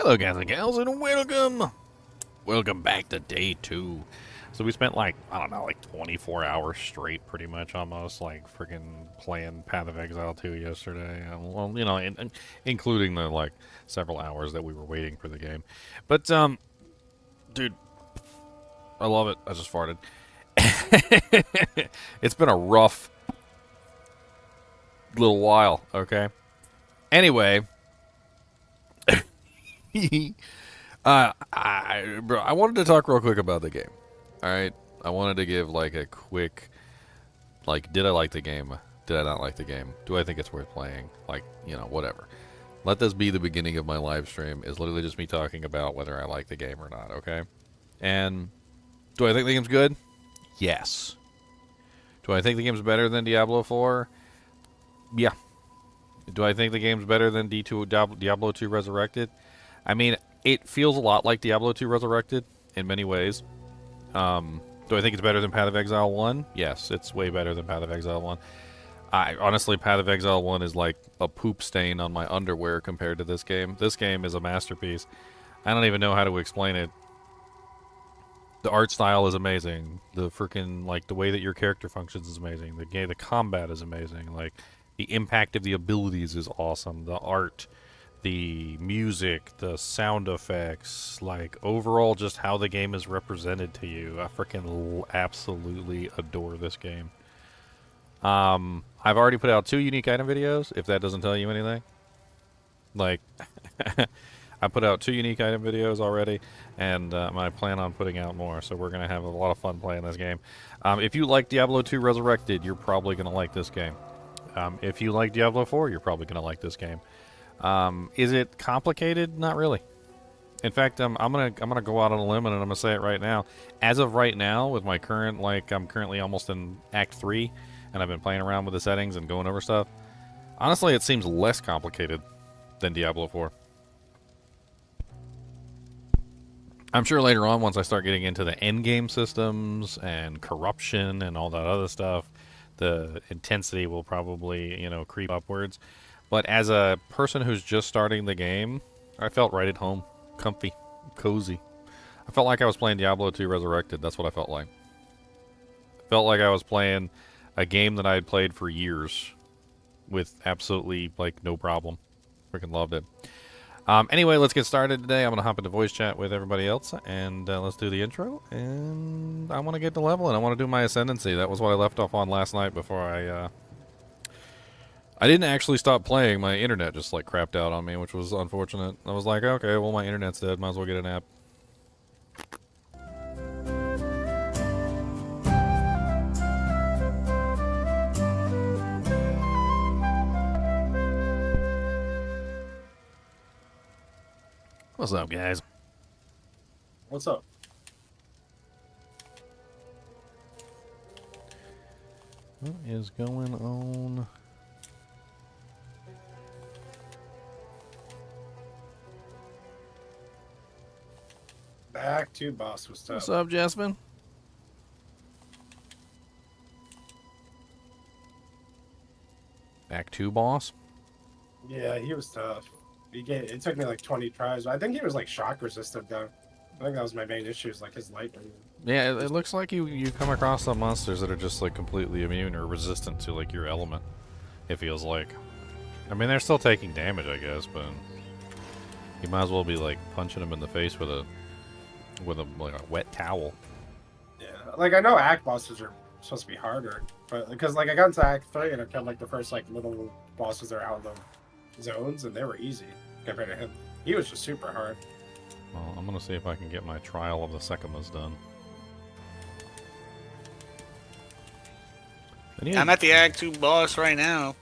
Hello guys and gals, and welcome back to day 2. So we spent like, I don't know, like 24 hours straight pretty much almost, like freaking playing Path of Exile 2 yesterday. Well, you know, including the like several hours that we were waiting for the game. But dude, I love it. I just farted. It's been a rough little while, okay? Anyway, I wanted to talk real quick about the game. All right, I wanted to give like a quick, like, did I like the game? Did I not like the game? Do I think it's worth playing? Like, you know, whatever. Let this be the beginning of my live stream. Is literally just me talking about whether I like the game or not. Okay. And do I think the game's good? Yes. Do I think the game's better than Diablo 4? Yeah. Do I think the game's better than Diablo 2 Resurrected? I mean, it feels a lot like Diablo 2 Resurrected in many ways. Do I think it's better than Path of Exile 1? Yes, it's way better than Path of Exile 1. Honestly, Path of Exile 1 is like a poop stain on my underwear compared to this game. This game is a masterpiece. I don't even know how to explain it. The art style is amazing. The freaking, like, the way that your character functions is amazing. The combat is amazing. Like, the impact of the abilities is awesome. The art, the music, the sound effects, like, overall just how the game is represented to you. I freaking absolutely adore this game. I've already put out 2 unique item videos, if that doesn't tell you anything. Like, I put out 2 unique item videos already, and I plan on putting out more, so we're going to have a lot of fun playing this game. If you like Diablo 2 Resurrected, you're probably going to like this game. If you like Diablo 4, you're probably going to like this game. Is it complicated? Not really. In fact, I'm gonna go out on a limb and I'm gonna say it right now. As of right now, with my current, like, I'm currently almost in Act 3, and I've been playing around with the settings and going over stuff. Honestly, it seems less complicated than Diablo 4. I'm sure later on, once I start getting into the endgame systems and corruption and all that other stuff, the intensity will probably, you know, creep upwards. But as a person who's just starting the game, I felt right at home. Comfy. Cozy. I felt like I was playing Diablo 2 Resurrected. That's what I felt like. I felt like I was playing a game that I had played for years with absolutely, like, no problem. Freaking loved it. Anyway, let's get started today. I'm going to hop into voice chat with everybody else, and let's do the intro. And I want to get to level, and I want to do my Ascendency. That was what I left off on last night before I didn't actually stop playing. My internet just, like, crapped out on me, which was unfortunate. I was like, okay, well, my internet's dead. Might as well get a nap. What's up, guys? What's up? What is going on? Back to boss was tough. What's up, Jasmine? Act 2 boss? Yeah, he was tough. It took me like 20 tries. I think he was like shock resistant though. I think that was my main issue, is like his lightning. Yeah, it looks like you come across some monsters that are just like completely immune or resistant to like your element. It feels like. I mean, they're still taking damage, I guess, but you might as well be like punching them in the face with a like a wet towel. Yeah, like I know act bosses are supposed to be harder, but because like I got into Act 3 and I killed like the first like little bosses that are out of the zones, and they were easy compared to him. He was just super hard. Well, I'm gonna see if I can get my trial of the Sekimas done. I'm at the Act 2 boss right now.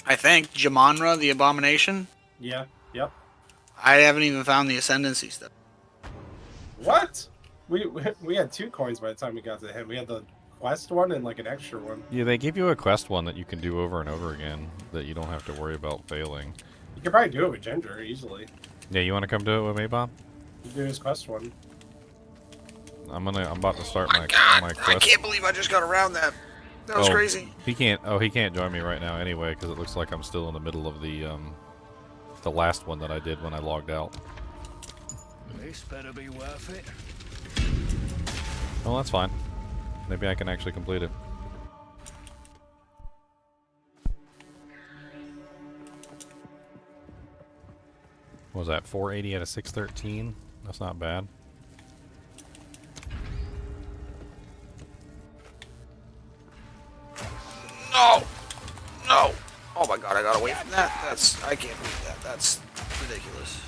I think. Jamanra, the Abomination. Yeah, yep. I haven't even found the Ascendency stuff. What? We had 2 coins by the time we got to him. We had the quest one and like an extra one. Yeah, they give you a quest one that you can do over and over again that you don't have to worry about failing. You could probably do it with Ginger easily. Yeah, you want to come do it with me, Bob? You do his quest one. I'm about to start my quest. I can't believe I just got around that. That was crazy. He can't join me right now anyway because it looks like I'm still in the middle of the last one that I did when I logged out. This better be worth it. Well, that's fine. Maybe I can actually complete it. What was that, 480 out of 613? That's not bad. No! No! Oh my god, I got away from that. I can't believe that. That's ridiculous.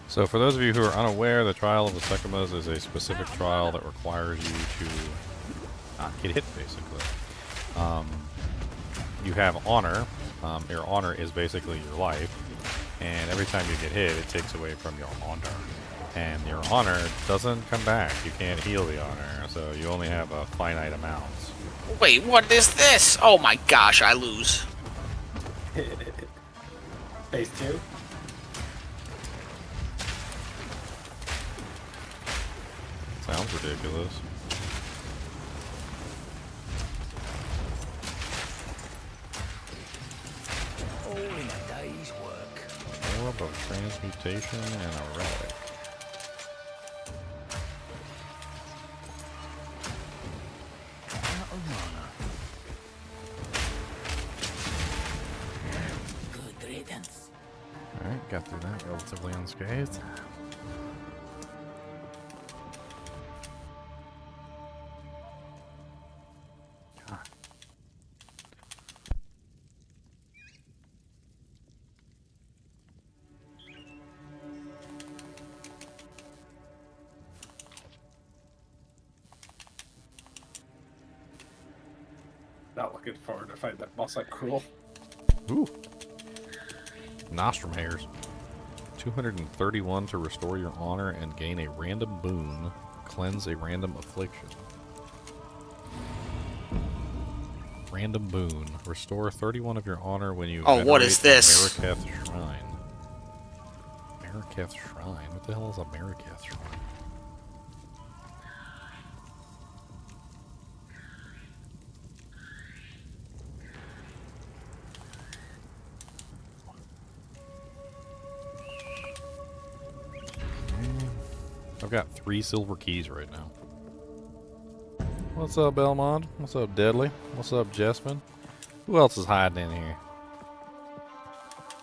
So for those of you who are unaware, the Trial of the Sekimas is a specific trial that requires you to not get hit, basically. You have honor. Your honor is basically your life. And every time you get hit, it takes away from your honor. And your honor doesn't come back. You can't heal the honor, so you only have a finite amount. Wait, what is this? Oh my gosh, I lose. Phase 2. Sounds ridiculous. All in a day's work. Orb of Transmutation and a relic. Out of mana. Good riddance. Alright, got through that relatively unscathed. Not looking forward to fighting that boss like Cruel. Ooh. Nostrum hairs. 231 to restore your honor and gain a random boon. Cleanse a random affliction. Random boon. Restore 31 of your honor when you Oh, what is venerate this? the Mariketh Shrine. Mariketh Shrine? What the hell is a Mariketh Shrine? I've got 3 silver keys right now. What's up, Belmont? What's up, Deadly? What's up, Jessamine? Who else is hiding in here?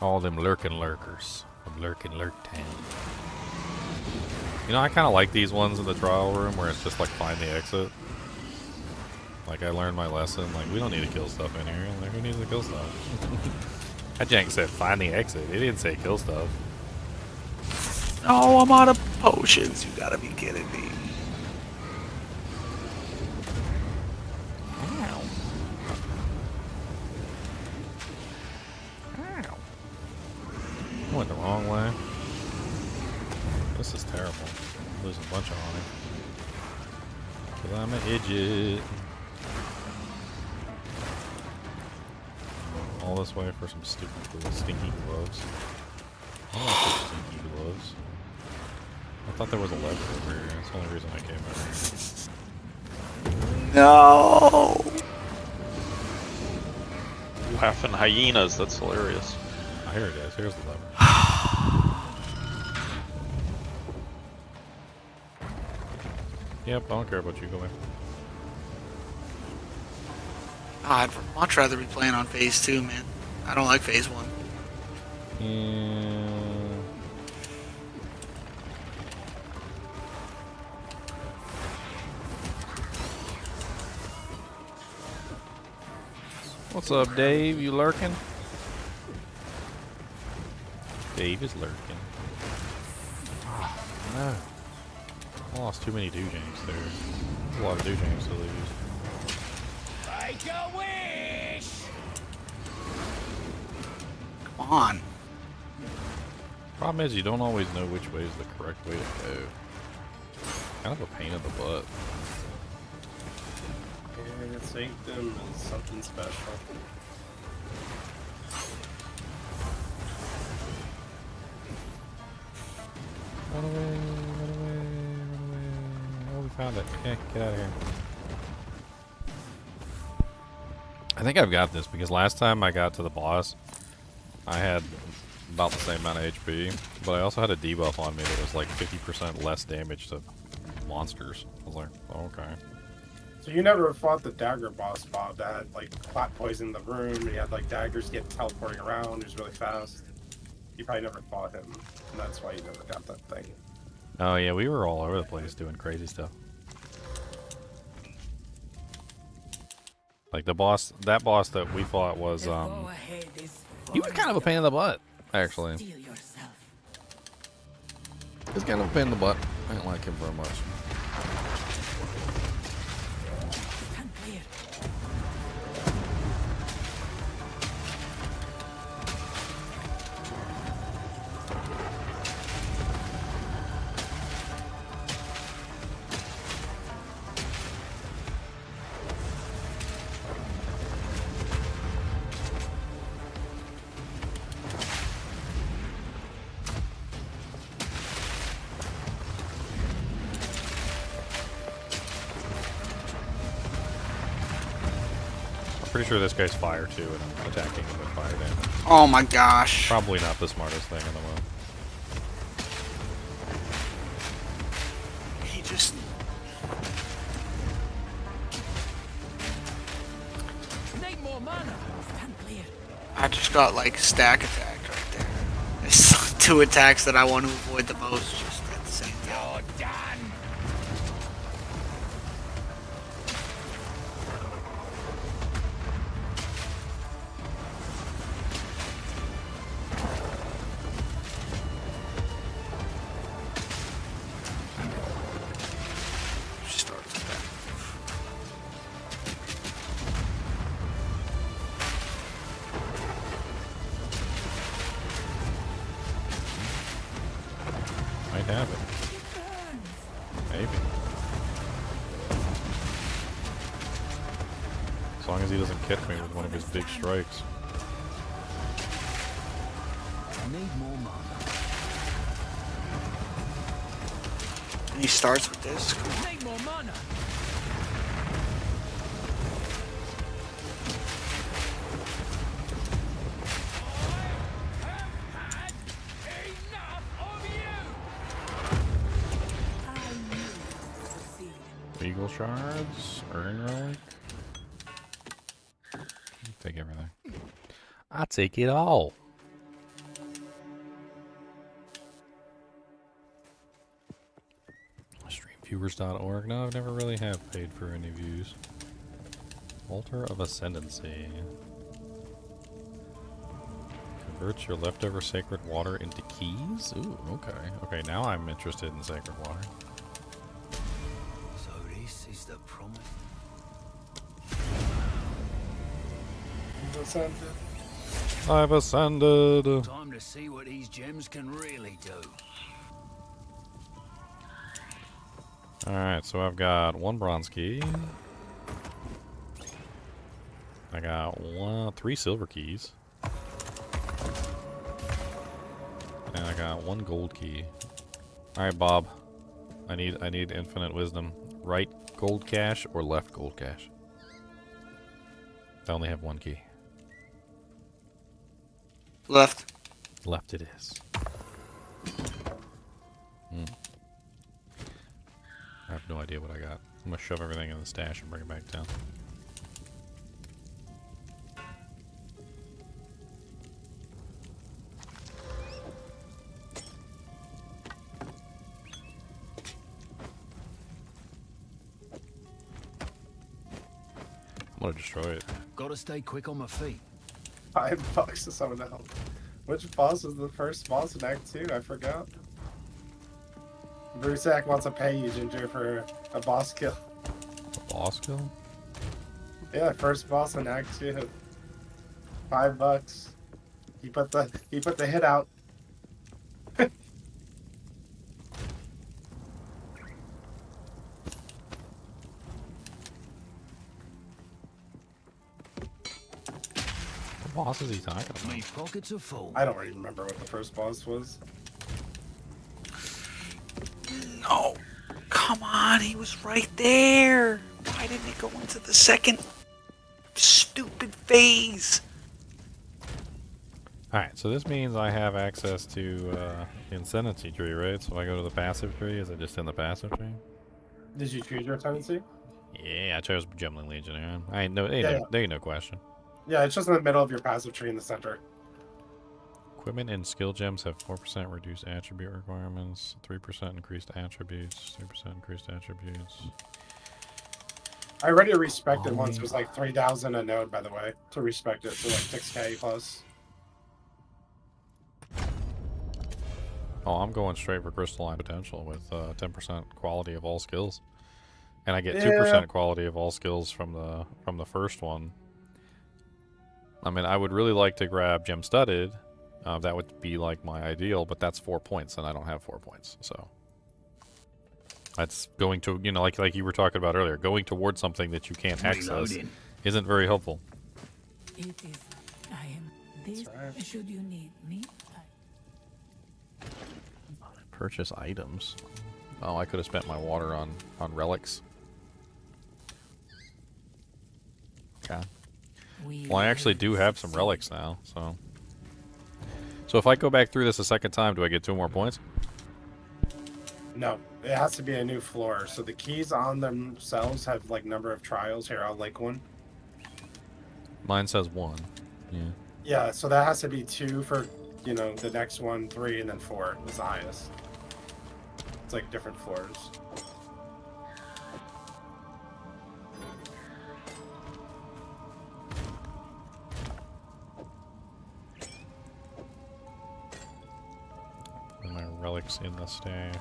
All them lurking lurkers. Them lurking lurk town. You know, I kind of like these ones in the trial room where it's just like find the exit. Like, I learned my lesson. Like, we don't need to kill stuff in here. Like, who needs to kill stuff? That jank said find the exit. It didn't say kill stuff. Oh, I'm out of potions. You gotta be kidding me. Ow. Ow. I went the wrong way. This is terrible. I'm losing a bunch of honor. Because I'm an idiot. All this way for some stupid little stinky gloves. I don't want some stinky gloves. I thought there was a lever over here. That's the only reason I came over here. No. Laughing hyenas, that's hilarious. Oh, here it is. Here's the lever. Yep, I don't care about you. Go away. I'd much rather be playing on phase 2, man. I don't like phase 1. Yeah. What's up, Dave? You lurking? Dave is lurking. No. I lost too many doojanks there. There's a lot of doojanks to lose. Take a wish! Come on. Problem is, you don't always know which way is the correct way to go. Kind of a pain in the butt. Yeah, Sanctum is something special. Run away, run away, run away. Oh, we found it. Okay, get out of here. I think I've got this because last time I got to the boss, I had about the same amount of HP, but I also had a debuff on me that was like 50% less damage to monsters. I was like, okay. So you never fought the dagger boss Bob that had like plot poison in the room, he had like daggers get teleporting around, he was really fast. You probably never fought him, and that's why you never got that thing. Oh yeah, we were all over the place doing crazy stuff. Like the boss, that boss that we fought was, he was kind of a pain in the butt, actually. He was kind of a pain in the butt. I didn't like him very much. Pretty sure this guy's fire too, and I'm attacking him with fire damage. Oh my gosh. Probably not the smartest thing in the world. He just... Need more mana. Stand clear. I just got like stack attacked right there. There's 2 attacks that I want to avoid the most just at the same time. You're done. Starts with that. Might have it. Maybe. As long as he doesn't catch me with one of his big strikes. Need more mana. And he starts with this. Need more mana. Eagle shards, urn relic. Take everything. I take it all. Streamviewers.org. No, I've never really have paid for any views. Altar of Ascendency. Converts your leftover sacred water into keys? Ooh, okay. Okay, now I'm interested in sacred water. So this is the promise. I've ascended. Time to see what these gems can really do. Alright, so I've got 1 bronze key. I got 3 silver keys. And I got 1 gold key. Alright, Bob. I need infinite wisdom. Right gold cache or left gold cache? I only have 1 key. Left. Left it is. I have no idea what I got. I'm gonna shove everything in the stash and bring it back down. I'm gonna destroy it. Gotta stay quick on my feet. $5 to someone else. Which boss was the first boss in Act 2? I forgot. Brusac wants to pay you, Ginger, for a boss kill. A boss kill? Yeah, first boss in Act 2. $5. He put the hit out. What boss is he talking about? Me pockets are full. I don't really remember what the first boss was. No. Come on, he was right there. Why didn't it go into the second stupid face. Alright, so this means I have access to the Ascendency tree, right? So if I go to the passive tree, is it just in the passive tree? Did you choose your tendency? Yeah, I chose Gemling Legionnaire. I ain't no, Yeah. there ain't no question. Yeah, it's just in the middle of your passive tree in the center. Equipment and skill gems have 4% reduced attribute requirements, 3% increased attributes, 3% increased attributes. I already respected once. It was like 3,000 a node, by the way, to respect it. So like 6K plus. Oh, I'm going straight for crystalline potential with 10% quality of all skills, and I get 2% quality of all skills from the first one. I mean, I would really like to grab gem studded. That would be like my ideal, but that's 4 points, and I don't have 4 points, so that's going to, you know, like you were talking about earlier, going towards something that you can't access isn't very helpful. It is. I am this. right. Should you need me? Purchase items. Oh, I could have spent my water on relics. Okay. Well, I actually do have some relics now, so. So if I go back through this a second time, do I get 2 more points? No, it has to be a new floor. So the keys on themselves have like number of trials. Here, I'll like one. Mine says 1. Yeah. Yeah, so that has to be 2 for, you know, the next one, 3, and then 4 is the highest. It's like different floors. Put my relics in the stash.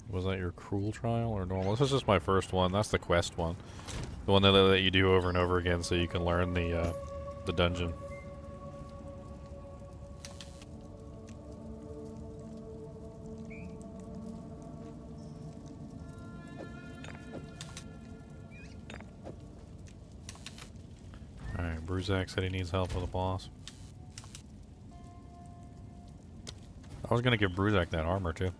Was that your cruel trial or normal? This is just my first one. That's the quest one. The one that you do over and over again so you can learn the dungeon. Alright, Bruzak said he needs help with a boss. I was gonna give Bruzak that armor too.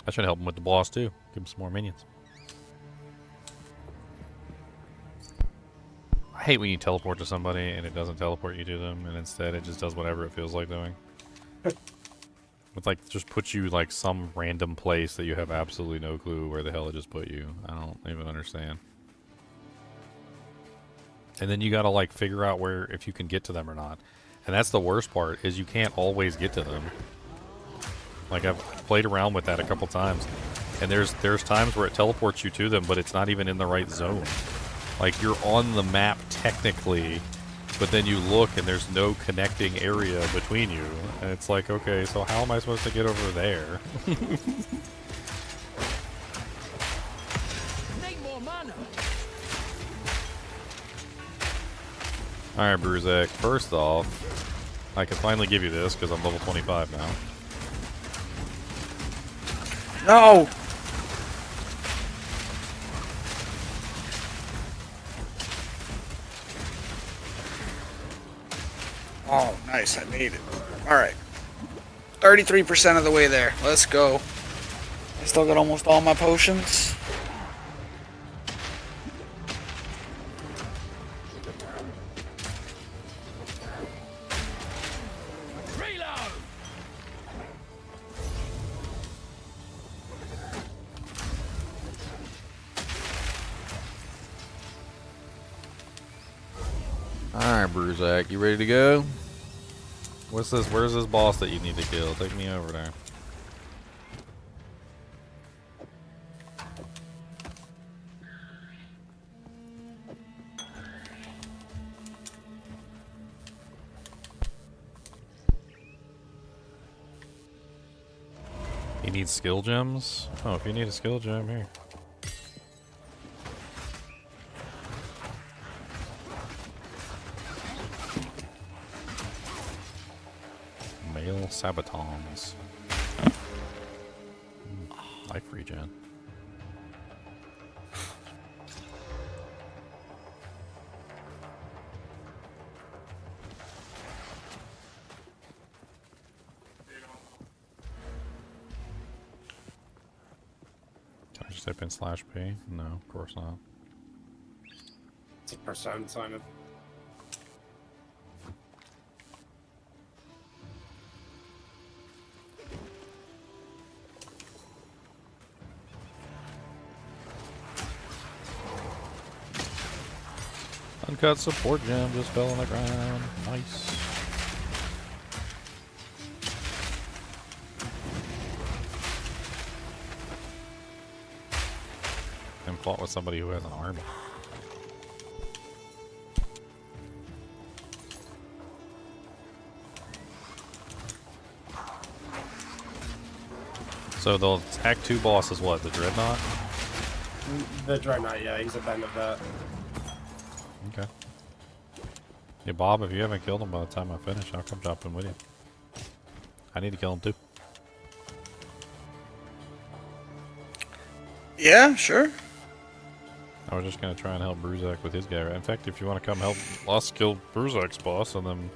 I should help him with the boss too. Give him some more minions. I hate when you teleport to somebody and it doesn't teleport you to them, and instead it just does whatever it feels like doing. It's like just puts you like some random place that you have absolutely no clue where the hell it just put you. I don't even understand. And then you gotta like figure out where, if you can get to them or not. And that's the worst part, is you can't always get to them. Like, I've played around with that a couple times, and there's times where it teleports you to them, but it's not even in the right zone. Like, you're on the map technically, but then you look and there's no connecting area between you, and it's like, okay, so how am I supposed to get over there? Alright, Bruzak, first off, I can finally give you this because I'm level 25 now. No! Oh, nice. I made it. Alright. 33% of the way there. Let's go. I still got almost all my potions. Alright, Bruzak, you ready to go? What's this? Where's this boss that you need to kill? Take me over there. He needs skill gems? Oh, if you need a skill gem, here. Male sabatons. Life regen. Just type in /P. No, of course not. It's a percent, Simon. Uncut support gem just fell on the ground. Nice. And fought with somebody who has an army. So the Act 2 boss is what? The Dreadnought? The Dreadnought, yeah, he's a bend of that. Okay. Hey Bob, if you haven't killed him by the time I finish, I'll come jump in with you. I need to kill him too. Yeah, sure. I was just gonna try and help Bruzak with his guy. Right? In fact, if you want to come help us kill Bruzak's boss, and then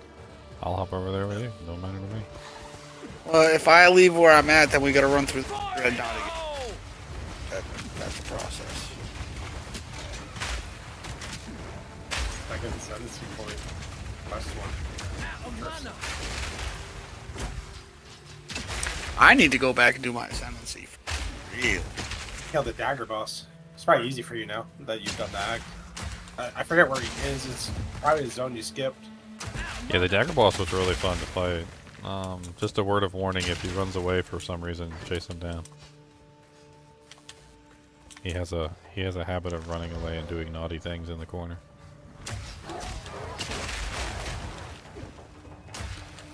I'll hop over there with you. Don't matter to me. Well, if I leave where I'm at, then we gotta run through the Dreadnought again. That's the process. Second Ascendency point. Last one. I need to go back and do my Ascendency. For real. Kill the dagger boss. It's probably easy for you now that you've done the act. I forget where he is. It's probably the zone you skipped. Yeah, the dagger boss was really fun to fight. Just a word of warning: if he runs away for some reason, chase him down. He has a habit of running away and doing naughty things in the corner.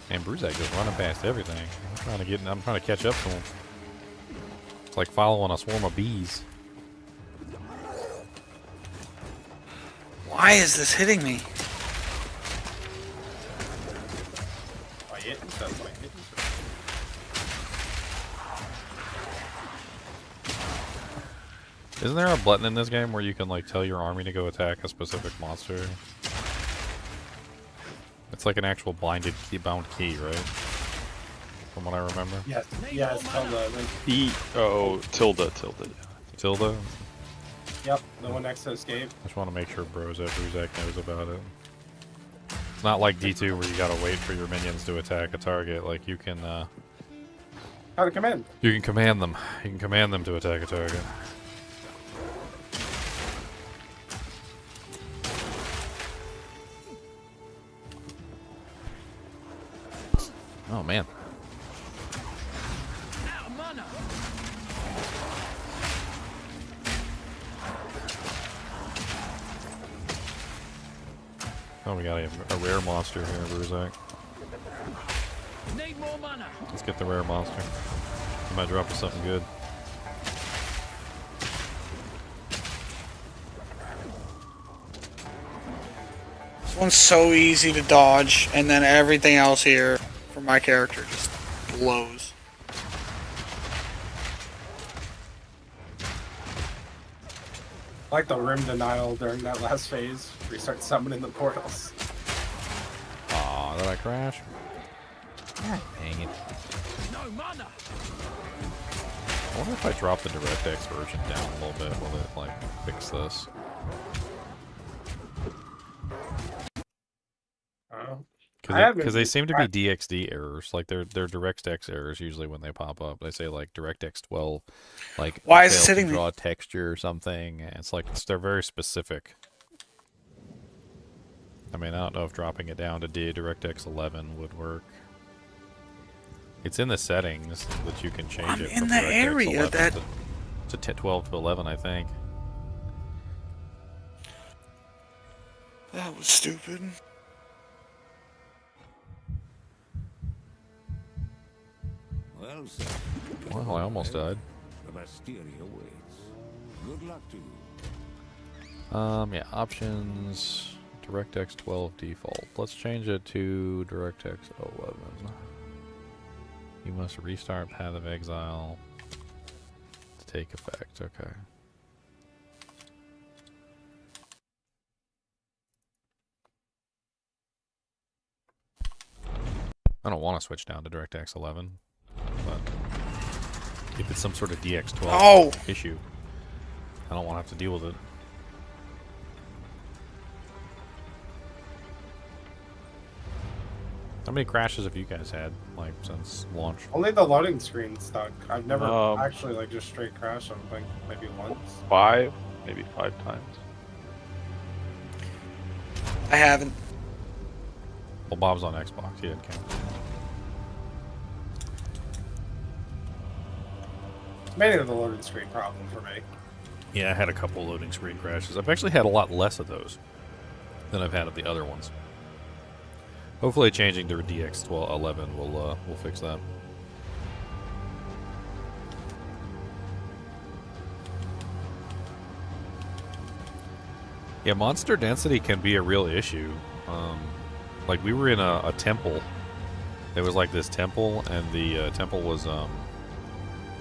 And Bruzak just running past everything. I'm trying to catch up to him. It's like following a swarm of bees. Why is this hitting me? By it, that's like it. Isn't there a button in this game where you can like tell your army to go attack a specific monster? It's like an actual bound key, right? From what I remember. Yes, yeah, it's Zelda. Tilde. Tilda? Yep, the one next to escape. I just want to make sure Bruzak knows about it. It's not like D2 where you gotta wait for your minions to attack a target. Like you can How to command? you can command them. You can command them to attack a target. Oh man. Oh, we got a rare monster here, Bruzak. Need more mana. Let's get the rare monster. He might drop us something good. This one's so easy to dodge, and then everything else here for my character just blows. I like the rim denial during that last phase, where you start summoning the portals. Aw, did I crash? God dang it. No mana. I wonder if I drop the DirectX version down a little bit, will it like fix this? Because they seem to be DXD errors, like they're DirectX errors usually when they pop up. They say like DirectX 12, like why is it failed sitting to draw texture or something. And it's like they're very specific. I mean, I don't know if dropping it down to DirectX 11 would work. It's in the settings that you can change it. In from the DirectX area 11 that to 12 to 11, I think. That was stupid. Well, sir. Well, I almost died. The Bastille awaits. Good luck to you. Yeah, options, DirectX 12 default. Let's change it to DirectX 11. You must restart Path of Exile to take effect. Okay. I don't want to switch down to DirectX 11, but if it's some sort of DX12 issue, I don't want to have to deal with it. How many crashes have you guys had, like, since launch? Only the loading screen stuck. I've never Um, actually like just straight crashed. I think maybe once. 5, maybe 5 times. I haven't. Well, Bob's on Xbox. He didn't count. It's mainly the loading screen problem for me. Yeah, I had a couple loading screen crashes. I've actually had a lot less of those than I've had of the other ones. Hopefully, changing to DX11 will fix that. Yeah, monster density can be a real issue. Like, we were in a temple. There was like this temple, and the temple was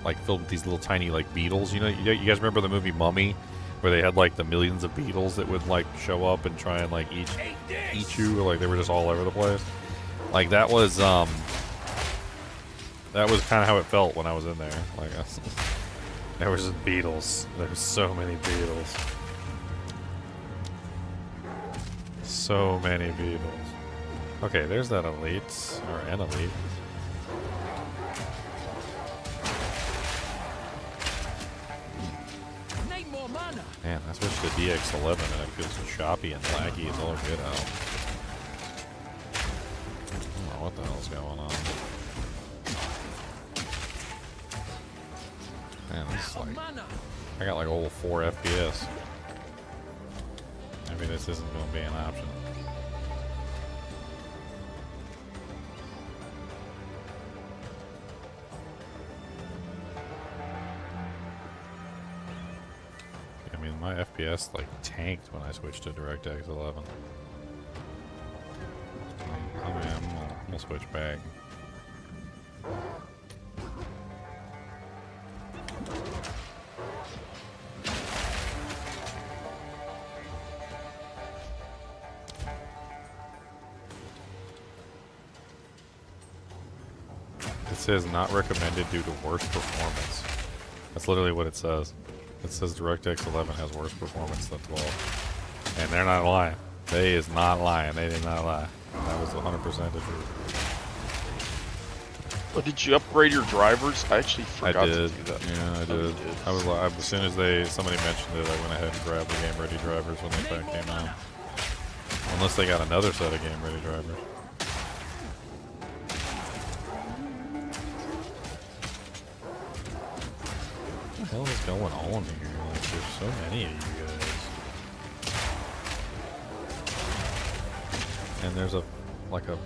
like filled with these little tiny like beetles. You guys remember the movie Mummy, where they had like the millions of beetles that would like show up and try and like eat you, or like they were just all over the place. Like that was kind of how it felt when I was in there. Like there was just beetles. There was so many beetles. So many beetles. Okay, there's that elite, or an elite. Need more mana. Man, I switched to DX11 and it feels choppy and laggy as all get out. I don't know what the hell's going on. Man, this is like... Mana. I got like old 4 FPS. Maybe this isn't going to be an option. I mean, my FPS like tanked when I switched to DirectX 11. I'm gonna switch back. It says not recommended due to worse performance. That's literally what it says. It says DirectX 11 has worse performance than 12. And they're not lying. They is not lying. They did not lie. That was 100% the truth. Oh, did you upgrade your drivers? I actually forgot I did. to do that. Yeah, I Oh, did. you did. I was like, as soon as somebody mentioned it, I went ahead and grabbed the game ready drivers when they came out. Unless they got another set of game ready drivers. What the hell is going on here? Like, there's so many of you guys. And there's like a...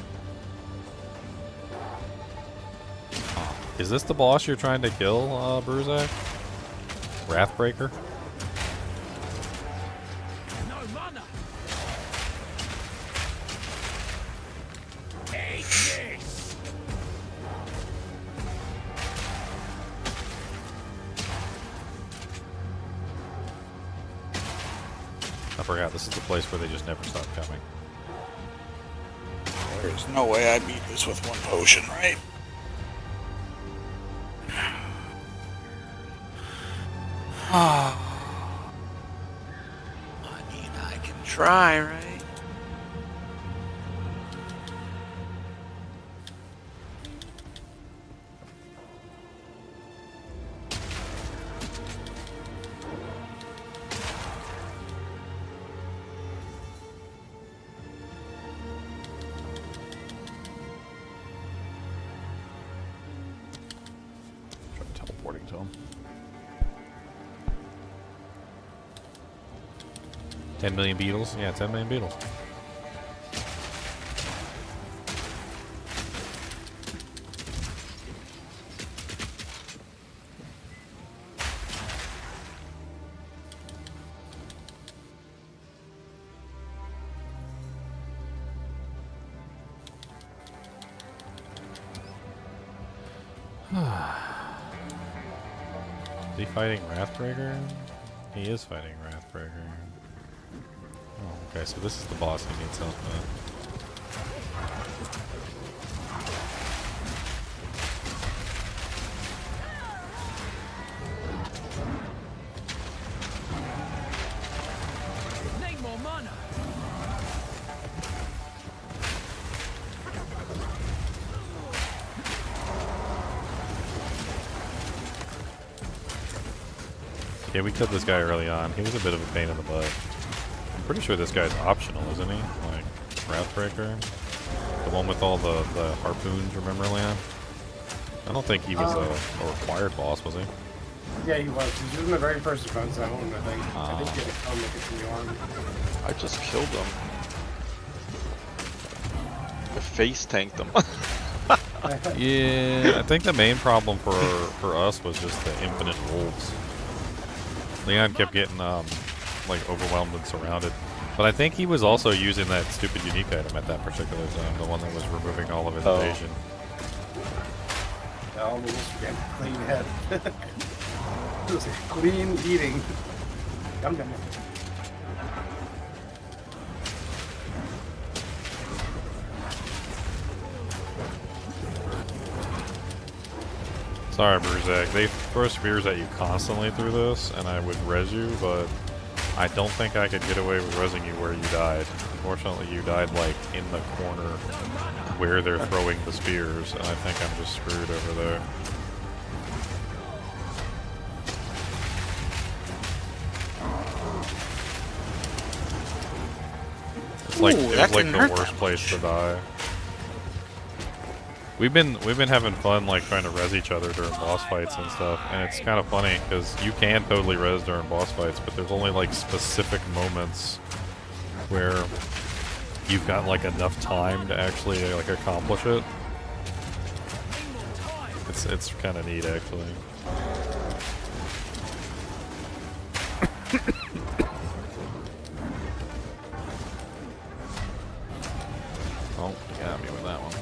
Oh. Is this the boss you're trying to kill, Bruzak? Wrathbreaker? No mana. I forgot, this is the place where they just never stop coming. There's no way I beat this with one potion, right? I mean, I can try, right? Try teleporting to him. 10 million beetles? Yeah, 10 million beetles. Is he fighting Wrathbreaker? He is fighting Wrathbreaker. Oh, okay, so this is the boss he needs help with. Yeah, we killed this guy early on. He was a bit of a pain in the butt. I'm pretty sure this guy's optional, isn't he? Like, Raft Breaker? The one with all the harpoons, remember, Leon? I don't think he was a required boss, was he? Yeah, he was. He was in the very first defense zone, I think. I think he had to come to continue on. I just killed him. I face tanked him. Yeah, I think the main problem for us was just the infinite wolves. Leon kept getting like overwhelmed and surrounded. But I think he was also using that stupid unique item at that particular zone, the one that was removing all of his evasion. Oh, we just get clean head. It was clean eating. Yum yum. Sorry, Bruzak. They throw spears at you constantly through this, and I would res you, but I don't think I could get away with resing you where you died. Unfortunately, you died, like, in the corner where they're throwing the spears, and I think I'm just screwed over there. It's like, Ooh, it was like the worst place to die. We've been having fun, like, trying to res each other during boss fights and stuff, and it's kind of funny because you can totally res during boss fights, but there's only like specific moments where you've got like enough time to actually like accomplish it. It's kind of neat, actually. Oh, you got me with that one.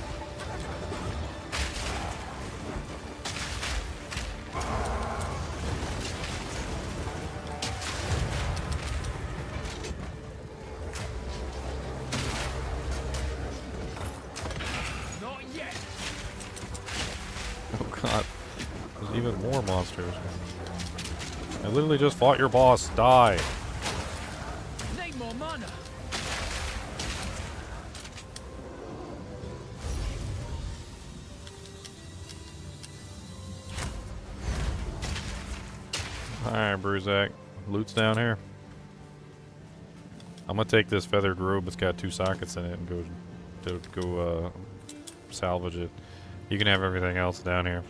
Even more monsters. I literally just fought your boss. Die. Need more mana. Alright, Bruzak. Loot's down here. I'm gonna take this feathered robe. It's got 2 sockets in it and go salvage it. You can have everything else down here.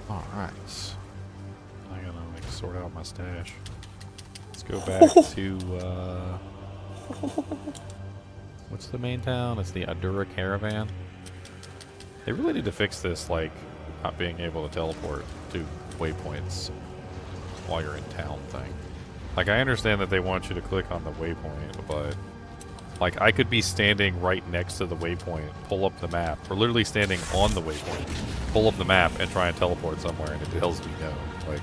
Alright. I gotta like sort out my stash. Let's go back to what's the main town? It's the Adura Caravan. They really need to fix this, like not being able to teleport to waypoints while you're in town thing. Like, I understand that they want you to click on the waypoint, but like, I could be standing right next to the waypoint, pull up the map, or literally standing on the waypoint, pull up the map, and try and teleport somewhere, and it tells me no. Like,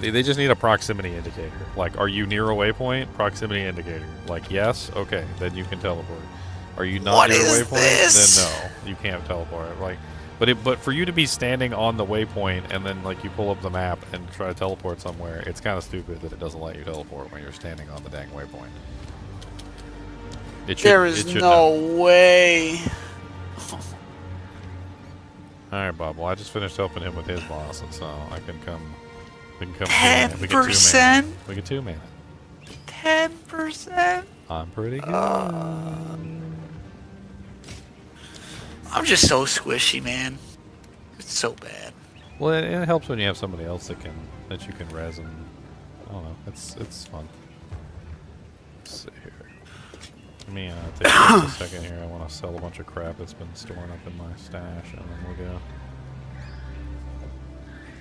they just need a proximity indicator. Like, are you near a waypoint? Proximity indicator. Like, yes? Okay, then you can teleport. Are you not near a waypoint? Then no, you can't teleport. Like, but for you to be standing on the waypoint, and then, like, you pull up the map and try to teleport somewhere, it's kind of stupid that it doesn't let you teleport when you're standing on the dang waypoint. There is no way. Alright, Bob. Well, I just finished helping him with his boss, and so I can come. We can come. 10%. We get 2 mana. 10%. I'm pretty good. I'm just so squishy, man. It's so bad. Well, it helps when you have somebody else that you can res, and I don't know. It's fun. Let's see here. Let me take just a second here. I want to sell a bunch of crap that's been storing up in my stash, and then we'll go.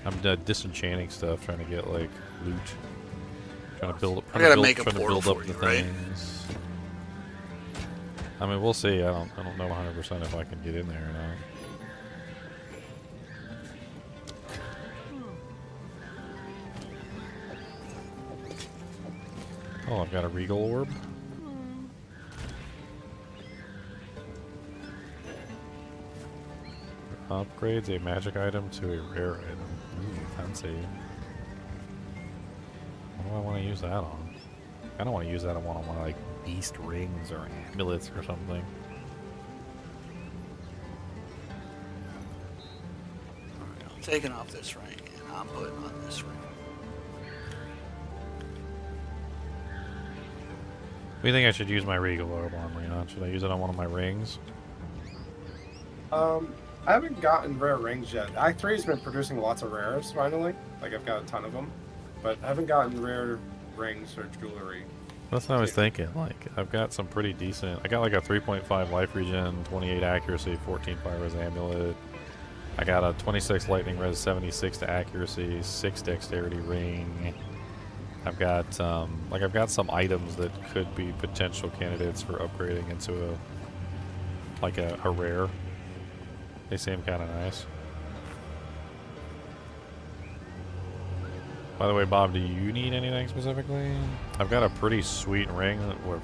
I'm disenchanting stuff, trying to get like loot. Trying to build up. I gotta make a portal build up for the you, right? things. I mean, we'll see. I don't know 100% if I can get in there or not. Oh, I've got a Regal Orb. Upgrades a magic item to a rare item. Ooh, fancy. What do I want to use that on? I don't want to use that on one of my like beast rings or amulets or something. Alright, I'm taking off this ring and I'm putting on this ring. Do you think I should use my Regal Orb on, Leon? Should I use it on one of my rings? I haven't gotten rare rings yet. Act 3 has been producing lots of rares finally. Like I've got a ton of them, but I haven't gotten rare rings or jewelry. That's what I was thinking. Like, I've got some pretty decent. I got like a 3.5 life regen, 28 accuracy, 14 fire res amulet. I got a 26 lightning res, 76 to accuracy, 6 dexterity ring. I've got I've got some items that could be potential candidates for upgrading into a rare. They seem kind of nice. By the way, Bob, do you need anything specifically? I've got a pretty sweet ring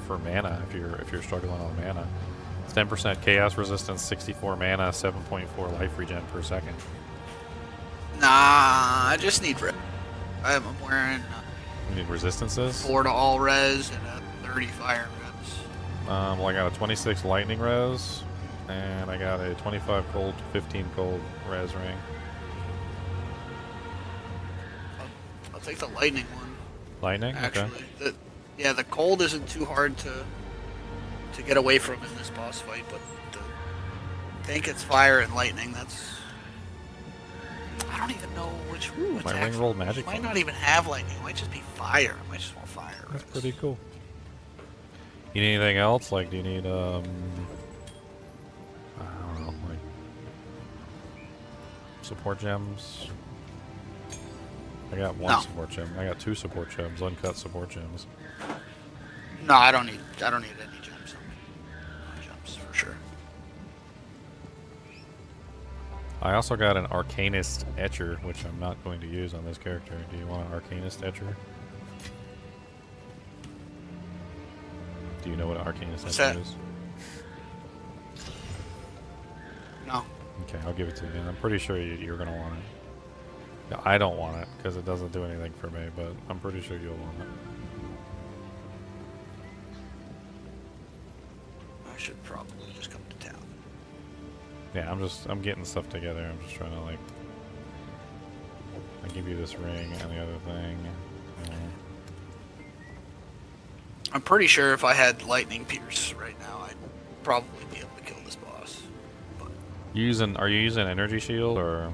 for mana if you're struggling on mana. It's 10% chaos resistance, 64 mana, 7.4 life regen per second. Nah, I just need red. I'm wearing You need resistances? 4 to all res and a 30 fire res. Well, I got a 26 lightning res, and I got a 25 cold, 15 cold res ring. I'll take the lightning one. Lightning? Actually, Okay. the cold isn't too hard to get away from in this boss fight, but I think it's fire and lightning. That's I don't even know which. My ring rolled magic. Might not even have lightning. It might just be fire. I might just want fire. That's pretty cool. You need anything else? Like, do you need I don't know, like support gems? I got one support gem. I got 2 support gems, uncut support gems. No, I don't need any gems on me. No gems for sure. I also got an Arcanist Etcher, which I'm not going to use on this character. Do you want an Arcanist Etcher? Do you know what an Arcanist Etcher is? No. Okay, I'll give it to you. I'm pretty sure you're going to want it. No, I don't want it, because it doesn't do anything for me, but I'm pretty sure you'll want it. I should probably just come to town. Yeah, I'm getting stuff together. I'm just trying to, like, I give you this ring and the other thing. I'm pretty sure if I had lightning pierce right now, I'd probably be able to kill this boss. But Are you using energy shield or?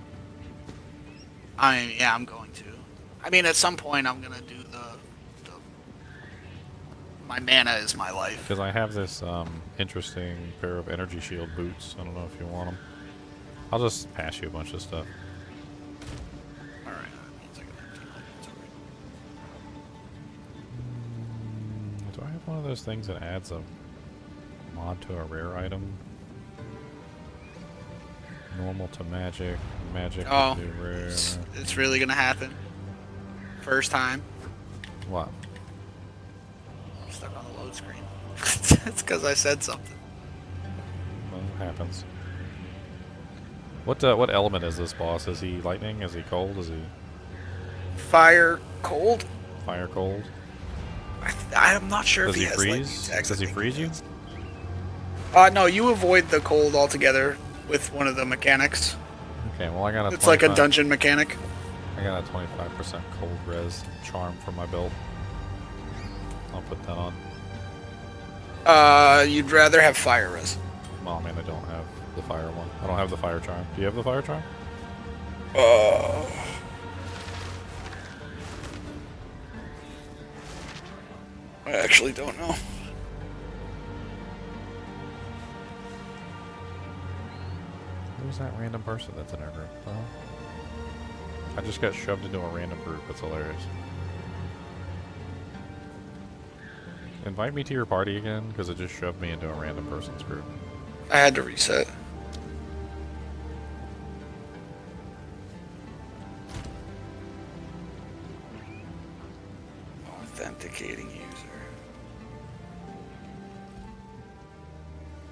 I mean, yeah, I'm going to. I mean, at some point, I'm gonna do the my mana is my life. Because I have this interesting pair of energy shield boots. I don't know if you want them. I'll just pass you a bunch of stuff. All right, that means I got 15 life. It's alright. Do I have one of those things that adds a mod to a rare item? Normal to magic, magic Oh, to rare. it's really gonna happen. First time. What? I'm stuck on the load screen. It's because I said something. Well, it happens. What element is this boss? Is he lightning? Is he cold? Is he Fire, cold. fire cold? I'm not sure Does if he has lightning freeze? attacks. Does he freeze you? No, you avoid the cold altogether with one of the mechanics. Okay, well I got a It's like a 25 dungeon mechanic. I got a 25% cold res charm for my build. I'll put that on. You'd rather have fire res. Well, I mean, I don't have the fire one. I don't have the fire charm. Do you have the fire charm? I actually don't know. Who's that random person that's in our group? Well, I just got shoved into a random group. It's hilarious. invite me to your party again? Because it just shoved me into a random person's group. I had to reset. Authenticating user.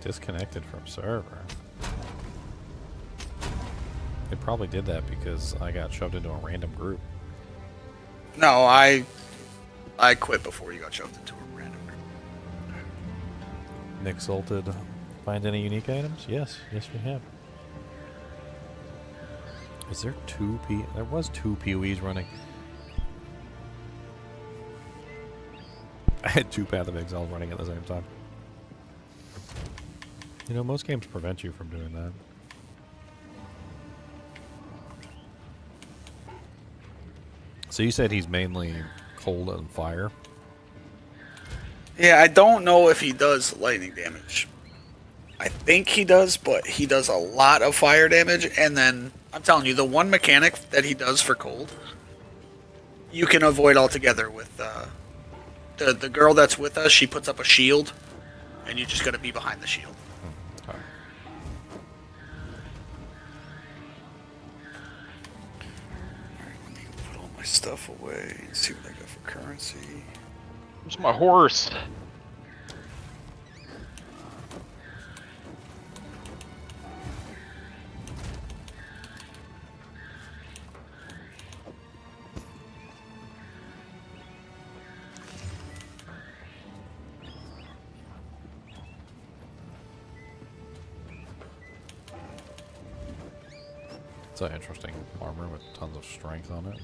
Disconnected from server. They probably did that because I got shoved into a random group. No, I quit before you got shoved into a random group. Nick Salted. Find any unique items? Yes. Yes, we have. Is there there was two PoEs running. I had two Path of Exile running at the same time. You know, most games prevent you from doing that. So you said he's mainly cold and fire? Yeah, I don't know if he does lightning damage. I think he does, but he does a lot of fire damage. And then, I'm telling you, the one mechanic that he does for cold, you can avoid altogether with the girl that's with us. She puts up a shield, and you just got to be behind the shield. Alright. Let me put all my stuff away and see what I got for currency. Where's my horse? It's an interesting armor with tons of strength on it.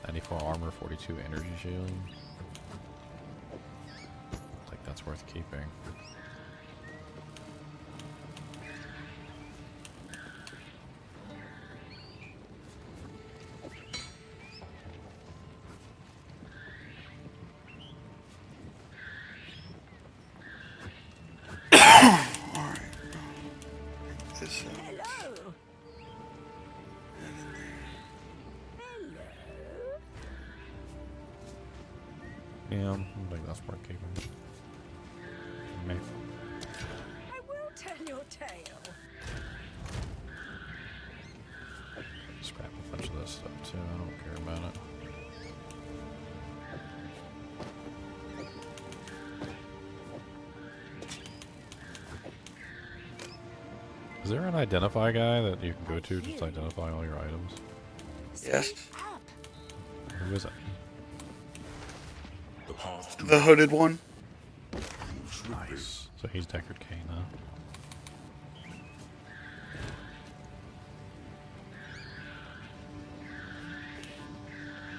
94 armor, 42 energy shield. I think that's worth keeping. Alright. This Hello. Yeah, I think that's worth keeping. Maybe. I will tell your tale. Scrap a bunch of this stuff too, I don't care about it. Is there an identify guy that you can go to just to identify all your items? Yes. Who is it? The hooded one. Nice. So he's Deckard Cain, huh?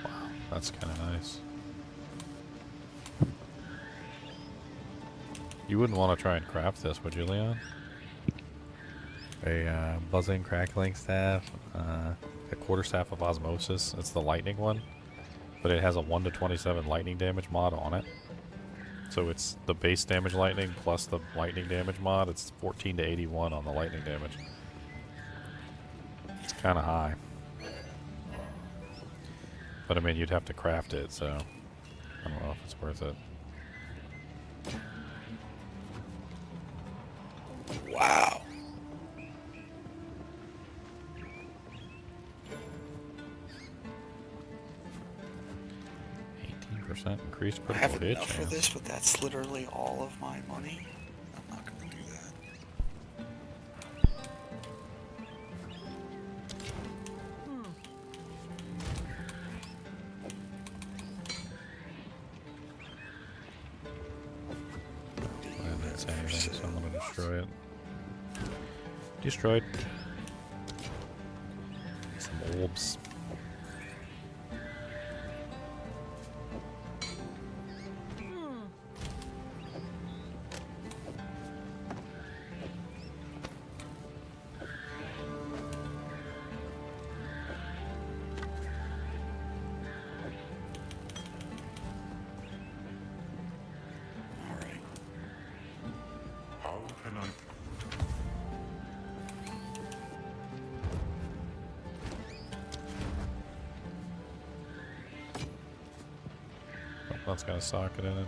Wow, that's kind of nice. You wouldn't want to try and craft this, would you, Leon? A buzzing, crackling staff, a quarterstaff of osmosis. It's the lightning one, but it has a 1 to 27 lightning damage mod on it. So it's the base damage lightning plus the lightning damage mod. It's 14 to 81 on the lightning damage. It's kind of high. But I mean, you'd have to craft it, so I don't know if it's worth it. Wow. 18% increased I have critical hit enough for chance. this, but that's literally all of my money. I'm not gonna do that. I didn't say anything, so I'm gonna destroy it. Destroyed. Some orbs. Alright. How can I? Oh, that's got a socket in it.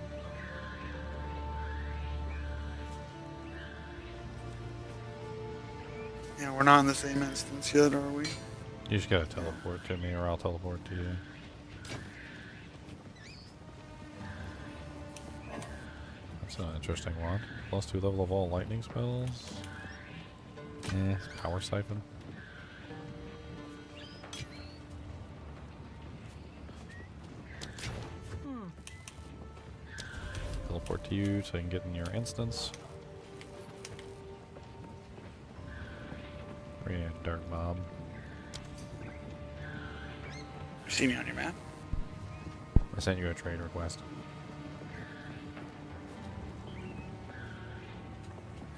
we're not in the same instance yet, are we? You just gotta teleport to me, or I'll teleport to you. That's an interesting one. +2 level of all lightning spells. Power siphon. Teleport to you so I can get in your instance. Where you at, Dark Bob? See me on your map? I sent you a trade request.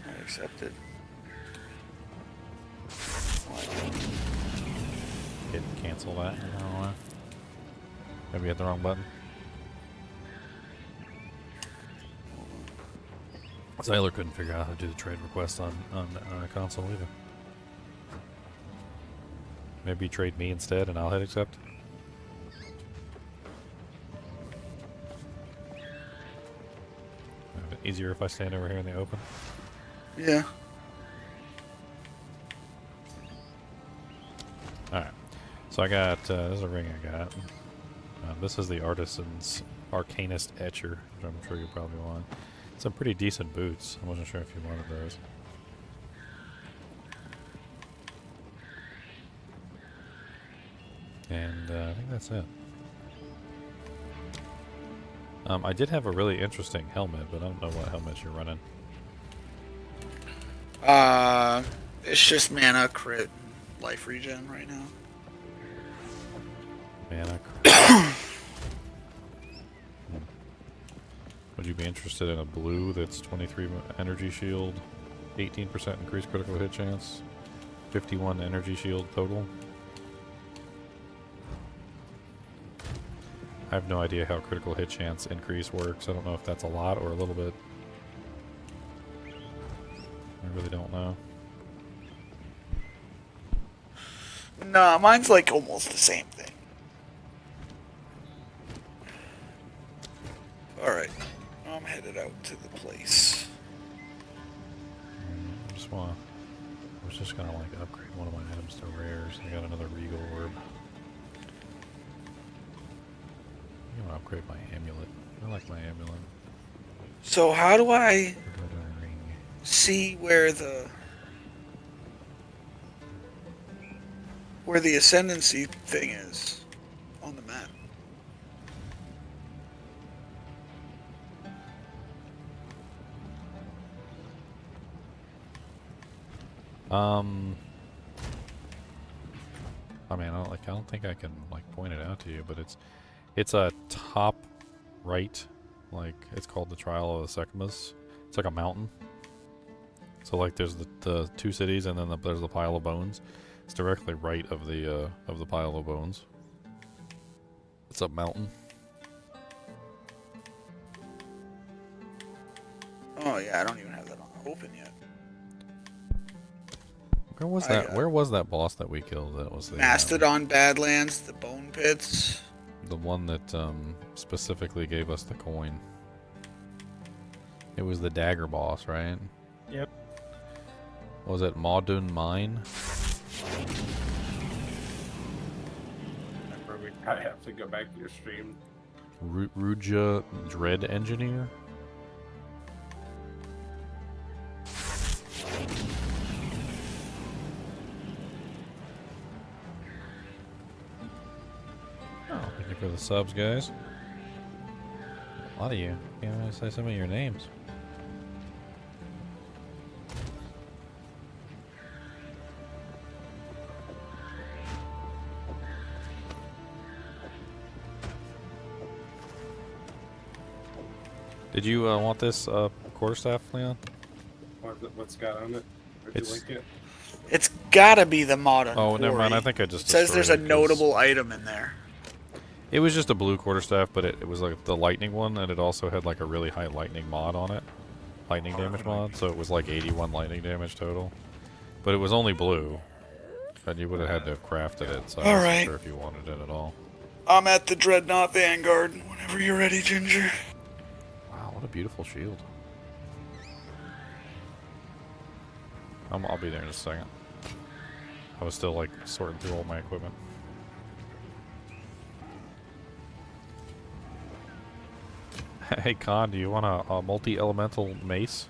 I accepted. Hit cancel that. I don't know. Maybe hit the wrong button. Zyler couldn't figure out how to do the trade request on console either. Maybe trade me instead and I'll hit accept. Easier if I stand over here in the open. Yeah. Alright. So I got, this is a ring I got. This is the Artisan's Arcanist Etcher, which I'm sure you probably want. Some pretty decent boots. I wasn't sure if you wanted those. And I think that's it. I did have a really interesting helmet, but I don't know what helmet you're running. It's just mana, crit, life regen right now. Mana. Would you be interested in a blue that's 23 energy shield, 18% increased critical hit chance, 51 energy shield total? I have no idea how critical hit chance increase works. I don't know if that's a lot or a little bit. I really don't know. Nah, mine's like almost the same thing. Alright, I'm headed out to the place. I was just gonna like upgrade one of my items to rares. I got another regal orb. I'm gonna upgrade my amulet. I like my amulet. So how do I Ring. see where the Ascendency thing is on the map? I mean, I don't think I can like point it out to you, but it's a top right, like it's called the Trial of the Sekhmas. It's like a mountain. So like there's the two cities, and then there's the pile of bones. It's directly right of the pile of bones. It's a mountain. Oh yeah, I don't even have that on open yet. Where was that? Where was that boss that we killed? That was the Mastodon Badlands, the Bone Pits. the one that specifically gave us the coin. It was the dagger boss, right? Yep. Was it Maudun Mine? Remember, we probably have to go back to your stream. Ruja Dread Engineer? Oh, thank you for the subs, guys. A lot of you. Can't even say some of your names. Did you want this quarterstaff, Leon? What's got on it? Where'd It's- you link it? It's gotta be the modern. Oh, never mind. I quarry. think I just It says there's a destroyed it 'cause notable item in there. It was just a blue quarterstaff, but it was like the lightning one, and it also had like a really high lightning mod on it. Lightning damage mod, so it was like 81 lightning damage total. But it was only blue. And you would have had to have crafted it, so I wasn't Alright. sure if you wanted it at all. I'm at the Dreadnought Vanguard. Whenever you're ready, Ginger. Wow, what a beautiful shield. I'll be there in a second. I was still like sorting through all my equipment. Hey Con, do you want a multi-elemental mace?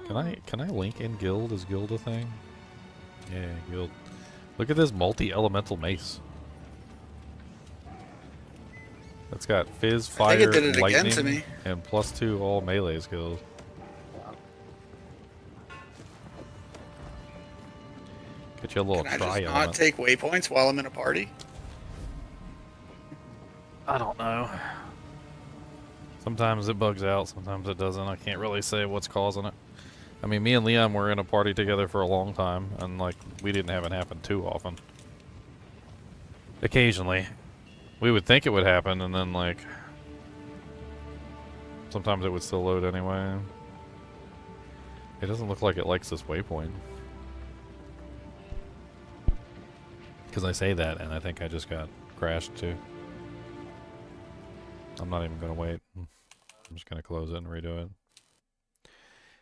Can I link in guild? Is guild a thing? Yeah, guild. Look at this multi-elemental mace. It's got fizz, fire, I think it did it lightning, again to me. and +2 all melee skills. Get you a little Can I try just element. not take waypoints while I'm in a party? I don't know. Sometimes it bugs out, sometimes it doesn't. I can't really say what's causing it. I mean, me and Leon were in a party together for a long time, and like we didn't have it happen too often. Occasionally, we would think it would happen, and then like sometimes it would still load anyway. It doesn't look like it likes this waypoint. Because I say that, and I think I just got crashed too. I'm not even going to wait. I'm just going to close it and redo it.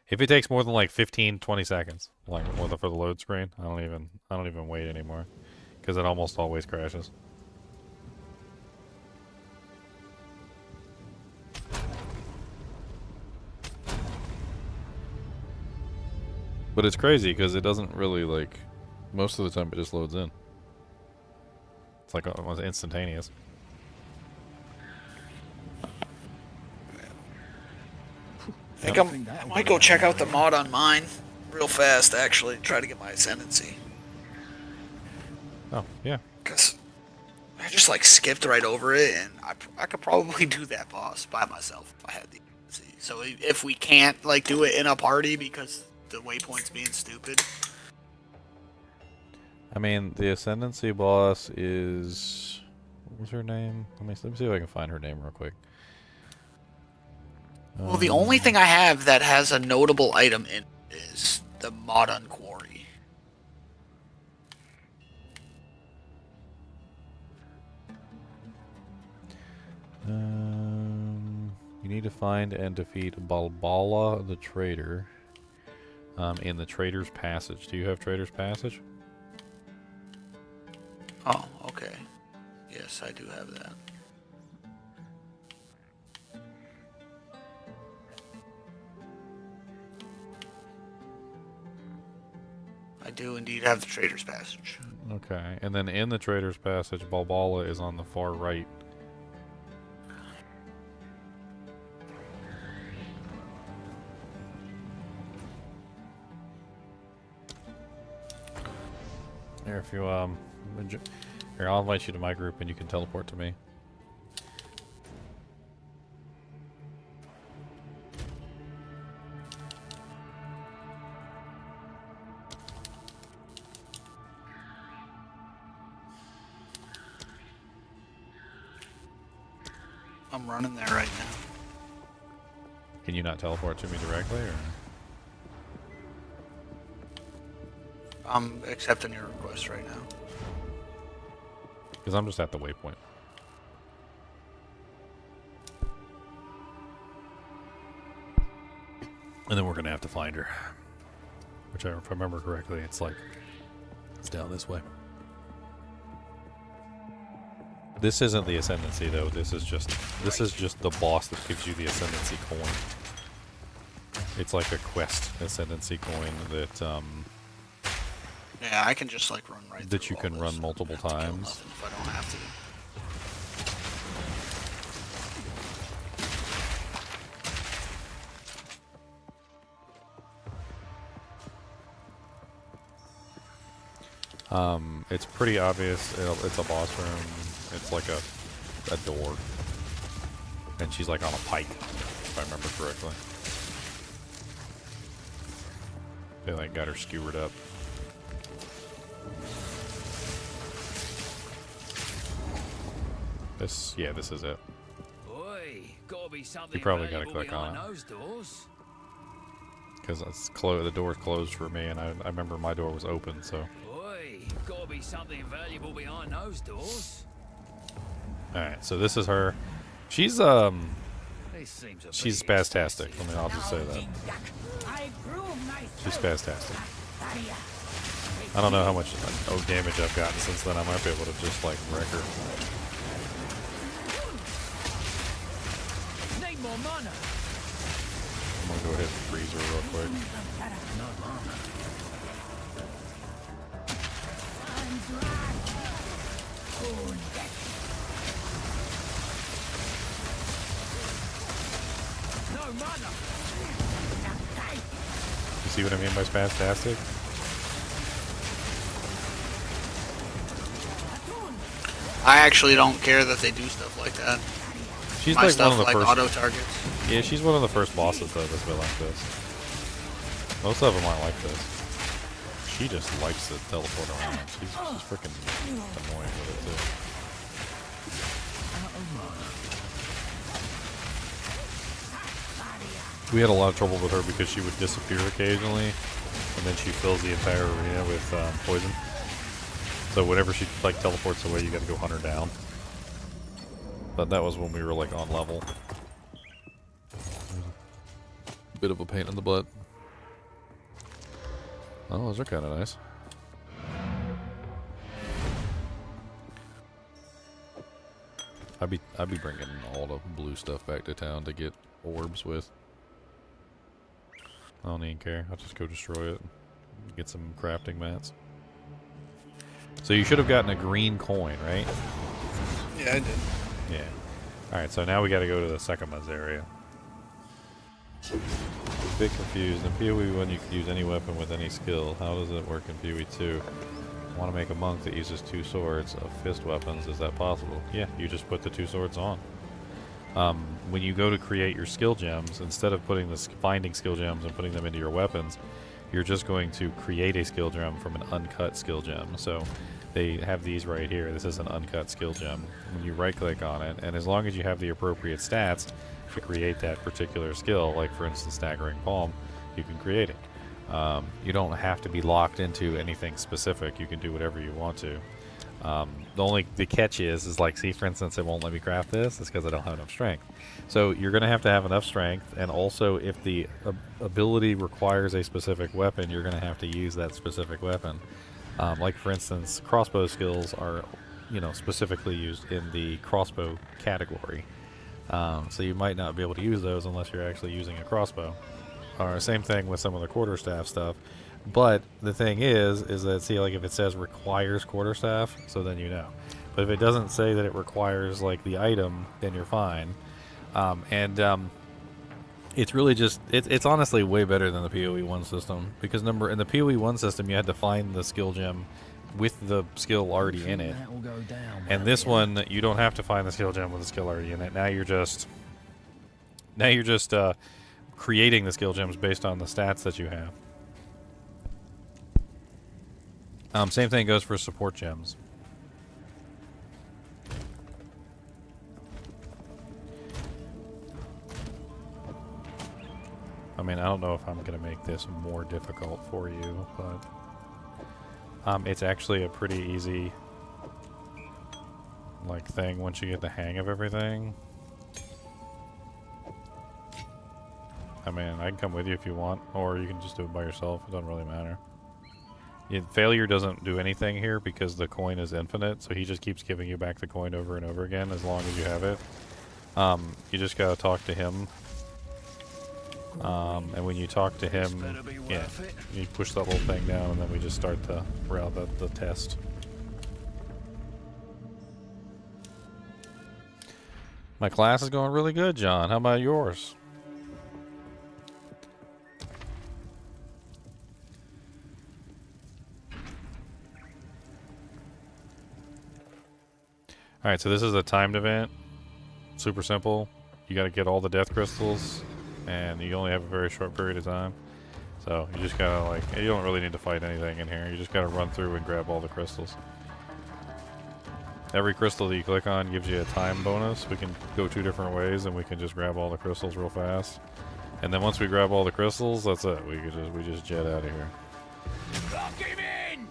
If it takes more than like 15-20 seconds, like for the load screen, I don't even wait anymore, because it almost always crashes. But it's crazy because it doesn't really like, most of the time it just loads in. It's like almost instantaneous. I think I might go check out the mod on mine real fast, actually. Try to get my Ascendency. Oh, yeah. Because I just like skipped right over it, and I could probably do that boss by myself if I had the Ascendency. So if we can't like do it in a party because the waypoint's being stupid. I mean, the Ascendency boss is... What was her name? Let me see if I can find her name real quick. Well, the only thing I have that has a notable item in it is the Modern Quarry. You need to find and defeat Balbala the Traitor in the Traitor's Passage. Do you have Traitor's Passage? Oh, okay. Yes, I do have that. I do indeed have the Trader's Passage. Okay, and then in the Trader's Passage, Balbala is on the far right. Here, if you here, I'll invite you to my group, and you can teleport to me. I'm running there right now. Can you not teleport to me directly, or? I'm accepting your request right now. Because I'm just at the waypoint. And then we're going to have to find her. Which, if I remember correctly, it's down this way. This isn't the Ascendency, though. This is just the boss that gives you the Ascendency coin. It's like a quest Ascendency coin that Yeah, I can just like run right that through you can all run this. multiple I don't have to kill times. nothing if I don't have to. It's pretty obvious. It's a boss room. It's like a door, and she's like on a pike, if I remember correctly. They like got her skewered up. This is it. Oi, gotta be something You probably gotta valuable click on behind it. those doors. Because it's closed. The door's closed for me, and I remember my door was open. So, Oi, gotta be something valuable behind those doors. all right. So this is her. She's This seems a She's bit spastastic. I mean, I'll just say that. She's spastastic. I don't know how much damage I've gotten since then. I might be able to just like wreck her. Need more mana. I'm gonna go ahead and freeze her real quick. No mana. No mana. You see what I mean by spastastic? I actually don't care that they do stuff like that. She's My like stuff one of the like first. auto targets. Yeah, she's one of the first bosses though that's been like this. Most of them aren't like this. She just likes to teleport around. She's freaking annoying with it too. We had a lot of trouble with her because she would disappear occasionally, and then she fills the entire arena with poison. So whenever she like teleports away, you got to go hunt her down. But that was when we were like on level. Bit of a pain in the butt. Oh, those are kind of nice. I'd be bringing all the blue stuff back to town to get orbs with. I don't even care. I'll just go destroy it. Get some crafting mats. So you should have gotten a green coin, right? Yeah, I did. Yeah. Alright, so now we gotta go to the Sekima's area. A bit confused. In PoE 1 you can use any weapon with any skill. How does it work in PoE 2? I want to make a monk that uses 2 swords of fist weapons. Is that possible? Yeah, you just put the 2 swords on. When you go to create your skill gems, instead of finding skill gems and putting them into your weapons, you're just going to create a skill gem from an uncut skill gem. So they have these right here. This is an uncut skill gem. When you right click on it, and as long as you have the appropriate stats to create that particular skill, like for instance staggering palm, you can create it. You don't have to be locked into anything specific. You can do whatever you want to. The catch is like, see, for instance, it won't let me craft this. It's because I don't have enough strength. So you're going to have enough strength, and also if the ability requires a specific weapon, you're going to have to use that specific weapon. Like for instance, crossbow skills are, specifically used in the crossbow category. So you might not be able to use those unless you're actually using a crossbow. Or same thing with some of the quarterstaff stuff. But the thing is that, see, like if it says requires quarterstaff, so then you know. But if it doesn't say that it requires like the item, then you're fine. It's really just, it's honestly way better than the PoE 1 system, because in the PoE 1 system you had to find the skill gem with the skill already in it. And this one, you don't have to find the skill gem with the skill already in it. Now you're just creating the skill gems based on the stats that you have. Same thing goes for support gems. I mean, I don't know if I'm going to make this more difficult for you, but it's actually a pretty easy thing once you get the hang of everything. I mean, I can come with you if you want, or you can just do it by yourself. It doesn't really matter. Failure doesn't do anything here because the coin is infinite, so he just keeps giving you back the coin over and over again as long as you have it. You just gotta talk to him. And when you talk to him, yeah, you push that little thing down, and then we just start the test. My class is going really good, John. How about yours? Alright, so this is a timed event. Super simple. You gotta get all the death crystals, and you only have a very short period of time. So you just gotta you don't really need to fight anything in here. You just gotta run through and grab all the crystals. Every crystal that you click on gives you a time bonus. We can go 2 different ways, and we can just grab all the crystals real fast. And then once we grab all the crystals, that's it. We just jet out of here. Lock him in!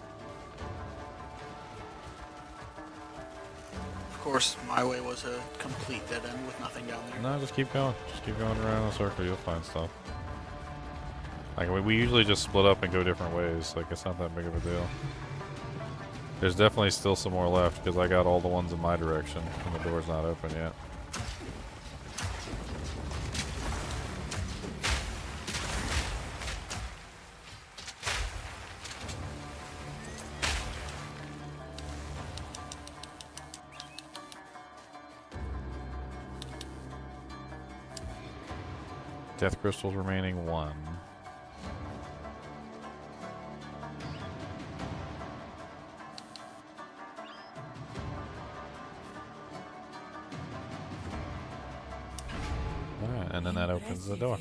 Of course, my way was a complete dead end with nothing down there. No, just keep going. Just keep going around in a circle. You'll find stuff. Like we usually just split up and go different ways. Like it's not that big of a deal. There's definitely still some more left because I got all the ones in my direction and the door's not open yet. Death crystals remaining 1. Alright, and then that opens the door.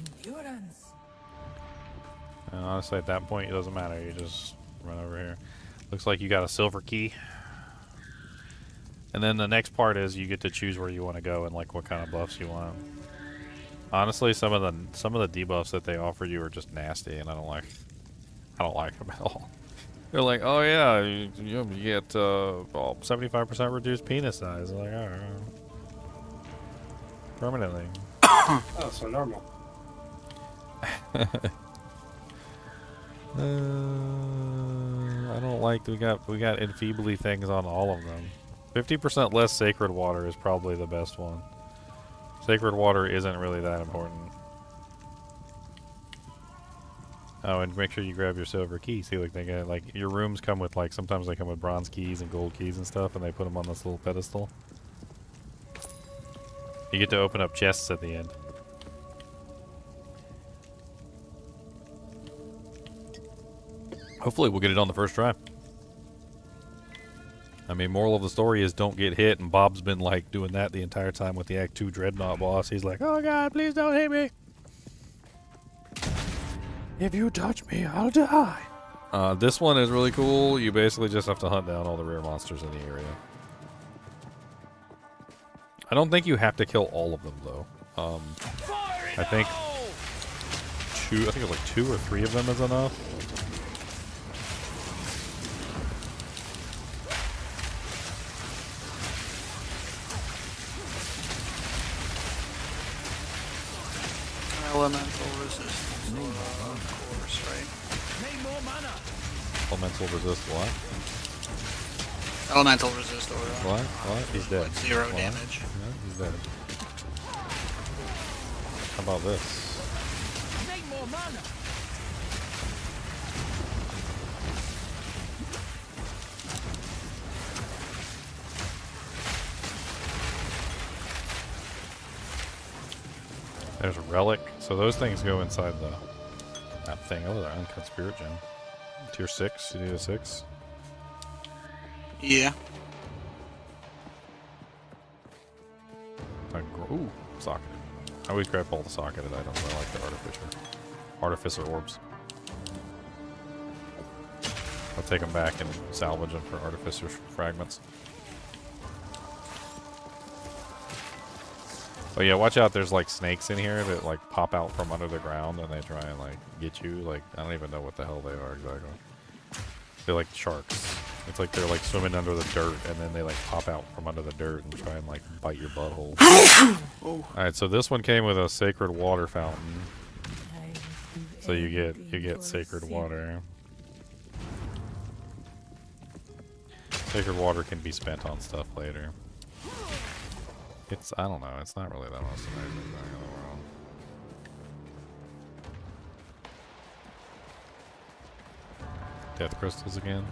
And honestly, at that point, it doesn't matter. You just run over here. Looks like you got a silver key. And then the next part is you get to choose where you want to go and like what kind of buffs you want. Honestly, some of the debuffs that they offer you are just nasty, and I don't like them at all. They're like, oh yeah, you get 75% reduced penis size. I'm like, alright, permanently. Oh, so normal. I don't like we got enfeebly things on all of them. 50% less sacred water is probably the best one. Sacred water isn't really that important. Oh, and make sure you grab your silver key. See, like they get like your rooms come with like sometimes they come with bronze keys and gold keys and stuff, and they put them on this little pedestal. You get to open up chests at the end. Hopefully, we'll get it on the first try. I mean, moral of the story is don't get hit, and Bob's been like doing that the entire time with the Act 2 Dreadnought boss. He's like, oh god, please don't hit me. If you touch me, I'll die. This one is really cool. You basically just have to hunt down all the rare monsters in the area. I don't think you have to kill all of them, though. I think it was like 2 or 3 of them is enough. Elemental resistance, of course, right? Elemental resist what? Elemental resist aura. What? He's dead. Like 0 What? damage. Yeah, he's dead. How about this? There's a relic. So those things go inside that thing. Oh, the uncut spirit gem. Tier 6. You need a 6. Yeah. Ooh, socketed. I always grab all the socketed items. I like the artificer orbs. I'll take them back and salvage them for artificer fragments. But yeah, watch out, there's like snakes in here that like pop out from under the ground and they try and like get you. Like, I don't even know what the hell they are exactly. They're like sharks. It's like they're like swimming under the dirt and then they like pop out from under the dirt and try and like bite your butthole. Alright, so this one came with a sacred water fountain. So you get sacred water. Sacred water can be spent on stuff later. I don't know, it's not really the most amazing thing in the world. Death crystals again.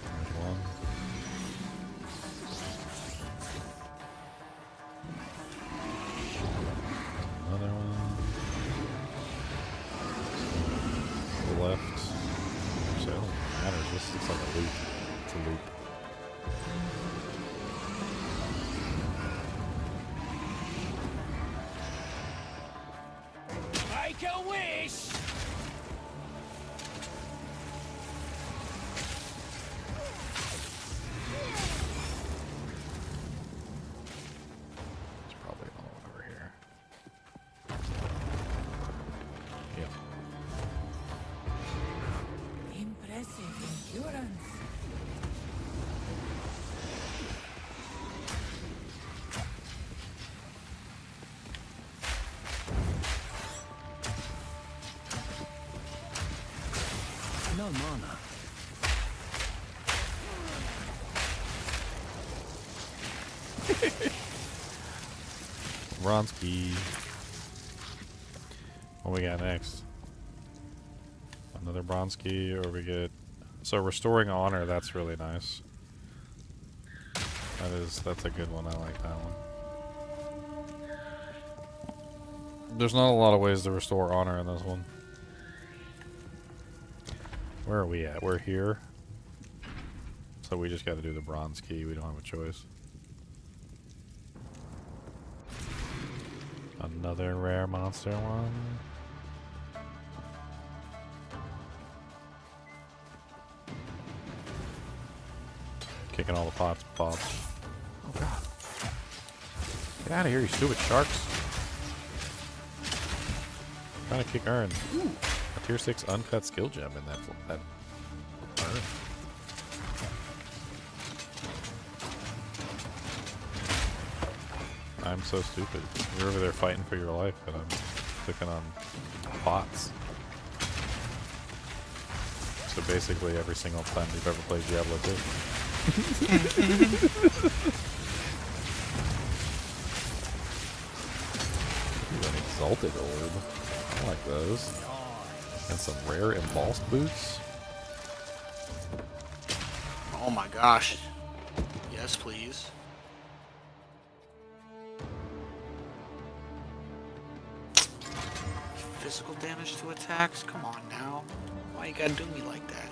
There's one. Another one. To the left. So it doesn't matter, it just looks like a loop. It's a loop. Make a wish! It's probably all over here. Yep. Impressive endurance. No mana. Bronski. What we got next? Another Bronski, or we get... So restoring honor, that's really nice. That's a good one, I like that one. There's not a lot of ways to restore honor in this one. Where are we at? We're here. So we just gotta do the bronze key, we don't have a choice. Another rare monster one. Kicking all the pots, pops. Oh god. Get out of here, you stupid sharks. Trying to kick Urn. A tier 6 uncut skill gem in that Urn. I'm so stupid. You're over there fighting for your life, and I'm clicking on pots. So basically every single time you've ever played Diablo 2. Ooh, an exalted orb. I like those. And some rare embossed boots. Oh my gosh. Yes, please. Physical damage to attacks? Come on now. Why you gotta do me like that?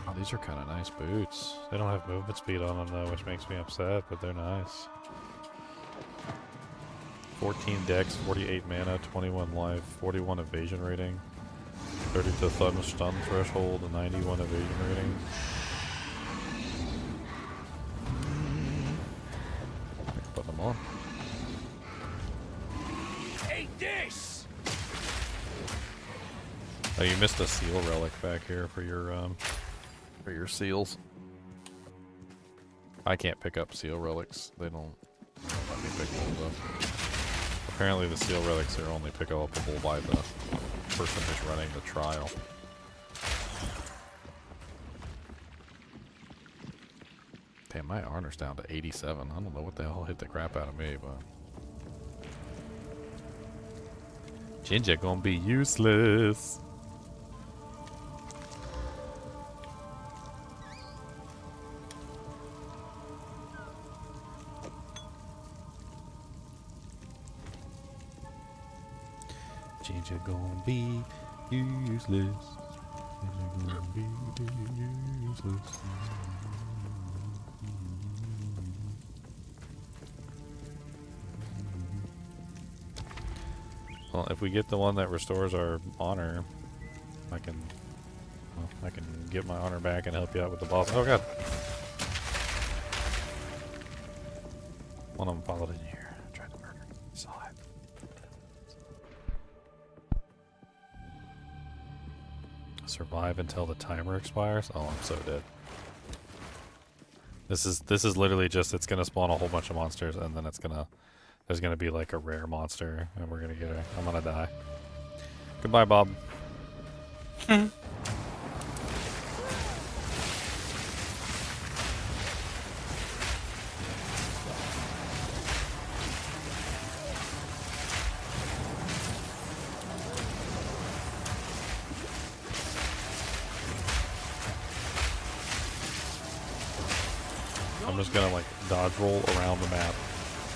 Oh, these are kind of nice boots. They don't have movement speed on them though, which makes me upset, but they're nice. 14 dex, 48 mana, 21 life, 41 evasion rating, 30 to stun threshold, and 91 evasion rating. Put them on. Eat this! Oh, you missed a seal relic back here for your seals. I can't pick up seal relics. They don't let me pick those up. Apparently the seal relics are only pick upable by the person who's running the trial. Damn, my honor's down to 87. I don't know what the hell hit the crap out of me, but... Chinchilla gonna be useless. Chinchilla gonna be useless. Chinchilla gonna be useless. Well, if we get the one that restores our honor, I can get my honor back and help you out with the boss. Oh god! One of them followed in here. Tried to murder me. Saw it. Survive until the timer expires. Oh, I'm so dead. This is literally just, it's gonna spawn a whole bunch of monsters, and then there's gonna be like a rare monster, and we're gonna get her. I'm gonna die. Goodbye, Bob. I'm just gonna like dodge roll around the map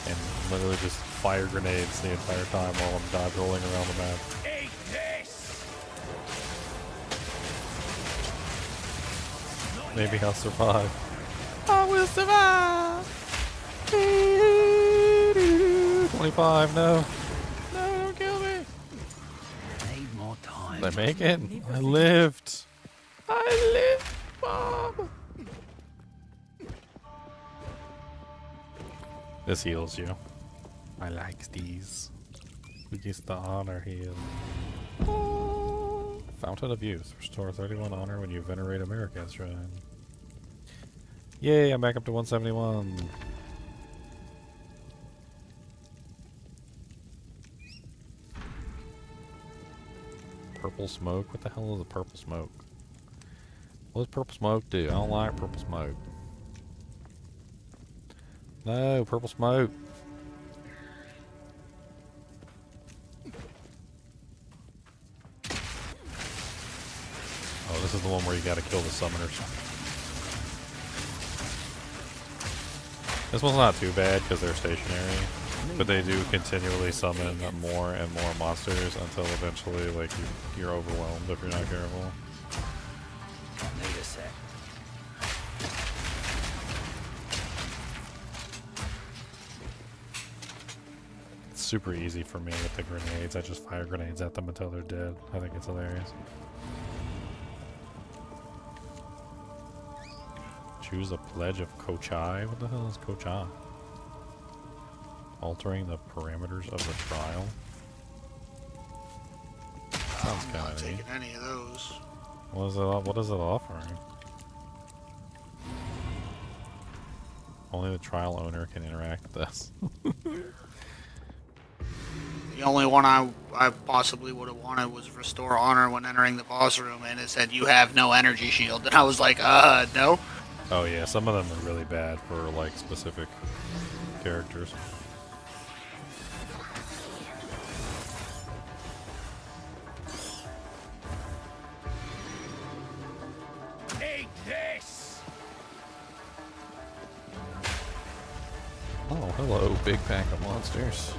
and literally just fire grenades the entire time while I'm dodge rolling around the map. Eat this! Maybe I'll survive. I will survive! 25, no. No, don't kill me! Need more time. Did I make it? I lived! I lived, Bob! This heals you. I like these. We use the honor heal. Oh. Fountain of Youth. Restore 31 honor when you venerate a Maracas shrine. Yay, I'm back up to 171. Purple smoke? What the hell is a purple smoke? What does purple smoke do? I don't like purple smoke. No, purple smoke. Oh, this is the one where you gotta kill the summoners. This one's not too bad because they're stationary, but they do continually summon more and more monsters until eventually, like, you're overwhelmed if you're not careful. Need a sec. It's super easy for me with the grenades. I just fire grenades at them until they're dead. I think it's hilarious. Choose a pledge of Kochai. What the hell is Kochai? Altering the parameters of the trial. Sounds I'm kind not of neat. taking any of those. What is it offering? Only the trial owner can interact with this. The only one I possibly would have wanted was restore honor when entering the boss room, and it said you have no energy shield, and I was like, no. Oh yeah, some of them are really bad for like specific characters. Eat this! Oh, hello, big pack of monsters.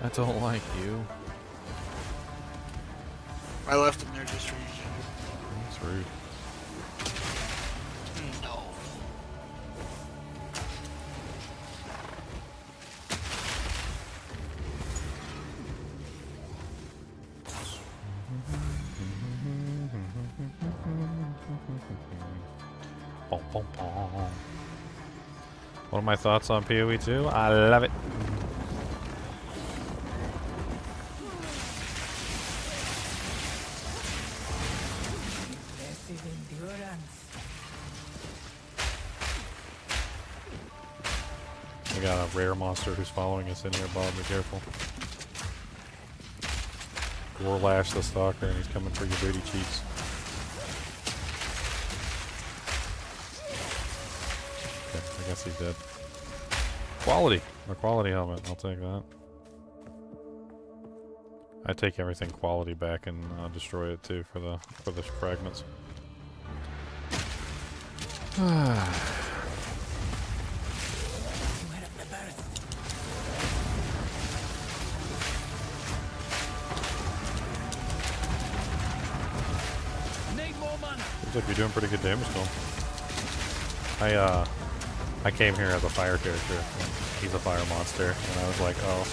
I don't like you. I left them there just for you. That's rude. No. Bom, bom, bom. What are my thoughts on PoE 2? I love it. Impressive endurance. We got a rare monster who's following us in here, Bob. Be careful. Gorlash the Stalker, and he's coming for your booty cheeks. Okay, I guess he's dead. Quality! A quality helmet. I'll take that. I take everything quality back and destroy it too for the fragments. Looks like you're doing pretty good damage to him. I came here as a fire character. And he's a fire monster, and I was like, oh,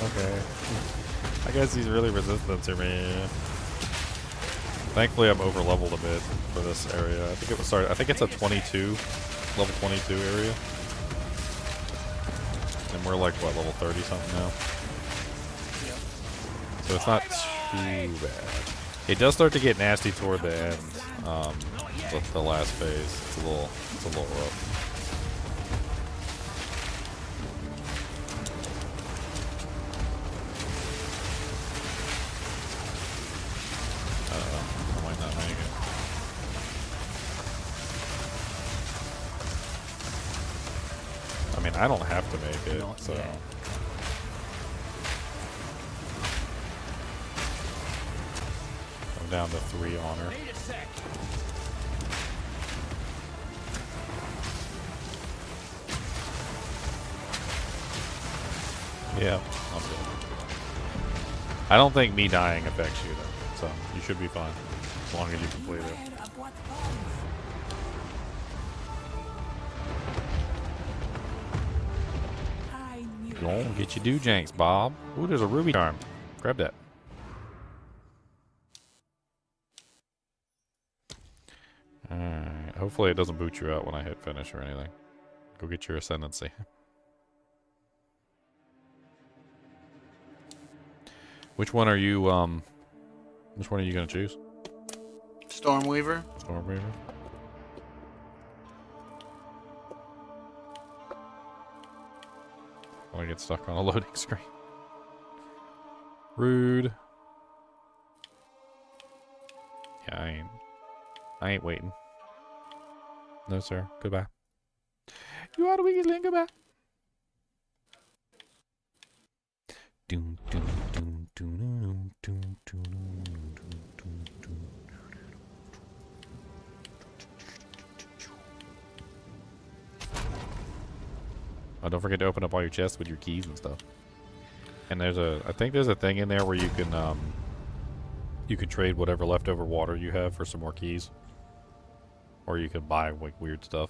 okay. I guess he's really resistant to me. Thankfully, I'm over leveled a bit for this area. I think it was started. I think it's a 22, level 22 area, and we're like what, level 30 something now. So it's not too bad. It does start to get nasty toward the end. The last phase, it's a little rough. I might not make it. I mean, I don't have to make it, so. I'm down to 3 honor. Yeah, I'm good. I don't think me dying affects you though, so you should be fine as long as you complete it. Go on, get your do-janks, Bob. Ooh, there's a ruby charm. Grab that. Alright, hopefully it doesn't boot you out when I hit finish or anything. Go get your Ascendency. Which one are you gonna choose? Stormweaver. Stormweaver? I get stuck on a loading screen. Rude. Yeah, I ain't waiting. No, sir. Goodbye. You are the weakest link. Goodbye. Doom, doom, doom, doom, doom, doom, doom, doom. Oh, don't forget to open up all your chests with your keys and stuff. And I think there's a thing in there where you can trade whatever leftover water you have for some more keys. Or you can buy like weird stuff.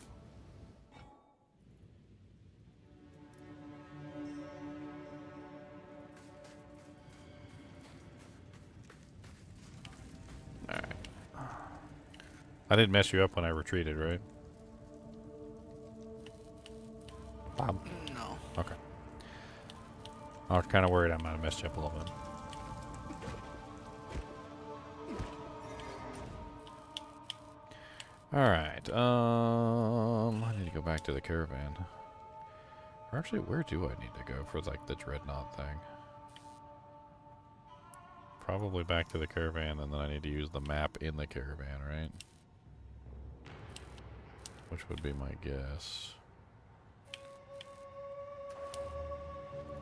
Alright. I didn't mess you up when I retreated, right? Bob? No. Okay. I was kind of worried I might have messed you up a little bit. Alright, I need to go back to the caravan. Or actually, where do I need to go for, like, the Dreadnought thing? Probably back to the caravan, and then I need to use the map in the caravan, right? Which would be my guess.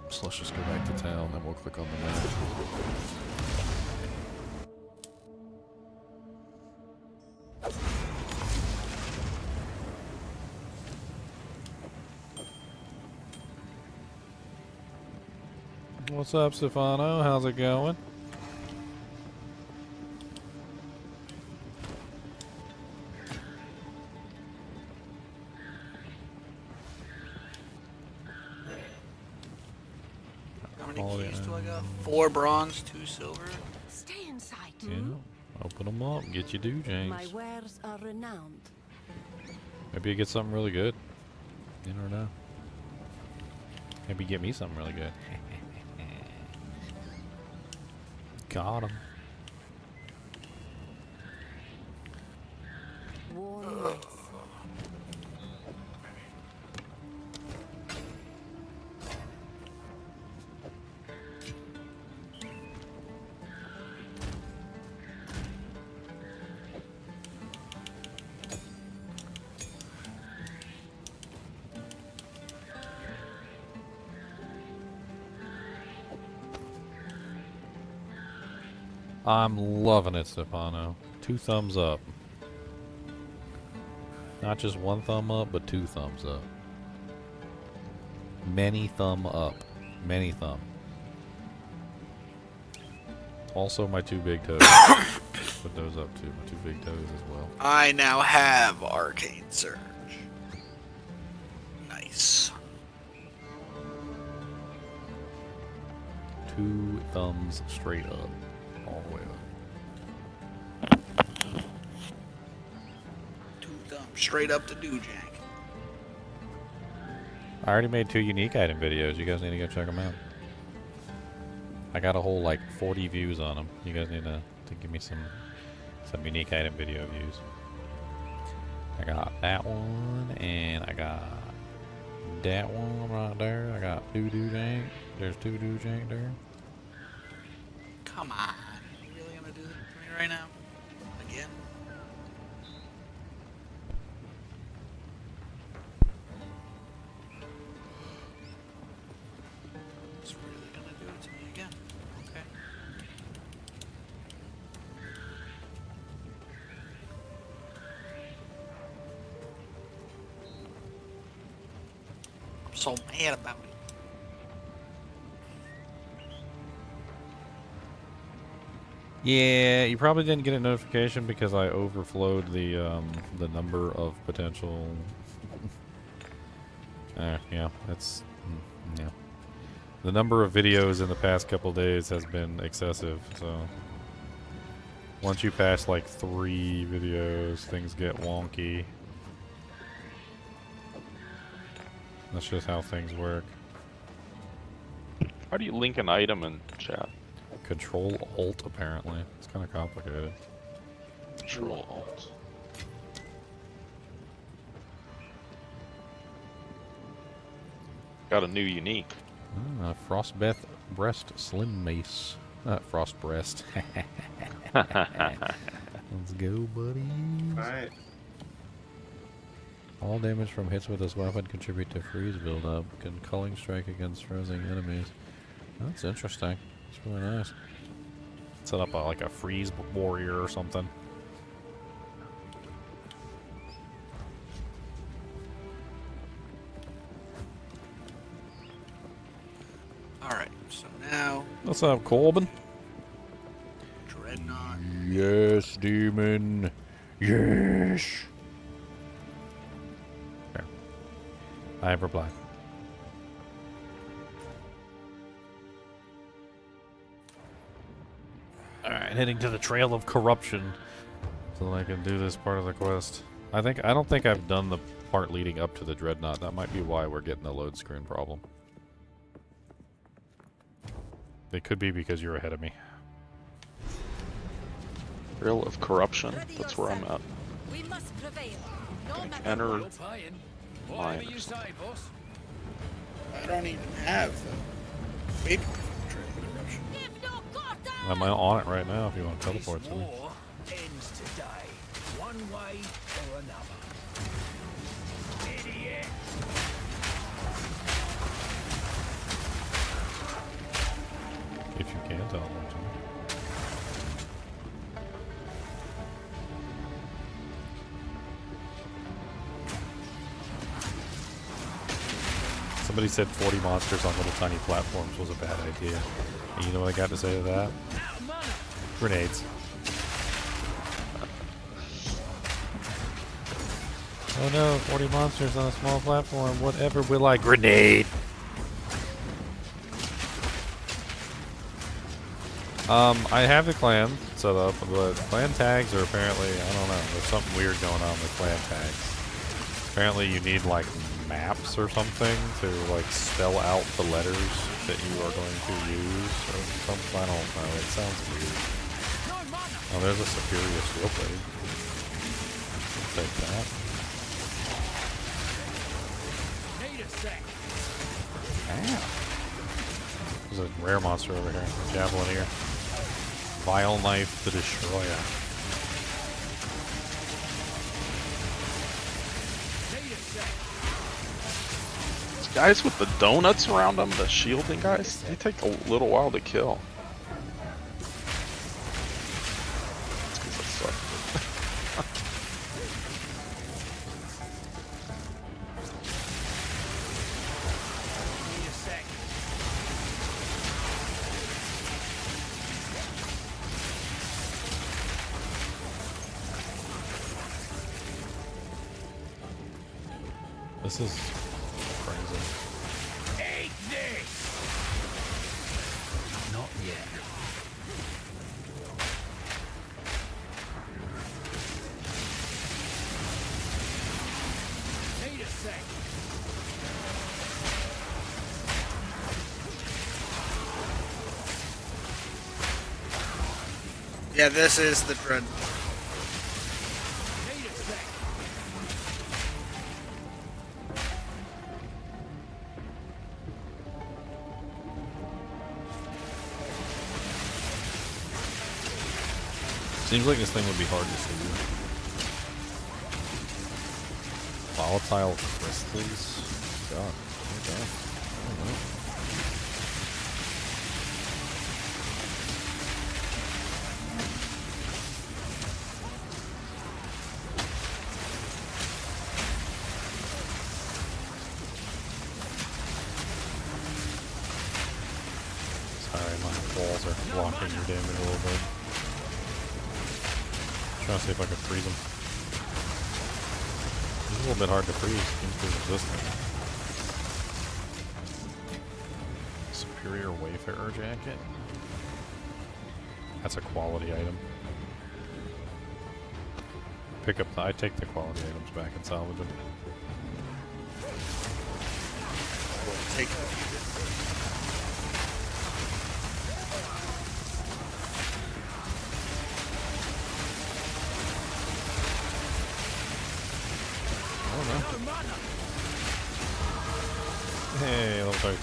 So let's just go back to town, then we'll click on the map. What's up, Stefano? How's it going? How many keys do I got? 4 bronze, 2 silver. Stay inside. Yeah, open them up, get you do, My James. wares are renowned. Maybe you get something really good. You never know. Maybe get me something really good. Got him. Warm nights. I'm loving it, Stefano. 2 thumbs up. Not just 1 thumb up, but 2 thumbs up. Many thumb up. Many thumb. Also my 2 big toes. Put those up too. My 2 big toes as well. I now have Arcane Surge. Nice. 2 thumbs straight up. All the way up. 2 thumbs straight up to do jank. I already made 2 unique item videos. You guys need to go check them out. I got a whole like 40 views on them. You guys need to give me some unique item video views. I got that one, and I got that one right there. I got doo-doo jank. There's doo-doo jank there. Come on. You really gonna do that to me right now? Again? It's really gonna do it to me again. Okay. I'm so mad about it. Yeah, you probably didn't get a notification because I overflowed the number of potential. Yeah, that's yeah. The number of videos in the past couple days has been excessive. So once you pass like 3 videos, things get wonky. That's just how things work. How do you link an item in chat? Control Alt apparently. It's kind of complicated. Control Alt. Got a new unique. Frostbeth Breast Slim Mace. Frost Breast. Let's go, buddy. Alright. All damage from hits with this weapon contribute to freeze buildup. Can culling strike against frozen enemies. That's interesting. It's really nice. Set up like a freeze warrior or something. Alright, so now What's up, Corbin? Dreadnought. Yes, demon. Yes. There. I have replied. Alright, heading to the Trail of Corruption so that I can do this part of the quest. I don't think I've done the part leading up to the Dreadnought. That might be why we're getting the load screen problem. It could be because you're ahead of me. Trail of Corruption. That's where I'm at. We must prevail. No matter Enter You're paying. Whatever mine. you say, boss. I don't even have the baby trail of corruption. give no quarter. I'm on it right now if you want to This teleport to me. war ends today, one way or another. Idiot! If you can teleport to me. Somebody said 40 monsters on little tiny platforms was a bad idea. And you know what I got to say to that? Grenades. Oh no, 40 monsters on a small platform. Whatever will I grenade? I have the clan set up, but clan tags are apparently, I don't know, there's something weird going on with clan tags. Apparently you need like maps or something to like spell out the letters that you are going to use or something. I don't know, it sounds weird. Oh, there's a superior steel blade. I'll take that. Need a sec. Ow. There's a rare monster over here. Javelin here. Vile Knife the Destroyer. Need a sec. These guys with the donuts around them, the shielding guys, they take a little while to kill. It's 'cause I suck. Need a sec. This is crazy. Eat this! Not yet. Need a sec. Yeah, this is the dread. Need a sec. Seems like this thing would be hard to see. Volatile crystals? God. Okay. I don't know. Sorry, my walls are blocking your damage a little bit. Trying to see if I can freeze them. It's a little bit hard to freeze. Seems to resistant. Superior Wayfarer jacket. That's a quality item. Pick up. I take the quality items back and salvage them. We'll take it. I don't know. Hey, little toad.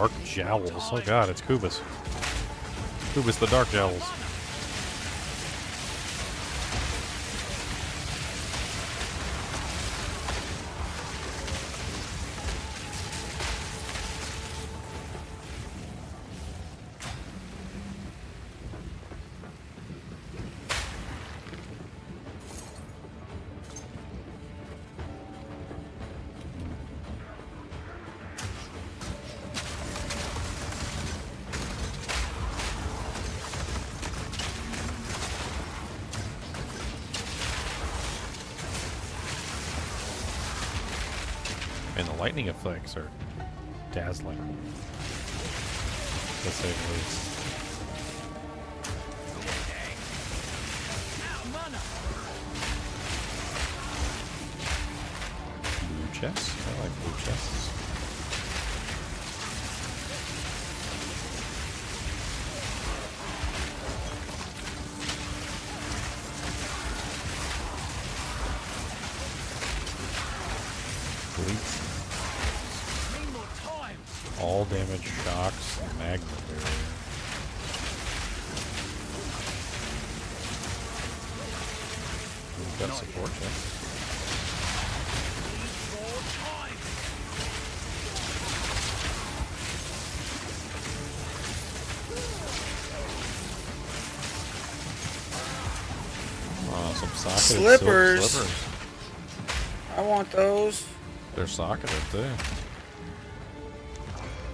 Dark Jowls. Oh god, it's Kubus. Kubus the Dark Jowls. And the lightning effects are dazzling, to say the least. Blue chests? I like blue chests. Bleaks. All damage shocks and magma barrier. We've got support chests. Oh, some socketed Slippers. silk slippers. I want those. They're socketed too.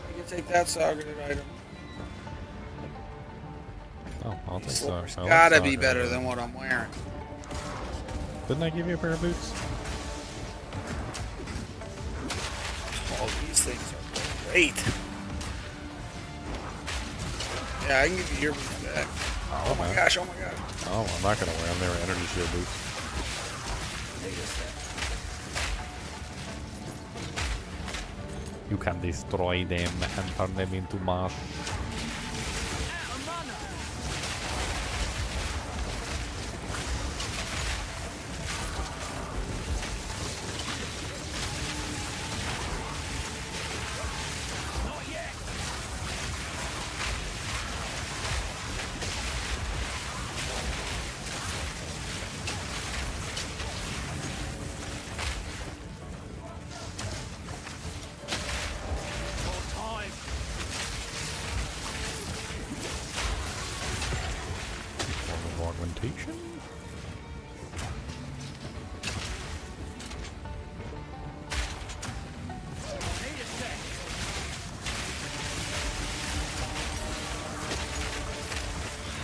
You can take that socketed item. Oh, I'll take Slippers socks. I like gotta be socketed better items. than what I'm wearing. Didn't I give you a pair of boots? Oh, these things are great. Yeah, I can give you your boots back. Oh my gosh, oh my gosh. Oh, I'm not gonna wear them. They were energy shield boots. You can destroy them and turn them into mush. Augmentation?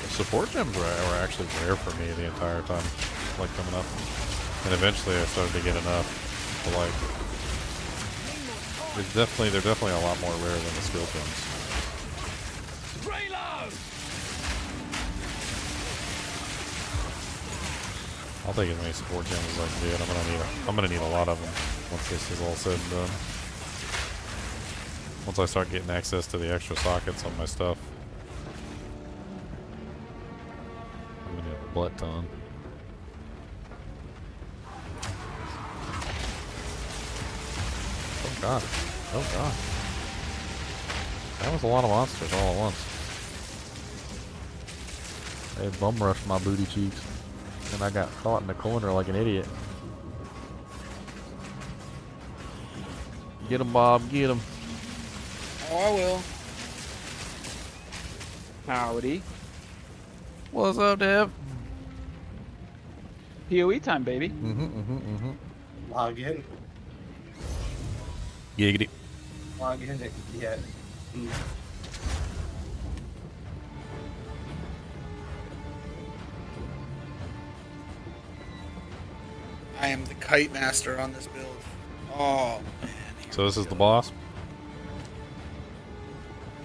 Support gems were actually rare for me the entire time, like coming up. And eventually I started to get enough to like. They're definitely a lot more rare than the skill gems. I'll take as many support gems as I can get. I'm gonna need a lot of them once this is all said and done. Once I start getting access to the extra sockets on my stuff. I'm gonna have a butt ton. Oh god. Oh god. That was a lot of monsters all at once. They bum rushed my booty cheeks. And I got caught in the corner like an idiot. Get him, Bob. Get him. Oh, I will. Howdy. What's up, Dev? PoE time, baby. Log in. Giggity. Log in. Yeah. I am the kite master on this build. Oh man. So this is the boss?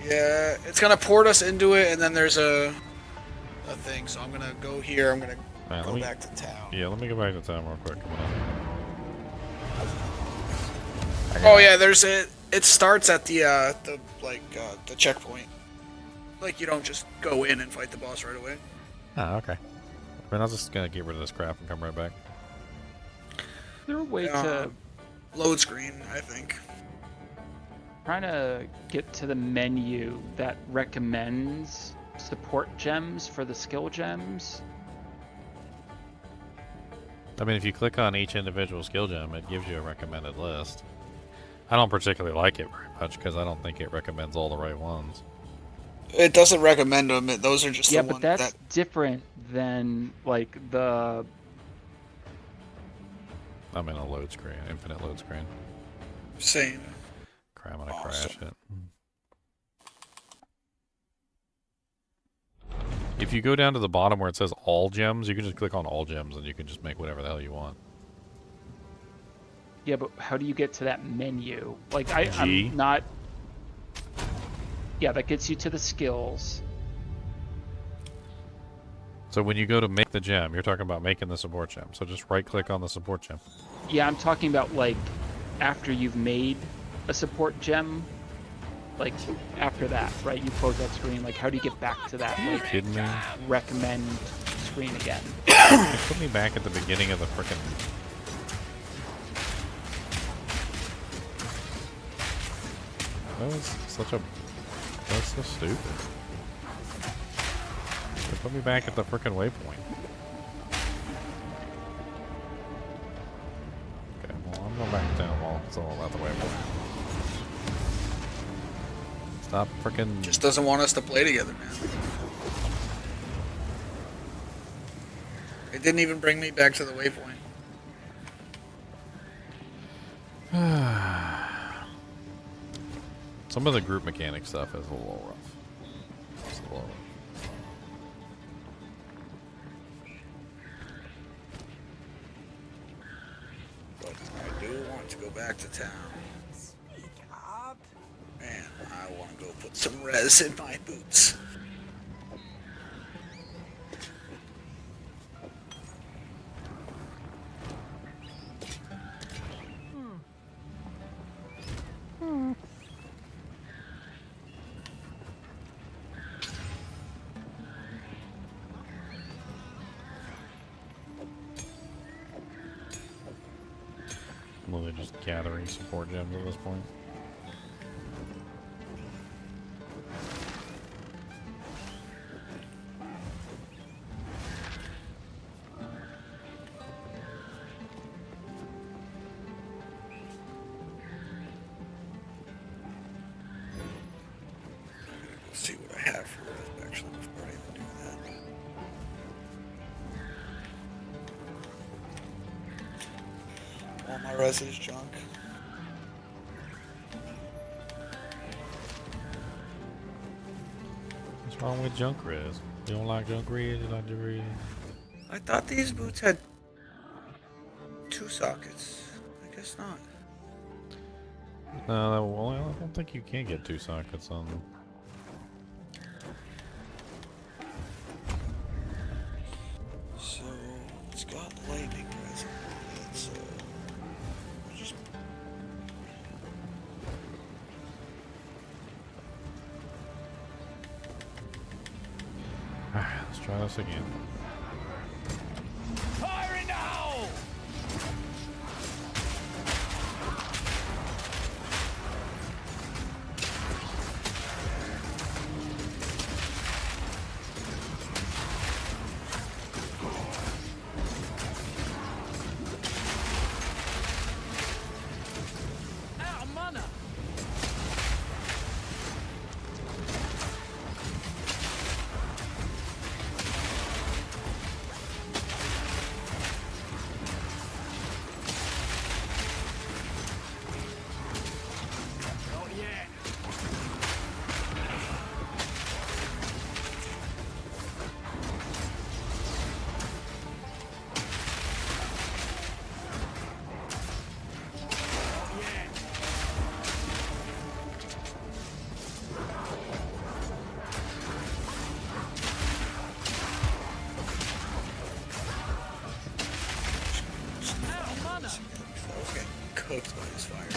Yeah, it's gonna port us into it, and then there's a thing. So I'm gonna go here. I'm gonna Man, go back to town. Yeah, let me go back to town real quick. Come on. Oh yeah, there's it. It starts at the checkpoint. Like you don't just go in and fight the boss right away. Oh, okay. I mean, I was just gonna get rid of this crap and come right back. Is there a way to... Load screen, I think. trying to get to the menu that recommends support gems for the skill gems. I mean, if you click on each individual skill gem, it gives you a recommended list. I don't particularly like it very much because I don't think it recommends all the right ones. It doesn't recommend them. Those are just Yeah, the but ones that's that. different than like the. I'm in a load screen, infinite load screen. Same. Crap, I'm gonna Awesome. crash it. If you go down to the bottom where it says all gems, you can just click on all gems and you can just make whatever the hell you want. Yeah, but how do you get to that menu? Like G? I'm not. Yeah, that gets you to the skills. So when you go to make the gem, you're talking about making the support gem. So just right click on the support gem. Yeah, I'm talking about like after you've made a support gem. Like after that, right? You close that screen. Like, how do you get back to that? Are you Like, kidding me? recommend screen again. It put me back at the beginning of the frickin'. That was such a. That's so stupid. It put me back at the frickin' waypoint. Okay, well, I'm going back down while it's all about the waypoint. Stop frickin'. Just doesn't want us to play together, man. It didn't even bring me back to the waypoint. Some of the group mechanic stuff is a little rough. It's a little rough. But I do want to go back to town. Man, I want to go put some res in my boots. Well, they're just gathering support gems at this point. Let's see what I have for res actually before I even do that. All my res is junk. What's wrong with junk res? You don't like junk res? You like the res? I thought these boots had 2 sockets. I guess not. No, well, I don't think you can get 2 sockets on them. So it's got lightning res on it, so just Alright, let's try this again. Firing now! Out of mana! Not yet. Not yet. Out of mana! I was getting cooked by this fire.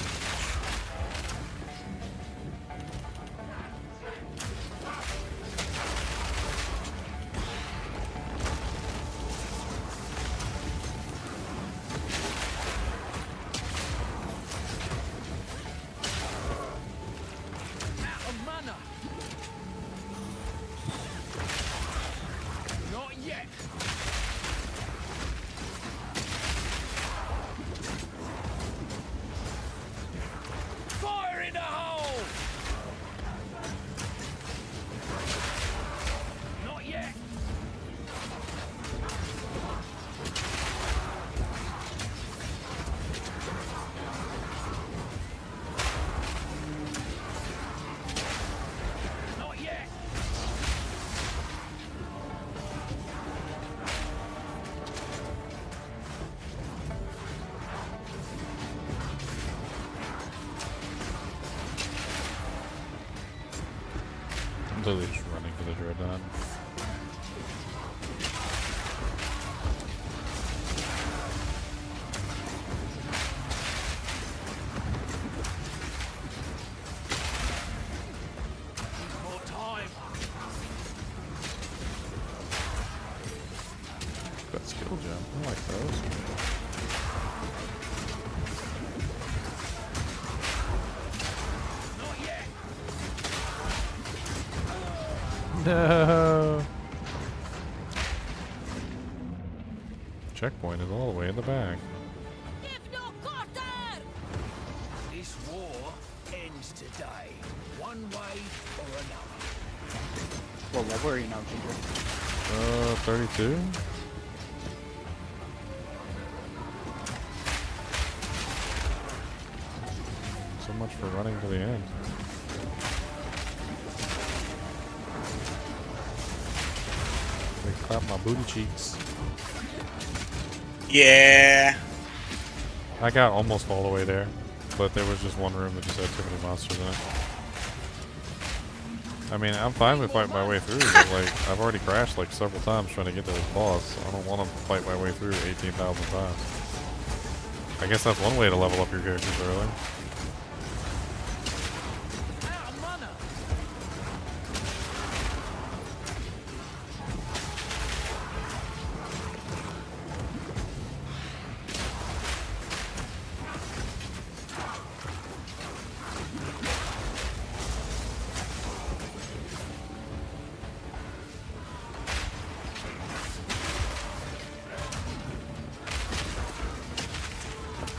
Clearly just running to the Dreadnought. More time. Got skill gem. I like those. Not yet. No. Checkpoint is all the way in the back. Give no quarter! This war ends today, one way or another. What level are you now, Ginger? 32. So much for running to the end. They clap my booty cheeks. Yeah. I got almost all the way there, but there was just one room that just had too many monsters in it. I mean, I'm fine with fighting my way through, but like, I've already crashed like several times trying to get to this boss. So I don't want to fight my way through 18,000 times. I guess that's one way to level up your characters early. Out of mana.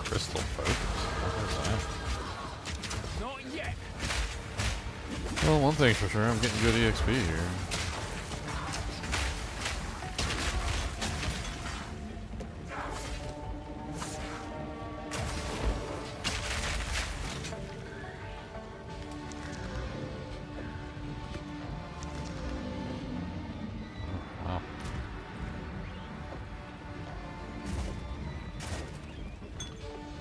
Crystal focus. What is Not yet. that? Well, one thing's for sure, I'm getting good EXP here. Wow.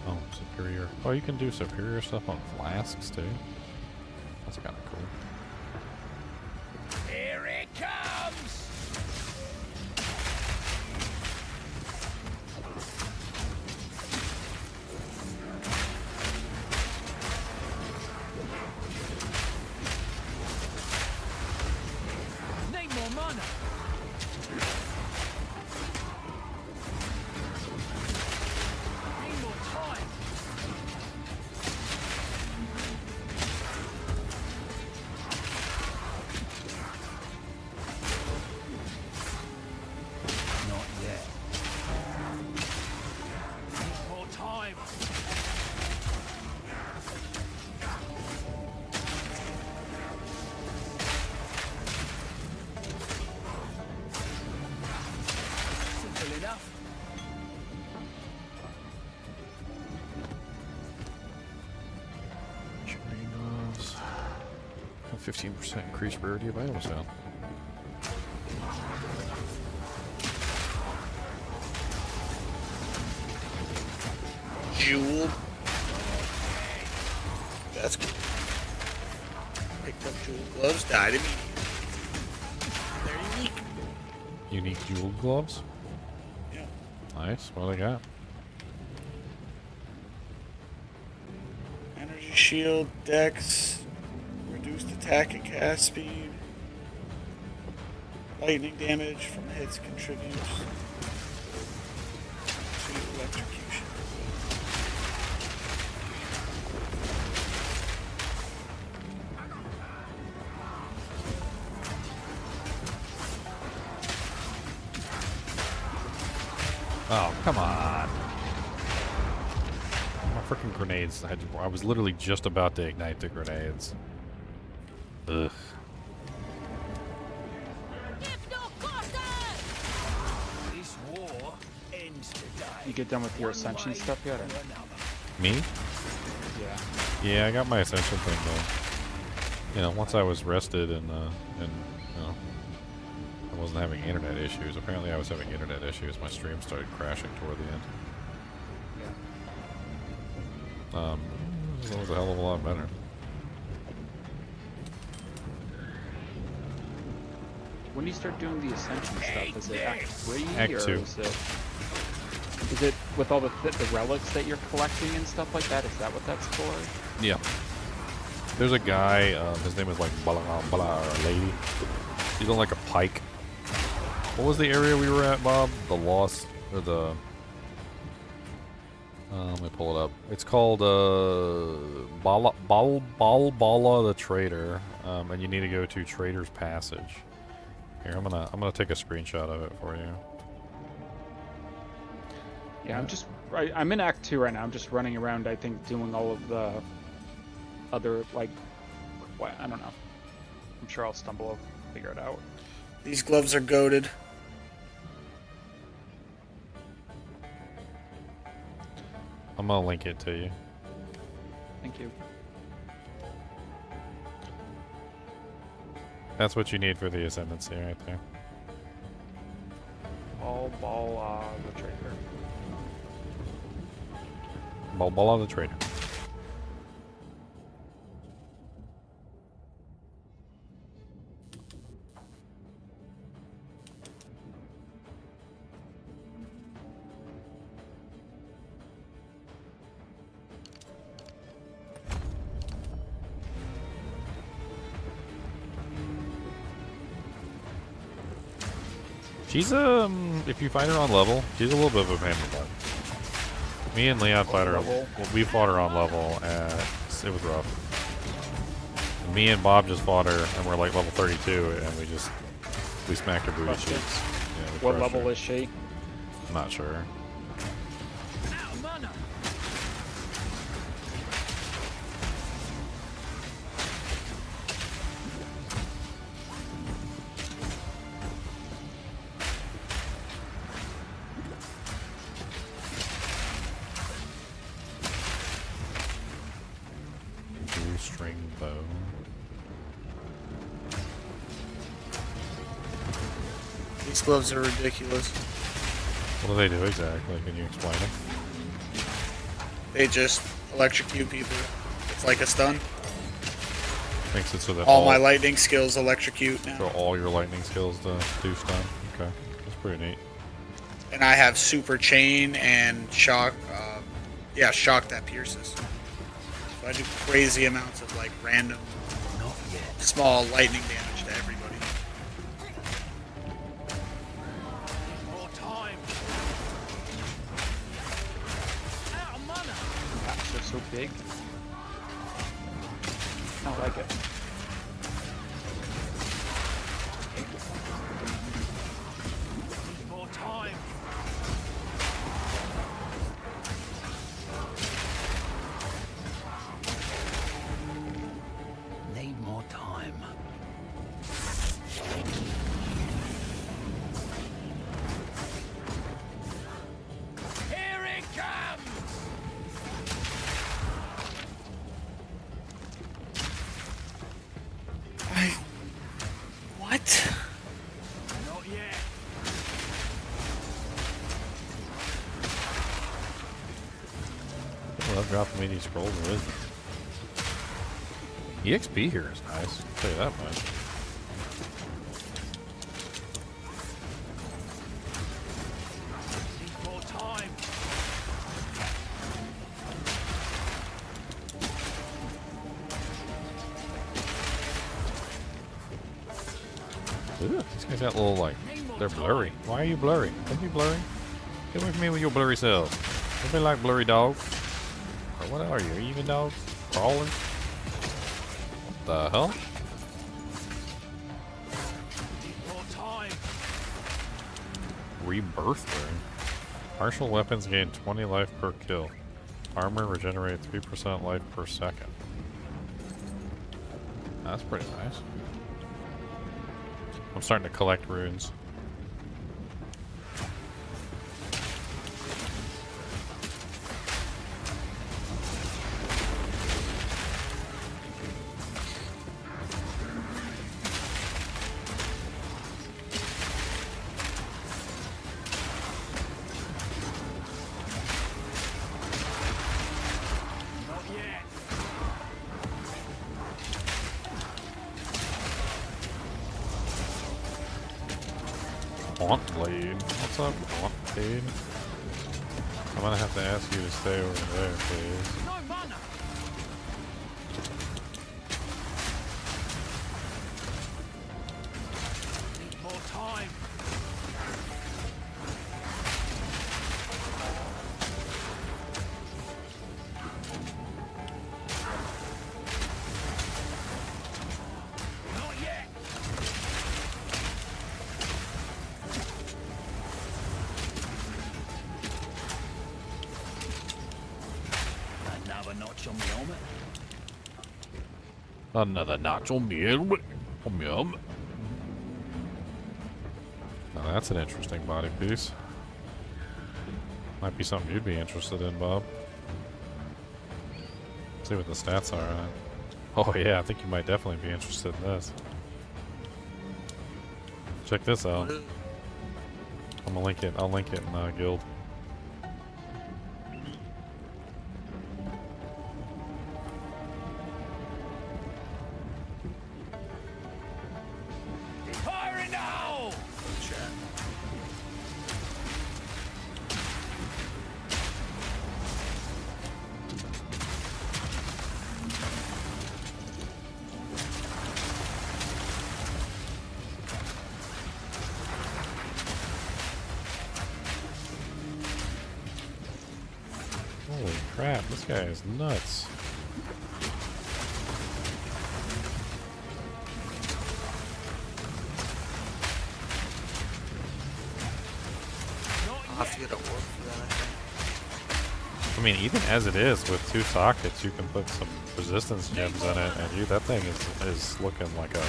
Oh, superior. Oh, you can do superior stuff on flasks too. That's kind of cool. Here it comes. Need more mana. Need more time. Not yet. Need more time. Simple enough. Gloves. 15% increased rarity of item sound. Jewel. That's cool. Picked up jewel gloves, died immediately. They're unique. Unique jeweled gloves. Yeah. Nice. What do they got? Energy shield, dex, reduced attack and cast speed. Lightning damage from hits contributes to electrocution. Oh, come on. My freaking grenades. I was literally just about to ignite the grenades. Ugh. Give no quarter! This war ends today. You get done with your Ascension stuff yet? Or? Me? Yeah. Yeah, I got my Ascension thing though. You know, once I was rested and you know, I wasn't having internet issues. Apparently I was having internet issues. My stream started crashing toward the end. That was a hell of a lot better. when do you start doing the Ascension stuff? Is it Act 3 Act or 2. is it with all the relics that you're collecting and stuff like that? Is that what that's for? Yeah. There's a guy, his name is like Balbala, or a lady. He's on like a pike. What was the area we were at, Bob? The Lost, or the... let me pull it up. It's called Balbala the Trader, and you need to go to Trader's Passage. Here, I'm gonna take a screenshot of it for you. Yeah, I'm in Act 2 right now. I'm just running around, I think, doing all of the other, like, I don't know. I'm sure I'll stumble, figure it out. These gloves are goated. I'm gonna link it to you. Thank you. That's what you need for the Ascendency right there. Balbala the Trader. Balbala the Trader. She's if you fight her on level, she's a little bit of a pain in the butt. Me and Leon fought her. Well, we fought her on level, and it was rough. Me and Bob just fought her, and we're like level 32, and we smacked her booty cheeks. Yeah, What level is she? I'm not sure. String bow. These gloves are ridiculous. What do they do exactly? Can you explain it? They just electrocute people. It's like a stun. Makes it so that All my lightning skills electrocute now. so all your lightning skills do stun. Okay, that's pretty neat. And I have super chain and shock. Shock that pierces. So I do crazy amounts of like random, Not yet. small lightning damage to everybody. More time. Out of mana. Gosh, they're so big. I like it. More time. Need more time. Here it comes! What? Not yet. I love dropping me these scrolls of wisdom. EXP here is nice, I'll tell you that much. Need more time. Ooh, these guys got little, like, they're blurry. Why are you blurry? Don't be blurry. Get away from me with your blurry self. Don't be like blurry dogs. Or what are you? Are you even dogs? Crawlers? What the hell? Need more time. Rebirth ring. Martial weapons gain 20 life per kill. Armor regenerate 3% life per second. That's pretty nice. I'm starting to collect runes. Not yet. Haunt Blade. What's up, Haunt Blade? I'm gonna have to ask you to stay over there, please. No mana. Need more time. Not yet. Another notch on the helmet. Another notch on the helmet. Now that's an interesting body piece. Might be something you'd be interested in, Bob. See what the stats are on it. Oh yeah, I think you might definitely be interested in this. Check this out. I'm gonna link it. I'll link it in Guild. Fire in the hole. Holy crap, this guy is nuts. I'll have to get a work for that, I think. I mean, even as it is, with 2 sockets, you can put some resistance gems in it, and that thing is looking like a...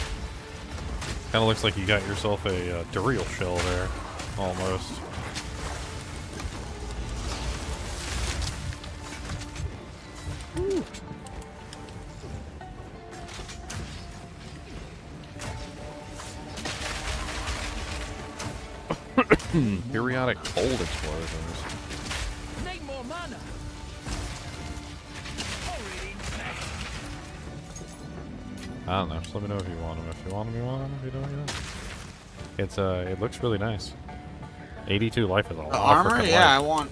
Kind of looks like you got yourself a Duriel shell there, almost. Periodic cold explosions. Need more mana. Already back. I don't know. Just let me know if you want them. If you want them, you want them. If you don't, you don't. It's it looks really nice. 82 life is a lot The of armor? frickin' Yeah, I life. want.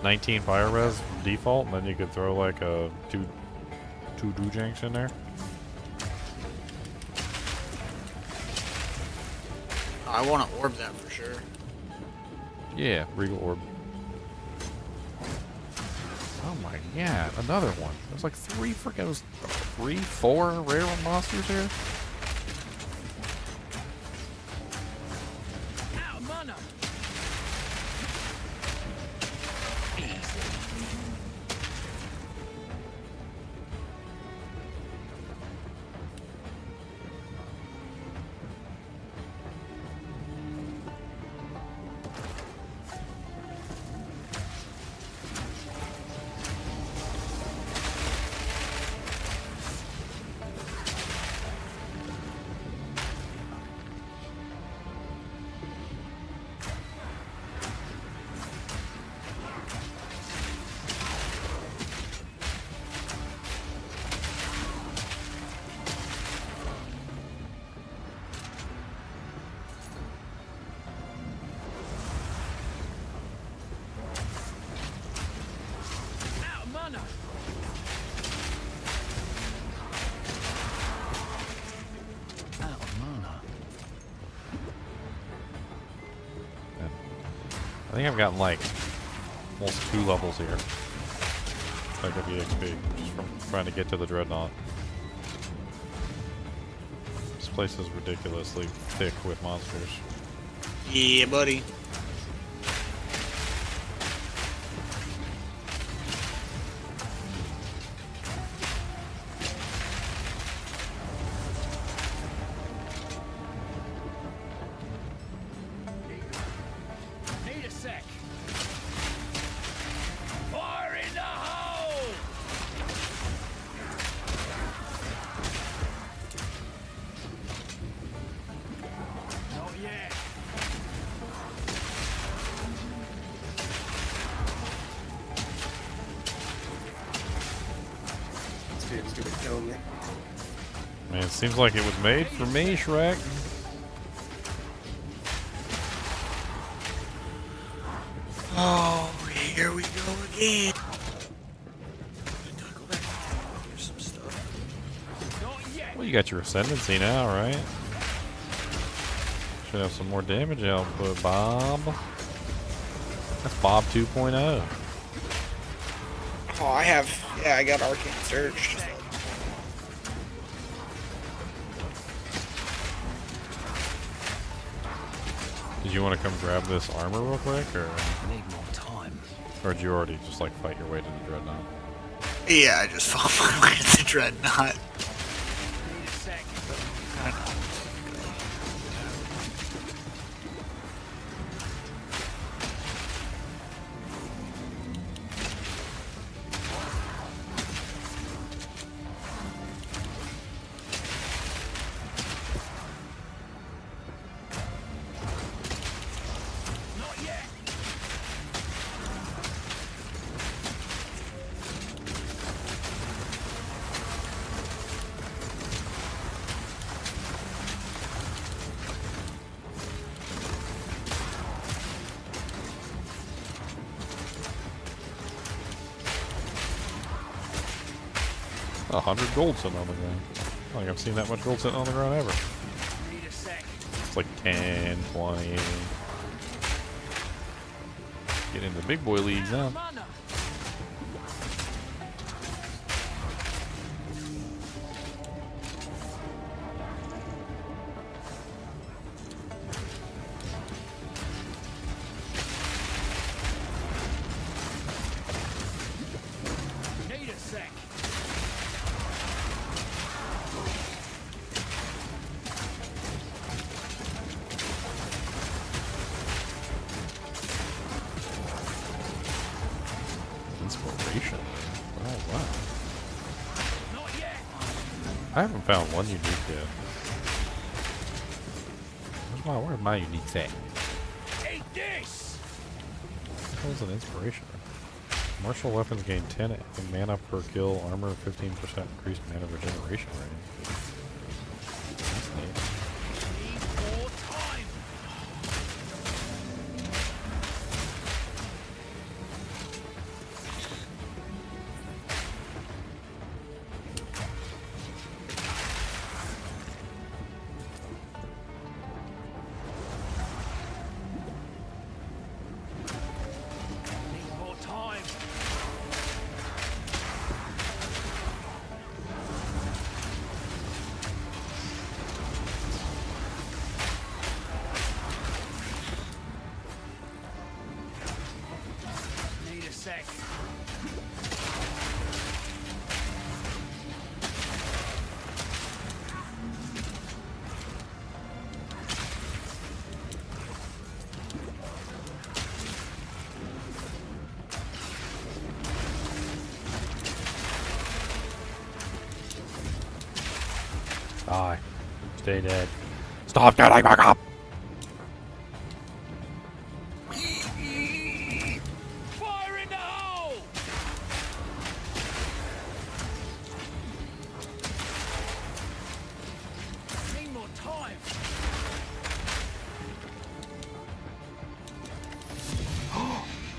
19 fire res default, and then you could throw like a two Dujanks in there. I want to orb that for sure. Yeah, Regal Orb. Oh my god, another one. There's like 4 rare monsters here. Out of mana. Out of mana. Out of mana. I think I've gotten like almost 2 levels here. Like of EXP, just from trying to get to the Dreadnought. This place is ridiculously thick with monsters. Yeah, buddy. Need a sec. Fire in the hole. Not yet. This game's gonna kill me. Man, it seems like it was made for me, Shrek. Oh, here we go again. Go back. Here's some stuff. Not yet. Well, you got your Ascendency now, right? Should have some more damage output, Bob. That's Bob 2.0. Oh, I got Arcane Surge. Just Did you want to come grab this armor real quick, or Need more time. did you already just like fight your way to the Dreadnought? yeah, I just fought my way to the Dreadnought. Need a sec. Not yet. A 100 gold sitting on the ground. I don't think I've seen that much gold sitting on the ground ever. Need a sec. It's like 10, 20. Get into big boy leagues now. Mana. Need a sec. Inspiration. Oh, wow. Not yet. I haven't found one unique yet. Where's my unique at? Take this. What was an inspiration? Martial weapons gain 10 mana per kill, armor 15% increased mana regeneration rating. That's neat. Need more time. Need more time. Need a sec. Die. Stay dead. Stop getting back up! Fire in the hole! Need more time.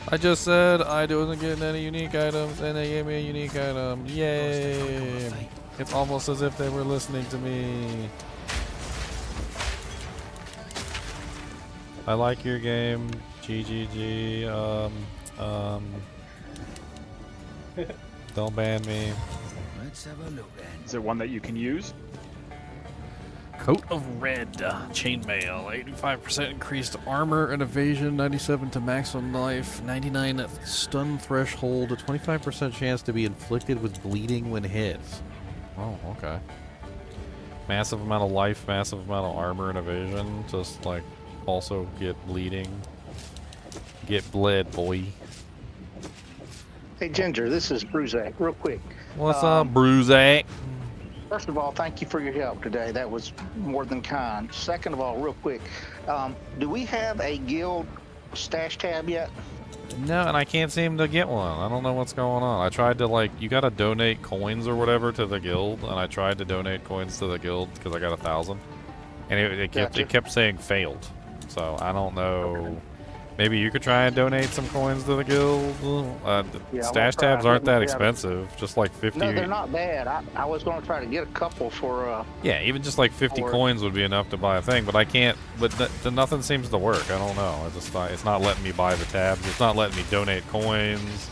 I just said I wasn't getting any unique items, and they gave me a unique item. Yay! It's almost as if they were listening to me. I like your game. GGG. Don't ban me. Let's have a look then. Is it one that you can use? Coat of Red, Chainmail, 85% increased armor and evasion, 97 to maximum life, 99 at stun threshold, a 25% chance to be inflicted with bleeding when hit. Oh, okay. Massive amount of life, massive amount of armor and evasion, just like also get bleeding. Get bled, boy. Hey Ginger, this is Bruzak. Real quick. What's up, Bruzak? First of all, thank you for your help today. That was more than kind. Second of all, real quick, do we have a guild stash tab yet? No, and I can't seem to get one. I don't know what's going on. I tried to, like, you gotta donate coins or whatever to the guild, and I tried to donate coins to the guild because I got 1,000, and it Gotcha. kept saying failed. So I don't know Maybe you could try and donate some coins to the guild. Yeah, Stash I'm gonna tabs try. aren't that Yeah. expensive. Just like 50. No, they're not bad. I was going to try to get a couple for. Yeah, even just like 50 Or- coins would be enough to buy a thing. But I can't. But nothing seems to work. I don't know. It's not letting me buy the tabs. It's not letting me donate coins.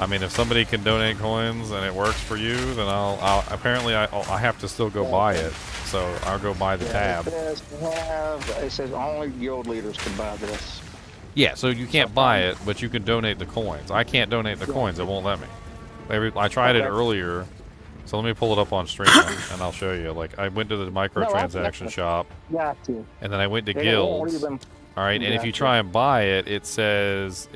I mean, if somebody can donate coins and it works for you, then I'll apparently I have to still go buy it. So I'll go buy the tab. It says only guild leaders can buy this. Yeah, so you can't buy it, but you can donate the coins. I can't donate the coins. It won't let me. I tried it earlier. So let me pull it up on stream and I'll show you. Like, I went to the microtransaction shop. Gotcha. And then I went to They guilds. won't even- All right, and if you try and buy it, it says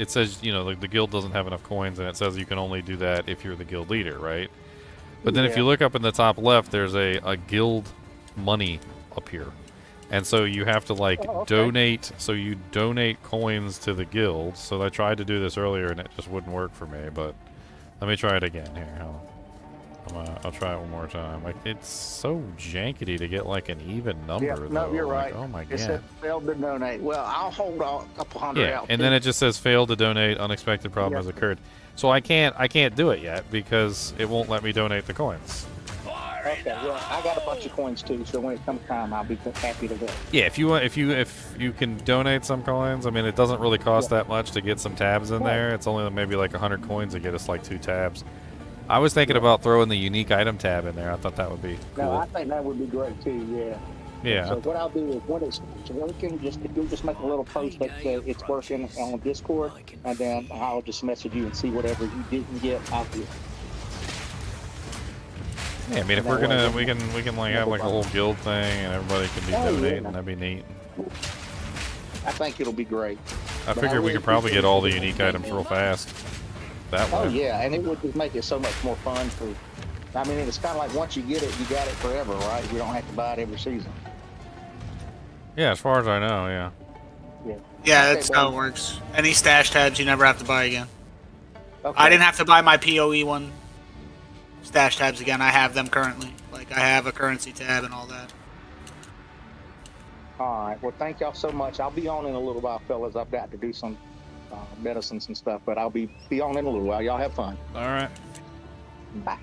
you know, like the guild doesn't have enough coins, and it says you can only do that if you're the guild leader, right? But then if you look up in the top left, there's a guild money up here, and so you have to like donate. So you donate coins to the guild. So I tried to do this earlier, and it just wouldn't work for me. But let me try it again here. Hold on. I'll try it one more time. Like, it's so jankety to get like an even number. Yeah, no, though. you're Like, right. oh my It god. said failed to donate. Well, I'll hold a couple hundred Yeah, out. and too. then it just says failed to donate. Unexpected problem has occurred. So I can't do it yet because it won't let me donate the coins. Okay, well, I got a bunch of coins too, so when it comes time, I'll be happy to help. Yeah, if you can donate some coins, I mean, it doesn't really cost that much to get some tabs in there. It's only maybe like 100 coins to get us like 2 tabs. I was thinking about throwing the unique item tab in there. I thought that would be cool. No, I think that would be great too. Yeah. Yeah. So what I'll do is when it's working, if you'll just make a little post that says it's working on Discord, and then I'll just message you and see whatever you didn't get, I'll get. Yeah, I mean, if we can like have like a whole guild thing and everybody can be donating, that'd be neat. I think it'll be great. I figure we could probably get all the unique items real fast. That way. Oh yeah, and it would just make it so much more fun for. I mean, it's kind of like once you get it, you got it forever, right? You don't have to buy it every season. Yeah, as far as I know, yeah. Yeah. Yeah, Okay, that's well- how it works. Any stash tabs you never have to buy again. Okay. I didn't have to buy my PoE one stash tabs again. I have them currently. Like, I have a currency tab and all that. All right. Well, thank y'all so much. I'll be on in a little while, fellas. I've got to do some medicines and stuff, but I'll be on in a little while. Y'all have fun. All right. Bye.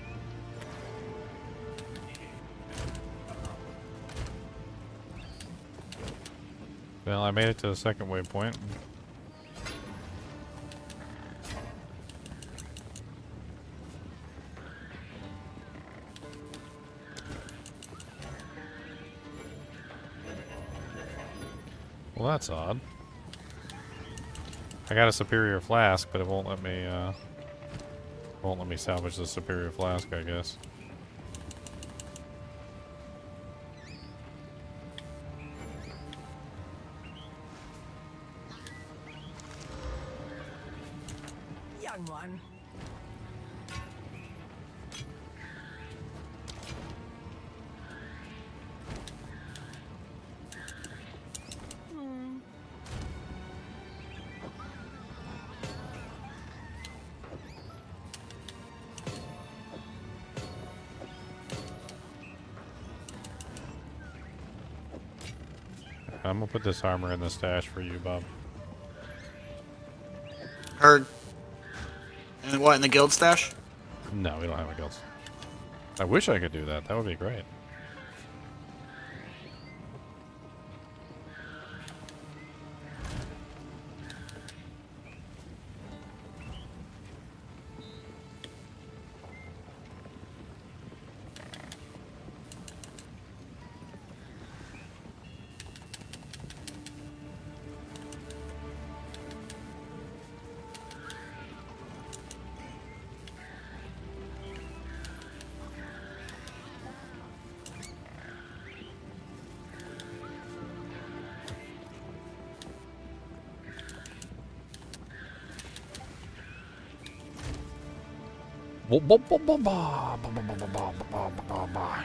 Well, I made it to the second waypoint. Well, that's odd. I got a superior flask, but it won't let me salvage the superior flask, I guess. Young one. I'm gonna put this armor in the stash for you, Bob. Heard. And what, in the guild stash? No, we don't have a guild. I wish I could do that. That would be great.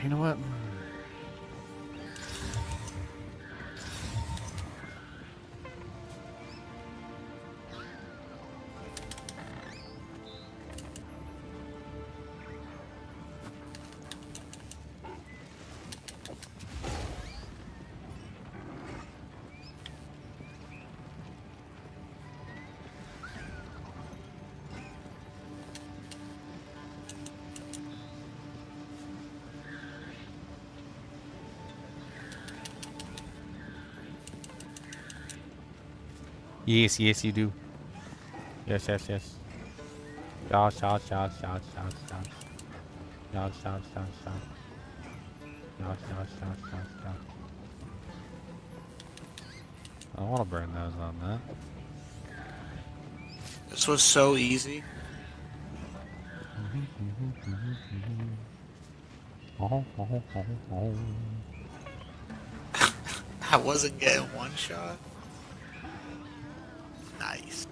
You know what? Yes, yes, you do. Yes, yes, yes. Shots, shots, shots, shots, shots, shots. Shots, shots, shots, shots. Shots, shots, shots, shots, shots. I don't want to burn those on that. This was so easy. I wasn't getting one shot. Nice.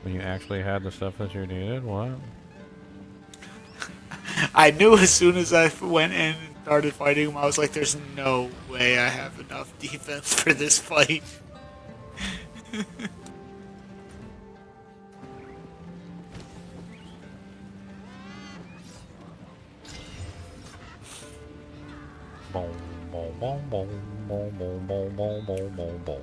When you actually had the stuff that you needed, what? I knew as soon as I went in and started fighting him, I was like, there's no way I have enough defense for this fight. Boom, boom, boom, boom, boom, boom, boom, boom, boom, boom, boom.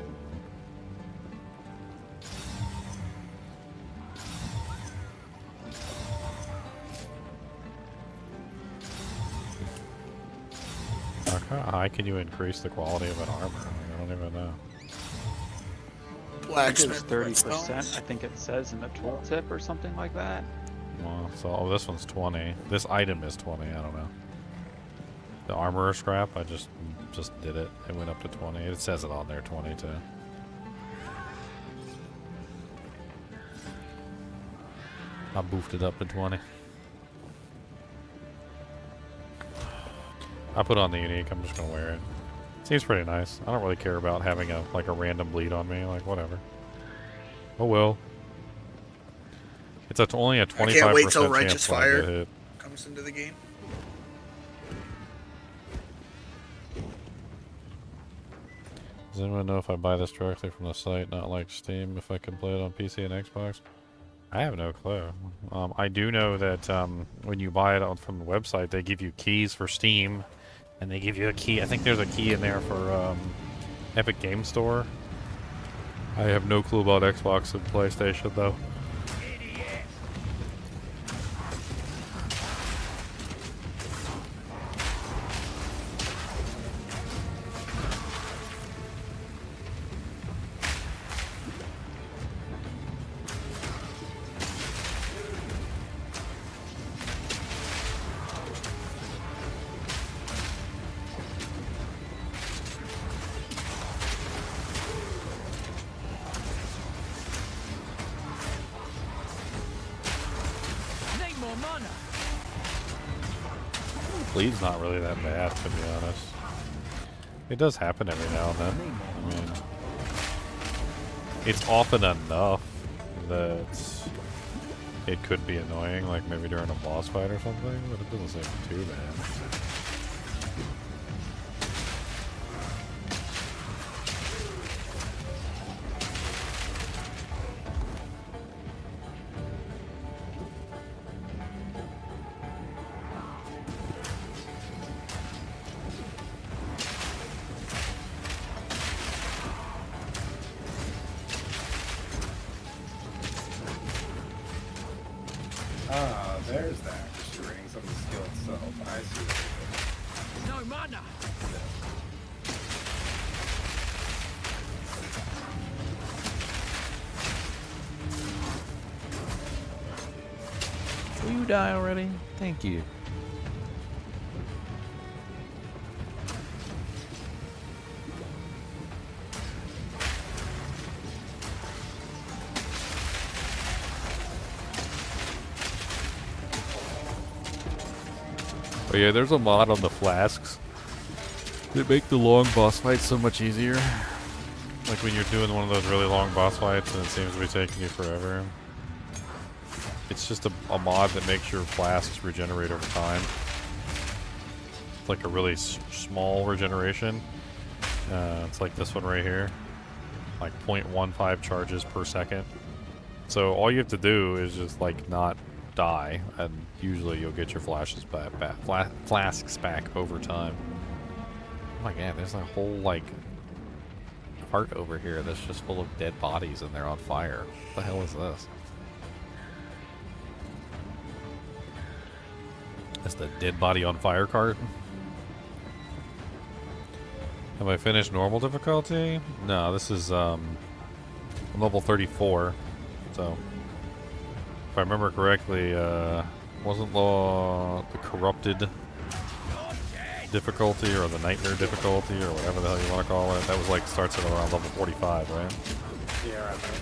How high can you increase the quality of an armor? I don't even know. I think it's Blacksmith 30%. I think it says in the tooltip or something like that. Well, so this one's 20. This item is 20. I don't know. The armorer scrap, I just did it. It went up to 20. It says it on there, 20 too. I boofed it up to 20. I put on the unique. I'm just gonna wear it. Seems pretty nice. I don't really care about having a random bleed on me. Like whatever. Oh well. It's only a 25% I can't wait till chance Righteous when I get Fire hit. comes into the game. Does anyone know if I buy this directly from the site, not like Steam, if I can play it on PC and Xbox? I have no clue. I do know that when you buy it from the website, they give you keys for Steam, and they give you a key. I think there's a key in there for Epic Game Store. I have no clue about Xbox and PlayStation, though. Need more mana. Bleed's not really that bad, to be honest. It does happen every now and then. I mean, it's often enough that it could be annoying, like maybe during a boss fight or something, but it doesn't seem too bad. Ah, there's that. Restraining some of the skill itself. I see. No mana. Will you die already? Thank you. But yeah, there's a mod on the flasks that make the long boss fights so much easier. Like when you're doing one of those really long boss fights and it seems to be taking you forever. It's just a mod that makes your flasks regenerate over time. It's like a really small regeneration. It's like this one right here. Like 0.15 charges per second. So all you have to do is just like not die, and usually you'll get your flasks back over time. Oh my god, there's a whole like part over here that's just full of dead bodies and they're on fire. What the hell is this? That's the dead body on fire cart. Have I finished normal difficulty? No, this is I'm level 34. So, if I remember correctly, wasn't the corrupted difficulty or the nightmare difficulty or whatever the hell you want to call it? That was like starts at around level 45, right? Yeah, right there.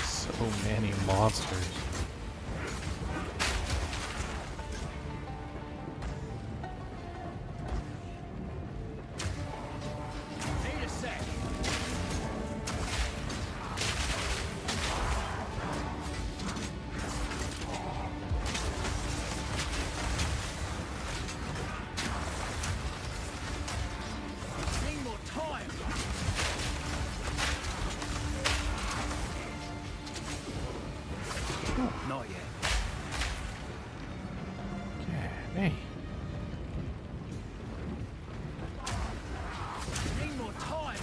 So many monsters. Not yet. Hey. Need more time.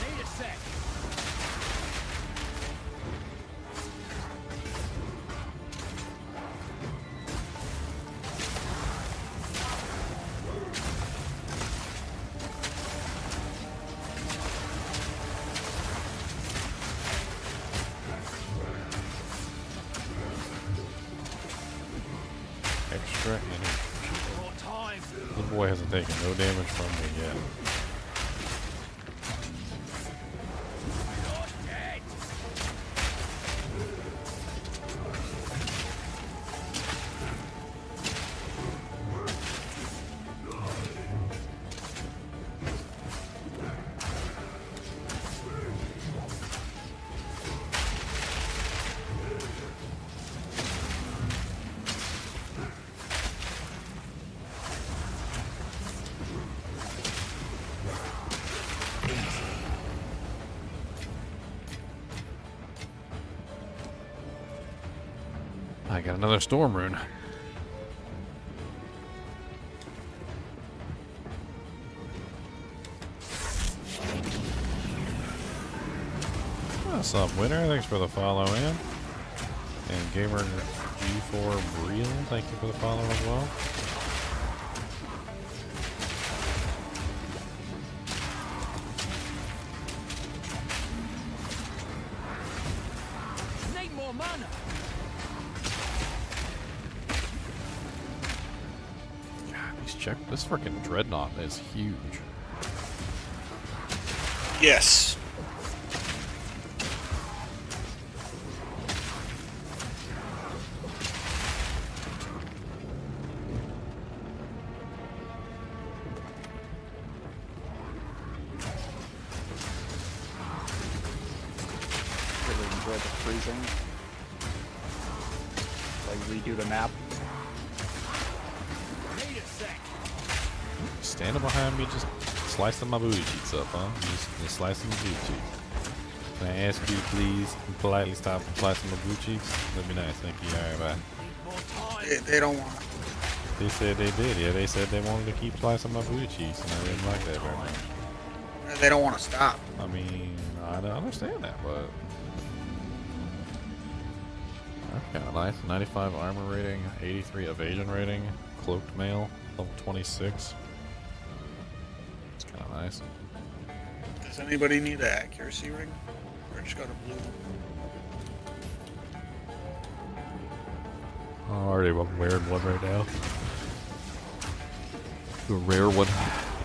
Need a sec. Extra energy. More time. The boy hasn't taken no damage from me yet. Not yet. I got another storm rune. What's up, winner? Thanks for the follow in. And Gamer G4 Breel, thank you for the follow as well. Need more mana. God, this freaking Dreadnought is huge. Yes. Really enjoy the freezing. Like redo the map. Need a sec. Standing behind me, just slicing my booty cheeks up, huh? Just slicing the booty cheeks. Can I ask you, please, politely stop slicing my booty cheeks? That'd be nice, thank you. Alright, bye. Need more time. They don't want. They said they did, yeah. They said they wanted to keep slicing my booty cheeks, and I didn't like that very much. They don't want to stop. I mean, I don't understand that, but that's kind of nice. 95 armor rating, 83 evasion rating, cloaked mail, level 26. It's kind of nice. Does anybody need an accuracy ring? Or just got a blue? I'm already wearing one right now. The rare one.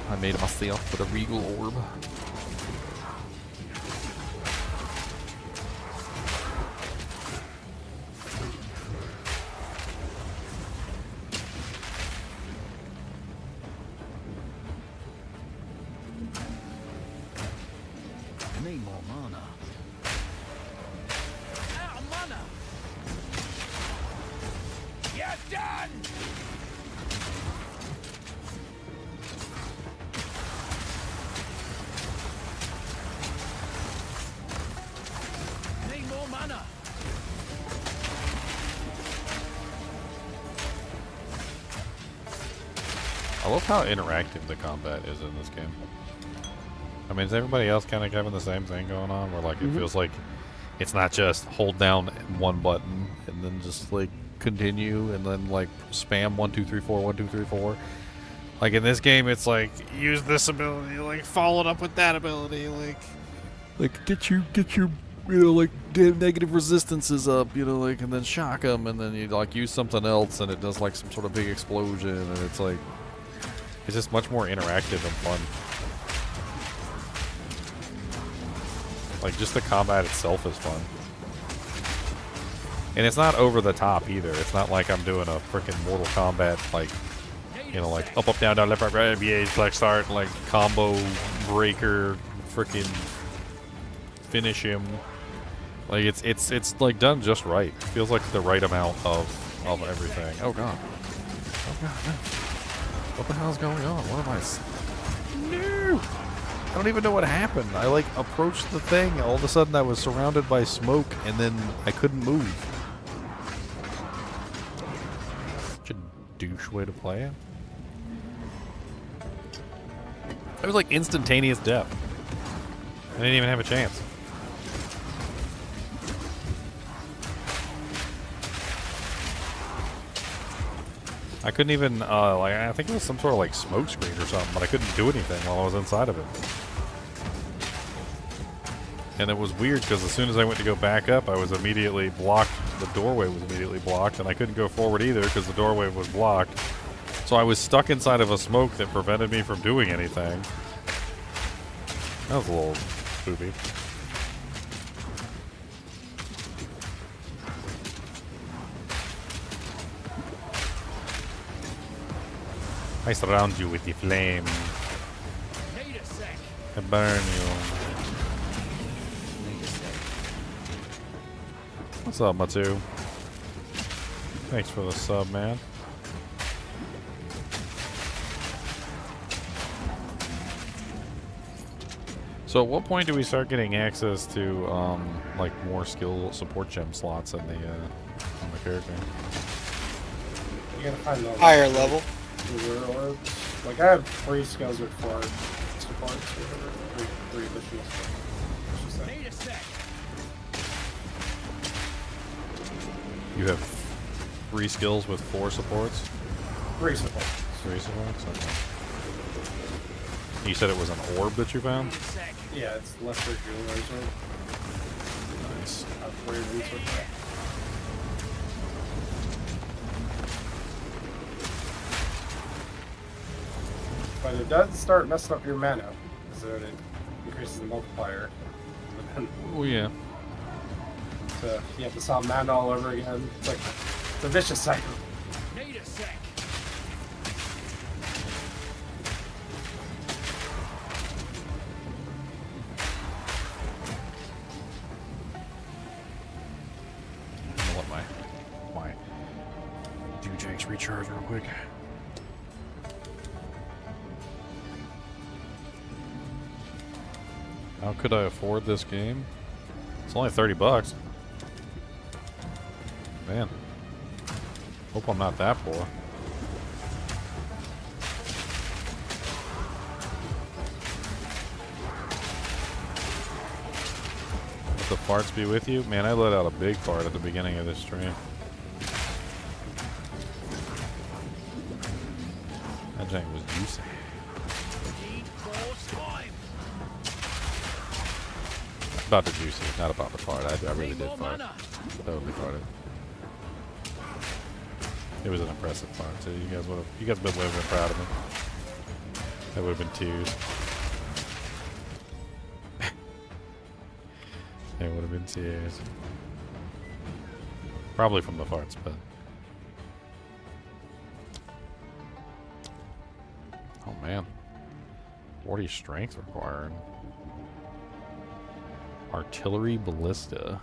I made it myself with a regal orb. I need more mana. Out of mana. You're done. Need more mana. I love how interactive the combat is in this game. I mean, is everybody else kind of having the same thing going on? Where, like, it feels like it's not just hold down one button and then just, like, continue and then, like, spam 1, 2, 3, 4, 1, 2, 3, 4. Like, in this game, it's like, use this ability, like, follow it up with that ability, like get your, you know, like, negative resistances up, you know, like, and then shock them, and then you, like, use something else, and it does, like, some sort of big explosion, and it's, like, it's just much more interactive and fun. Like, just the combat itself is fun. And it's not over the top either. It's not like I'm doing a freaking Mortal Kombat, like, you know, like up, down, left, right, BA, select, start, like combo breaker, freaking finish him. Like, it's like done just right. It feels like the right amount of everything. Oh god. Oh god, no. What the hell is going on? What am I? No! I don't even know what happened. I, like, approached the thing. All of a sudden, I was surrounded by smoke, and then I couldn't move. Such a douche way to play it. It was like instantaneous death. I didn't even have a chance. I couldn't even, like, I think it was some sort of, like, smoke screen or something, but I couldn't do anything while I was inside of it. And it was weird, because as soon as I went to go back up, I was immediately blocked. The doorway was immediately blocked, and I couldn't go forward either, because the doorway was blocked. So I was stuck inside of a smoke that prevented me from doing anything. That was a little spooky. I surround you with the flame. Need a sec. I burn you. What's up, Matu? Thanks for the sub, man. So at what point do we start getting access to, like, more skill support gem slots in the character? You gotta find the Higher level. the orbs. Like, I have 3 skills with 4 supports, or whatever. 3 additional skills. Need a sec. You have 3 skills with 4 supports? 3 supports. 3 supports? Okay. You said it was an orb that you found? Need a sec. Yeah, it's lesser jewelers orb. Nice. I have 3 of these with that. But it does start messing up your mana, so it increases the multiplier. But then, Oh yeah. so you have to solve mana all over again. It's like, it's a vicious cycle. Need a sec. I'm gonna let my Dujakes recharge real quick. How could I afford this game? It's only $30. Man. Hope I'm not that poor. Let the farts be with you? Man, I let out a big fart at the beginning of this stream. That jank was juicy. Need more time. about the juicy, not about the fart. I really Need did more fart. mana. Totally farted. It was an impressive fart too. You guys would have been proud of me. That would have been tears. There would have been tears. Probably from the farts, but. Oh man. 40 strength required. Artillery ballista.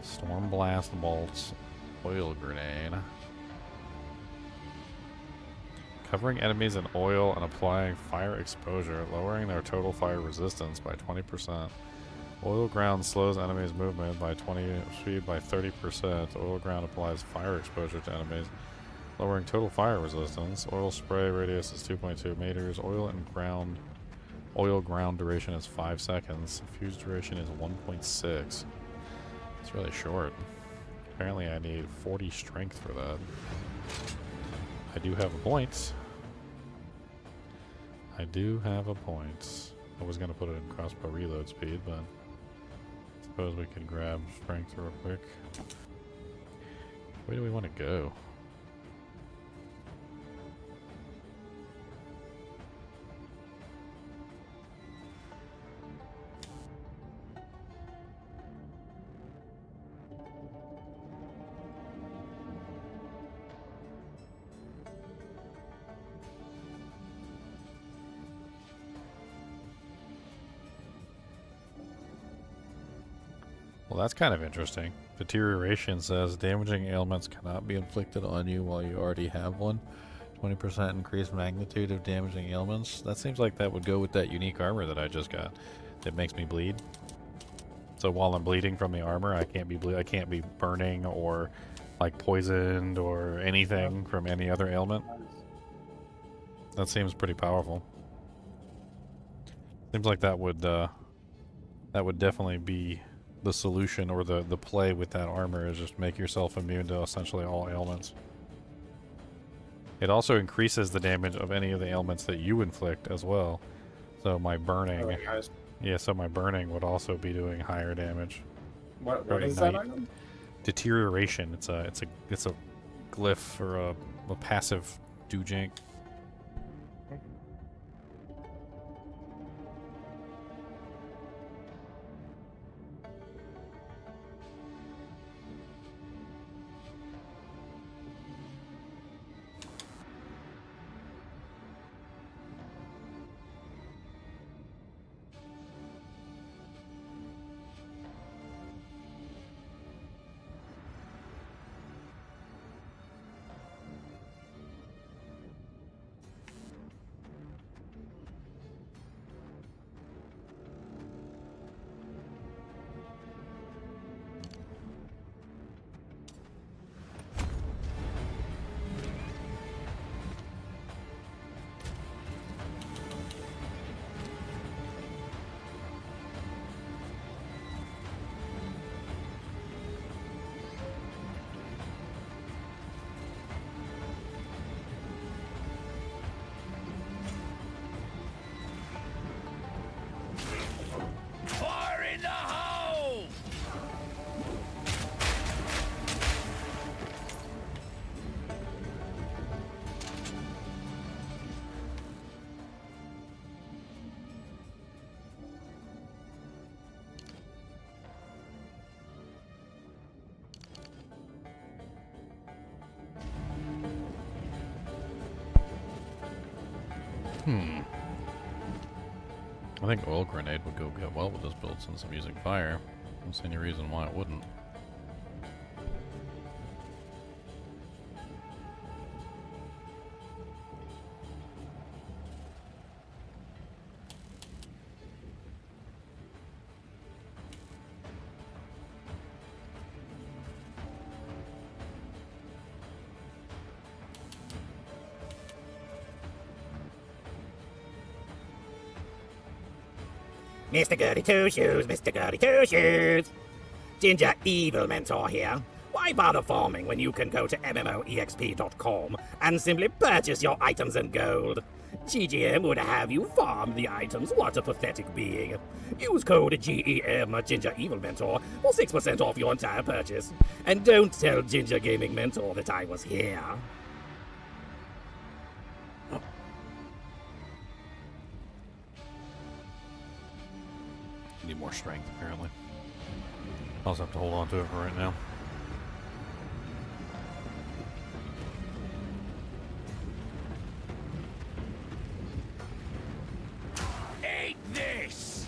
Storm blast bolts. Oil grenade. Covering enemies in oil and applying fire exposure, lowering their total fire resistance by 20%. Oil ground slows enemies' movement by 20 speed by 30%. Oil ground applies fire exposure to enemies, lowering total fire resistance. Oil spray radius is 2.2 meters. Oil ground duration is 5 seconds. Fuse duration is 1.6. It's really short. Apparently I need 40 strength for that. I do have a point. I do have a point. I was going to put it in crossbow reload speed, but I suppose we could grab strength real quick. Where do we want to go? Well, that's kind of interesting. Deterioration says damaging ailments cannot be inflicted on you while you already have one. 20% increased magnitude of damaging ailments. That seems like that would go with that unique armor that I just got. That makes me bleed. So while I'm bleeding from the armor, I can't be burning or like poisoned or anything from any other ailment. That seems pretty powerful. Seems like that would definitely be the solution, or the play with that armor, is just make yourself immune to essentially all ailments. It also increases the damage of any of the ailments that you inflict as well. So my burning, so my burning would also be doing higher damage. What is that item? Deterioration. It's a glyph or a passive doujink. Fire in the hole! I think oil grenade would go get well with this build since I'm using fire. I don't see any reason why it wouldn't. Mr. Goody Two Shoes, Mr. Goody Two Shoes. Ginger Evil Mentor here. Why bother farming when you can go to MMOEXP.com and simply purchase your items in gold? GGM would have you farm the items. What a pathetic being. Use code GEM Ginger Evil Mentor for 6% off your entire purchase. And don't tell Ginger Gaming Mentor that I was here. Need more strength, apparently. I'll just have to hold on to it for right now. Eat this!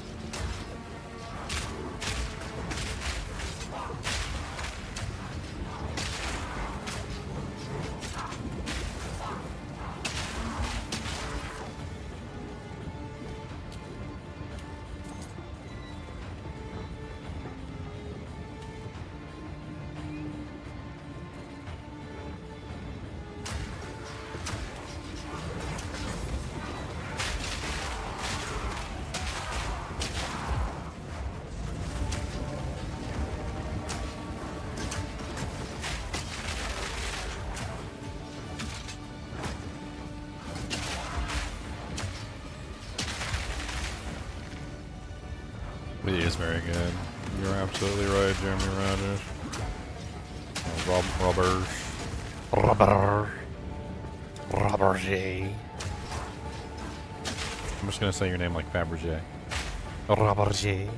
He is very good. You're absolutely right, Jeremy Rogers. Robert G. I'm just gonna say your name like Fabergé. Robert G.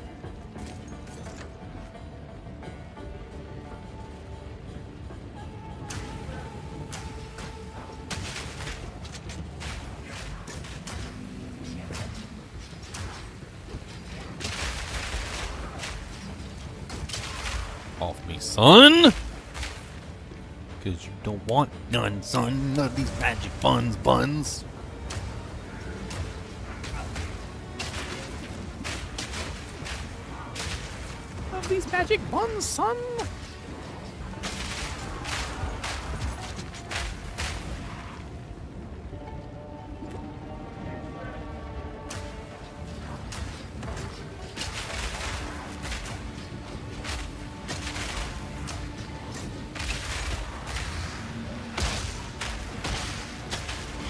Off me, son! Cause you don't want none, son. None of these magic buns. None of these magic buns, son.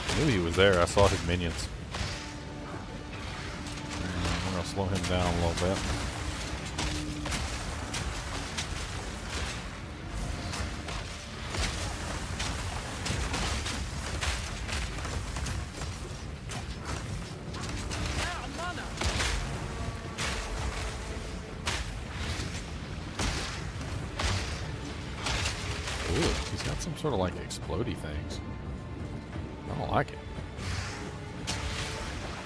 I knew he was there. I saw his minions. I'm gonna slow him down a little bit. Ooh, he's got some sort of like explodey things. I don't like it.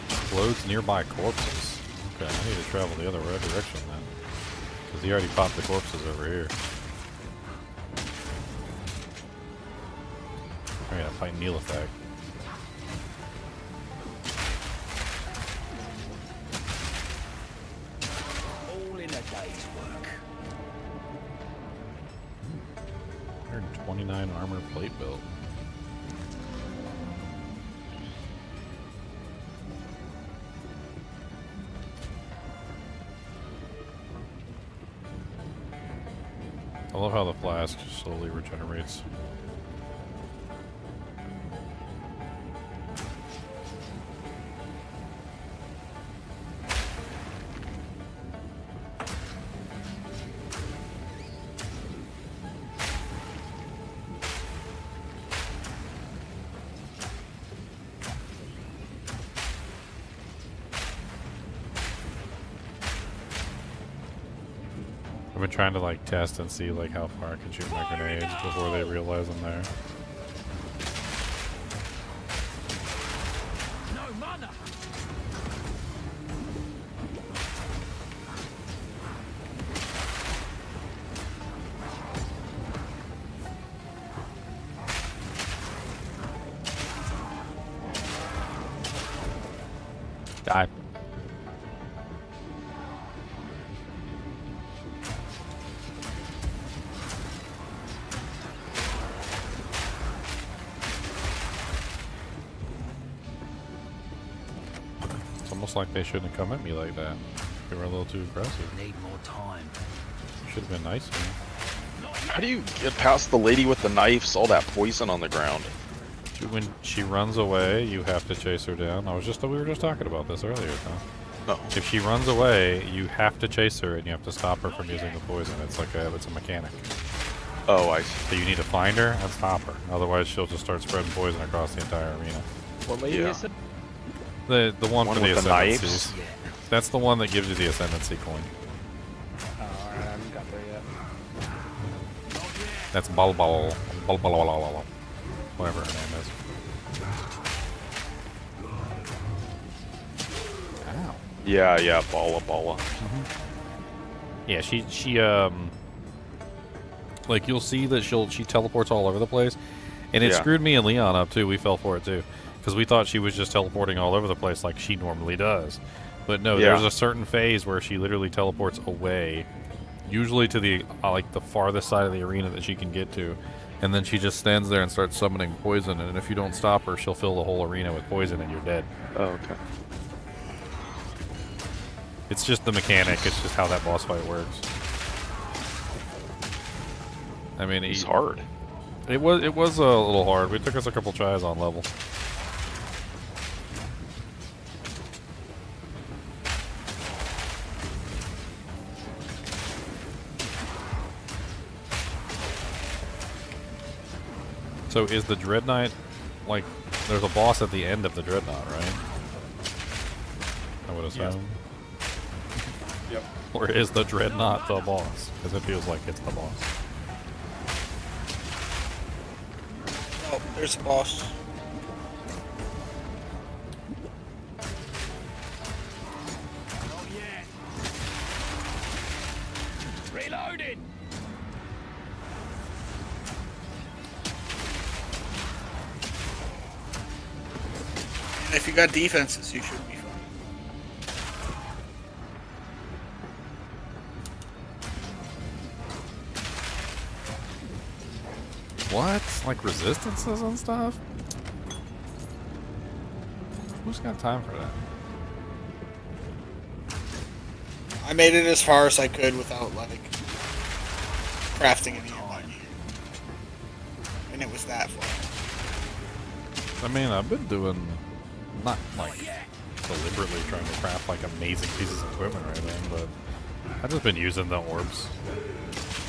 Explodes nearby corpses. Okay, I need to travel the other direction then. Because he already popped the corpses over here. I gotta fight Neelathag. All in a day's work. 129 armor plate built. I love how the flask slowly regenerates. I've been trying to like test and see like how far I can shoot my grenades before they realize I'm there. No mana! Die. It's almost like they shouldn't come at me like that. They were a little too aggressive. Need more time. Should have been nice to me. How do you get past the lady with the knife? Saw that poison on the ground. When she runs away, you have to chase her down. We were just talking about this earlier, Tom. No. If she runs away, you have to chase her and you have to stop her from using the poison. It's a mechanic. Oh, I see. So you need to find her and stop her. Otherwise, she'll just start spreading poison across the entire arena. What lady is it? The one for the with the Ascendencies. knives? That's the one that gives you the Ascendancy coin. Oh, alright, I haven't got there yet. That's Balbala. Balbala. Whatever her name is. Ow. Yeah, Bala. Yeah, she like you'll see that she teleports all over the place, and it Yeah. screwed me and Leon up too. We fell for it too, because we thought she was just teleporting all over the place like she normally does, but no, Yeah. there's a certain phase where she literally teleports away, usually to the like the farthest side of the arena that she can get to, and then she just stands there and starts summoning poison, and if you don't stop her, she'll fill the whole arena with poison and you're dead. Oh, okay. It's just the mechanic. It's just how that boss fight works. I mean, It's hard. It was a little hard. We took us a couple tries on level. So is the Dreadnought, like, there's a boss at the end of the Dreadnought, right? I would assume. Yes. Yep. Or is the Dreadnought the boss? Because it feels like it's the boss. Oh, there's a boss. Not yet. Reloading. And if you got defenses, you should be fine. What? Like resistances and stuff? Who's got time for that? I made it as far as I could without like crafting any of my gear. And it was that far. I mean, I've been doing, not like deliberately trying to craft like amazing pieces of equipment or anything, but I've just been using the orbs.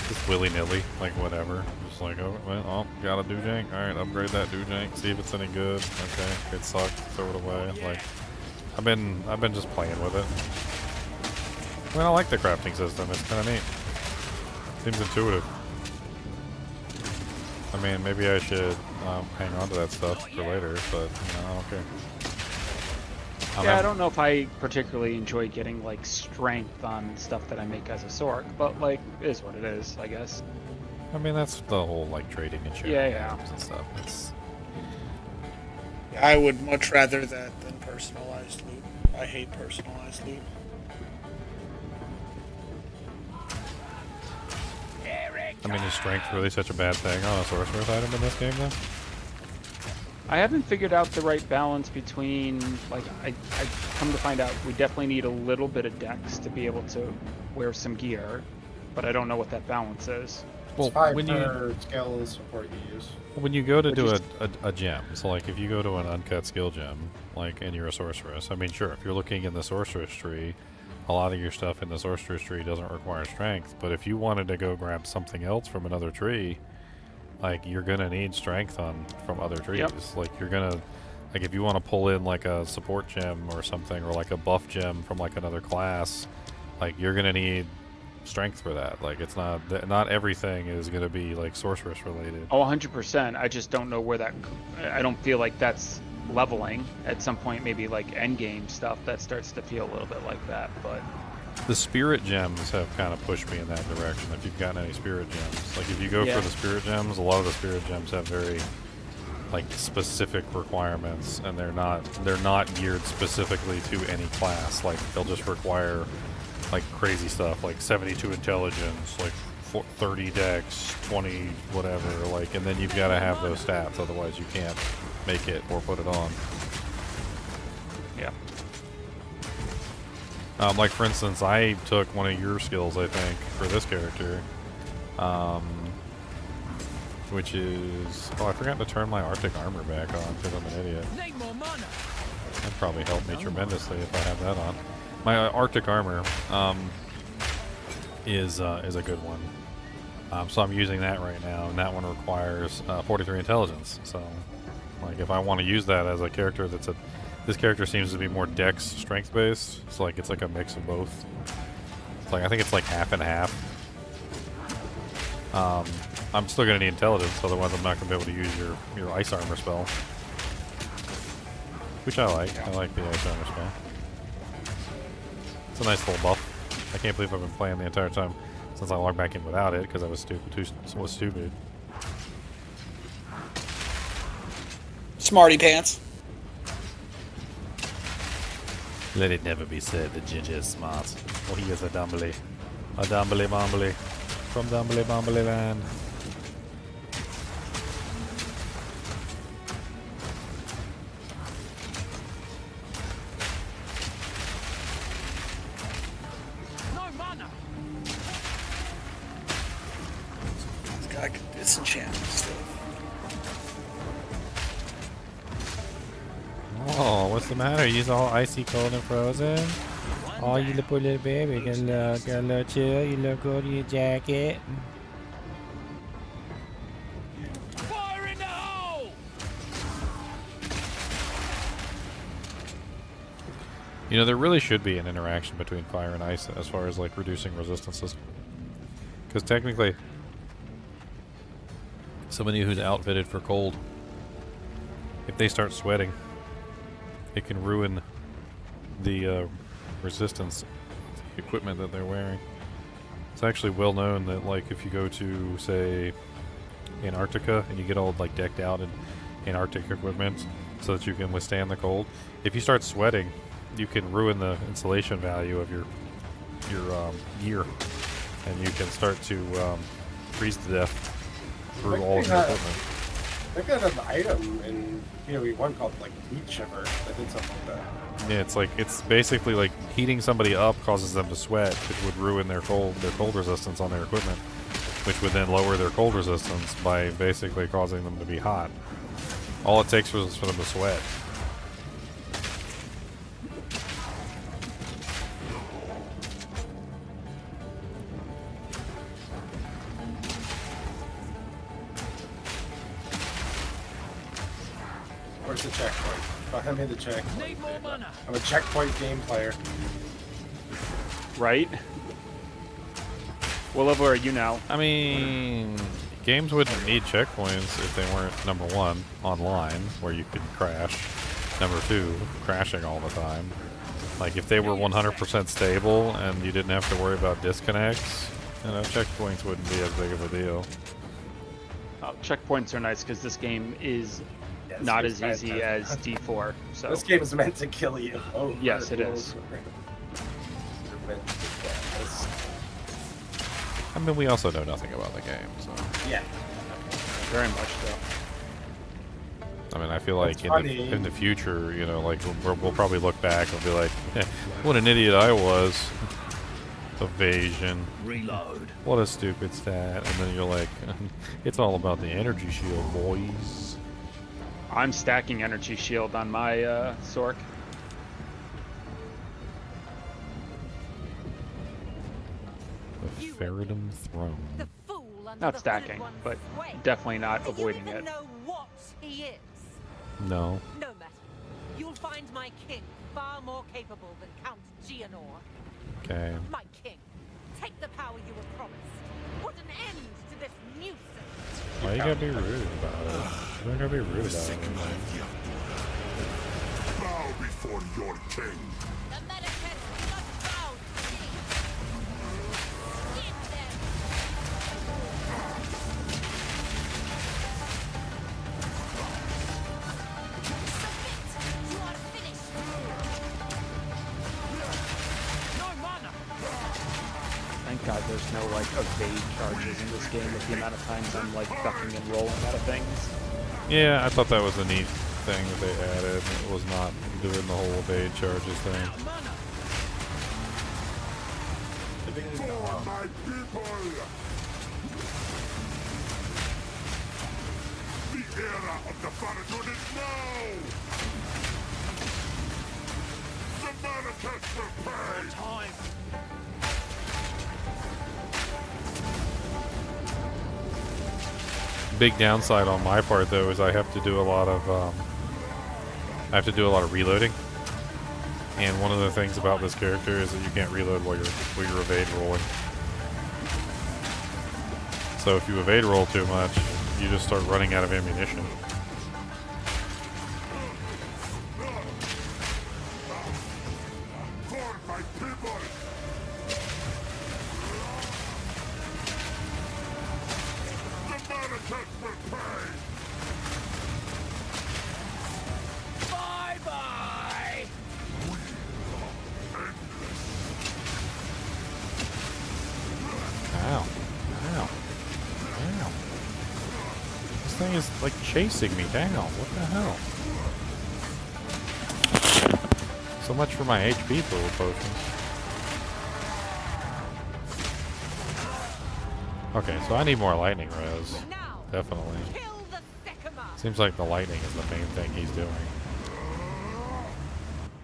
Just willy-nilly, like whatever. Just like, oh, well, got a do-jank. Alright, upgrade that do-jank, see if it's any good. Okay, it sucked, throw it away. Like, I've been just playing with it. I mean, I like the crafting system, it's kinda neat. Seems intuitive. I mean, maybe I should hang on to that stuff for later, but, you know, I don't care. Yeah, I don't know if I particularly enjoy getting like strength on stuff that I make as a Sork, but like, it is what it is, I guess. I mean, that's the whole like trading and sharing Yeah. items and stuff. It's, I would much rather that than personalized loot. I hate personalized loot. I mean, is strength really such a bad thing on a sorcerer's item in this game, though? I haven't figured out the right balance between, like, I come to find out we definitely need a little bit of dex to be able to wear some gear, but I don't know what that balance is. Well, It's 5 when per skill support you use. when you go to But do just- a gem, so like if you go to an uncut skill gem, like, and you're a sorceress, I mean, sure, if you're looking in the sorceress tree, a lot of your stuff in the sorceress tree doesn't require strength, but if you wanted to go grab something else from another tree, like, you're gonna need strength from other trees. Yep. Like, you're gonna, like, if you want to pull in like a support gem or something, or like a buff gem from like another class, like, you're gonna need strength for that. Like, it's not everything is gonna be like sorceress related. Oh, 100%. I just don't know where that. I don't feel like that's leveling. At some point, maybe like end game stuff that starts to feel a little bit like that. But The spirit gems have kind of pushed me in that direction. If you've gotten any spirit gems, like if you go Yeah. for the spirit gems, a lot of the spirit gems have very like specific requirements, and they're not geared specifically to any class. Like, they'll just require like crazy stuff, like 72 intelligence, like 30 dex, 20 whatever, like, and then you've got to have those stats, otherwise you can't make it or put it on. yeah. Like, for instance, I took one of your skills, I think, for this character. which is... Oh, I forgot to turn my Arctic armor back on because I'm an idiot. Need more mana. That'd probably help me tremendously if I have that on. My Arctic armor is a good one. So I'm using that right now, and that one requires 43 intelligence. So, like, if I want to use that as a character that's this character seems to be more dex strength based. It's like a mix of both. It's like I think it's like half and half. I'm still gonna need intelligence, otherwise I'm not gonna be able to use your ice armor spell, which I like. I like the ice armor spell. It's a nice little buff. I can't believe I've been playing the entire time since I logged back in without it because I was stupid. Smarty pants. Let it never be said that Ginger is smart. Oh, he is a Dumbly. A Dumbly Bombly. From Dumbly Bombly Land. No mana. This guy could disenchant stuff. Oh, what's the matter? You're all icy cold and frozen? Oh, you little baby. Got a little chill. You look good in your jacket. Fire in the hole. You know, there really should be an interaction between fire and ice as far as like reducing resistances. Because technically, somebody who's outfitted for cold, if they start sweating, it can ruin the resistance equipment that they're wearing. It's actually well known that, like, if you go to, say, Antarctica and you get all like decked out in Antarctic equipment so that you can withstand the cold, if you start sweating, you can ruin the insulation value of your gear, and you can start to freeze to death through all of your equipment. I got an item in PoE1 called like Heat Shiver that did something like that. Yeah, it's basically like heating somebody up causes them to sweat, which would ruin their cold resistance on their equipment, which would then lower their cold resistance by basically causing them to be hot. All it takes is for them to sweat. Where's the checkpoint? Behind me, the checkpoint. Need more mana. I'm a checkpoint game player. Right? What level are you now? I mean, games wouldn't need checkpoints if they weren't, number one, online, where you could crash. Number two, crashing all the time. Like, if they were 100% stable and you didn't have to worry about disconnects, you know, checkpoints wouldn't be as big of a deal. Checkpoints are nice because this game is not as easy as D4. So This game is meant to kill you. Oh, yes, it is. I mean, we also know nothing about the game, so. Yeah. Very much so. I mean, I feel like in the future, you know, like we'll probably look back and be like, what an idiot I was. Evasion. Reload. What a stupid stat. And then you're like, it's all about the energy shield, boys. I'm stacking energy shield on my Sork. The Faradum Throne. Not stacking, but definitely not avoiding it. Know what he is. No. No matter. You'll find my king far more capable than Count Gianor. Okay. My king, take the power you were promised. Put an end to this nuisance. Why you gotta be rude about it? You don't gotta be rude about it. Bow before your king. The Medicus will not bow to me. Get them. Submit. You are finished. No mana. Thank God there's no like evade charges in this game with the amount of times I'm like ducking and rolling out of things. Yeah, I thought that was a neat thing that they added. It was not doing the whole evade charges thing. Mana. For my people. Era of the Battlefield is now! The Manifest will pay! Time. Big downside on my part though is I have to do a lot of reloading. And one of the things about this character is that you can't reload while you're evade rolling. So if you evade roll too much, you just start running out of ammunition. Bye-bye. Ow. Ow. Ow. This thing is like chasing me down. What the hell? So much for my HP pool potions. Okay, so I need more lightning res. Definitely. Seems like the lightning is the main thing he's doing.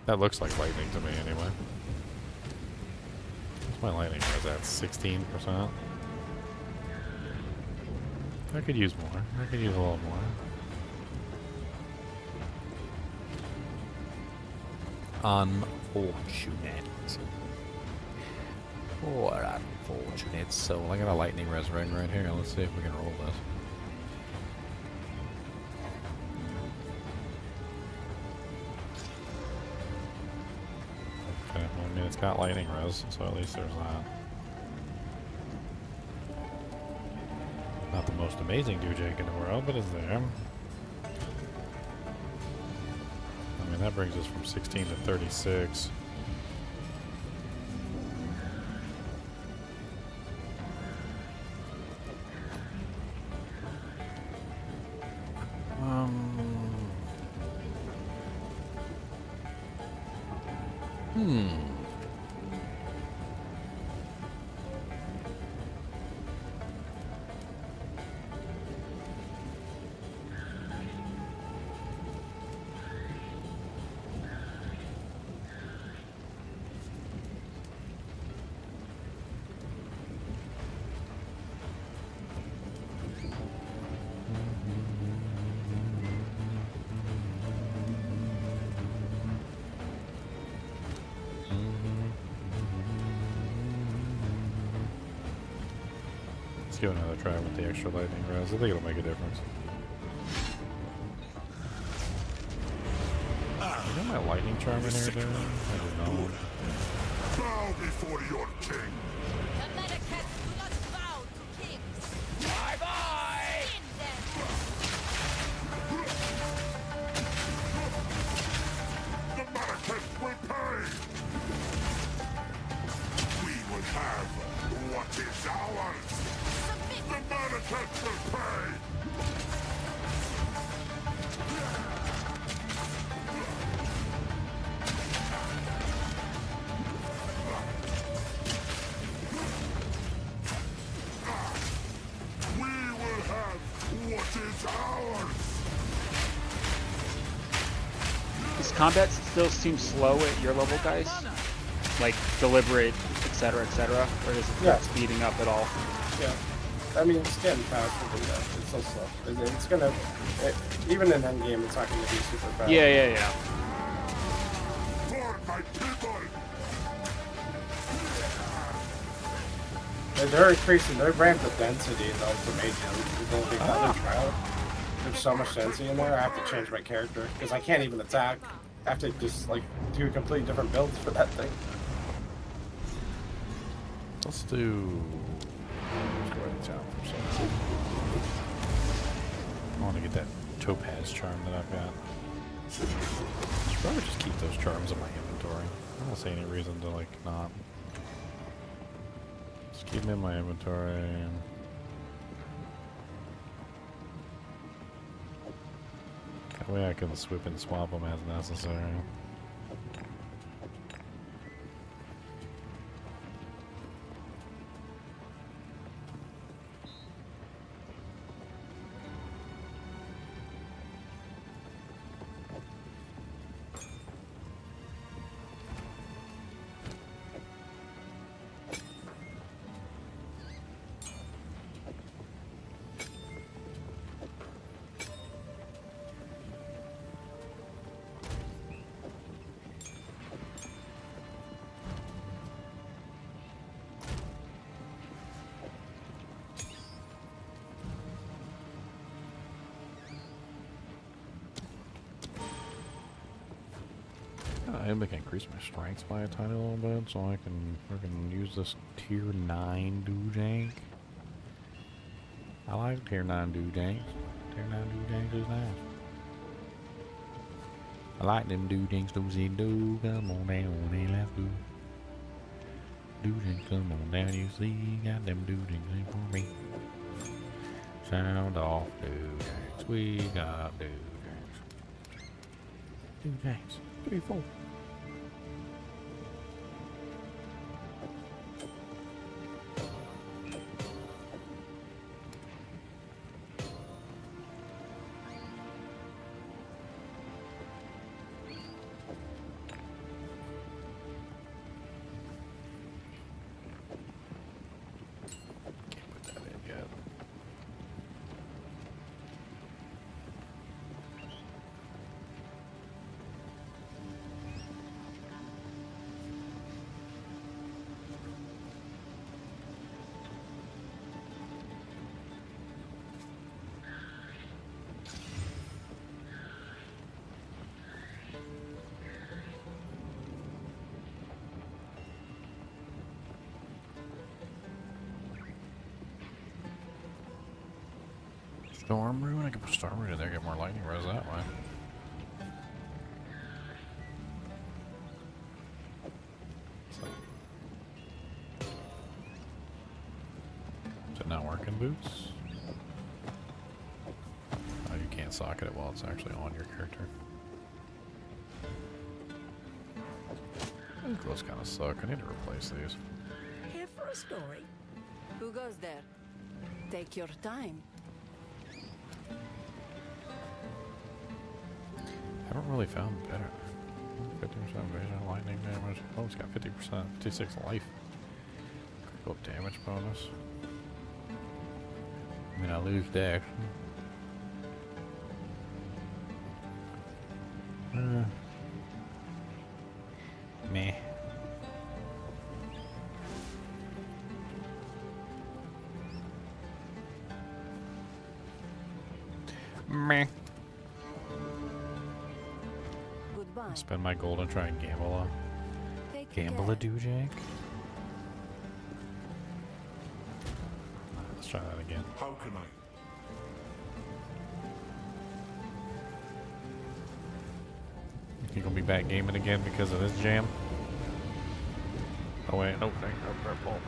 That looks like lightning to me anyway. What's my lightning res at? 16%? I could use more. I could use a little more. Unfortunate. Poor unfortunate soul. I got a lightning res ring right here. Let's see if we can roll this. Okay, well, I mean it's got lightning res, so at least there's that. Not the most amazing dewjake in the world, but it's there. I mean that brings us from 16 to 36. Let's give it another try with the extra lightning res. I think it'll make a difference. You got my lightning charm in here, dude? I did not. Bow before your king! The Medicats do not bow to kings. Bye-bye. In them. The Manifest will pay! We will have what is ours! The Manifest will pay! We will have what is ours! Does combat still seem slow at your level, guys? Like deliberate, etc., etc., or is it Yeah. speeding up at all? Yeah. I mean, it's getting faster, but yeah, it's so slow. It's gonna, even in endgame, it's not gonna be super fast. Yeah, yeah, yeah. For my people! They're increasing, they're ramped the density in the ultimate ability the other trial. There's so much density in there, I have to change my character, because I can't even attack. I have to just, like, do completely different builds for that thing. Let's do... Let's write it down for a second. I want to get that topaz charm that I've got. Should probably just keep those charms in my inventory. I don't see any reason to, like, not. Just keep them in my inventory. That way I can swip and swap them as necessary. I am gonna increase my strengths by a tiny little bit so I can freaking use this tier 9 Doojank. I like tier 9 Doojanks. Tier 9 Doojanks is nice. I like them Doojanks, doozy doo. Come on down, hey, let's go. Doojanks, come on down, you see. Got them Doojanks in for me. Sound off, Doojanks. We got Doojanks. Doojanks. 3, 4. Storm Rune? I can put Storm Rune in there, get more lightning res that way. Is it not working, Boots? Oh, you can't socket it while it's actually on your character. These glows kind of suck. I need to replace these. Here for a story? Who goes there? Take your time. I haven't really found better. 50% vision, lightning damage. Oh, it's got 50%, 56 life. Critical damage bonus. I mean, I lose dex. Meh. Meh. Goodbye. Spend my gold and try and gamble gamble a Doojank. Let's try that again. How can I? You gonna be back gaming again because of this jam? Oh wait, no, purple.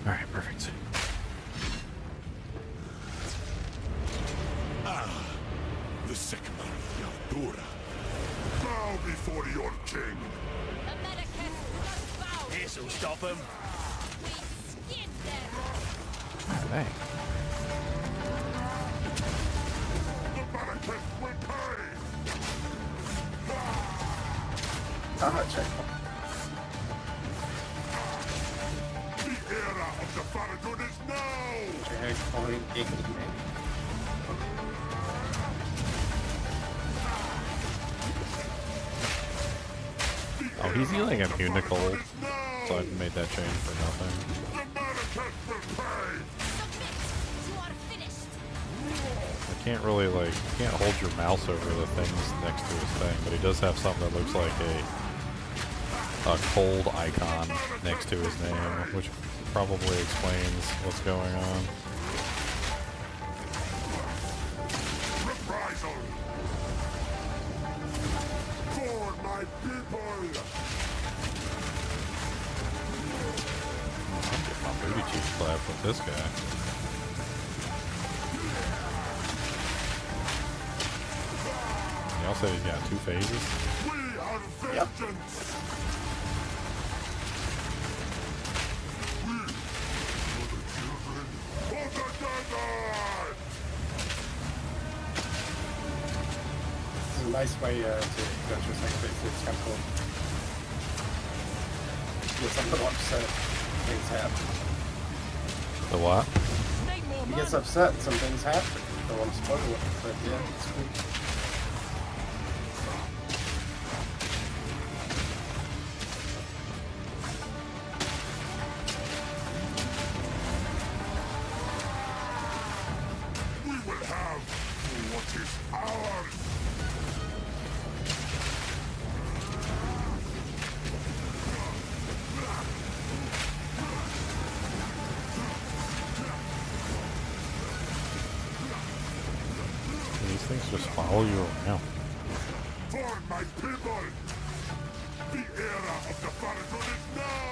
Alright, perfect. The second Yaldura. Bow before your king. The Medicus must bow. This'll stop him. We skin them. Dang. The Medicus will pay. Check. The era of the Farragut is now. Checkpoint ignited. Oh, he's like immune to cold, so I've made that change for nothing. The Medicus will pay. You are finished. I can't really like, you can't hold your mouse over the things next to his thing, but he does have something that looks like a cold icon next to his name, which probably explains what's going on. Reprisal. For my people. I'm getting my booty cheeks clapped with this guy. Y'all said he's got 2 phases? We are vengeance. For the desert. This is a nice way to go to a second phase. It's kind of cool. Gets a little upset. Things happen. The what? He gets upset and some things happen. Don't want to spoil it, but yeah, it's cool. things just follow you around. For my people! The era of the Battlefield is now!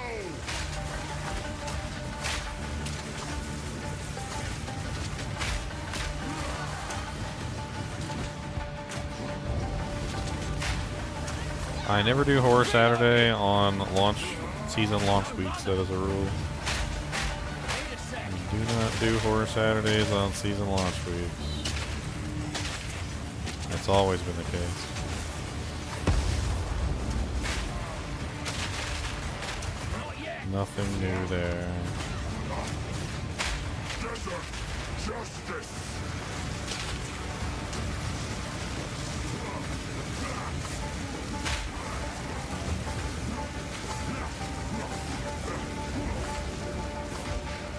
I never do Horror Saturday on season launch weeks, that is a rule. We do not do Horror Saturdays on season launch weeks. That's always been the case. Nothing new there. Desert justice!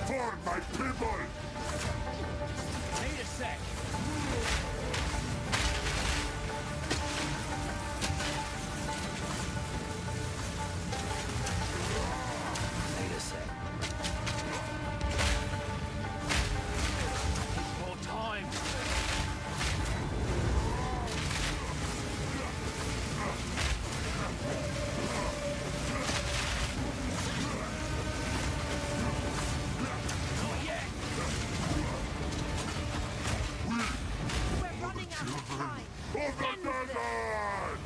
For my people! Wait a sec. Wait a sec. More time. Not yet. We're running out of time. Of the End this. desert!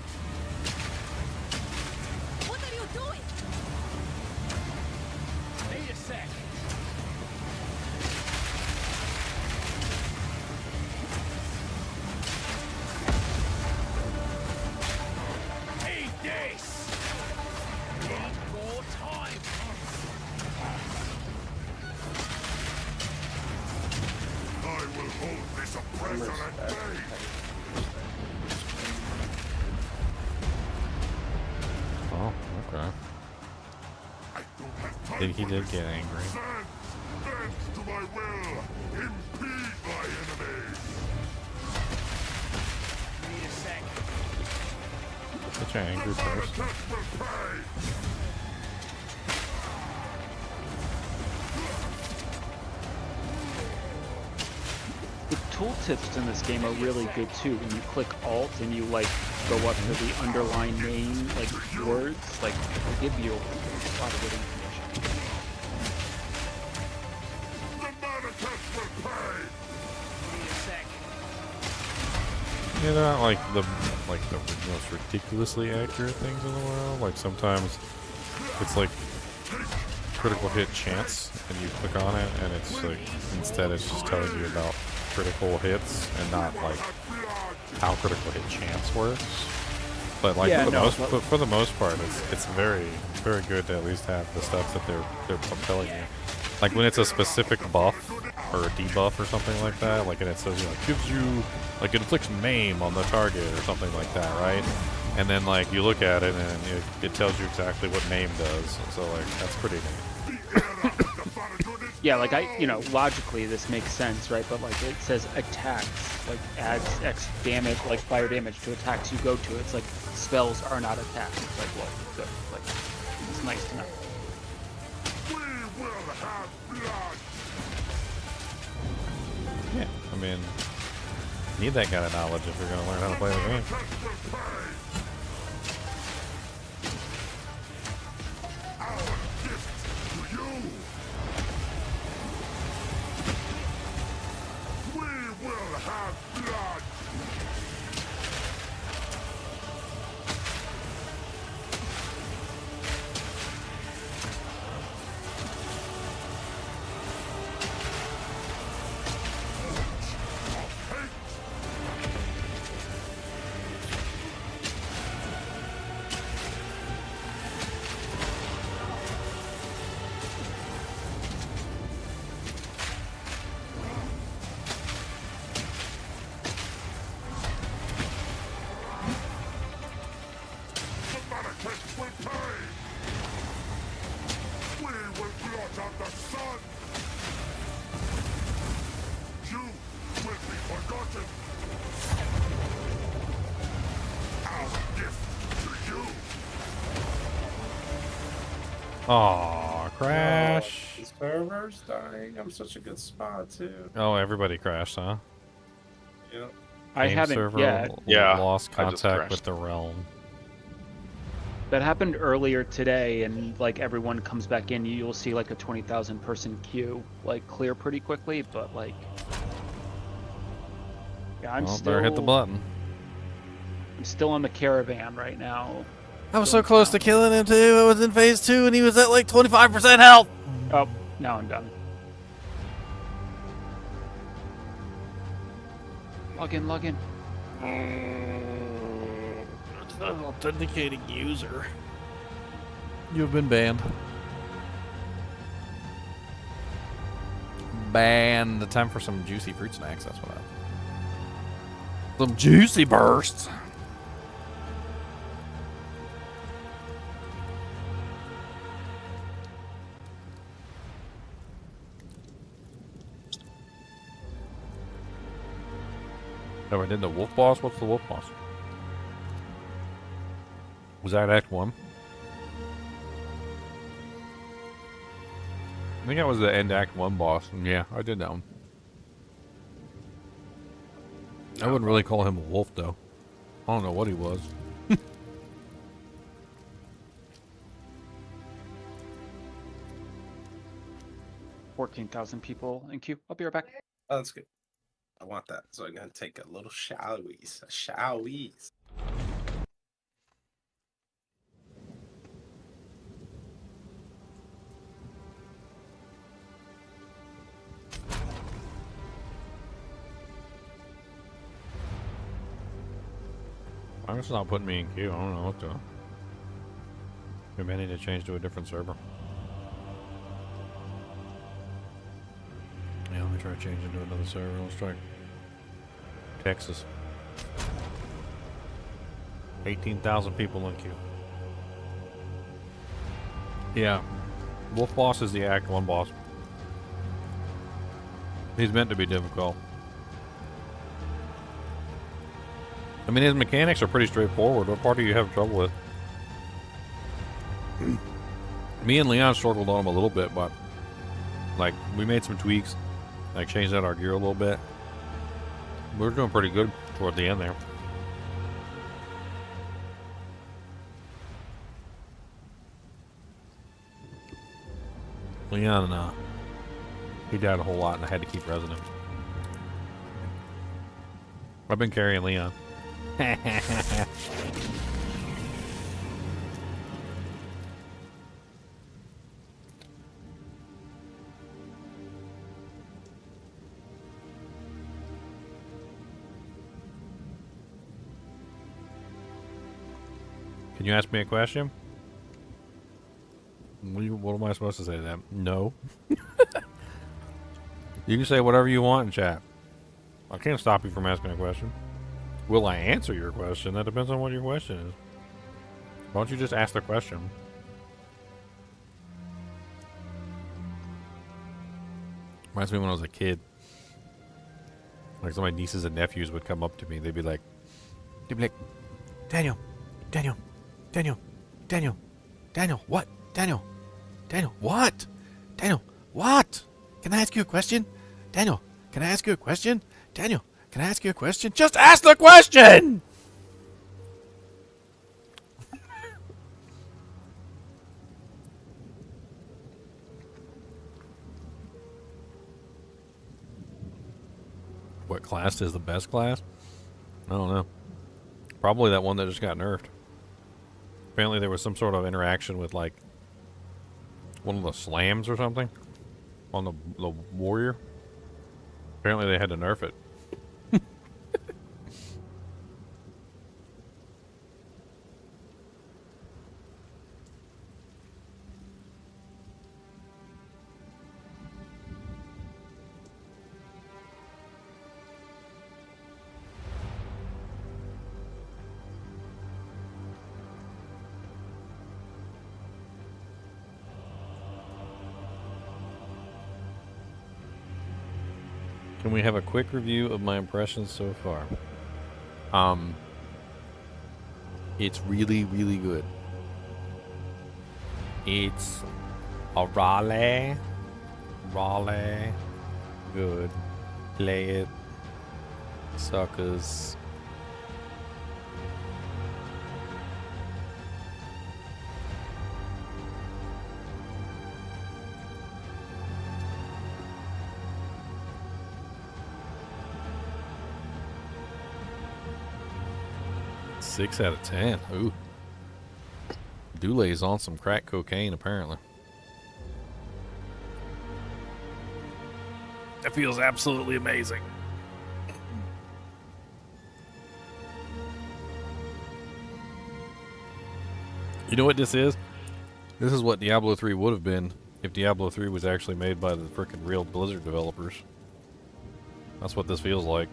What are you doing? Wait a sec. Eat this. Need more time. I will hold this oppressor at bay! Oh, okay. I don't have time He for did this. get angry. Stand! Bend to my will! Impede my enemies! Wait a sec. Such an angry The person. Manatech will pay! The tooltips in this game are really good too. When you click Alt and you like go up to the underlying name like words, like it'll give you a lot of good information. The Manatech will pay! Wait a sec. Yeah, they're not like the most ridiculously accurate things in the world. Like sometimes it's like critical hit chance, and you click on it, and it's like instead it's just telling you about critical hits and not like how critical hit chance works. But like Yeah, for the most part, it's very good to at least have the stuff that they're telling you. Like when it's a specific buff or a debuff or something like that, like and it says gives you like it inflicts maim on the target or something like that, right? And then like you look at it and it tells you exactly what maim does. So like that's pretty neat. Yeah, like logically this makes sense, right? But like it says attacks, like adds X damage, like fire damage to attacks you go to. It's like spells are not attacks. It's like, well, good. Like it's nice to know. We will have blood! Yeah, I mean, need that kind of knowledge if you're gonna learn how to play the game. Manatech will pay! Our gift to you! We will have blood! The Manatech will pay! We will blot out the sun! You will be forgotten! Our gift to you! Aw, crash. The server's dying. I'm such a good spot too. Oh, everybody crashed, huh? Yep. I Game haven't server yet. Yeah, lost I just contact with crashed. the realm. That happened earlier today, and like everyone comes back in, you'll see like a 20,000 person queue like clear pretty quickly. But like, yeah, I'm Well, better hit the still button. I'm still on the caravan right now. I was Still so in close to town. killing him too. I was in phase 2 and he was at like 25% health. Oh, now I'm done. Log in, log in. It's not an authenticating user. You have been banned. Banned. Time for some juicy fruit snacks. That's what I. Some juicy bursts. Oh, I did the wolf boss? What's the wolf boss? Was that Act 1? I think that was the end Act 1 boss. And yeah, I did that one. I wouldn't really call him a wolf, though. I don't know what he was. 14,000 people in queue. I'll be right back. Oh, that's good. I want that. So I'm gonna take a little showies. A showies. I'm just not putting me in queue. I don't know what to. Maybe I need to change to a different server. Yeah, let me try changing to another server. Let's try Texas. 18,000 people in queue. Yeah. Wolf boss is the Act 1 boss. He's meant to be difficult. I mean, his mechanics are pretty straightforward. What part do you have trouble with? Me and Leon struggled on him a little bit, but like we made some tweaks, like changed out our gear a little bit. We were doing pretty good toward the end there. Leon, he died a whole lot, and I had to keep resident. I've been carrying Leon. Can you ask me a question? What am I supposed to say to them? No. You can say whatever you want in chat. I can't stop you from asking a question. Will I answer your question? That depends on what your question is. Why don't you just ask the question? Reminds me when I was a kid. Like some of my nieces and nephews would come up to me. They'd be like, Daniel, what? Daniel, what? Daniel, what? Can I ask you a question? Daniel, can I ask you a question? Daniel, can I ask you a question? Just ask the question! What class is the best class? I don't know. Probably that one that just got nerfed. Apparently there was some sort of interaction with like one of the slams or something on the warrior. Apparently they had to nerf it. Can we have a quick review of my impressions so far? It's really, really good. It's a Raleigh good. Play it. Suckers. Six out of 10. Ooh. Dulay's on some crack cocaine, apparently. That feels absolutely amazing. You know what this is? This is what Diablo 3 would have been if Diablo 3 was actually made by the frickin' real Blizzard developers. That's what this feels like.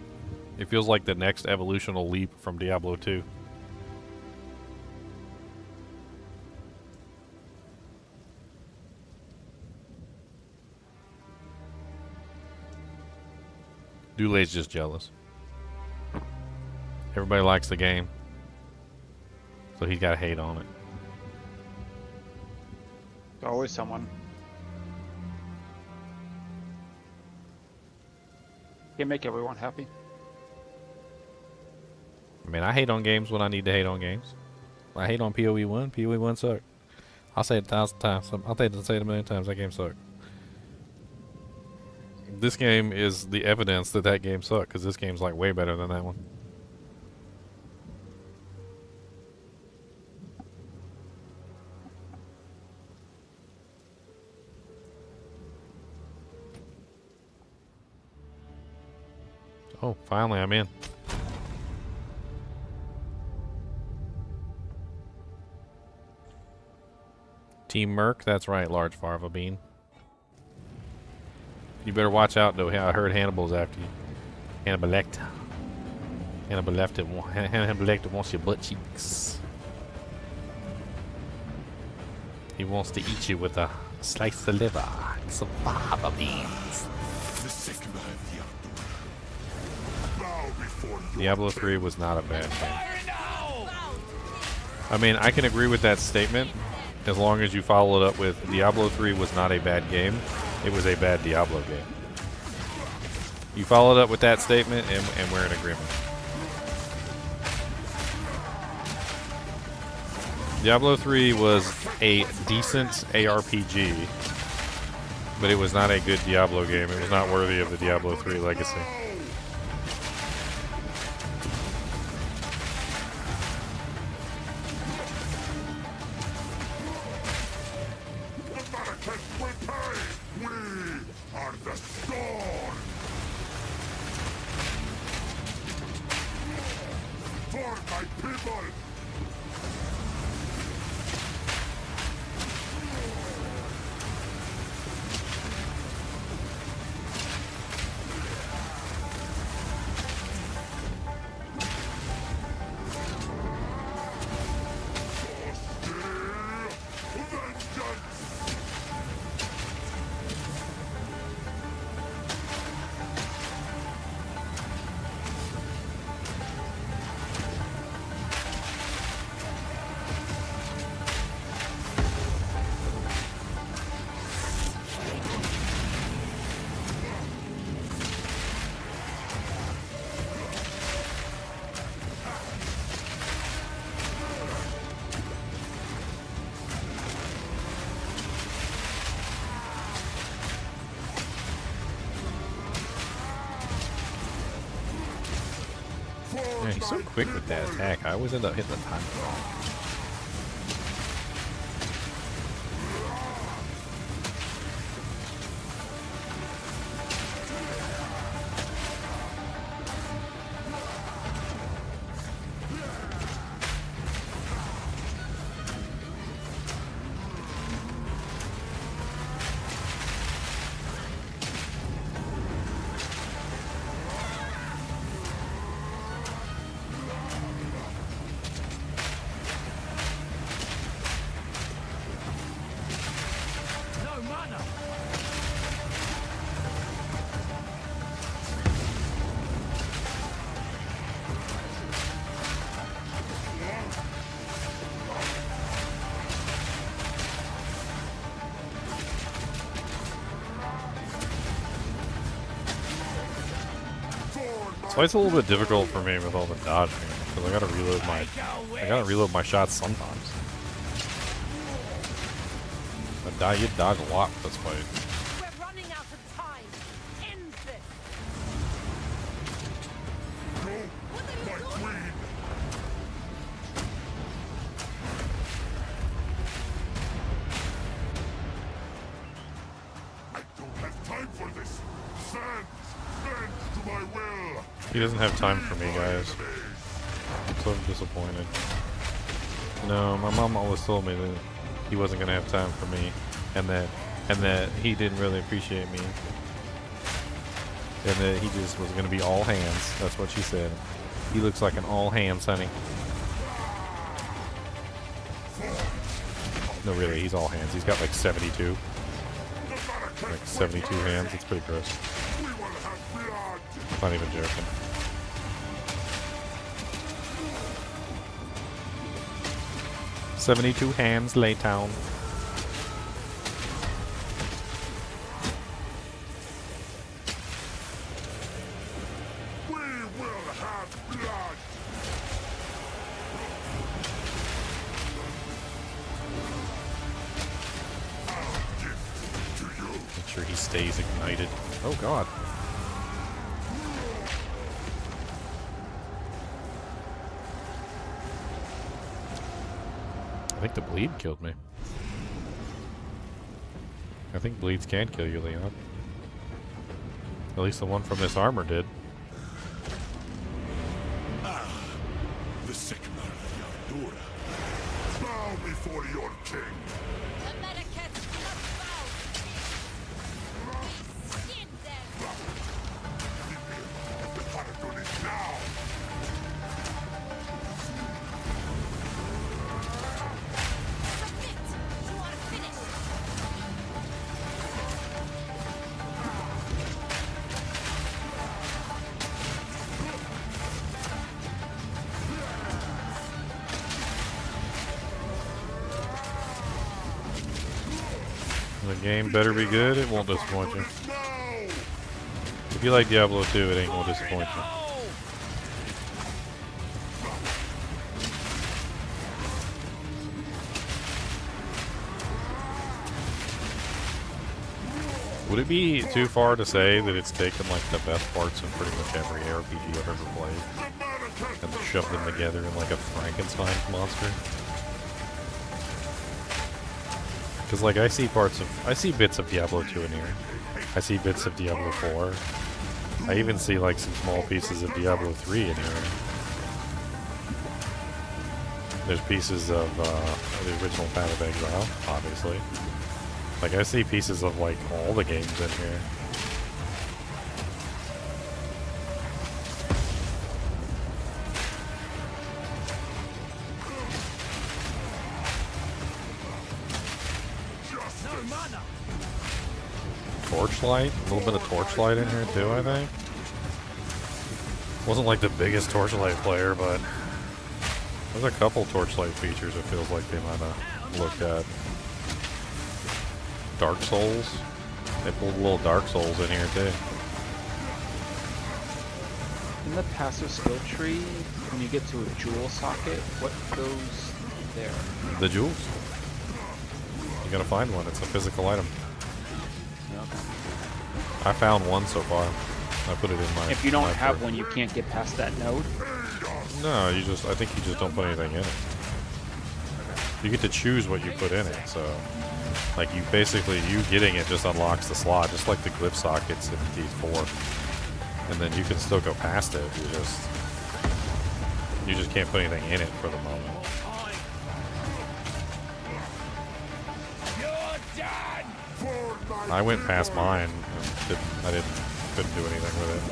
It feels like the next evolutional leap from Diablo 2. Dulay's just jealous. Everybody likes the game, so he's got to hate on it. There's always someone. Can't make everyone happy. I mean, I hate on games when I need to hate on games. I hate on PoE 1. PoE 1 sucked. I'll say it 1,000 times. I'll say it a million times. That game sucked. This game is the evidence that that game sucked, because this game's like way better than that one. Oh, finally I'm in. Team Merc, that's right, large farva bean. You better watch out, though. I heard Hannibal's after you. Hannibal Lecter. Hannibal Lecter wants your butt cheeks. He wants to eat you with a slice of liver and some fava beans. Diablo 3 was not a bad game. I mean, I can agree with that statement as long as you follow it up with Diablo 3 was not a bad game. It was a bad Diablo game. You followed up with that statement, and we're in agreement. Diablo 3 was a decent ARPG, but it was not a good Diablo game. It was not worthy of the Diablo 3 legacy. Man, he's so quick with that attack. I always end up hitting the time wrong. fight's a little bit difficult for me with all the dodging because I gotta reload my shots sometimes. You dodge a lot with this fight. We're running out of time. End this. What are you doing? I don't have time for this. Stand to my will. He doesn't have time for me, guys. I'm so disappointed. No, my mom always told me that he wasn't gonna have time for me, and that he didn't really appreciate me, and that he just was gonna be all hands. That's what she said. He looks like an all hands, honey. No, really, he's all hands. He's got like 72. Like 72 hands. It's pretty gross. Not even joking. "72 hands, Laytown." We will have blood. I'll give to you. Make sure he stays ignited. Oh god. I think the bleed killed me. I think bleeds can kill you, Leon. At least the one from this armor did. The Sigma of Yardura. Bow before your king. The Medicats must bow. We skin them. The Paradon is now. Submit. You are finished. The game better be good, it won't disappoint you. If you like Diablo 2, it ain't gonna disappoint you. Would it be too far to say that it's taken like the best parts of pretty much every RPG I've ever played and shoved them together in like a Frankenstein monster? Because like I see bits of Diablo 2 in here. I see bits of Diablo 4. I even see like some small pieces of Diablo 3 in here. There's pieces of the original Path of Exile, obviously. Like I see pieces of like all the games in here. Torchlight? A little bit of Torchlight in here too, I think. Wasn't like the biggest Torchlight player, but there's a couple Torchlight features it feels like they might have looked at. Dark Souls? They pulled a little Dark Souls in here too. In the passive skill tree, when you get to a jewel socket, what goes there? The jewels. You gotta find one, it's a physical item. I found one so far. I put it in my... If you don't have one, you can't get past that node? No, I think you just don't put anything in it. You get to choose what you put in it, so... Like, you getting it just unlocks the slot, just like the glyph sockets in D4. And then you can still go past it, you just can't put anything in it for the moment. I went past mine and couldn't do anything with it.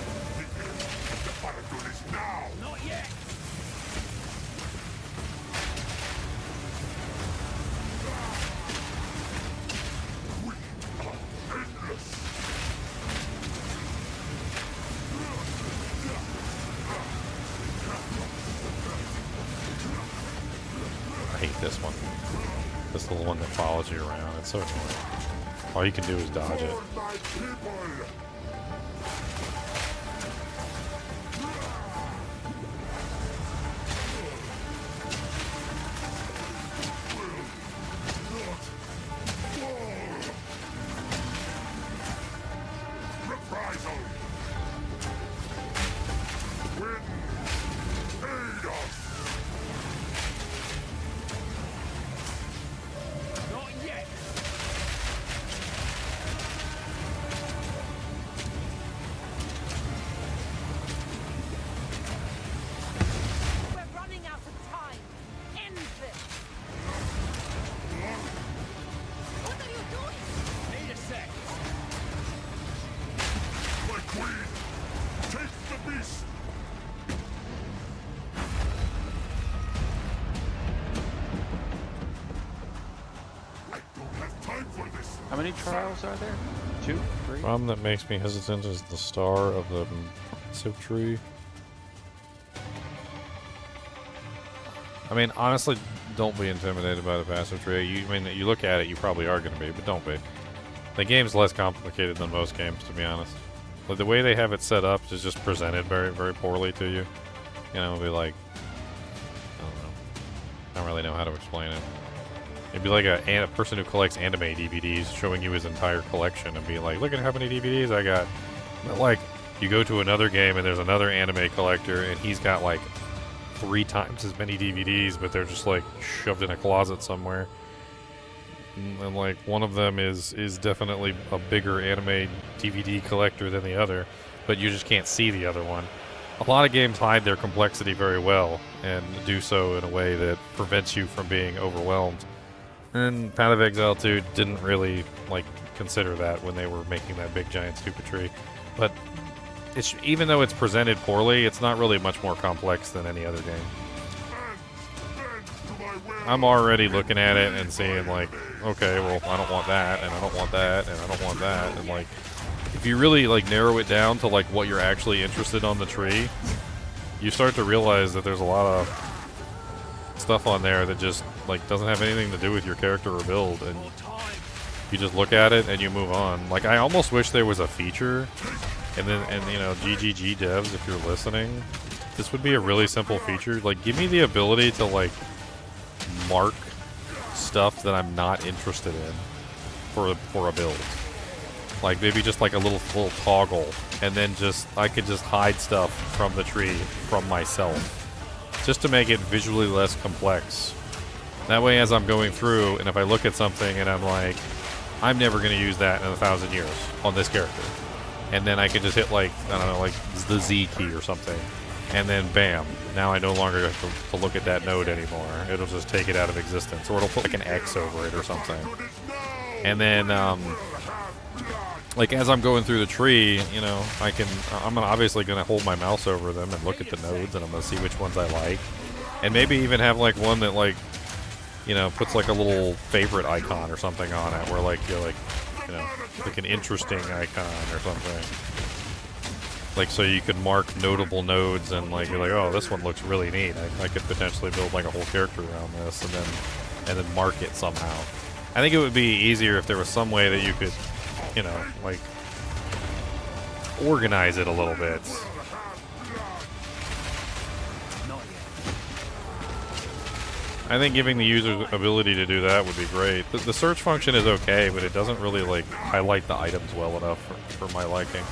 I hate this one. This little one that follows you around. It's so annoying. All you can do is dodge it. reprisal. Win. Aid us. Not yet. We're running out of time. End this. What are you doing? Need a sec. My queen, take the beast. I don't have time for this. How many trials are there? 2, 3? Problem that makes me hesitant is the star of the massive tree. I mean, honestly, don't be intimidated by the passive tree. You look at it, you probably are going to be, but don't be. The game's less complicated than most games, to be honest. But the way they have it set up is just presented very, very poorly to you. You know, it'll be like, I don't know. I don't really know how to explain it. It'd be like a person who collects anime DVDs showing you his entire collection and be like, look at how many DVDs I got. But like, you go to another game and there's another anime collector and he's got like 3 times as many DVDs, but they're just like shoved in a closet somewhere. And like one of them is definitely a bigger anime DVD collector than the other, but you just can't see the other one. A lot of games hide their complexity very well and do so in a way that prevents you from being overwhelmed. And Path of Exile 2 didn't really like consider that when they were making that big giant stupid tree. But it's, even though it's presented poorly, it's not really much more complex than any other game. I'm already looking at it and seeing like, okay, well, I don't want that, and I don't want that, and I don't want that, and like, if you really like narrow it down to like what you're actually interested on the tree, you start to realize that there's a lot of stuff on there that just like doesn't have anything to do with your character or build, and you just look at it and you move on. Like, I almost wish there was a feature, and you know, GGG devs, if you're listening, this would be a really simple feature. Like, give me the ability to like mark stuff that I'm not interested in for a build. Like maybe just like a little toggle, and then just I could just hide stuff from the tree from myself, just to make it visually less complex. That way, as I'm going through, and if I look at something and I'm like, I'm never going to use that in 1,000 years on this character, and then I can just hit like, I don't know, like the Z key or something, and then bam, now I no longer have to look at that node anymore. It'll just take it out of existence, or it'll put like an X over it or something. And then like as I'm going through the tree, you know, I'm obviously gonna hold my mouse over them and look at the nodes, and I'm gonna see which ones I like, and maybe even have like one that like, you know, puts like a little favorite icon or something on it, where like you're like, you know, like an interesting icon or something. Like, so you could mark notable nodes and like you're like, oh, this one looks really neat. I could potentially build like a whole character around this, and then mark it somehow. I think it would be easier if there was some way that you could, you know, like organize it a little bit. I think giving the user the ability to do that would be great. The search function is okay, but it doesn't really like highlight the items well enough for my liking.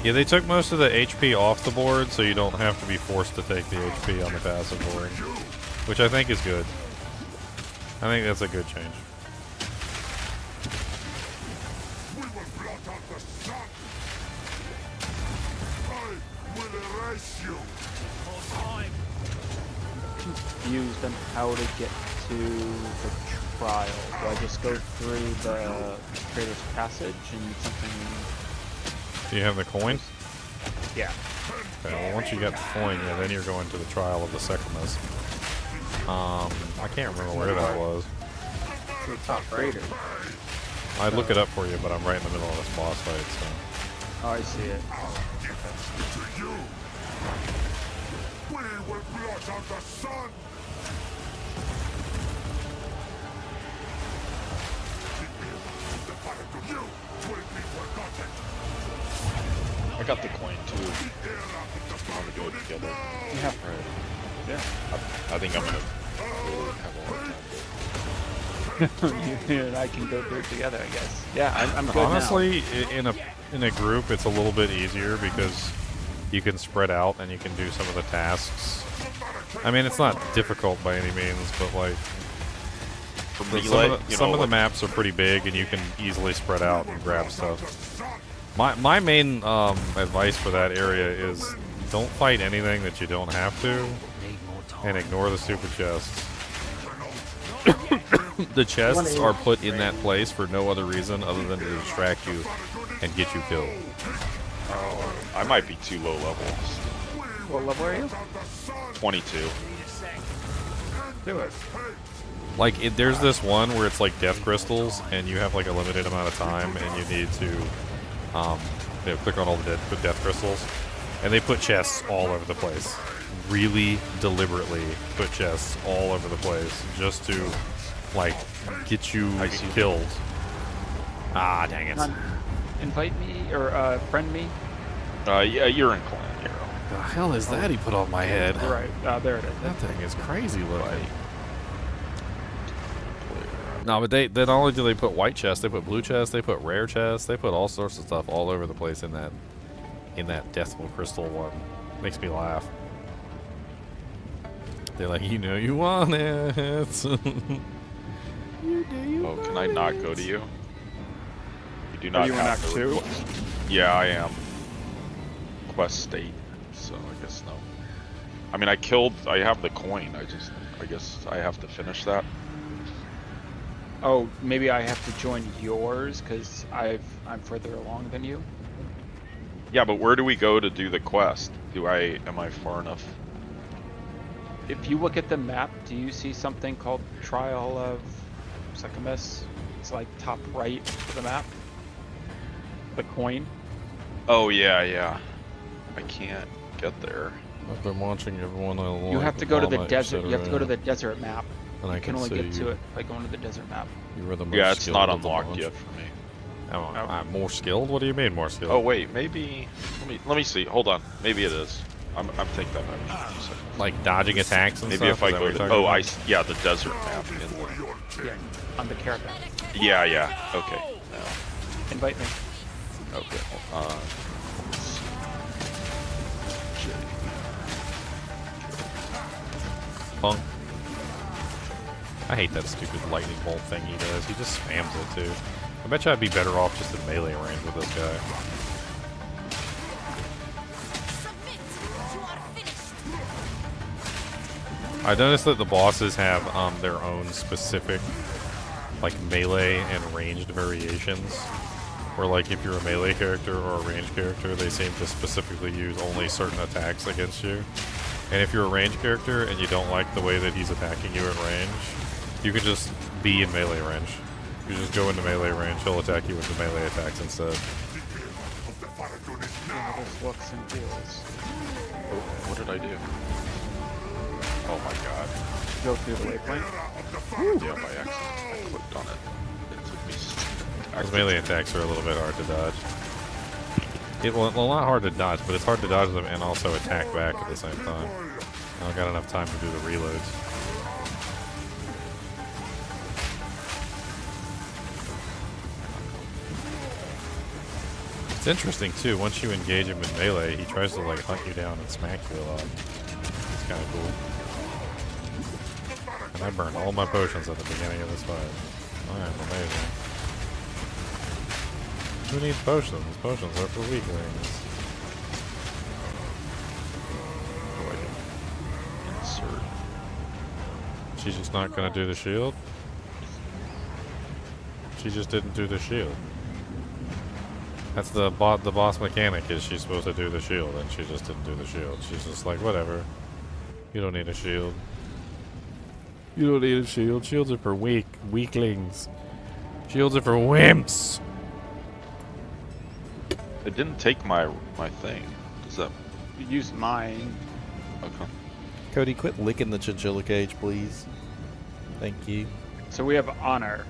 Yeah, they took most of the HP off the board, so you don't have to be forced to take the HP on the passive board, which I think is good. I think that's a good change. We will blot out the sun. I will erase you. Confused on how to get to the trial. Do I just go through the Creator's Passage and something? Do you have the coin? Yeah. Okay, well, once you get the coin, yeah, then you're going to the Trial of the Secamus. I can't remember where that was. To the top right. I'd look it up for you, but I'm right in the middle of this boss fight, so. Oh, I see it. To you. We will blot out the sun. You will be forgotten. I got the coin too. I want to go together. Yeah. Right. Yeah. I think I'm gonna really have a hard time. You and I can go through it together, I guess. Yeah, I'm good Honestly, in a group, it's a little bit easier because you can spread out and you can do some of the tasks. I mean, it's not difficult by any means, but like some of the maps are pretty big and you can easily spread out and grab stuff. My main advice for that area is don't fight anything that you don't have to, and ignore the stupid chests. The chests are put in that place for no other reason other than to distract you and get you killed. Oh, I might be too low level. What level are you? 22. Do it. Like, there's this one where it's like death crystals, and you have like a limited amount of time, and you need to click on all the death crystals, and they put chests all over the place. Really deliberately put chests all over the place just to like get you killed. Ah, dang it! Invite me or friend me. Yeah, you're in clan hero. The hell is that he put on my head? Right, there it is. That thing is crazy looking. No, but they not only do they put white chests, they put blue chests, they put rare chests, they put all sorts of stuff all over the place in that Deathful Crystal one. Makes me laugh. They're like, you know you want it. Oh, can I not go to you? You do not you in have Act to 2? request. Yeah, I am. Quest state, so I guess no. I mean, I have the coin. I guess I have to finish that. Oh, maybe I have to join yours because I'm further along than you. Yeah, but where do we go to do the quest? Am I far enough? If you look at the map, do you see something called Trial of Succumbus? It's like top right of the map. The coin. Oh yeah. I can't get there. I've been watching everyone I like. You have to go to the Mama, desert. You have to go to etc. the desert map. And I You can can only see get to you. it by going to the desert map. You were the most Yeah, it's skilled not of the unlocked bunch. yet for me. I'm more skilled? What do you mean more skilled? Oh wait, maybe. Let me see. Hold on. Maybe it is. I'm taking that back. Like dodging attacks and Maybe stuff? if I Is that go what to you're talking about? yeah, the desert map. Yeah, on the caravan. Yeah. Okay. No. Invite me. Okay. Punk. I hate that stupid lightning bolt thing he does. He just spams it too. I bet you I'd be better off just in melee range with this guy. I noticed that the bosses have their own specific like melee and ranged variations. Where like if you're a melee character or a ranged character, they seem to specifically use only certain attacks against you. And if you're a ranged character and you don't like the way that he's attacking you at range, you can just be in melee range. You just go into melee range, he'll attack you with the melee attacks instead. Yeah, this looks and feels. Oh, what did I do? Oh my god. Go through the waypoint. Yeah, by accident. I clicked on it. It took me. Those melee attacks are a little bit hard to dodge. Well, not hard to dodge, but it's hard to dodge them and also attack back at the same time. I don't got enough time to do the reloads. It's interesting too, once you engage him in melee, he tries to like hunt you down and smack you a lot. It's kind of cool. And I burned all my potions at the beginning of this fight. Alright, amazing. Who needs potions? Potions are for weaklings. Insert. She's just not gonna do the shield? She just didn't do the shield. That's the boss mechanic is she's supposed to do the shield, and she just didn't do the shield. She's just like, whatever. You don't need a shield. You don't need a shield. Shields are for weaklings. Shields are for wimps. It didn't take my thing. Does that? You used mine. Okay. Cody, quit licking the chinchilla cage, please. Thank you. So we have honor.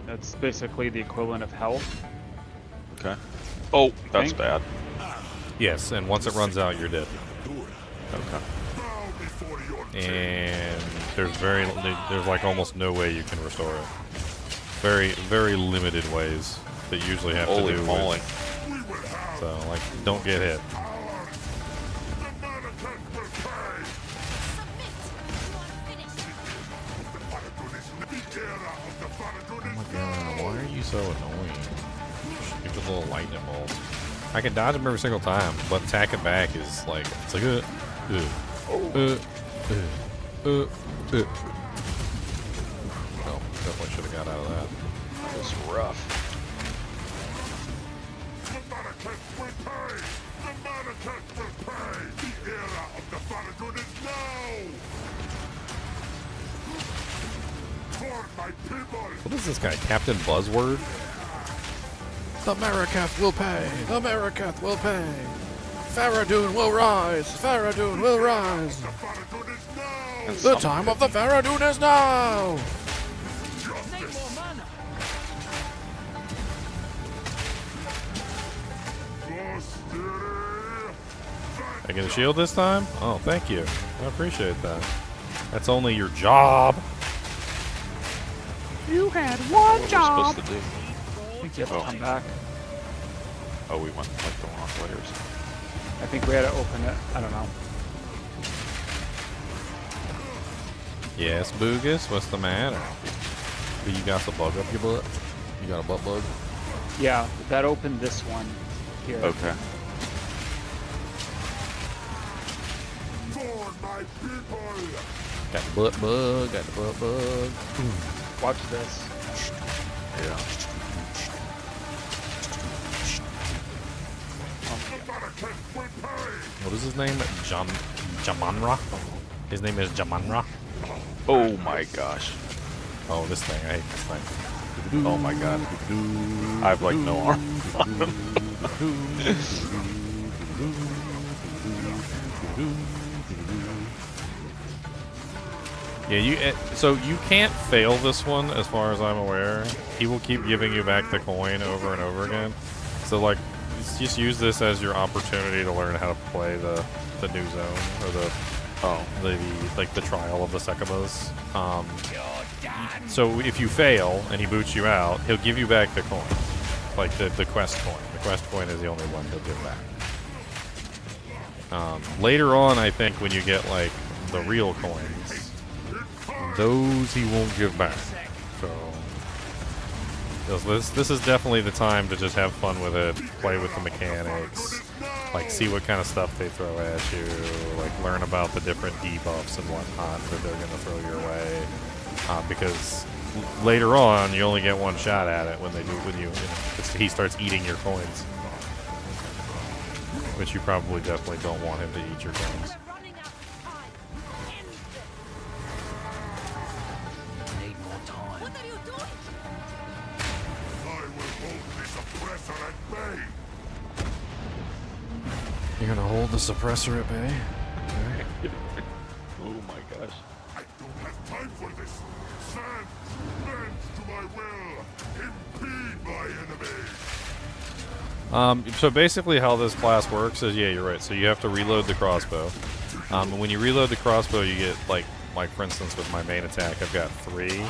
That's basically the equivalent of health. Okay. Oh, that's Okay. bad. Yes, and once it runs out, you're dead. Okay. And there's like almost no way you can restore it. Very limited ways that usually have Holy to do moly. with. So like, don't get hit. Oh my god, why are you so annoying? Give the little lightning bolts. I can dodge them every single time, but attacking back is like, it's like, Oh, definitely should have got out of that. That was rough. What is this guy, Captain Buzzword? The Marikath will pay! The Marikath will pay! Faradun will rise! Faradun will rise! The time of the Faradun is now! Need more mana. I get a shield this time? Oh, thank you. I appreciate that. That's only your job. You had one What are we job. supposed to do? I think you have to come back. Oh, we went like the wrong way or something. I think we had to open it. I don't know. Yes, Boogus, what's the matter? You got the bug up your butt? You got a butt bug? Yeah, that opened this one here. Okay. Got the butt bug, got the butt bug. Watch this. Yeah. What is his name? Jamanra? His name is Jamanra? Oh my gosh. Oh, this thing. I hate this thing. Oh my god. I have like no arm. Yeah, so you can't fail this one as far as I'm aware. He will keep giving you back the coin over and over again. So like, just use this as your opportunity to learn how to play the new zone or the trial of the Sekibas. So if you fail and he boots you out, he'll give you back the coin, like the quest coin. The quest coin is the only one he'll give back. Later on, I think when you get like the real coins, those he won't give back. So this is definitely the time to just have fun with it, play with the mechanics, like see what kind of stuff they throw at you, like learn about the different debuffs and whatnot that they're going to throw your way. Because later on, you only get one shot at it when he starts eating your coins, which you probably definitely don't want him to eat your coins. Need more time. What are you doing? You're gonna hold the suppressor at bay? Okay. Oh my gosh. I don't have time for this. Stand, bend to my will. Impede my enemy. So basically how this class works is, yeah, you're right. So you have to reload the crossbow. And when you reload the crossbow, you get, like for instance, with my main attack, I've got 3.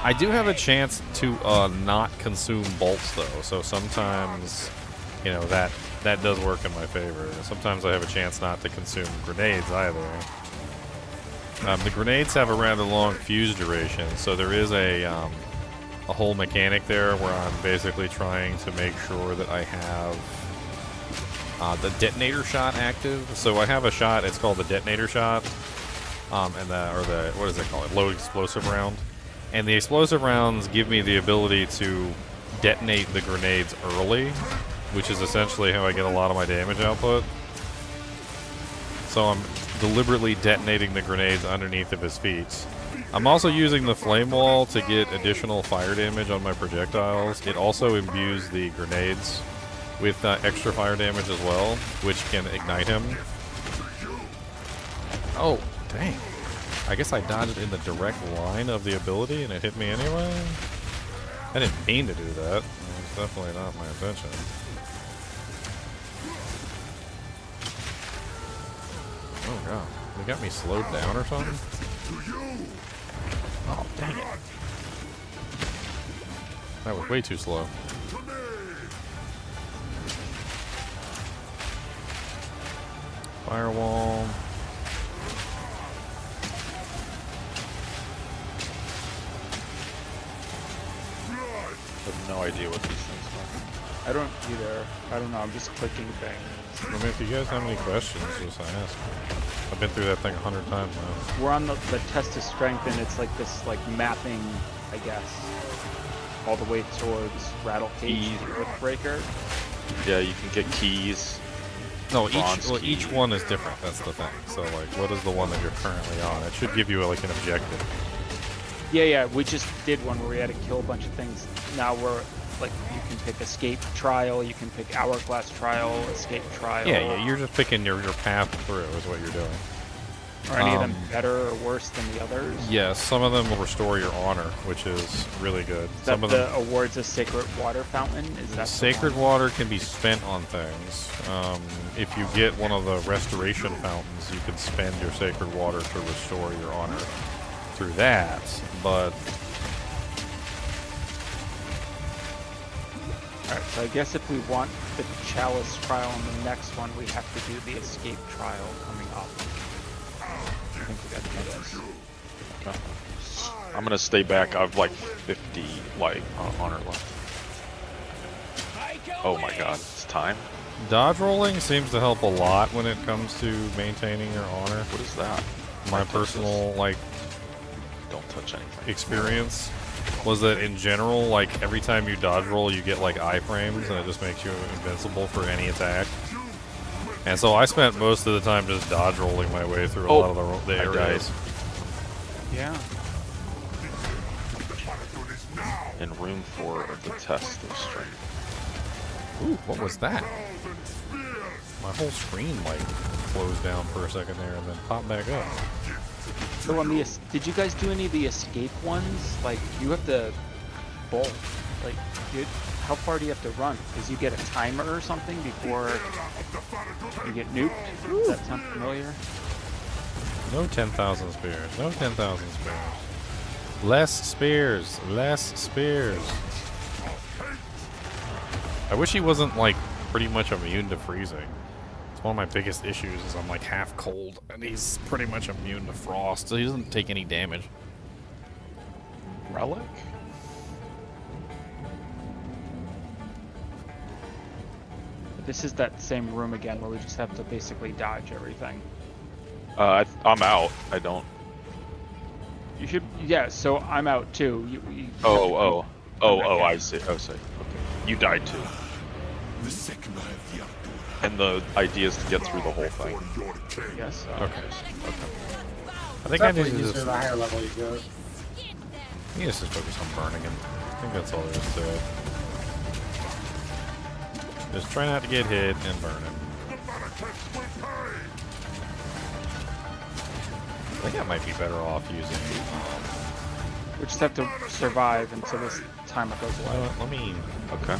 I do have a chance to not consume bolts, though. So sometimes, that does work in my favor. Sometimes I have a chance not to consume grenades, either. The grenades have a rather long fuse duration, so there is a whole mechanic there where I'm basically trying to make sure that I have the detonator shot active. So I have a shot, it's called the detonator shot, what is it called? Low explosive round. And the explosive rounds give me the ability to detonate the grenades early, which is essentially how I get a lot of my damage output. So I'm deliberately detonating the grenades underneath of his feet. I'm also using the flame wall to get additional fire damage on my projectiles. It also imbues the grenades with extra fire damage as well, which can ignite him. Oh, dang. I guess I dodged in the direct line of the ability and it hit me anyway? I didn't mean to do that. It was definitely not my intention. god. They got me slowed down or something? Oh, dang it. That was way too slow. Firewall. I have no idea what these things are. I don't either. I don't know. I'm just clicking things. I mean, if you guys have any questions, just ask. I've been through that thing 100 times now. We're on the test of strength, and it's like this mapping, I guess, all the way towards Rattle Cage, Earthbreaker. Yeah, you can get keys. No, Bronze each key. one is different. That's the thing. So, like, what is the one that you're currently on? It should give you like an objective. Yeah. We just did one where we had to kill a bunch of things. Now we're like, you can pick escape trial, you can pick hourglass trial, escape trial. Yeah. You're just picking your path through is what you're doing. Are any of them better or worse than the others? Yes, some of them will restore your honor, which is really good. Is Some that of the them. awards a sacred water fountain? Is that Sacred water can be spent on things. If you get one of the restoration fountains, you can spend your sacred water to restore your honor through that. But Alright, so I guess if we want the chalice trial on the next one, we have to do the escape trial coming up. I think we got to do this. Okay. I'm gonna stay back. I've like 50 honor left. Oh my god, it's time. dodge rolling seems to help a lot when it comes to maintaining your honor. What is that? My personal don't touch anything. Experience was that in general, like every time you dodge roll, you get like iframes, and it just makes you invincible for any attack. And so I spent most of the time just dodge rolling my way through a lot of the areas. Yeah. In room 4 of the test of strength. Ooh, what was that? My whole screen closed down for a second there and then popped back up. So on the, did you guys do any of the escape ones? Like, you have to bolt. Like, how far do you have to run? Because you get a timer or something before you get nuked? Does that sound familiar? No 10,000 spears. No 10,000 spears. Less spears. Less spears. I wish he wasn't pretty much immune to freezing. It's one of my biggest issues is I'm half cold and he's pretty much immune to frost, so he doesn't take any damage. Relic? This is that same room again where we just have to basically dodge everything. I'm out. I don't. You should, yeah. So I'm out too. Oh! I see. Oh, see. Okay. You died too. And the idea is to get through the whole thing. Yes. Okay. I think I need to Definitely just. the higher level you go. I need to just focus on burning him. I think that's all there is to it. Just try not to get hit and burn him. I think I might be better off using. We just have to survive until this timer goes away. Let me. Okay.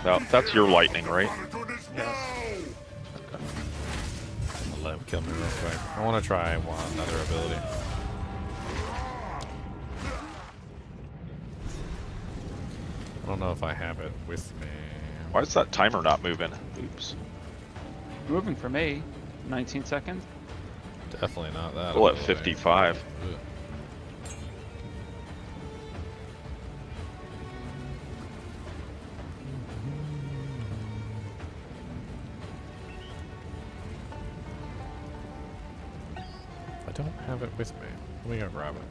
Now, that's your lightning, right? Yes. Okay. Let him kill me real quick. I want to try another ability. I don't know if I have it with me. Why is that timer not moving? Oops. Moving for me. 19 seconds. Definitely not that. Well, at ability. 55. Ugh. I don't have it with me. Let me go grab it.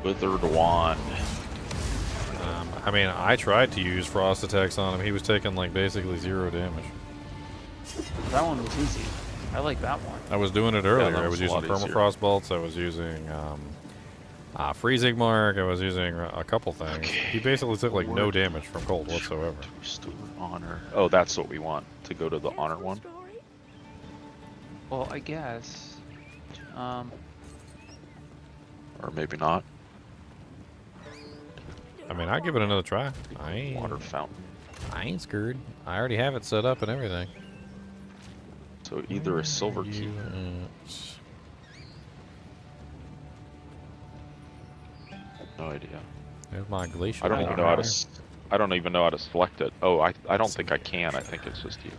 Withered Wand. I mean, I tried to use frost attacks on him. He was taking basically 0 damage. That one was easy. I like that one. I was doing it earlier. that I was was a using lot easier. permafrost bolts. I was using freezing mark. I was using a couple things. Okay. He basically took no damage from cold whatsoever. To restore honor. Oh, that's what we want. To go to the honor one. Well, I guess. Or maybe not. I mean, I'd give it another try. Water fountain. I ain't screwed. I already have it set up and everything. So either a silver key. No idea. There's my glacier. I don't even know how to. I don't even know how to select it. Oh, I don't think I can. I think it's just you.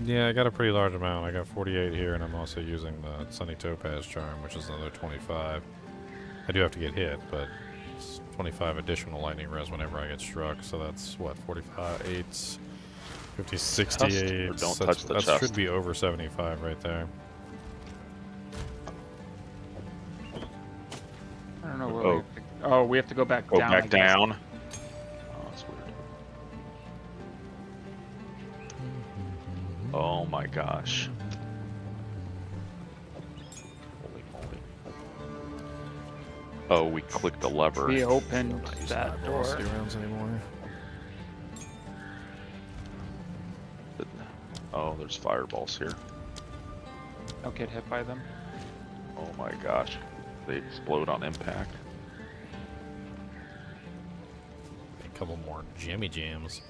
Yeah, I got a pretty large amount. I got 48 here, and I'm also using the Sunny Topaz Charm, which is another 25. I do have to get hit, but it's 25 additional lightning res whenever I get struck, so that's, what, 45, 8, 50, 68. Or don't touch the that chest. should be over 75 right there. I don't know where we have to... Oh, we have to go back down. Go back down. Oh, that's weird. Oh my gosh. Holy moly. Oh, we clicked the lever. We opened that door. Rounds anymore. Oh, there's fireballs here. Don't get hit by them. Oh my gosh. They explode on impact. A couple more jammy jams.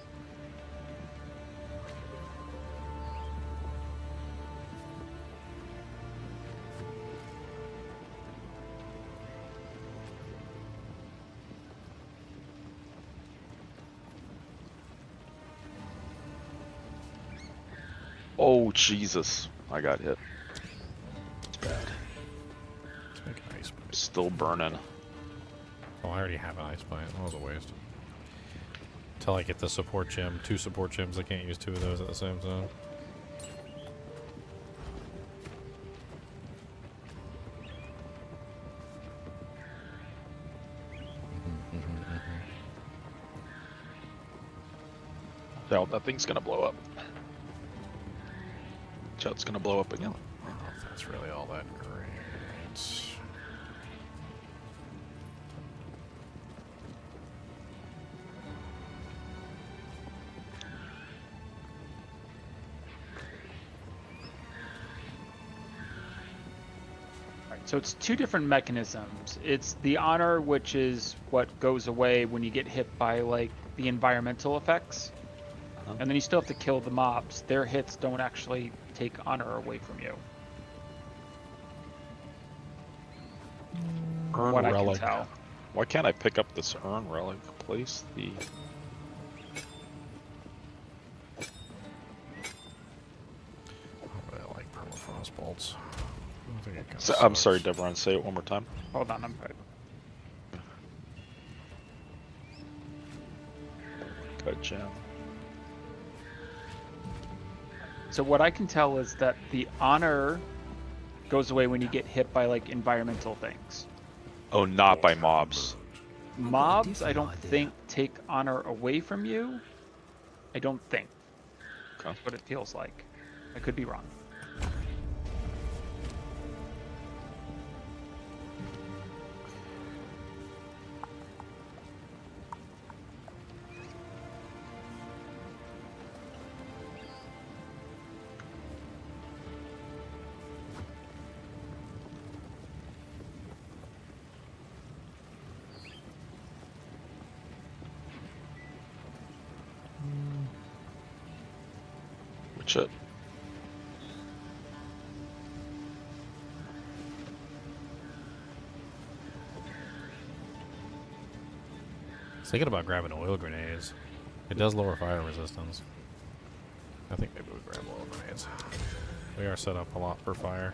Oh Jesus. I got hit. It's bad. Let's make an ice plant. Still burning. Oh, I already have an ice plant. That was a waste. Until I get the support gem. 2 support gems, I can't use 2 of those at the same time. Out, that thing's gonna blow up. It's gonna blow up again. I don't know if that's really all that great. So it's 2 different mechanisms. It's the honor, which is what goes away when you get hit by like the environmental effects. And then you still have to kill the mobs. Their hits don't actually take honor away from you. Urn what relic. I can tell. Why can't I pick up this urn relic? Place the. I like permafrost bolts. I think it kinda So, I'm sucks. sorry, Devron. Say it one more time. Hold on, I'm good. Good gem. So what I can tell is that the honor goes away when you get hit by like environmental things. Oh, not by mobs. Mobs, I don't think take honor away from you. I don't think. Okay. That's what it feels like. I could be wrong. Which it? I was thinking about grabbing oil grenades. It does lower fire resistance. I think maybe we grab oil grenades. We are set up a lot for fire.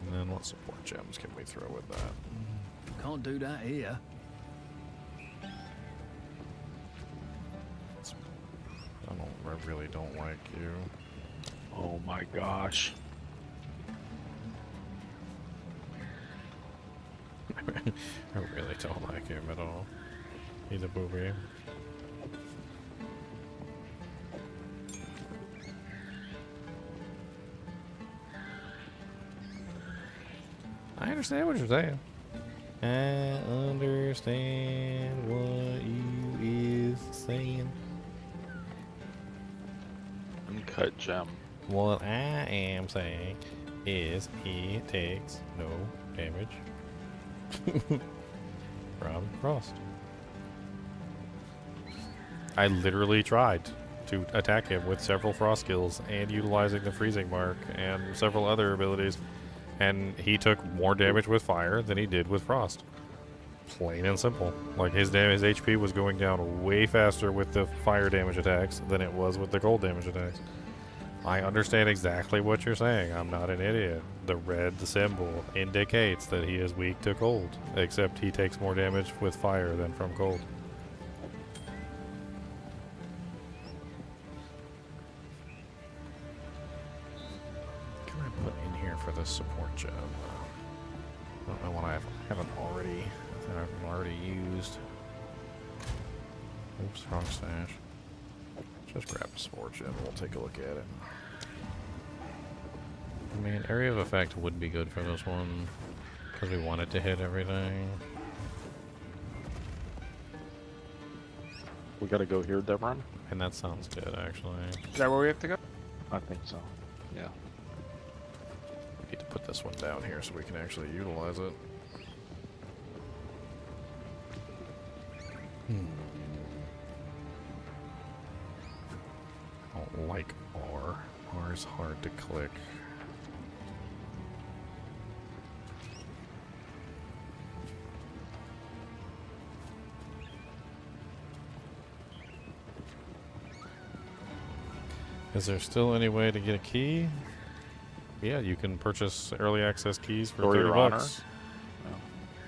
And then what support gems can we throw with that? Can't do that here. I really don't like you. Oh my gosh. I really don't like him at all. He's a booby. I understand what you're saying. I understand what you is saying. Uncut gem. What I am saying is he takes no damage from frost. I literally tried to attack him with several frost skills and utilizing the freezing mark and several other abilities, and he took more damage with fire than he did with frost. Plain and simple. Like his HP was going down way faster with the fire damage attacks than it was with the cold damage attacks. I understand exactly what you're saying. I'm not an idiot. The red symbol indicates that he is weak to cold, except he takes more damage with fire than from cold. Can I put in here for the support job? I don't know what I haven't already used. Oops, wrong stash. Just grab the support gem and we'll take a look at it. I mean, area of effect would be good for this one because we want it to hit everything. We gotta go here, Devron? And that sounds good, actually. Is that where we have to go? I think so. Yeah. Need to put this one down here so we can actually utilize it. I don't like R. R is hard to click. Is there still any way to get a key? Yeah, you can purchase early access keys for Or 30 your bucks.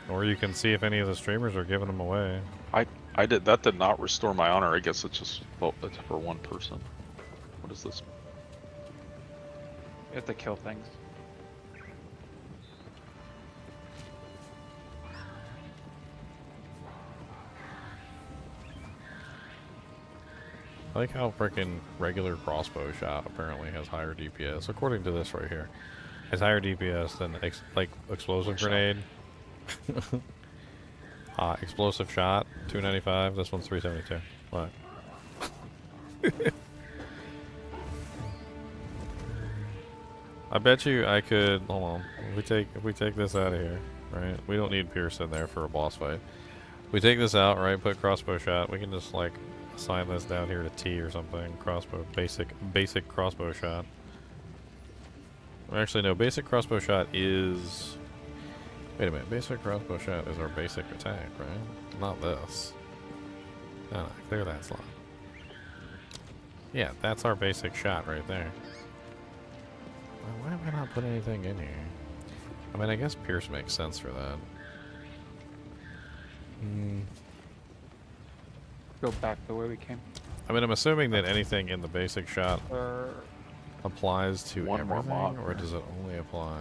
honor. Or you can see if any of the streamers are giving them away. That did not restore my honor. I guess it's just, well, it's for one person. What is this? You have to kill things. I like how freaking regular crossbow shot apparently has higher DPS, according to this right here. Has higher DPS than like explosive grenade. Explosive shot, 295. This one's 372. What? I bet you I could. Hold on. If we take this out of here, right? We don't need Pierce in there for a boss fight. We take this out, right? Put crossbow shot. We can just like assign this down here to T or something. Crossbow, basic crossbow shot. Actually, no. Basic crossbow shot is. Wait a minute. Basic crossbow shot is our basic attack, right? Not this. No, clear that slot. Yeah, that's our basic shot right there. Why have I not put anything in here? I mean, I guess Pierce makes sense for that. Go back the way we came. I mean, I'm assuming that anything in the basic shot applies to One more everything, mod. or does it only apply?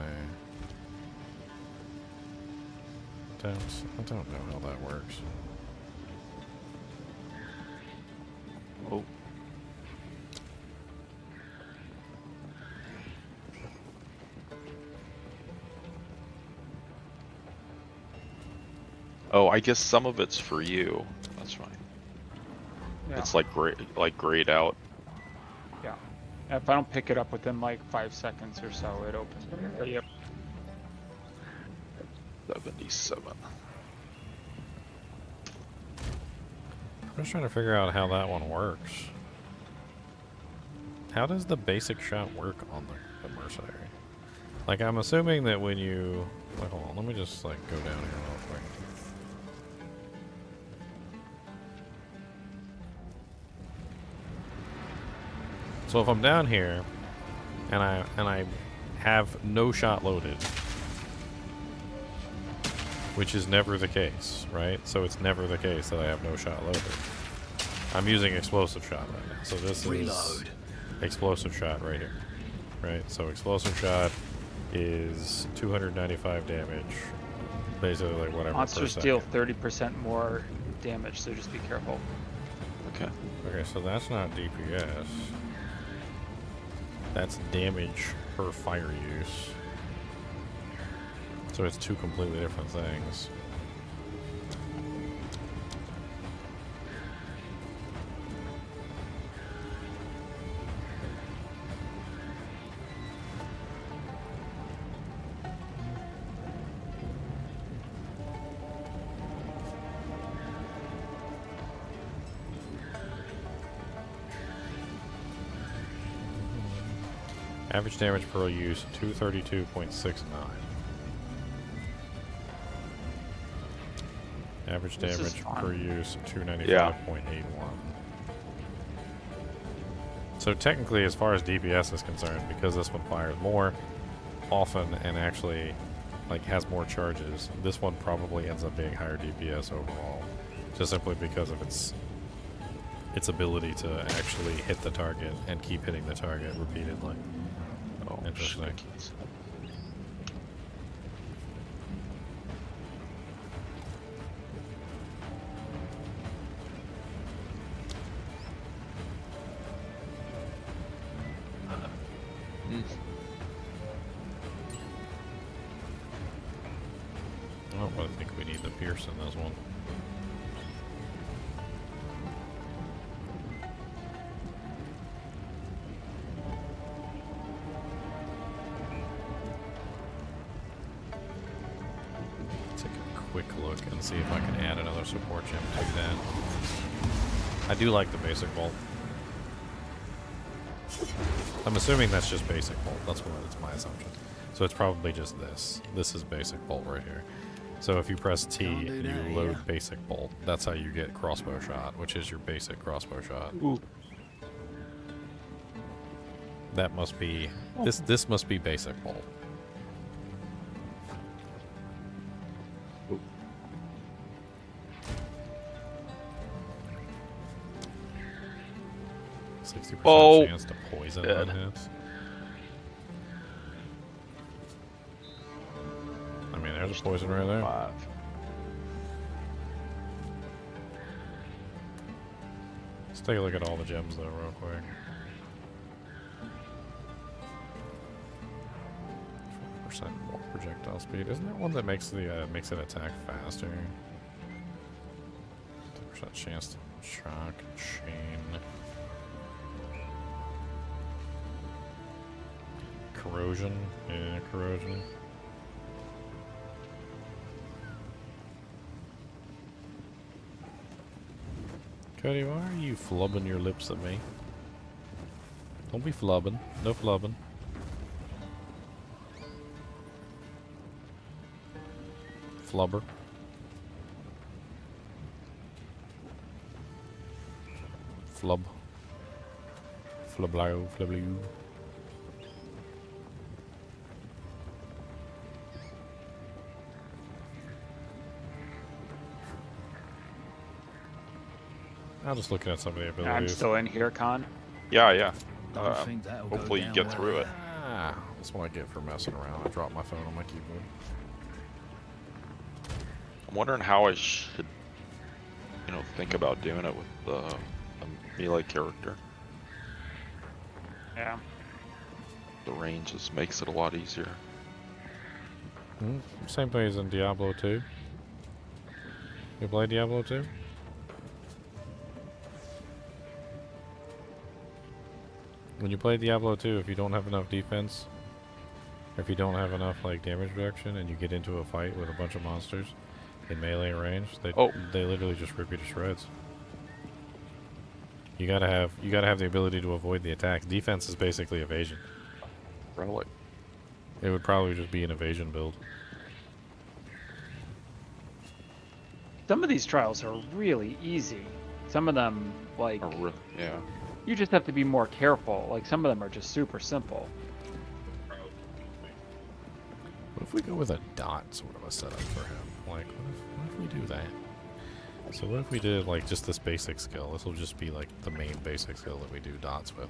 I don't know how that works. Oh. Oh, I guess some of it's for you. That's fine. Yeah. It's like grayed out. Yeah. If I don't pick it up within like 5 seconds or so, it opens. Yep. 77. I'm just trying to figure out how that one works. How does the basic shot work on the mercenary? Like, I'm assuming that when you... Wait, hold on. Let me just, like, go down here real quick. So if I'm down here, and I have no shot loaded, which is never the case, right? So it's never the case that I have no shot loaded. I'm using explosive shot right now. So this is explosive shot right here, right? So explosive shot is 295 damage, basically like whatever. Monsters deal 30% more damage, so just be careful. Okay. Okay, so that's not DPS. That's damage per fire use. So it's two completely different things. Average damage per use 232.69. Average This is damage fun. per use 295.81. Yeah. So technically, as far as DPS is concerned, because this one fires more often and actually like has more charges, this one probably ends up being higher DPS overall, just simply because of its ability to actually hit the target and keep hitting the target repeatedly. Oh, Interesting. shit. Oh, but I think we need the Pierce in this one. Take a quick look and see if I can add another support gem to that. I do like the basic bolt. I'm assuming that's just basic bolt. That's my assumption. So it's probably just this. This is basic bolt right here. So if you press T and you load basic bolt, that's how you get crossbow shot, which is your basic crossbow shot. Ooh. That must be this must be basic bolt. Ooh. 60% chance to poison on hits. I mean, there's a poison right there. 5. Let's take a look at all the gems though, real quick. 4% more projectile speed. Isn't there one that makes the makes it attack faster? 10% chance to shock chain. Corrosion. Yeah, corrosion. Cody, why are you flubbing your lips at me? Don't be flubbing. No flubbing. Flubber. Flub. Flublow, flublow. I'm just looking at some of the abilities. I'm still in here, Con. Yeah. Don't think that'll go Hopefully you down get well. through it. Ah, that's what I get for messing around. I dropped my phone on my keyboard. I'm wondering how I should, think about doing it with a melee character. Yeah. The range just makes it a lot easier. Same thing as in Diablo 2. You play Diablo 2? When you play Diablo 2, if you don't have enough defense, or if you don't have enough damage reduction, and you get into a fight with a bunch of monsters in melee range, they literally just rip you to shreds. You gotta have the ability to avoid the attacks. Defense is basically evasion. Really? It would probably just be an evasion build. Some of these trials are really easy. Some of them, Yeah. you just have to be more careful. Like, some of them are just super simple. What if we go with a dot sort of a setup for him? Like, what if we do that? So what if we did just this basic skill? This will just be the main basic skill that we do dots with.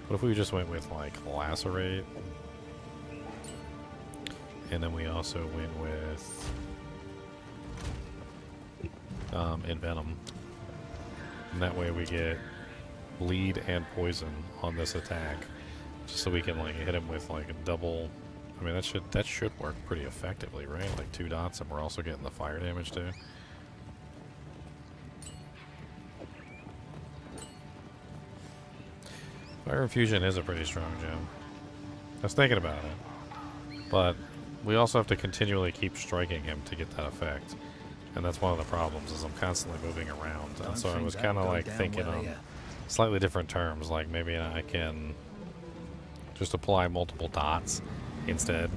What if we just went with lacerate, and then we also went with envenom, and that way we get bleed and poison on this attack, just so we can hit him with a double. I mean, that should work pretty effectively, right? 2 dots, and we're also getting the fire damage too. Fire Infusion is a pretty strong gem. I was thinking about it, but we also have to continually keep striking him to get that effect, and that's one of the problems. Is I'm constantly moving around, and so I was kind of thinking on slightly different terms. Maybe I can Just apply multiple dots instead.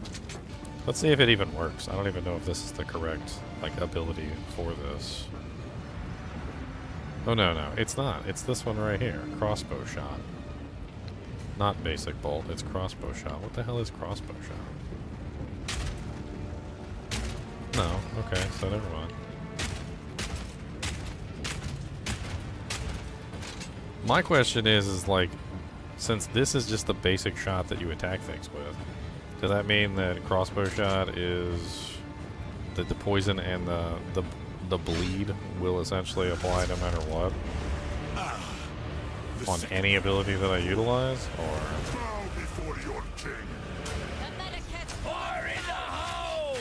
Let's see if it even works. I don't even know if this is the correct like ability for this. Oh no, it's not. It's this one right here, crossbow shot. Not basic bolt, it's crossbow shot. What the hell is crossbow shot? No, okay, so never mind. My question is like, since this is just the basic shot that you attack things with, does that mean that crossbow shot is that the poison and the bleed will essentially apply no matter what? On any ability that I utilize, or Bow before your king. Fire in the hole!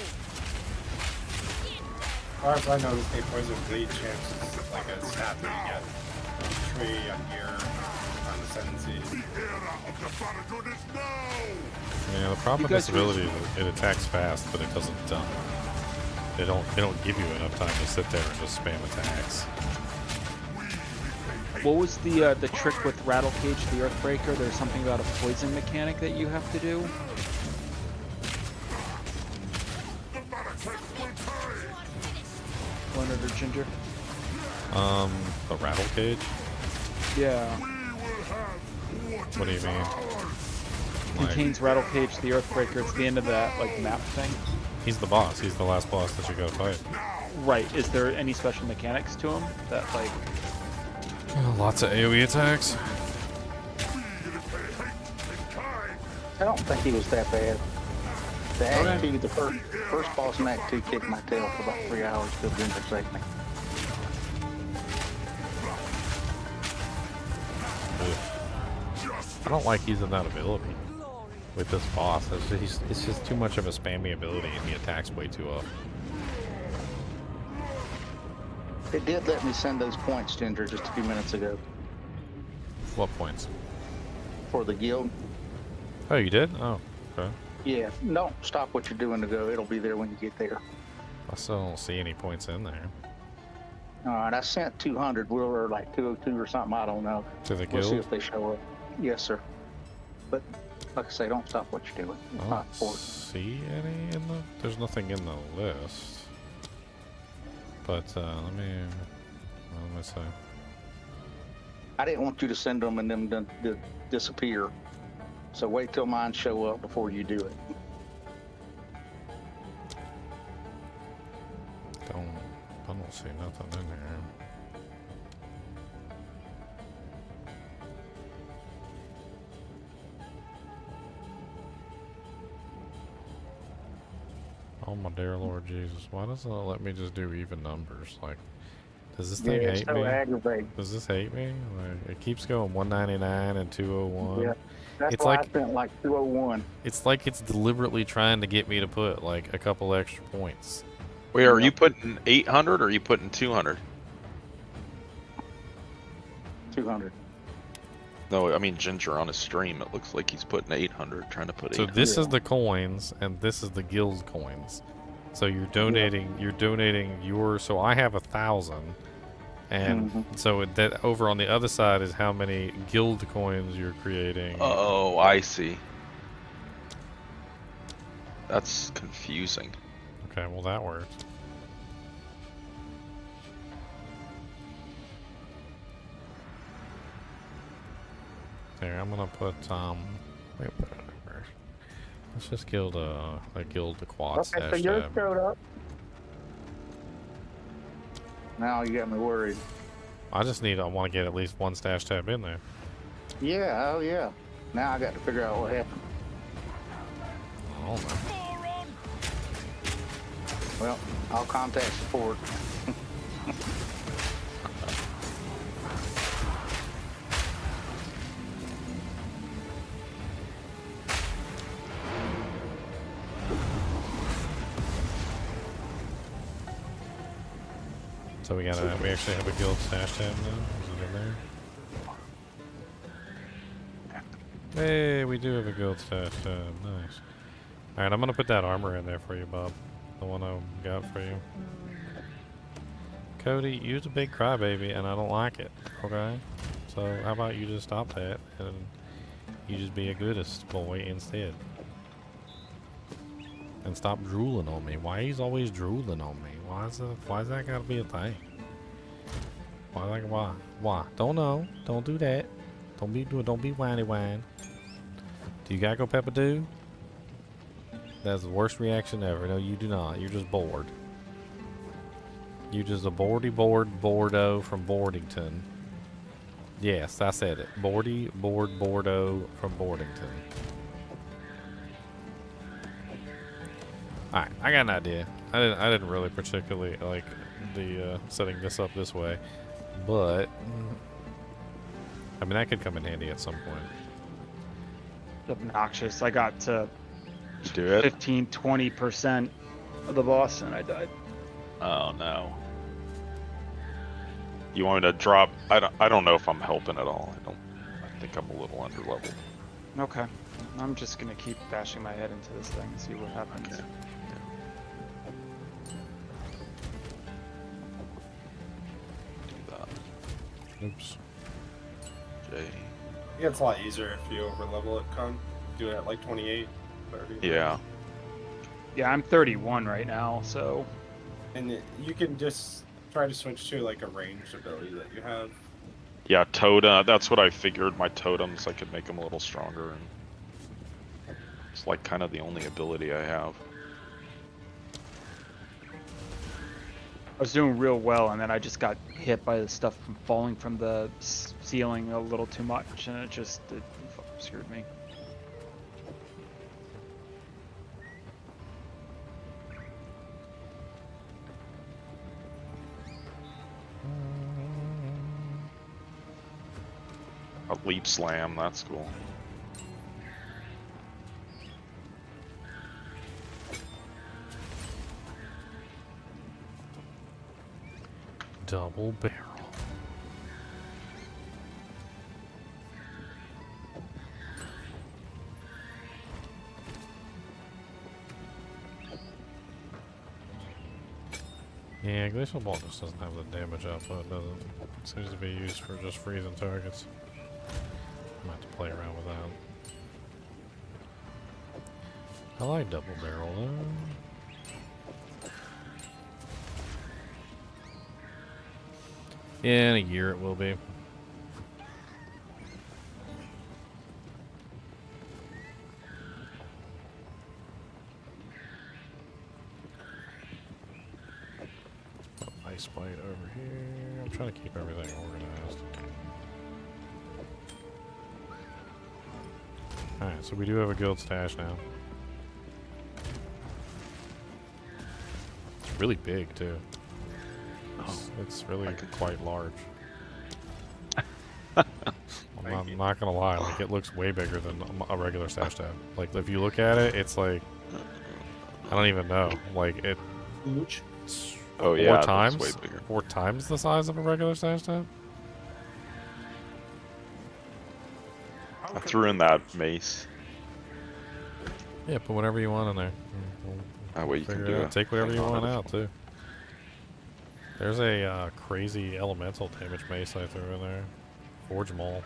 As far as I know, this poison bleed chance is like a stat that you get on tree, on gear, on Ascendency. The era of the Paradron is now! yeah, the problem with this ability is that it attacks fast, but it doesn't. They don't give you enough time to sit there and just spam attacks. What was the trick with Rattle Cage, the Earthbreaker? There's something about a poison mechanic that you have to do. Leonard or Ginger? The rattle cage? Yeah. What do you mean? Contains Rattle Cage, the Earthbreaker. It's the end of that like map thing. He's the boss. He's the last boss that you gotta fight. Right. Is there any special mechanics to him that like? Lots of AoE attacks. I don't think he was that bad. The Act 2, the first boss in Act 2 kicked my tail for about 3 hours till Ginger saved me. I don't like using that ability with this boss. It's just too much of a spammy ability, and he attacks way too often. It did let me send those points, Ginger, just a few minutes ago. What points? For the guild. Oh, you did? Oh, okay. Yeah, don't stop what you're doing to go. It'll be there when you get there. I still don't see any points in there. Alright, I sent 200. We were like 202 or something, I don't know. To the We'll see guild? if they show up. Yes, sir. But, like I say, don't stop what you're doing. It's I not don't important. see any in the... There's nothing in the list. But, let me see. I didn't want you to send them and them to disappear. So wait till mine show up before you do it. I don't see nothing in here. Oh my dear Lord Jesus, why doesn't it let me just do even numbers? Like, does this thing it's hate so me? aggravating. Does this hate me? Like, it keeps going 199 and 201. Yeah, that's It's why like I spent like 201. it's like it's deliberately trying to get me to put like a couple extra points. Wait, are you putting 800 or are you putting 200? 200. No, I mean Ginger on his stream. It looks like he's putting 800, trying to put. So 800. this is the coins, and this is the guild coins. So you're donating. You're donating your. So I have 1,000, and so that over on the other side is how many guild coins you're creating. Oh, I see. That's confusing. Okay, well that works. There, I'm gonna put wait, let's just guild a guild the quad Okay, stash so yours tab. showed up. Now you got me worried. I want to get at least one stash tab in there. Yeah, oh yeah. Now I got to figure out what happened. I don't know. Well, I'll contact support. So we actually have a guild stash tab now? Is it in there? Hey, we do have a guild stash tab. Nice. Alright, I'm gonna put that armor in there for you, Bob. The one I got for you. Cody, you're a big crybaby and I don't like it, okay? So how about you just stop that and You just be a goodest boy instead. And stop drooling on me. Why he's always drooling on me? Why's that gotta be a thing? Why? Don't know. Don't do that. Don't be whiny whine. Do you gotta go Peppa Do? That's the worst reaction ever. No, you do not. You're just bored. You're just a boardo from Boardington. Yes, I said it. Bordeaux from Boardington. Alright, I got an idea. I didn't really particularly like the setting this up this way, but I mean that could come in handy at some point. Obnoxious. I got to Do it. 15-20% of the boss and I died. Oh no. You want me to drop? I don't know if I'm helping at all. I think I'm a little underleveled. Okay. I'm just gonna keep bashing my head into this thing and see what happens. Okay. Do that. Oops. Okay. Yeah, it's a lot easier if you overlevel it, Con. Do it at like 28, 30. Yeah. Yeah, I'm 31 right now, so. And you can just try to switch to like a ranged ability that you have. Yeah, totem. That's what I figured. My totems, I could make them a little stronger, and it's like kind of the only ability I have. I was doing real well, and then I just got hit by the stuff from falling from the ceiling a little too much, and it screwed me. A leap slam, that's cool. Double barrel. Yeah, Glacial Ball just doesn't have the damage output, does it? It seems to be used for just freezing targets. I might have to play around with that. I like double barrel though. Yeah, in a year it will be. Ice Bite over here. I'm trying to keep everything organized. Alright, so we do have a guild stash now. It's really big too. It's really quite large. I'm not gonna lie, like it looks way bigger than a regular stash tab. Like if you look at it, it's like I don't even know. Like it. Oh yeah, way bigger. 4 times the size of a regular stash tab. I threw in that mace. Yeah, put whatever you want in there. That way you can do it. Take whatever you want out too. There's a crazy elemental damage mace I threw in there. Forge Mole.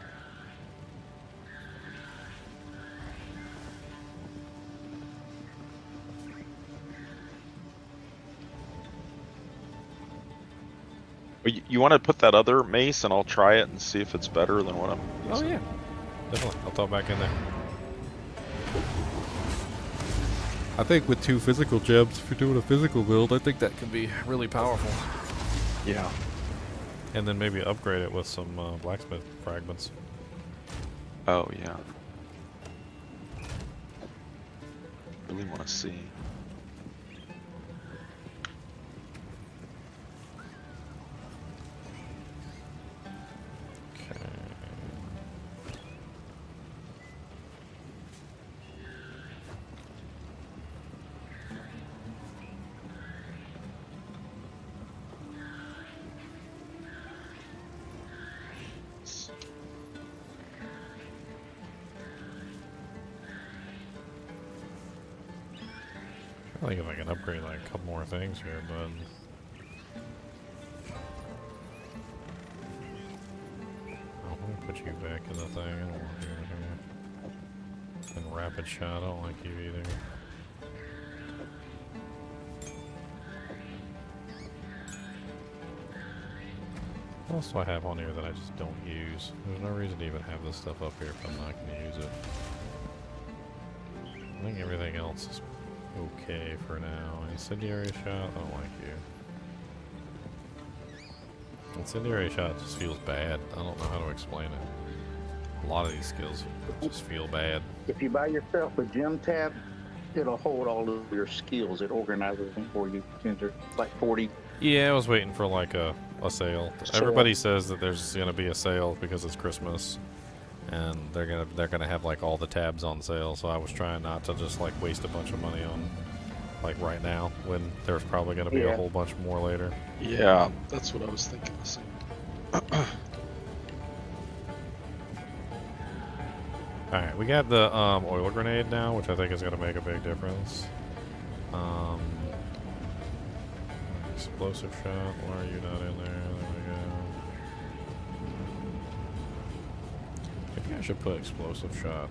You want to put that other mace and I'll try it and see if it's better than what I'm using. Oh yeah, definitely. I'll throw it back in there. I think with 2 physical gems, if you're doing a physical build, I think that can be really powerful. Yeah. And then maybe upgrade it with some blacksmith fragments. Oh yeah. Really want to see. I think if I can upgrade like a couple more things here, but I'll put you back in the thing. I don't want you in here. And rapid shot, I don't like you either. What else do I have on here that I just don't use? There's no reason to even have this stuff up here if I'm not going to use it. I think everything else is okay for now. Incendiary shot, I don't like you. Incendiary shot just feels bad. I don't know how to explain it. A lot of these skills just feel bad. If you buy yourself a gem tab, it'll hold all of your skills. It organizes them for you. Ginger, like 40. Yeah, I was waiting for like a sale. Everybody says that there's gonna be a sale because it's Christmas, and they're gonna have like all the tabs on sale. So I was trying not to just like waste a bunch of money on like right now when there's probably gonna be a whole bunch more later. Yeah, that's what I was thinking. Alright, we got the oil grenade now, which I think is gonna make a big difference. Explosive shot, why are you not in there? There we go. Maybe I should put explosive shot.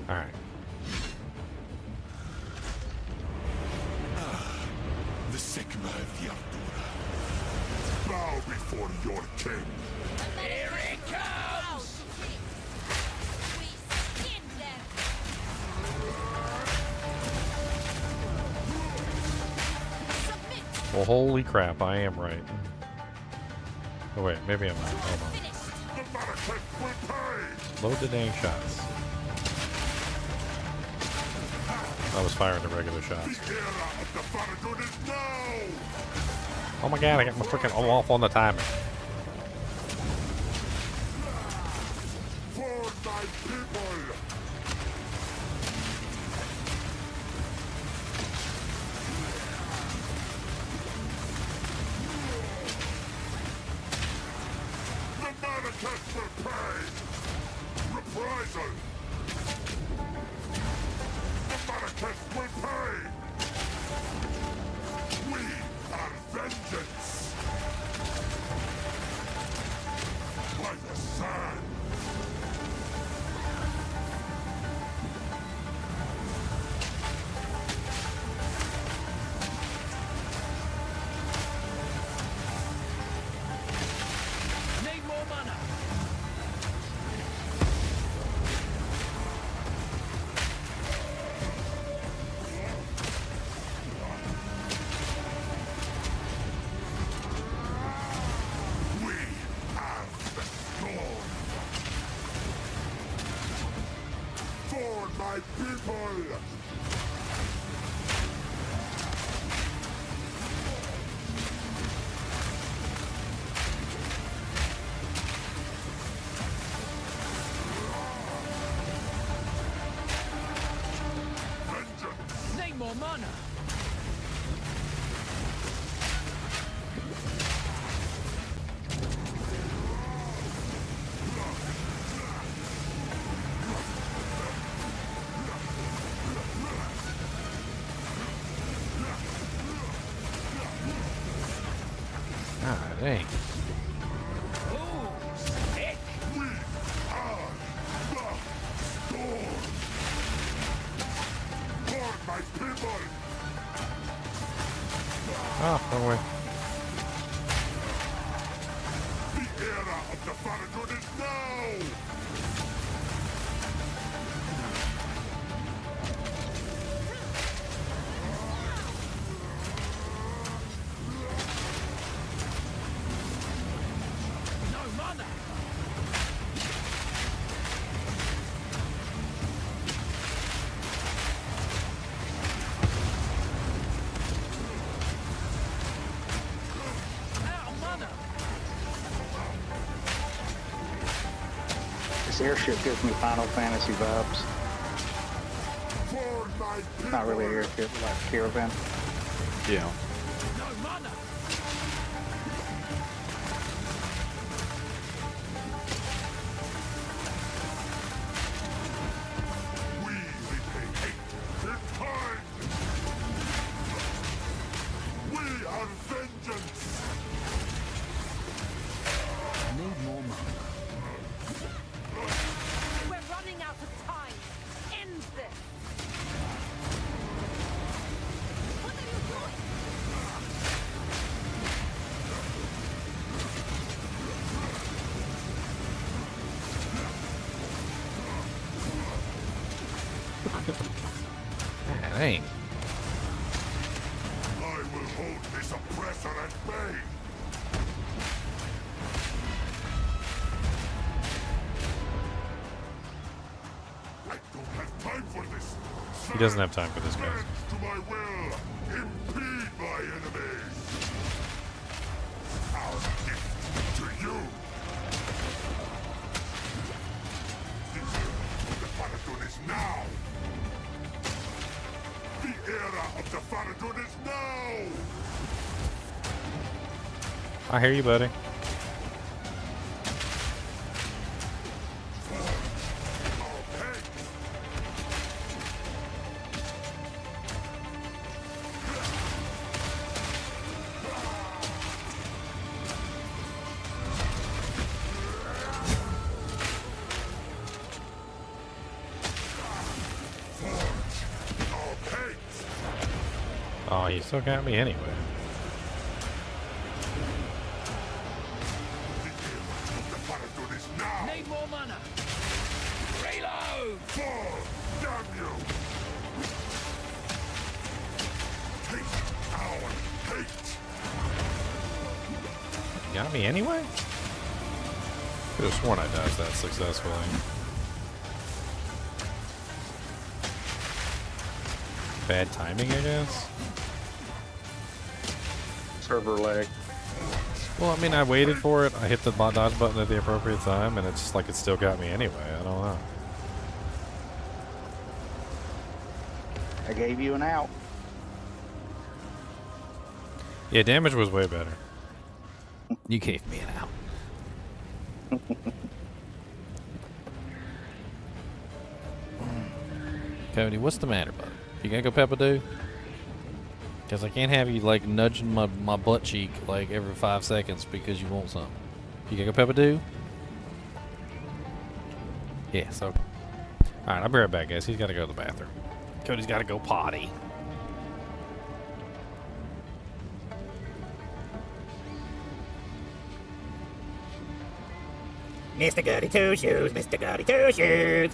Alright. The Sigma of the Artura. Bow before your king. Here it comes! We skin them. Submit. Well, holy crap, I am right. Oh wait, maybe I'm not. Hold on. The Marrakech will pay. Load the dang shots. I was firing the regular shots. The era of the Farragut is now. Oh my god, I got my freaking off on the timer. For my people. The Marrakech will pay. Reprisal. The Marrakech will pay. We are vengeance. By the sand. Need more mana. We have the storm. For my people. Vengeance. Need more mana. Ah, dang. Ooh, sick. We are the storm. For my people. Oh, wrong way. The era of the Farragut is now. No mana. Out of mana. This airship gives me Final Fantasy vibes. For my people. Not really an airship, like a caravan. Yeah. No mana. We repay hate in kind. We are vengeance. Need more mana. He doesn't have time for this, guys. To my will, impede my enemies. Our gift to you. The Faradun is now. The era of the Faradun is now. I hear you, buddy. Oh, he still got me anyway. Need more mana. Reload. Fall, damn you! Hate our hate. Got me anyway? Could have sworn I dodged that successfully. Bad timing, I guess? Server lag. Well, I mean, I waited for it. I hit the dodge button at the appropriate time, and it's just like it still got me anyway. I don't know. I gave you an out. Yeah, damage was way better. You gave me an out. Cody, what's the matter, buddy? You gonna go Peppa-Doo? Because I can't have you, like, nudging my butt cheek, like, every 5 seconds because you want something. You gonna go Peppa-Doo? Yeah, so... Alright, I'll be right back, guys. He's gotta go to the bathroom. Cody's gotta go potty. Mr. Goody Two Shoes, Mr. Goody Two Shoes.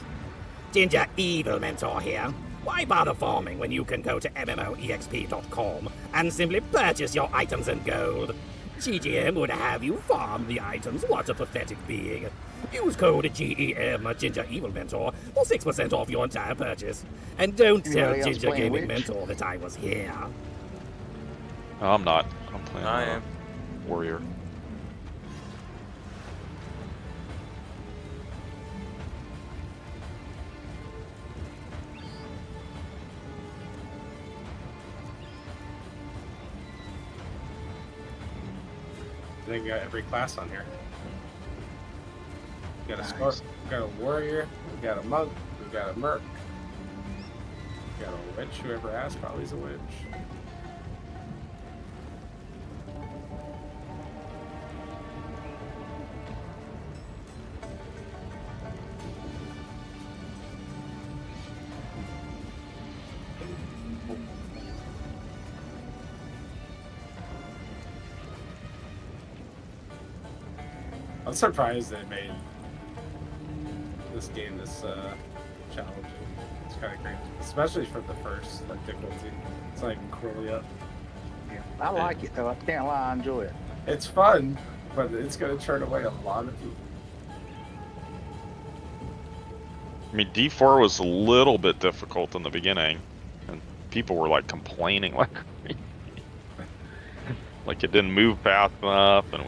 Ginger Evil Mentor here. Why bother farming when you can go to MMOEXP.com and simply purchase your items in gold? GGM would have you farm the items. What a pathetic being. Use code GEM Ginger Evil Mentor for 6% off your entire purchase. And don't tell Anybody else Ginger playing Gaming Witch? Mentor that I was here. No, I'm not. I'm playing I am. Warrior. I think we got every class on here. We got a Nice. spark, we got a warrior, we got a monk, we got a merc, we got a witch. Whoever asked probably is a witch. I'm surprised they made this game this challenging. It's kind of great, especially for the first difficulty. It's like cruelly up. I like it though. I can't lie, I enjoy it. It's fun, but it's gonna turn away a lot of people. I mean, D4 was a little bit difficult in the beginning, and people were like complaining, like, like it didn't move fast enough, and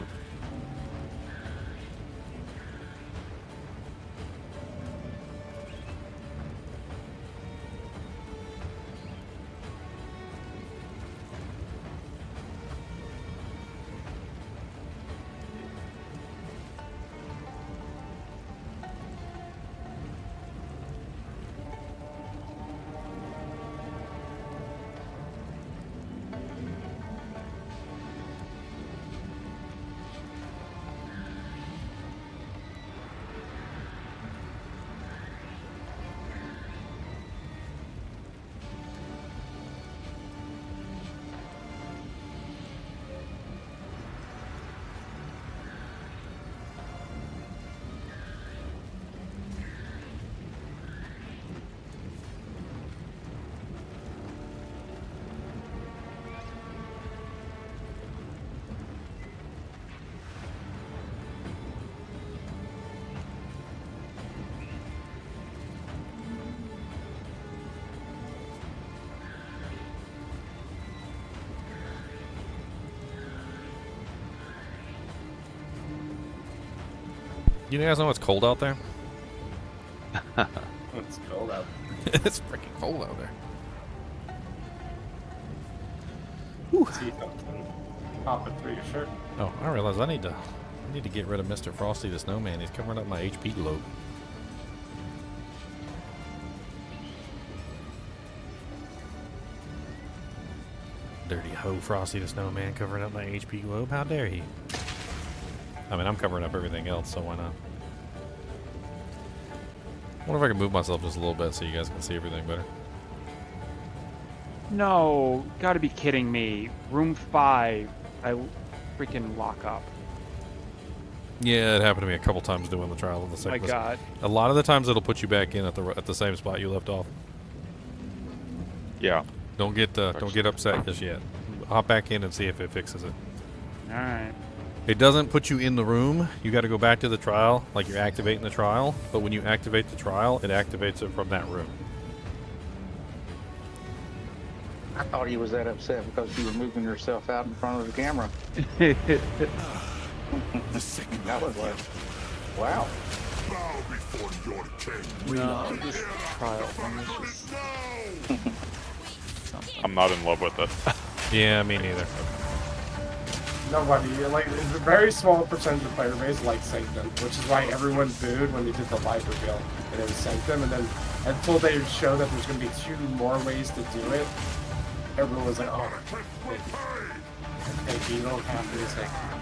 You guys know it's cold out there? It's cold out. It's freaking cold out there. See something. Pop it through your shirt. Oh, I realize I need to get rid of Mr. Frosty the Snowman. He's covering up my HP globe. Dirty hoe Frosty the Snowman covering up my HP globe. How dare he? I mean, I'm covering up everything else, so why not? I wonder if I can move myself just a little bit so you guys can see everything better. No, gotta be kidding me. Room 5, I freaking lock up. Yeah, it happened to me a couple times doing the trial of the My sickness. God. A lot of the times it'll put you back in at the same spot you left off. Yeah. Don't get upset just yet. Hop back in and see if it fixes it. All right. It doesn't put you in the room. You got to go back to the trial, like you're activating the trial. But when you activate the trial, it activates it from that room. I thought he was that upset because you were moving yourself out in front of the camera. That was like, wow. Bow before your king. No, this trial thing is just I'm not in love with it. Yeah, me neither. Nobody, like, it's a very small percentage of player base likes Sanctum, which is why everyone booed when they did the live reveal. And it was Sanctum, and then until they show that there's going to be 2 more ways to do it, everyone was like, oh, thank you, you don't have to do Sanctum.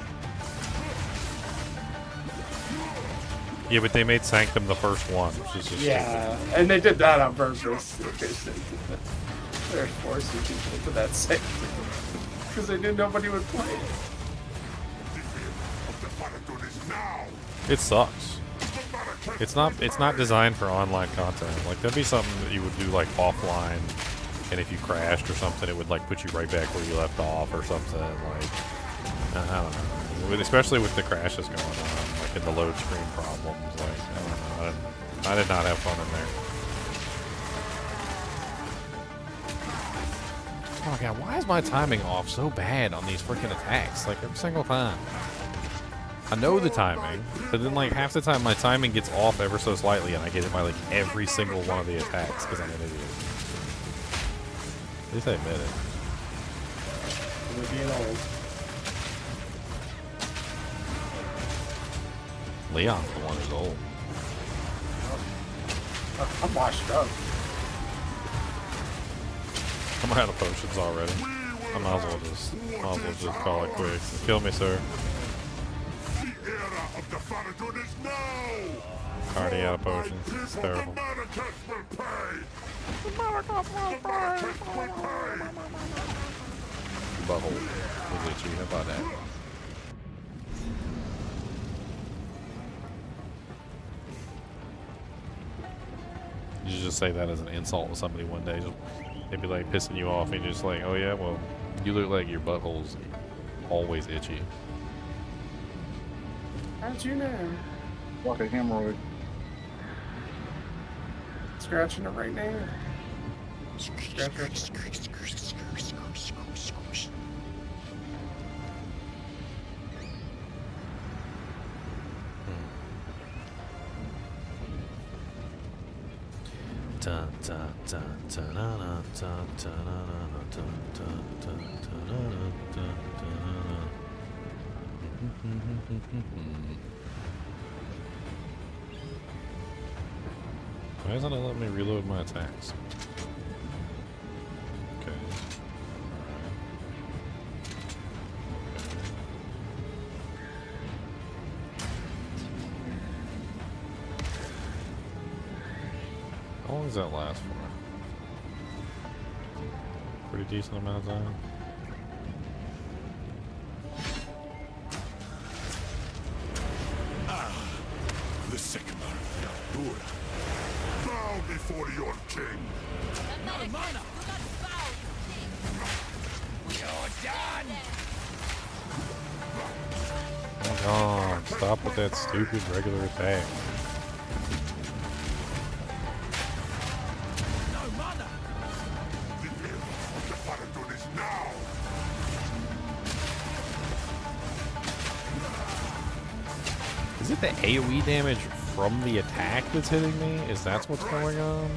Yeah, but they made Sanctum the first one, which is just Yeah, and they did that on purpose. They're forcing people into that Sanctum because they knew nobody would play it. It sucks. It's not designed for online content. Like that'd be something that you would do like offline, and if you crashed or something, it would like put you right back where you left off or something. Like I don't know, especially with the crashes going on, like in the load screen problems. Like I don't know, I did not have fun in there. Oh my god, why is my timing off so bad on these freaking attacks? Like every single time. I know the timing, but then like half the time my timing gets off ever so slightly and I get it by like every single one of the attacks because I'm an idiot. At least I admit it. We're being old. Leon's the one who's old. I'm washed up. I'm out of potions already. I might as well just call it quits. Kill me, sir. Already out of potions. It's terrible. Butthole. Look at you. How about that? You should just say that as an insult to somebody one day. They'd be like pissing you off and you're just like, oh yeah, well, you look like your butthole's always itchy. How'd you know? Like a hemorrhoid. Scratching it right now. Scratch it. Why isn't it letting me reload my attacks? Okay. How long does that last for? Pretty decent amount of time. The second bow before your king. No mana. You're done. Oh god, stop with that stupid regular attack. No mana. The era of the Paladin is now. Is it the AoE damage from the attack that's hitting me? Is that what's going on?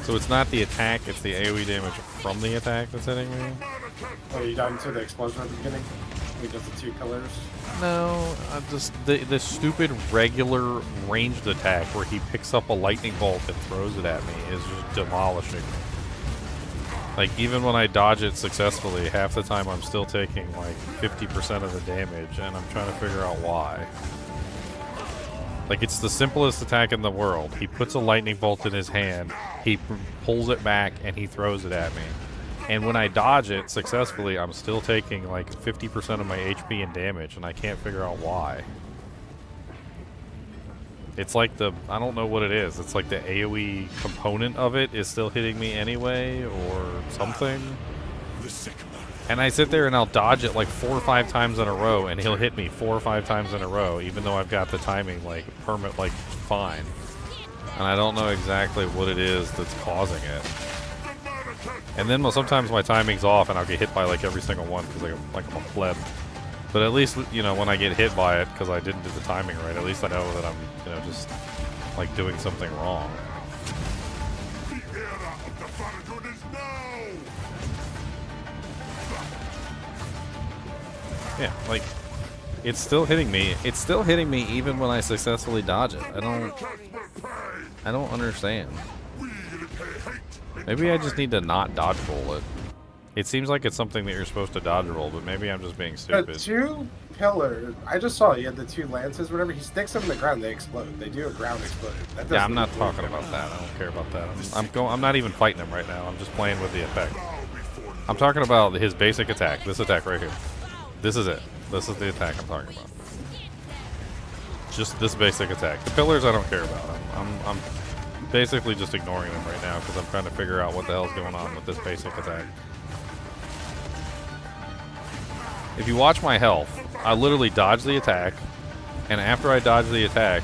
So it's not the attack, it's the AoE damage from the attack that's hitting me? Oh, you died into the explosion at the beginning? We did the 2 pillars? No, just the stupid regular ranged attack where he picks up a lightning bolt and throws it at me is just demolishing me. Like, even when I dodge it successfully, half the time I'm still taking, like, 50% of the damage, and I'm trying to figure out why. Like, it's the simplest attack in the world. He puts a lightning bolt in his hand, he pulls it back, and he throws it at me. And when I dodge it successfully, I'm still taking, like, 50% of my HP and damage, and I can't figure out why. It's like I don't know what it is. It's like the AoE component of it is still hitting me anyway, or something. And I sit there and I'll dodge it like 4 or 5 times in a row, and he'll hit me 4 or 5 times in a row, even though I've got the timing like permanent, like fine. And I don't know exactly what it is that's causing it. And then sometimes my timing's off, and I'll get hit by like every single one because I'm a pleb. But at least, you know, when I get hit by it, because I didn't do the timing right, at least I know that I'm, you know, just, like, doing something wrong. The era of the Farragut is now! Yeah, like, it's still hitting me. It's still hitting me even when I successfully dodge it. I don't understand. Maybe I just need to not dodge roll it. It seems like it's something that you're supposed to dodge roll, but maybe I'm just being stupid. The 2 pillars, I just saw you had the 2 lances, whatever. He sticks them in the ground, they explode. They do a ground explosion. Yeah, I'm not talking about that. I don't care about that. I'm not even fighting him right now. I'm just playing with the effect. I'm talking about his basic attack. This attack right here. This is it. This is the attack I'm talking about. Just this basic attack. The pillars I don't care about. I'm basically just ignoring them right now because I'm trying to figure out what the hell's going on with this basic attack. If you watch my health, I literally dodge the attack, and after I dodge the attack,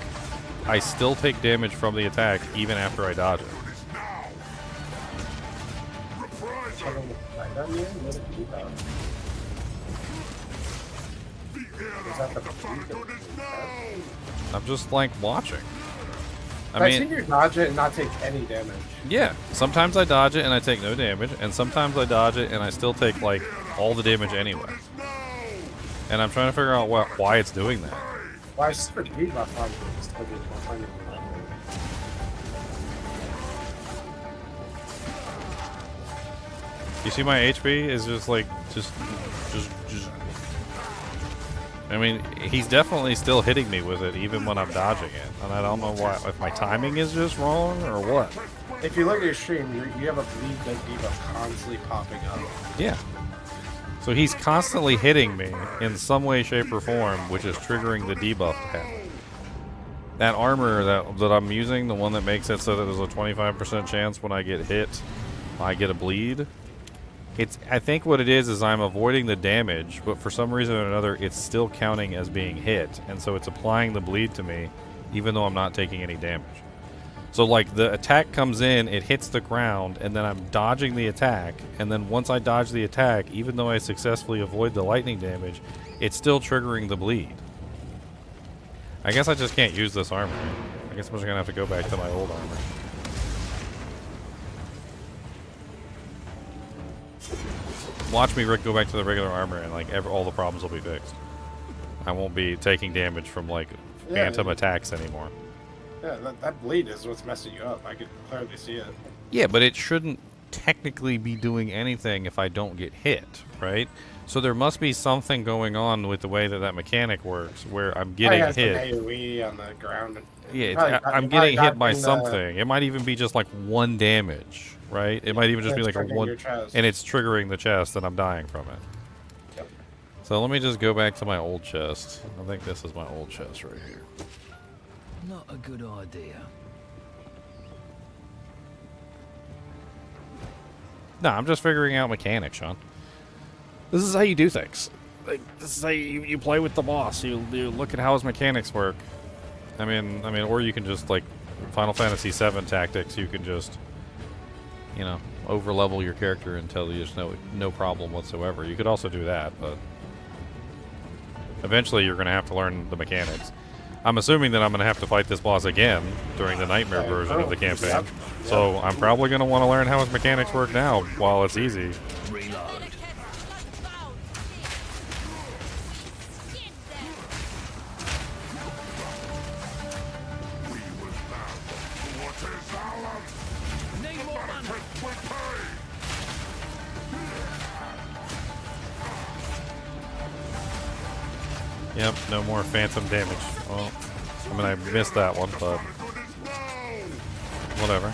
I still take damage from the attack even after I dodge it. I'm just like watching. I've seen you dodge it and not take any damage. Yeah, sometimes I dodge it and I take no damage, and sometimes I dodge it and I still take like all the damage anyway. And I'm trying to figure out why it's doing that. Why is super debuff on this? You see my HP is just like just I mean, he's definitely still hitting me with it even when I'm dodging it. And I don't know why, if my timing is just wrong or what. If you look at your stream, you have a bleed debuff constantly popping up. Yeah. So he's constantly hitting me in some way, shape, or form, which is triggering the debuff to happen. That armor that I'm using, the one that makes it so that there's a 25% chance when I get hit, I get a bleed. I think what it is I'm avoiding the damage, but for some reason or another, it's still counting as being hit, and so it's applying the bleed to me, even though I'm not taking any damage. So, like, the attack comes in, it hits the ground, and then I'm dodging the attack, and then once I dodge the attack, even though I successfully avoid the lightning damage, it's still triggering the bleed. I guess I just can't use this armor. I guess I'm just gonna have to go back to my old armor. Watch me, Rick, go back to the regular armor, and, like, all the problems will be fixed. I won't be taking damage from, like, phantom attacks anymore. Yeah, that bleed is what's messing you up. I could clearly see it. Yeah, but it shouldn't technically be doing anything if I don't get hit, right? So there must be something going on with the way that mechanic works, where I'm getting hit. Some AoE on the ground. Yeah, I'm getting hit by something. It might even be just like 1 damage, right? It might even just be like a 1, and it's triggering the chest, and I'm dying from it. Yep. So let me just go back to my old chest. I think this is my old chest right here. Not a good idea. No, I'm just figuring out mechanics, Sean. This is how you do things. Like, this is how you play with the boss. You look at how his mechanics work. I mean, or you can just, like, Final Fantasy VII tactics. You can just, you know, over-level your character until there's no problem whatsoever. You could also do that, but Eventually, you're going to have to learn the mechanics. I'm assuming that I'm going to have to fight this boss again during the Nightmare version of the campaign. Yep. So I'm probably going to want to learn how his mechanics work now while it's easy. Need more mana. Yep, no more phantom damage. Well, I mean, I missed that one, but whatever.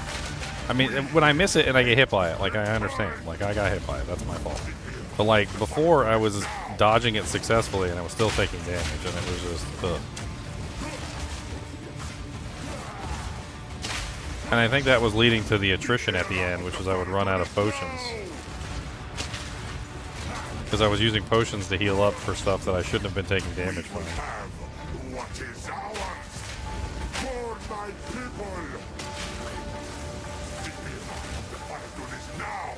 I mean, when I miss it and I get hit by it, like, I understand. Like, I got hit by it. That's my fault. But, like, before, I was dodging it successfully and I was still taking damage, and it was just, ugh. And I think that was leading to the attrition at the end, which was I would run out of potions. Because I was using potions to heal up for stuff that I shouldn't have been taking damage from. What is ours? For my people! The Paladin is now!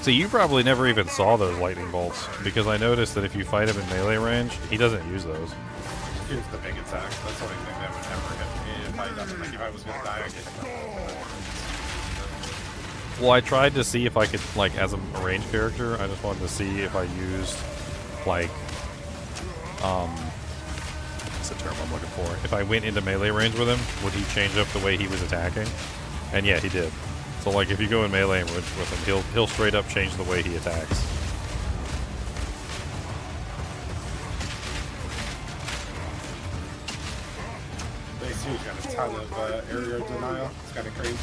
See, you probably never even saw those lightning bolts, because I noticed that if you fight him in melee range, he doesn't use those. Here's the big attack. That's the only thing that would ever hit me if I if I was gonna die, I'd get Well, I tried to see if I could, like, as a ranged character, I just wanted to see if I used, like, what's the term I'm looking for? If I went into melee range with him, would he change up the way he was attacking? And yeah, he did. So, like, if you go in melee range with him, he'll straight up change the way he attacks. He's got a ton of area denial. It's kind of crazy.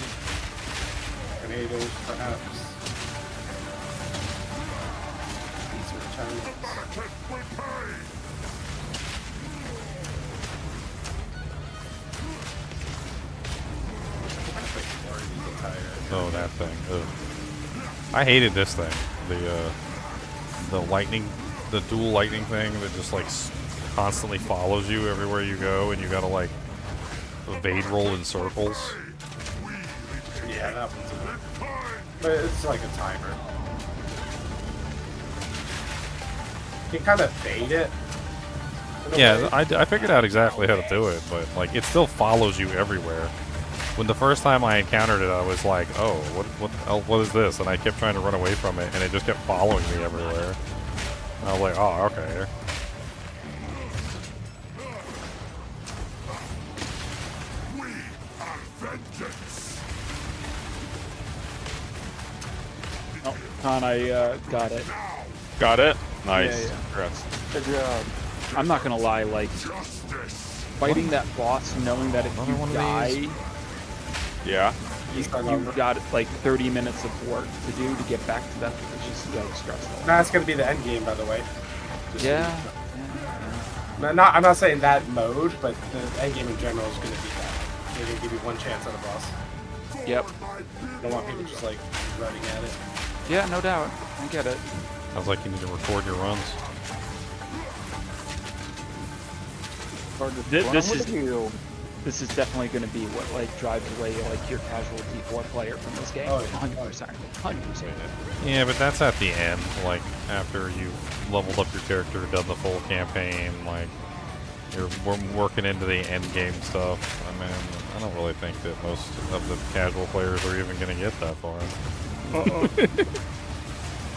Tornadoes, perhaps. These are Chinese. Oh, that thing. Ugh. I hated this thing. The lightning, the dual lightning thing that just, like, constantly follows you everywhere you go, and you gotta, like, evade roll in circles. Yeah, that one's a bit. But it's like a timer. You kind of bait it. Yeah, I figured out exactly how to do it, but, like, it still follows you everywhere. When the first time I encountered it, I was like, oh, what is this? And I kept trying to run away from it, and it just kept following me everywhere. And I was like, oh, okay. Oh, Con, I got it. Got it? Nice. Yeah. Congrats. Good job. I'm not gonna lie, like, fighting that boss, knowing that if you die, Yeah. you got like 30 minutes of work to do to get back to that. It's just like stressful. That's gonna be the end game, by the way. Just Yeah. I'm not saying that mode, but the end game in general is gonna be that. They're gonna give you one chance at a boss. Yep. I don't want people just like running at it. Yeah, no doubt. I get it. Sounds like you need to record your runs. This is definitely going to be what like drives away like your casual D4 player from this game. 100%. 100%. Yeah, but that's at the end, like, after you've leveled up your character, done the full campaign, like, you're working into the end game stuff. I mean, I don't really think that most of the casual players are even going to get that far.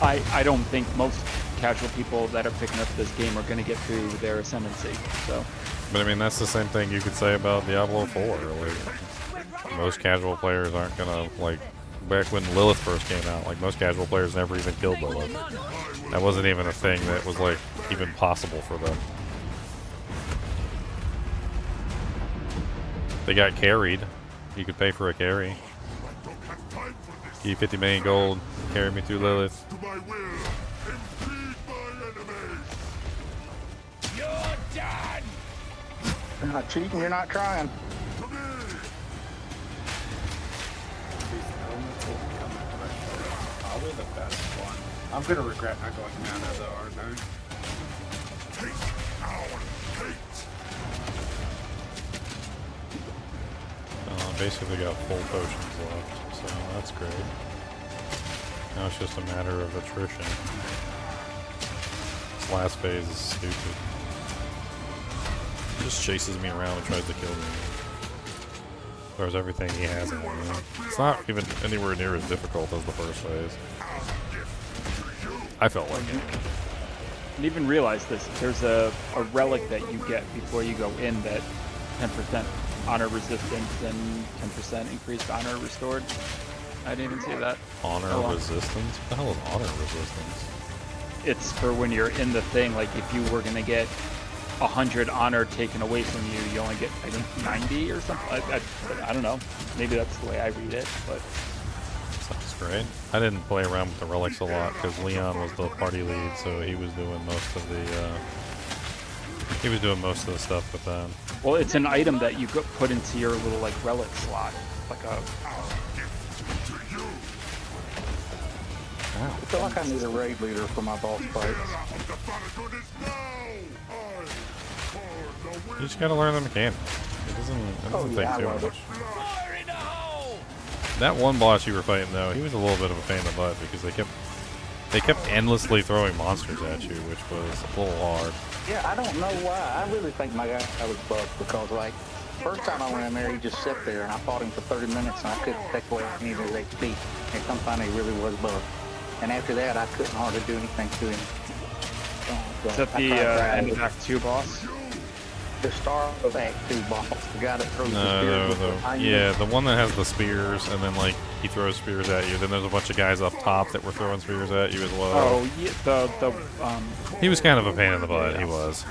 I don't think most casual people that are picking up this game are going to get through their Ascendency, so... But I mean, that's the same thing you could say about Diablo 4. Like, most casual players aren't gonna, like, back when Lilith first came out, like, most casual players never even killed Lilith. That wasn't even a thing that was, like, even possible for them. They got carried. You could pay for a carry. Give you 50 million gold, carry me through Lilith. You're done! You're not cheating, you're not trying. Probably the best one. I'm gonna regret not going mana though, aren't I? Basically got full potions left, so that's great. Now it's just a matter of attrition. This last phase is stupid. He just chases me around and tries to kill me. Throws everything he has at me. It's not even anywhere near as difficult as the first phase. I felt like it. I didn't even realize this. There's a relic that you get before you go in that 10% honor resistance and 10% increased honor restored. I didn't even see that. Honor resistance? What the hell is honor resistance? It's for when you're in the thing, like if you were going to get 100 honor taken away from you, you only get, I think, 90 or something. I don't know. Maybe that's the way I read it, but... Sounds great. I didn't play around with the relics a lot because Leon was the party lead, so he was doing most of the stuff with that. Well, it's an item that you put into your little like relic slot, like a. I feel like I need a raid leader for my boss fights. You just gotta learn the mechanics. It doesn't take too much. That one boss you were fighting though, he was a little bit of a pain in the butt because they kept endlessly throwing monsters at you, which was a little hard. Yeah, I don't know why. I really think my guy was bugged because, like, first time I went in there, he just sat there and I fought him for 30 minutes and I couldn't take away any of his HP. And come find he really was bugged. And after that, I couldn't hardly do anything to him. Is that the end of Act 2 boss? The start of Act 2 boss, the guy that throws the spears. Yeah, the one that has the spears, and then like he throws spears at you. Then there's a bunch of guys up top that were throwing spears at you as well. Oh, yeah, he was kind of a pain in the butt. He was.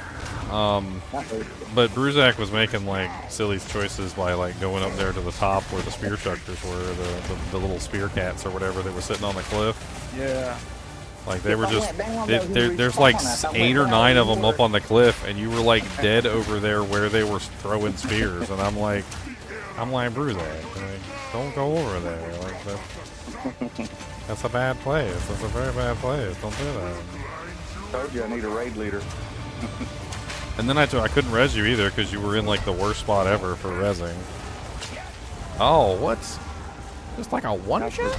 But Bruzak was making like silly choices by like going up there to the top where the spear chuckers were, the little spear cats or whatever that were sitting on the cliff. Yeah. Like they were just, there's like 8 or 9 of them up on the cliff, and you were like dead over there where they were throwing spears, and I'm like Bruzak, like, don't go over there, like that's a bad place. That's a very bad place. Don't do that. Told you I need a raid leader. And then I couldn't res you either because you were in like the worst spot ever for resing. Oh, what? Just like a one shot?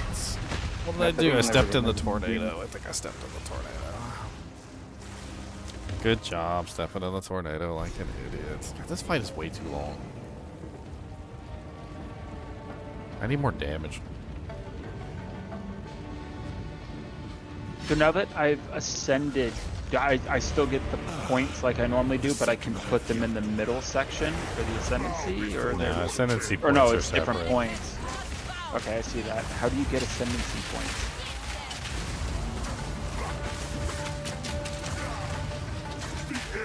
What did I do? I stepped in the tornado. I think I stepped in the tornado. Good job stepping in the tornado like an idiot. God, this fight is way too long. I need more damage. So now that I've ascended, I still get the points like I normally do, but I can put them in the middle section for the Ascendency? Or no, Ascendency points or no, are it's different separate. points. Okay, I see that. How do you get Ascendency points?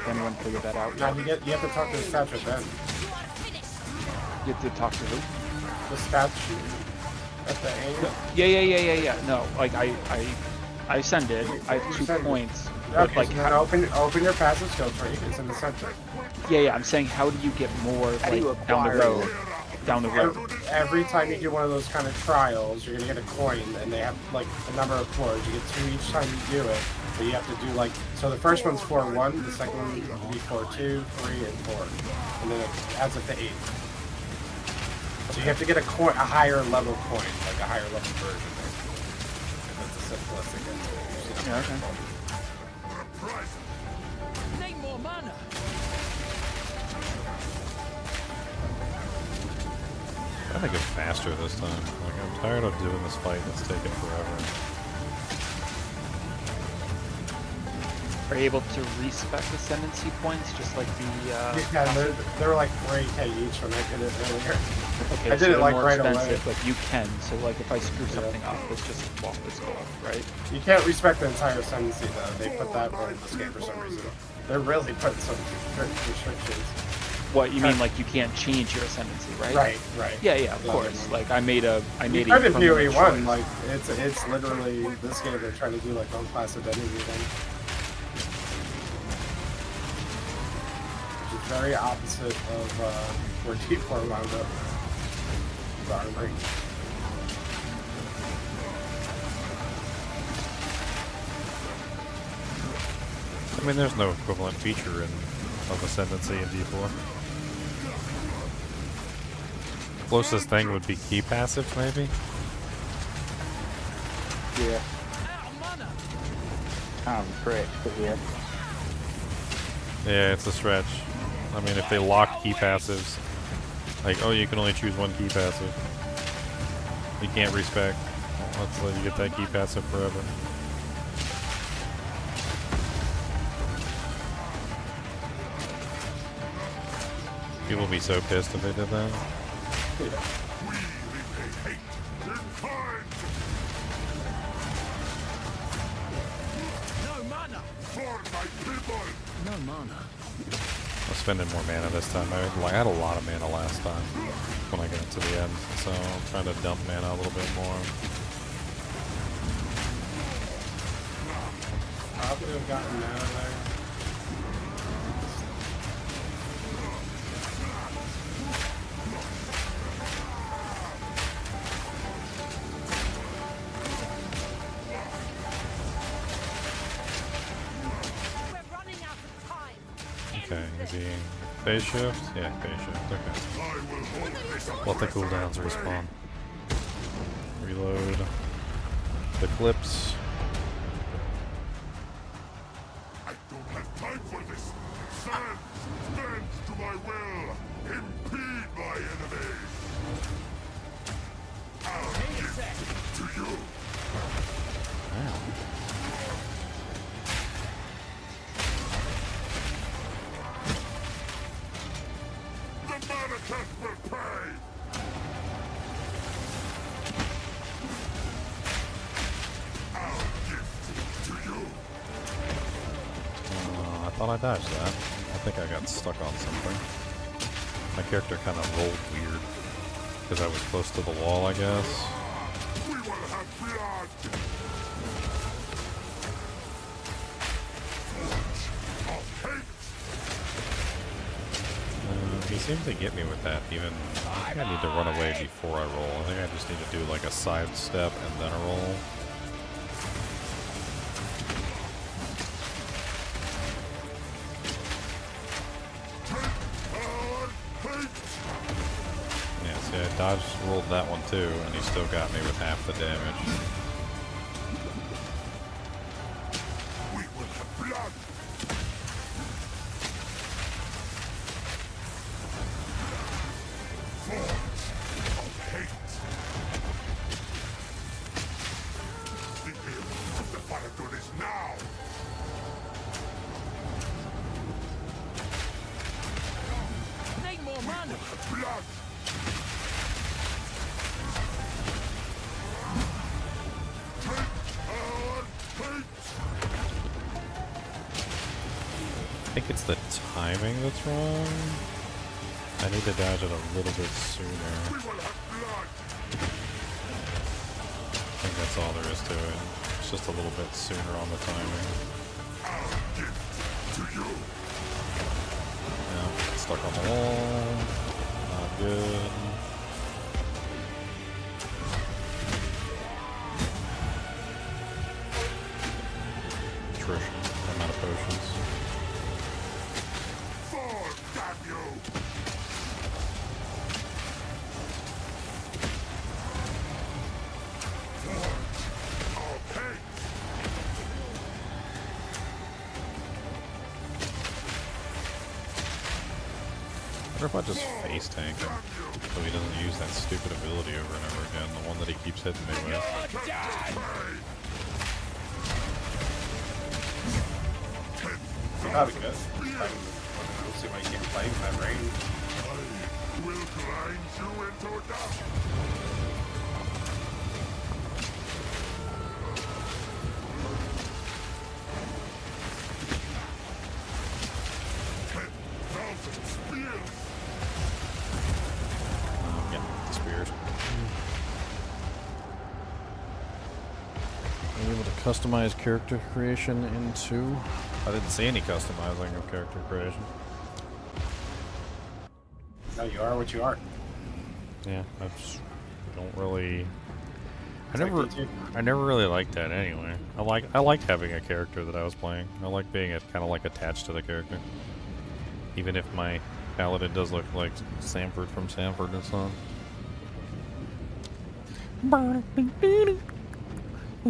Anyone figure that out? No, you have to talk to the statue then. You have to talk to who? The statue at the end. Yeah. No, like I ascended. I have 2 points. Okay, like so then open your passive skill tree. It's in the center. Yeah. I'm saying, how do you get more like down the road? Down the road. Every time you do one of those kind of trials, you're gonna get a coin, and they have like a number of floors. You get 2 each time you do it, but you have to do like, so the first one's floor 1, the second one will be floor 2, 3, and 4, and then it adds up to 8. So you have to get a higher level coin, like a higher level version. That's the simplest thing. Yeah, okay. Need more mana. I think it's faster this time. Like, I'm tired of doing this fight that's taking forever. Are you able to respec Ascendency points just like the Yeah, they were like 3K each when I did it earlier. Okay, I did so it like more right expensive, away. but you can. So like if I screw something up, it's just swap this goal, right? You can't respect the entire Ascendency though. They put that rule in this game for some reason. They're really putting some restrictions. What you mean, like you can't change your Ascendency, right? Right. Yeah, of course. Like I made a You tried in PoE 1, like it's literally this game they're trying to do like one class identity thing. Which is very opposite of where T4 wound up. The armory. I mean, there's no equivalent feature of Ascendancy in D4. Closest thing would be key passives, maybe? Yeah. Out of mana. Kind of a stretch, but yeah. Yeah, it's a stretch. I mean, if they lock key passives, like, oh, you can only choose one key passive. You can't respec. Let's let you get that key passive forever. People will be so pissed if they did that. No mana. No mana. I'm spending more mana this time. I had a lot of mana last time when I got to the end, so I'm trying to dump mana a little bit more. Probably have gotten out of there. We're running out of time. Okay, is he phase shift? Yeah, phase shift. Okay. Let the cooldowns respawn. Reload. The clips. I don't have time for this. Stand! Stand to my will! Impede my enemies! I'll give it to you! The Mascot will pay! I'll give to you! I thought I dodged that. I think I got stuck on something. My character kind of rolled weird because I was close to the wall, I guess. We will have blood! Of hate! He seems to get me with that. Even I think I need to run away before I roll. I think I just need to do like a side step and then a roll. Yeah, see, I dodged, rolled that one too, and he still got me with half the damage. We will have blood! Forge of hate! The end of the Paladin is now! Need more mana. Blood! I think it's the timing that's wrong. I need to dodge it a little bit sooner. I think that's all there is to it. It's just a little bit sooner on the timing. Yeah, stuck on the wall. Not good. Attrition. I'm out of potions. I wonder if I just face tank him so he doesn't use that stupid ability over and over again, the one that he keeps hitting me with. That'd be good. We'll see why you can't play with that range. I will grind you into dust! Yeah, the spears. Are able to customize character creation in 2? I didn't see any customizing of character creation. No, you are what you are. Yeah, I just don't really. I never really liked that anyway. I liked having a character that I was playing. I like being kind of like attached to the character, even if my paladin does look like Sanford from Sanford and Son. I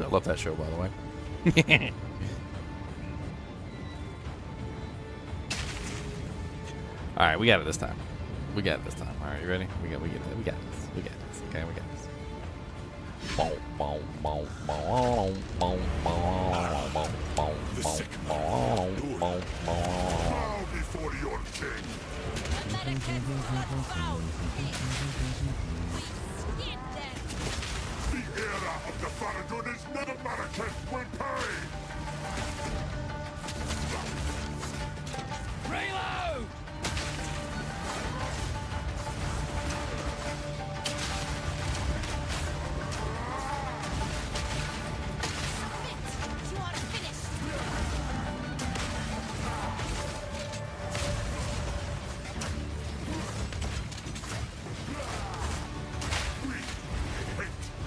love that show, by the way. All right, we got it this time. We got it this time. All right, you ready? We got this. We got this. Okay, we got this. Bow before your king. The era of the Faradun is never Marrakech will pay. Reload! You are finished.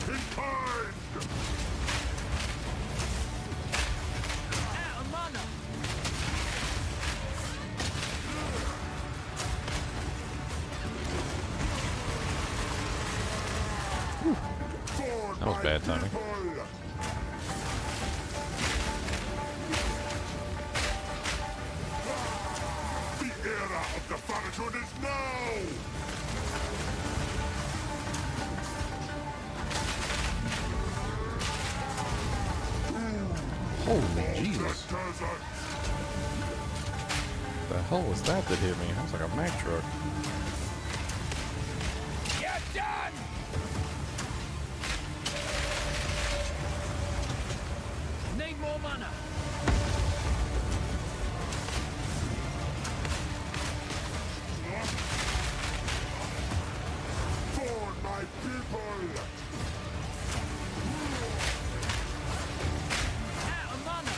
In time. Out of mana! That was bad timing. The era of the Faradun is now. Holy Jesus. The hell was that hit me? That was like a Mack truck. You're done! Need more mana. For my people. Out of mana.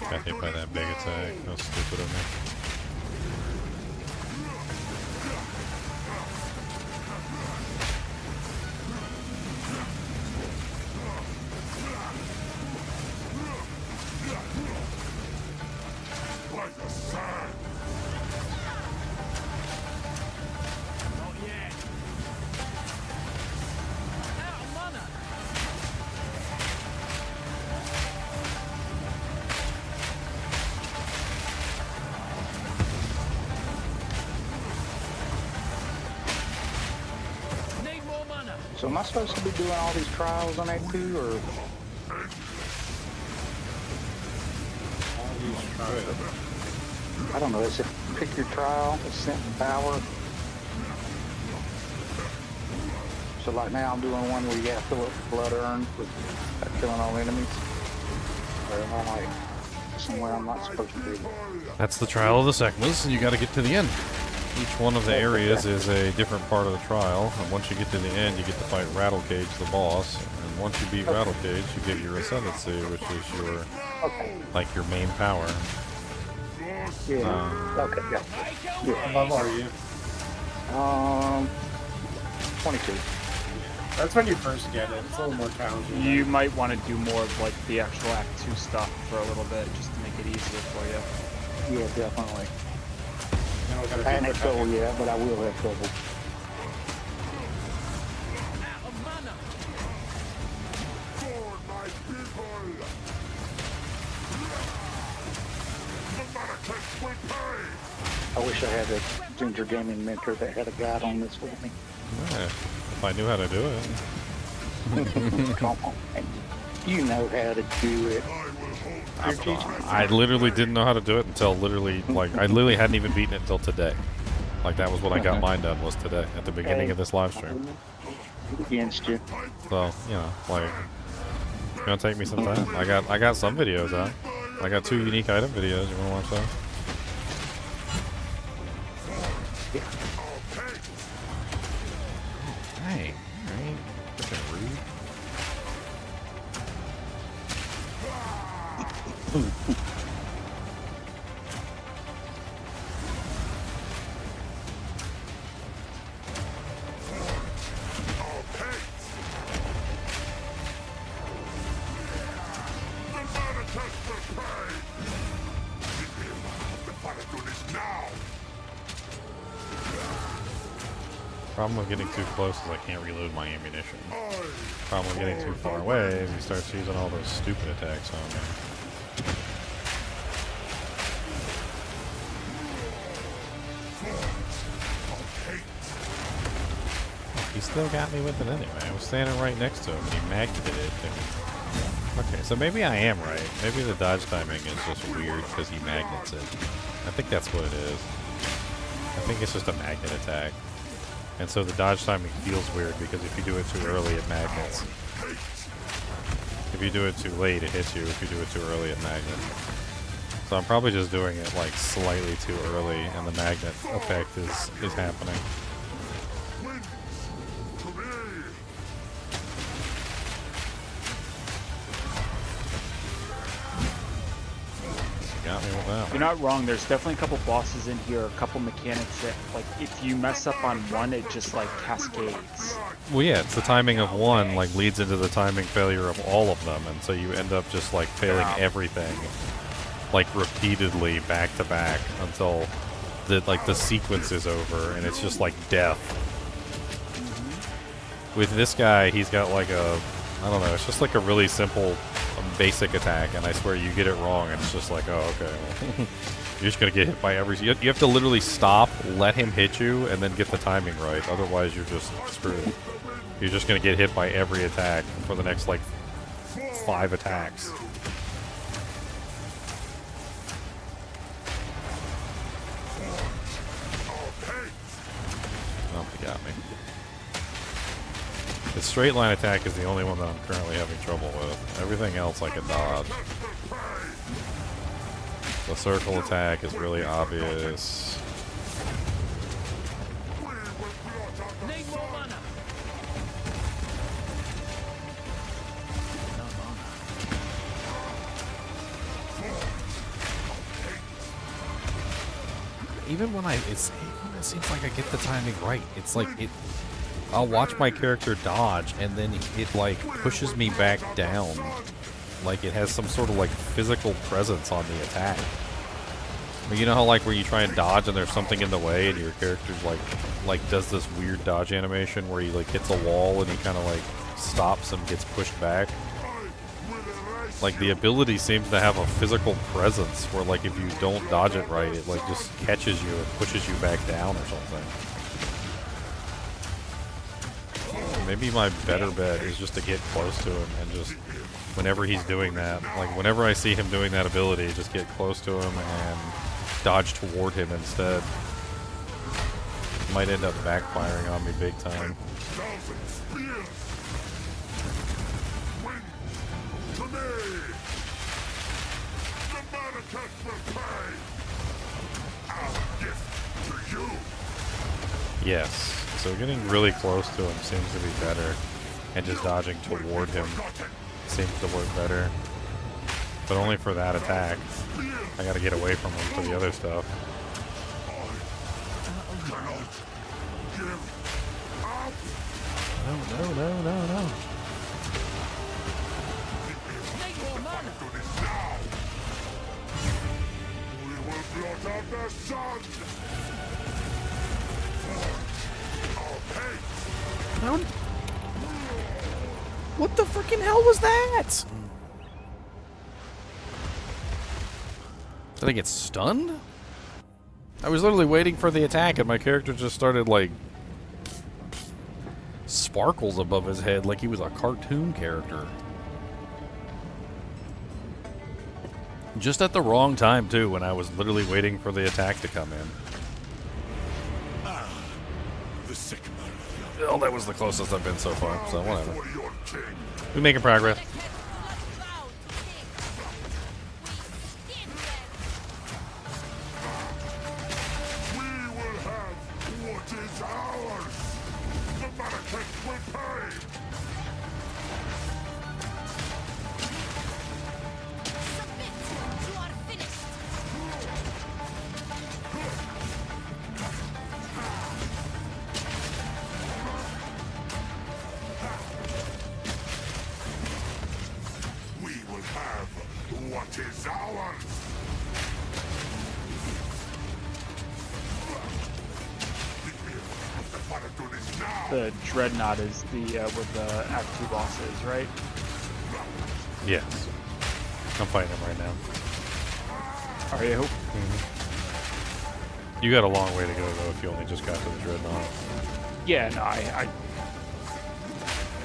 Got hit by that big attack. That was stupid of me. Like the sand. Not yet. Out of mana. Need more mana. So am I supposed to be doing all these trials on that too, or? I don't know. Is it pick your trial, ascent and power? So like now I'm doing one where you got to fill up blood urn with killing all enemies. Or am I like somewhere I'm not supposed to be? That's the trial of the Sekmas, and you got to get to the end. Each one of the areas is a different part of the trial, and once you get to the end, you get to fight Rattlecage, the boss. And once you beat Rattlecage, you get your Ascendency, which is your like your main power. Yeah. Okay. Yeah. What level are you? 22. That's when you first get it. It's a little more challenging. You might want to do more of like the actual Act 2 stuff for a little bit, just to make it easier for you. Yeah, definitely. You know, gotta I ain't do had trouble yet, but I will have trouble. Out of mana. For my people. The Marrakech will pay. I wish I had a Ginger Gaming mentor that had a guide on this with me. Yeah, if I knew how to do it. Come on, man. You know how to do it. You're teaching me. I literally didn't know how to do it until I literally hadn't even beaten it until today. Like that was when I got mine done, was today, at the beginning of this live stream. Against you. So, you know, like, it's gonna take me some time. I got some videos out. I got 2 unique item videos. You wanna watch that? Hey, alright. Problem with getting too close is I can't reload my ammunition. Problem with getting too far away is he starts using all those stupid attacks on me. He still got me with it anyway. I was standing right next to him and he magneted it. Okay, so maybe I am right. Maybe the dodge timing is just weird because he magnets it. I think that's what it is. I think it's just a magnet attack. And so the dodge timing feels weird because if you do it too early, it magnets. If you do it too late, it hits you. If you do it too early, it magnets. So I'm probably just doing it like slightly too early and the magnet effect is happening. Got me with that. You're not wrong. There's definitely a couple bosses in here, a couple mechanics that, like, if you mess up on one, it just, like, cascades. Well, yeah, it's the timing of one, like, leads into the timing failure of all of them, and so you end up just, like, failing everything, like, repeatedly, back to back, until, the sequence is over, and it's just, like, death. With this guy, he's got, like, I don't know, it's just, like, a really simple basic attack, and I swear you get it wrong and it's just like, oh, okay, well, you're just gonna get hit by every... You have to literally stop, let him hit you, and then get the timing right, otherwise you're just screwed. You're just gonna get hit by every attack for the next, like, 5 attacks. Oh, he got me. The straight line attack is the only one that I'm currently having trouble with. Everything else I can dodge. The circle attack is really obvious. Need more mana. Even when it seems like I get the timing right. It's like I'll watch my character dodge, and then it, like, pushes me back down. Like, it has some sort of, like, physical presence on the attack. I mean, you know how, like, where you try and dodge and there's something in the way, and your character's, like does this weird dodge animation where he, like, hits a wall and he kind of, like, stops and gets pushed back? Like, the ability seems to have a physical presence where, like, if you don't dodge it right, it, like, just catches you and pushes you back down or something. Maybe my better bet is just to get close to him and just, whenever he's doing that, like, whenever I see him doing that ability, just get close to him and dodge toward him instead. Might end up backfiring on me big time. Yes. So getting really close to him seems to be better, and just dodging toward him seems to work better. But only for that attack. I gotta get away from him for the other stuff. No. Need more mana. We will blot out the sun! What the freaking hell was that? Did I get stunned? I was literally waiting for the attack and my character just started, like, sparkles above his head like he was a cartoon character. Just at the wrong time, too, when I was literally waiting for the attack to come in. Oh, that was the closest I've been so far, so whatever. We're making progress. the Dreadnought is the with the Act 2 bosses, right? Yes. I'm fighting him right now. Are you? You got a long way to go though if you only just got to the Dreadnought. Yeah, no, I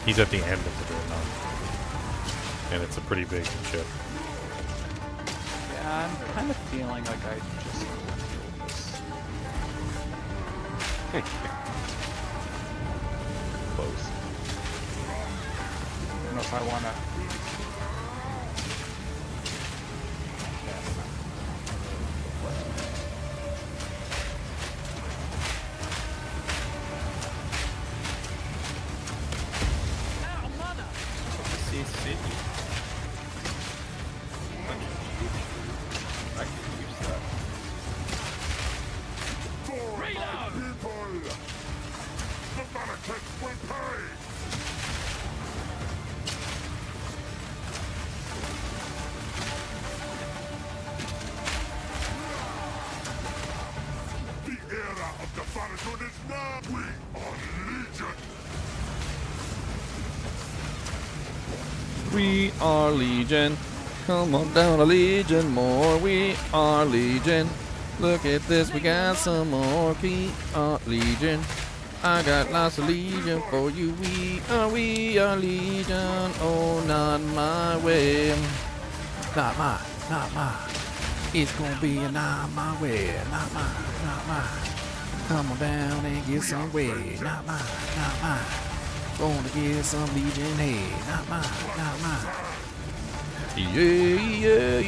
He's at the end of the Dreadnought. And it's a pretty big ship. yeah, I'm kind of feeling like I just killed this. Close. I don't know if I want to. We are Legion. Come on down to Legion more. We are Legion. Look at this, we got some more. We are Legion. I got lots of Legion for you. We are Legion. Oh, not my way. Not mine. It's gonna be a not my way. Not mine. Come on down and get some way. Not mine. Gonna get some Legion, hey, not mine. Yeah,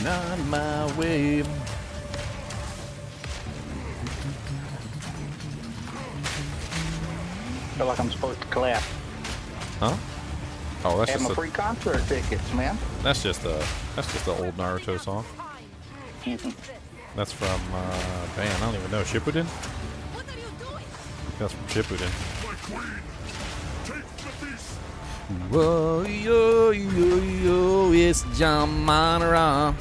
not my way. Feel like I'm supposed to clap. Huh? Oh, that's Have my just free concert tickets, man. that's just the old Naruto song. That's from man, I don't even know, Shippuden? That's from Shippuden. Whoa, yo, it's Jamanara.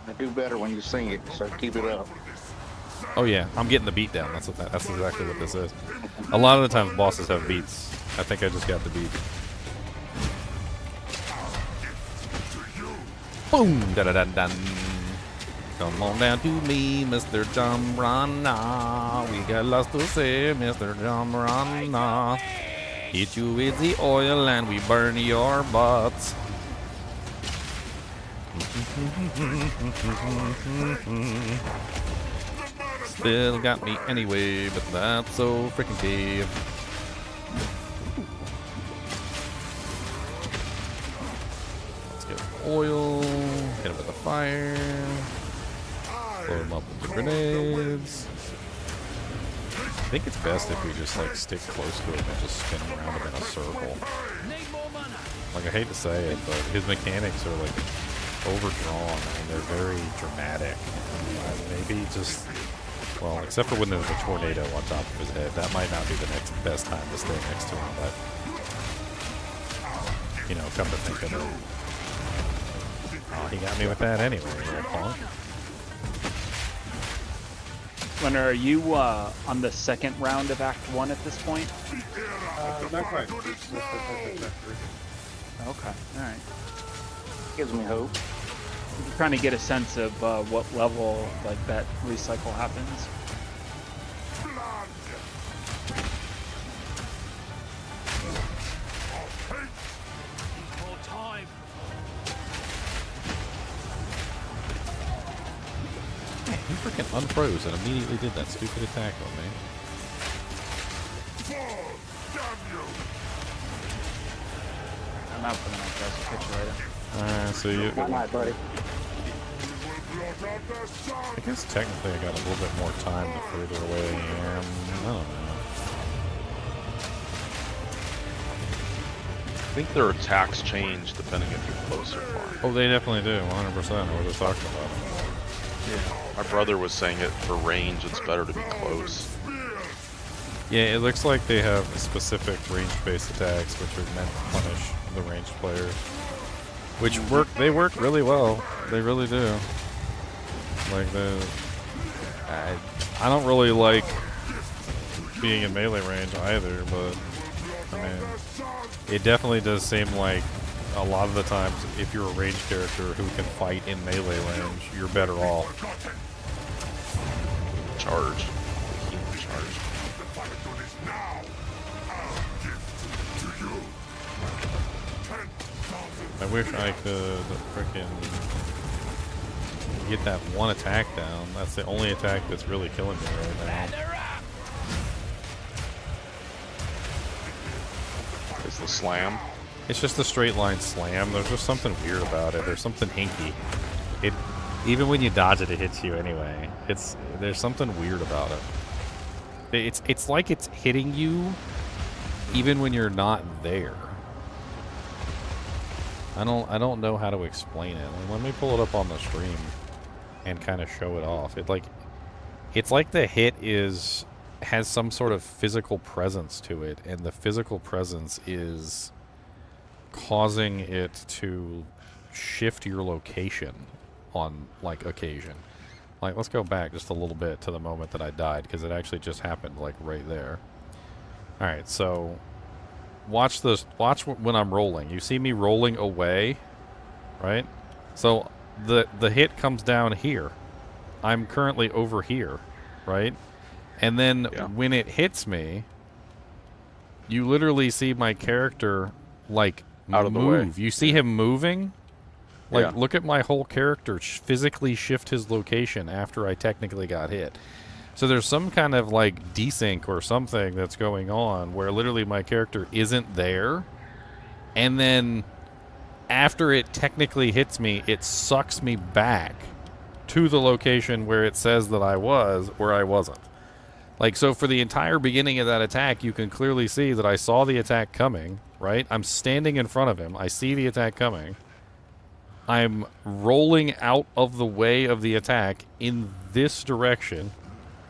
I do better when you sing it, so keep it up. Oh yeah, I'm getting the beat down. That's exactly what this is. A lot of the times bosses have beats. I think I just got the beat. Boom! Da da da da. Come on down to me, Mr. Jamrana. We got lots to say, Mr. Jamrana. Hit you with the oil and we burn your butts. Still got me anyway, but that's so freaking gay. Let's get oil, hit him with the fire, blow him up with the grenades. I think it's best if we just like stick close to him and just spin around him in a circle. Like, I hate to say it, but his mechanics are like overdrawn. I mean, they're very dramatic. Maybe just, well, except for when there's a tornado on top of his head, that might not be the best time to stay next to him. But you know, come to think of it, oh, he got me with that anyway, little punk. Leonard, are you on the second round of Act 1 at this point? Not quite. Okay, alright. Gives me hope. I'm trying to get a sense of what level like that recycle happens. More time. He freaking unfroze and immediately did that stupid attack on me. I'm out for the night, guys. I'll catch you later. Alright, so you... Good night, buddy. I guess technically I got a little bit more time the further away I am. I don't know. I think their attacks change depending if you're close or far. Oh, they definitely do, 100%. I was just talking about it. Yeah. My brother was saying it for range, it's better to be close. Yeah, it looks like they have specific range-based attacks which are meant to punish the ranged players. Which they work really well. They really do. Like I don't really like being in melee range either, but I mean, it definitely does seem like a lot of the times if you're a ranged character who can fight in melee range, you're better off. Charge. Healing charge. I wish I could frickin' get that one attack down. That's the only attack that's really killing me right now. Is the slam? It's just a straight line slam. There's just something weird about it. There's something hinky. It, even when you dodge it, it hits you anyway. There's something weird about it. It's like it's hitting you even when you're not there. I don't know how to explain it. Let me pull it up on the stream and kind of show it off. It's like the hit has some sort of physical presence to it, and the physical presence is causing it to shift your location on like occasion. Like, let's go back just a little bit to the moment that I died, because it actually just happened like right there. All right, so watch this. Watch when I'm rolling. You see me rolling away, right? So the hit comes down here. I'm currently over here, right? And then when it hits me, you literally see my character like out of the way. You see him moving. Like, Yeah. look at my whole character physically shift his location after I technically got hit. So there's some kind of like desync or something that's going on where literally my character isn't there, and then after it technically hits me, it sucks me back to the location where it says that I was, where I wasn't. Like, so for the entire beginning of that attack, you can clearly see that I saw the attack coming, right? I'm standing in front of him. I see the attack coming. I'm rolling out of the way of the attack in this direction,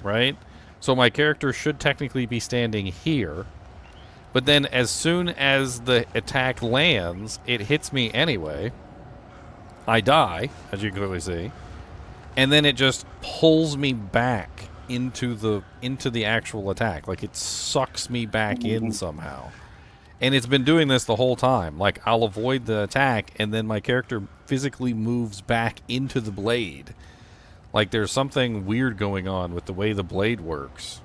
right? So my character should technically be standing here. But then as soon as the attack lands, it hits me anyway. I die, as you can clearly see. And then it just pulls me back into the actual attack. Like, it sucks me back in somehow. And it's been doing this the whole time. Like, I'll avoid the attack, and then my character physically moves back into the blade. Like, there's something weird going on with the way the blade works.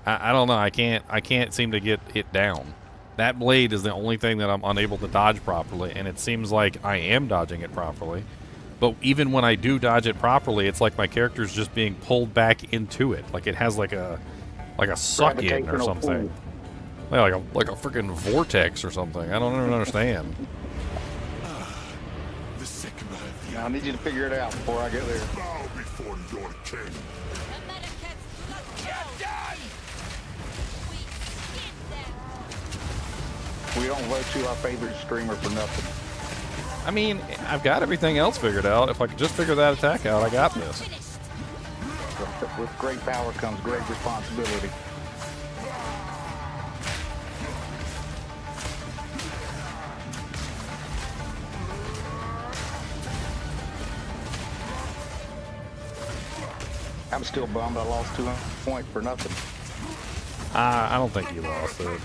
I don't know. I can't seem to get it down. That blade is the only thing that I'm unable to dodge properly, and it seems like I am dodging it properly. But even when I do dodge it properly, it's like my character's just being pulled back into it. Like, it has like a suck-in or something. Like a freaking vortex or something. I don't even understand. I need you to figure it out before I get there. Bow before your king. We don't vote you our favorite streamer for nothing. I mean, I've got everything else figured out. If I could just figure that attack out, I got this. With great power comes great responsibility. I'm still bummed I lost 200 points for nothing. I don't think you lost it.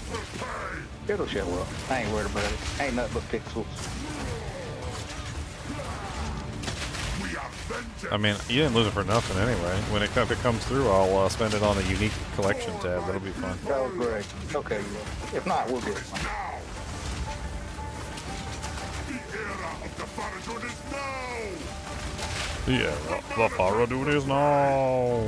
It'll show up. I ain't worried about it. Ain't nothing but pixels. I mean, you didn't lose it for nothing anyway. When if it comes through, I'll spend it on a unique collection tab. That'll be fun. Oh, great. Okay, if not, we'll get it. Yeah, the Paradune is now.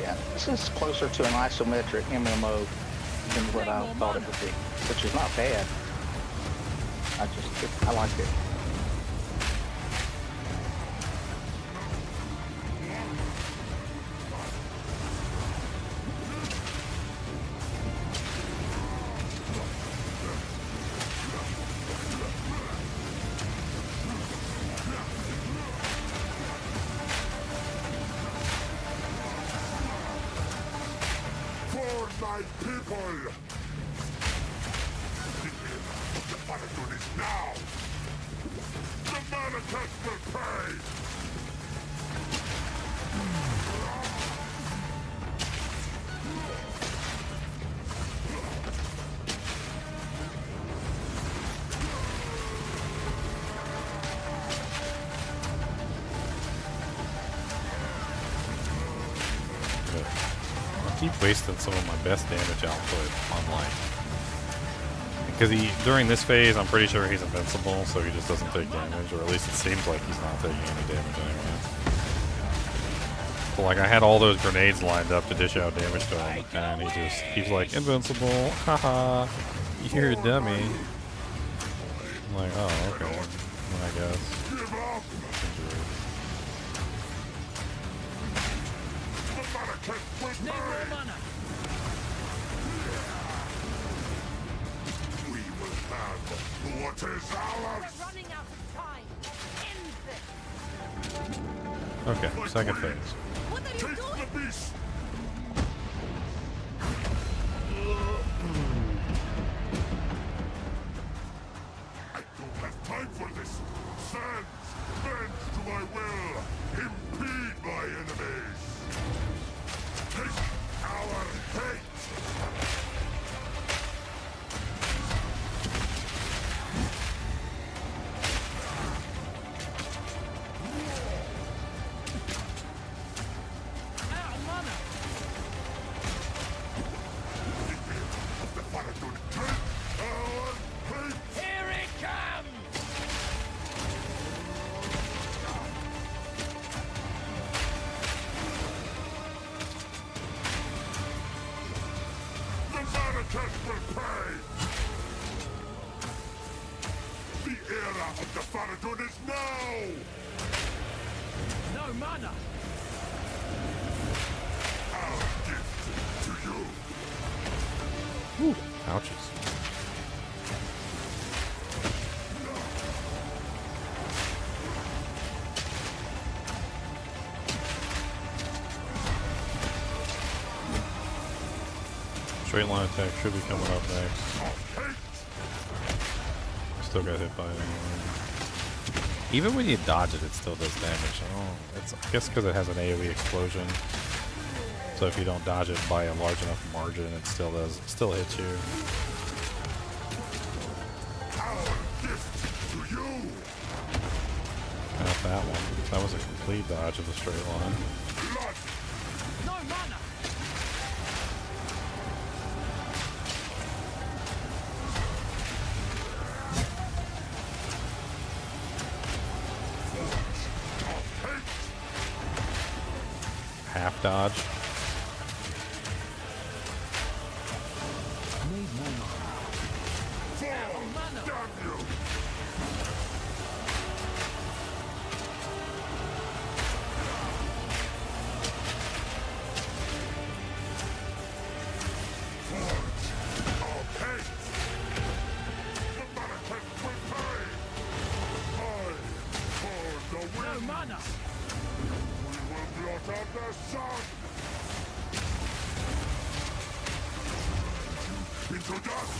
Yeah, this is closer to an isometric MMO than what I thought it would be, which is not bad. I like it. my people! The Paladin is now! The Manifest will pay! I keep wasting some of my best damage output on like, because during this phase I'm pretty sure he's invincible, so he just doesn't take damage, or at least it seems like he's not taking any damage anyway. So like I had all those grenades lined up to dish out damage to him, and he's like invincible, haha, you're a dummy. I'm like, oh okay, well, I guess. Need more mana. We will have what is ours! We're running out of time. End this. Okay, second phase. What are you Take doing? the beast! I don't have time for this! Sands, bend to my will! Impede my enemies! Take our hate! Out of mana. The Paladin, take our hate! Here it comes. The Manifest will pay! The era of the Paladin is now! No mana. Our gift to you! Whew, ouches. Straight line attack should be coming up next. Still got hit by it anyway. Even when you dodge it, it still does damage. I guess because it has an AoE explosion. So if you don't dodge it by a large enough margin, it still hits you. Our gift to you! Not that one. That was a complete dodge of the straight line. Blood! No mana. Half dodge. Need more mana. Damn you! No mana. We will blot out the sun! Into dust!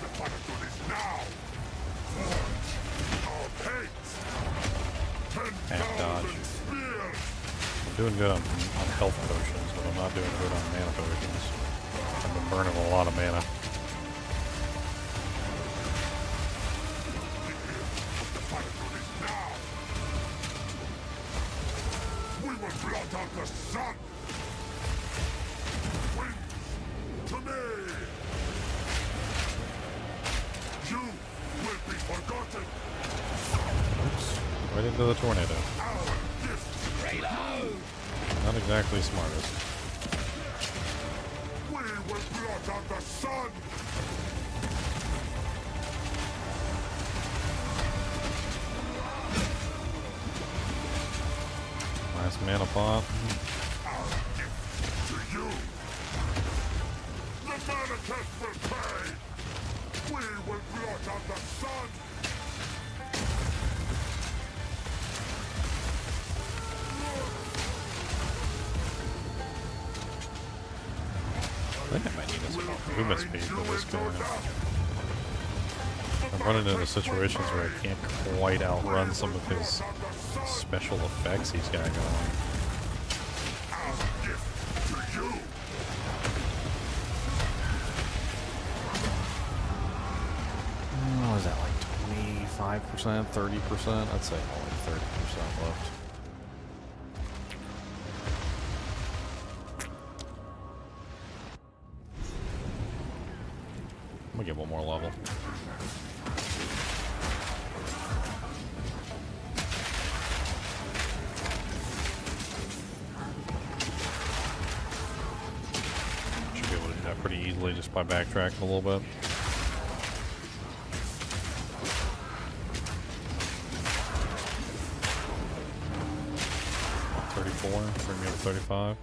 The Paladin is now! Our pates! Half dodge. 10,000 spears! I'm doing good on health potions, but I'm not doing good on mana potions. I've been burning a lot of mana. The Paladin is now! We will blot out the sun! Winds, to me! You will be forgotten! Oops. Right into the tornado. Our gift! Not exactly smartest. We will blot out the sun! Last mana pot. Our gift to you! The Manifest will pay! We will blot out the sun! movement speed for this guy. I'm running into situations where I can't quite outrun some of his special effects he's got going. What is that, like 25%, 30%? I'd say more like 30% left. I'm gonna get one more level. Should be able to do that pretty easily just by backtracking a little bit. Bring me up to 35.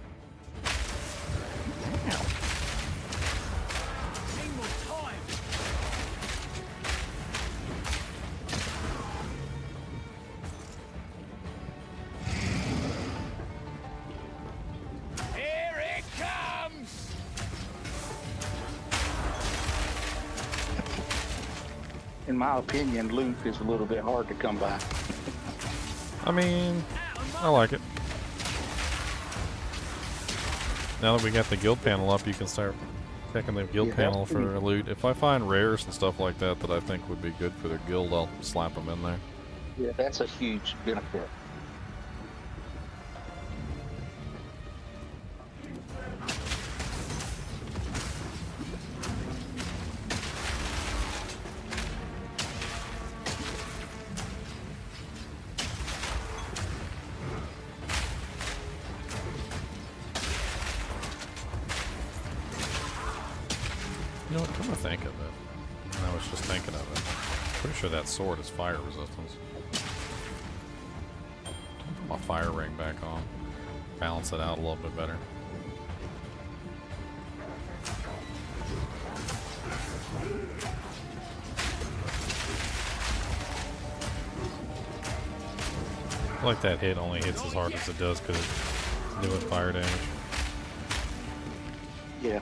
Here it comes! In my opinion, loot is a little bit hard to come by. I mean, I like it. Now that we got the guild panel up, you can start checking the guild panel for loot. If I find rares and stuff like that that I think would be good for the guild, I'll slap them in there. Yeah, that's a huge benefit. You know what, come to think of it, I was just thinking of it. Pretty sure that sword is fire resistance. Put my fire ring back on. Balance it out a little bit better. I feel like that hit only hits as hard as it does because it's doing fire damage. Yeah.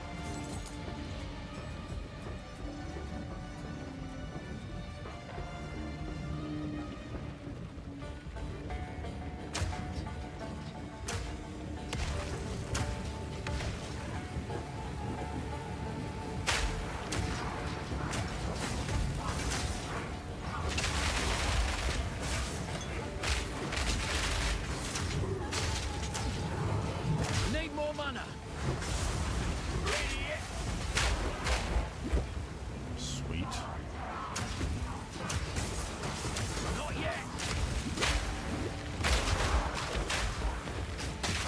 Need more mana. Sweet. Not yet.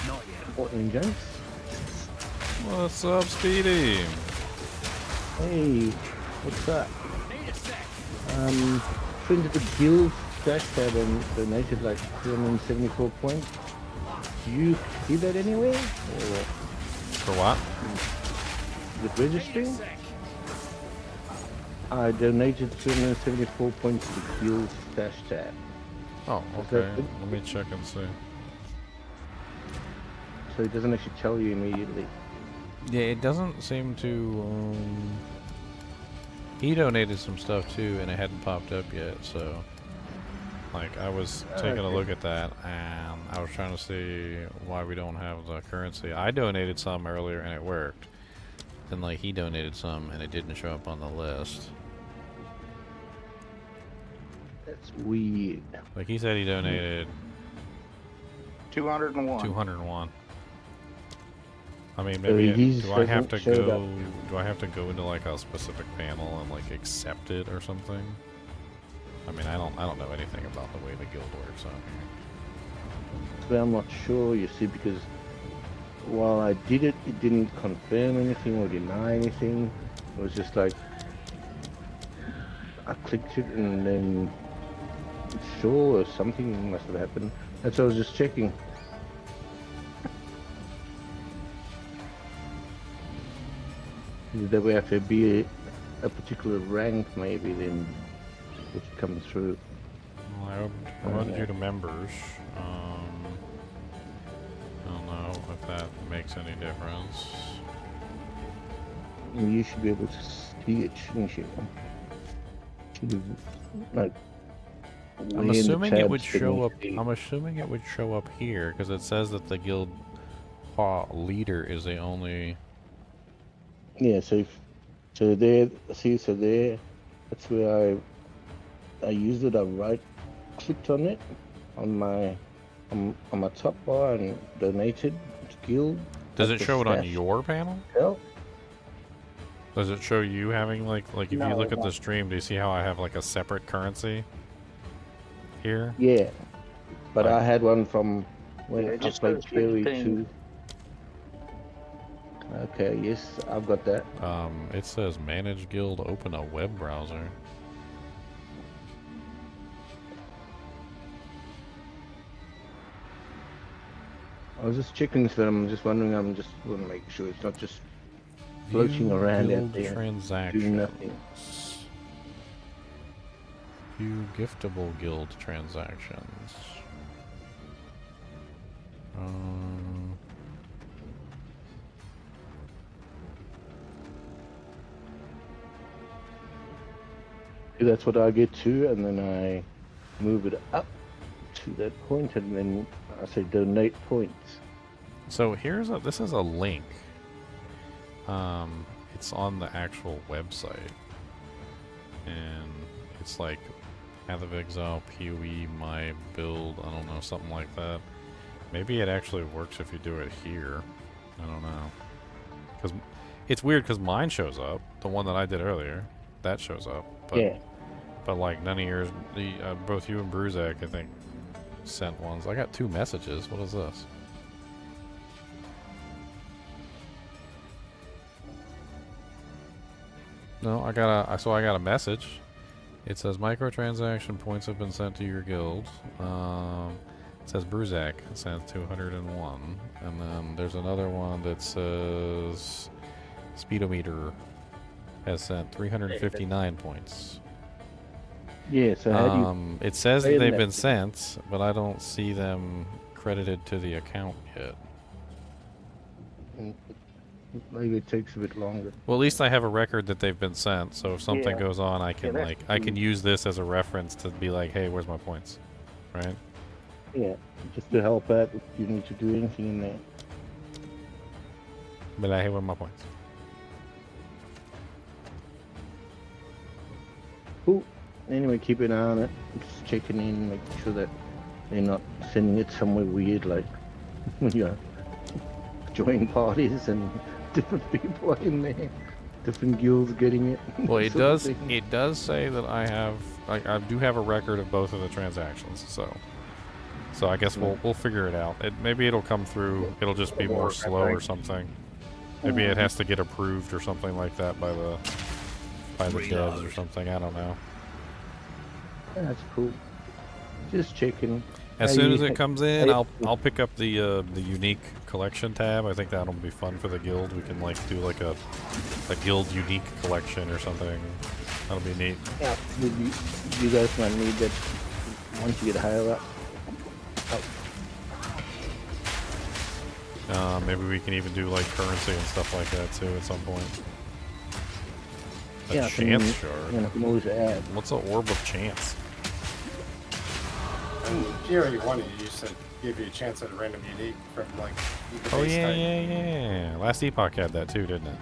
Not yet. Morning, guys. What's up, Speedy? Hey, what's up? Need a sec. Printed the guild stash tab and donated like 274 points. Do you see that anywhere? Or For what? with registering? I donated 274 points to the guild stash tab. Oh, Is that okay. good? Let me check and see. So it doesn't actually tell you immediately. Yeah, it doesn't seem to, he donated some stuff too, and it hadn't popped up yet, so... Like, I was taking a look at that, and I was trying to see why we don't have the currency. I donated some earlier, and it worked. Then, like, he donated some, and it didn't show up on the list. That's weird. Like, he said he donated 201. 201. I mean, So maybe he's do I have to showed up. go? Do I have to go into like a specific panel and like accept it or something? I mean, I don't know anything about the way the guild works out here. But I'm not sure, you see, because while I did it, it didn't confirm anything or deny anything. It was just like, I clicked it and then sure, or something must have happened. That's why I was just checking. That we have to be a particular rank, maybe, then it comes through. Well, I promoted you to members. I don't know if that makes any difference. You should be able to see it, shouldn't you? Like, I'm way in the assuming it would tabs show up. beneath the- I'm assuming it would show up here because it says that the guild leader is the only. Yeah, so there, see, so there, that's where I used it. I right clicked on it on my top bar and donated to guild. Does That's it the show it on stash your panel? itself. Does it show you having like if you No, look at no. the stream, do you see how I have like a separate currency here? Yeah, but Like- I had one from when Yeah, I it just played goes through the Fairy thing. 2. Okay, yes, I've got that. It says manage guild, open a web browser. I was just checking for them. I'm just wondering. I'm just want to make sure it's not just floating View around guild out there transactions. doing nothing. View giftable guild transactions. That's what I get to, and then I move it up to that point, and then I say donate points. So this is a link. It's on the actual website, and it's like Path of Exile, PoE, my build. I don't know, something like that. Maybe it actually works if you do it here. I don't know, because it's weird because mine shows up. The one that I did earlier, that shows up. But, Yeah. But like none of yours, both you and Bruzak, I think, sent ones. I got 2 messages. What is this? No, I got a message. It says microtransaction points have been sent to your guild. It says Bruzak sent 201, and then there's another one that says Speedometer has sent 359 points. Yeah, so how do you it says that claim they've that? been sent, but I don't see them credited to the account yet. Maybe it takes a bit longer. Well, at least I have a record that they've been sent, so if something Yeah. goes on, I can that's I can true. use this as a reference to be like, hey, where's my points, right? Yeah, just to help out if you need to do anything in there. But hey, where's my points? Cool. Anyway, keep an eye on it. Just checking in, making sure that they're not sending it somewhere weird, like when you join parties and different people are in there, different guilds getting it. Well, it sort of does. thing. It does say that I do have a record of both of the transactions. So I guess we'll figure it out. Maybe it'll come through. It'll just be more slow or something. Maybe it has to get approved or something like that by the devs or something. I don't know. That's cool. Just checking. As How soon you- as it comes in, how you- I'll pick up the unique collection tab. I think that'll be fun for the guild. We can like do like a guild unique collection or something. That'll be neat. Yeah, you guys might need that once you get higher up. Maybe we can even do like currency and stuff like that too at some point. A Yeah, chance shard. You can always add. What's an orb of chance? And you already won it. You said give you a chance at a random unique from like. the Oh base yeah, type. yeah. Last Epoch had that too, didn't it?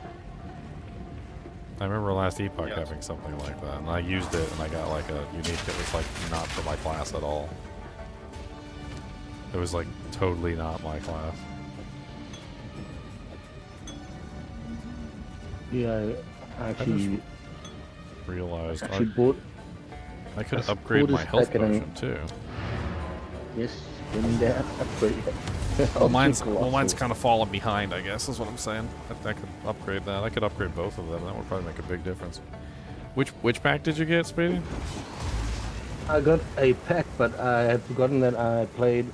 I remember Last Epoch Yes. having something like that, and I used it, and I got like a unique that was like not for my class at all. It was like totally not my class. Yeah, I actually Realized bought. I could I upgrade bought my this health pack and I- potion too. Yes, in that upgrade. Well, mine's kind of fallen behind, I guess, is what I'm saying. I could upgrade that. I could upgrade both of them. That would probably make a big difference. Which pack did you get, Speedy? I got a pack, but I had forgotten that I played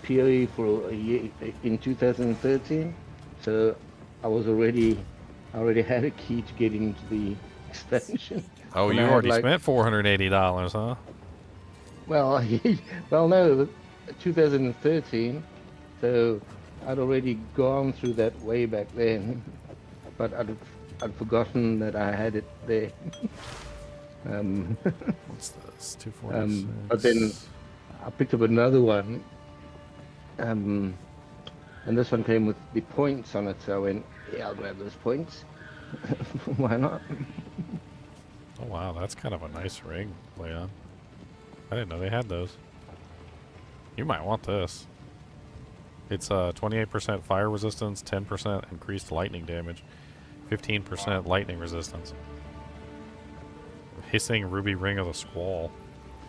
PoE for a year in 2013. So I already had a key to get into the expansion. Oh, And you I had, already like- spent $480, huh? Well, well, no, 2013. So I'd already gone through that way back then. But I'd forgotten that I had it there. What's this? 246. But then I picked up another one. And this one came with the points on it, so I went, yeah, I'll grab those points. Why not? Oh wow, that's kind of a nice ring, Leon. I didn't know they had those. You might want this. It's 28% fire resistance, 10% increased lightning damage, 15% lightning resistance. Hissing ruby ring of the squall.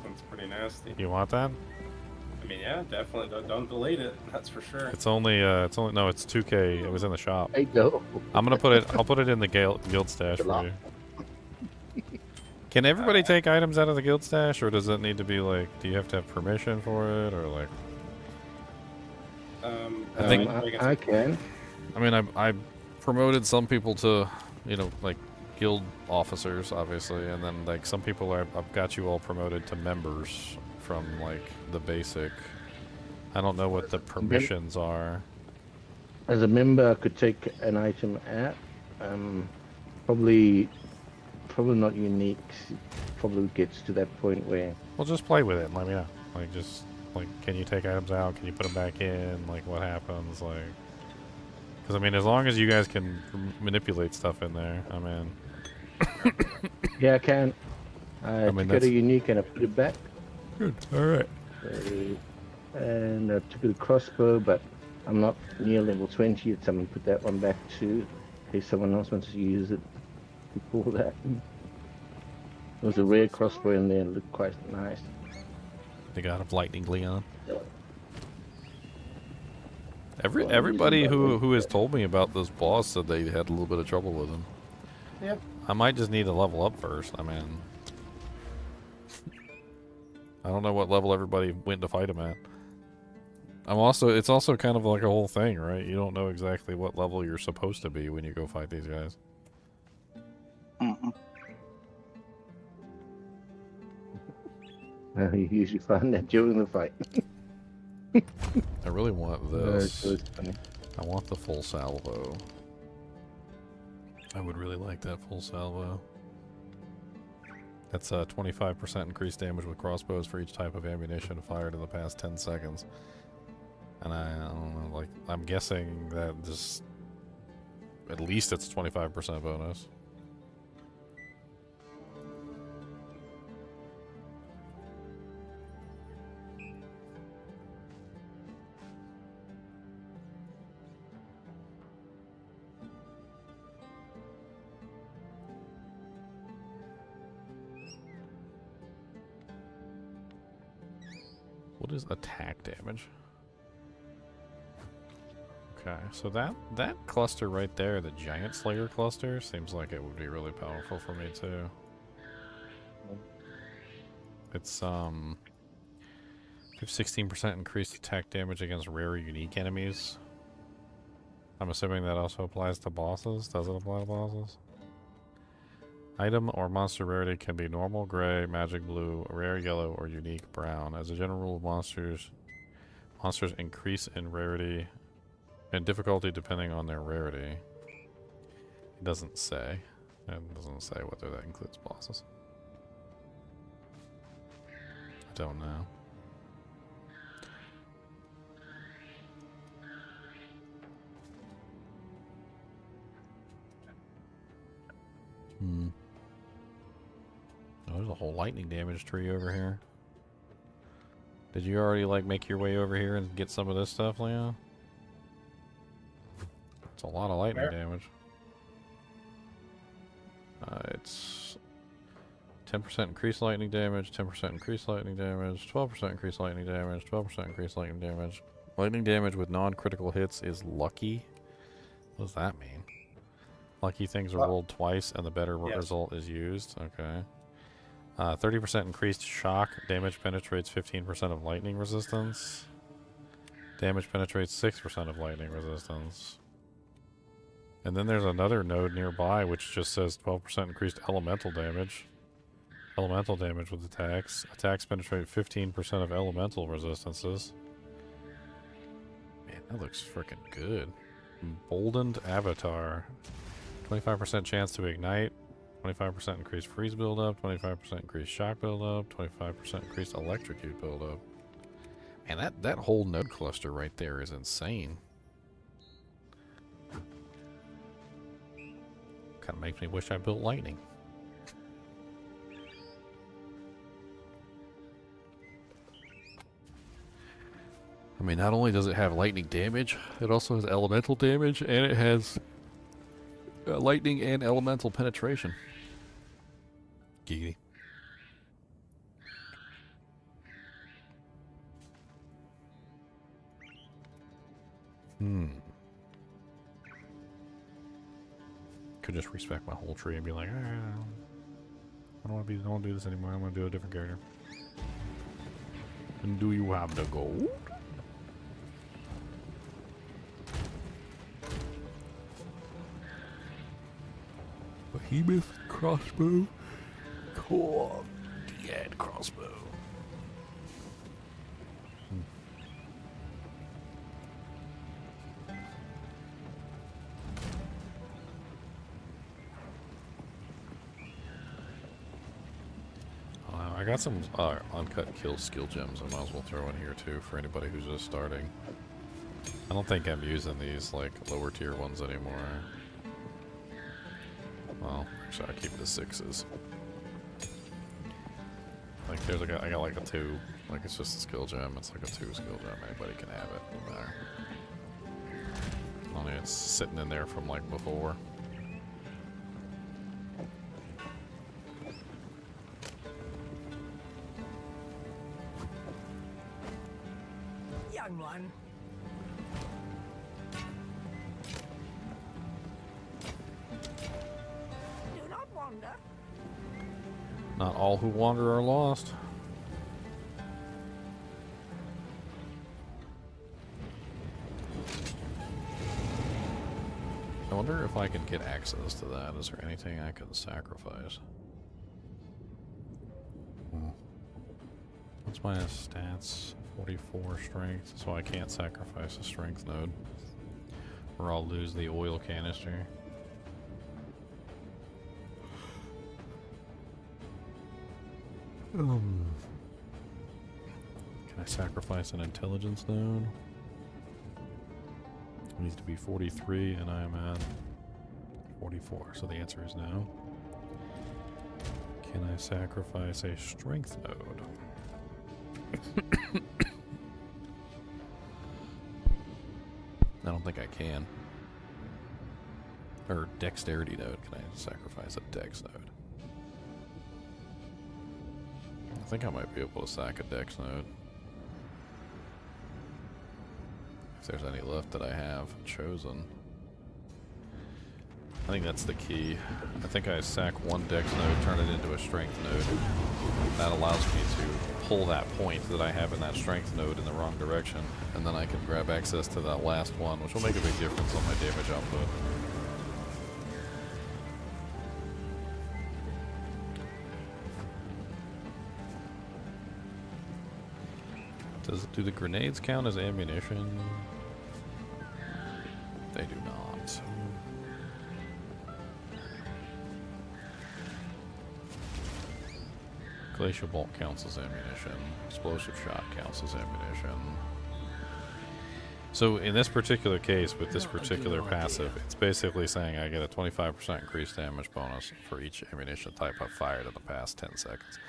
That's pretty nasty. You want that? I mean, yeah, definitely. Don't delete it. That's for sure. It's only no, it's 2K. It was in the shop. There you go. I'm gonna put it. I'll put it in the guild stash for you. Can everybody take items out of the guild stash, or does it need to be like? Do you have to have permission for it, or like? I think I can. I mean, I promoted some people to, you know, like guild officers, obviously, and then like some people I've got you all promoted to members from like the basic. I don't know what the permissions are. As a member, I could take an item out. Probably not unique. Probably gets to that point where. Well, just play with it and let me know. Like, just like, can you take items out? Can you put them back in? Like, what happens? Like, because I mean, as long as you guys can manipulate stuff in there, I mean. Yeah, I can. I mean, took out a unique and I put it back. Good. All right. And I took out a crossbow, but I'm not near level 20 yet, so I'm going to put that one back too, in case someone else wants to use it before that. There was a rare crossbow in there, it looked quite nice. They got a lightning Leon. Everybody who has told me about this boss said they had a little bit of trouble with him. Yep. I might just need to level up first. I mean, I don't know what level everybody went to fight him at. It's also kind of like a whole thing, right? You don't know exactly what level you're supposed to be when you go fight these guys. You usually find that during the fight. I really want this. It's funny. I want the full salvo. I would really like that full salvo. That's 25% increased damage with crossbows for each type of ammunition fired in the past 10 seconds. And I don't know, like, I'm guessing that this, at least it's 25% bonus. What is attack damage? Okay, so that cluster right there, the Giant Slayer cluster, seems like it would be really powerful for me too. It's 16% increased attack damage against rare or unique enemies. I'm assuming that also applies to bosses. Does it apply to bosses? Item or monster rarity can be normal, gray, magic blue, rare yellow, or unique brown. As a general rule, monsters increase in rarity and difficulty depending on their rarity. It doesn't say. It doesn't say whether that includes bosses. I don't know. Oh, there's a whole lightning damage tree over here. Did you already like make your way over here and get some of this stuff, Leon? It's a lot of lightning damage. It's 10% increased lightning damage, 10% increased lightning damage, 12% increased lightning damage, 12% increased lightning damage. Lightning damage with non-critical hits is lucky. What does that mean? Lucky things are rolled twice and the better result is used. Okay. 30% increased shock. Damage penetrates 15% of lightning resistance. Damage penetrates 6% of lightning resistance. And then there's another node nearby which just says 12% increased elemental damage. Elemental damage with attacks. Attacks penetrate 15% of elemental resistances. Man, that looks freaking good. Emboldened Avatar. 25% chance to ignite, 25% increased freeze buildup, 25% increased shock buildup, 25% increased electrocute buildup. And that whole node cluster right there is insane. Kind of makes me wish I built lightning. I mean, not only does it have lightning damage, it also has elemental damage, and it has lightning and elemental penetration. Giggity. Could just respect my whole tree and be like, I don't want to do this anymore. I'm going to do a different character. And do you have the gold? Behemoth crossbow. Cool. Dead crossbow. I got some uncut kill skill gems I might as well throw in here too for anybody who's just starting. I don't think I'm using these like lower tier ones anymore. Well, actually I'll keep it as 6s. Like there's I got like a 2. Like it's just a skill gem. It's like a 2 skill gem. Anybody can have it. No matter. Only it's sitting in there from like before. Young one. Do not wander. Not all who wander are lost. I wonder if I can get access to that. Is there anything I can sacrifice? What's my stats? 44 strength, so I can't sacrifice a strength node. Or I'll lose the oil canister. Can I sacrifice an intelligence node? It needs to be 43 and I'm at 44, so the answer is no. Can I sacrifice a strength node? I don't think I can. Or dexterity node. Can I sacrifice a dex node? I think I might be able to sack a dex node. If there's any left that I have chosen. I think that's the key. I think I sack one dex node, turn it into a strength node. That allows me to pull that point that I have in that strength node in the wrong direction, and then I can grab access to that last one, which will make a big difference on my damage output. Do the grenades count as ammunition? They do not. Glacial bolt counts as ammunition. Explosive shot counts as ammunition. So in this particular case, with this particular passive, it's basically saying I get a 25% increased damage bonus for each ammunition type I've fired in the past 10 seconds.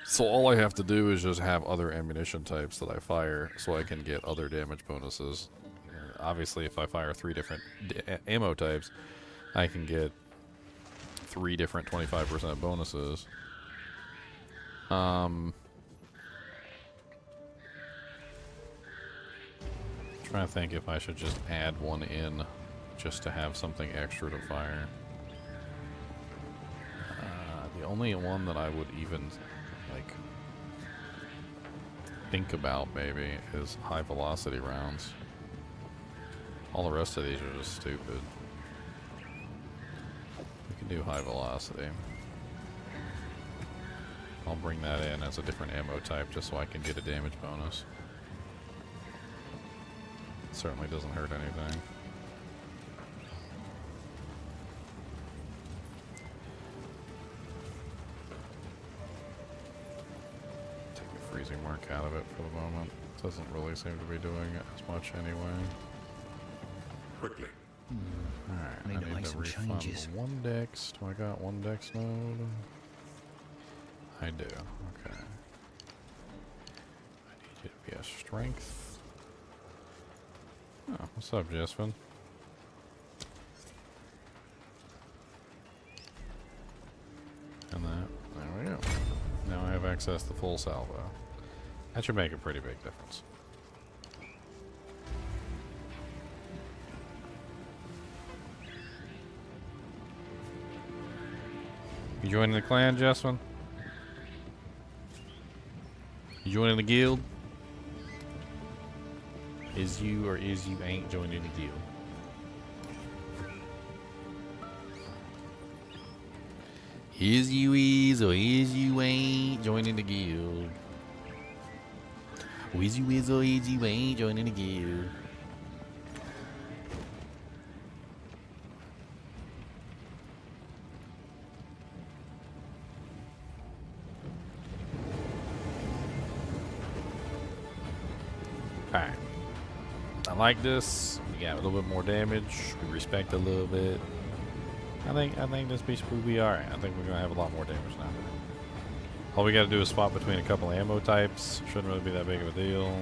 So all I have to do is just have other ammunition types that I fire so I can get other damage bonuses. Obviously, if I fire 3 different ammo types, I can get 3 different 25% bonuses. Trying to think if I should just add one in just to have something extra to fire. The only one that I would even like think about maybe is high velocity rounds. All the rest of these are just stupid. We can do high velocity. I'll bring that in as a different ammo type just so I can get a damage bonus. It certainly doesn't hurt anything. freezing mark out of it for the moment. Doesn't really seem to be doing as much anyway. Quickly. Alright, I Need to need make to some refund changes. one dex. Do I got one dex node? I do. Okay. I need you to be a strength. Oh, what's up, Jespen? And that. There we go. Now I have access to full salvo. That should make a pretty big difference. You joining the clan, Jespen? You joining the guild? Is you or is you ain't joining the guild? Is you is or is you ain't joining the guild? Is you is or is you ain't joining the guild? Alright. I like this. We got a little bit more damage. We respect a little bit. I think this piece will be alright. I think we're gonna have a lot more damage now. All we gotta do is swap between a couple of ammo types. Shouldn't really be that big of a deal.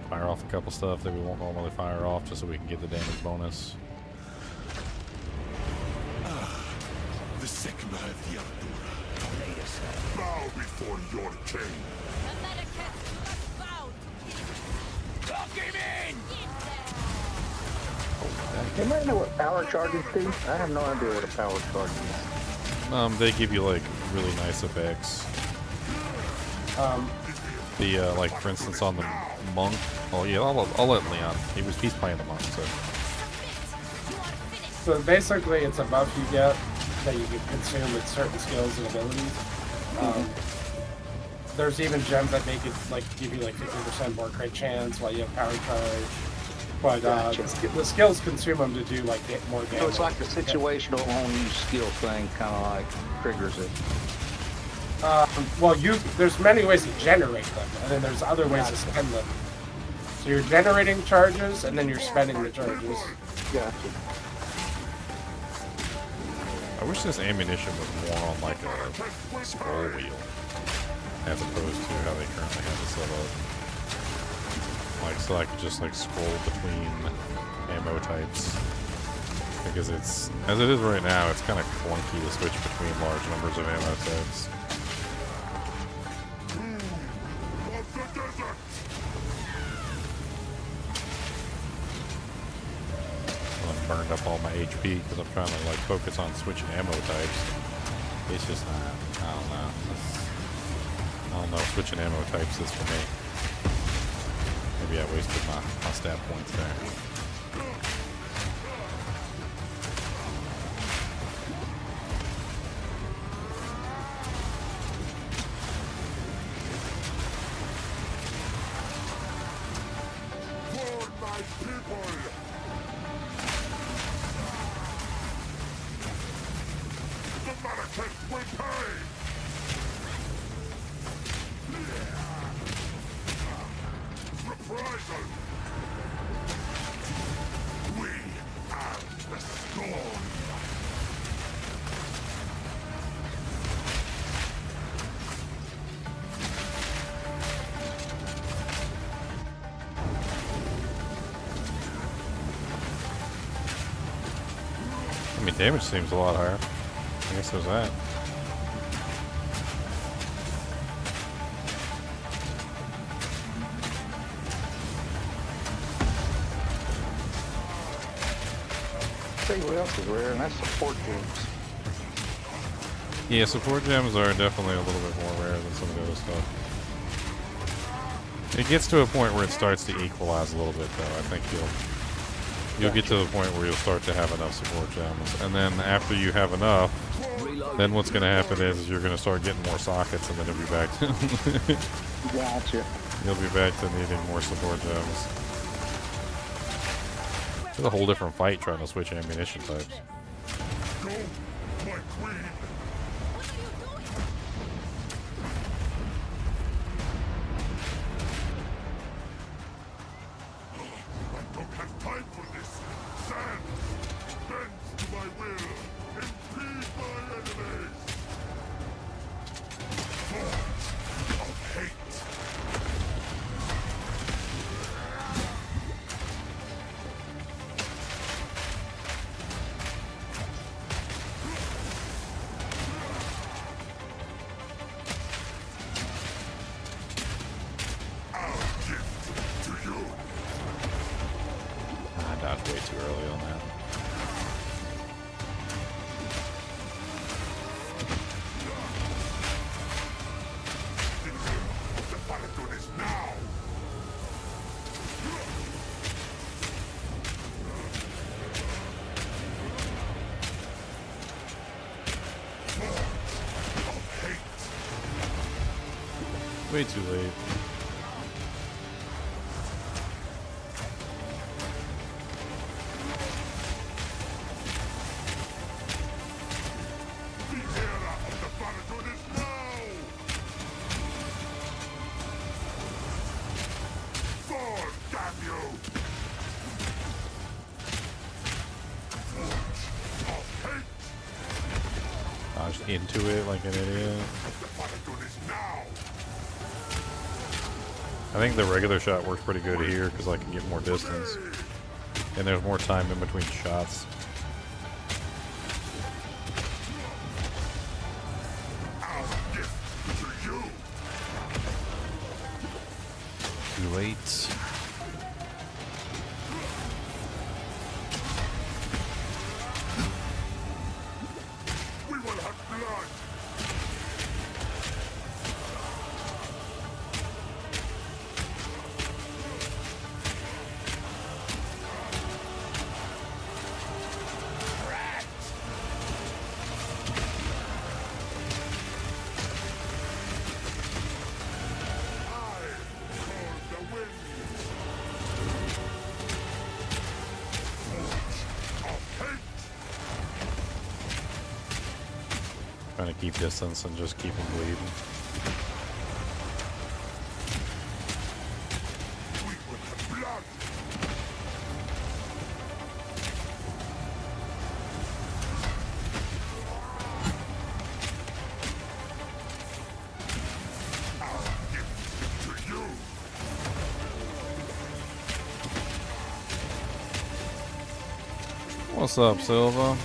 Fire off a couple stuff that we won't normally fire off just so we can get the damage bonus. The second I have the Artura. Bow before your king. Anybody know what power charges do? I have no idea what a power charge is. They give you like really nice effects. Like for instance on the monk. Oh yeah, I'll let Leon. He's playing the monk, so. So basically, it's a buff you get that you can consume with certain skills and abilities. There's even gems that make it like give you like 50% more crit chance while you have power charge. But the skills consume them to do like get more damage. So it's like the situational on-use skill thing, kind of like triggers it. Well, there's many ways to generate them, and then there's other ways to spend them. So you're generating charges, and then you're spending the charges. Gotcha. I wish this ammunition was more on like a scroll wheel, as opposed to how they currently have it set up. Like, so I could just like scroll between ammo types. Because it's, as it is right now, it's kind of clunky to switch between large numbers of ammo types. I burned up all my HP because I'm trying to like focus on switching ammo types. It's just not, I don't know. I don't know if switching ammo types is for me. Maybe I wasted my stat points there. I mean, damage seems a lot higher. I guess there's that. See what else is rare, and that's support gems. Yeah, support gems are definitely a little bit more rare than some of the other stuff. It gets to a point where it starts to equalize a little bit, though. I think you'll get to the point where you'll start to have enough support gems, and then after you have enough, then what's going to happen is you're going to start getting more sockets, and then you'll be back to Gotcha. you'll be back to needing more support gems. It's a whole different fight trying to switch ammunition types. early on that. Way too late. Dodged into it like an idiot. I think the regular shot works pretty good here because I can get more distance. And there's more time in between shots. Too late. Trying to keep distance and just keep him bleeding. What's up, Silva?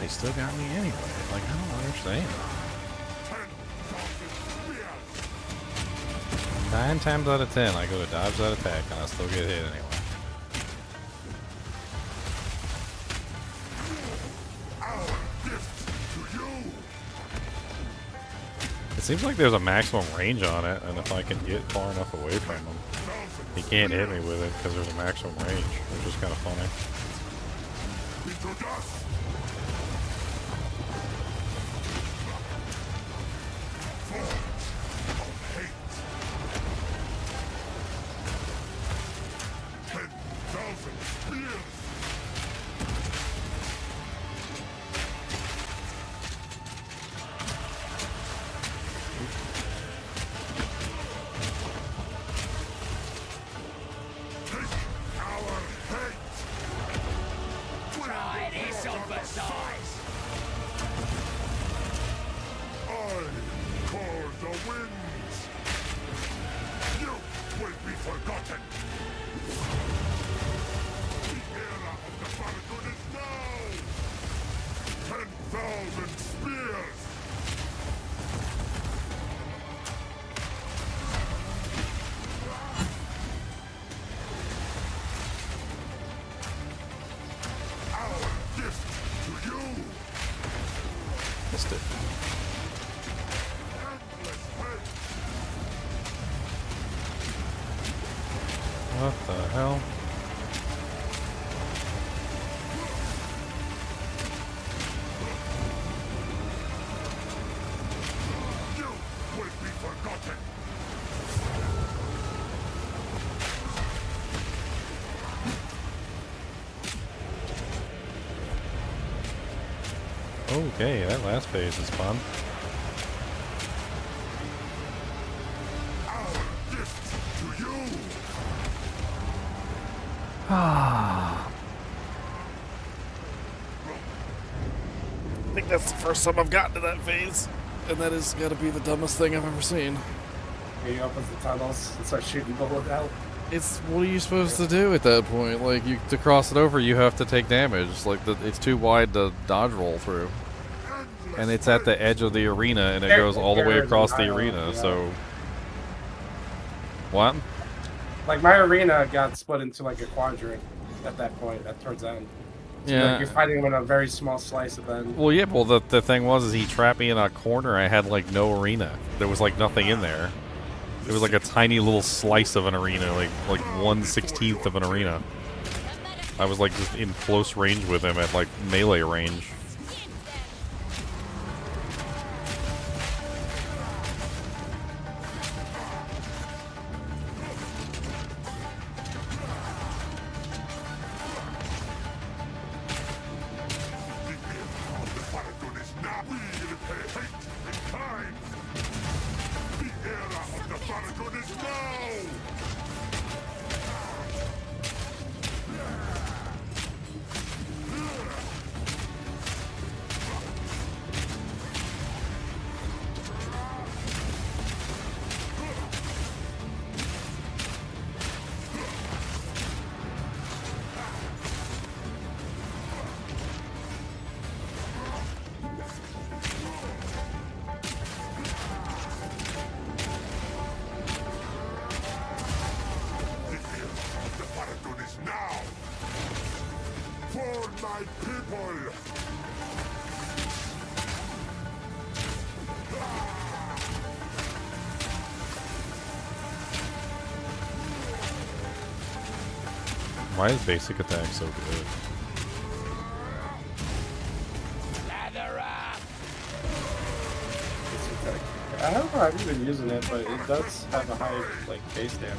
He still got me anyway. Like, I don't understand. 9 times out of 10, I go to dodge that attack and I still get hit anyway. It seems like there's a maximum range on it, and if I can get far enough away from him, he can't hit me with it because there's a maximum range, which is kind of funny. Missed it. What the hell? You will be forgotten. Okay, that last phase is fun. think that's the first time I've gotten to that phase, and that has got to be the dumbest thing I've ever seen. He opens the tunnels and starts shooting bullets out. It's what are you supposed to do at that point? Like to cross it over, you have to take damage. Like it's too wide to dodge roll through, and it's at the edge of the arena, and it goes all the way across the arena. So what? Like my arena got split into like a quadrant at that point, towards the end. So Yeah. like you're fighting him in a very small slice of end. Well, yeah. Well, the thing was, is he trapped me in a corner. I had like no arena. There was like nothing in there. It was like a tiny little slice of an arena, like 1/16 of an arena. I was like just in close range with him at like melee range. Why is basic attack so good? I don't know, I've been using it, but it does have a high like base damage.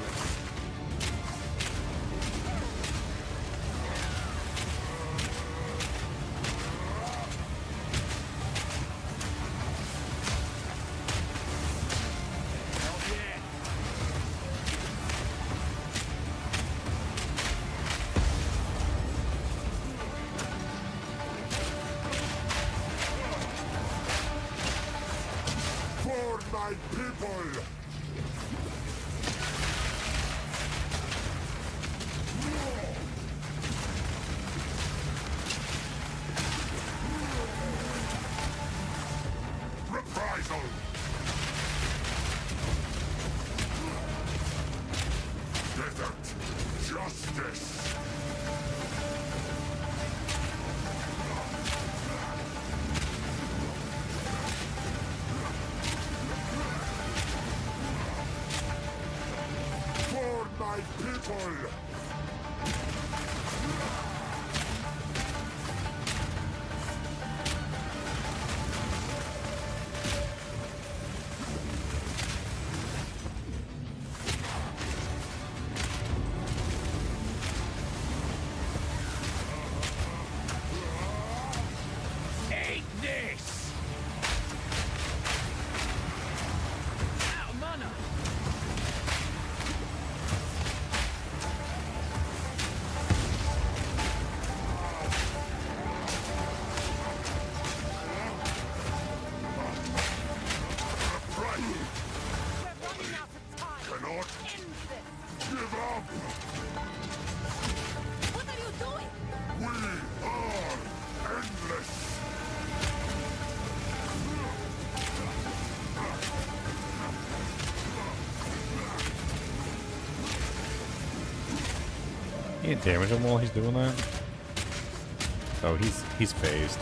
You can damage him while he's doing that? Oh, he's phased.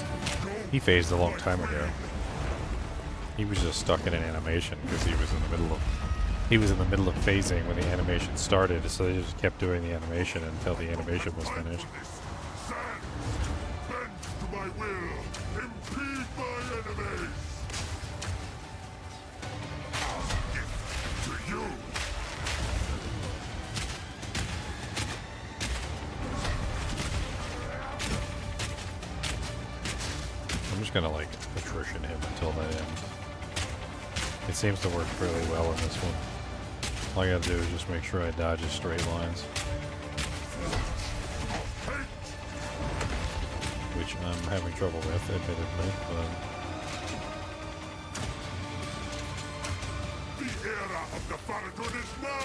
He phased a long time ago. He was just stuck in an animation because he was in the middle of phasing when the animation started, so they just kept doing the animation until the animation was finished. I'm just gonna like attrition him until that ends. It seems to work fairly well in this one. All I gotta do is just make sure I dodge his straight lines. which I'm having trouble with, admittedly, but... The era of the Faragon is now!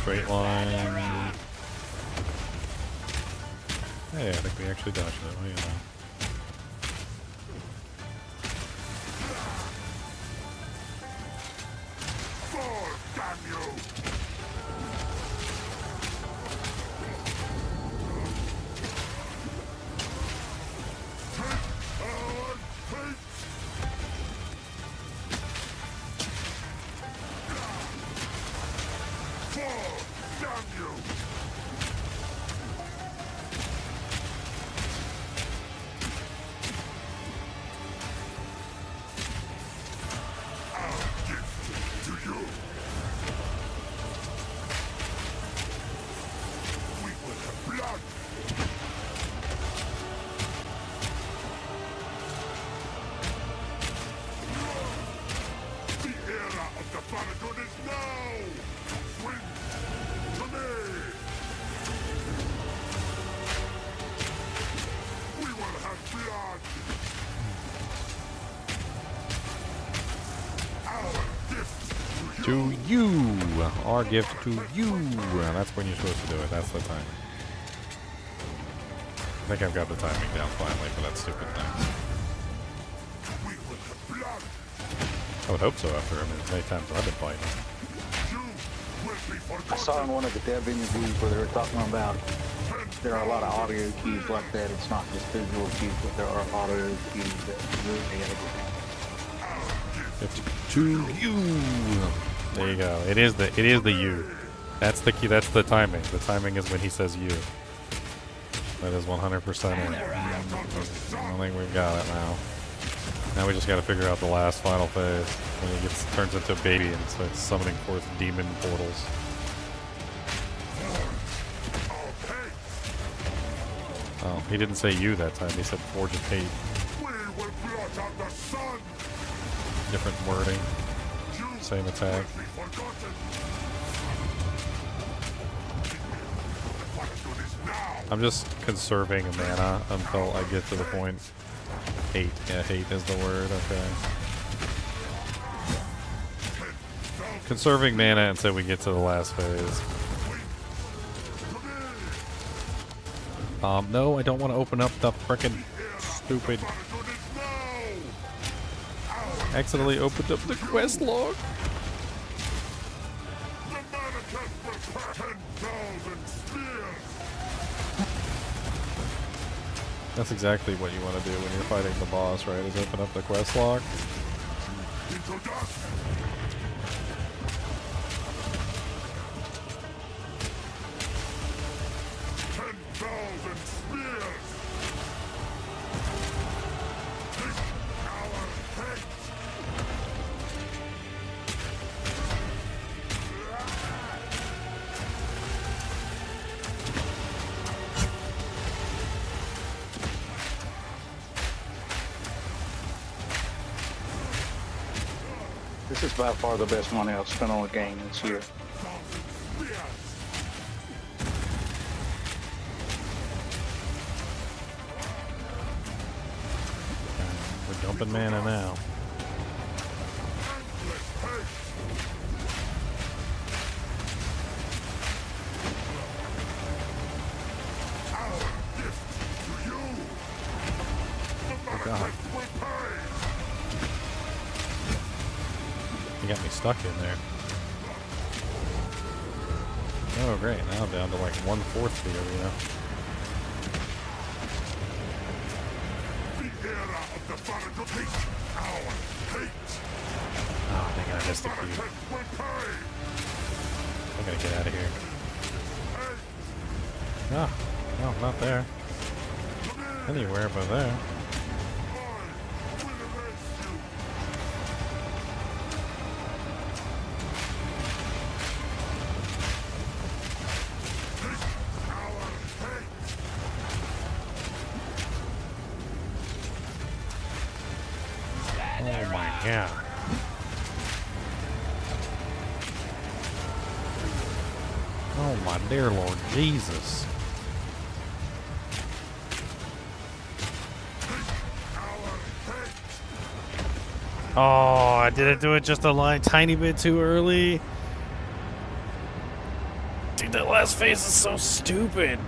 Straight line. Hey, I think we actually dodged it. What do you know? To you! Our gift to you! That's when you're supposed to do it. That's the timing. I think I've got the timing down finally for that stupid thing. I would hope so after as many times I've been fighting. I saw in one of the dev interviews where they were talking about there are a lot of audio cues like that. It's not just visual cues, but there are audio cues that really To you! There you go. It is the you. That's the key. That's the timing. The timing is when he says you. That is 100% it. I think we've got it now. Now we just got to figure out the last final phase when he turns into a baby and starts summoning forth demon portals. Oh, he didn't say you that time. He said Forge of Hate. Different wording. Same attack. I'm just conserving mana until I get to the point. Hate. Yeah, hate is the word. Okay. Conserving mana until we get to the last phase. No, I don't want to open up the frickin' stupid... Accidentally opened up the quest log. That's exactly what you want to do when you're fighting the boss, right? Is open up the quest log. This is by far the best money I've spent on a game this year. We're dumping mana now. Oh God. You got me stuck in there. Oh great, now I'm down to like 1/4 the arena. Oh dang it, I missed the cue. I'm gonna get out of here. Oh, no, not there. Anywhere but there. Yeah. Oh my dear Lord Jesus. Oh, I didn't do it just a tiny bit too early. Dude, that last phase is so stupid.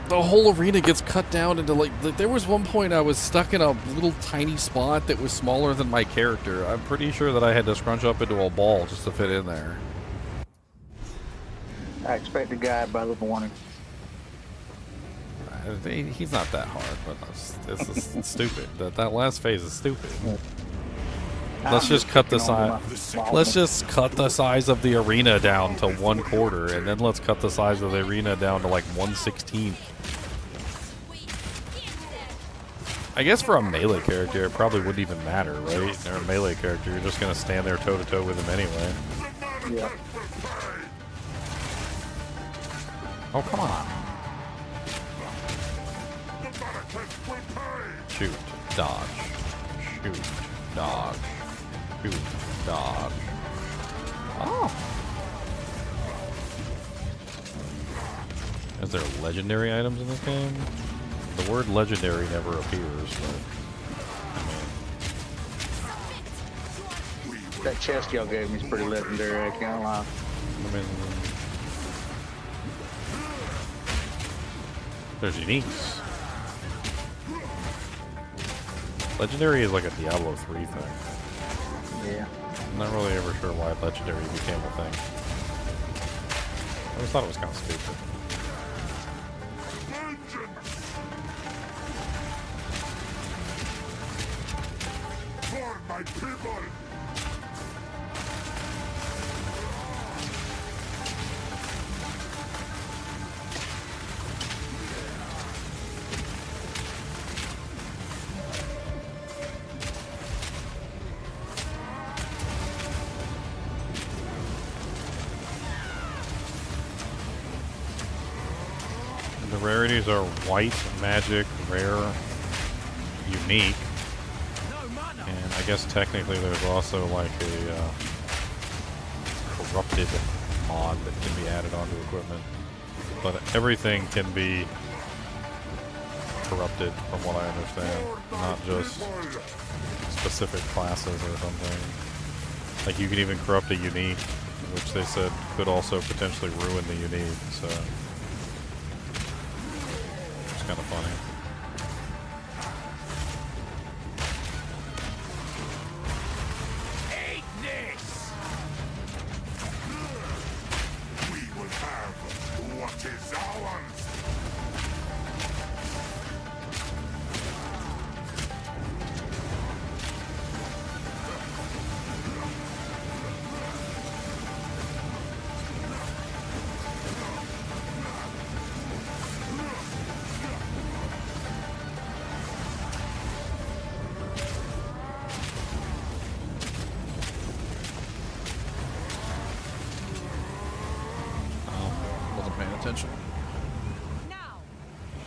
The whole arena gets cut down into like there was one point I was stuck in a little tiny spot that was smaller than my character. I'm pretty sure that I had to scrunch up into a ball just to fit in there. I expect a guy by the morning. He's not that hard, but it's stupid. That last phase is stupid. Let's just cut the size. Let's just cut the size of the arena down to 1/4, and then let's cut the size of the arena down to like 1/16. I guess for a melee character, it probably wouldn't even matter, right? They're a melee character. You're just gonna stand there toe to toe with him anyway. Yeah. Oh, come on. Shoot, dodge, shoot, dodge, shoot, dodge. Oh. Is there legendary items in this game? The word legendary never appears, but I mean... That chest y'all gave me is pretty legendary, I can't lie. I mean... There's uniques. Legendary is like a Diablo 3 thing. Yeah. I'm not really ever sure why legendary became a thing. I always thought it was kind of stupid. For my people! The rarities are white, magic, rare, unique, and I guess technically there's also like a corrupted mod that can be added onto equipment. But everything can be corrupted from what I understand, not just specific classes or something. Like you can even corrupt a unique, which they said could also potentially ruin the unique, so... kind of funny. Eat this! We will have what is ours! Attention. Now,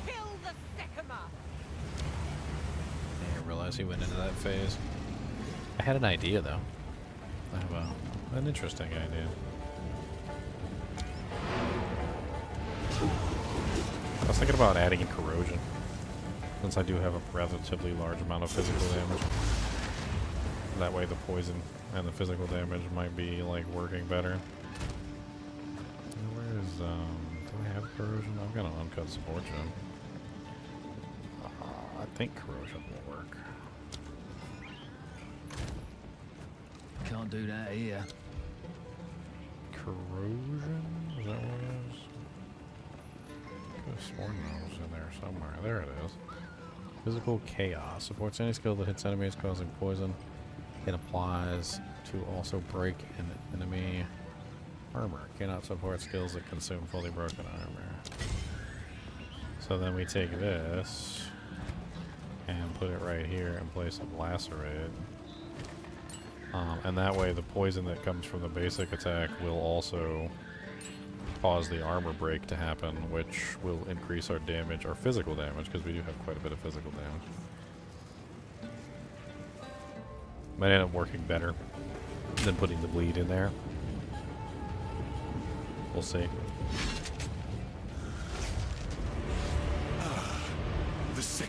kill the Sycamore. I didn't realize he went into that phase. I had an idea though. I have an interesting idea. I was thinking about adding corrosion, since I do have a relatively large amount of physical damage. That way the poison and the physical damage might be like working better. Where is do I have corrosion? I've got an uncut support gem. I think corrosion will work. Can't do that here. Corrosion? Is that what it is? I could have sworn that was in there somewhere. There it is. Physical chaos. Supports any skill that hits enemies causing poison. It applies to also break an enemy armor. Cannot support skills that consume fully broken armor. So then we take this and put it right here in place of lacerate. And that way the poison that comes from the basic attack will also cause the armor break to happen, which will increase our damage, our physical damage, because we do have quite a bit of physical damage. Might end up working better than putting the bleed in there. We'll see.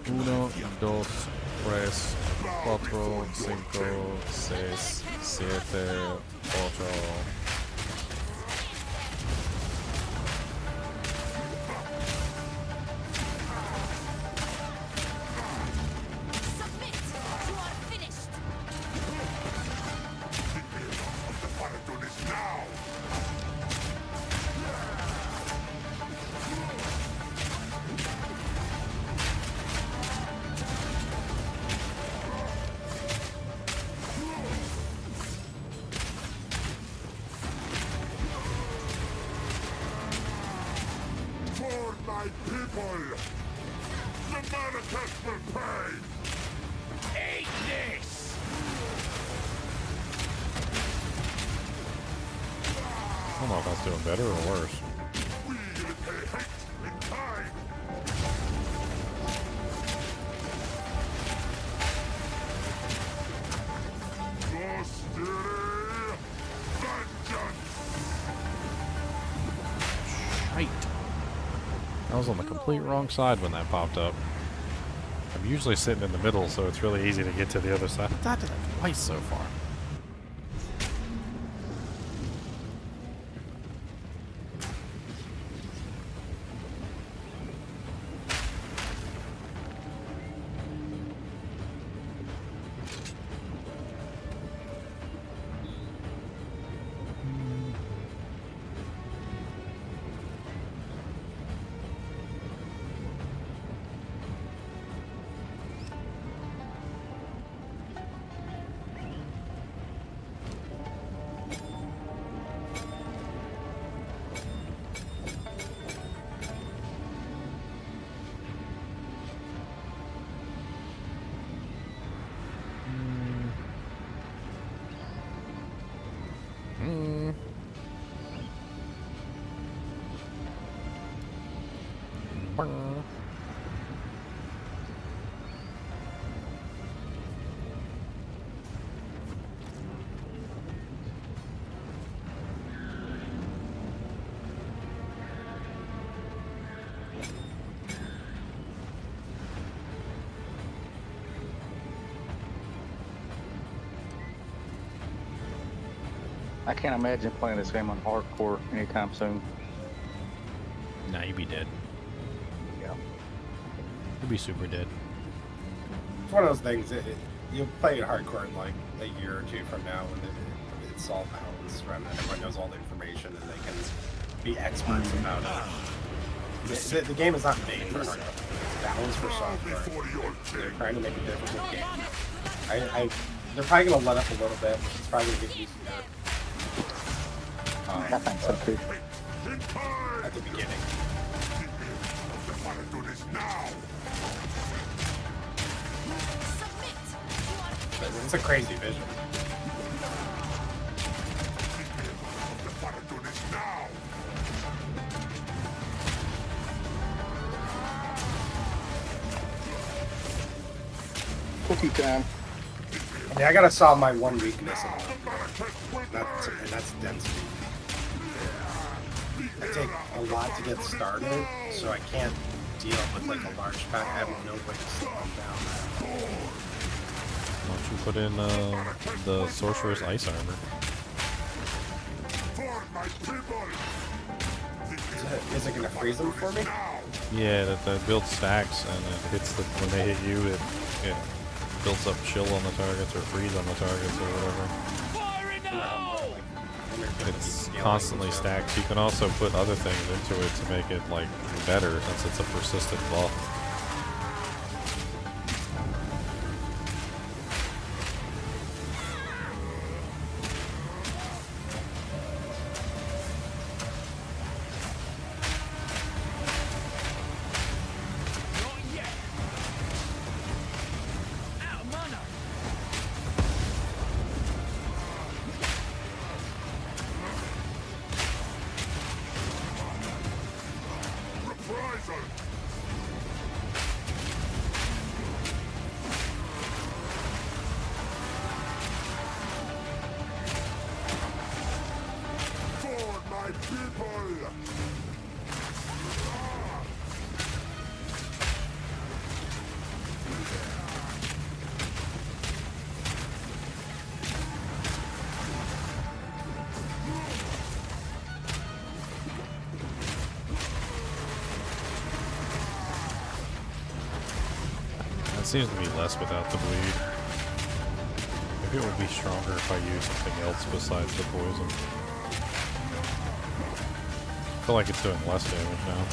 Uno, dos, tres, cuatro, cinco, seis, siete, ocho. For my people! The Manifest will pay! Eat this! I don't know if that's doing better or worse. We repay hate in time! Austerity! Vengeance! Shite. I was on the complete wrong side when that popped up. I'm usually sitting in the middle, so it's really easy to get to the other side. I did that twice so far. I can't imagine playing this game on hardcore anytime soon. Nah, you'd be dead. Yeah. You'd be super dead. It's one of those things. You'll play it hardcore in like a year or two from now when it's all balanced, right? And everyone knows all the information and they can be experts about it. The game is not made for hardcore. It's balanced for software. They're trying to make a difficult game. They're probably going to let up a little bit. It's probably going to get easier. I think so too. At the beginning. It's a crazy vision. Cookie time. I mean, I gotta solve my one weakness, and that's density. I take a lot to get started, so I can't deal with like a large pack. I have no way to slow them down. Why don't you put in the Sorcerer's Ice Armor? Is it gonna freeze them for me? Yeah, that builds stacks, and it hits the when they hit you, it builds up chill on the targets or freeze on the targets or whatever. It's constantly stacked. You can also put other things into it to make it like better since it's a persistent buff. seems to be less without the bleed. Maybe it would be stronger if I used something else besides the poison. I feel like it's doing less damage now.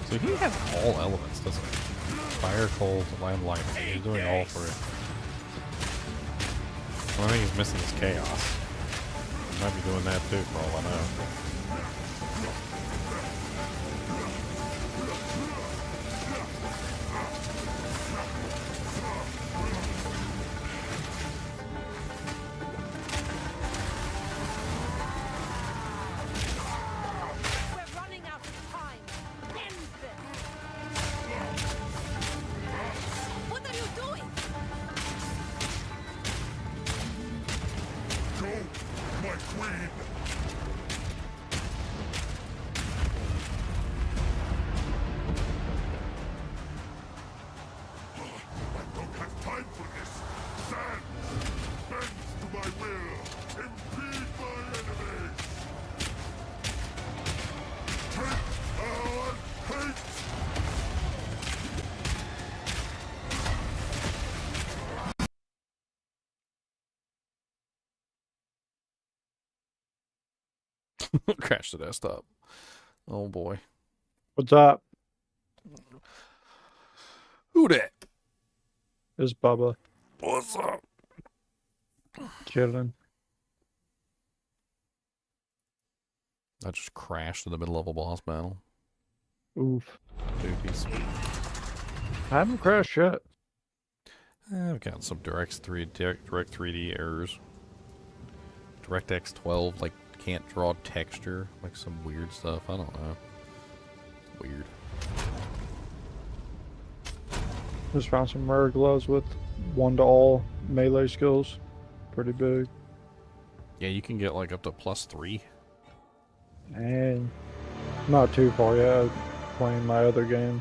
So he has all elements, doesn't he? Fire, cold, land, lightning. He's doing all three. The only thing he's missing is chaos. He might be doing that too, for all I know. We're running out of time. End this. What are you doing? Go, my queen! I don't have time for this! Stand! Bend to my will! Impede my enemies! Take our hate! Crash the desktop. Oh boy. What's up? Who dat? It's Bubba. What's up? Chilling. I just crashed in the middle of a boss battle. Oof. Doopies. I haven't crashed yet. I've got some direct 3D errors. DirectX 12, like, can't draw texture, like some weird stuff. I don't know. Weird. Just found some rare gloves with 1-to-all melee skills. Pretty big. Yeah, you can get like up to +3. And not too far yet. Playing my other game.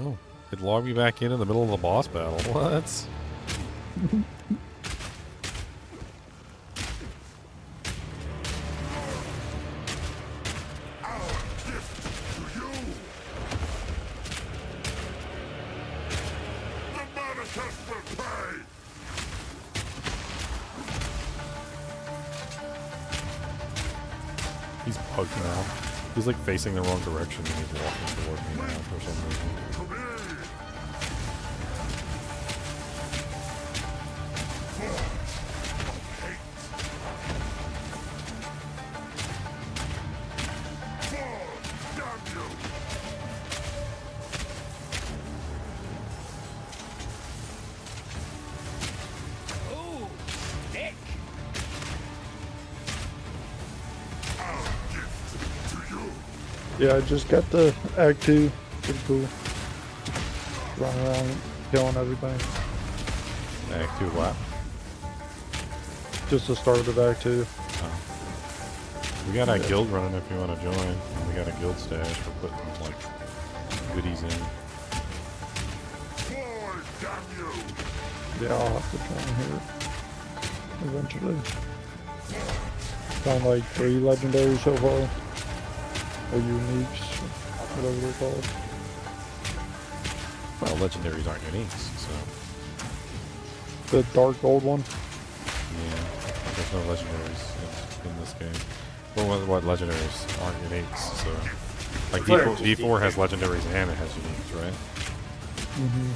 Oh, it logged me back in the middle of the boss battle. What? He's bugged now. He's like facing the wrong direction and he's walking toward me now for some reason. Oh, dick! Yeah, I just got the Act 2. Pretty cool. Running around killing everything. Act 2 what? Just the start of Act 2. Oh. We got a guild running if you want to join. We got a guild stash for putting like goodies in. Yeah, I'll have to try and hear it eventually. Found like 3 legendaries so far. Or uniques, whatever they're called. Well, legendaries aren't uniques, so. The dark gold one? Yeah, there's no legendaries in this game. Well, what legendaries aren't uniques, so. Like D4 has legendaries and it has uniques, right? Mm-hmm.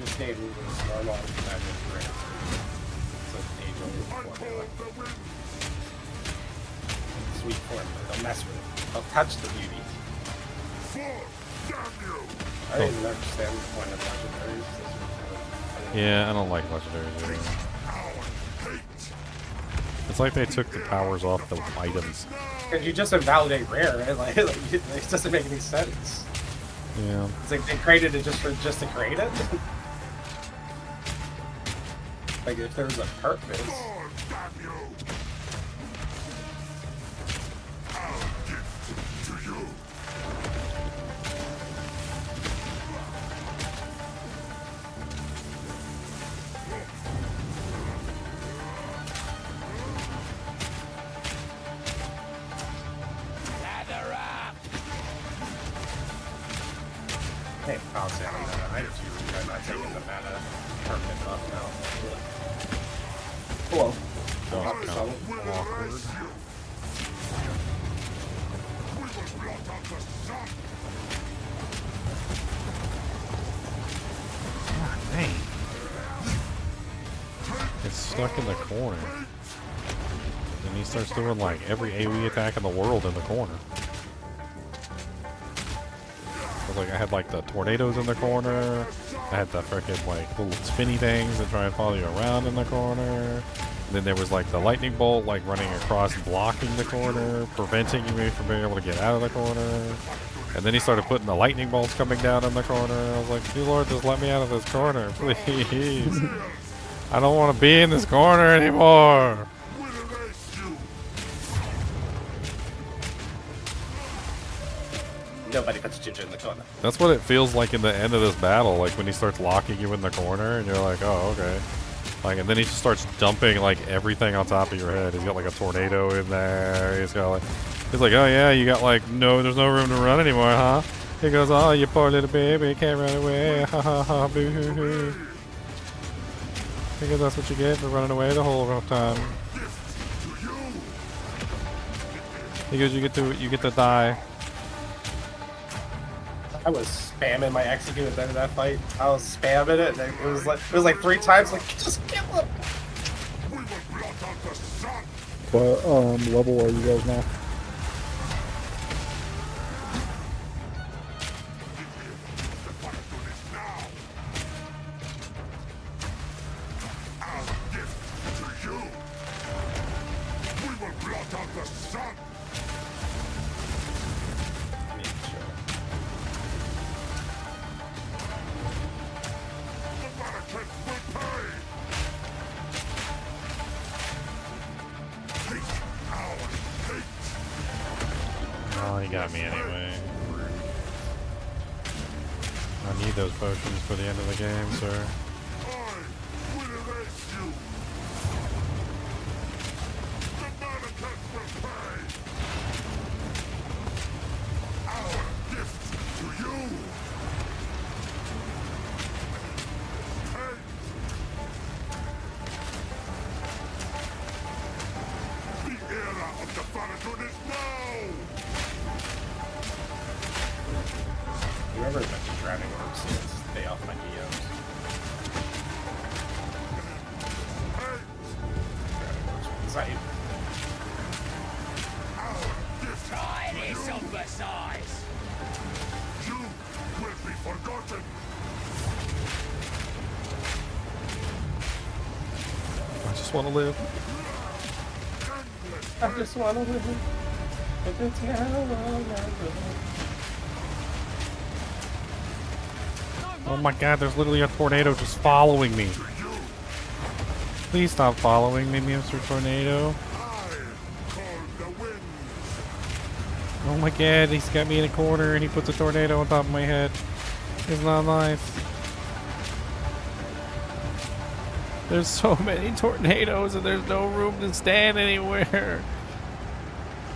This game was normal magic, right? It's an age-old formula. Sweet formula. Don't mess with it. Don't touch the beauty. I didn't understand the point of legendaries. Yeah, I don't like legendaries either. It's like they took the powers off the items. Because you just invalidate rare, right? Like, it doesn't make any sense. Yeah. It's like they created it just to create it. Like if there was a purpose. Damn you! I'll give to you. Hey, I'll say I do too. I'm not taking the mana permanent buff now. Hello. Just kind of awkward. We will blot out the sun. God dang. It's stuck in the corner. And he starts doing like every AoE attack in the world in the corner. Like I had like the tornadoes in the corner. I had the freaking like little spinny things that try and follow you around in the corner. And then there was like the lightning bolt like running across, blocking the corner, preventing me from being able to get out of the corner. And then he started putting the lightning bolts coming down in the corner. I was like, dear Lord, just let me out of this corner, please. I don't want to be in this corner anymore. Nobody puts Ginger in the corner. That's what it feels like in the end of this battle, like when he starts locking you in the corner and you're like, oh, okay. Like, and then he just starts dumping like everything on top of your head. He's got like a tornado in there. He's got like, he's like, oh yeah, you got like, no, there's no room to run anymore, huh? He goes, oh, you poor little baby, you can't run away, ha ha ha, boo hoo hoo. Because that's what you get for running away the whole time. He goes, you get to die. I was spamming my execute at the end of that fight. I was spamming it, and it was like 3 times. Like, just kill him. What level are you guys now? Oh, he got me anyway. I need those potions for the end of the game, sir. Whoever is driving works stay off my DMs. Try this on the size. You will be forgotten. I just want to live. I just want to live. If it's now or never. Oh my god, there's literally a tornado just following me. Please stop following me, Mr. Tornado. Oh my god, he's got me in a corner and he puts a tornado on top of my head. It's not nice. There's so many tornadoes and there's no room to stand anywhere.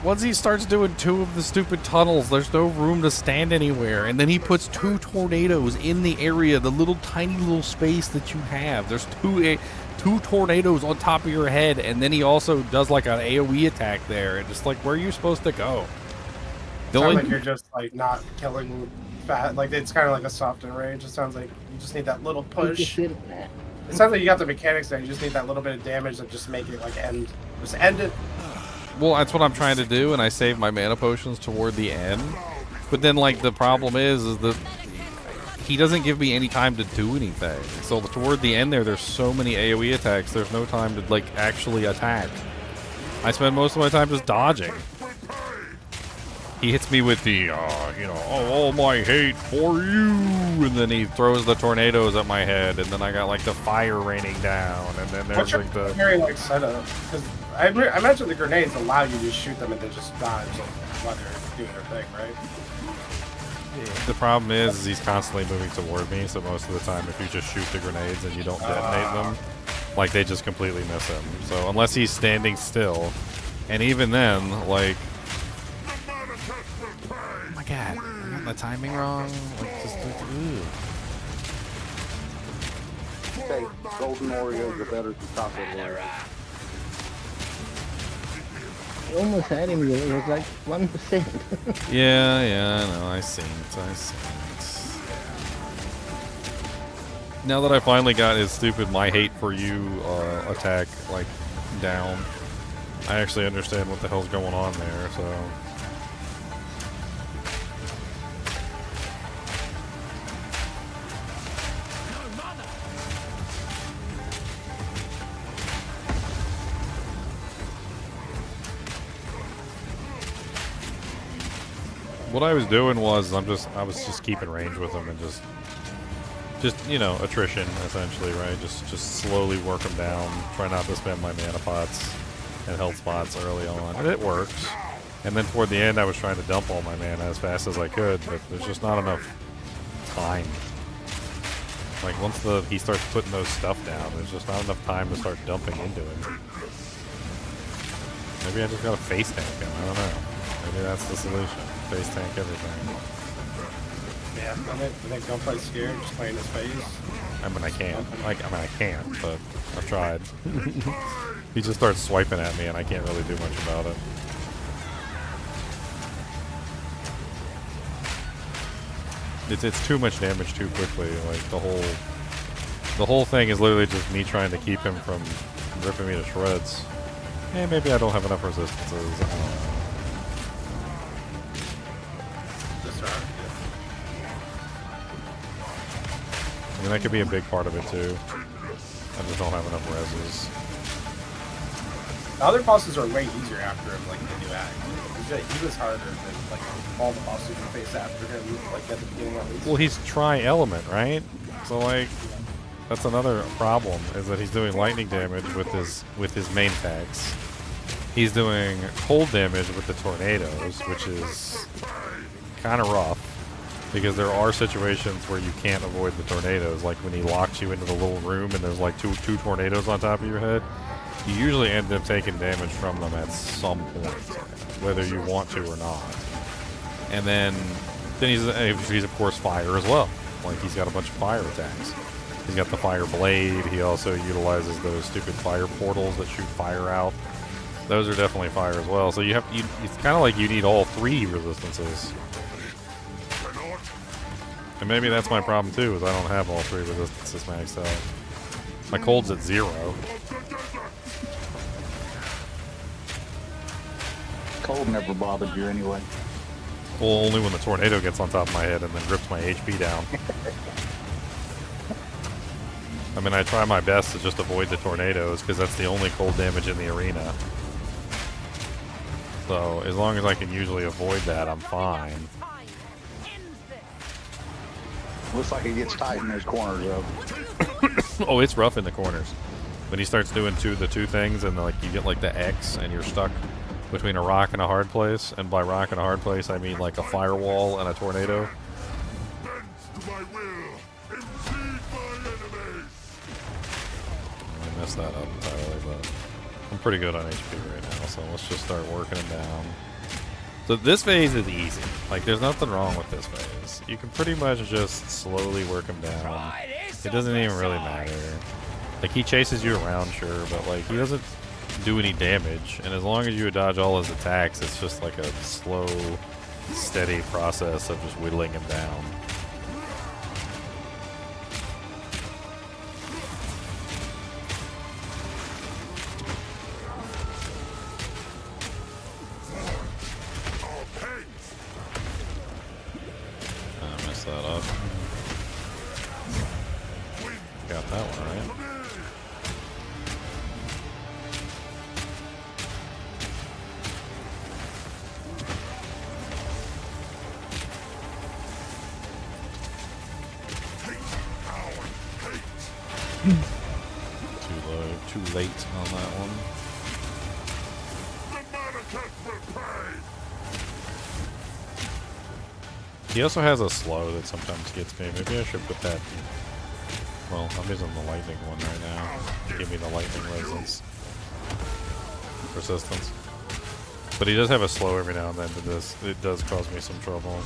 Once he starts doing 2 of the stupid tunnels, there's no room to stand anywhere. And then he puts 2 tornadoes in the area, the little tiny little space that you have. There's 2 tornadoes on top of your head, and then he also does like an AoE attack there. And just like, where are you supposed to go? Sounds like you're just like not killing fat. Like it's kind of like a softer range. It sounds like you just need that little push. It sounds like you got the mechanics there. You just need that little bit of damage that just make it like end. Just end it. Well, that's what I'm trying to do, and I save my mana potions toward the end. But then, like, the problem is that he doesn't give me any time to do anything. So toward the end there's so many AoE attacks, there's no time to, like, actually attack. I spend most of my time just dodging. he hits me with the, you know, oh, all my hate for you, and then he throws the tornadoes at my head, and then I got like the fire raining down, and then there's like the like setup? Because I mentioned the grenades allow you to shoot them and then just dodge while they're doing their thing, right? The problem is he's constantly moving toward me, so most of the time if you just shoot the grenades and you don't detonate them, like they just completely miss him. So unless he's standing still, and even then, like, oh my god, I got the timing wrong. Like, just, Say, Golden Oreos are better than chocolate Oreos. You almost had him. It was like 1%. yeah, I know. I seen it. Now that I finally got his stupid "my hate for you" attack like down, I actually understand what the hell's going on there. So. What I was doing was I was just keeping range with him and just you know, attrition essentially, right? Just slowly work him down. Try not to spend my mana pots and health spots early on, and it works. And then toward the end, I was trying to dump all my mana as fast as I could, but there's just not enough time. Like once he starts putting those stuff down, there's just not enough time to start dumping into him. Maybe I just gotta face tank him. I don't know. Maybe that's the solution. Face tank everything. Yeah, I think don't play scared, just play in his face. I mean, I can't, but I've tried. He just starts swiping at me, and I can't really do much about it. It's too much damage too quickly. Like the whole thing is literally just me trying to keep him from ripping me to shreds. Hey, maybe I don't have enough resistances. I don't know. I mean, that could be a big part of it too. I just don't have enough reses. The other bosses are way easier after him, like the new act. He was harder than like all the bosses you face after him, like at the beginning at least. Well, he's tri-element, right? So like, that's another problem is that he's doing lightning damage with his main attacks. He's doing cold damage with the tornadoes, which is kind of rough. Because there are situations where you can't avoid the tornadoes, like when he locks you into the little room and there's like two tornadoes on top of your head. You usually end up taking damage from them at some point, whether you want to or not. And then he's of course fire as well. Like he's got a bunch of fire attacks. He's got the fire blade. He also utilizes those stupid fire portals that shoot fire out. Those are definitely fire as well. So it's kind of like you need all three resistances. And maybe that's my problem too, is I don't have all three resistances maxed out. My cold's at 0. Cold never bothered you anyway. Well, only when the tornado gets on top of my head and then rips my HP down. I mean, I try my best to just avoid the tornadoes, because that's the only cold damage in the arena. So, as long as I can usually avoid that, I'm fine. Looks like it gets tight in those corners, though. Oh, it's rough in the corners. When he starts doing the two things, and like you get like the X, and you're stuck between a rock and a hard place. And by rock and a hard place, I mean like a firewall and a tornado. I messed that up entirely, but I'm pretty good on HP right now, so let's just start working him down. So this phase is easy. Like, there's nothing wrong with this phase. You can pretty much just slowly work him down. It doesn't even really matter. Like, he chases you around, sure, but, like, he doesn't do any damage. And as long as you dodge all his attacks, it's just like a slow, steady process of just whittling him down. That up. Got that one right. Too low, too late on that one. He also has a slow that sometimes gets me. Maybe I should put that. Well, I'm using the lightning one right now. Give me the lightning resistance. But he does have a slow every now and then, but it does cause me some trouble.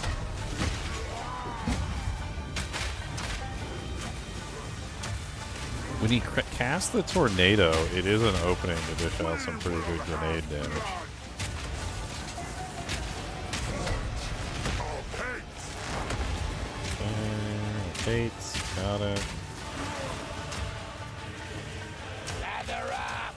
When he casts the tornado, it is an opening to dish out some pretty good grenade damage. Tates, got it. Lather up!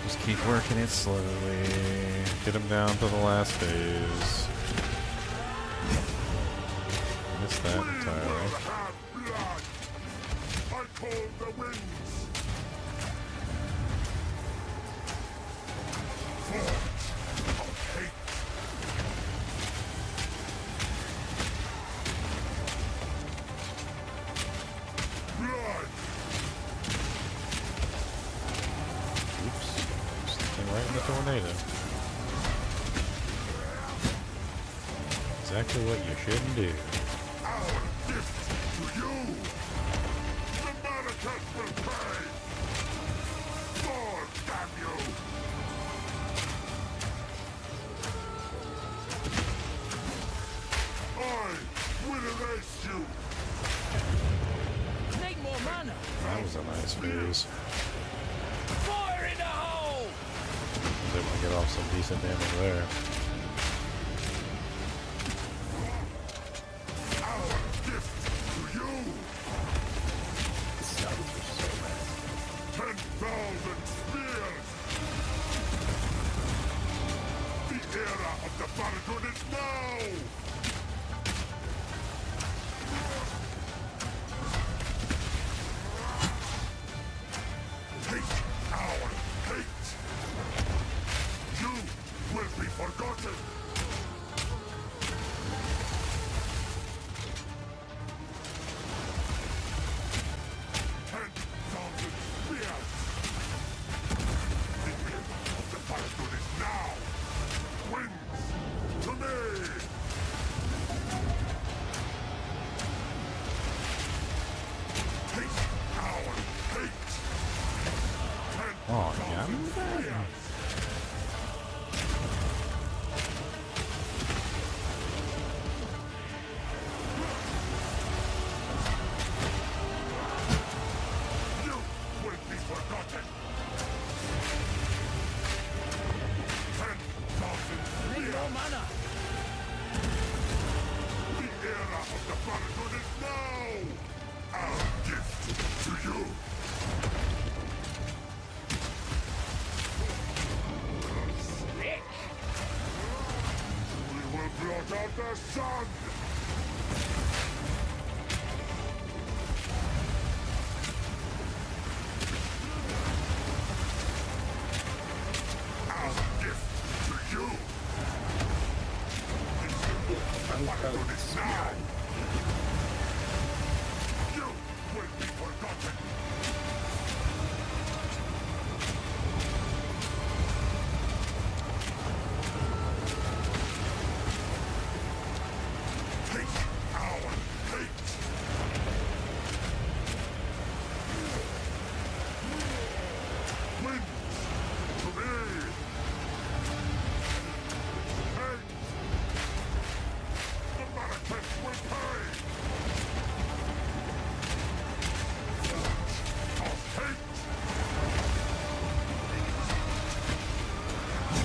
Just keep working it slowly. Get him down to the last phase. Missed that entirely. Tornado. Exactly what you shouldn't do. Need more mana. That was a nice phase. Fire in the hole! I was able to get off some decent damage there. Oh, yeah. Need more mana.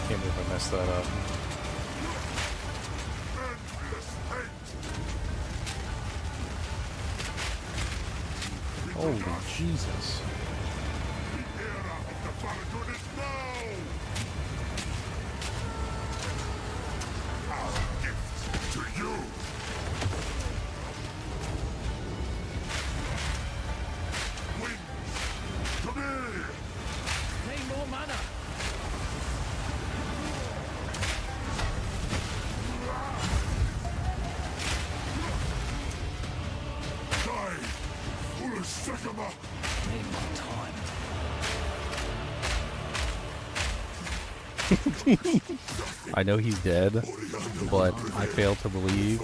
Can't believe I messed that up. Holy Jesus. Need more mana. I know he's dead, but I fail to believe.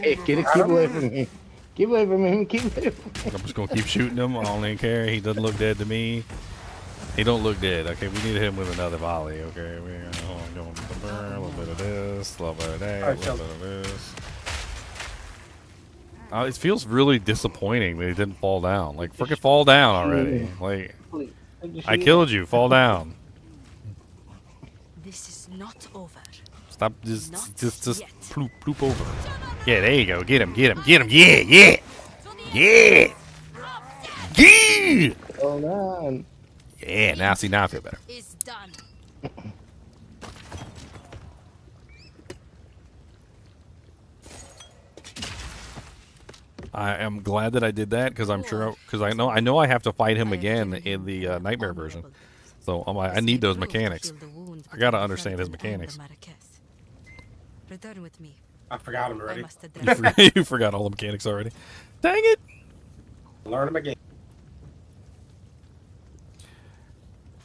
Hey, keep away from me. Keep away from him. Keep away from me. I'm just gonna keep shooting him. I don't even care. He doesn't look dead to me. He don't look dead. Okay, we need to hit him with another volley. Okay, we're going a little bit of this, a little bit of that, a little bit of this. It feels really disappointing that he didn't fall down. Like, frickin' fall down already. Like, I killed you. Fall down. This is not over. Stop. Just ploop, ploop over. Yeah, there you go. Get him. Get him. Get him. Yeah, yeah, yeah, yeah. Hold on. Yeah. Now I feel better. Is done. I am glad that I did that because I'm sure because I know I have to fight him again in the nightmare version. So I need those mechanics. I gotta understand his mechanics. Return with me. I forgot him already. You forgot all the mechanics already. Dang it! Learn them again.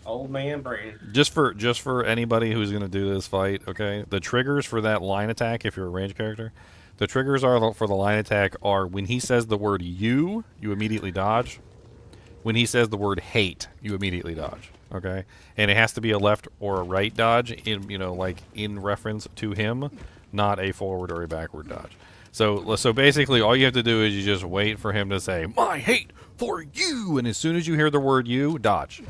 Old man brain. Just for anybody who's gonna do this fight, okay? The triggers for that line attack, if you're a ranged character, the triggers for the line attack are when he says the word you immediately dodge. When he says the word hate, you immediately dodge. Okay, and it has to be a left or a right dodge in like in reference to him, not a forward or a backward dodge. So basically, all you have to do is you just wait for him to say "my hate for you," and as soon as you hear the word "you," dodge.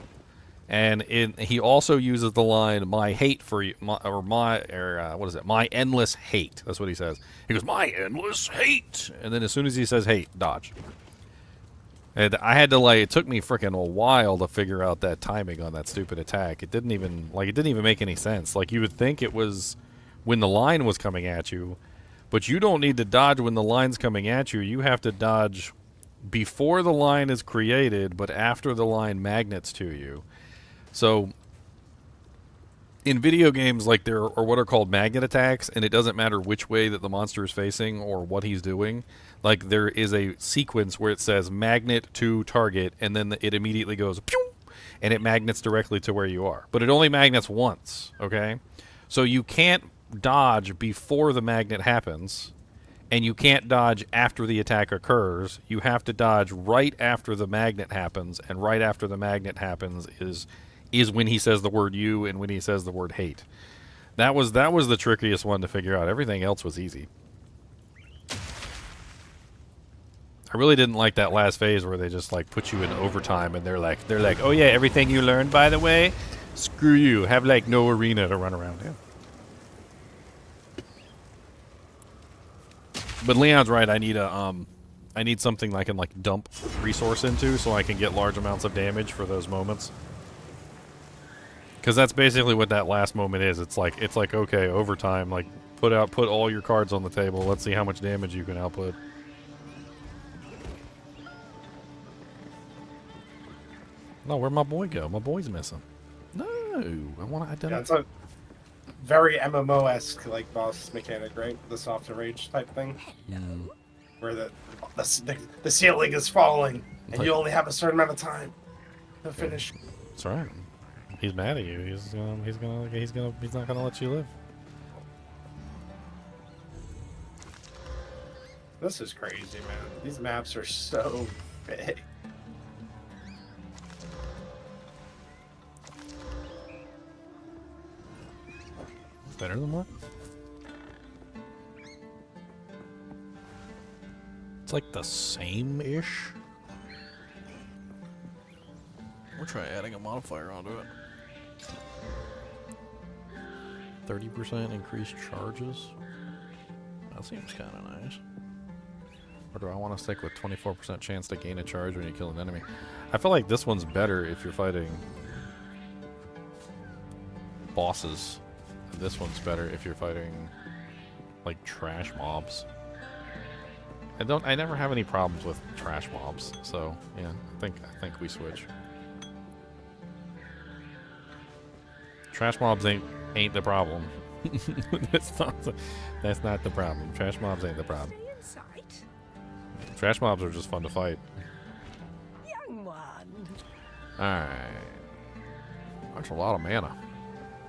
And he also uses the line "my hate for you," what is it? "My endless hate." That's what he says. He goes "my endless hate," and then as soon as he says "hate," dodge. And I had to it took me freaking a while to figure out that timing on that stupid attack. It didn't even make any sense. Like, you would think it was when the line was coming at you, but you don't need to dodge when the line's coming at you. You have to dodge before the line is created, but after the line magnets to you. So in video games, like, there are what are called magnet attacks, and it doesn't matter which way that the monster is facing or what he's doing. Like, there is a sequence where it says magnet to target, and then it immediately goes pew, and it magnets directly to where you are. But it only magnets once, okay? So you can't dodge before the magnet happens, and you can't dodge after the attack occurs. You have to dodge right after the magnet happens, and right after the magnet happens is when he says the word you and when he says the word hate. That was the trickiest one to figure out. Everything else was easy. I really didn't like that last phase where they just put you in overtime and they're like, oh yeah, everything you learned, by the way, screw you. Have no arena to run around in. But Leon's right. I need something I can dump resource into so I can get large amounts of damage for those moments. Because that's basically what that last moment is. It's like okay, overtime. Put all your cards on the table. Let's see how much damage you can output. No, where'd my boy go? My boy's missing. No, I want to identify. Yeah, it's a very MMO-esque boss mechanic, right? The soft to rage type thing. Mm. Where the ceiling is falling, and you only have a certain amount of time to finish. That's right. He's mad at you. He's not gonna let you live. This is crazy, man. These maps are so big. Better than what? It's the same-ish. We'll try adding a modifier onto it. 30% increased charges. That seems kind of nice. Or do I want to stick with 24% chance to gain a charge when you kill an enemy? I feel like this one's better if you're fighting bosses. This one's better if you're fighting trash mobs. I never have any problems with trash mobs, so yeah, I think we switch. Trash mobs ain't the problem. That's not the problem. Trash mobs ain't the problem. Trash mobs are just fun to fight. Young one. Alright. That's a lot of mana.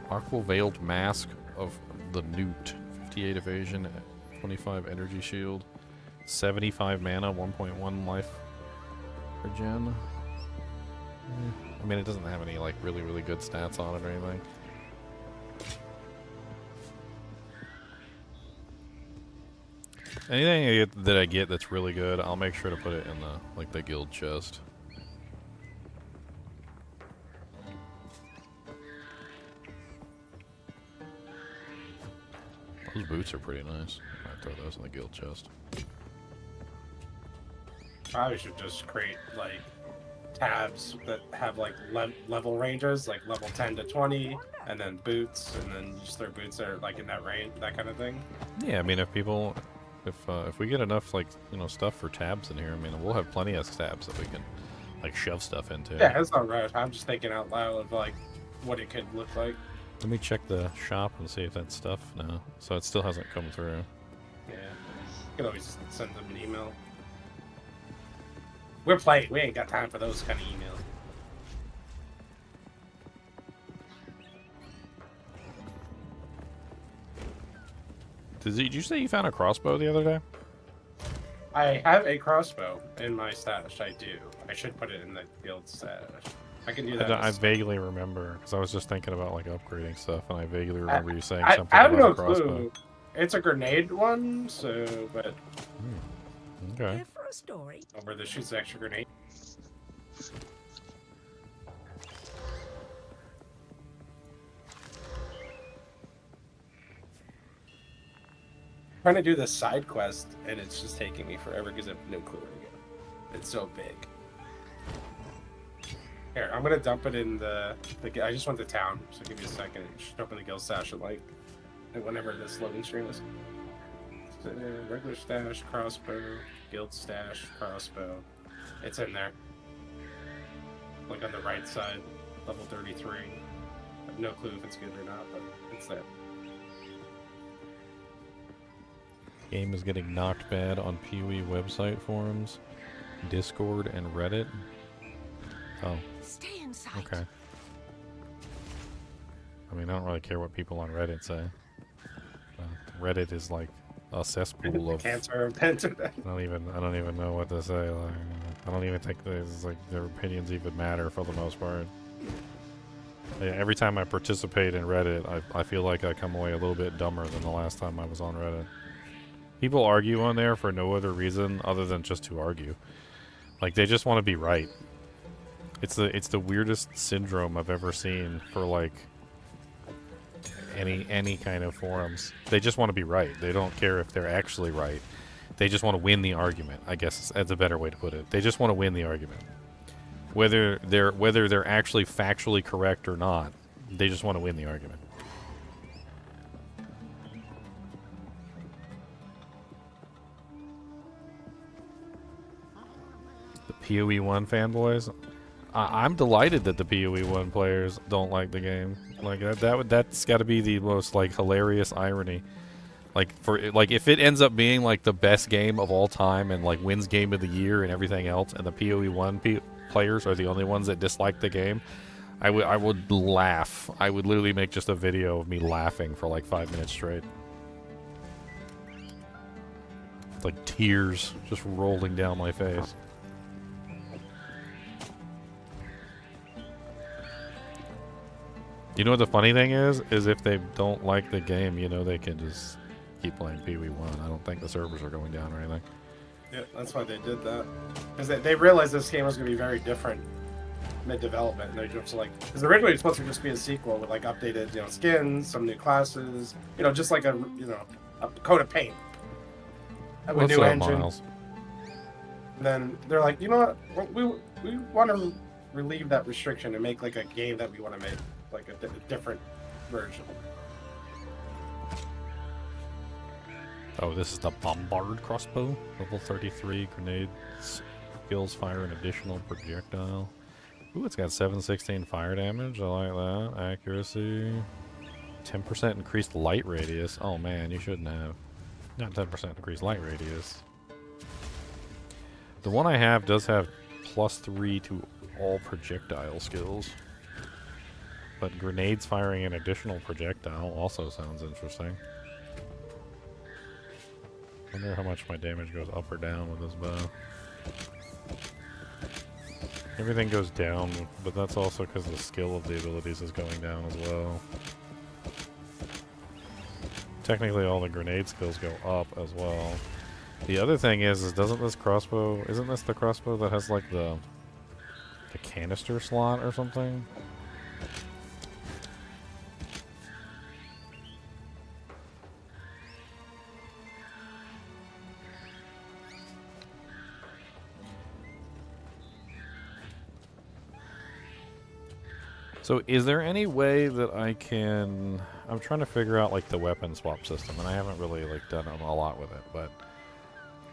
Aqua Veiled Mask of the Newt. 58 evasion, 25 energy shield, 75 mana, 1.1 life per gen. I mean, it doesn't have any like really good stats on it or anything. Anything that I get that's really good, I'll make sure to put it in the guild chest. Those boots are pretty nice. I'll throw those in the guild chest. Probably should just create like tabs that have like level ranges, like level 10 to 20, and then boots, and then you just throw boots that are like in that range, that kind of thing. Yeah, I mean, if we get enough like stuff for tabs in here, I mean, we'll have plenty of tabs that we can like shove stuff into. Yeah, that's not right. I'm just thinking out loud of like what it could look like. Let me check the shop and see if that's stuff. No, so it still hasn't come through. Yeah, you can always send them an email. We're playing. We ain't got time for those kind of emails. Did you say you found a crossbow the other day? I have a crossbow in my stash. I do. I should put it in the guild stash. I can do that. I vaguely remember because I was just thinking about like upgrading stuff, and I vaguely remember you saying something I have about no a crossbow. clue. It's a grenade one, so but. Okay. Here for a story. Where this shoots an extra grenade. Trying to do this side quest, and it's just taking me forever because I have no clue where to go. It's so big. Here, I'm gonna dump it in the I just went to town, so give me a second. Just dump in the guild stash at like whenever this loading screen is. Regular stash, crossbow, guild stash, crossbow. It's in there. Like on the right side, level 33. I have no clue if it's good or not, but it's there. Game is getting knocked bad on PoE website forums, Discord, and Reddit. Oh. Stay inside. Okay. I mean, I don't really care what people on Reddit say. Reddit is like a cesspool of cancer of internet. I don't even know what to say. Like, I don't even think their opinions even matter for the most part. Yeah, every time I participate in Reddit, I feel like I come away a little bit dumber than the last time I was on Reddit. People argue on there for no other reason other than just to argue. Like they just want to be right. It's the weirdest syndrome I've ever seen for like any kind of forums. They just want to be right. They don't care if they're actually right. They just want to win the argument. I guess that's a better way to put it. They just want to win the argument. Whether they're actually factually correct or not, they just want to win the argument. The PoE 1 fanboys. I'm delighted that the PoE 1 players don't like the game. Like that's got to be the most like hilarious irony. Like if it ends up being like the best game of all time and like wins game of the year and everything else, and the PoE 1 players are the only ones that dislike the game, I would laugh. I would literally make just a video of me laughing for like 5 minutes straight. It's like tears just rolling down my face. You know what the funny thing is if they don't like the game, they can just keep playing PoE 1. I don't think the servers are going down or anything. Yeah, that's why they did that. Because they realized this game was going to be very different mid-development. And they're just like, because originally it was supposed to just be a sequel with like updated, skins, some new classes, just like a coat of paint. With a new engine. Miles? And then they're like, you know what? We want to relieve that restriction and make like a game that we want to make. Like a different version. Oh, this is the Bombard crossbow. Level 33 grenade skills fire an additional projectile. Ooh, it's got 716 fire damage. I like that. Accuracy. 10% increased light radius. Oh man, you shouldn't have. Not 10% increased light radius. The one I have does have +3 to all projectile skills. But grenades firing an additional projectile also sounds interesting. Wonder how much my damage goes up or down with this bow. Everything goes down, but that's also because the skill of the abilities is going down as well. Technically all the grenade skills go up as well. The other thing is doesn't this crossbow, isn't this the crossbow that has like the canister slot or something? So is there any way that I can... I'm trying to figure out like the weapon swap system, and I haven't really like done a lot with it, but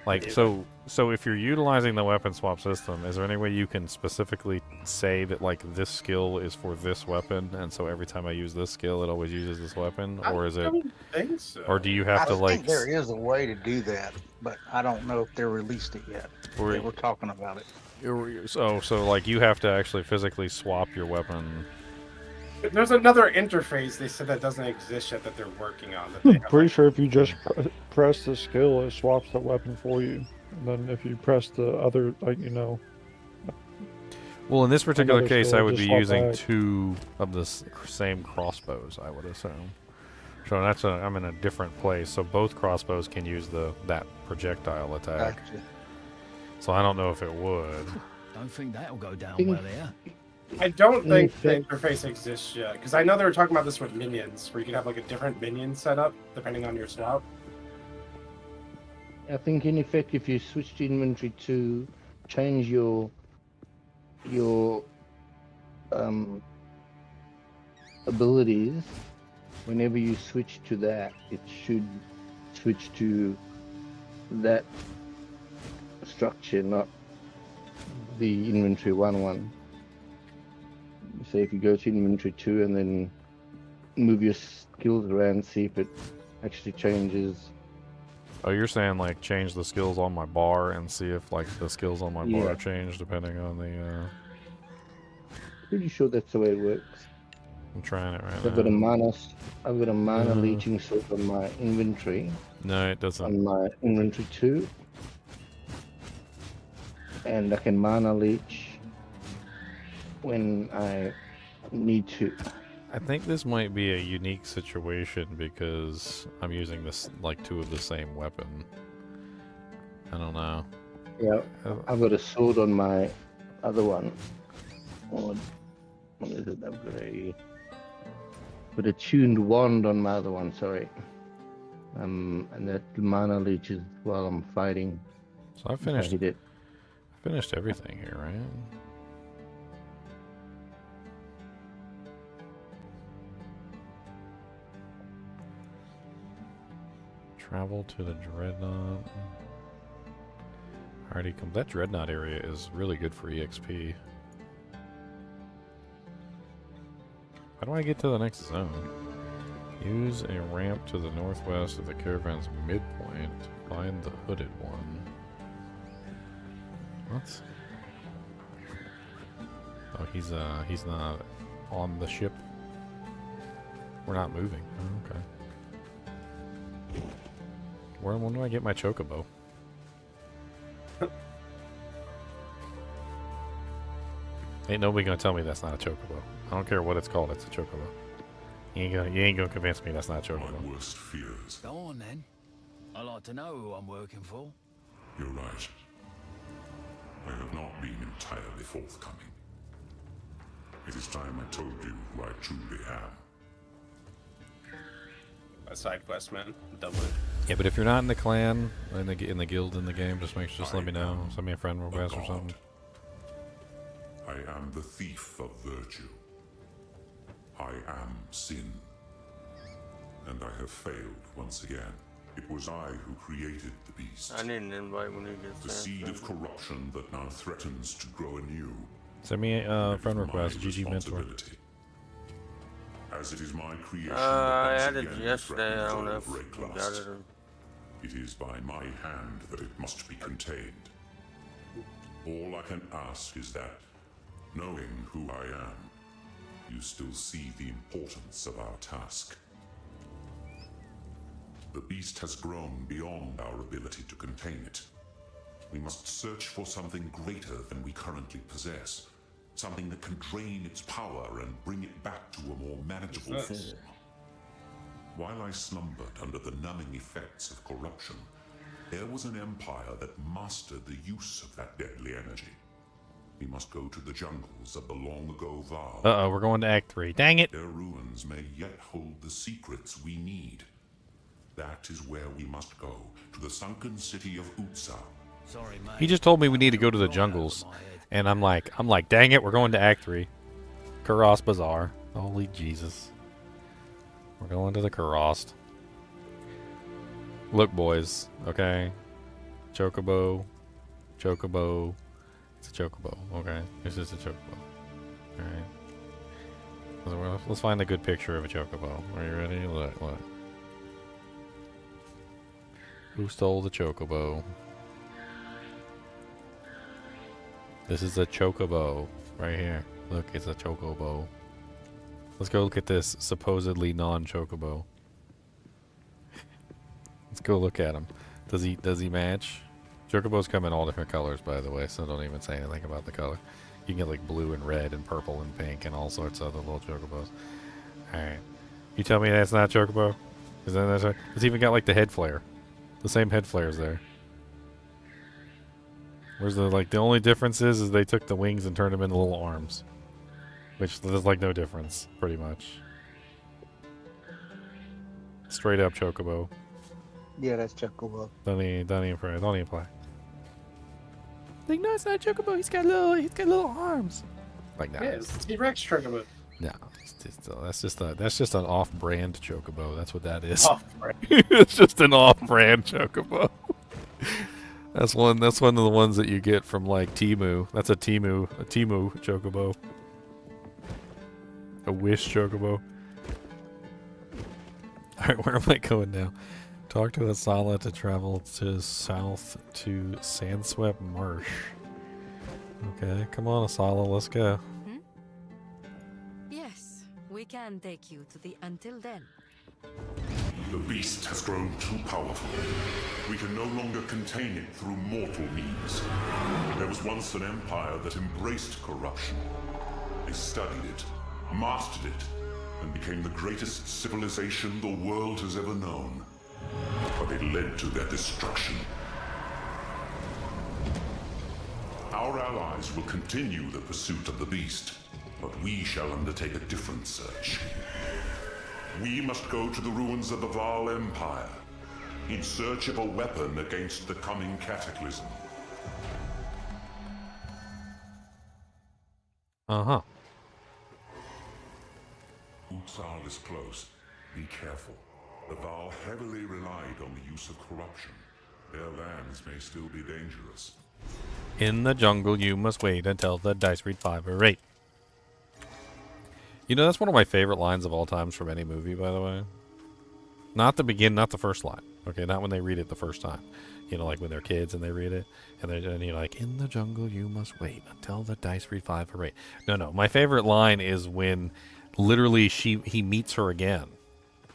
like so if you're utilizing the weapon swap system, is there any way you can specifically say that like this skill is for this weapon, and so every time I use this skill it always uses this weapon, or is it... I don't think so. Or do you have to like... think there is a way to do that, but I don't know if they released it yet. They were talking about it. So like you have to actually physically swap your weapon. There's another interface they said that doesn't exist yet that they're working on. That they have, Pretty sure if you just press the skill, it swaps the weapon for you. And then if you press the other, like, you know... Well, in this particular another case, skill, I would just be swap using back. 2 of the same crossbows, I would assume. So that's I'm in a different place, so both crossbows can use that projectile attack. Gotcha. So I don't know if it would. Don't think that'll go down well here. I don't think the interface exists yet, because I know they were talking about this with minions, where you could have like a different minion setup depending on your swap. I think in effect, if you switch to inventory to change your abilities, whenever you switch to that, it should switch to that structure, not the inventory one. So if you go to inventory 2 and then move your skills around, see if it actually changes. Oh, you're saying like change the skills on my bar and see if like the skills on my bar Yeah. change depending on the... Pretty sure that's the way it works. I'm trying it right I've got a now. I've got a mana leeching sword on my inventory. No, it doesn't. On my inventory 2. And I can mana leech when I need to. I think this might be a unique situation because I'm using this like 2 of the same weapon. I don't know. Yeah, I've got a sword on my other one. What is it? I've got a tuned wand on my other one. Sorry. And that mana leeches while I'm fighting. So I finished. I hit it. I finished everything here, right? Travel to the Dreadnought. Already come. That Dreadnought area is really good for EXP. How do I get to the next zone? Use a ramp to the northwest of the caravan's midpoint. Find the hooded one. What? Oh, he's not on the ship. We're not moving. Oh, okay. When do I get my chocobo? Ain't nobody gonna tell me that's not a chocobo. I don't care what it's called, it's a chocobo. You ain't gonna convince me that's not a chocobo. My worst fears. Go on then. I like to know who I'm working for. You're right. I have not been entirely forthcoming. It is time I told you who I truly am. A side quest, man. Double it. Yeah, but if you're not in the clan, in the guild in the game, just let me know. Send me a friend request or something. I am the thief of virtue. I am sin. And I have failed once again. It was I who created the beast. I need an invite when it gets The there. seed of corruption that now threatens to grow anew. Send me a friend request, GG Mentor. As it is my creation I that had once it again yesterday. I don't know threatens if all you great got lust. it. Or... It is by my hand that it must be contained. All I can ask is that, knowing who I am, you still see the importance of our task. The beast has grown beyond our ability to contain it. We must search for something greater than we currently possess. Something that can drain its power and bring it back to a more manageable form. While I slumbered under the numbing effects of corruption, there was an empire that mastered the use of that deadly energy. We must go to the jungles of the long-ago Val. Uh-oh, we're going to Act 3. Dang it! Their ruins may yet hold the secrets we need. That is where we must go, to the sunken city of Utsa. Sorry, mate. He just told me we need to go to the jungles. And I'm like, dang it, we're going to Act 3. Kuros Bazaar. Holy Jesus. We're going to the Kuros. Look, boys, okay? Chocobo. Chocobo. It's a chocobo, okay? It's just a chocobo. Alright. Let's find a good picture of a chocobo. Are you ready? Look, look. Who stole the chocobo? This is a chocobo. Right here. Look, it's a chocobo. Let's go look at this supposedly non-chocobo. Let's go look at him. Does he match? Chocobos come in all different colors, by the way, so don't even say anything about the color. You can get like blue and red and purple and pink and all sorts of other little chocobos. Alright. You tell me that's not chocobo? Is that that's it's even got like the head flare. The same head flares there. Where's the only difference is they took the wings and turned them into little arms. Which there's like no difference, pretty much. Straight up chocobo. Yeah, that's chocobo. Don't even play. Like, no, it's not chocobo. He's got little arms. Like, nah. Yeah, it's T-Rex chocobo. No, that's just an off-brand chocobo. That's what that is. Off-brand. It's just an off-brand chocobo. That's one of the ones that you get from like Temu. That's a Temu chocobo. A Wish chocobo. Alright, where am I going now? Talk to Asala to travel to south to Sandswept Marsh. Okay, come on Asala, let's go. Yes, we can take you to the until then. The beast has grown too powerful. We can no longer contain it through mortal means. There was once an empire that embraced corruption. They studied it, mastered it, and became the greatest civilization the world has ever known. But it led to their destruction. Our allies will continue the pursuit of the beast, but we shall undertake a different search. We must go to the ruins of the Val Empire, in search of a weapon against the coming cataclysm. Uh-huh. Utsal is close. Be careful. The Val heavily relied on the use of corruption. Their lands may still be dangerous. In the jungle, you must wait until the dice read 5 or 8. You know, that's one of my favorite lines of all times from any movie, by the way. Not the first line. Okay, not when they read it the first time. You know, like when they're kids and they read it. And you're like, in the jungle, you must wait until the dice read 5 or 8. No. My favorite line is when literally he meets her again.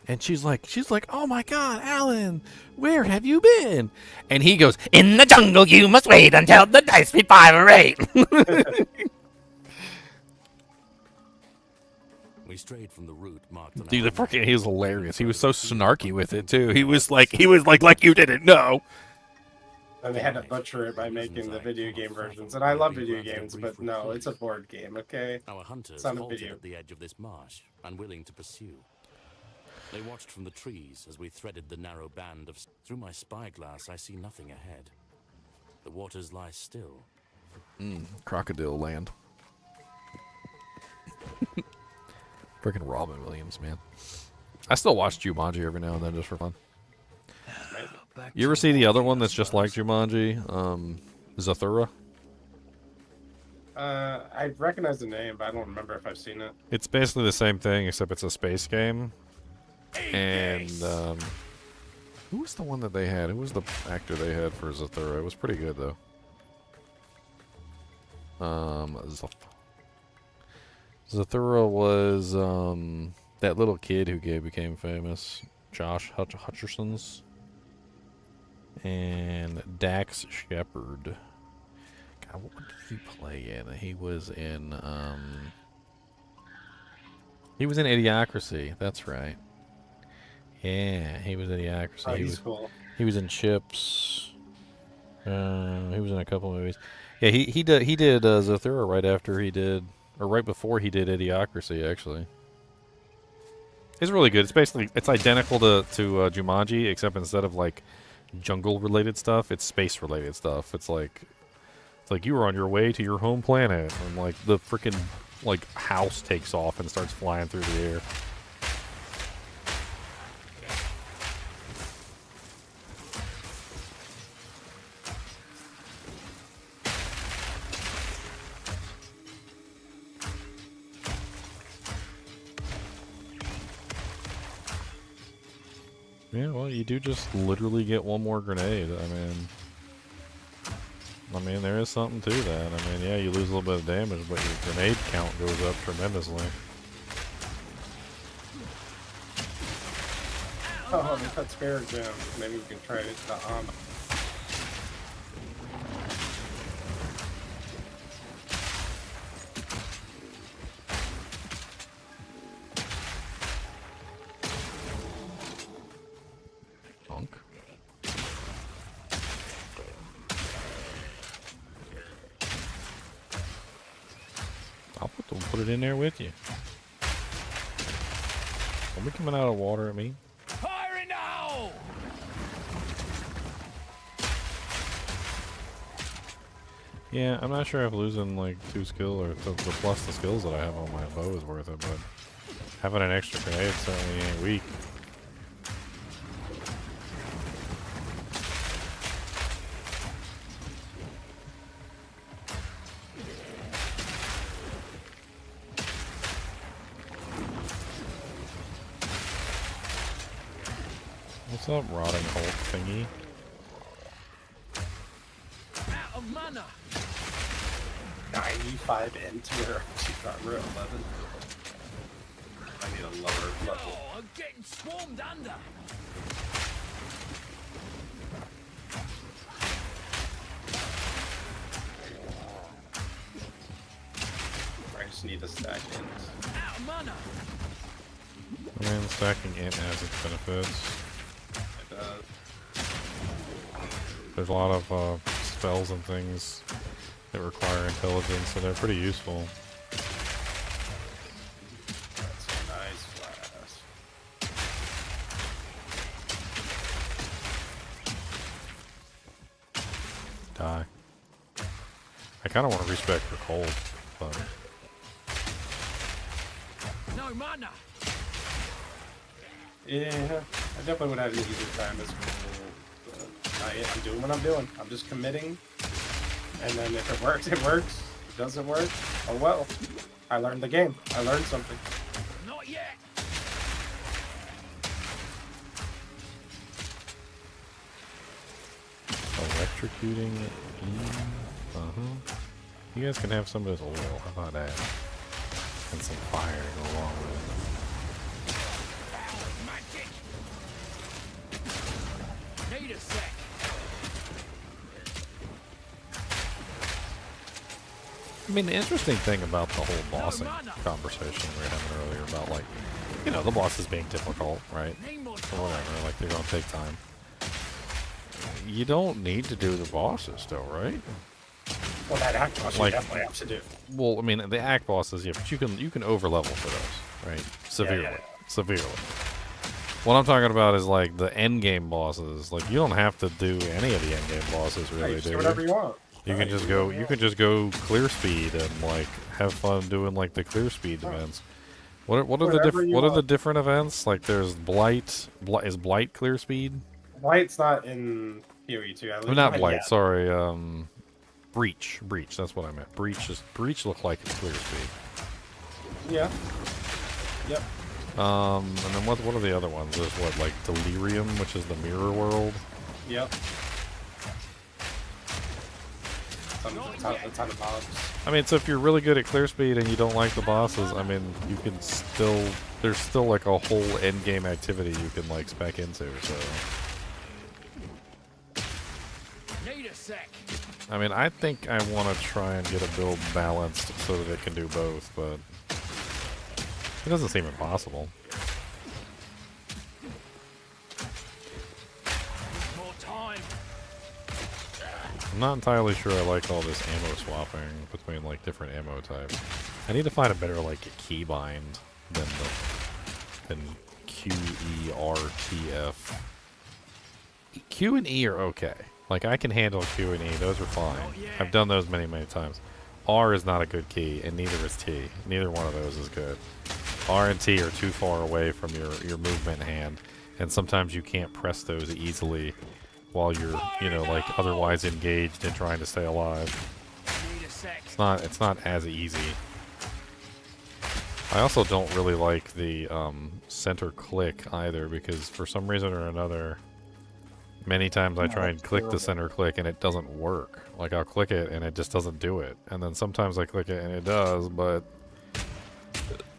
And she's like, oh my God, Alan, where have you been? And he goes, in the jungle, you must wait until the dice read 5 or 8. We strayed from the route marked on Dude, he was hilarious. He was so snarky with it too. He was like you didn't know. And they had to butcher it by making the video game versions. And I love video games, but no, it's a board game, okay? Our hunters It's not a halted video. at the edge of this marsh, unwilling to pursue. They watched from the trees as we threaded the narrow band of... Through my spyglass, I see nothing ahead. The waters lie still. Crocodile land. Freaking Robin Williams, man. I still watch Jumanji every now and then just for fun. You ever see the other one that's just like Jumanji? Zathura? I recognize the name, but I don't remember if I've seen it. It's basically the same thing, except it's a space game. And who was the one that they had? Who was the actor they had for Zathura? It was pretty good though. Zathura was that little kid who became famous, Josh Hutcherson's, and Dax Shepard. God, what did he play in? He was in Idiocracy. That's right. Yeah, he was in Idiocracy. Oh, he's cool. He was in Chips. He was in a couple movies. Yeah, he did Zathura right before he did Idiocracy. Actually, it's really good. It's identical to Jumanji, except instead of like jungle related stuff, it's space related stuff. It's like you were on your way to your home planet, and like the freaking like house takes off and starts flying through the air. Yeah, well, you do just literally get one more grenade. I mean, there is something to that. I mean, yeah, you lose a little bit of damage, but your grenade count goes up tremendously. Oh, they cut Spirit Gem. Maybe we can try the I'll put it in there with you. Are we coming out of water at me? Firing now! Yeah, I'm not sure if losing like 2 skill or the plus the skills that I have on my bow is worth it, but having an extra grenade certainly ain't weak. What's up, rotting Hulk thingy? Out of mana! 95 enter. We're at 11. I need a lower level. Oh, I'm getting swarmed under! I just need to stack int. Out of mana! I mean, stacking int has its benefits. There's a lot of spells and things that require intelligence, so they're pretty useful. That's a nice flash. Die. I kind of want to respec for cold, but No mana! Yeah, I definitely would have an easier time as well. I'm doing what I'm doing. I'm just committing. And then if it works, it works. If it doesn't work, oh well. I learned the game. I learned something. Not yet! electrocuting. You guys can have some of this oil. How about that? And some fire to go along with it. Need a sec. I mean, the interesting thing about the whole bossing conversation we were having earlier about, like, you know, the bosses being difficult, right? Or whatever, like, they're gonna take time. You don't need to do the bosses, though, right? Well, that act boss you definitely have to do. Well, I mean, the act bosses, yeah, but you can overlevel for those, right? Severely. Severely. What I'm talking about is, like, the end game bosses. Like, you don't have to do any of the end game bosses, really, you do do whatever you want. You can just go. You can just go clear speed and like have fun doing like the clear speed events. What are the different events? Like there's Blight. Is Blight clear speed? Blight's not in PoE 2. Not Blight. Yet. Sorry. Breach. Breach. That's what I meant. Breach looked like it's clear speed. Yeah. Yep. And then what are the other ones? There's what, like Delirium, which is the mirror world. Yep. a ton of mobs. I mean, so if you're really good at clear speed and you don't like the bosses, I mean, you can still, there's still like a whole end game activity you can like spec into, so. Need a sec. I mean, I think I want to try and get a build balanced so that it can do both, but it doesn't seem impossible. More time. I'm not entirely sure I like all this ammo swapping between like different ammo types. I need to find a better like keybind than Q, E, R, T, F. Q and E are okay. Like I can handle Q and E; those are fine. I've done those many, many times. R is not a good key, and neither is T. Neither one of those is good. R and T are too far away from your movement hand, and sometimes you can't press those easily while you're, you know, like otherwise engaged in trying to stay alive. It's not as easy. I also don't really like the center click either, because for some reason or another, many times I try and click the center click and it doesn't work. Like I'll click it and it just doesn't do it, and then sometimes I click it and it does, but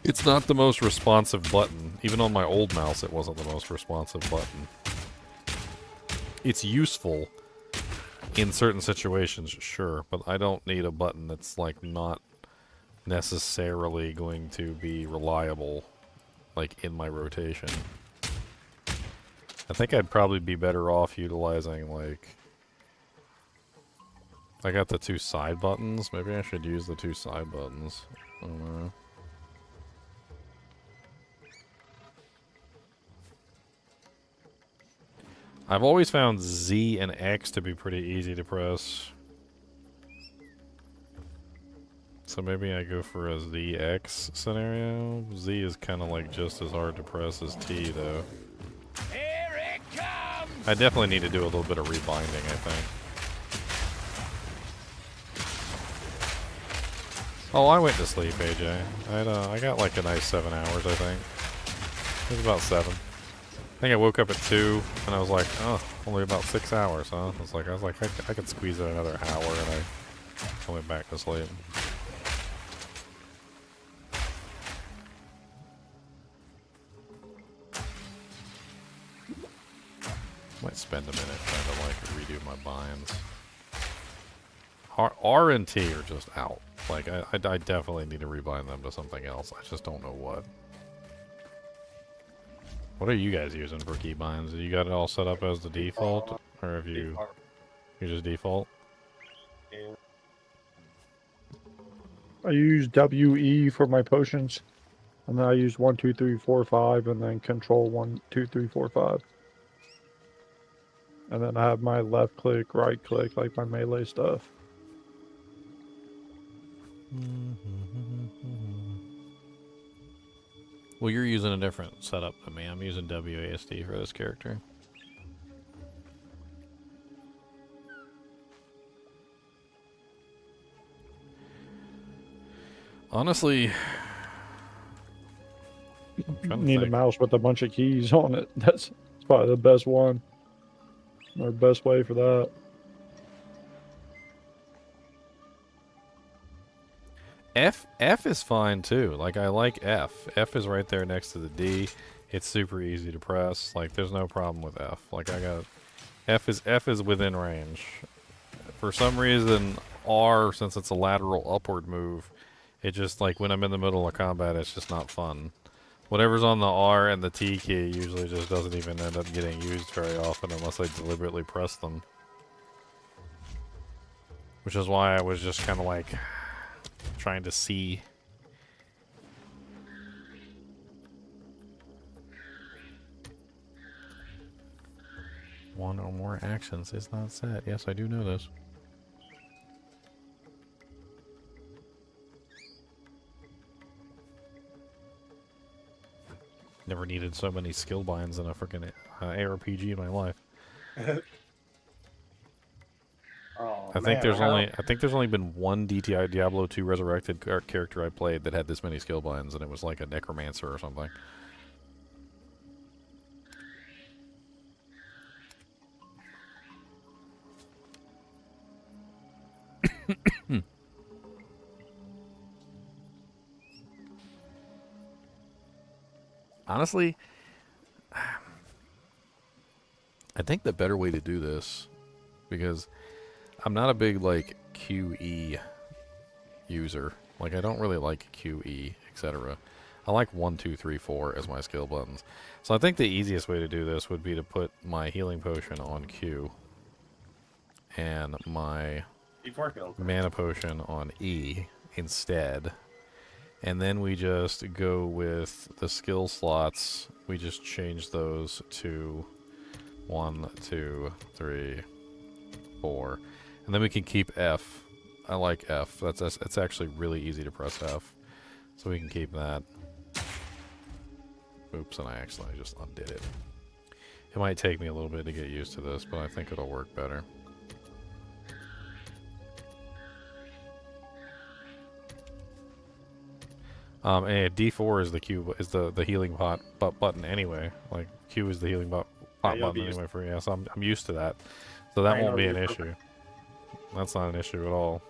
it's not the most responsive button. Even on my old mouse, it wasn't the most responsive button. It's useful in certain situations, sure, but I don't need a button that's like not necessarily going to be reliable, like in my rotation. I think I'd probably be better off utilizing like, I got the two side buttons. Maybe I should use the two side buttons. I don't know. I've always found Z and X to be pretty easy to press. So maybe I go for a ZX scenario. Z is kind of like just as hard to press as T though. Here it comes! I definitely need to do a little bit of rebinding, I think. Oh, I went to sleep, AJ. I got like a nice 7 hours, I think. It was about 7. I think I woke up at 2, and I was like, oh, only about 6 hours, huh? I was like, I could squeeze in another hour, and I went back to sleep. Might spend a minute trying to like redo my binds. R and T are just out. Like I definitely need to rebind them to something else. I just don't know what. What are you guys using for keybinds? You got it all set up as the default, or have you just default? Yeah. I use WE for my potions, and then I use 1, 2, 3, 4, 5, and then control 1, 2, 3, 4, 5. And then I have my left click, right click, like my melee stuff. Well, you're using a different setup than me. I'm using WASD for this character. Honestly, I'm need a mouse with a bunch of keys on it. That's probably the best one. Or best way for that. F is fine too. Like I like F. F is right there next to the D. It's super easy to press. Like there's no problem with F. Like I got F is within range. For some reason R, since it's a lateral upward move, it just like when I'm in the middle of combat, it's just not fun. Whatever's on the R and the T key usually just doesn't even end up getting used very often unless I deliberately press them. Which is why I was just kind of like trying to see. One or more actions is not set. Yes, I do know this. Never needed so many skill binds in a freaking ARPG in my life. Oh, I think there's only been one DTI Diablo 2 Resurrected character I played that had this many skill binds, and it was like a necromancer or something. Honestly, I think the better way to do this, because I'm not a big like QE user. Like I don't really like QE, etc. I like 1, 2, 3, 4 as my skill buttons. So I think the easiest way to do this would be to put my healing potion on Q and my mana potion on E instead. And then we just go with the skill slots. We just change those to 1, 2, 3, 4. And then we can keep F. I like F. It's actually really easy to press F. So we can keep that. Oops, and I accidentally just undid it. It might take me a little bit to get used to this, but I think it'll work better. And D4 is the Q is the healing button anyway. Like Q is the healing pot button anyway for me. Yeah, so I'm used to that. So that won't be an issue. That's not an issue at all.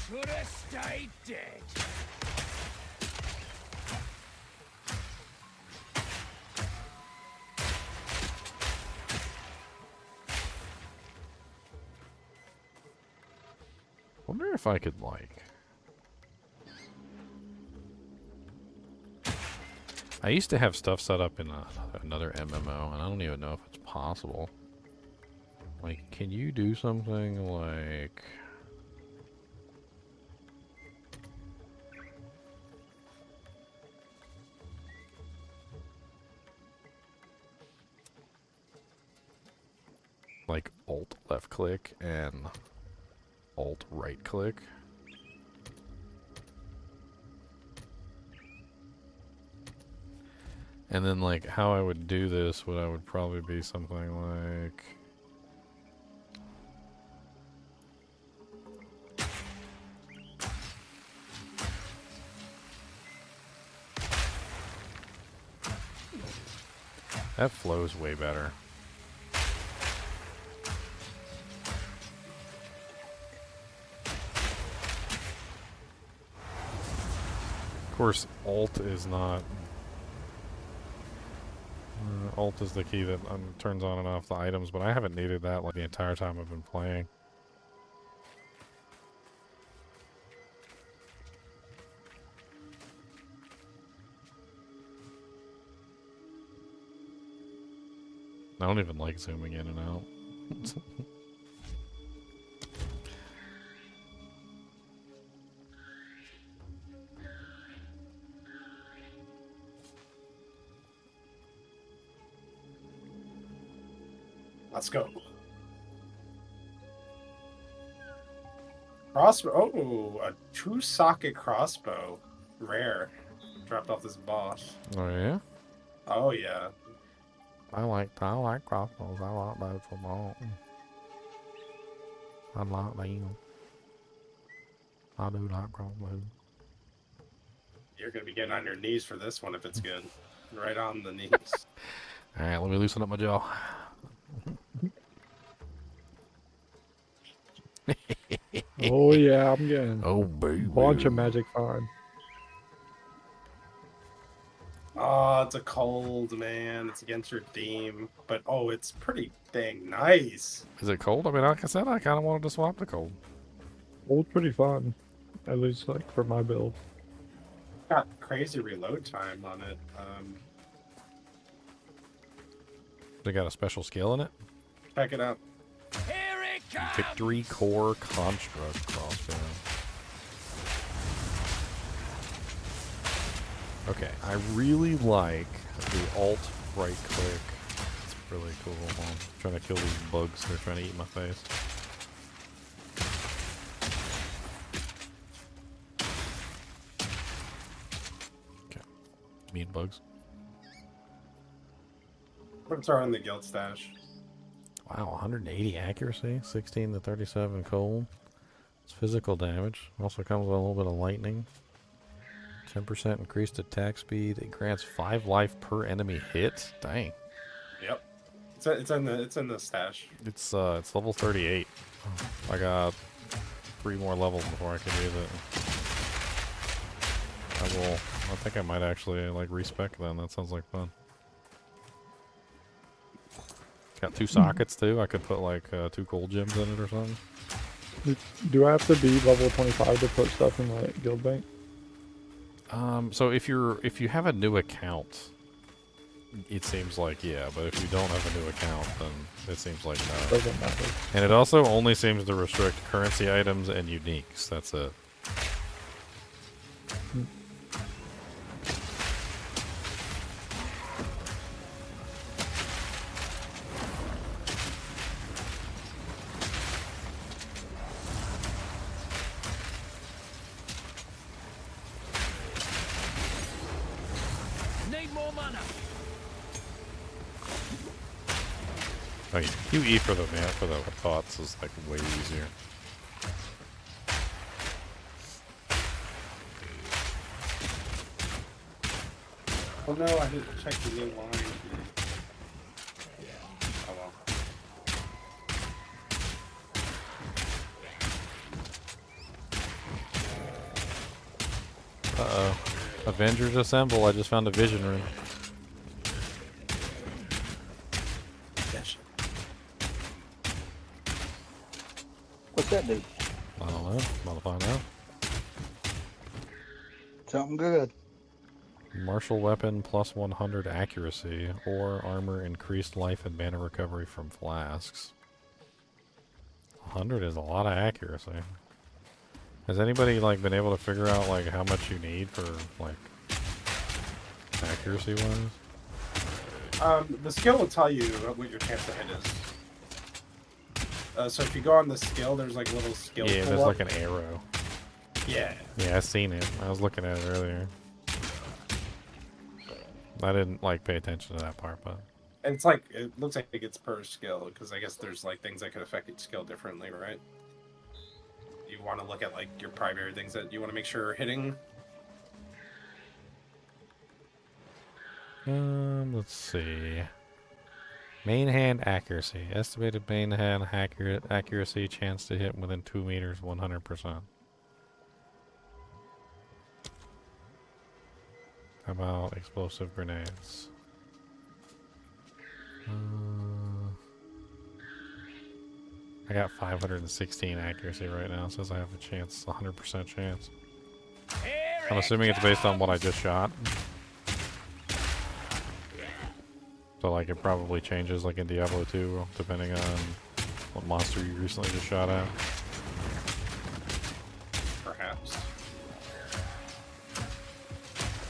Should have stayed dead. Wonder if I could like. I used to have stuff set up in another MMO, and I don't even know if it's possible. Like, can you do something like? Like Alt left click and Alt right click. And then like how I would do this, I would probably be something like that flows way better. Of course, Alt is not. Alt is the key that turns on and off the items, but I haven't needed that like the entire time I've been playing. I don't even like zooming in and out. Let's go. Crossbow. Oh, a 2-socket crossbow. Rare. Dropped off this boss. Oh yeah? Oh yeah. I like crossbows. I like those for more. I like them. I do like crossbows. You're gonna be getting on your knees for this one if it's good. Right on the knees. Alright, let me loosen up my jaw. Oh yeah, I'm getting oh baby. a bunch of magic fine. Oh, it's a cold, man. It's against your theme. But oh, it's pretty dang nice. Is it cold? I mean, like I said, I kind of wanted to swap the cold. Old's pretty fun. At least like for my build. Got crazy reload time on it. They got a special skill in it? Check it out. Here it comes! Victory Core Construct Crossbow. Okay, I really like the Alt right click. It's really cool. I'm trying to kill these bugs. They're trying to eat my face. Okay, mean bugs. Let's throw in the guild stash. Wow, 180 accuracy, 16 to 37 cold. It's physical damage. Also comes with a little bit of lightning. 10% increased attack speed. It grants 5 life per enemy hit. Dang. Yep. It's in the stash. It's level 38. I got 3 more levels before I can use it. I think I might actually like respec then. That sounds like fun. It's got 2 sockets too. I could put like 2 gold gems in it or something. Do I have to be level 25 to put stuff in my guild bank? So if you have a new account, it seems like yeah, but if you don't have a new account, then it seems like no. Doesn't matter. And it also only seems to restrict currency items and uniques. That's it. Need more mana. Oh, yeah. QE for the thoughts is like way easier. Oh no, I didn't check the new line. Oh well. Uh-oh. Avengers Assemble, I just found a vision room. Yes. What's that do? I don't know. About to find out. Something good. Martial weapon plus 100 accuracy, or armor increased life and mana recovery from flasks. 100 is a lot of accuracy. Has anybody like been able to figure out like how much you need for like accuracy wise? The skill will tell you what your chance to hit is. So if you go on the skill, there's like a little skill. Yeah, there's like an arrow. Yeah. Yeah, I've seen it. I was looking at it earlier. I didn't like pay attention to that part, but And it's like it looks like it's per skill because I guess there's like things that could affect each skill differently, right? You want to look at like your primary things that you want to make sure are hitting. let's see. Main hand accuracy. Estimated main hand accuracy chance to hit within 2 meters, 100%. How about explosive grenades? I got 516 accuracy right now. It says I have a chance, 100% chance. I'm assuming it's based on what I just shot. So like it probably changes like in Diablo 2 depending on what monster you recently just shot at. Perhaps.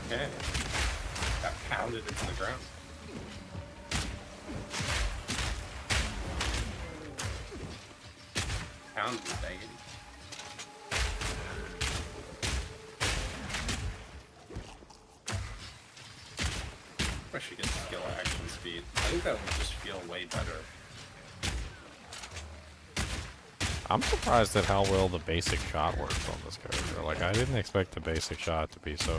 Okay. Got pounded into the ground. Pounded, dang it. I should get skill action speed. I think that would just feel way better. I'm surprised at how well the basic shot works on this character. Like, I didn't expect the basic shot to be so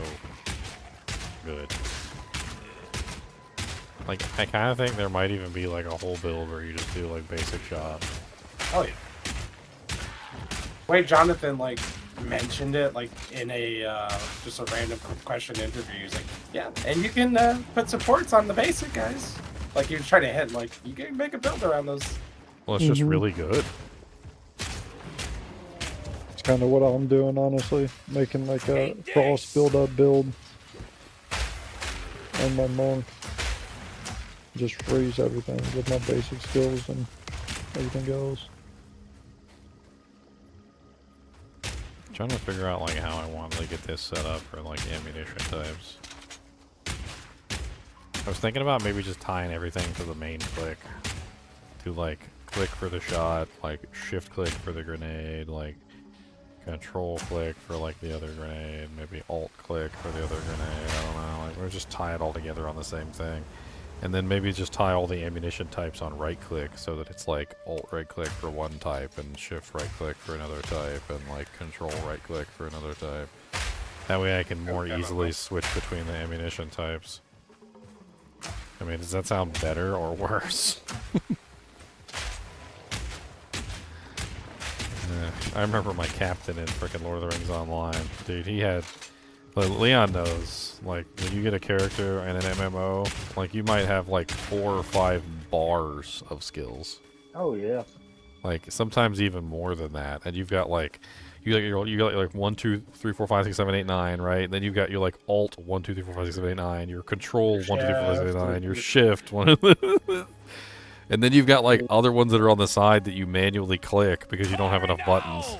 good. Like, I kind of think there might even be like a whole build where you just do like basic shot. Oh yeah. Wait, Jonathan like mentioned it like in a just a random question interview. He's like, yeah, and you can put supports on the basic guys. Like he was trying to hit like you can make a build around those. Well, it's just really good. It's kind of what I'm doing, honestly. Making like a frost build-up build on my monk. Just freeze everything with my basic skills and everything else. Trying to figure out like how I want to get this set up for like ammunition types. I was thinking about maybe just tying everything to the main click. To like click for the shot, like shift click for the grenade, like control click for like the other grenade, maybe alt click for the other grenade, I don't know. Like we'll just tie it all together on the same thing. And then maybe just tie all the ammunition types on right click so that it's like alt right click for one type and shift right click for another type and like control right click for another type. That way I can more easily switch between the ammunition types. I mean, does that sound better or worse? I remember my captain in frickin' Lord of the Rings Online. Dude, he had... But Leon knows, like, when you get a character and an MMO, like, you might have, like, 4 or 5 bars of skills. Oh, yeah. Like, sometimes even more than that. And you've got, like... You got like 1, 2, 3, 4, 5, 6, 7, 8, 9, right? And then you've got your like Alt 1, 2, 3, 4, 5, 6, 7, 8, 9, your Control 1, 2, 3, 4, 5, 6, 7, 8, 9, your Shift 1. And then you've got like other ones that are on the side that you manually click because you don't have enough buttons.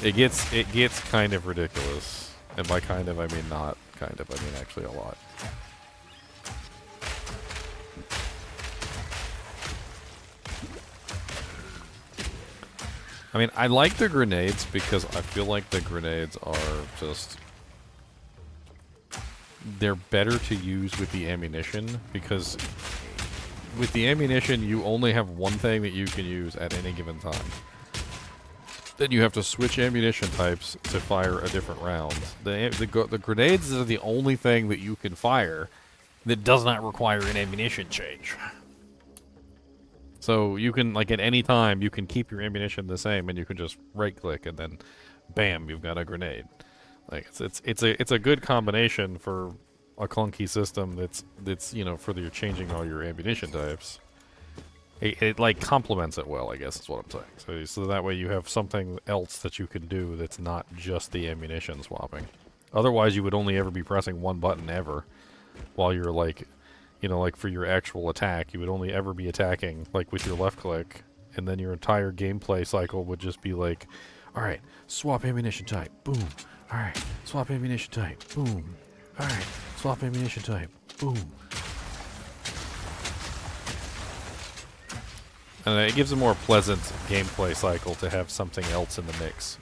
It gets kind of ridiculous. And by kind of I mean not kind of, I mean actually a lot. I mean, I like the grenades because I feel like the grenades are just... They're better to use with the ammunition because with the ammunition you only have one thing that you can use at any given time. Then you have to switch ammunition types to fire a different round. The grenades are the only thing that you can fire that does not require an ammunition change. So you can, like, at any time, you can keep your ammunition the same, and you can just right-click, and then, bam, you've got a grenade. Like, it's a good combination for a clunky system that's you know, for your changing all your ammunition types. It like complements it well, I guess is what I'm saying. So that way you have something else that you can do that's not just the ammunition swapping. Otherwise, you would only ever be pressing one button ever, while you're like. You know, like for your actual attack, you would only ever be attacking, like, with your left click, and then your entire gameplay cycle would just be like, alright, swap ammunition type, boom. Alright, swap ammunition type, boom. Alright, swap ammunition type, boom. And it gives a more pleasant gameplay cycle to have something else in the mix.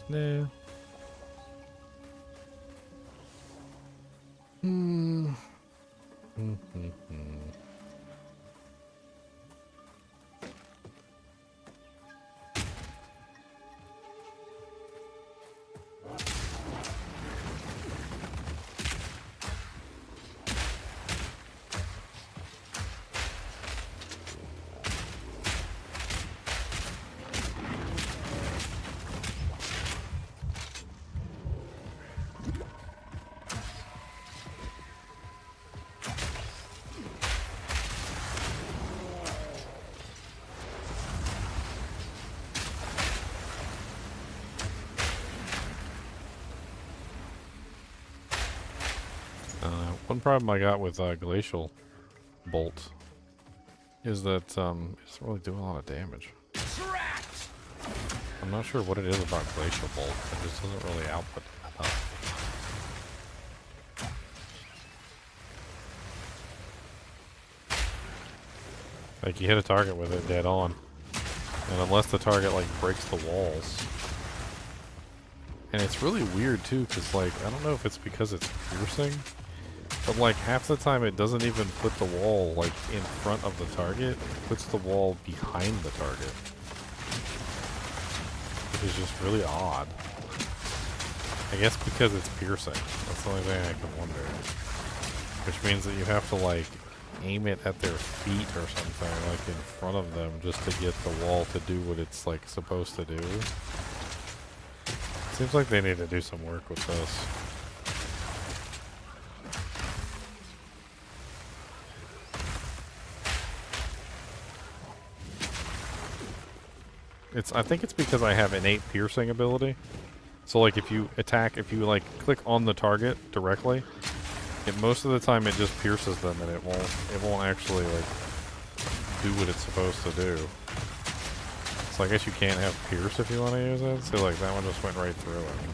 No. One problem I got with Glacial Bolt is that it doesn't really do a lot of damage. I'm not sure what it is about Glacial Bolt. It just doesn't really output enough. Like, you hit a target with it dead on, and unless the target, like, breaks the walls. And it's really weird, too, because, like, I don't know if it's because it's piercing, but, like, half the time it doesn't even put the wall, like, in front of the target. It puts the wall behind the target. Which is just really odd. I guess because it's piercing. That's the only thing I can wonder. Which means that you have to, like, aim it at their feet or something, like, in front of them, just to get the wall to do what it's, like, supposed to do. Seems like they need to do some work with this. I think it's because I have innate piercing ability, So like if you attack, if you like click on the target directly, most of the time it just pierces them and it won't actually like do what it's supposed to do. So I guess you can't have pierce if you want to use it. So like that one just went right through him.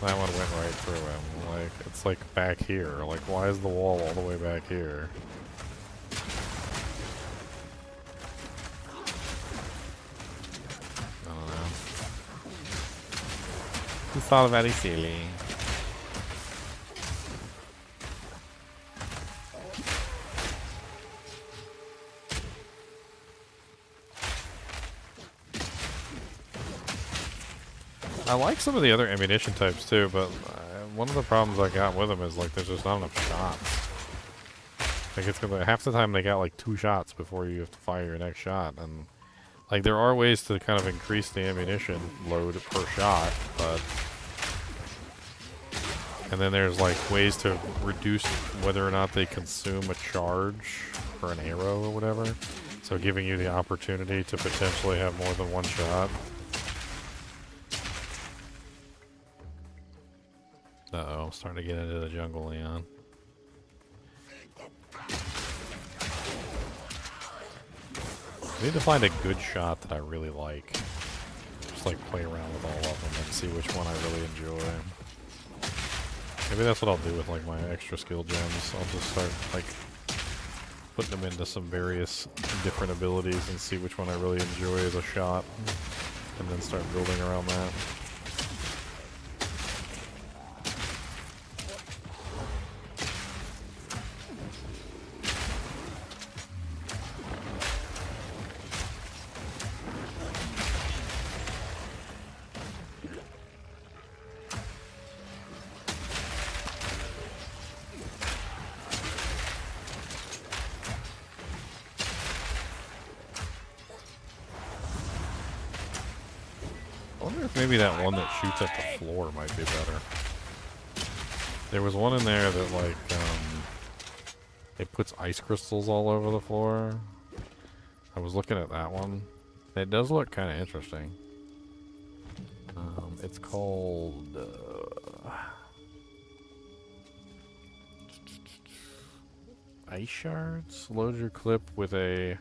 That one went right through him. Like it's like back here. Like why is the wall all the way back here? I don't know. It's all very silly. I like some of the other ammunition types too, but one of the problems I got with them is like there's just not enough shots. Like it's gonna, half the time they got like 2 shots before you have to fire your next shot, and like there are ways to kind of increase the ammunition load per shot, but and then there's like ways to reduce whether or not they consume a charge for an arrow or whatever. So giving you the opportunity to potentially have more than 1 shot. Uh-oh, starting to get into the jungle, Leon. I need to find a good shot that I really like. Just like play around with all of them and see which one I really enjoy. Maybe that's what I'll do with like my extra skill gems. I'll just start like putting them into some various different abilities and see which one I really enjoy as a shot. And then start building around that. Maybe that one that shoots at the floor might be better. There was one in there that like, it puts ice crystals all over the floor. I was looking at that one. It does look kind of interesting. It's called, Ice Shards? Load your clip with a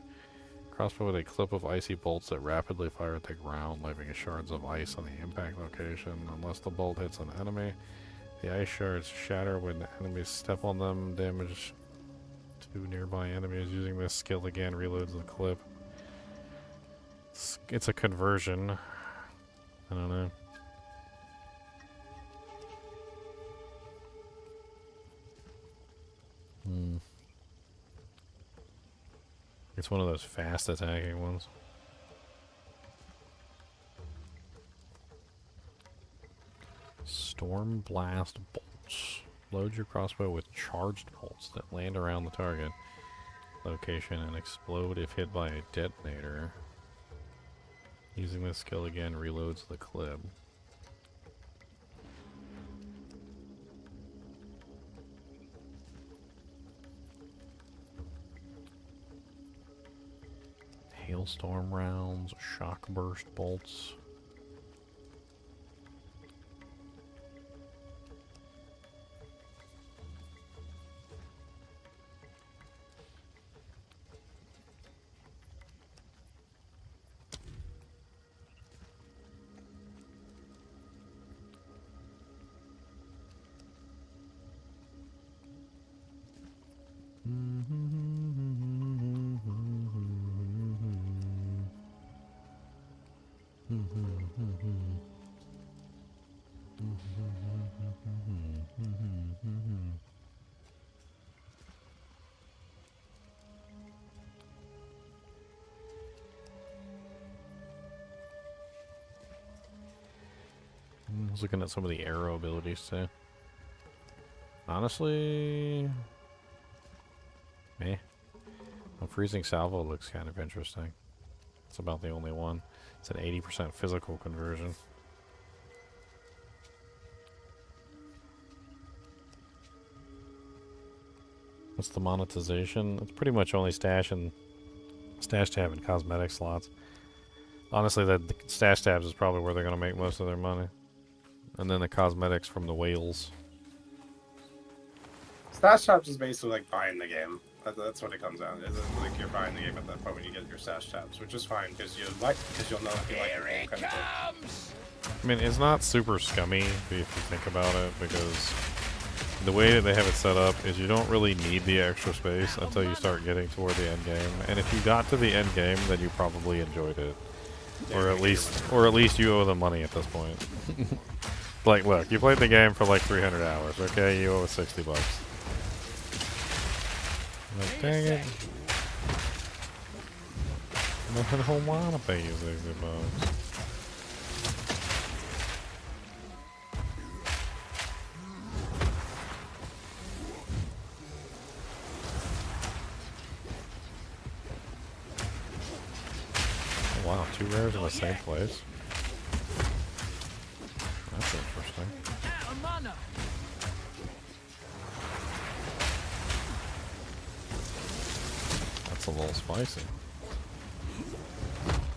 crossbow with a clip of icy bolts that rapidly fire at the ground, leaving shards of ice on the impact location. Unless the bolt hits an enemy, the ice shards shatter when the enemies step on them. Damage to nearby enemies. Using this skill again reloads the clip. It's a conversion. I don't know. It's one of those fast attacking ones. Storm Blast Bolts. Load your crossbow with charged bolts that land around the target location and explode if hit by a detonator. Using this skill again reloads the clip. Hailstorm rounds, shock burst bolts. I was looking at some of the arrow abilities too. Honestly, meh. A freezing salvo looks kind of interesting. It's about the only one. It's an 80% physical conversion. What's the monetization? It's pretty much only stash tab and cosmetic slots. Honestly, the stash tabs is probably where they're going to make most of their money. And then the cosmetics from the whales. Stash tabs is basically like buying the game. That's what it comes down to. It's like you're buying the game at that point when you get your stash tabs, which is fine because you'll know if you like the game kind of thing. I mean, it's not super scummy if you think about it, because the way that they have it set up is you don't really need the extra space until you start getting toward the end game. And if you got to the end game, then you probably enjoyed it. Or at least you owe them money at this point. Like, look, you played the game for like 300 hours, okay? You owe us $60. Like, dang it. I don't want to pay you $60. Oh, wow, 2 rares in the same place? That's interesting. That's a little spicy.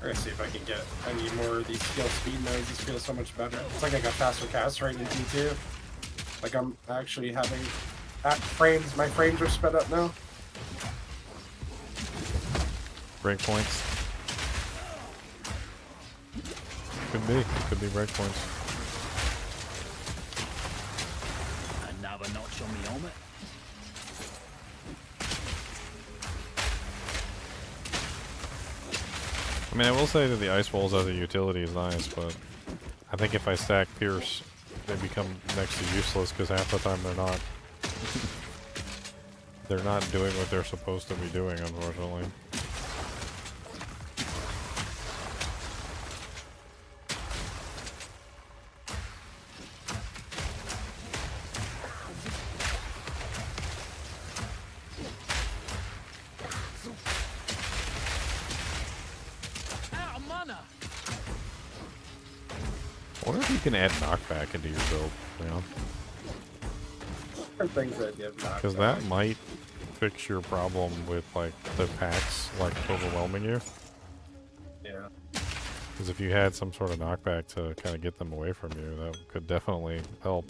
We're gonna see if I can get any more of these skill speed nodes. This feels so much better. It's like I got faster cast rate in T2. Like I'm actually having frames. My frames are sped up now. Breakpoints. Could be breakpoints. Another notch on the helmet. I mean, I will say that the ice walls as a utility is nice, but I think if I stack Pierce, they become next to useless because half the time they're not. They're not doing what they're supposed to be doing, unfortunately. I wonder if you can add knockback into your build, you know? Things that give knockback. Because that might fix your problem with, like, the packs, like, overwhelming you. Yeah. Because if you had some sort of knockback to kind of get them away from you, that could definitely help.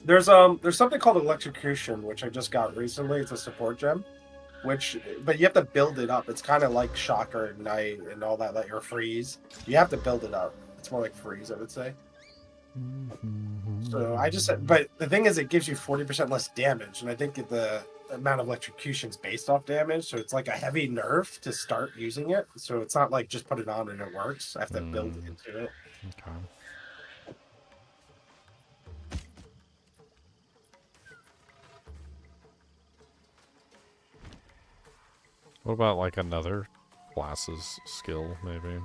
There's something called Electrocution, which I just got recently. It's a support gem, but you have to build it up. It's kind of like Shocker, Ignite, and all that, like your freeze. You have to build it up. It's more like freeze, I would say. So but the thing is, it gives you 40% less damage, and I think the amount of electrocution is based off damage, so it's like a heavy nerf to start using it. So it's not like just put it on and it works. I have to build into it. Okay. What about like another class's skill, maybe?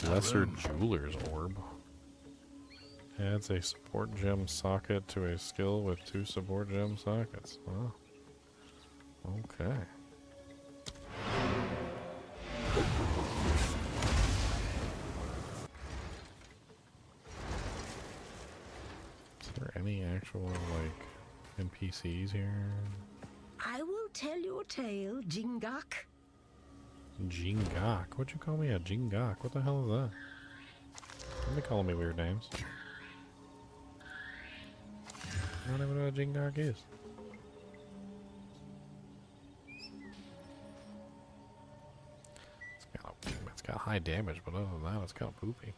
A lesser jeweler's orb. Adds a support gem socket to a skill with 2 support gem sockets. Oh. Okay. Is there any actual, like, NPCs here? I will tell you a tale, Jingak. Jingak? What'd you call me a Jingak? What the hell is that? Don't be calling me weird names. I don't even know what a Jingak is. It's got high damage, but other than that, it's kind of poopy.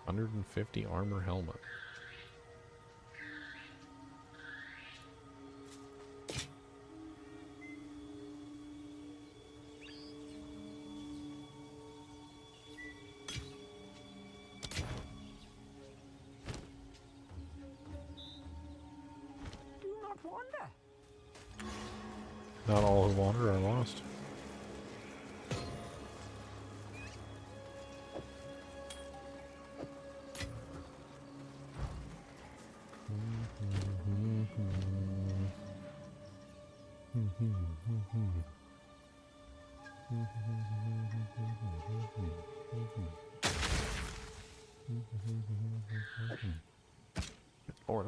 $150 armor helmet. Do not wander. Not all who wander are lost.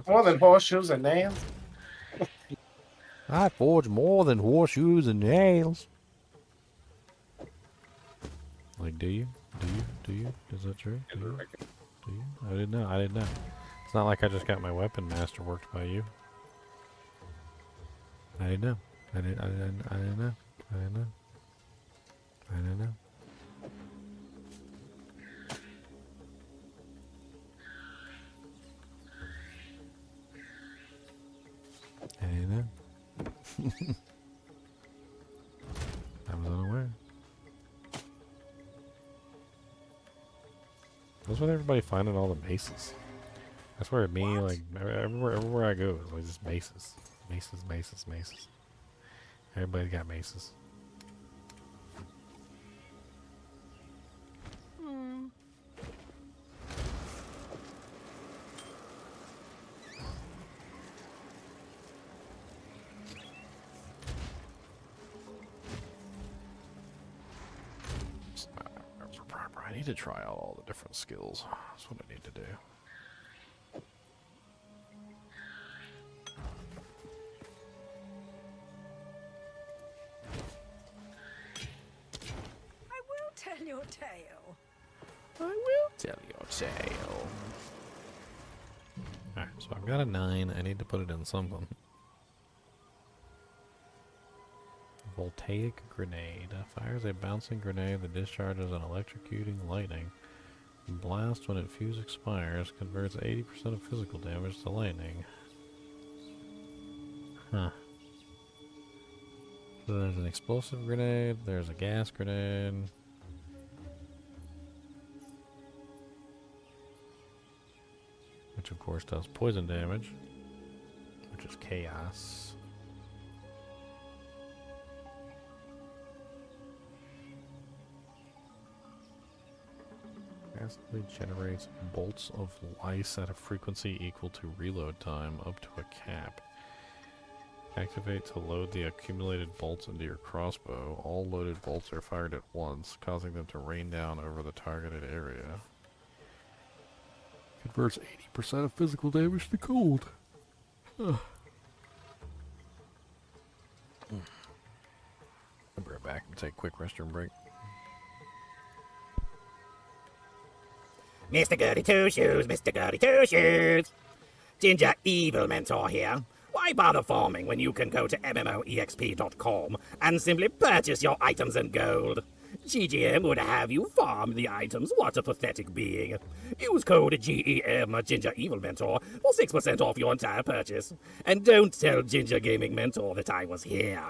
More than horseshoes and nails. I forge more than horseshoes and nails. Like, do you? Do you? Do you? Is that true? Do you? Do you? I didn't know. I didn't know. It's not like I just got my weapon master worked by you. I didn't know. I didn't know. I didn't know. I didn't know. I didn't know. I was unaware. What's with everybody finding all the maces? I swear, me, like, everywhere I go, it's like just maces. Maces, maces, maces. Everybody's got maces. I need to try out all the different skills. That's what I need to do. I will tell your tale. I will tell your tale. Alright, so I've got a 9. I need to put it in something. Voltaic grenade. Fires a bouncing grenade that discharges an electrocuting lightning. Blast when its fuse expires. Converts 80% of physical damage to lightning. Huh. So there's an explosive grenade. There's a gas grenade. Which of course does poison damage. Which is chaos. Passively generates bolts of lice at a frequency equal to reload time up to a cap. Activate to load the accumulated bolts into your crossbow. All loaded bolts are fired at once, causing them to rain down over the targeted area. Converts 80% of physical damage to cold. I'll be right back and take a quick restroom break. Mr. Goody Two Shoes, Mr. Goody Two Shoes. Ginger Evil Mentor here. Why bother farming when you can go to MMOEXP.com and simply purchase your items in gold? GGM would have you farm the items. What a pathetic being. Use code GEM Ginger Evil Mentor for 6% off your entire purchase. And don't tell Ginger Gaming Mentor that I was here.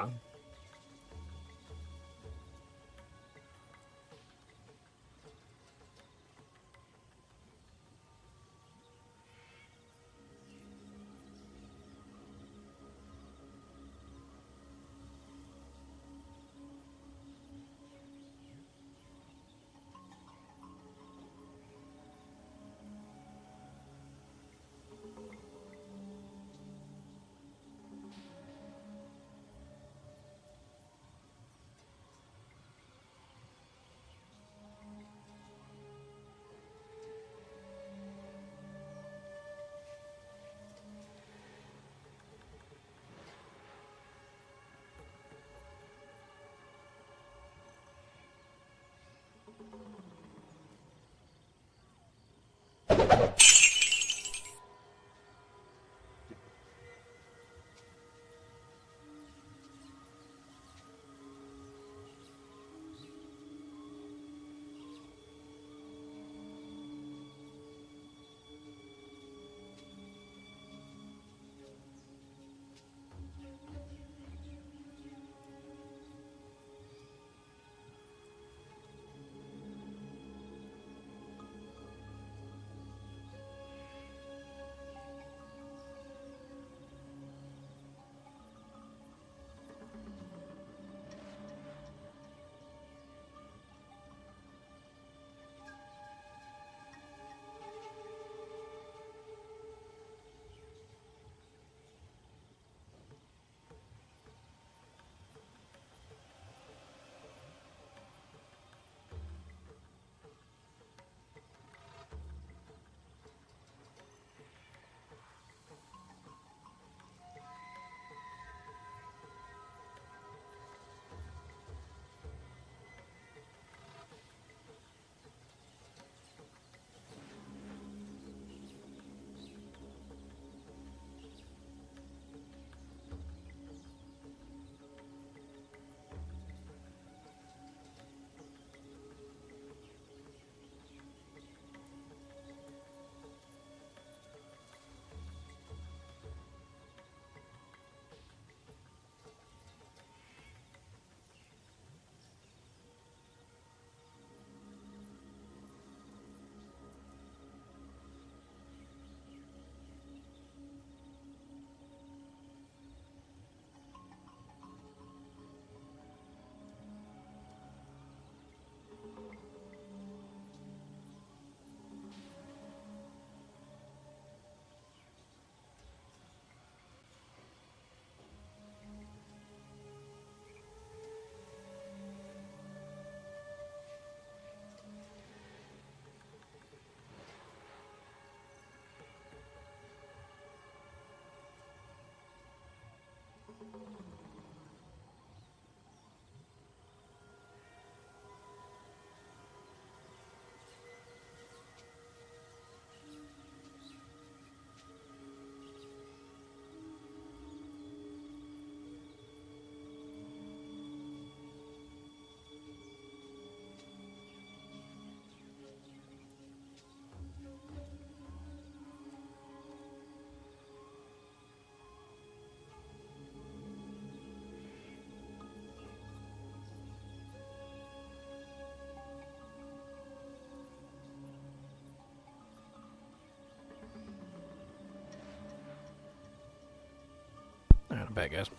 back, guys.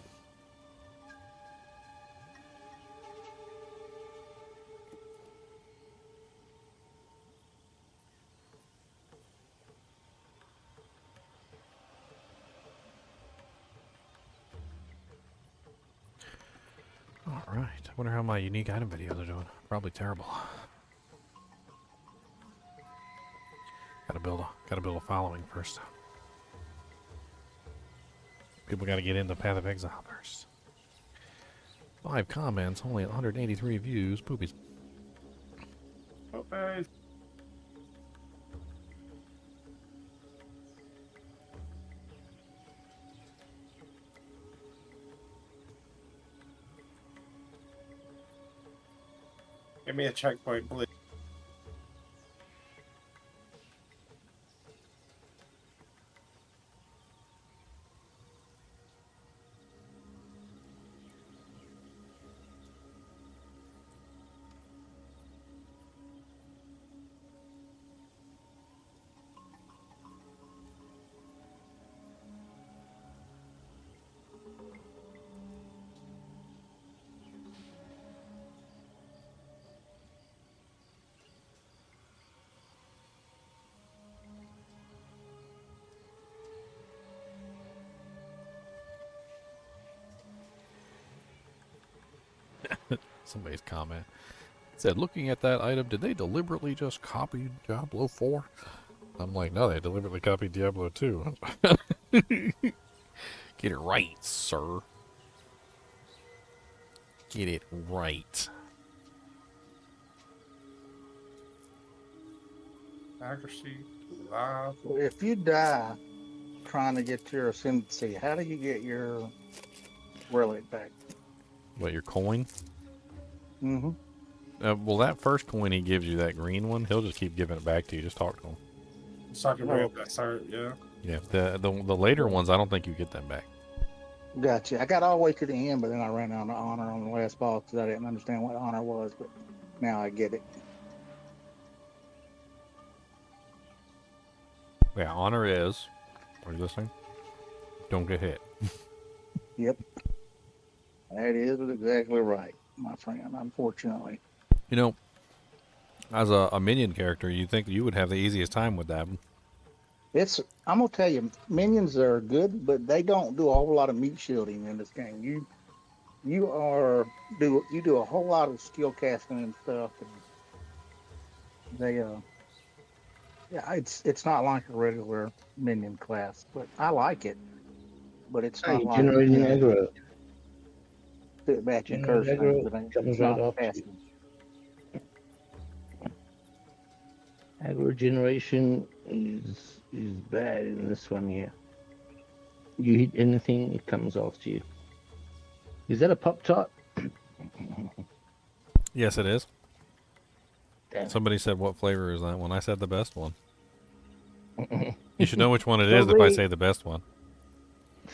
All right. I wonder how my unique item videos are doing. Probably terrible. Gotta build a following first. People gotta get into Path of Exile first. 5 comments, only 183 views. Poopies. Okay. Give me a checkpoint, please. Somebody's comment said, looking at that item, did they deliberately just copy Diablo 4? I'm like, no, they deliberately copied Diablo 2. Get it right, sir. Get it right. Accuracy. Live. If you die trying to get your Ascendency, how do you get your relic back? What, your coin? Mm-hmm. Well, that first coin he gives you, that green one, he'll just keep giving it back to you. Just talk to him. It's talking about that start, yeah. Yeah, the later ones, I don't think you get them back. Gotcha. I got all the way to the end, but then I ran out of honor on the last boss because I didn't understand what honor was, but now I get it. Yeah, honor is, are you listening? Don't get hit. Yep. That is exactly right, my friend, unfortunately. You know, as a minion character, you think you would have the easiest time with that. I'm gonna tell you, minions are good, but they don't do a whole lot of meat shielding in this game. You do a whole lot of skill casting and stuff, and they yeah, it's not like a regular minion class, but I like it. But it's not like generating aggro. Sit back and curse things, but it's not fast. Aggro generation is bad in this one here. You hit anything, it comes off to you. Is that a pop tart? Yes, it is. Damn. Somebody said, what flavor is that one? I said the best one. You should know which one it is if I say the best one.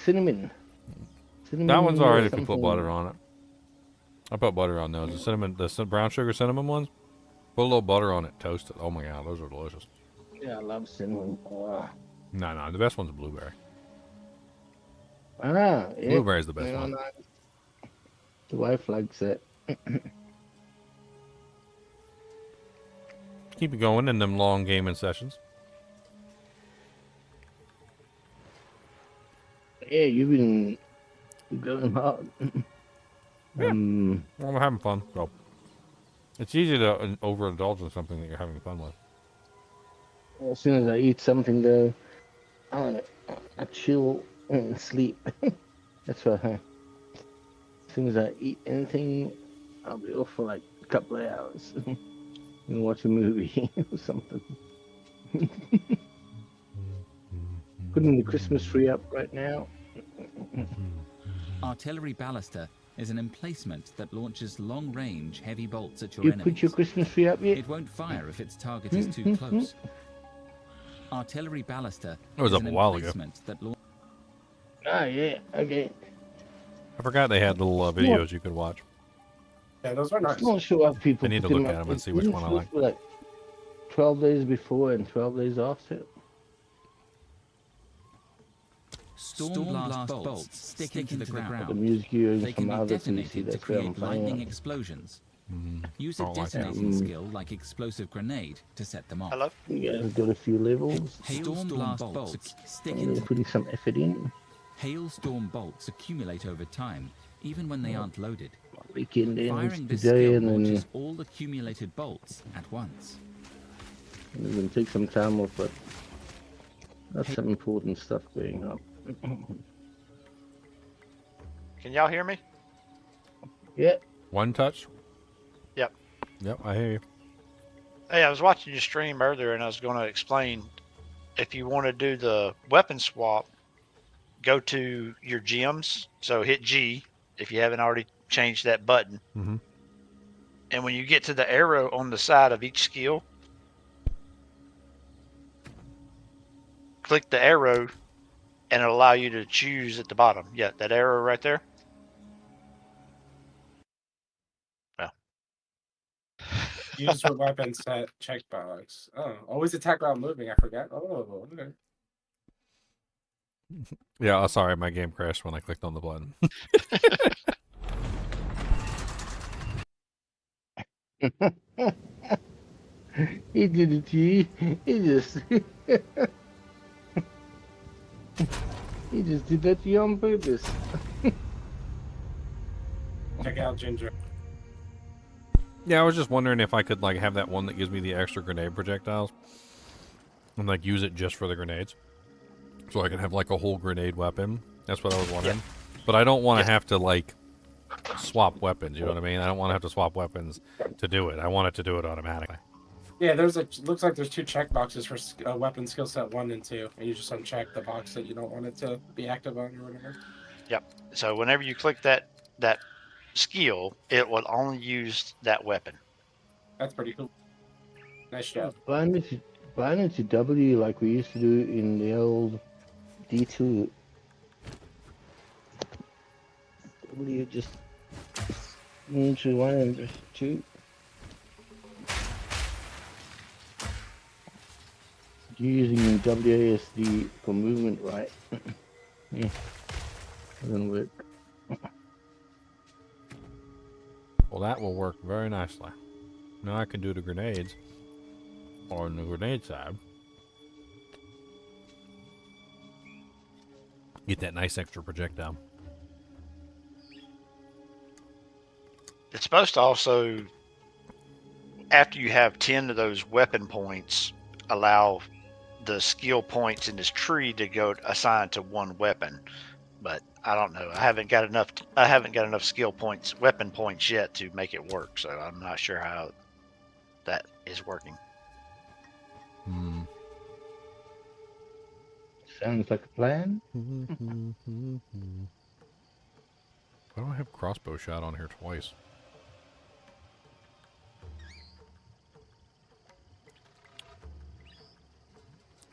Cinnamon. That one's alright if you put butter on it. I put butter on those. The cinnamon, the brown sugar cinnamon ones. Put a little butter on it, toast it. Oh my god, those are delicious. Yeah, I love cinnamon. No, the best one's blueberry. Yeah. Blueberry's the best one. No. The wife likes it. Keep it going in them long gaming sessions. Yeah, you've been going hard. Yeah. Well, we're having fun, so it's easy to overindulge in something that you're having fun with. As soon as I eat something, though, I chill and sleep. That's what I. As soon as I eat anything, I'll be off for like a couple of hours and watch a movie or something. Putting the Christmas tree up right now. Artillery Baluster is an emplacement that launches long-range heavy bolts at your You enemies. put your Christmas tree up yet? It won't fire if its target is too close. Artillery Baluster It was is up an a while ago. emplacement that Ah, yeah, okay. I forgot they had little videos you could watch. Yeah, those are nice. I'm not sure what people I need to put look them at up. them and see which one I like. Like 12 days before and 12 days after. Storm blast bolts stick into the ground. The music you're in They can some be other PC, detonated to that's where I'm create lightning playing. explosions. Mm, Use a don't like that. detonating skill like explosive grenade to set them off. Hello? Yeah, I've got a few levels. Storm blast bolts stick I'm into putting some effort in. Hailstorm bolts accumulate over time, even when they aren't loaded. Weekend ends Firing this today, skill and then launches all accumulated bolts at once. I'm going to take some time off, but that's some important stuff going up. Can y'all hear me? Yeah. One touch. Yep. Yep, I hear you. Hey, I was watching your stream earlier, and I was going to explain if you want to do the weapon swap, go to your gems. So hit G if you haven't already changed that button. Mm-hmm. And when you get to the arrow on the side of each skill, click the arrow, and it'll allow you to choose at the bottom. Yeah, that arrow right there. Well. Use for weapon set checkbox. Oh, always attack while moving. I forgot. Oh, okay. Yeah, sorry, my game crashed when I clicked on the button. He did it to you. He just he just did that to you on purpose. Check out Ginger. Yeah, I was just wondering if I could like have that one that gives me the extra grenade projectiles and like use it just for the grenades. So I can have like a whole grenade weapon. That's what I was wondering. Yeah. But I don't want to have to like swap weapons, you know what I mean? I don't want to have to swap weapons to do it. I want it to do it automatically. Yeah, there's a looks like there's two check boxes for weapon skill set 1 and 2, and you just uncheck the box that you don't want it to be active on or whatever. Yep. So whenever you click that skill, it will only use that weapon. That's pretty cool. Nice job. Bind it to W like we used to do in the old D2. W just into 1 and 2. You're using WASD for movement, right? Yeah. Doesn't work. Well, that will work very nicely. Now I can do the grenades on the grenade side. Get that nice extra projectile. It's supposed to also, after you have 10 of those weapon points, allow the skill points in this tree to go assigned to one weapon. But I don't know. I haven't got enough skill points, weapon points yet to make it work. So I'm not sure how that is working. Sounds like a plan. Why do I have crossbow shot on here twice?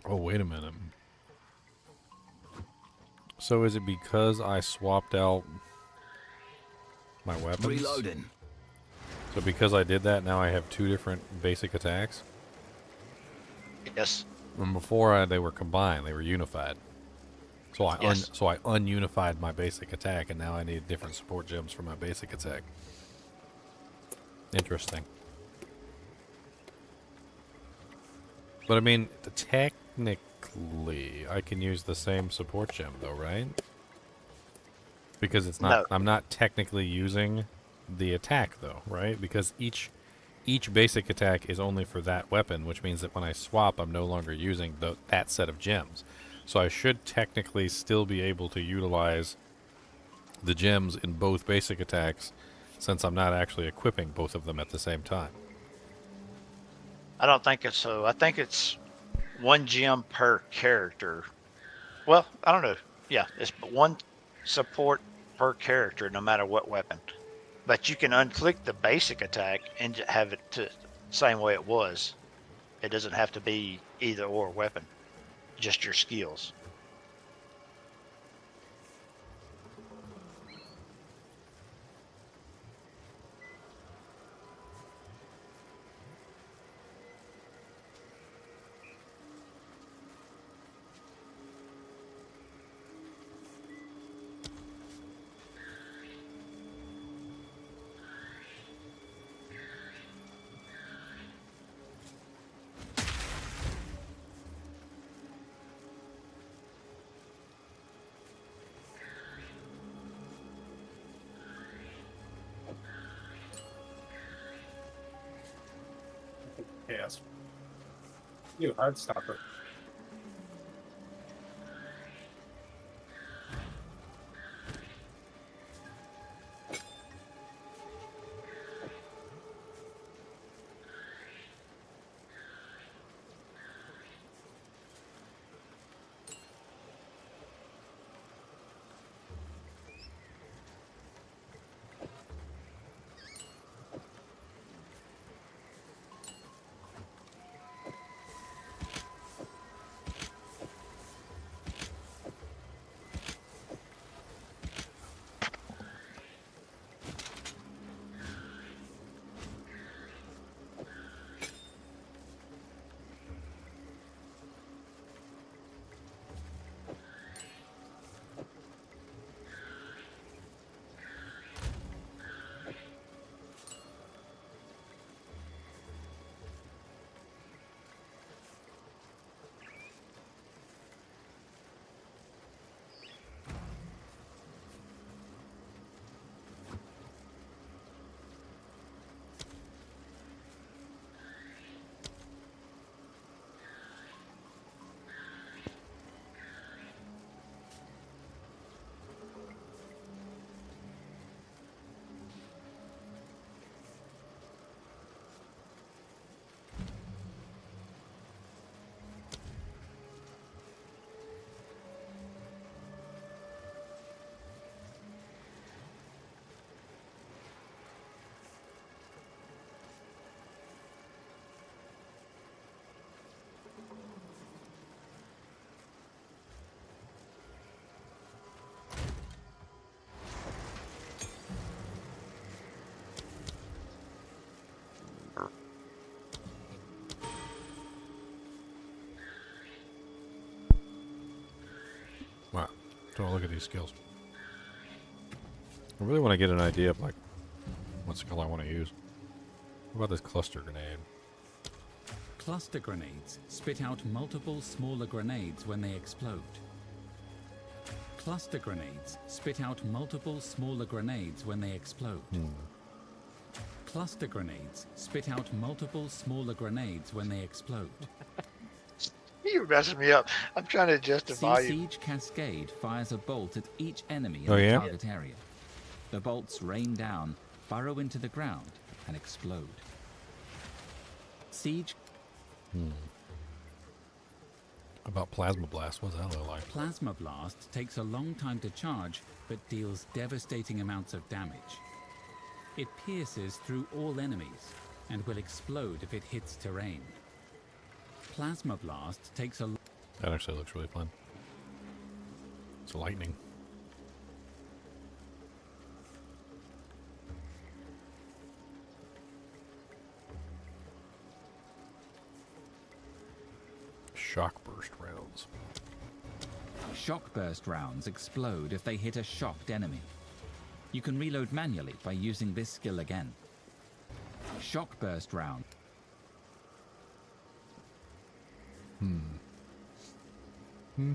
Oh, wait a minute. So is it because I swapped out my weapons? Reloading. So because I did that, now I have two different basic attacks? Yes. And before they were combined, they were unified. So I ununified my basic attack, and now I need different support gems for my basic attack. Interesting. But I mean, technically, I can use the same support gem, though, right? Because it's not. No. I'm not technically using the attack, though, right? Because each basic attack is only for that weapon, which means that when I swap, I'm no longer using that set of gems. So I should technically still be able to utilize the gems in both basic attacks, since I'm not actually equipping both of them at the same time. I don't think it's so. I think it's one gem per character. Well, I don't know. Yeah, it's one support per character, no matter what weapon. But you can unclick the basic attack and have it to same way it was. It doesn't have to be either or weapon, just your skills. Yes. You hard stopper. Wow. Don't look at these skills. I really want to get an idea of, like, what skill I want to use. What about this cluster grenade? Cluster grenades spit out multiple smaller grenades when they explode. Cluster grenades spit out multiple smaller grenades when they explode. Cluster grenades spit out multiple smaller grenades when they explode. You're messing me up. I'm trying to adjust the volume. Siege Cascade fires a bolt at each enemy in Oh, the yeah? target area. The bolts rain down, burrow into the ground, and explode. Siege About Plasma Blast? What's that look like? Plasma Blast takes a long time to charge, but deals devastating amounts of damage. It pierces through all enemies, and will explode if it hits terrain. Plasma Blast takes a... That actually looks really fun. It's lightning. Shock burst rounds. Shock burst rounds explode if they hit a shocked enemy. You can reload manually by using this skill again. Shock burst round. What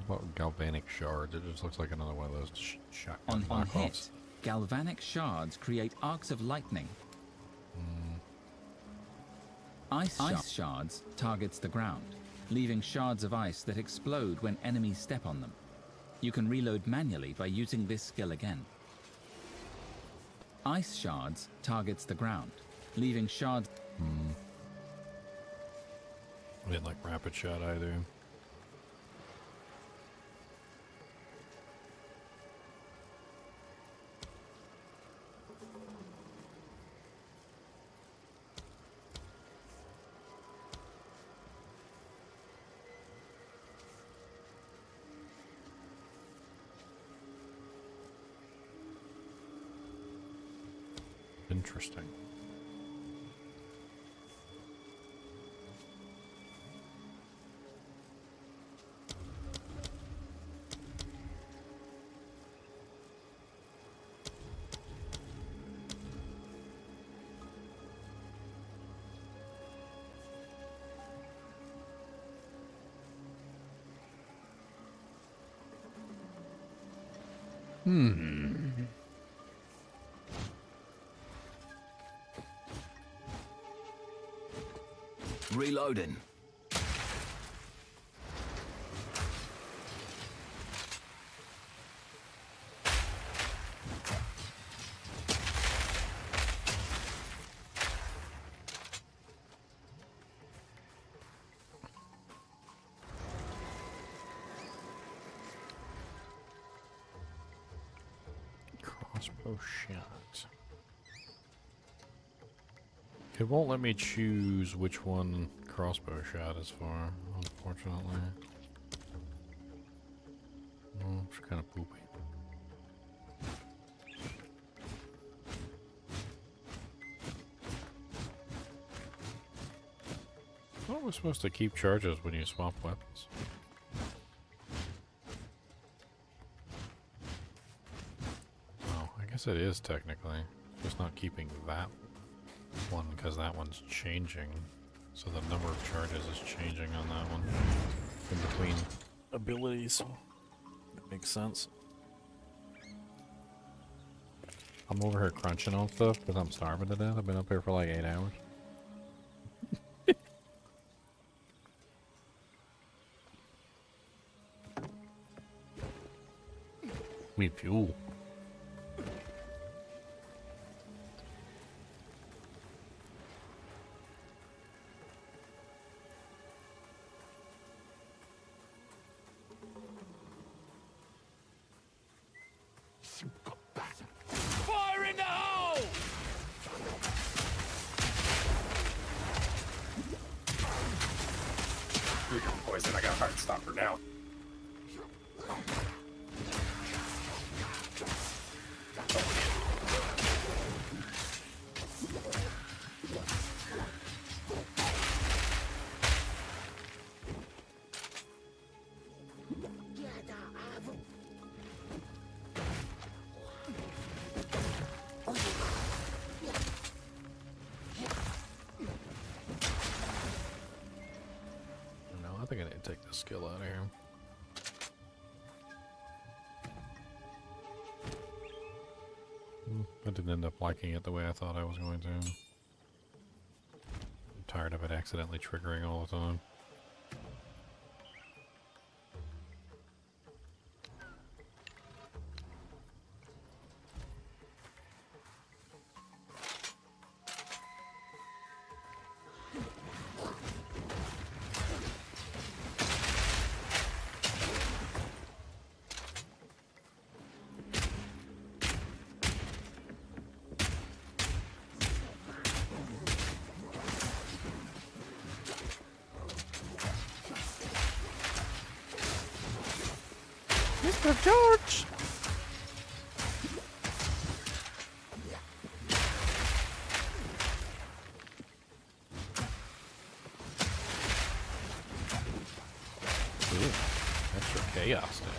about galvanic shards? It just looks like another one of those shotgun On knockoffs. hit, galvanic shards create arcs of lightning. Ice shards targets the ground, leaving shards of ice that explode when enemies step on them. You can reload manually by using this skill again. Ice shards targets the ground, leaving shards... I didn't like rapid shot either. Interesting. Reloading. Crossbow shot. It won't let me choose which one crossbow shot is for, unfortunately. Oh, it's kind of poopy. I thought we're supposed to keep charges when you swap weapons. Oh, I guess it is technically. Just not keeping that one because that one's changing. So the number of charges is changing on that one. In between abilities. That makes sense. I'm over here crunching on stuff because I'm starving to death. I've been up here for like 8 hours. We fuel. Fire in the hole! You're poison. I got a hard stopper now. No, I think I need to take this skill out of here. I didn't end up liking it the way I thought I was going to. I'm tired of it accidentally triggering all the time. Mr. George! Ooh, extra chaos damage.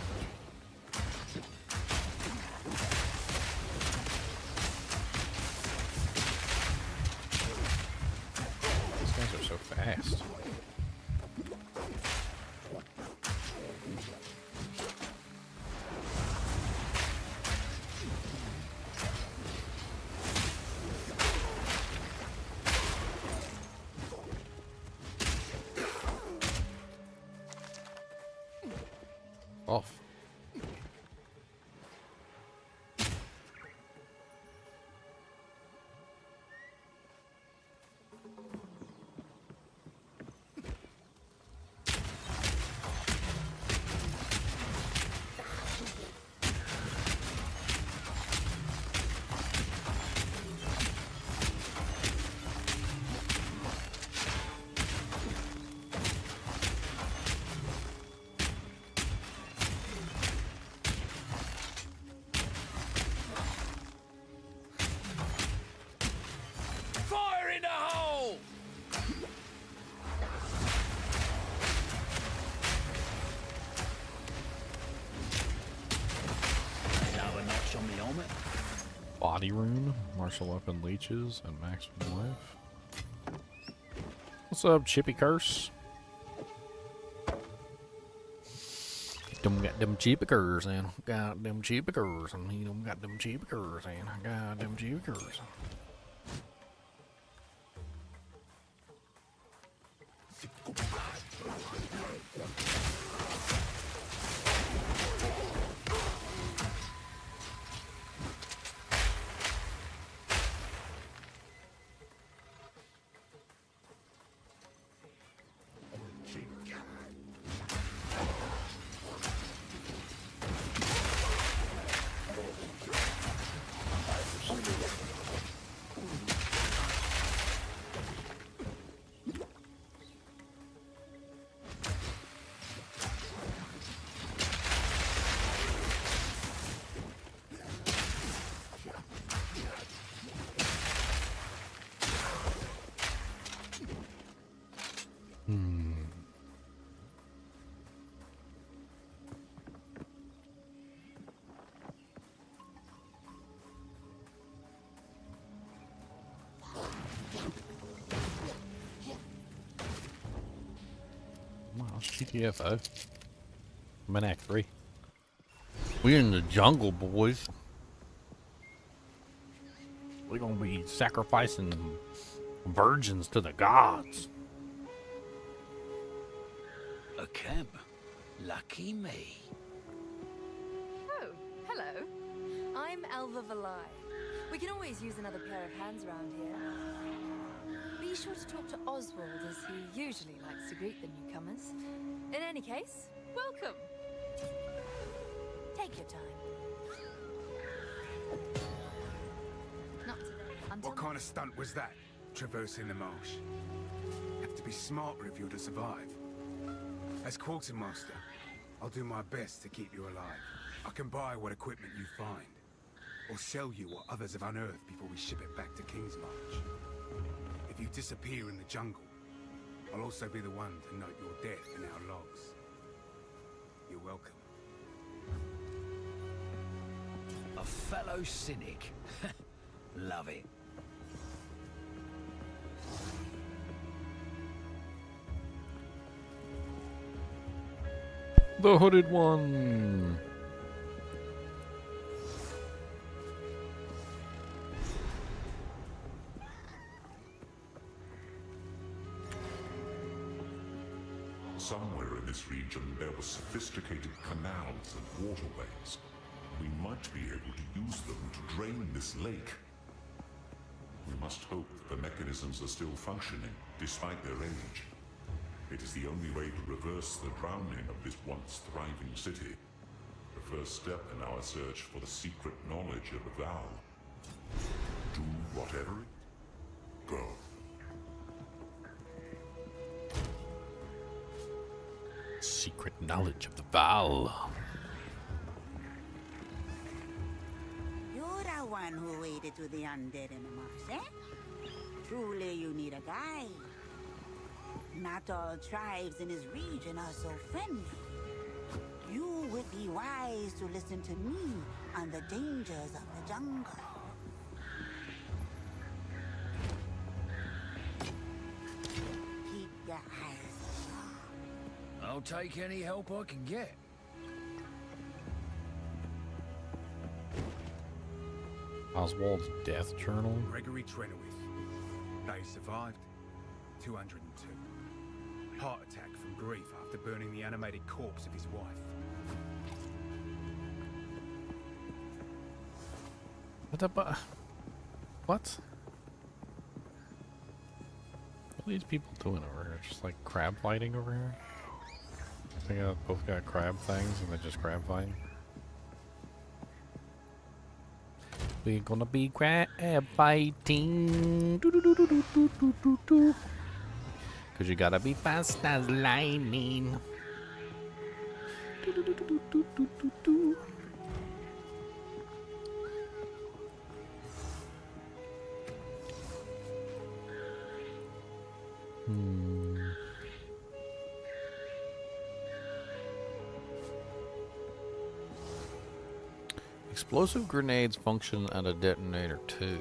These guys are so fast. Off. Fire in the hole! Another notch on the helmet. Body rune, martial weapon leeches, and maximum life. What's up, Chippy Curse? Don't got them cheapers and got them cheapers and he don't got them cheapers and I got them cheapers. Wow, GTFO. I'm in Act 3. We're in the jungle, boys. We're gonna be sacrificing virgins to the gods. A camp. Lucky me. Oh, hello. I'm Elva Valai. We can always use another pair of hands around here. Be sure to talk to Oswald, as he usually likes to greet the newcomers. In any case, welcome. Take your time. Not today. Until What kind of stunt was that? Traversing the marsh. Have to be smarter if you're to survive. As quartermaster, I'll do my best to keep you alive. I can buy what equipment you find, or sell you what others have unearthed before we ship it back to Kingsmarch. If you disappear in the jungle, I'll also be the one to note your death in our logs. You're welcome. A fellow cynic. Love it. The hooded one. Somewhere in this region there were sophisticated canals and waterways. We might be able to use them to drain this lake. We must hope the mechanisms are still functioning, despite their age. It is the only way to reverse the drowning of this once thriving city. The first step in our search for the secret knowledge of the vow. Do whatever it go. Secret knowledge of the vow. You're the one who waded to the undead in the marsh, eh? Truly you need a guide. Not all tribes in this region are so friendly. You would be wise to listen to me on the dangers of the jungle. Keep your eyes sharp. I'll take any help I can get. Oswald's death journal. Gregory Trenowith. They survived. 202. Heart attack from grief after burning the animated corpse of his wife. What the What? What are these people doing over here? Just like crab fighting over here? They both got crab things and they're just crab fighting. We're gonna be crab fighting. Cause you gotta be fast as lightning. Explosive grenades function at a detonator too.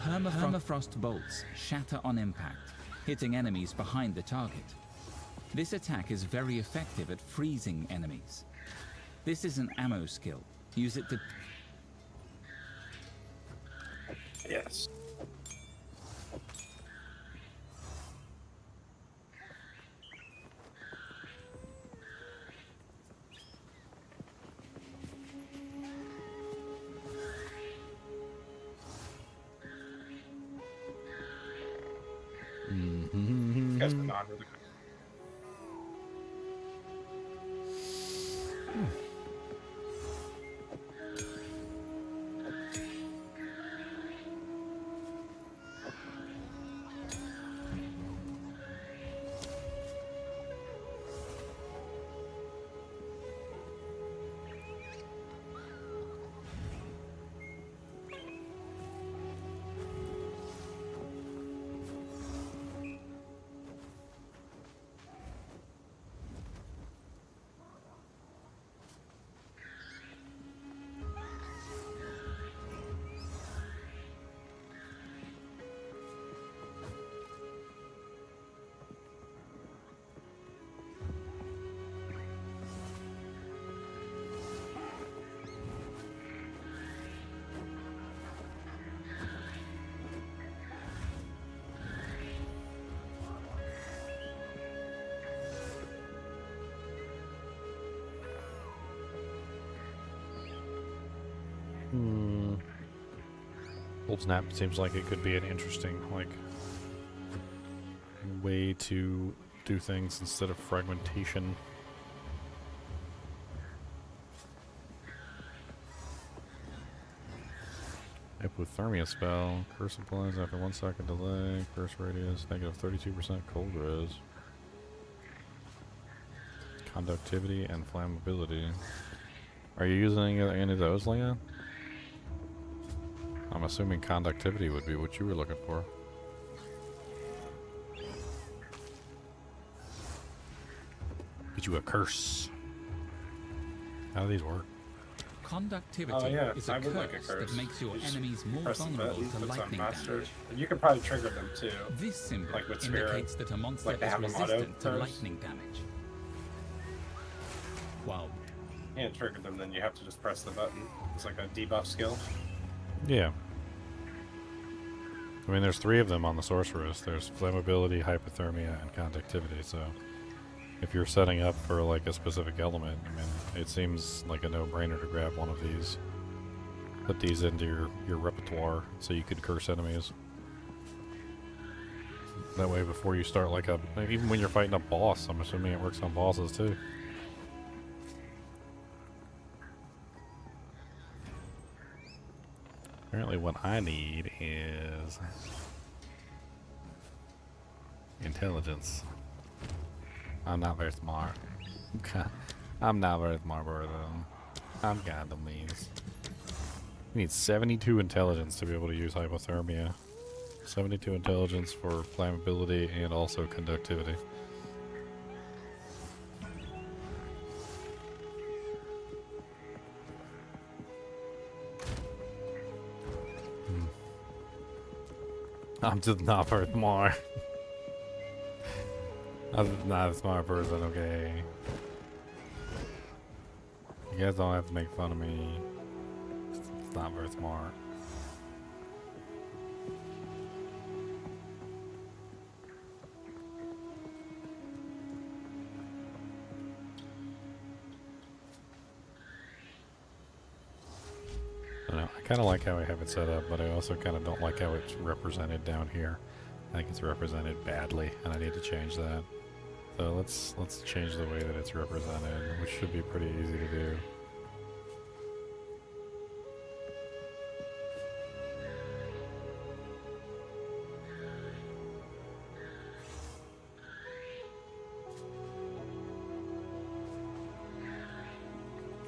Permafrost bolts shatter on impact, hitting enemies behind the target. This attack is very effective at freezing enemies. This is an ammo skill. Use it to... Yes. Guys been on really quick. Cold Snap seems like it could be an interesting, like, way to do things instead of fragmentation. Hypothermia spell. Curse applies after 1 second delay. Curse radius. Negative 32% cold res. Conductivity and flammability. Are you using any of those, Leon? I'm assuming conductivity would be what you were looking for. Get you a curse. How do these work? Conductivity is a curse that makes your enemies more vulnerable to lightning damage. You can probably trigger them too. This symbol like with indicates that a monster is resistant to lightning damage. Wow. You can't trigger them, then you have to just press the button. It's like a debuff skill. Yeah. I mean, there's 3 of them on the sorceress. There's flammability, hypothermia, and conductivity, so if you're setting up for like a specific element, I mean, it seems like a no-brainer to grab one of these. Put these into your repertoire so you could curse enemies. That way before you start like even when you're fighting a boss, I'm assuming it works on bosses too. Apparently what I need is intelligence. I'm not very smart. I'm not very smart, bro. I'm kind of means. We need 72 intelligence to be able to use hypothermia. 72 intelligence for flammability and also conductivity. I'm just not very smart. I'm just not a smart person, okay? You guys don't have to make fun of me. It's not very smart. I don't know, I kind of like how I have it set up, but I also kind of don't like how it's represented down here. I think it's represented badly, and I need to change that. So let's change the way that it's represented, which should be pretty easy to do.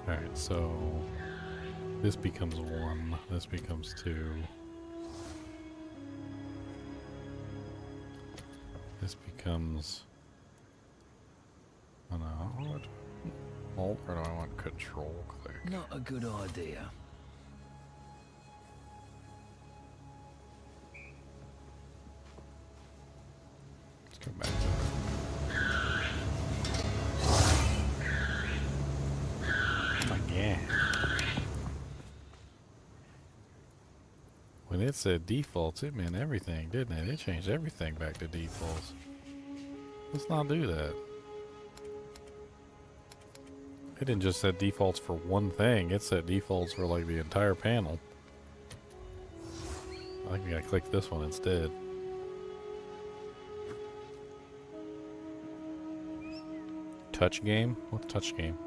Alright, so this becomes 1, this becomes 2. This becomes... Oh no, what? Alt or do I want control click? Not a good idea. Go back to it. Oh my god. When it said defaults, it meant everything, didn't it? It changed everything back to defaults. Let's not do that. It didn't just set defaults for one thing, it set defaults for like the entire panel. I think we gotta click this one instead. Touch game? What's touch game?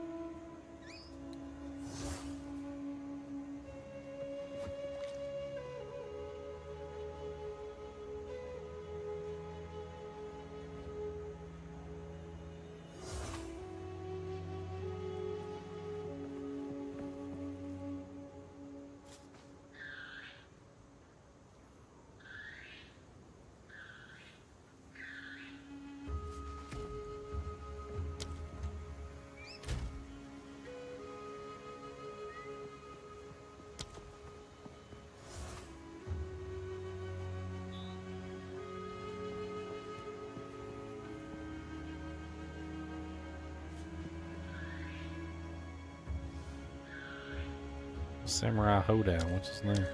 Samurai Hoedown, what's his name?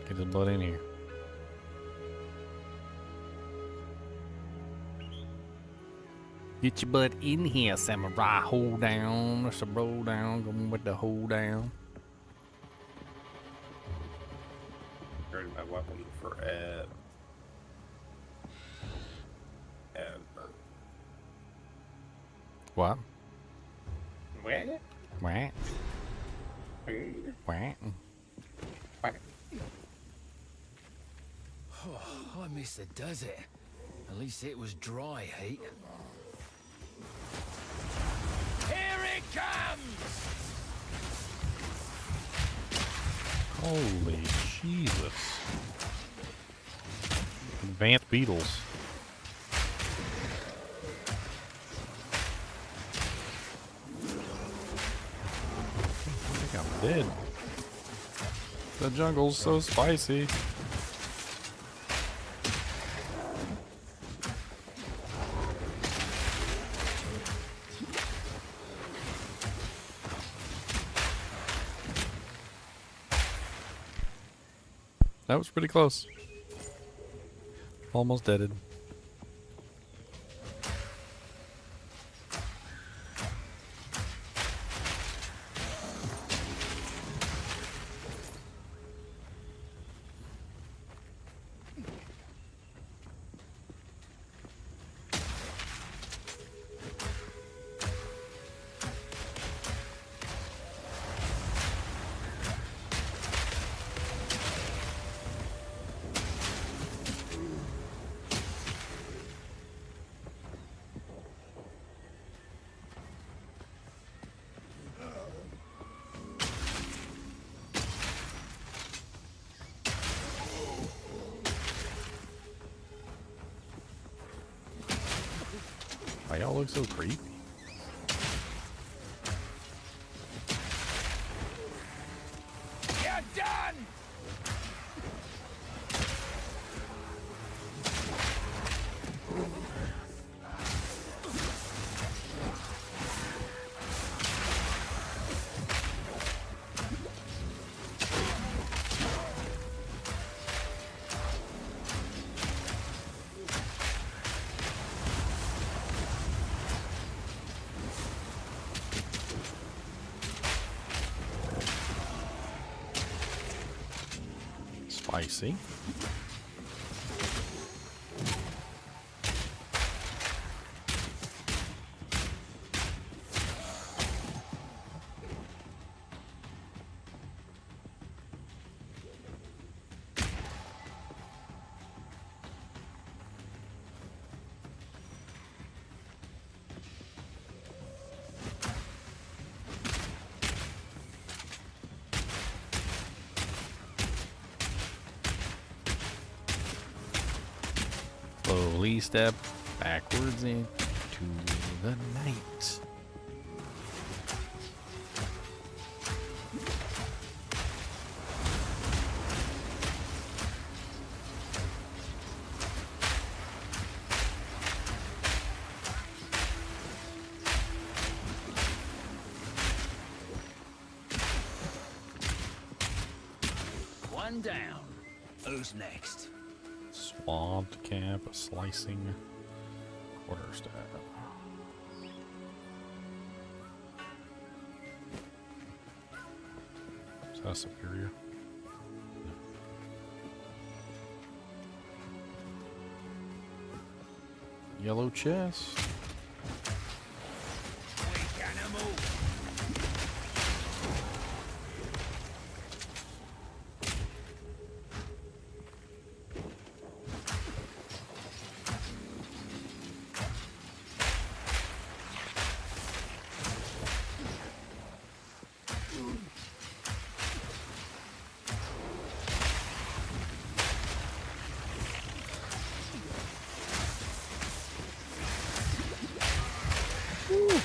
Get his butt in here. Get your butt in here, Samurai Hoedown. That's a roll down, going with the Hoedown. Heard my weapon forever. What? What? What? What? Oh, I miss the desert. At least it was dry heat. Here it comes! Holy Jesus. Advanced Beetles. I think I'm dead. The jungle's so spicy. That was pretty close. Almost deaded. Why y'all look so creepy? You're done! Spicy. Slowly step backwards into the night. One down. Who's next? Swamped cap, slicing, quarterstaff. Is that a superior? No. Yellow chest.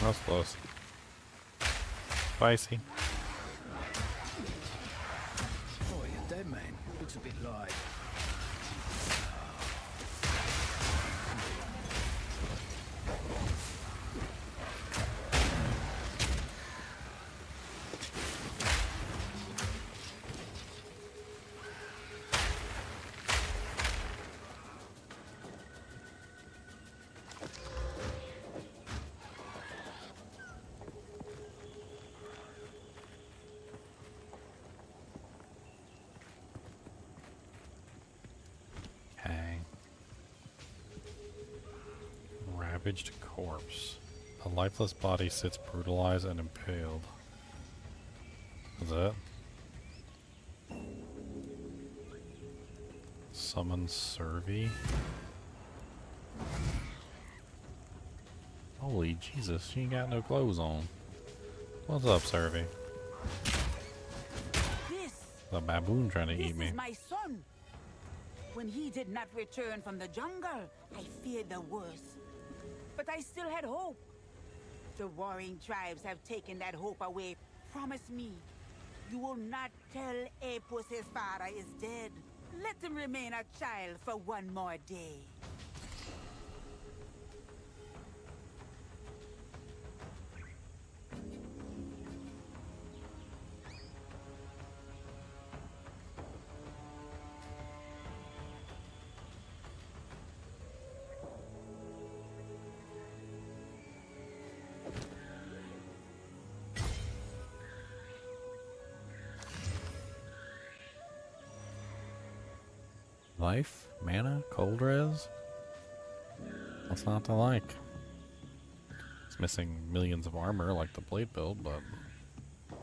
That's close. Spicy. Oh, you're dead, man. Looks a bit live. Ravaged corpse. A lifeless body sits brutalized and impaled. Is that? Summon Servi. Holy Jesus, she ain't got no clothes on. What's up, Servi? The baboon trying to eat me. This is my son. When he did not return from the jungle, I feared the worst. But I still had hope. The warring tribes have taken that hope away. Promise me, you will not tell Apus his father is dead. Let him remain a child for one more day. Life? Mana? Cold res? What's not to like? It's missing millions of armor like the blade build, but I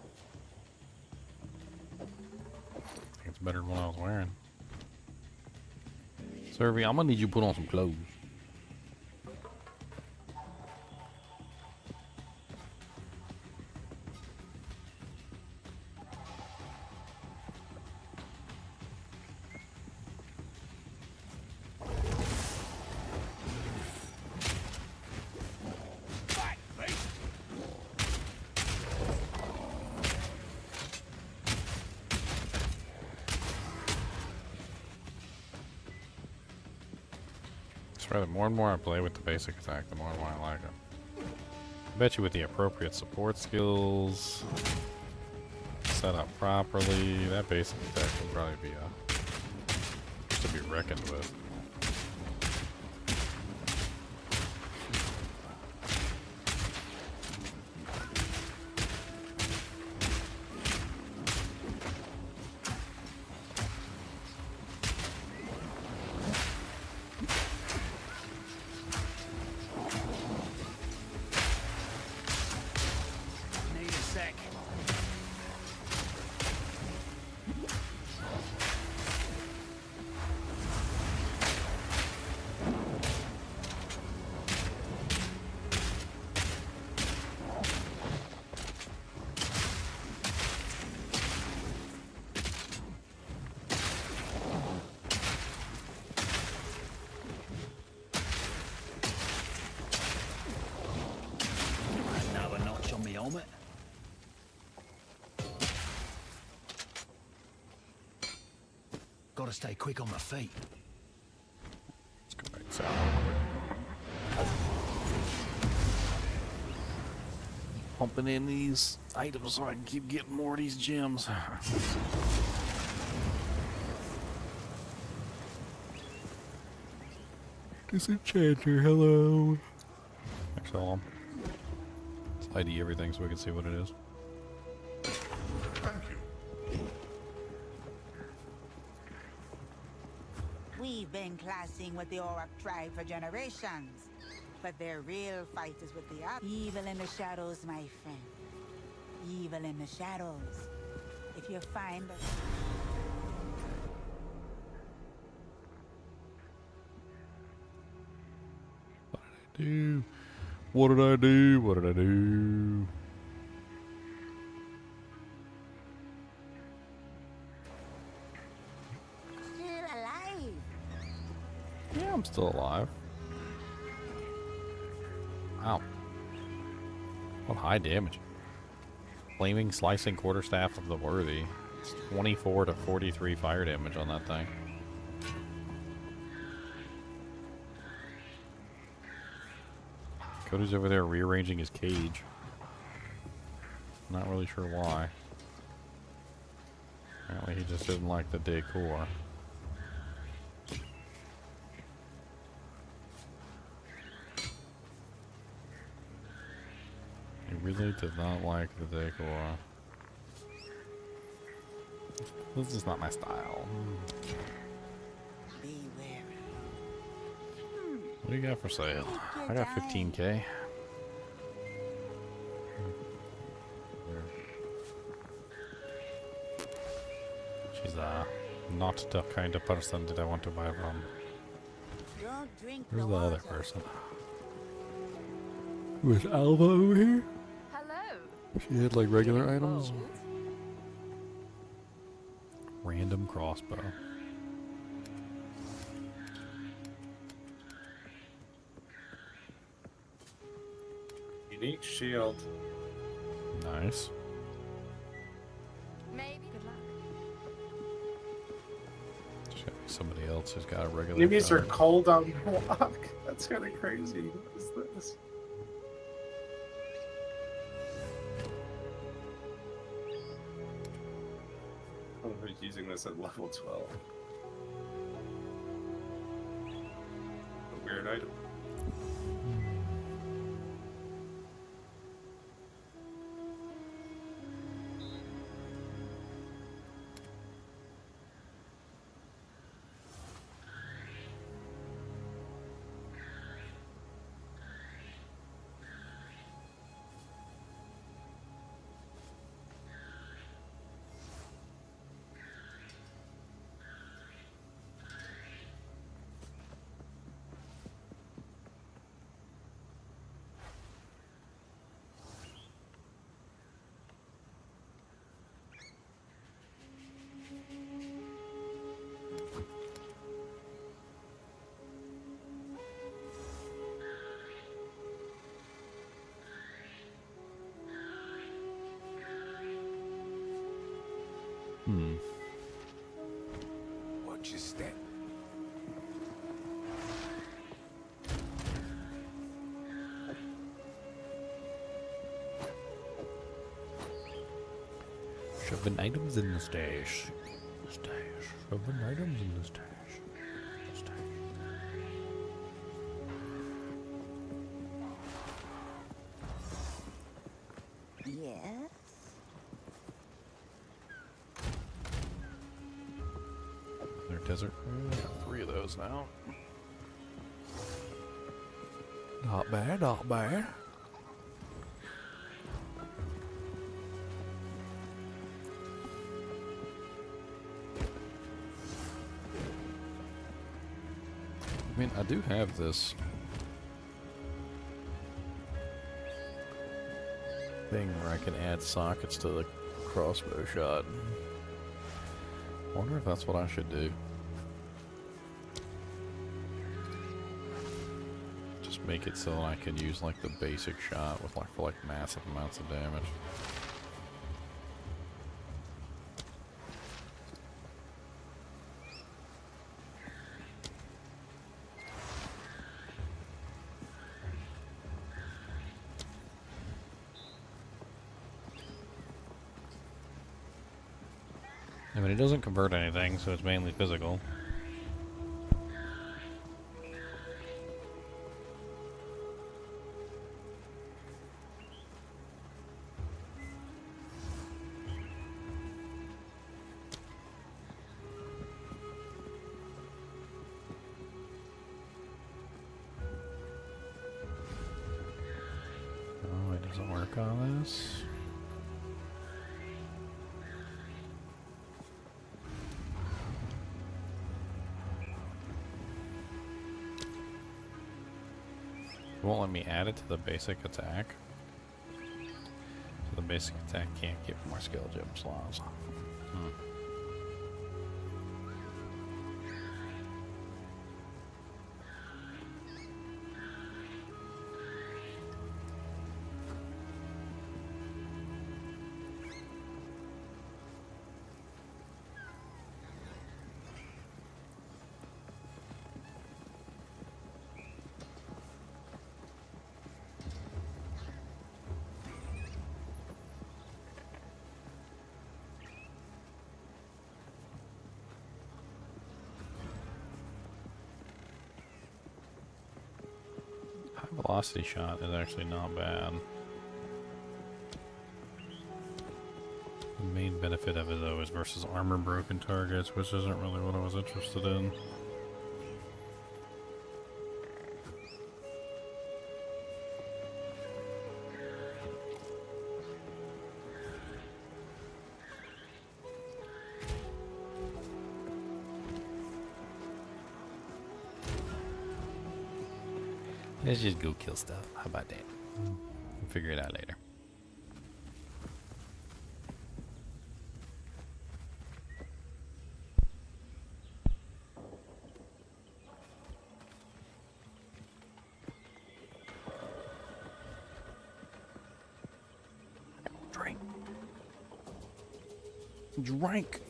think it's better than what I was wearing. Servi, I'm gonna need you to put on some clothes. The more and more I play with the basic attack, the more and more I like it. I bet you with the appropriate support skills, set up properly, that basic attack will probably be to be reckoned with. Gotta stay quick on my feet. Let's go back south. Pumping in these items so I can keep getting more of these gems. Disenchanter, hello. Actually, hold on. Let's ID everything so we can see what it is. We've been clashing with the Auroch tribe for generations, but their real fight is with the evil in the shadows, my friend. Evil in the shadows. If you find Do. What did I do? What did I do? still alive. Yeah, I'm still alive. Wow. What high damage. Flaming Slicing Quarterstaff of the Worthy. It's 24 to 43 fire damage on that thing. Cody's over there rearranging his cage. Not really sure why. Apparently he just didn't like the decor. He really did not like the decor. This is not my style. What do you got for sale? I got 15K. She's not the kind of person that I want to buy from. Where's the other person? Was Alva over here? Hello. She had like regular items. Random crossbow. Unique shield. Nice. Maybe. Good luck. There's gotta be somebody else who's got a regular. Enemies are gun. cold on block. That's kind of crazy. What is this? Oh, who's using this at level 12? A weird item. Watch your step. Shoving items in the stash. Stash. Shoving items in the stash. Stash. Yes. Their desert. Got 3 of those now. Not bad, not bad. I mean, I do have this thing where I can add sockets to the crossbow shot. I wonder if that's what I should do. Just make it so that I can use like the basic shot with like for like massive amounts of damage. I mean, it doesn't convert anything, so it's mainly physical. work on this. It won't let me add it to the basic attack. So the basic attack can't get more skill gem slots. Velocity shot is actually not bad. The main benefit of it though is versus armor broken targets, which isn't really what I was interested in. Let's just go kill stuff. How about that? We'll figure it out later. Drink. Drink.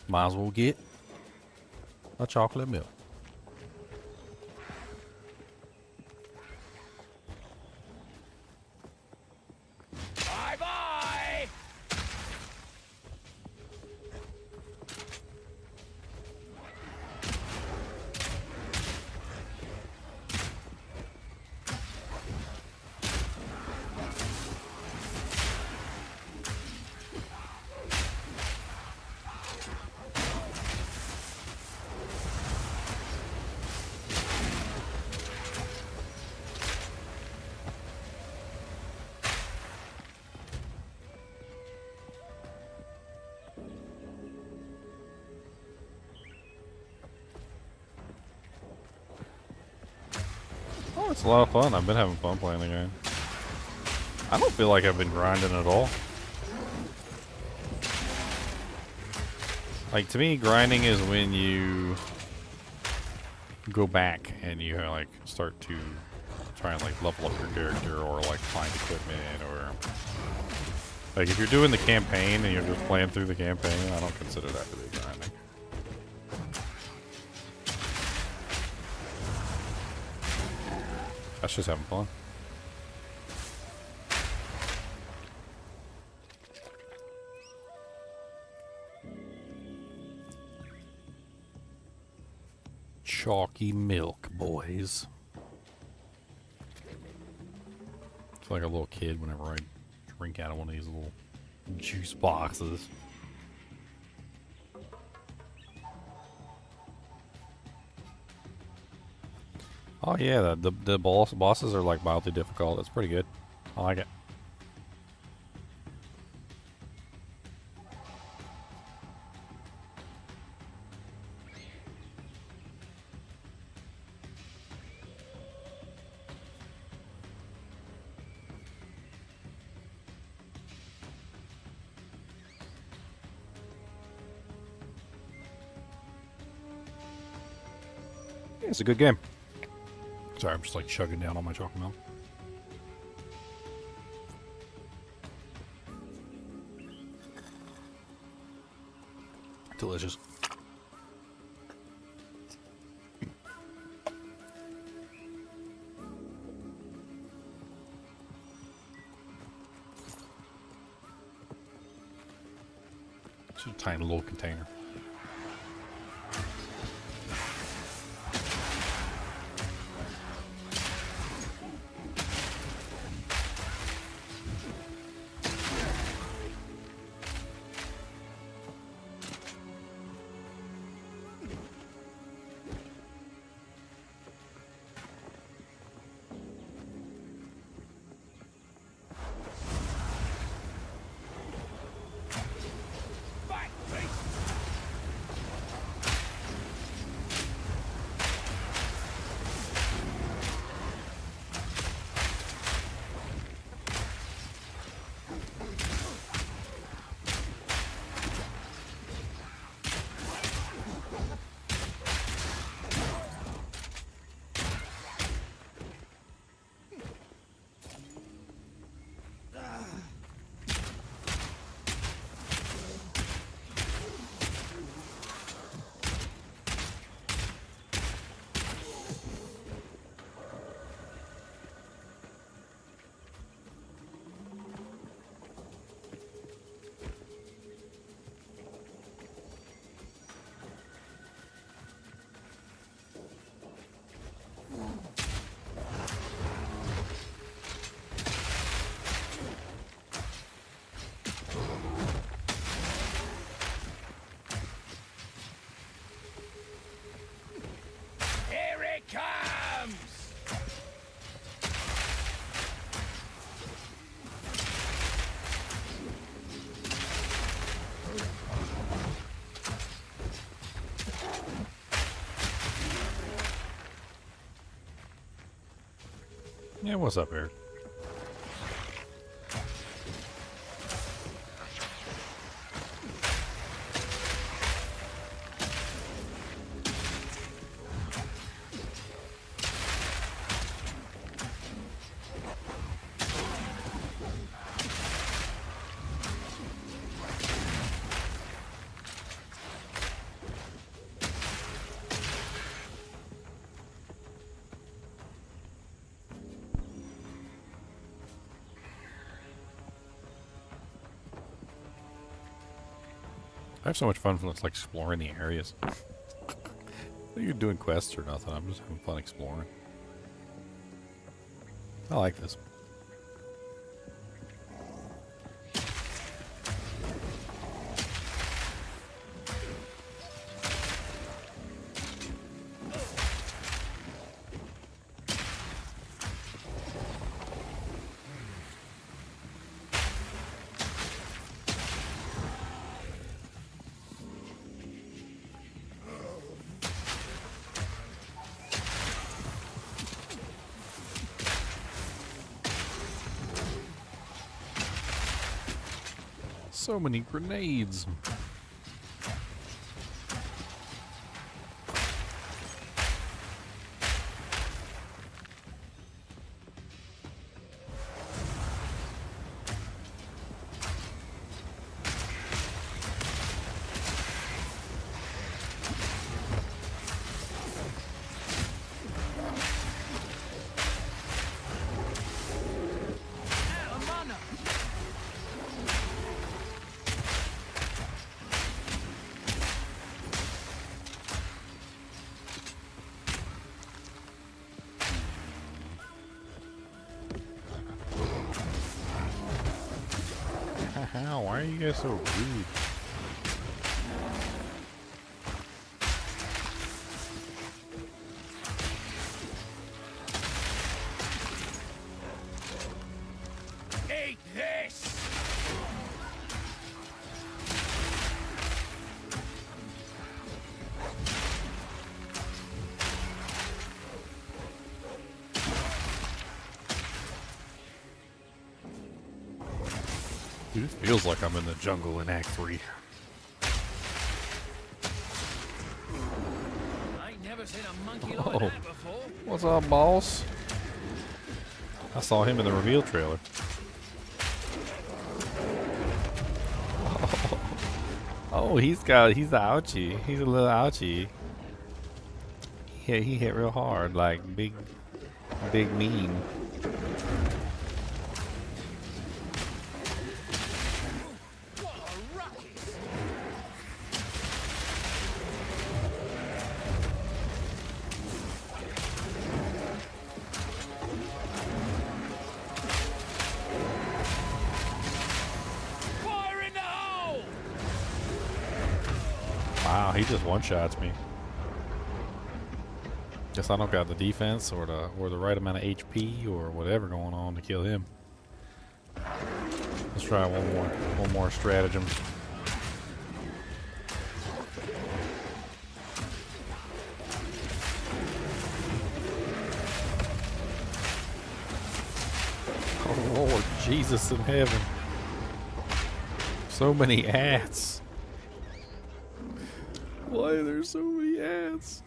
Might as well get a chocolate milk. Bye-bye! Oh, it's a lot of fun. I've been having fun playing the game. I don't feel like I've been grinding at all. Like, to me, grinding is when you go back and you like start to try and like level up your character or like find equipment, or like if you're doing the campaign and you're just playing through the campaign, I don't consider that to be grinding. That's just having fun. Chalky milk, boys. It's like a little kid whenever I drink out of one of these little juice boxes. Oh yeah, the bosses are like mildly difficult. It's pretty good. I like it. Yeah, it's a good game. Sorry, I'm just like chugging down on my chocolate milk. Delicious. It's a tiny little container. Yeah, what's up, Eric? I have so much fun like exploring the areas. You're doing quests or nothing. I'm just having fun exploring. I like this. So many grenades. How? Why are you guys so rude? Eat this! Dude, it feels like I'm in the jungle in Act 3. I ain't never seen a monkey like that before. What's up, boss? I saw him in the reveal trailer. Oh, he's the ouchie. He's a little ouchie. He hit real hard, like big mean. Wow, he just one-shots me. Guess I don't got the defense or the right amount of HP or whatever going on to kill him. Let's try one more stratagem. Oh Lord Jesus in heaven. So many ants. Why are there so many ants?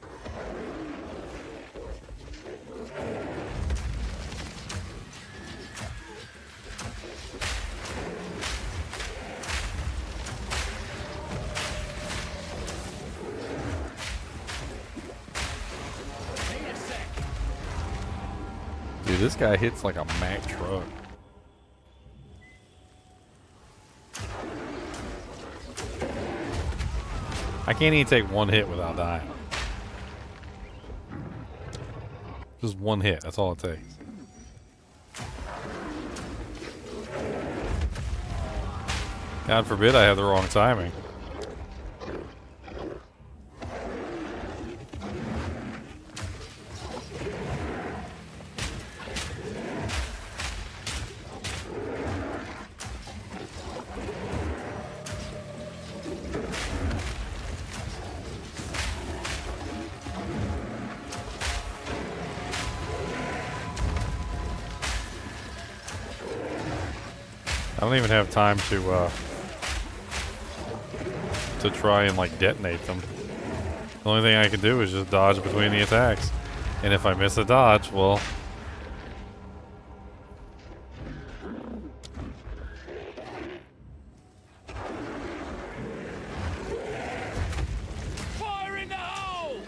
Dude, this guy hits like a Mack truck. I can't even take one hit without dying. Just one hit, that's all it takes. God forbid I have the wrong timing. I don't even have time to try and like detonate them. The only thing I can do is just dodge between the attacks. And if I miss a dodge, well... Fire in the hole!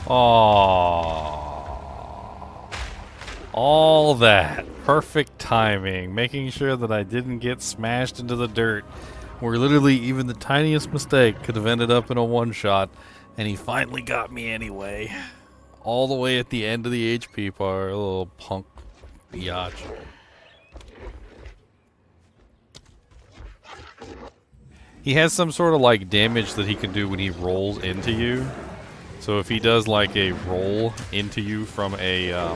Oh. All that. Perfect timing. Making sure that I didn't get smashed into the dirt. Where literally even the tiniest mistake could have ended up in a one-shot. And he finally got me anyway. All the way at the end of the HP bar. A little punk biatch. He has some sort of like damage that he can do when he rolls into you. So if he does like a roll into you from a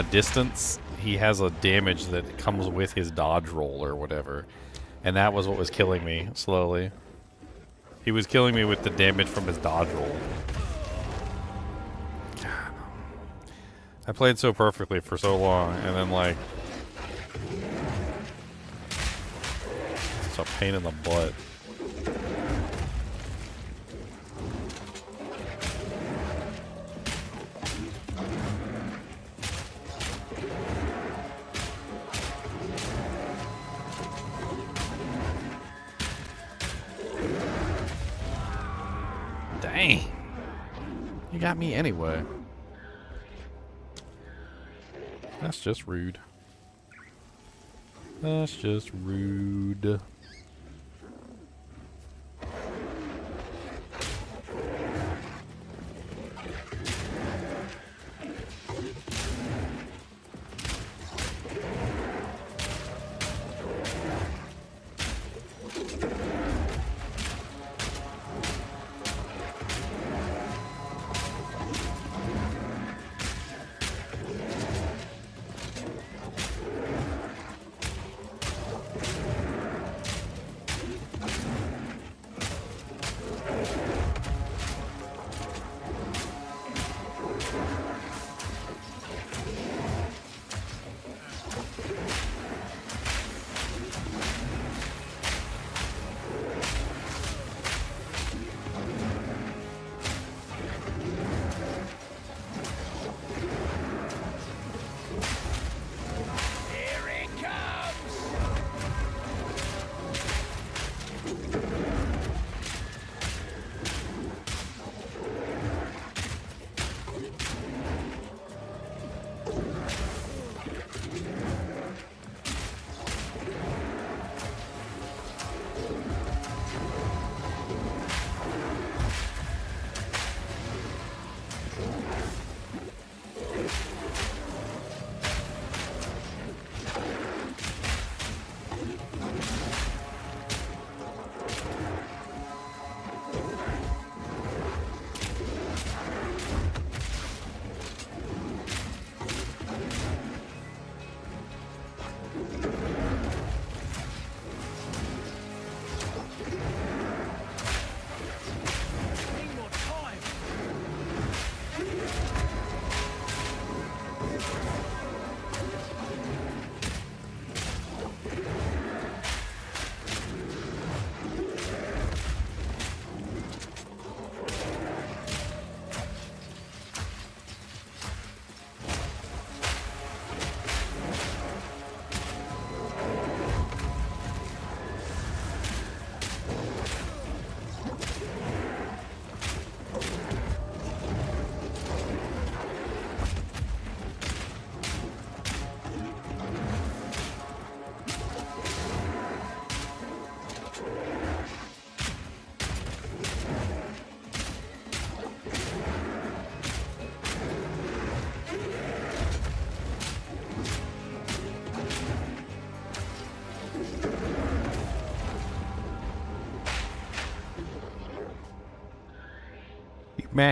distance, he has a damage that comes with his dodge roll or whatever. And that was what was killing me slowly. He was killing me with the damage from his dodge roll. I played so perfectly for so long, and then like it's a pain in the butt. Dang. You got me anyway. That's just rude. That's just rude.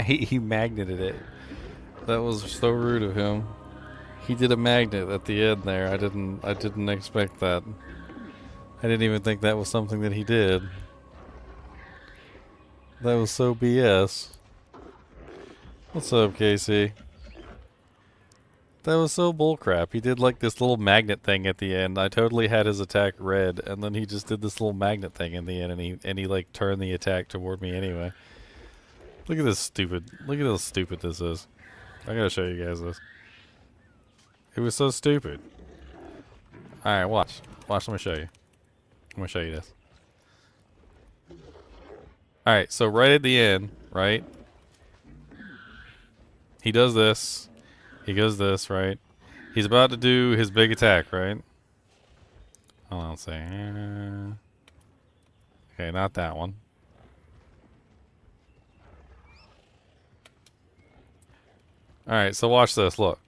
He magneted it. That was so rude of him. He did a magnet at the end there. I didn't expect that. I didn't even think that was something that he did. That was so BS. What's up, Casey? That was so bullcrap. He did like this little magnet thing at the end. I totally had his attack red, and then he just did this little magnet thing in the end, and he like turned the attack toward me anyway. Look at this stupid. Look at how stupid this is. I gotta show you guys this. It was so stupid. Alright, watch. Watch, let me show you. I'm gonna show you this. Alright, so right at the end, right? He does this. He goes this, right? He's about to do his big attack, right? Hold on, let's see. Okay, not that one. Alright, so watch this. Look.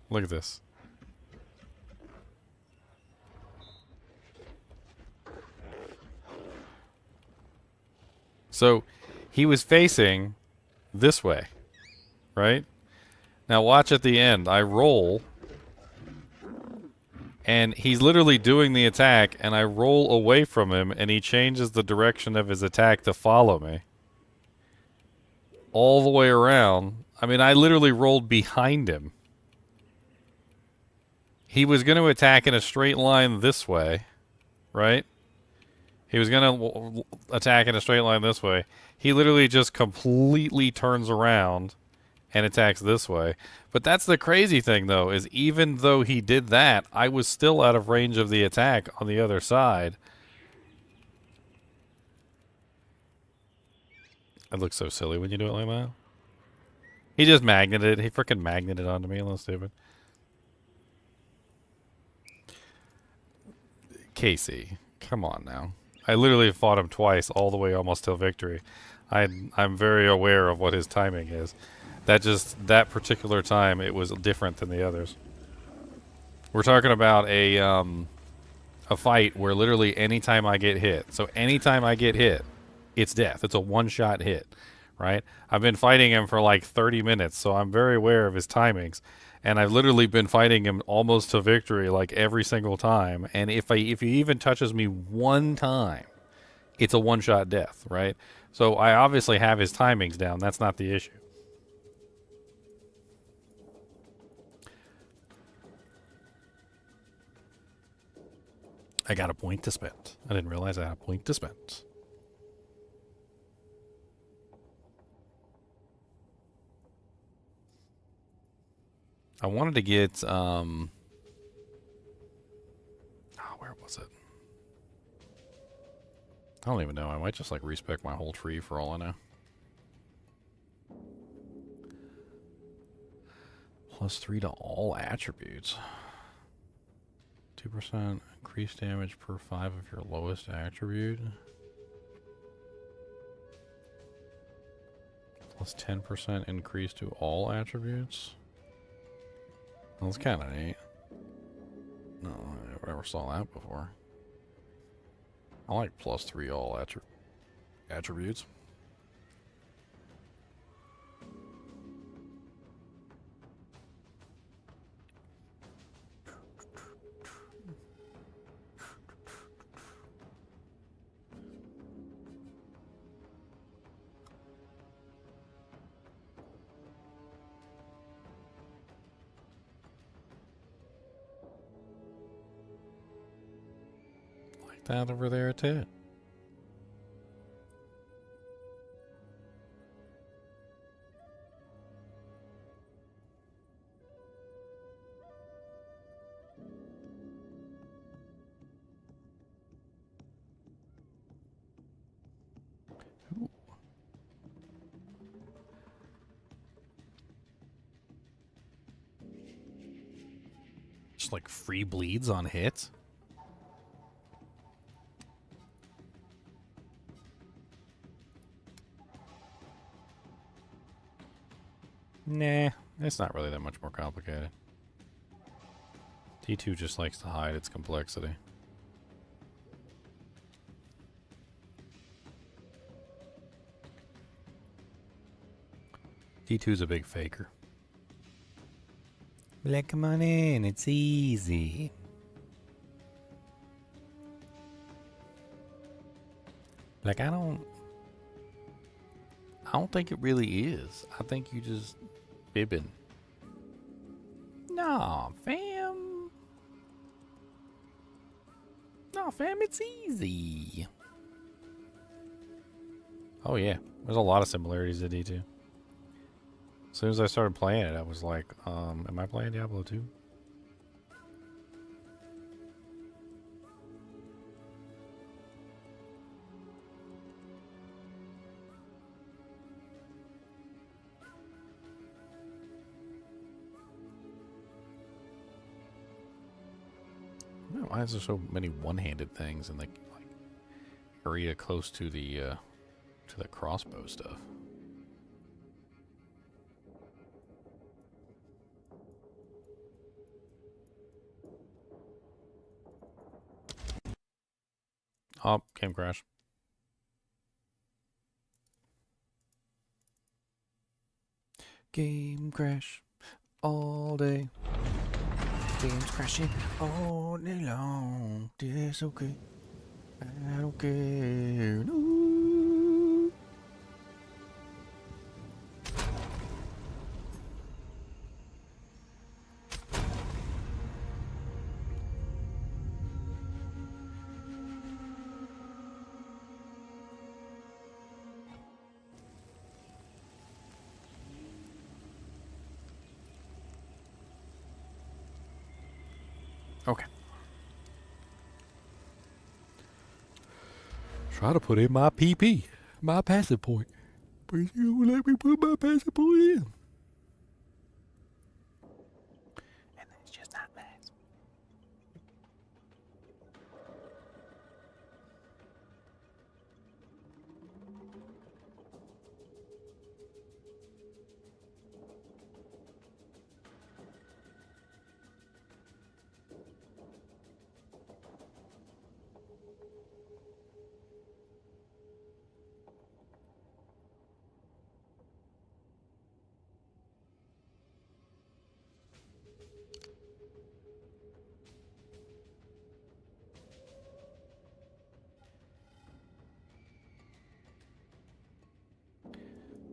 Look at this. So, he was facing this way, right? Now watch at the end. I roll, and he's literally doing the attack, and I roll away from him, and he changes the direction of his attack to follow me. All the way around. I mean, I literally rolled behind him. He was going to attack in a straight line this way, right? He was going to attack in a straight line this way. He literally just completely turns around and attacks this way. But that's the crazy thing, though, is even though he did that, I was still out of range of the attack on the other side. It looks so silly when you do it like that. He just magneted. He freaking magneted onto me. A little stupid. Casey, come on now. I literally fought him twice, all the way almost till victory. I'm very aware of what his timing is. That particular time, it was different than the others. We're talking about a fight where literally anytime I get hit. So anytime I get hit, it's death. It's a one-shot hit, right? I've been fighting him for like 30 minutes, so I'm very aware of his timings. And I've literally been fighting him almost to victory like every single time. And if he even touches me one time, it's a one-shot death, right? So I obviously have his timings down. That's not the issue. I got a point to spend. I didn't realize I had a point to spend. I wanted to get, where was it? I don't even know. I might just like respec my whole tree for all I know. +3 to all attributes. 2% increased damage per 5 of your lowest attribute. +10% increase to all attributes. Well, that's kind of neat. No, I never saw that before. I like +3 all attributes. That over there too. Ooh. Just like free bleeds on hits. Nah, it's not really that much more complicated. D2 just likes to hide its complexity. D2's a big faker. Like, come on in, it's easy. Like, I don't think it really is. I think you just bibbing. Nah, fam. Nah, fam, it's easy. Oh, yeah. There's a lot of similarities to D2. As soon as I started playing it, I was like, am I playing Diablo 2? Why is there so many one-handed things in the like area close to the crossbow stuff? Oh, game crash. Game crash all day. Games crashing all day long. That's okay. I don't care. No. Okay. Try to put in my PP, my passive point. But you won't let me put my passive point in. And it's just not nice.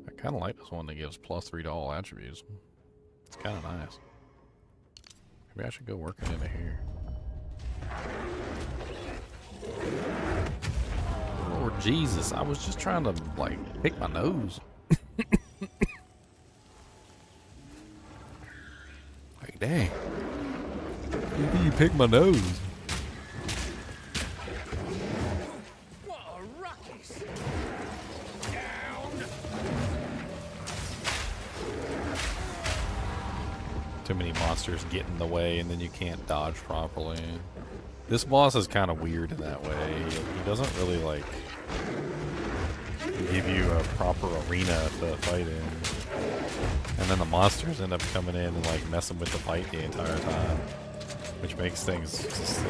I kind of like this one that gives +3 to all attributes. It's kind of nice. Maybe I should go work it into here. Lord Jesus, I was just trying to, like, pick my nose. Like, dang. You pick my nose. many monsters get in the way and then you can't dodge properly. This boss is kind of weird in that way. He doesn't really like give you a proper arena to fight in. And then the monsters end up coming in and like messing with the fight the entire time, which makes things just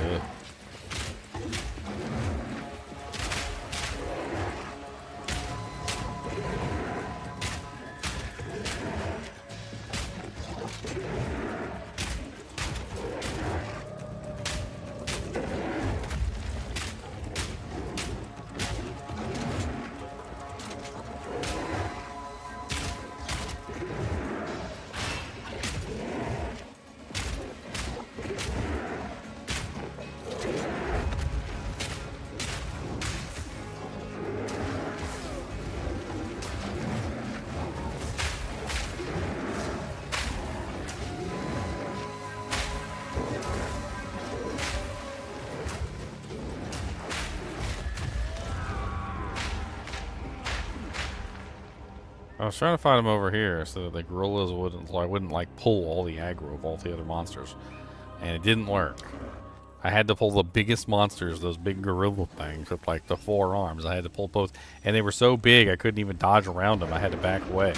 I was trying to find him over here so that the gorillas wouldn't, so I wouldn't like pull all the aggro of all the other monsters, and it didn't work. I had to pull the biggest monsters, those big gorilla things with like the 4 arms. I had to pull both, and they were so big I couldn't even dodge around them. I had to back away.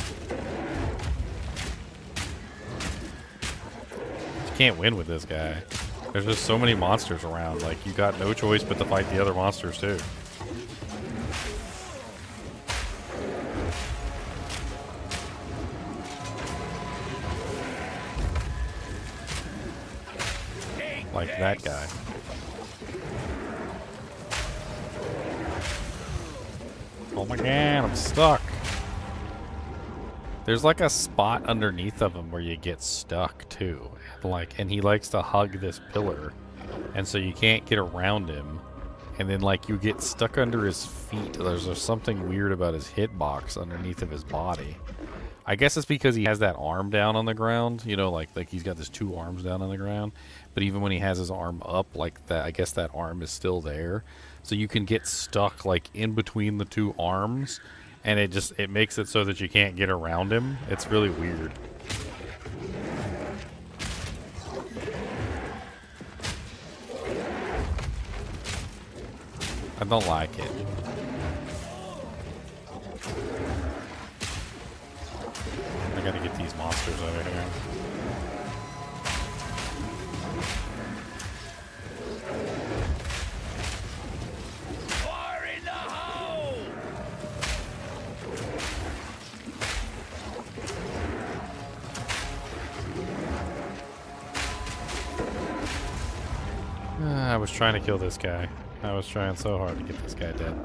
You can't win with this guy. There's just so many monsters around. Like, you got no choice but to fight the other monsters too. Like that guy. Oh my god, I'm stuck. There's like a spot underneath of him where you get stuck too. And he likes to hug this pillar. And so you can't get around him. And then like you get stuck under his feet. There's something weird about his hitbox underneath of his body. I guess it's because he has that arm down on the ground, you know, like he's got his 2 arms down on the ground. But even when he has his arm up like that, I guess that arm is still there. So you can get stuck like in between the 2 arms, and it makes it so that you can't get around him. It's really weird. I don't like it. I gotta get these monsters over here. Fire in the hole! I was trying to kill this guy. I was trying so hard to get this guy dead.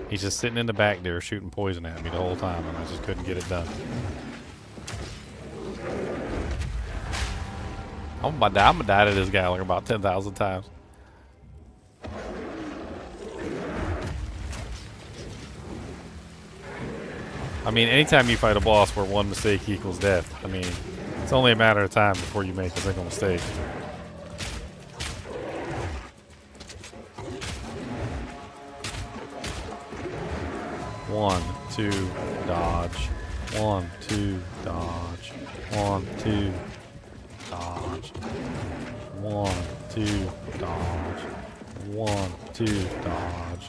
He's just sitting in the back there shooting poison at me the whole time, and I just couldn't get it done. I'm gonna die to this guy like about 10,000 times. I mean, anytime you fight a boss where 1 mistake equals death, I mean, it's only a matter of time before you make a single mistake. One, 2, dodge. 1, 2, dodge. 1, 2, dodge. 1, 2, dodge. 1, 2, dodge.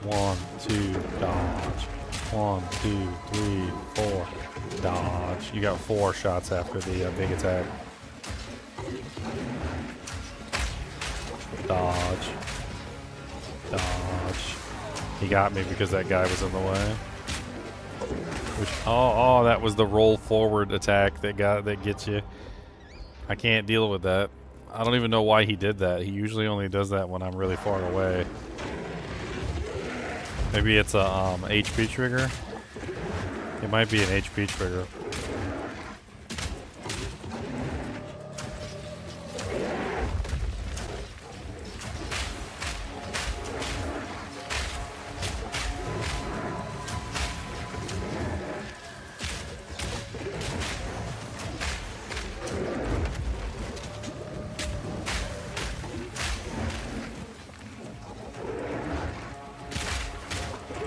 1, 2, dodge. 1, 2, 3, 4, dodge. You got 4 shots after the big attack. Dodge. Dodge. He got me because that guy was in the way. Which, oh, that was the roll forward attack that gets you. I can't deal with that. I don't even know why he did that. He usually only does that when I'm really far away. Maybe it's a HP trigger. It might be an HP trigger.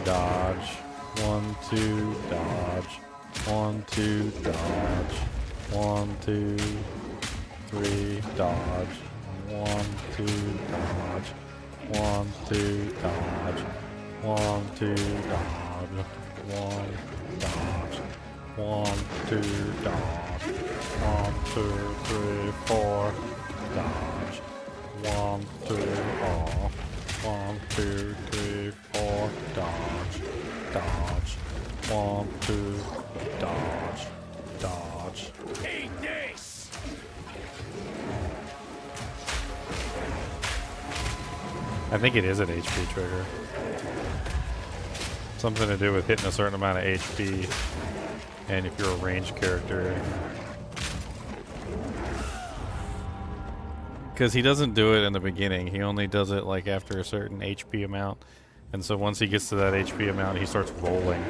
Dodge. 1, 2, dodge. 1, 2, dodge. 1, 2, 3, dodge. 1, 2, dodge. 1, 2, dodge. 1, 2, dodge. 1, dodge. 1, 2, dodge. 1, 2, 3, 4, dodge. 1, 2, off. 1, 2, 3, 4, dodge. Dodge. 1, 2, dodge. Dodge. Eat this! I think it is an HP trigger. Something to do with hitting a certain amount of HP. And if you're a ranged character. Because he doesn't do it in the beginning. He only does it like after a certain HP amount. And so once he gets to that HP amount, he starts rolling.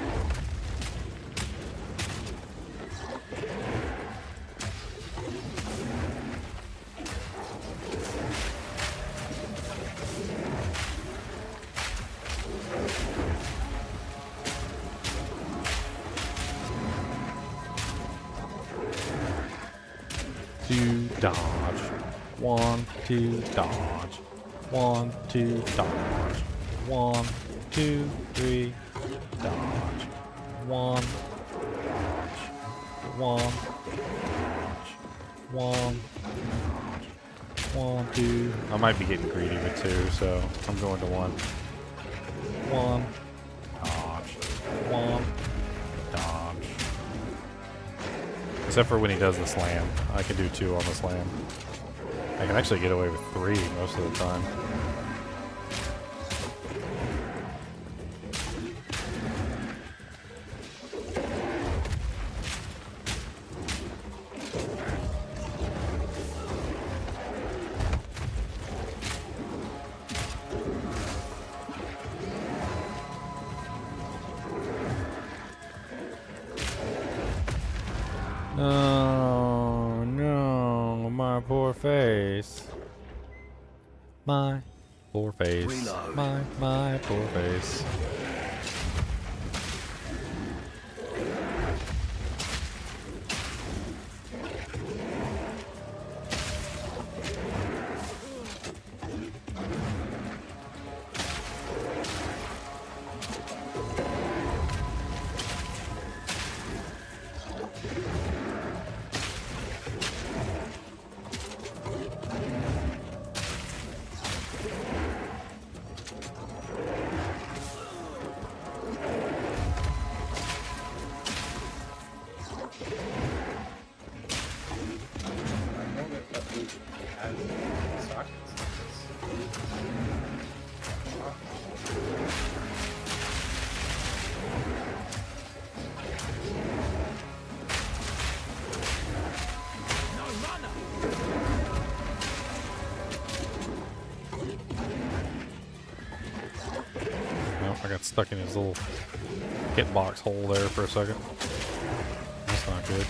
Two, dodge. 1, 2, dodge. 1, 2, dodge. 1, 2, 3, dodge. 1, dodge. 1, dodge. 1, dodge. 1, 2. I might be getting greedy with 2, so I'm going to 1. 1, dodge. 1, dodge. Except for when he does the slam. I can do 2 on the slam. I can actually get away with 3 most of the time. Oh no, my poor face. My poor face. Reload. My poor face. I got stuck in his little hitbox hole there for a second. That's not good.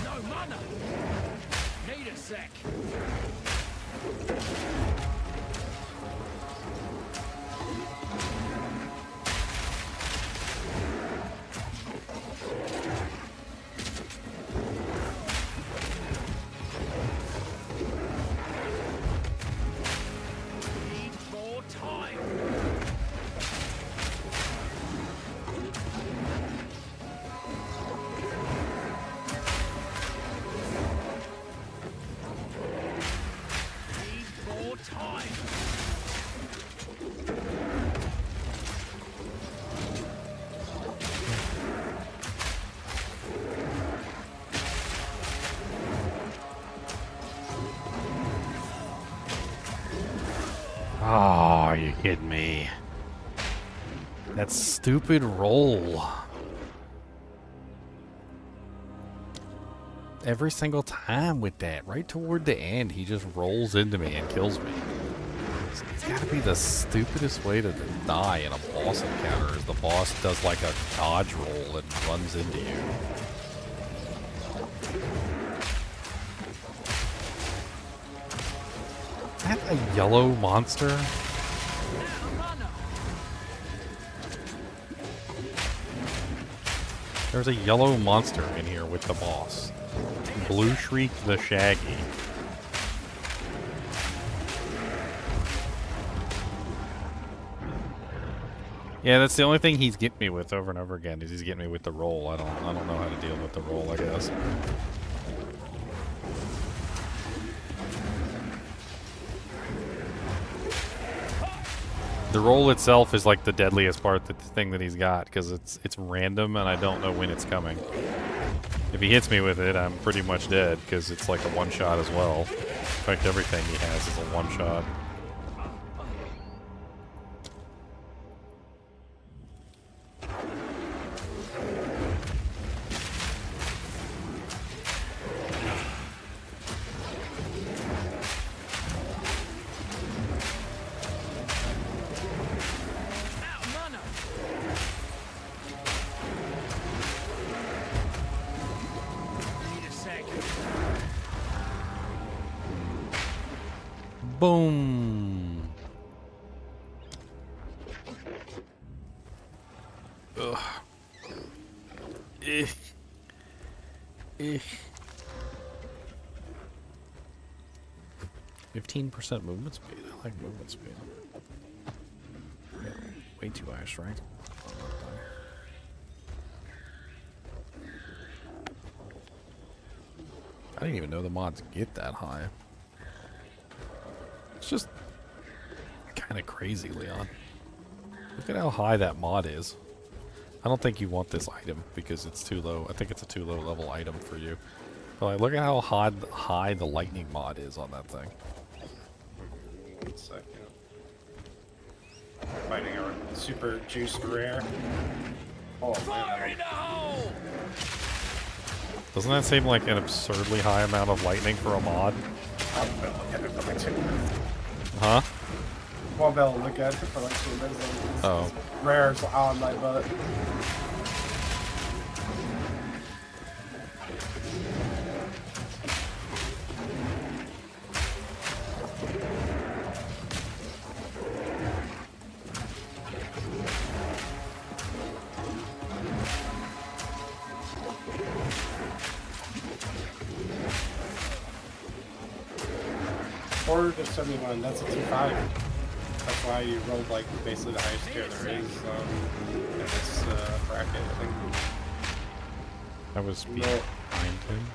No mana! Need a sec. Oh, are you kidding me? That stupid roll. Every single time with that, right toward the end, he just rolls into me and kills me. It's gotta be the stupidest way to die in a boss encounter, is the boss does like a dodge roll and runs into you. that a yellow monster? There's a yellow monster in here with the boss. Blue Shriek the Shaggy. Yeah, that's the only thing he's getting me with over and over again is he's getting me with the roll. I don't know how to deal with the roll, I guess. The roll itself is like the deadliest part, the thing that he's got, because it's random and I don't know when it's coming. If he hits me with it, I'm pretty much dead, because it's like a one-shot as well. In fact, everything he has is a one-shot. Boom. Ugh. 15% movement speed. I like movement speed. Yeah, way too ice, right? I didn't even know the mods get that high. It's just kind of crazy, Leon. Look at how high that mod is. I don't think you want this item because it's too low. I think it's a too low level item for you. But like, look at how high the lightning mod is on that thing. 1 second. Fighting a super juiced rare. Oh man. Doesn't that seem like an absurdly high amount of lightning for a mod? Huh? Won't be able to look at it for like 2 minutes. Oh. Rare's on my butt. Or just 71, that's a 2-5. That's why you rolled like basically the highest tier there is in this bracket, I think. I was behind him.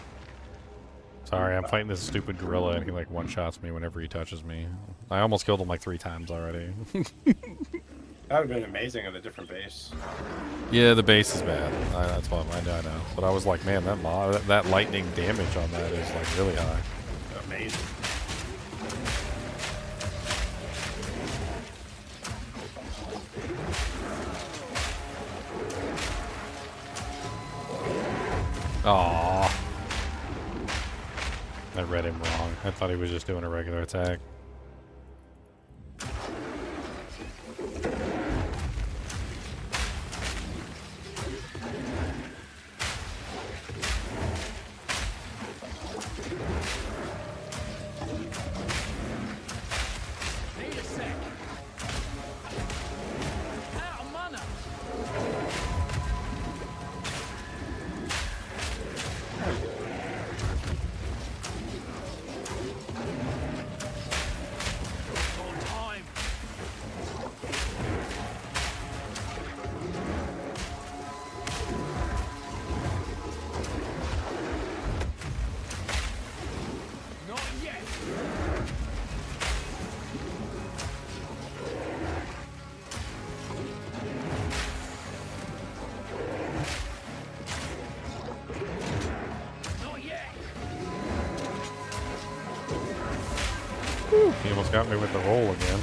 Sorry, I'm fighting this stupid gorilla and he like one-shots me whenever he touches me. I almost killed him like 3 times already. That would have been amazing at a different base. Yeah, the base is bad. That's what I know. But I was like, man, that lightning damage on that is like really high. Amazing. Aww. I read him wrong. I thought he was just doing a regular attack. He almost got me with the roll again.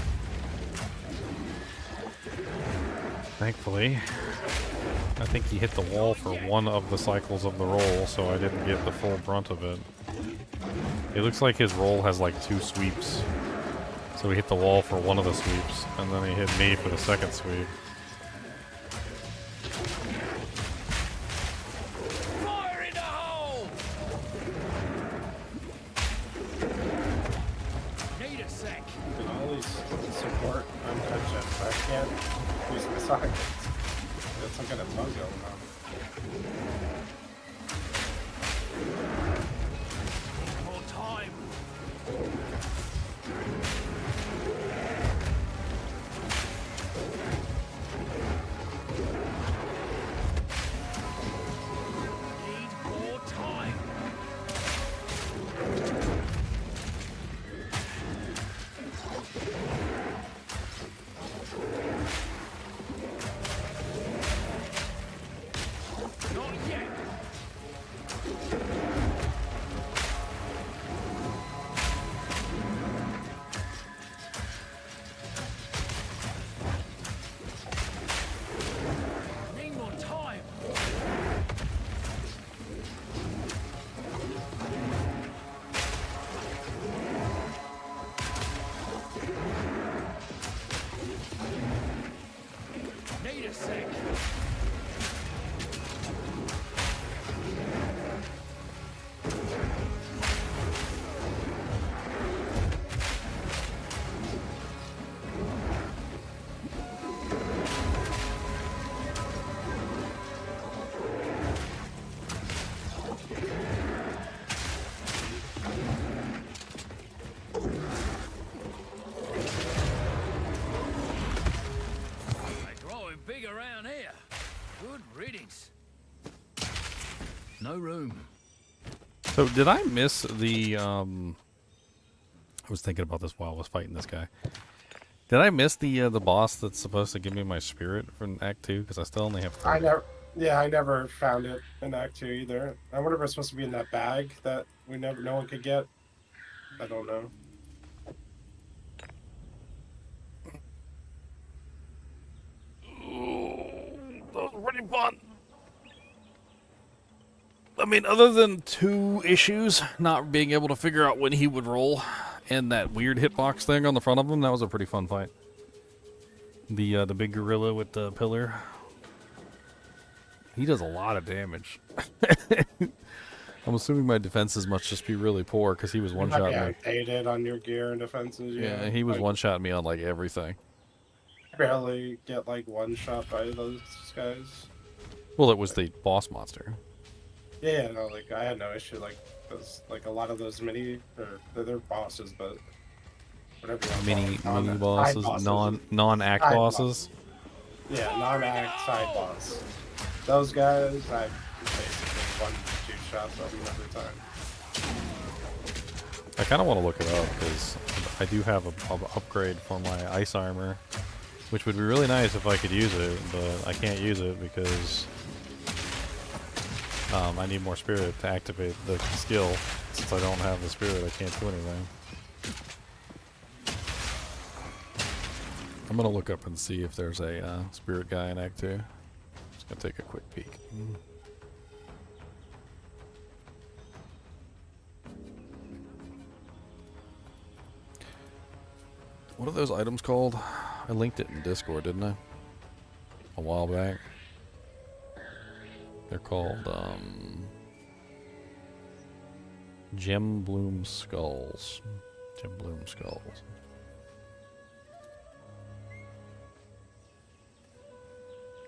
Thankfully, I think he hit the wall for one of the cycles of the roll, so I didn't get the full brunt of it. It looks like his roll has like 2 sweeps. So he hit the wall for one of the sweeps, and then he hit me for the second sweep. Need a sec. outside. Got some kind of bug going on. More time. Need more time. Not yet. Need more time. Need a sec. They're growing big around here. Good riddance. No room. So did I miss the I was thinking about this while I was fighting this guy. Did I miss the boss that's supposed to give me my spirit from Act 2? Because I still only have 3. I never found it in Act 2 either. I wonder if it's supposed to be in that bag that no one could get. I don't know. That was pretty fun. I mean, other than 2 issues, not being able to figure out when he would roll, and that weird hitbox thing on the front of him, that was a pretty fun fight. The big gorilla with the pillar. He does a lot of damage. I'm assuming my defenses must just be really poor because he was one-shotting me. Outdated on your gear and defenses. Yeah, he was one-shotting me on like everything. Barely get like one shot by those guys. Well, it was the boss monster. Yeah, no, like I had no issue. Like, cause like a lot of those they're bosses, but whatever. Mini bosses, non-act bosses. Yeah, non-act side boss. Those guys, I basically 1-2 shots of them every time. I kind of want to look it up because I do have a upgrade for my ice armor, which would be really nice if I could use it, but I can't use it because I need more spirit to activate the skill. Since I don't have the spirit, I can't do anything. I'm gonna look up and see if there's a spirit guy in Act 2. Just gonna take a quick peek. What are those items called? I linked it in Discord, didn't I? A while back. They're called Gem Bloom Skulls. Gem Bloom Skulls.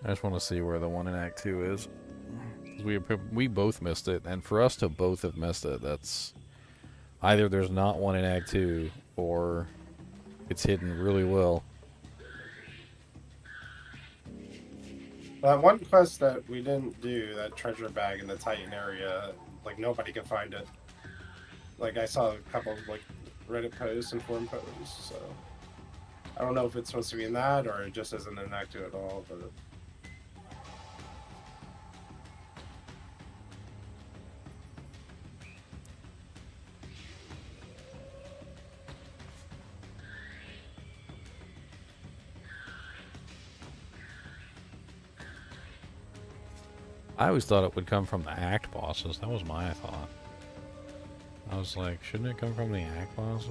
I just want to see where the one in Act 2 is. We both missed it, and for us to both have missed it, that's either there's not one in Act 2 or it's hidden really well. That one quest that we didn't do, that treasure bag in the Titan area, like nobody can find it. Like I saw a couple of like Reddit posts and forum posts, so I don't know if it's supposed to be in that or it just isn't in Act 2 at all, but I always thought it would come from the act bosses. That was my thought. I was like, shouldn't it come from the act bosses?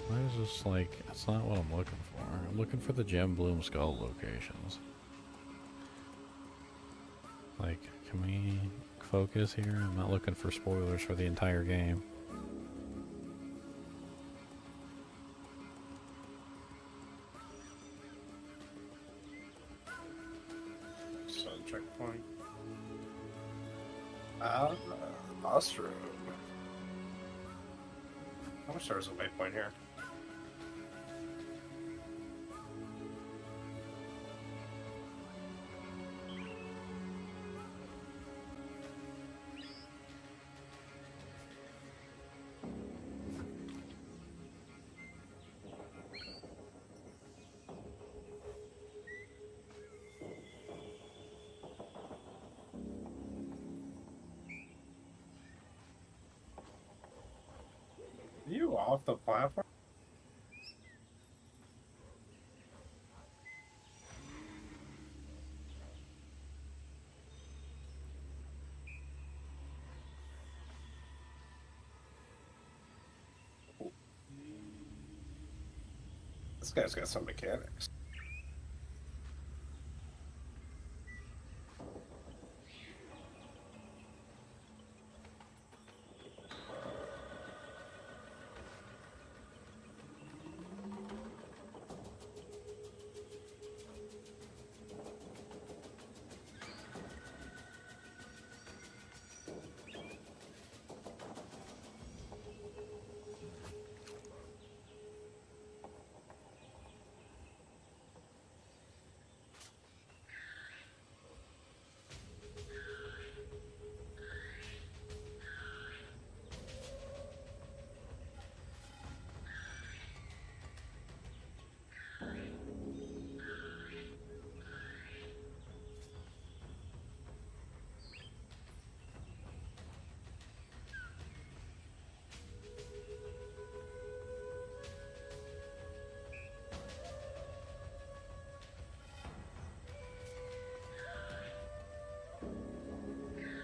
Why is this like, that's not what I'm looking for. I'm looking for the Gem Bloom Skull locations. Like, can we focus here? I'm not looking for spoilers for the entire game. Mushroom. I wish there was a waypoint here. Are you off the platform? This guy's got some mechanics.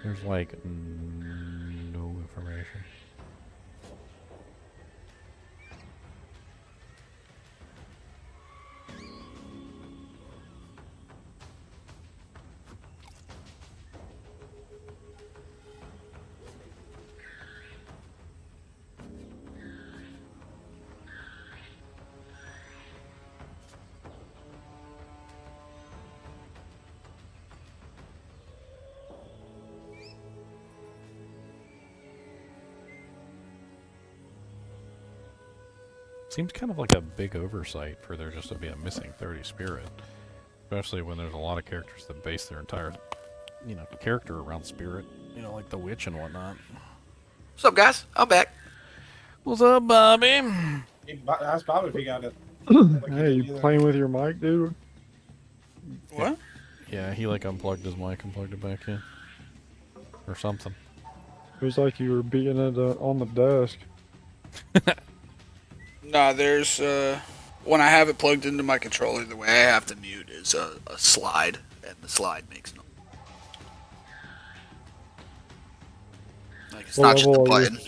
There's like no information. Seems kind of like a big oversight for there just to be a missing 30 spirit. Especially when there's a lot of characters that base their entire, character around spirit. Like the witch and whatnot. What's up, guys? I'm back. What's up, Bobby? Ask Bob if he got it. Hey, you playing with your mic, dude? What? Yeah, he unplugged his mic and plugged it back in. Or something. It was like you were beating it on the desk. Nah, there's when I have it plugged into my controller, the way I have to mute is a slide, and the slide makes no. It's What not just the level are you? button.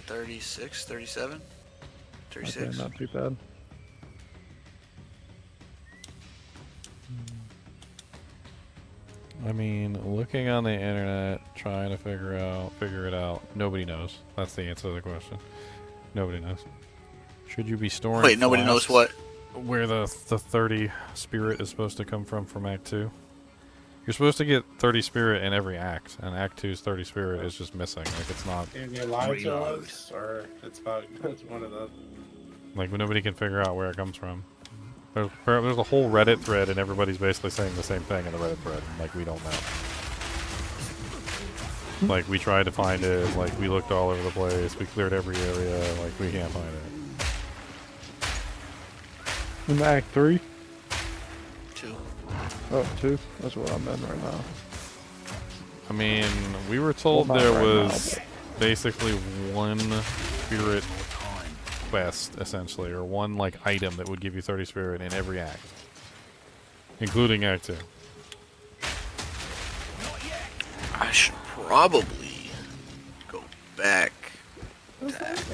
36, 37, 36. Okay, not too bad. I mean, looking on the internet, trying to figure it out. Nobody knows. That's the answer to the question. Nobody knows. Should you be storing? Wait, nobody knows what? Where the 30 spirit is supposed to come from Act 2. You're supposed to get 30 spirit in every act, and Act 2's 30 spirit is just missing. It's not. And you lied to us, or it's one of the. Nobody can figure out where it comes from. There's a whole Reddit thread, and everybody's basically saying the same thing in the Reddit thread. We don't know. We tried to find it. We looked all over the place. We cleared every area. We can't find it. In Act 3? 2. Oh, 2? That's what I'm in right now. I mean, we were told Well, not there right was now, basically one spirit quest, essentially, or one item that would give you 30 spirit in every act, including Act 2. I should probably go back to Act.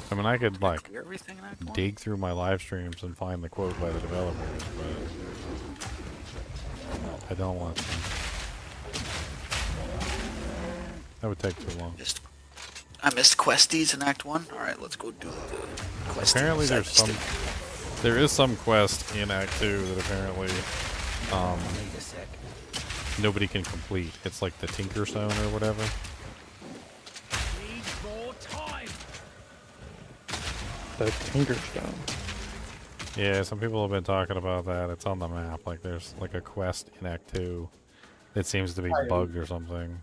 I mean, I could Clear everything in Act 1? dig through my live streams and find the quote by the developers, but I don't want to. That would take too long. I missed questies in Act 1. Alright, let's go do the questies. Apparently there is some quest in Act 2 that apparently nobody can complete. It's like the Tinker Stone or whatever. Need more time. The Tinker Stone. Yeah, some people have been talking about that. It's on the map. Like there's like a quest in Act 2 that seems to be bugged or something.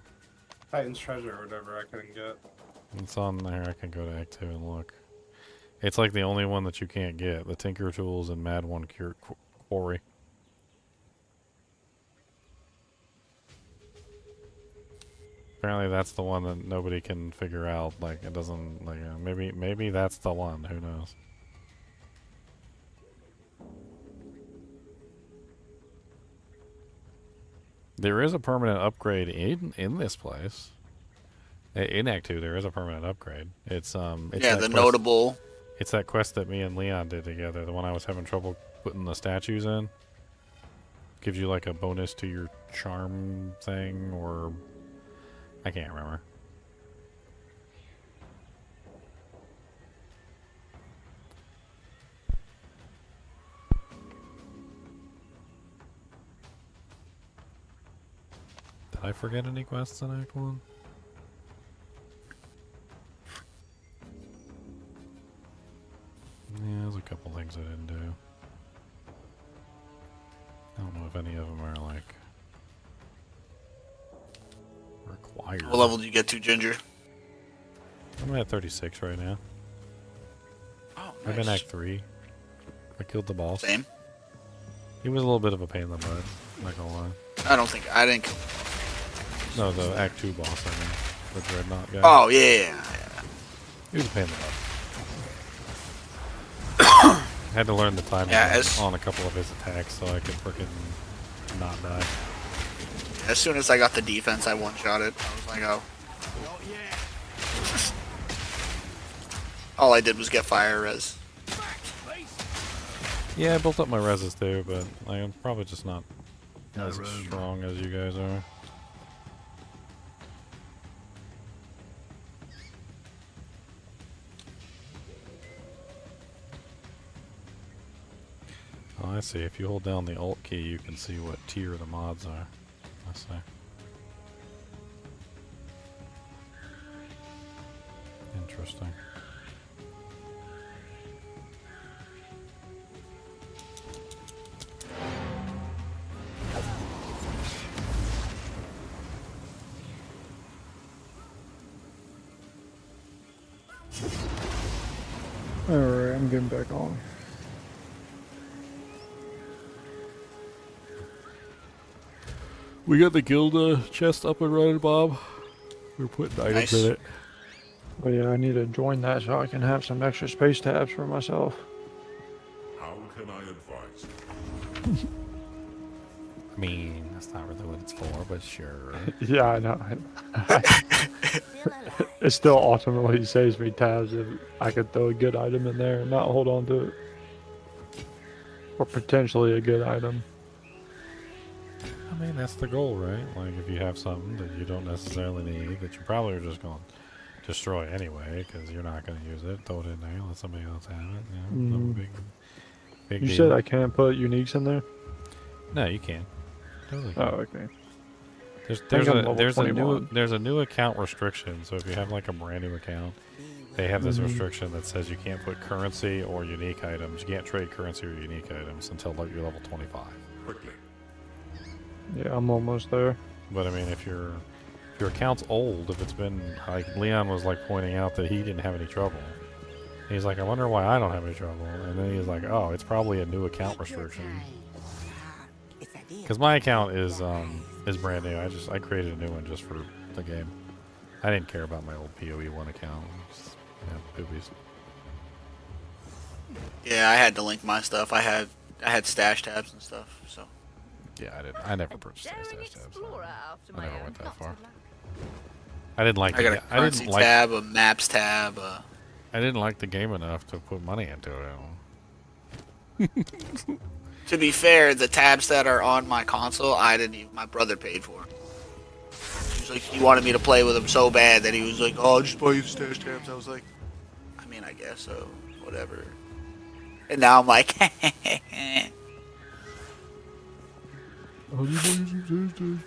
Titan's Treasure or whatever I couldn't get. It's on there. I can go to Act 2 and look. It's like the only one that you can't get. The Tinker Tools and Mad One Quarry. Apparently that's the one that nobody can figure out. Like it doesn't like maybe that's the one. Who knows? There is a permanent upgrade in this place. In Act 2 there is a permanent upgrade. It's yeah, the notable. It's that quest that me and Leon did together. The one I was having trouble putting the statues in. Gives you like a bonus to your charm thing, or I can't remember. Did I forget any quests in Act 1? Yeah, there's a couple things I didn't do. I don't know if any of them are like required. What level do you get to, Ginger? I'm at 36 right now. Oh, nice. I'm in Act 3. I killed the boss. Same. He was a little bit of a pain in the butt, not gonna lie. I don't think I didn't. No, the Act 2 boss, I mean. The Dreadnought guy. Oh, yeah. He was a pain in the butt. Had to learn the timing on a couple of his attacks so I could frickin' not die. As soon as I got the defense, I one-shot it. I was like, oh. All I did was get fire res. Yeah, I built up my reses too, but I'm probably just not as strong as you guys are. Oh, I see. If you hold down the Alt key, you can see what tier the mods are. I see. Interesting. Alright, I'm getting back on. We got the guild chest up and running, Bob. We're putting items in it. But yeah, I need to join that so I can have some extra space tabs for myself. How can I advise? I mean, that's not really what it's for, but sure. Yeah, I know. It still ultimately saves me tabs if I could throw a good item in there and not hold on to it. Or potentially a good item. I mean, that's the goal, right? Like, if you have something that you don't necessarily need, that you probably are just going to destroy anyway, because you're not going to use it, throw it in there, let somebody else have it. You know, no big You deal. said I can't put uniques in there? No, you can. Totally can. Oh, okay. There's a new account restriction. So if you have like a brand new account, they have this restriction that says you can't put currency or unique items. You can't trade currency or unique items until you're level 25. Quickly. Yeah, I'm almost there. But I mean, if your account's old, if it's been like Leon was like pointing out that he didn't have any trouble. He's like, I wonder why I don't have any trouble. And then he's like, oh, it's probably a new account restriction. Because my account is brand new. I created a new one just for the game. I didn't care about my old PoE1 account. Just, boobies. Yeah, I had to link my stuff. I had stash tabs and stuff. So. Yeah, I never purchased any stash tabs. I never went that far. I didn't like. I got a currency tab, a maps tab. I didn't like the game enough to put money into it. To be fair, the tabs that are on my console, my brother paid for. He's like, he wanted me to play with him so bad that he was like, "Oh, I'll just buy you the stash tabs." I was like, I mean, I guess so, whatever. And now I'm like,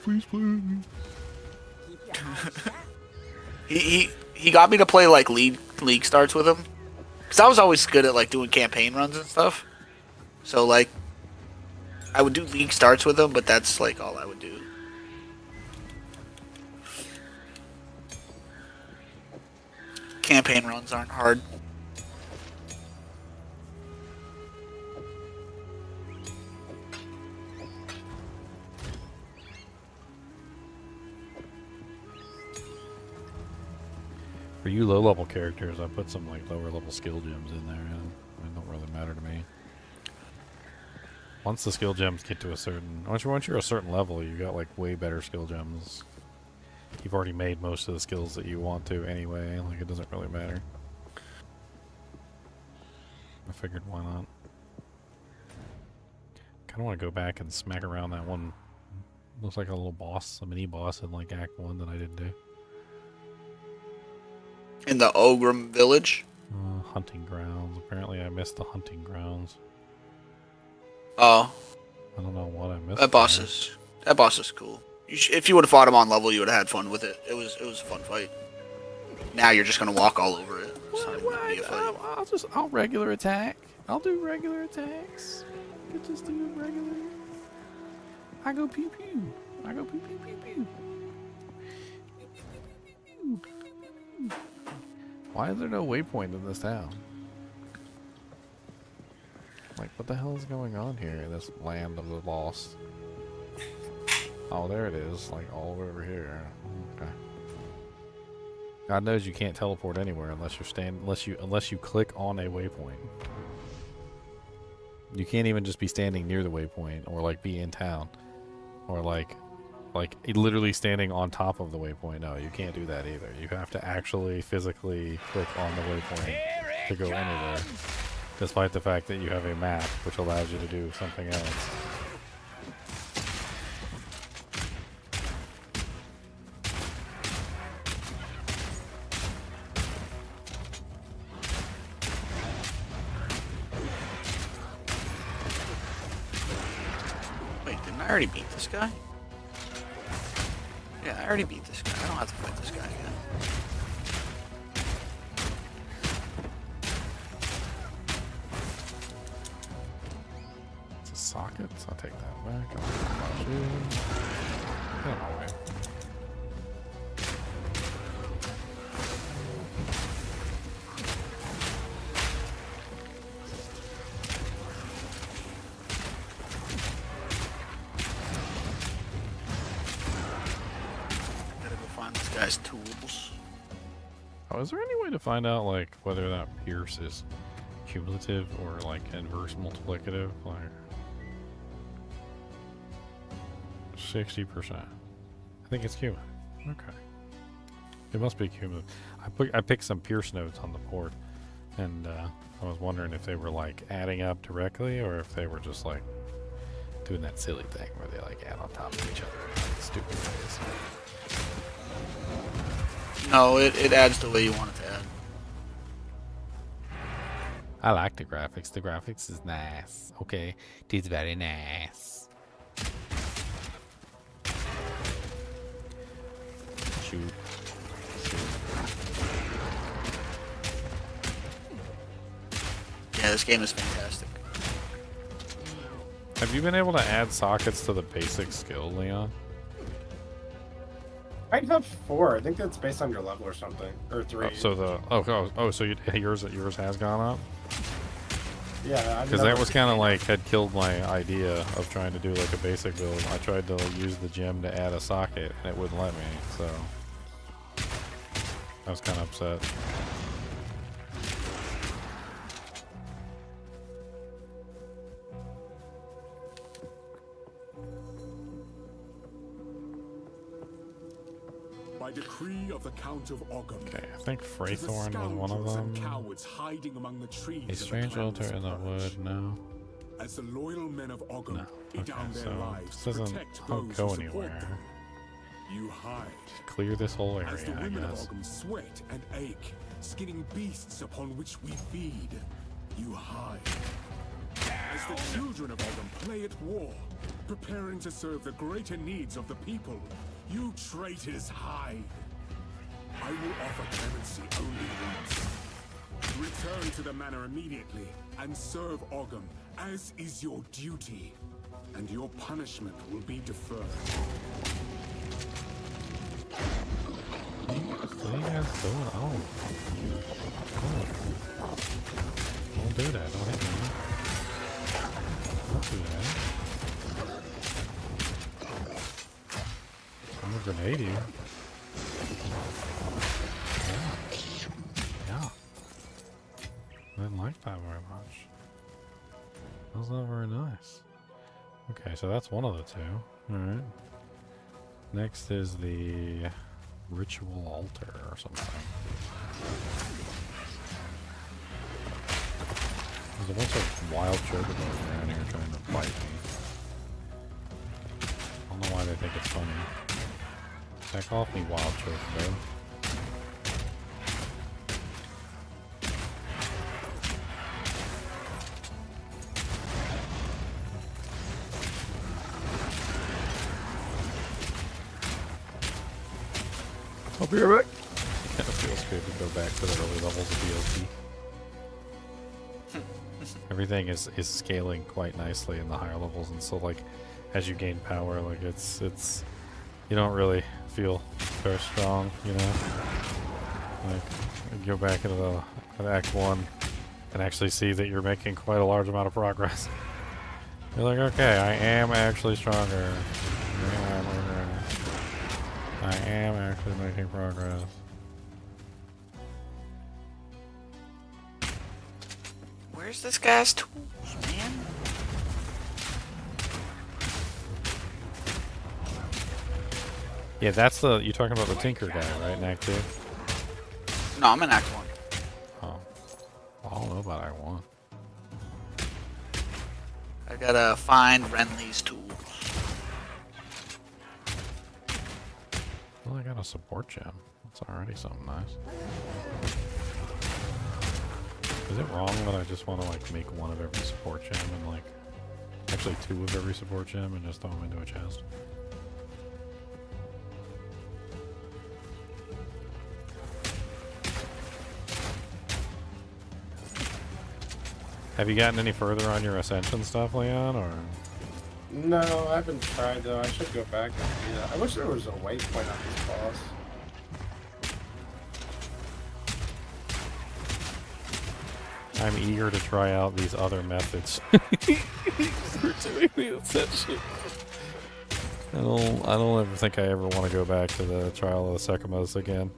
Please play. He got me to play like league starts with him, because I was always good at like doing campaign runs and stuff. So like, I would do league starts with him, but that's like all I would do. Campaign runs aren't hard. For you low-level characters, I put some like lower-level skill gems in there, and they don't really matter to me. Once the skill gems get to a certain, once you're a certain level, you got like way better skill gems. You've already made most of the skills that you want to anyway. Like it doesn't really matter. I figured why not. Kind of want to go back and smack around that one. Looks like a little boss, a mini boss in like Act 1 that I didn't do. In the Ogrim village? Hunting grounds. Apparently I missed the hunting grounds. Oh. I don't know what I missed. That boss is cool. If you would have fought him on level, you would have had fun with it. It was a fun fight. Now you're just gonna walk all over it. I'll regular attack. I'll do regular attacks. I could just do regular. I go pew pew. I go pew pew pew pew. Why is there no waypoint in this town? Like, what the hell is going on here in this land of the lost? Oh, there it is. Like, all the way over here. Okay. God knows you can't teleport anywhere unless you click on a waypoint. You can't even just be standing near the waypoint or like be in town or like literally standing on top of the waypoint. No, you can't do that either. You have to actually physically click on the waypoint to go anywhere, despite the fact that you have a map which allows you to do something else. Wait, didn't I already beat this guy? Yeah, I already beat this guy. I don't have to fight this guy again. It's a socket, so I'll take that back. I'll take that. Get out of my way. Guy's tools. Oh, is there any way to find out like whether that pierce is cumulative or like inverse multiplicative? Like 60%. I think it's cumulative. Okay. It must be cumulative. I picked some pierce notes on the board, and I was wondering if they were like adding up directly or if they were just like doing that silly thing where they like add on top of each other in like, stupid ways. No, it adds the way you want it to add. I like the graphics. The graphics is nice. Okay, it is very nice. Shoot. Yeah, this game is fantastic. Have you been able to add sockets to the basic skill, Leon? I have 4. I think that's based on your level or something, or 3. So yours has gone up. Yeah, because that was kind of like had killed my idea of trying to do like a basic build. I tried to use the gem to add a socket and it wouldn't let me, so I was kind of upset. By decree of the Count of Ogham. Okay, I think Freythorn was one of them. Cowards hiding among the trees A strange altar in the wood. No. As the loyal men of Ogham No. lay Okay, down their so lives this to doesn't protect go those who support anywhere. them, you hide. Clear this whole As the area, I women of guess. Ogham sweat and ache, skinning beasts upon which we feed, you hide. As the children of Ogham play at war, preparing to serve the greater needs of the people. You traitors hide. I will offer clemency only once. Return to the manor immediately and serve Ogham, as is your duty. And your punishment will be deferred. What are you guys doing? Oh. Don't do that. Don't hit me. Don't do that. I'm gonna grenade you. Yeah. I didn't like that very much. That was not very nice. Okay, so that's one of the two. Alright. Next is the ritual altar or something. There's a bunch of wild chocobos around here trying to fight me. I don't know why they think it's funny. Back off me, wild chocobo. I'll be right back. It kind of feels good to go back to the early levels of DLC. Everything is scaling quite nicely in the higher levels, and so like as you gain power, like it's you don't really feel very strong, you know. Like you go back into the Act 1 and actually see that you're making quite a large amount of progress. You're like, okay, I am actually stronger. I am actually making progress. Where's this guy's tools, man? Yeah, that's the, you're talking about the Tinker guy, right, in Act 2? No, I'm in Act 1. Oh. Well, I don't know about Act 1. I gotta find Renly's tools. Well, I got a support gem. That's already something nice. Is it wrong that I just want to like make one of every support gem and like actually two of every support gem and just throw them into a chest? Have you gotten any further on your Ascension stuff, Leon, or? No, I haven't tried though. I should go back and do that. I wish there was a waypoint on this boss. I'm eager to try out these other methods for doing the Ascension. I don't ever think I ever want to go back to the Trial of the Secamos again.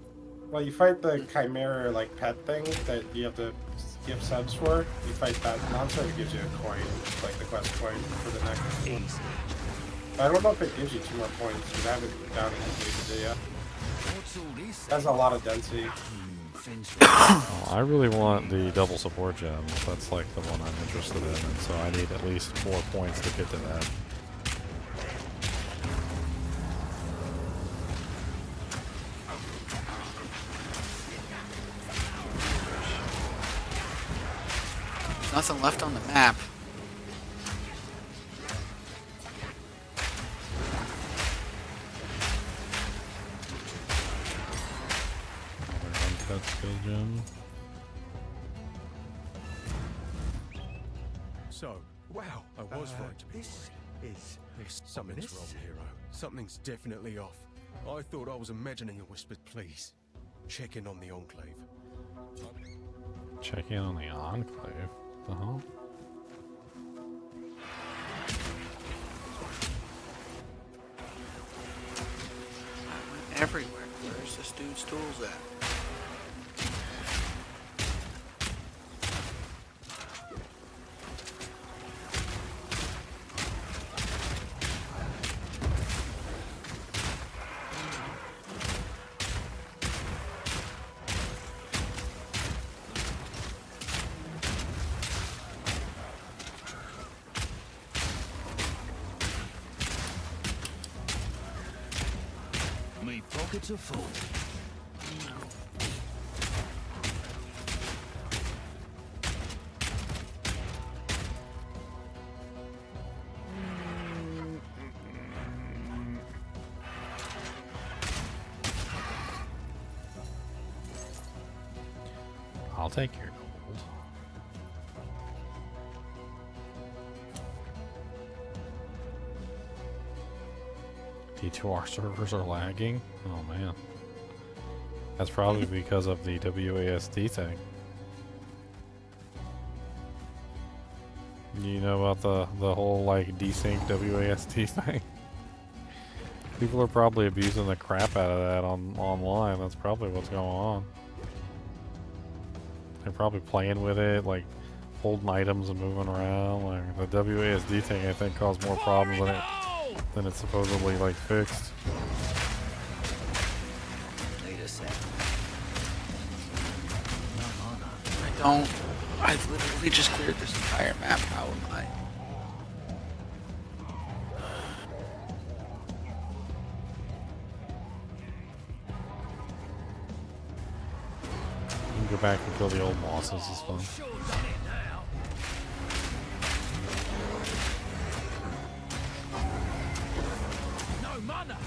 Well, you fight the Chimera like pet thing that you have to give subs for. You fight that monster, it gives you a coin, like the quest coin for the next one. I don't know if it gives you 2 more points, because I haven't gotten it completed yet. It has a lot of density. Oh, I really want the double support gem. That's like the one I'm interested in, and so I need at least 4 points to get to that. There's nothing left on the map. Uncut skill gem. So, wow, I was right to be worried. Something's wrong, hero. Something's definitely off. I thought I was imagining a whisper. Please, check in on the Enclave. Check in on the Enclave? The hell? Everywhere. Where's this dude's tools at? My pockets are full. I'll take your gold. D2R servers are lagging? Oh man. That's probably because of the WASD thing. You know about the whole like desync WASD thing? People are probably abusing the crap out of that online. That's probably what's going on. They're probably playing with it, like holding items and moving around. Like the WASD thing, I think, caused more problems than it's supposedly like fixed. Wait a sec. I've literally just cleared this entire map. How am I? You can go back and kill the old bosses, it's fun. No mana.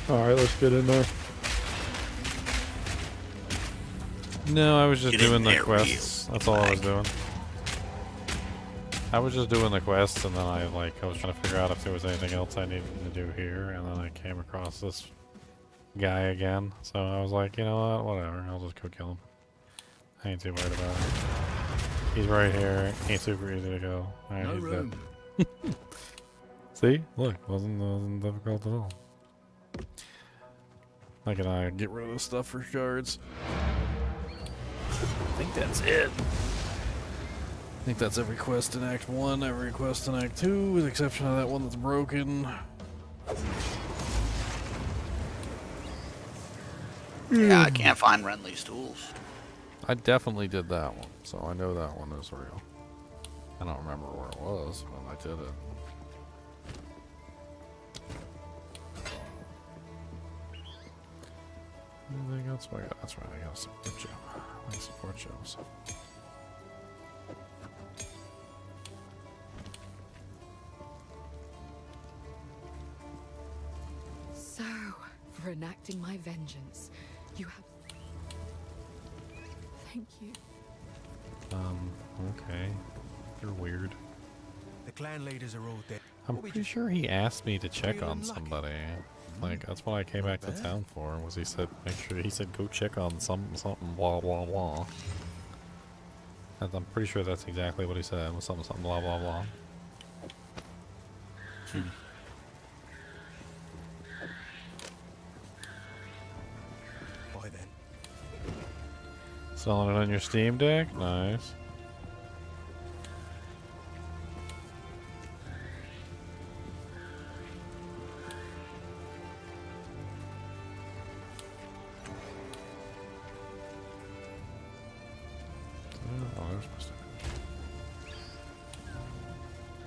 Alright, let's get in there. No, I was just Get in doing the there, quests. That's all I was doing. I was just doing the quests, and then I was trying to figure out if there was anything else I needed to do here, and then I came across this guy again. So I was like, you know what, whatever, I'll just go kill him. I ain't too worried about it. He's right here. Ain't super easy to go. Alright, he's dead. See? Look, wasn't difficult at all. I can get rid of the stuff for shards. I think that's it. I think that's every quest in Act 1, every quest in Act 2, with the exception of that one that's broken. Yeah, I can't find Renly's tools. I definitely did that one, so I know that one is real. I don't remember where it was, but I did it. Anything else? Oh, yeah, that's right. I got a support gem. I like support gems. So, for enacting my vengeance, you have... Thank you. Okay. You're weird. The clan leaders are all dead. I'm pretty sure he asked me to check on somebody. Like, that's what I came back to town for, was he said, he said go check on something, blah, blah, blah. And I'm pretty sure that's exactly what he said, was something, blah, blah, blah. Why then? Selling it on your Steam Deck? Nice.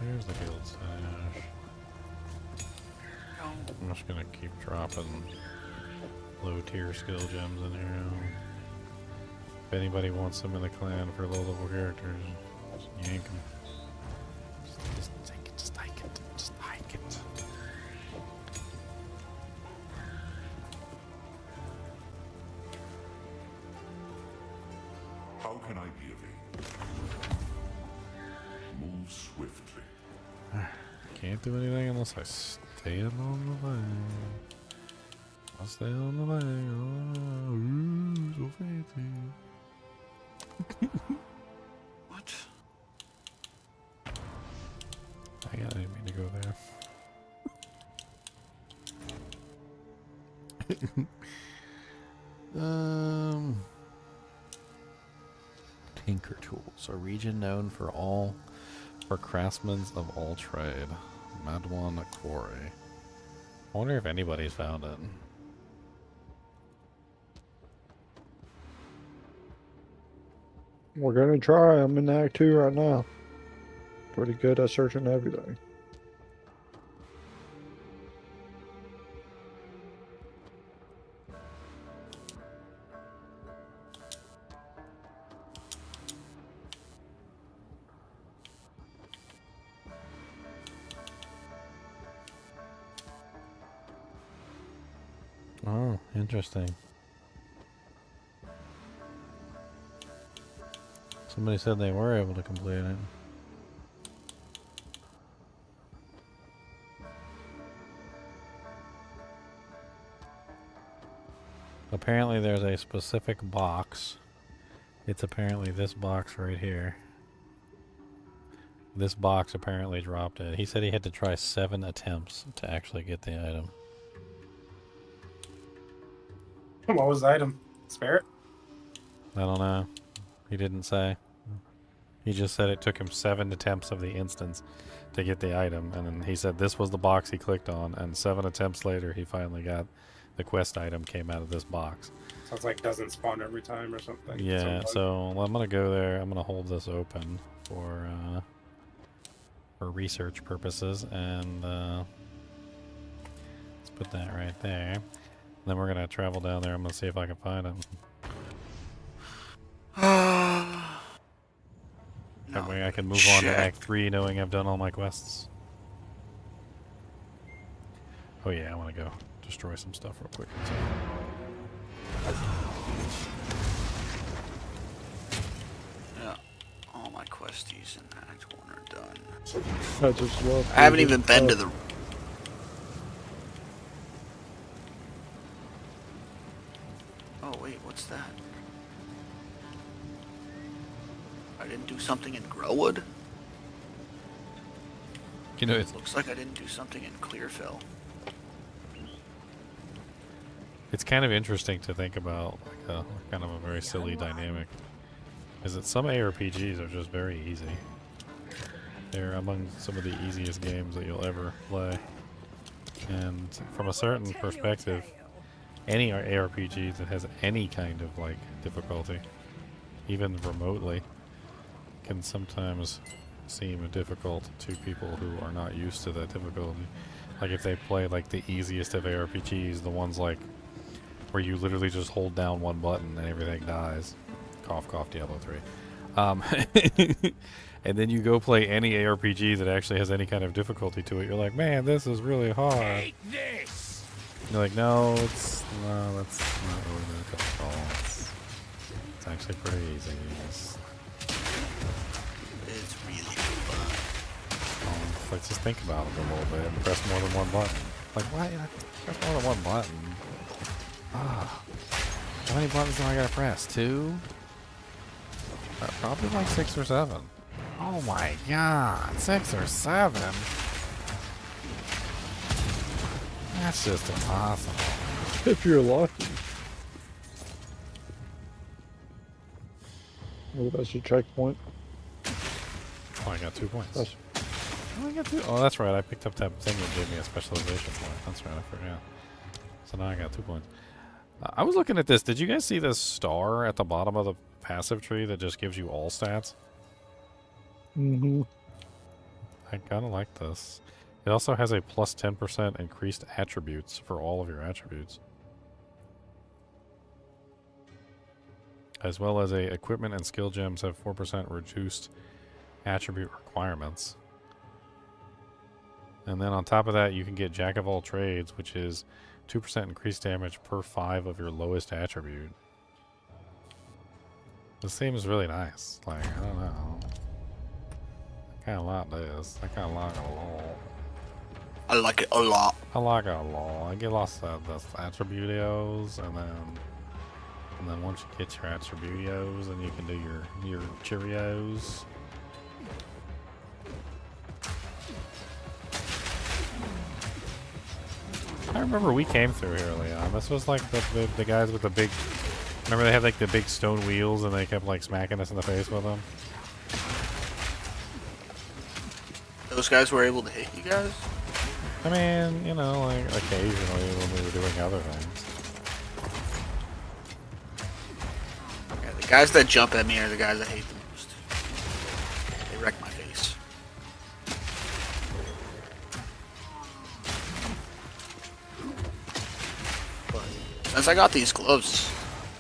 Here's the guild stash. I'm just gonna keep dropping low tier skill gems in here. If anybody wants them in the clan for low level characters, just yank them. Just take it, just take it, just take it. How can I be of aid? Move swiftly. Can't do anything unless I stand on the thing. I stay on the thing. Oh, ooh, so fancy. What? I didn't mean to go there. Tinker Tools, a region known for craftsmen of all trade. Madwan Quarry. I wonder if anybody's found it. We're gonna try. I'm in Act 2 right now. Pretty good at searching everything. Interesting. Somebody said they were able to complete it. Apparently there's a specific box. It's apparently this box right here. This box apparently dropped it. He said he had to try 7 attempts to actually get the item. What was the item? Spirit? I don't know. He didn't say. He just said it took him 7 attempts of the instance to get the item, and then he said this was the box he clicked on, and 7 attempts later he finally got the quest item came out of this box. Sounds like it doesn't spawn every time or something. Yeah, so I'm gonna go there. I'm gonna hold this open for research purposes, and let's put that right there. And then we're gonna travel down there. I'm gonna see if I can find him. That way I can move on to Act 3 knowing I've done all my quests. Oh yeah, I want to go destroy some stuff real quick. Yeah, all my questies in Act 1 are done. I just love. I haven't even been to the... Oh wait, what's that? I didn't do something in Growwood? You know, it looks like I didn't do something in Clearfill. It's kind of interesting to think about, like a kind of a very silly dynamic, is that some ARPGs are just very easy. They're among some of the easiest games that you'll ever play. And from a certain perspective, any ARPG that has any kind of like difficulty, even remotely, can sometimes seem difficult to people who are not used to that difficulty. Like if they play like the easiest of ARPGs, the ones like where you literally just hold down one button and everything dies. Cough, cough, Diablo 3. And then you go play any ARPG that actually has any kind of difficulty to it. You're like, man, this is really hard. Take this! You're like, no, that's not really difficult. It's actually pretty easy. It's really fun. Like, just think about it a little bit and press more than one button. Like, why? Press more than one button. Ah, how many buttons do I gotta press? 2? Probably like 6 or 7. Oh my god, 6 or 7? That's just impossible. If you're lucky. Well, that's your checkpoint. Oh, I got 2 points. That's Oh, I got 2. Oh, that's right. I picked up that thing that gave me a specialization point. That's right. I forgot. So now I got 2 points. I was looking at this. Did you guys see this star at the bottom of the passive tree that just gives you all stats? Mm-hmm. I kind of like this. It also has a plus 10% increased attributes for all of your attributes. As well as equipment and skill gems have 4% reduced attribute requirements. And then on top of that, you can get Jack of all trades, which is 2% increased damage per 5 of your lowest attribute. This seems really nice. Like, I don't know. I kind of like this. I kind of like it a lot. I like it a lot. I like it a lot. I get lots of the attributios, and then once you get your attributios, then you can do your Cheerios. I remember we came through here, Leon. This was like the guys with the big... Remember they had like the big stone wheels and they kept like smacking us in the face with them? Those guys were able to hit you guys? I mean, you know, like occasionally when we were doing other things. Yeah, the guys that jump at me are the guys I hate the most. They wreck my face. But since I got these gloves,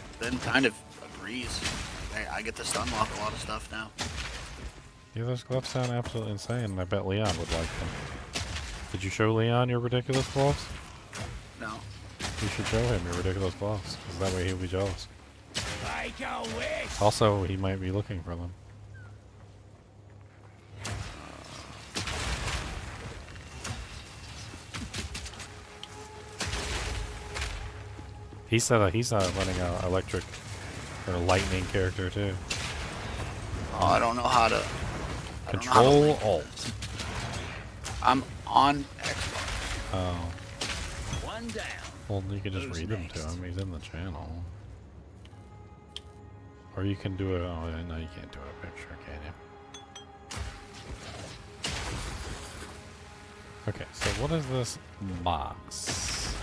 it's been kind of a breeze. I get to stun lock a lot of stuff now. Yeah, those gloves sound absolutely insane. I bet Leon would like them. Did you show Leon your ridiculous gloves? No. You should show him your ridiculous gloves, because that way he'll be jealous. Make a wish! Also, he might be looking for them. He's running an electric or lightning character too. Oh, I don't know how to. Control Alt. I'm on Xbox. Oh. One down. Well, you can just Who's read next? them to him. He's in the channel. Or you can do it. Oh, no, you can't do a picture, can you? Okay, so what is this box?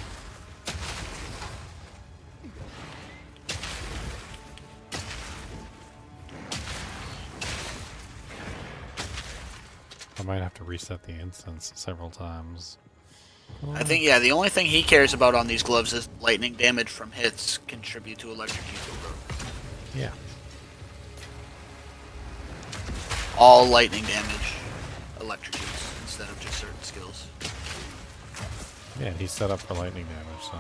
I might have to reset the instance several times. I think, yeah, the only thing he cares about on these gloves is lightning damage from hits contribute to electrocution growth. Yeah. All lightning damage electrocutes instead of just certain skills. Yeah, he's set up for lightning damage, so.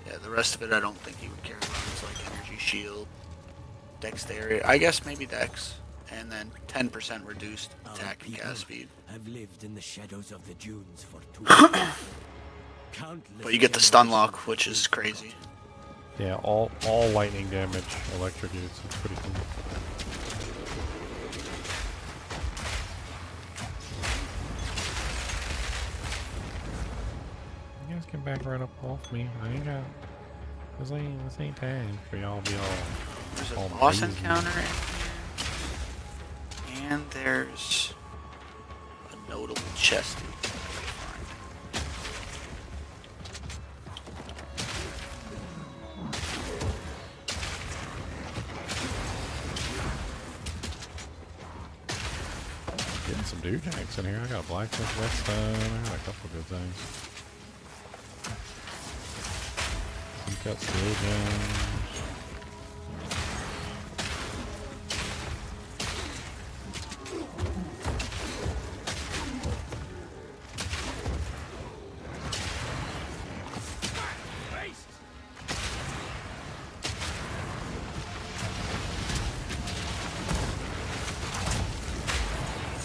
Yeah, the rest of it I don't think he would care about. It's like energy shield, dexterity, I guess maybe dex, and then 10% reduced attack and cast speed. I've lived in the shadows of the dunes for too long. But you get the stun lock, which is crazy. Yeah, all lightning damage electrocutes. It's pretty cool. You guys can back right up off me. I ain't got. This ain't time for y'all to be all. There's all a boss crazy. encounter in here, and there's a notable chest. Getting some dewjacks in here. I got a blacksmith whetstone. I got a couple good things. Some cut steel gems.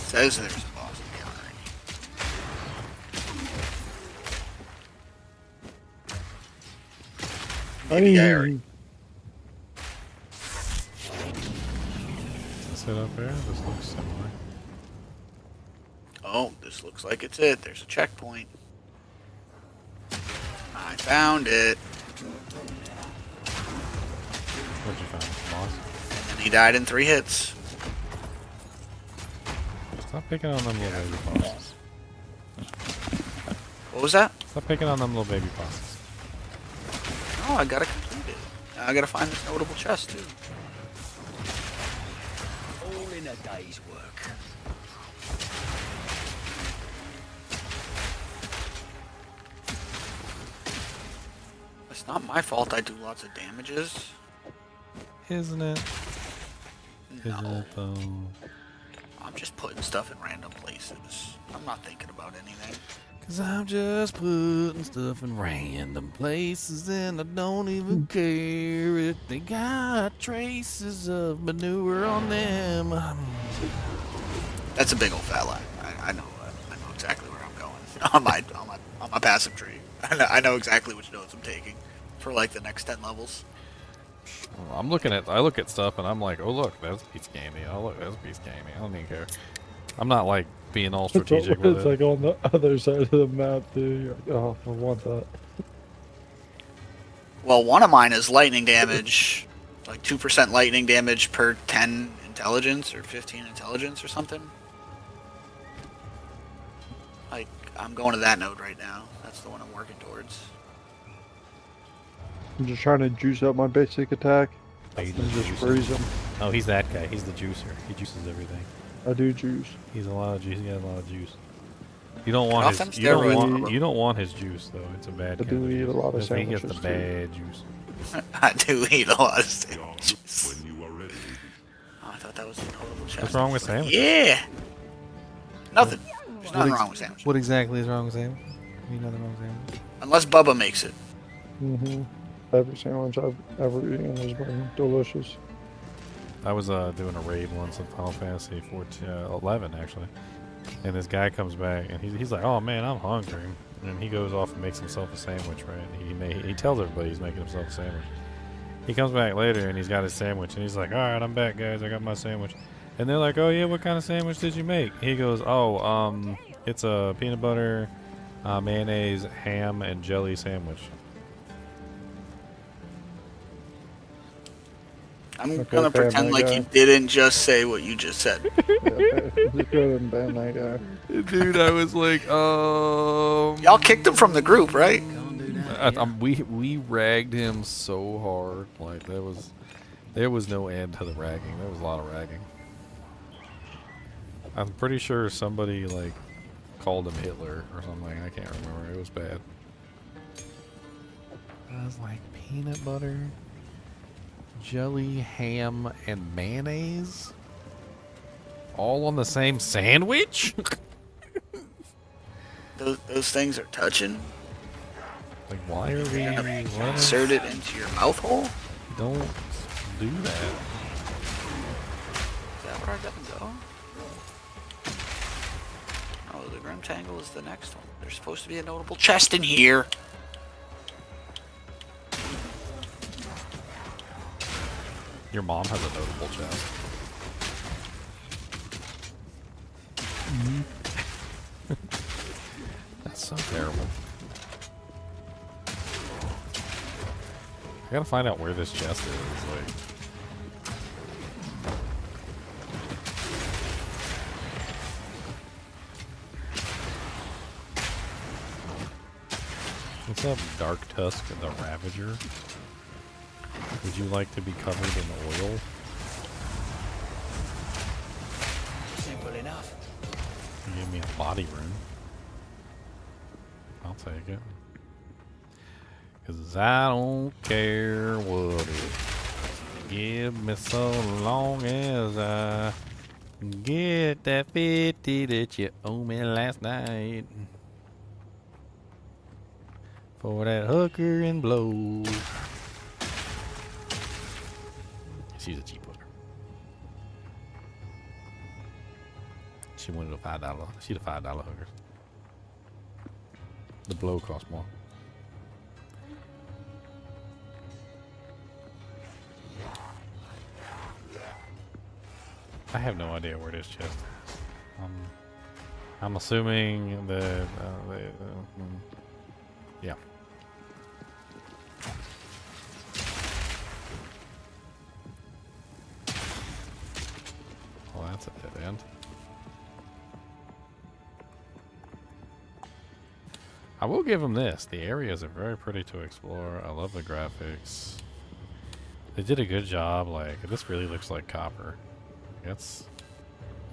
Says there's a boss encounter. Maybe I already. Is it up there? This looks similar. Oh, this looks like it's it. There's a checkpoint. I found it. What'd you find? Boss? And he died in 3 hits. Stop picking on them little baby bosses. What was that? Stop picking on them little baby bosses. Oh, I gotta complete it. Now I gotta find this notable chest too. All in a day's work. It's not my fault I do lots of damages. Isn't it? No. Isn't it though? I'm just putting stuff in random places. I'm not thinking about anything. Cause I'm just putting stuff in random places and I don't even care if they got traces of manure on them. That's a big old fat lie. I know exactly where I'm going on my passive tree. I know exactly which notes I'm taking for like the next 10 levels. I look at stuff and I'm like, oh look, that's a piece of candy. Oh look, that's a piece of candy. I don't even care. I'm not like being all strategic with It's it. like on the other side of the map, too. You're like, oh, I want that. Well, one of mine is lightning damage, like 2% lightning damage per 10 intelligence or 15 intelligence or something. Like, I'm going to that node right now. That's the one I'm working towards. I'm just trying to juice up my basic attack. And just freeze him. Oh, he's that guy. He's the juicer. He juices everything. I do juice. He's a lot of juice. He has a lot of juice. You don't want Off them his. You steroids. you don't want his juice though. It's a bad. I kind do of eat a juice. lot of He gets the sandwiches, too. bad juice. I do eat a lot of sandwiches. Oh, I thought that was a notable chest. What's wrong with sandwiches? Yeah! Nothing. There's nothing wrong with sandwiches. What exactly is wrong with sandwiches? Give me another wrong sandwich. Unless Bubba makes it. Every sandwich I've ever eaten has been delicious. I was doing a raid once in Final Fantasy 11 actually, and this guy comes back and he's like, "Oh man, I'm hungry," and he goes off and makes himself a sandwich. Right? He tells everybody he's making himself a sandwich. He comes back later and he's got his sandwich and he's like, "All right, I'm back, guys. I got my sandwich." And they're like, "Oh yeah, what kind of sandwich did you make?" He goes, "Oh, it's a peanut butter, mayonnaise, ham, and jelly sandwich." I'm gonna pretend like you didn't just say what you just said. Dude, I was like, Y'all kicked him from the group, right? we ragged him so hard. Like there was no end to the ragging. There was a lot of ragging. I'm pretty sure somebody like called him Hitler or something. I can't remember. It was bad. I was like, peanut butter, jelly, ham, and mayonnaise? All on the same sandwich? Those things are touching. Like, why are we... Insert it into your mouth hole? Don't do that. Is that where I gotta go? Oh, the Grim Tangle is the next one. There's supposed to be a notable chest in here. Your mom has a notable chest. That's so terrible. I gotta find out where this chest is. Like, what's up, Dark Tusk the Ravager? Would you like to be covered in oil? Simple enough. You give me a body rune. I'll take it. 'Cause I don't care what it give me so long as I get that 50 that you owe me last night. For that hooker and blow. She's a cheap hooker. She wanted a $5. She's a $5 hooker. The blow costs more. I have no idea where this chest is. I'm assuming that yeah. Well, that's a dead end. I will give them this. The areas are very pretty to explore. I love the graphics. They did a good job. Like, this really looks like copper.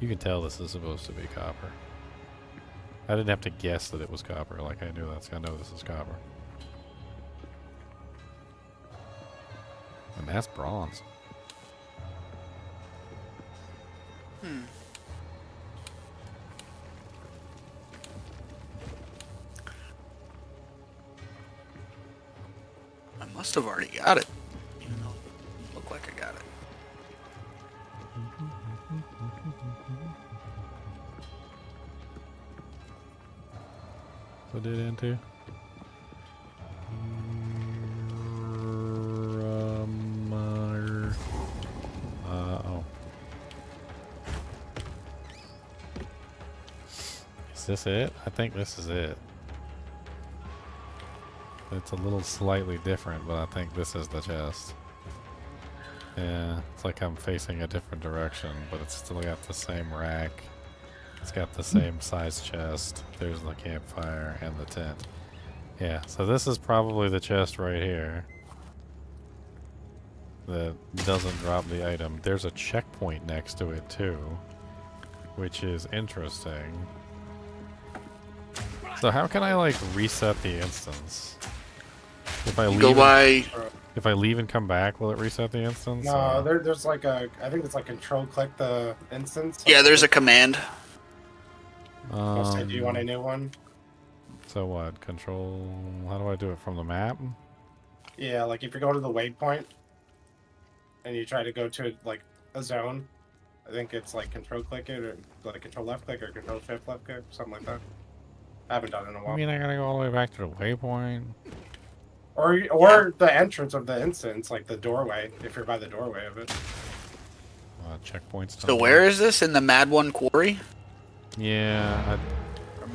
You can tell this is supposed to be copper. I didn't have to guess that it was copper. Like, I know this is copper. And that's bronze. I must have already got it. Even though it looked like I got it. What did it into? Oh. Is this it? I think this is it. It's a little slightly different, but I think this is the chest. Yeah, it's like I'm facing a different direction, but it's still got the same rack. It's got the same size chest. There's the campfire and the tent. Yeah, so this is probably the chest right here that doesn't drop the item. There's a checkpoint next to it too, which is interesting. So how can I like reset the instance? If I if I leave and come back, will it reset the instance? No, there's like I think it's like control click the instance. Yeah, there's a command. I'll say, do you want a new one? So what? Control... How do I do it? From the map? Yeah, like if you go to the waypoint and you try to go to like a zone, I think it's like control click it or like control left click or control shift left click, something like that. I haven't done it in a while. I mean, I gotta go all the way back to the waypoint. Or the entrance of the instance, like the doorway, if you're by the doorway of it. Checkpoints. So where is this? In the Mad One Quarry? Yeah.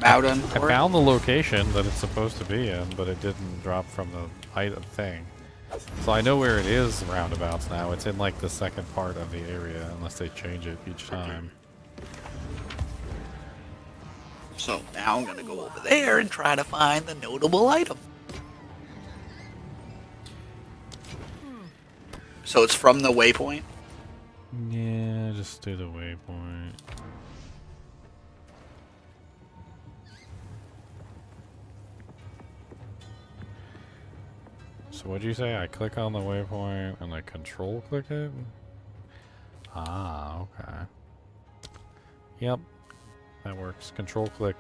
I found the location that it's supposed to be in, but it didn't drop from the item thing. So I know where it is roundabouts now. It's in like the second part of the area, unless they change it each time. So now I'm gonna go over there and try to find the notable item. So it's from the waypoint? Yeah, just do the waypoint. So what'd you say? I click on the waypoint and I control click it? Ah, okay. Yep. That works. Control click.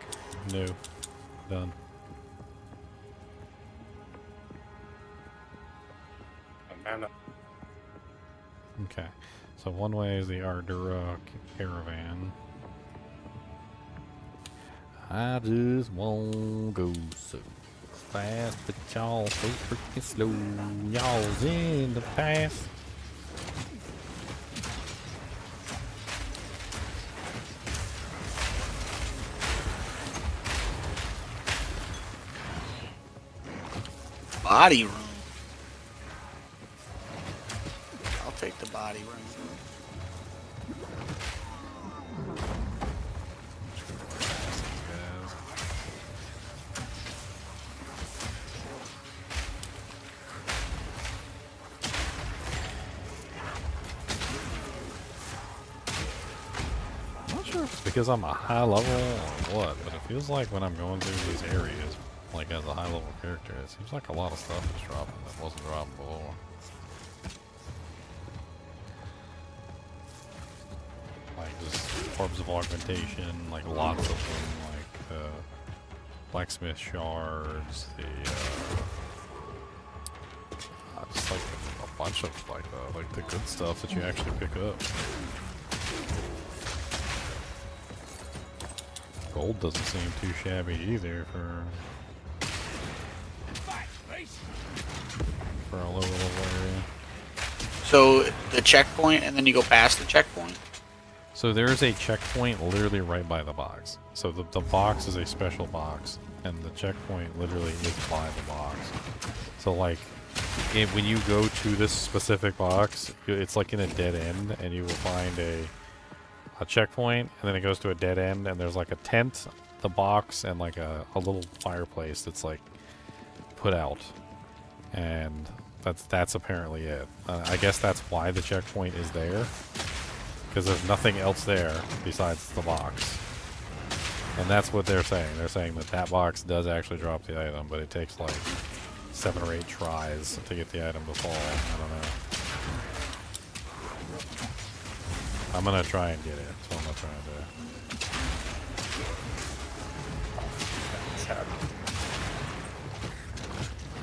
New. Done. Okay. So one way is the Ardura caravan. I just won't go so fast, but y'all so freaking slow. Y'all's in the past. Body room. I'll take the body room. I'm not sure if it's because I'm a high level or what, but it feels like when I'm going through these areas, like as a high level character, it seems like a lot of stuff is dropping that wasn't dropping before. Like just orbs of augmentation, like lots of them, like blacksmith shards, the just like a bunch of like the good stuff that you actually pick up. Gold doesn't seem too shabby either for a lower level area. So the checkpoint, and then you go past the checkpoint? So there's a checkpoint literally right by the box. So the box is a special box, and the checkpoint literally is by the box. So like, when you go to this specific box, it's like in a dead end, and you will find a checkpoint, and then it goes to a dead end, and there's like a tent, the box, and like a little fireplace that's like put out. And that's apparently it. I guess that's why the checkpoint is there, because there's nothing else there besides the box. And that's what they're saying. They're saying that that box does actually drop the item, but it takes like 7 or 8 tries to get the item to fall. I don't know. I'm gonna try and get it. That's what I'm gonna try and do.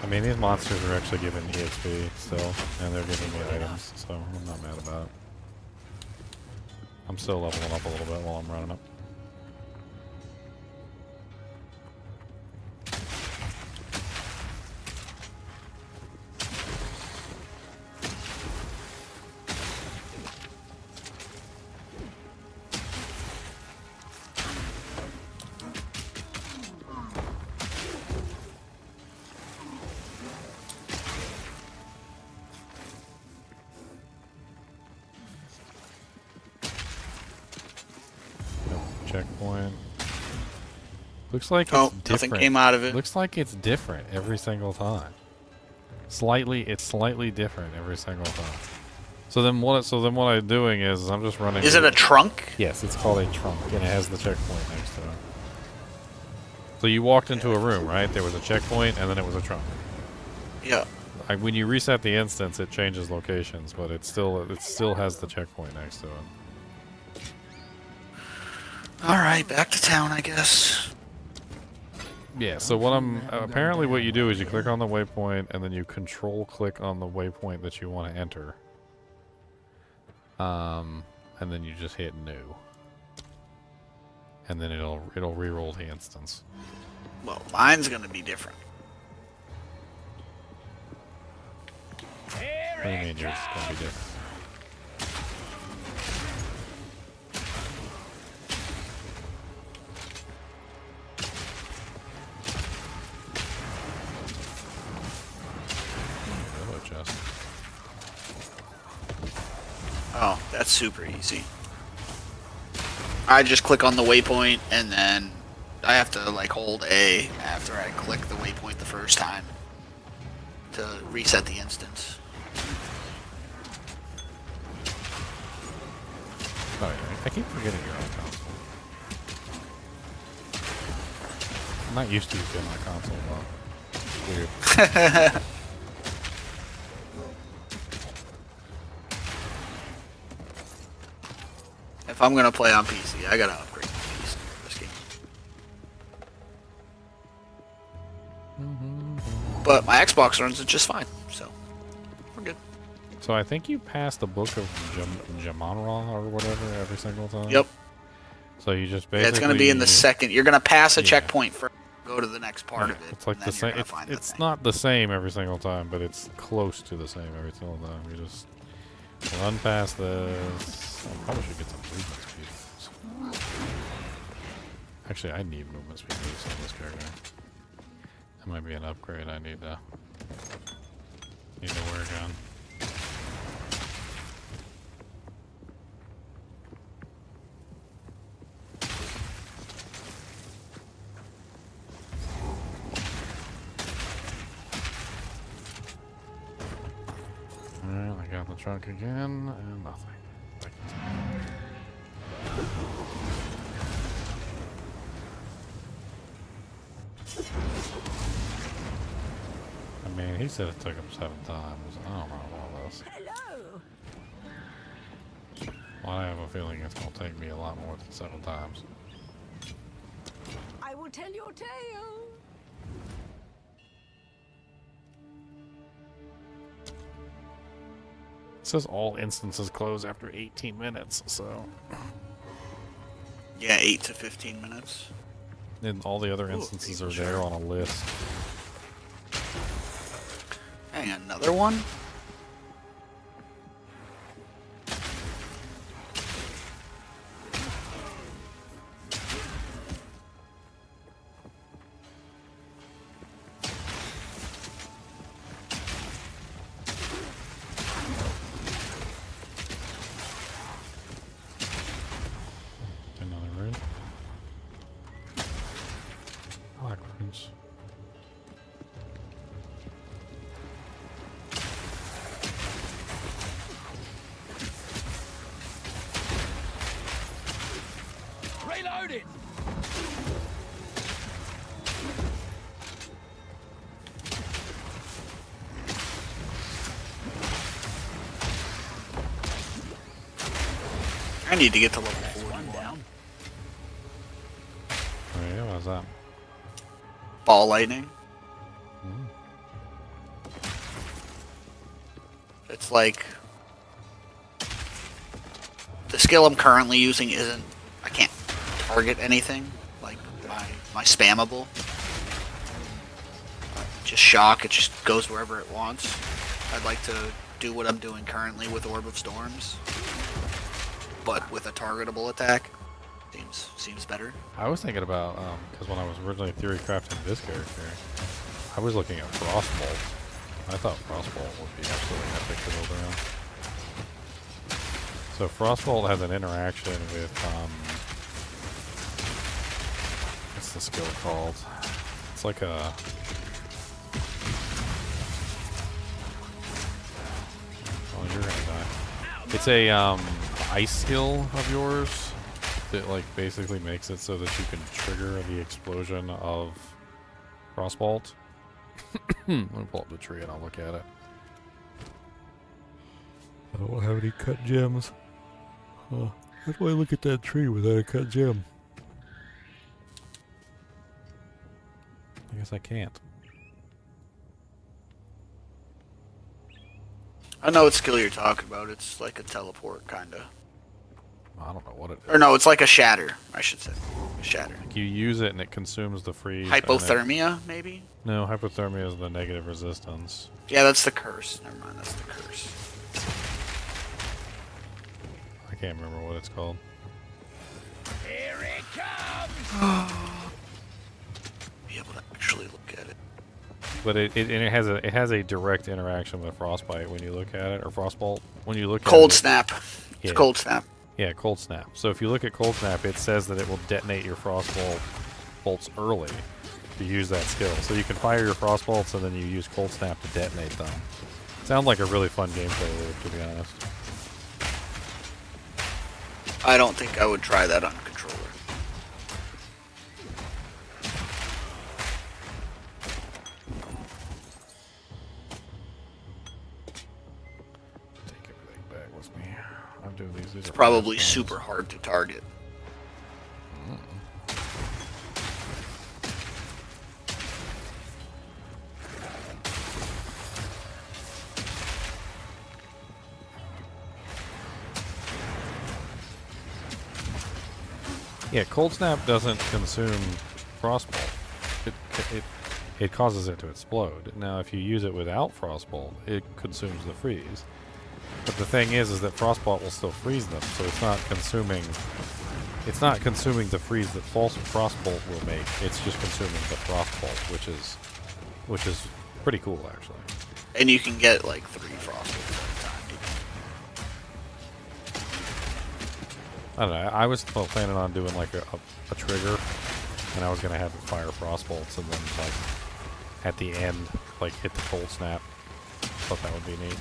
I mean, these monsters are actually giving EXP still, and they're giving me items, so I'm not mad about it. I'm still leveling up a little bit while I'm running up. Checkpoint. Looks like it's different. Nothing came out of it. Looks like it's different every single time. It's slightly different every single time. So then what I'm doing is I'm just running. Is it a trunk? Yes, it's called a trunk, and it has the checkpoint next to it. So you walked into a room, right? There was a checkpoint, and then it was a trunk. Yeah. When you reset the instance, it changes locations, but it still has the checkpoint next to it. Alright, back to town, I guess. Yeah, so what apparently what you do is you click on the waypoint and then you control click on the waypoint that you want to enter. And then you just hit new. And then it'll re-roll the instance. Well, mine's gonna be different. What do you mean yours is gonna be different? Oh, that's super easy. I just click on the waypoint and then I have to like hold A after I click the waypoint the first time to reset the instance. Oh yeah, I keep forgetting you're on console. I'm not used to you being on console though. Weird. If I'm gonna play on PC, I gotta upgrade my PC for this game. But my Xbox runs it just fine, so we're good. So I think you pass the book of Jamanra or whatever every single time. Yep. So you just basically. Yeah, it's gonna be in the second. You're gonna pass a checkpoint first, go to the next part of it. It's like the same. It's not the same every single time, but it's close to the same every single time. You just run past this. I probably should get some movement speed. Actually, I need movement speed boosts on this character. That might be an upgrade I need to work on. Well, I got the trunk again, and nothing. I mean, he said it took him 7 times. I don't know about this. Hello. Well, I have a feeling it's going to take me a lot more than 7 times. I will tell your tale. It says all instances close after 18 minutes, so... Yeah, 8 to 15 minutes. And all the other instances are there on a list. Hang on, another one? I need to get to level 41. Oh yeah, what's that? Ball lightning. It's like the skill I'm currently using isn't. I can't target anything like my spammable. Just shock. It just goes wherever it wants. I'd like to do what I'm doing currently with Orb of Storms, but with a targetable attack. Seems better. I was thinking about, because when I was originally theory crafting this character, I was looking at Frostbolt. I thought Frostbolt would be absolutely epic to build around. So Frostbolt has an interaction with, what's the skill called? It's like a... Oh, you're gonna die. It's a, ice skill of yours that like basically makes it so that you can trigger the explosion of Frostbolt. Let me pull up the tree and I'll look at it. I don't have any cut gems. How do I look at that tree without a cut gem? guess I can't. I know what skill you're talking about. It's like a teleport, kind of. I don't know what it is. Or no, it's like a shatter, I should say. A shatter. Like you use it and it consumes the freeze. Hypothermia, maybe? No, hypothermia is the negative resistance. Yeah, that's the curse. Never mind, that's the curse. I can't remember what it's called. Here it comes! Be able to actually look at it. But it has a direct interaction with frostbite when you look at it, or frostbolt when you look at it. Cold snap. It's Yeah. cold snap. Yeah, cold snap. So if you look at cold snap, it says that it will detonate your frostbolt bolts early to use that skill. So you can fire your frostbolts and then you use cold snap to detonate them. Sounds like a really fun gameplay loop, to be honest. I don't think I would try that on a controller. Take everything back with me. I'm doing these. It's probably super hard to target. Yeah, cold snap doesn't consume frostbolt. It causes it to explode. Now, if you use it without frostbolt, it consumes the freeze. But the thing is that frostbolt will still freeze them, so it's not consuming. It's not consuming the freeze that frostbolt will make. It's just consuming the frostbolt, which is pretty cool actually. And you can get like 3 frostbolts at a time. I don't know. I was planning on doing like a trigger, and I was gonna have it fire frostbolts, and then like at the end, like hit the cold snap. Thought that would be neat.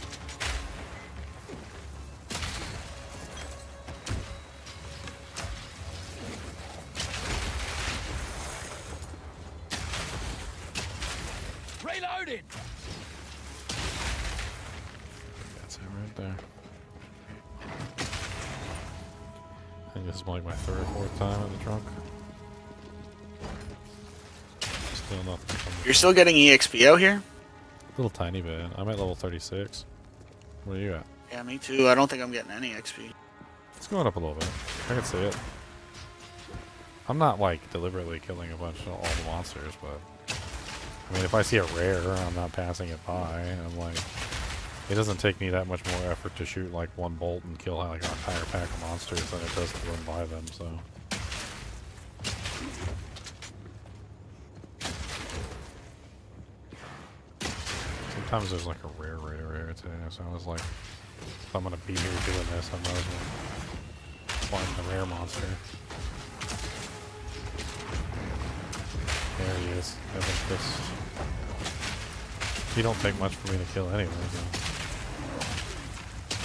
Reloaded! That's it right there. I think this is like my 3rd or 4th time in the trunk. Still nothing. You're still getting EXP out here? A little tiny bit. I'm at level 36. Where are you at? Yeah, me too. I don't think I'm getting any XP. It's going up a little bit. I can see it. I'm not like deliberately killing a bunch of all the monsters, but I mean, if I see a rare, I'm not passing it by. I'm like, it doesn't take me that much more effort to shoot like one bolt and kill like an entire pack of monsters than it does to run by them. So. Sometimes there's like a rare too, so I was like, if I'm gonna be here doing this, I might as well find the rare monster. There he is. I think this. He don't take much for me to kill anyway. So.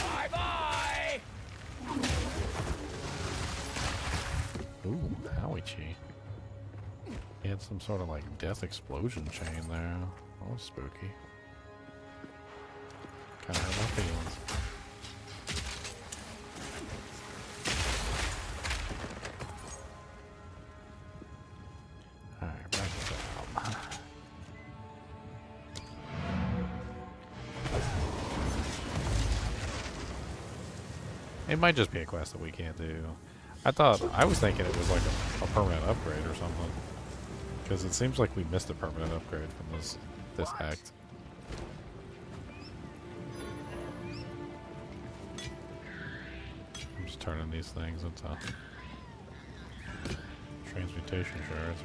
Bye-bye! Ooh, Howie-chi. He had some sort of like death explosion chain there. That was spooky. Kinda had my feelings. Alright, back to that. It might just be a quest that we can't do. I was thinking it was like a permanent upgrade or something. Because it seems like we missed a permanent upgrade from this act. I'm just turning these things into transmutation shards.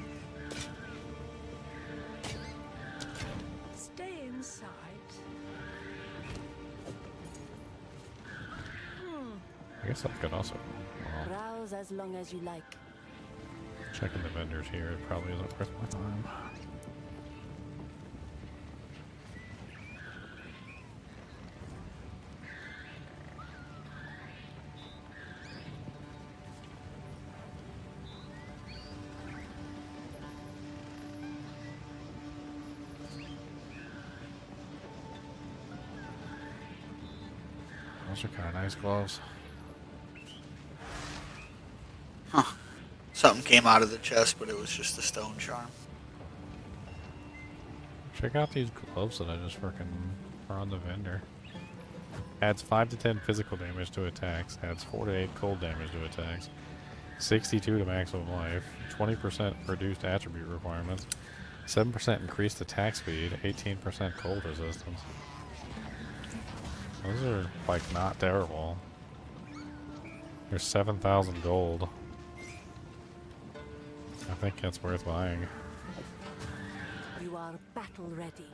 Stay inside. I guess I could also Browse as long as you like. checking the vendors here. It probably isn't worth my time. Those are kind of nice gloves. Huh. Something came out of the chest, but it was just a stone charm. Check out these gloves that I just freaking are on the vendor. Adds 5 to 10 physical damage to attacks. Adds 4 to 8 cold damage to attacks. 62 to maximum life. 20% reduced attribute requirements. 7% increased attack speed. 18% cold resistance. Those are, like, not terrible. There's 7,000 gold. I think that's worth buying. You are battle ready.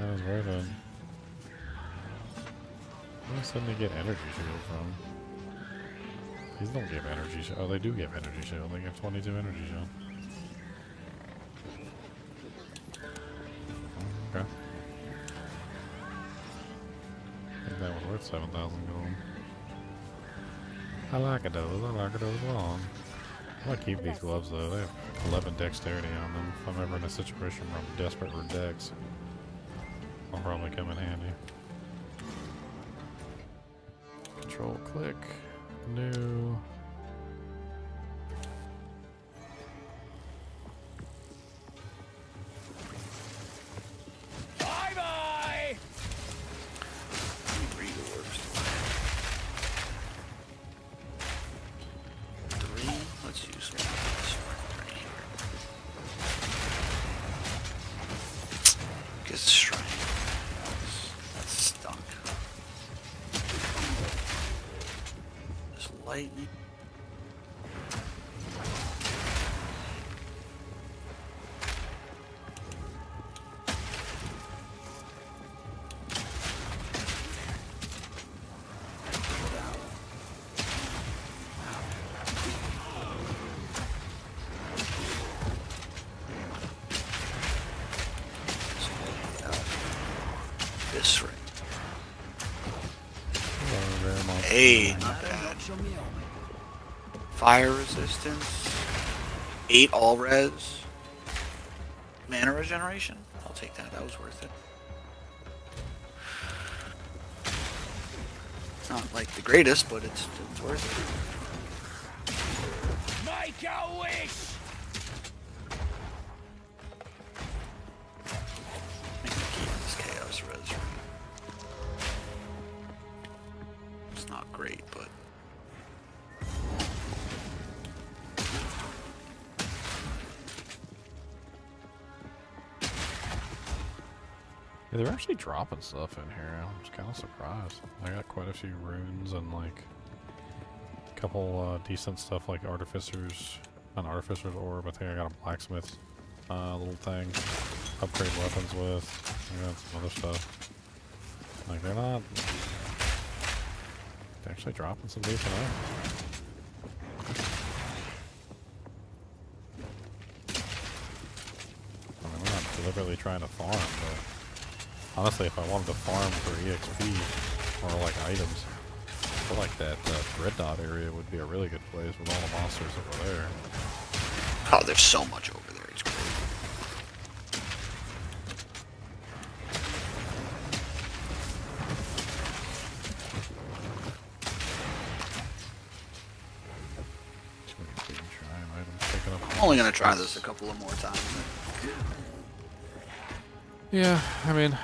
That was worth it. Where's something to get energy shield from? These don't give energy shield. Oh, they do give energy shield. They give 22 energy shield. Okay. I think that was worth 7,000 gold. I like it those. I like it those long. I'm gonna keep these gloves though. They have 11 dexterity on them. If I'm ever in a situation where I'm desperate for dex, I'll probably come in handy. Control click. New. Bye-bye! Let's use one of this right here. Get strength. That's stuck. There's lightning. This ring. Hey, not bad. Fire resistance. 8 all res. Mana regeneration. I'll take that. That was worth it. It's not like the greatest, but it's worth it. Make a wish! This chaos res ring. It's not great, but yeah, they're actually dropping stuff in here. I'm just kind of surprised. I got quite a few runes and like a couple decent stuff like artificers, an artificer's orb. I think I got a blacksmith little thing, upgrade weapons with. I got some other stuff. Like they're actually dropping some decent items. I mean, we're not deliberately trying to farm, but honestly, if I wanted to farm for EXP or like items, I feel like that Dreadnought area would be a really good place with all the monsters over there. oh, there's so much over there. It's great. I'm only gonna try this a couple of more times. Yeah, I mean,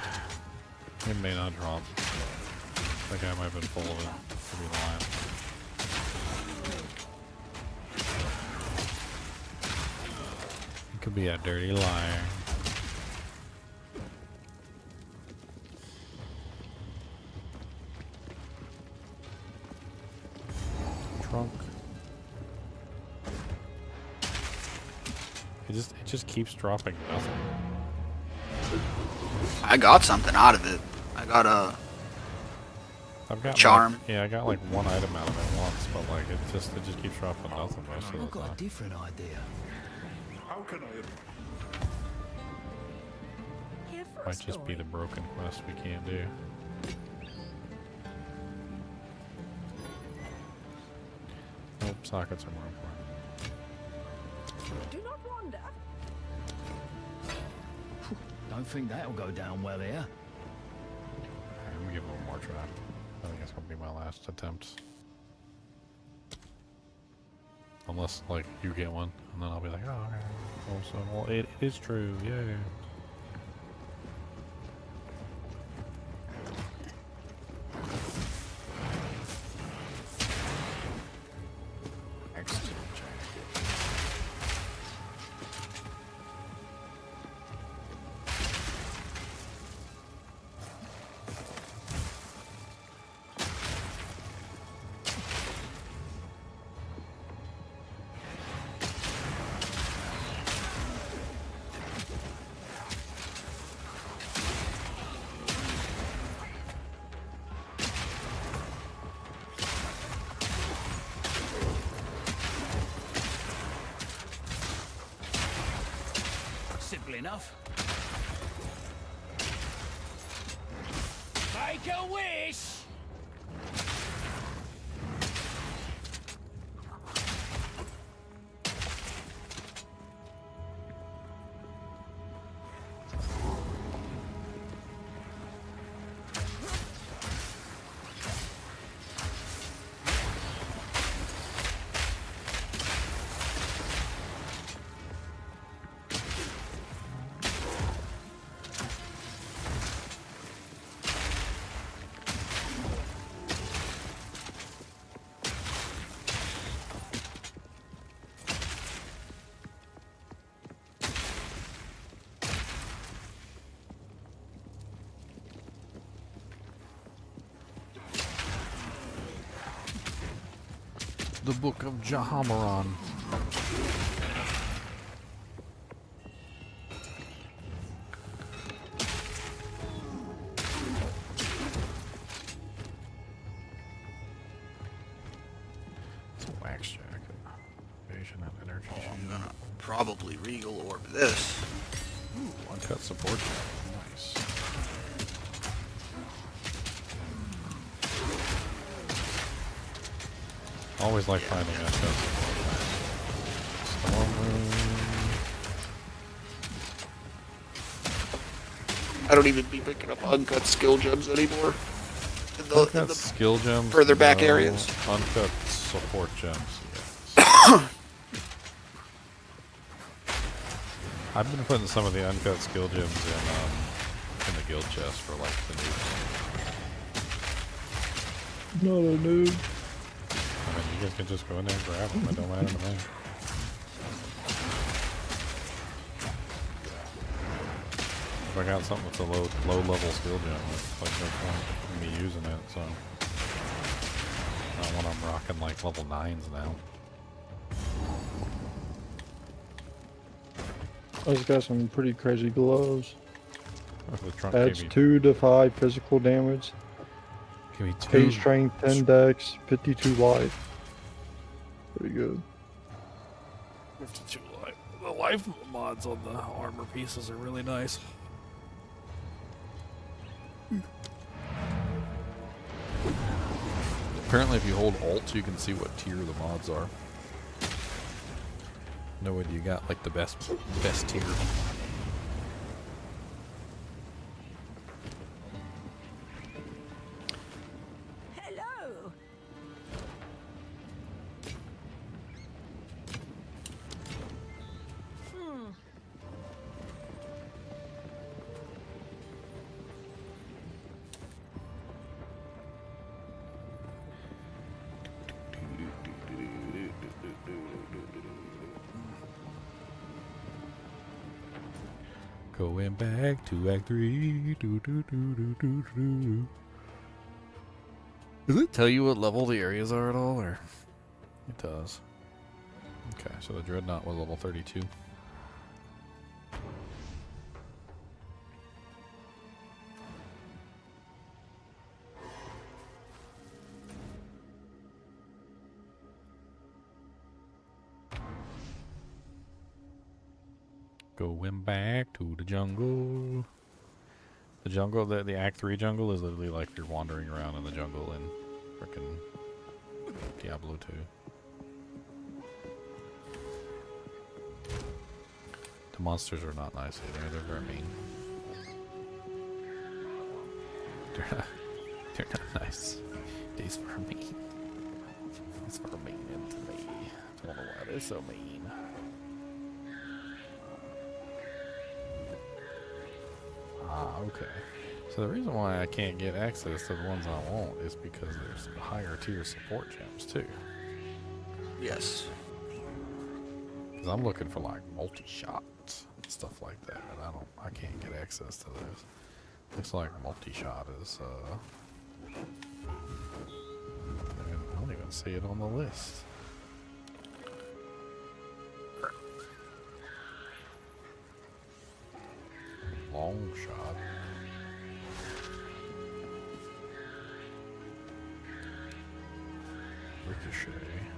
it may not drop. That guy might have been full of it, to be lying. It could be a dirty liar. Trunk. It just keeps dropping nothing. I got something out of it. I got a charm. Like, yeah, I got like one item out of it once, but like it just keeps dropping nothing most of the I've got a time. different idea. How can I? Might just be the broken quest we can't do. Nope, sockets are more important. Do not wander. Don't think that'll go down well here. I'm gonna give it one more try. I think it's gonna be my last attempt. Unless, like, you get one, and then I'll be like, oh, okay. Also, well, it is true, yay. Next. Simple enough. Make a wish! The Book of Jahamaran. It's a wax jacket. Vision and energy. Oh, I'm gonna probably Regal Orb this. Ooh, uncut support. Nice. Always like finding uncut support. Storm room. I don't even be picking up uncut skill gems anymore. Uncut skill gems. Further back no. areas. Uncut support gems. Yes. I've been putting some of the uncut skill gems in the guild chest for like the noobs. Not a noob. I mean, you guys can just go in there and grab them. It don't matter to me. If I got something that's a low level skill gem, it's like no point in me using it. So not when I'm rocking like level 9s now. I just got some pretty crazy gloves. The trunk Adds gave me 2 to 5 physical damage. Give me 2 8 strength, 10 dex, 52 life. Pretty good. 52 life. The life mods on the armor pieces are really nice. Apparently if you hold Alt, you can see what tier the mods are. Know whether you got like the best tier. Hello. Going back to Act 3. Does it tell you what level the areas are at all, or? It does. Okay, so the Dreadnought was level 32. Going back to the jungle. The jungle, the Act 3 jungle is literally like you're wandering around in the jungle in frickin' Diablo 2. The monsters are not nice either, they're very mean. They're not nice. These are mean. These are mean to me. I don't know why It's so mean. Ah, okay. So the reason why I can't get access to the ones I want is because there's higher tier support gems too. Yes. Because I'm looking for like multi-shots and stuff like that, and I can't get access to those. Looks like multi-shot is I don't even see it on the list. Long shot. Ricochet.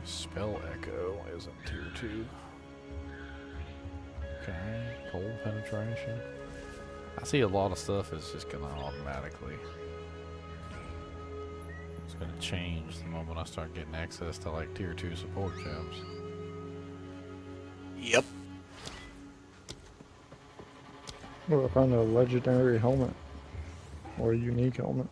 Spell Echo is in tier 2. Okay. Cold penetration. I see a lot of stuff is just gonna automatically. It's gonna change the moment I start getting access to like tier 2 support gems. Yep. Well, I found a legendary helmet. Or a unique helmet.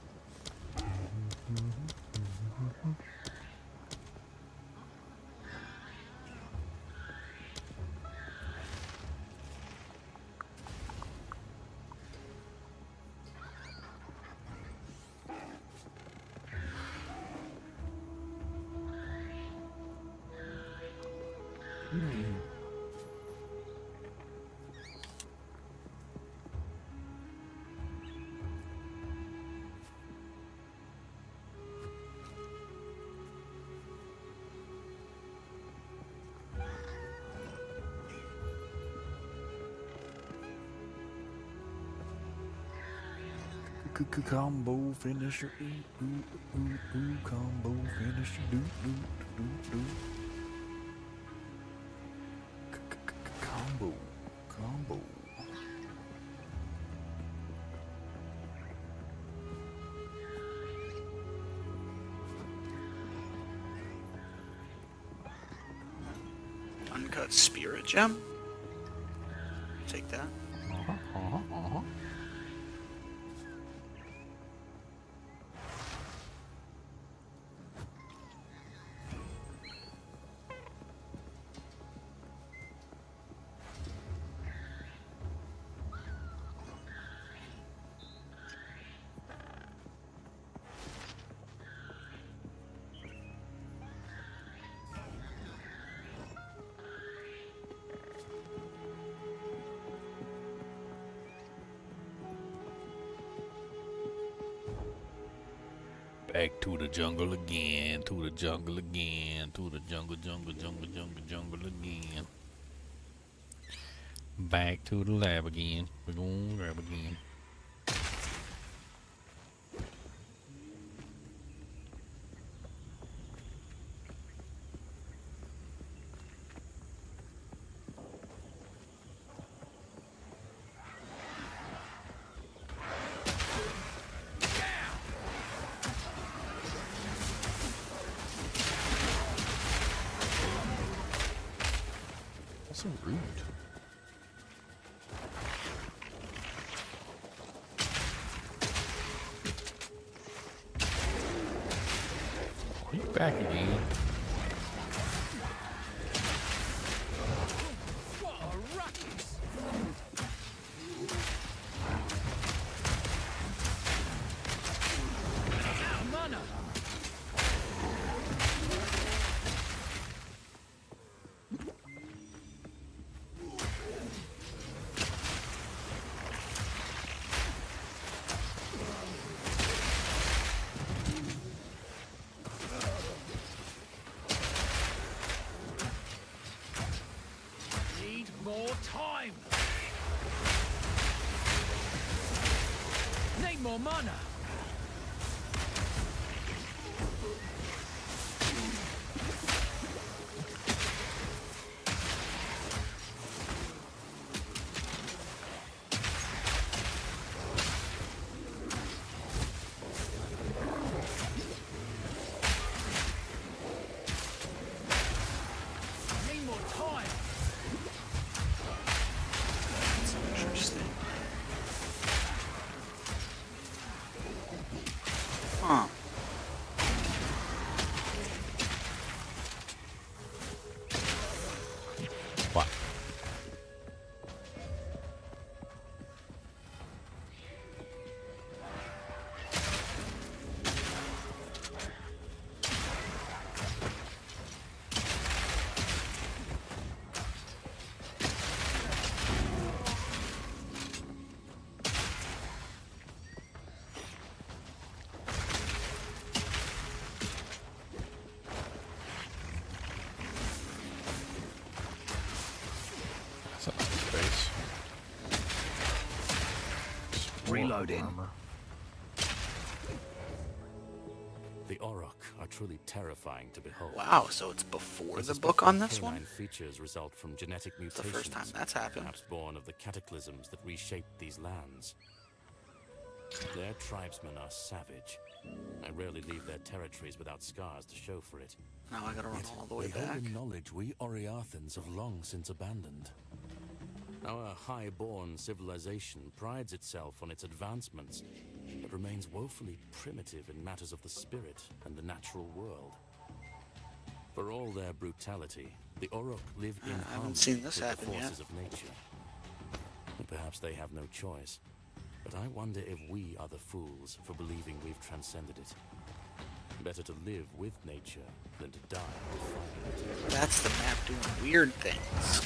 Combo finisher, combo finisher, combo. Uncut spirit gem. Take that. Back to the jungle again, to the jungle again, to the jungle again. Back to the lab again. We're gonna grab again. So rude. Are you back again? More time! Need more mana! Need more time! Interesting. Reloading. The Auroch are truly terrifying to behold. Wow, so it's before I the suspect book on their this one? canine features result from genetic It's the mutations. first time that's happened. Perhaps born of the cataclysms that reshaped these lands. Their tribesmen are savage. I rarely leave their territories without scars to show for it. Now I gotta run all the way they hold back. a knowledge we Oriathans have long since abandoned. Our high-born civilization prides itself on its advancements, but remains woefully primitive in matters of the spirit and the natural world. For all their brutality, the Auroch live in I haven't harmony seen this with the happen yet. forces of nature. And perhaps they have no choice, but I wonder if we are the fools for believing we've transcended it. Better to live with nature than to die with fire. That's the map doing weird things.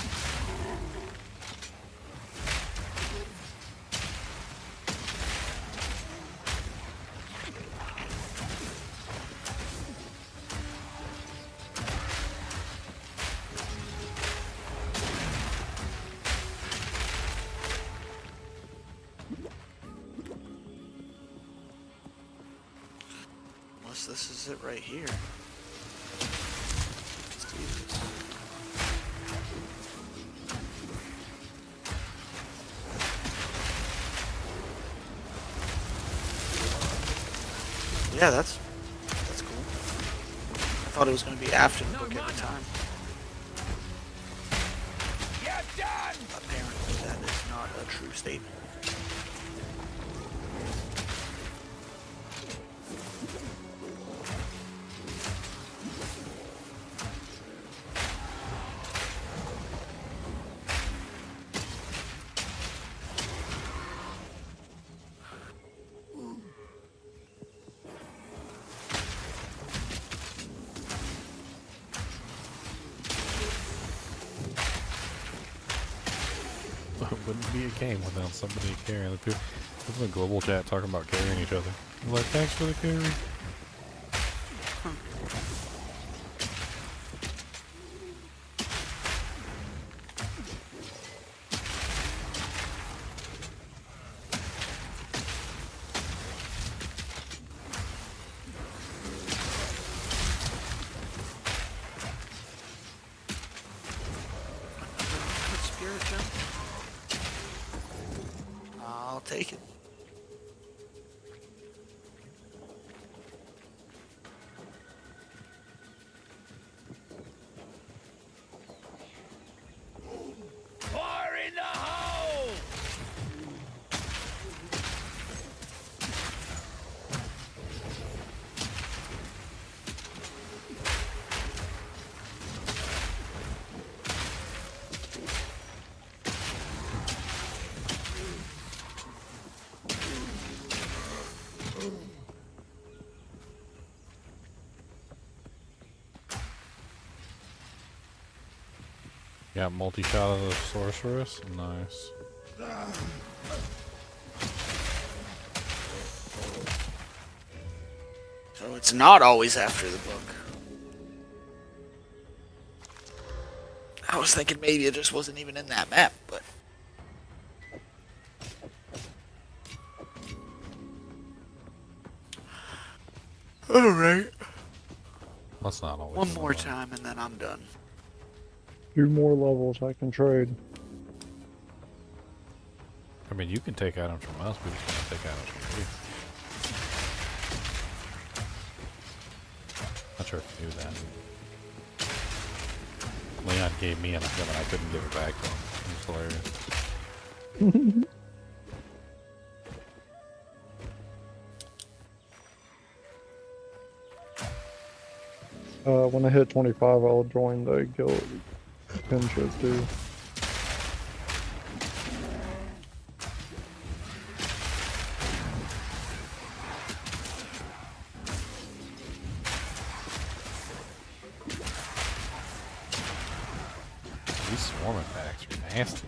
Unless this is it right here. Let's do this. Yeah, that's cool. I thought it was going to be after the book at the time. Apparently that is not a true statement. Wouldn't be a game without somebody carrying the people. There's a global chat talking about carrying each other. I'm like, thanks for the carry. Spirit jump. I'll take it. Fire in the hole! Got multi-shot of the sorceress. Nice. So it's not always after the book. I was thinking maybe it just wasn't even in that map, but... Alright. That's not always. One more time and then I'm done. 2 more levels I can trade. I mean, you can take items from us, we just want to take items from you. Not sure if you knew that. Leon gave me an item and I couldn't give it back to him. It's hilarious. When I hit 25, I'll join the guild Chinchilla too. These swarming packs are nasty.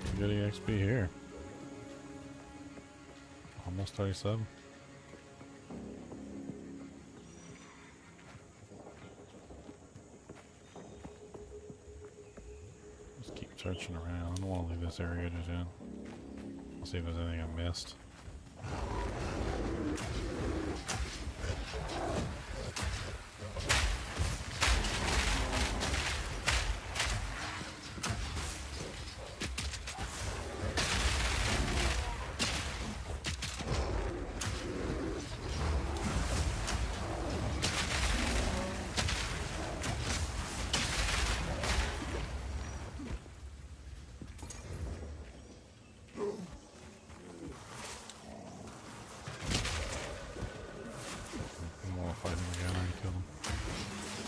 I'm getting XP here. Almost 37. Just keep searching around. I don't want to leave this area just yet. I'll see if there's anything I missed.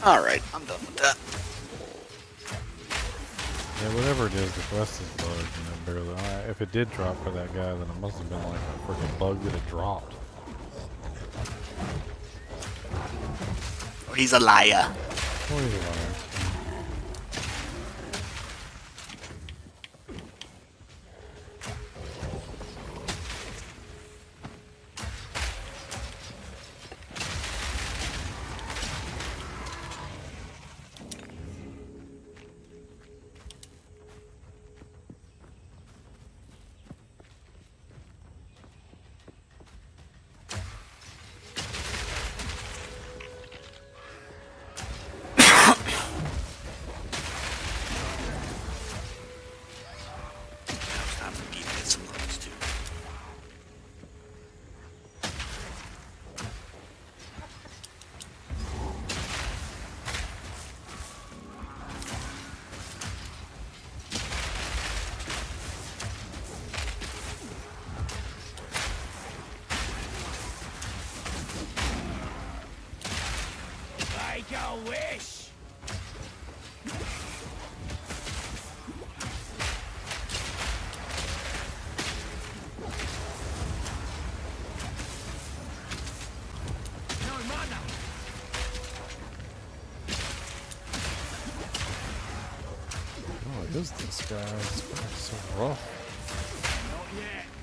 Alright, I'm done with that. Yeah, whatever it is, the quest is bugged, you know, barely. If it did drop for that guy, then it must have been like a freaking bug that it dropped. Or he's a liar. Or he's a liar. Make a wish! No mana! What is this guy? It's so rough. Not yet.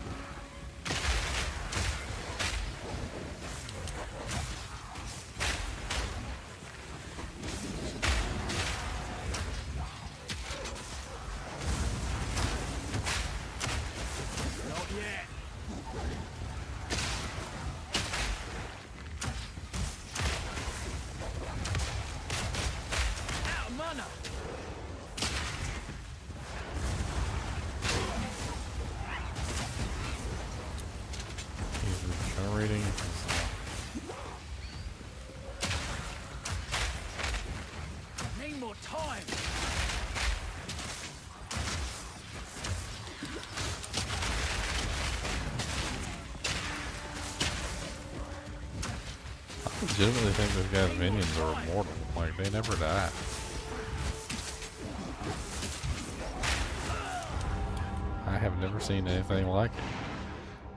Generating. Need more time. I legitimately think those guys' minions are immortal. Like, they never die. I have never seen anything like it.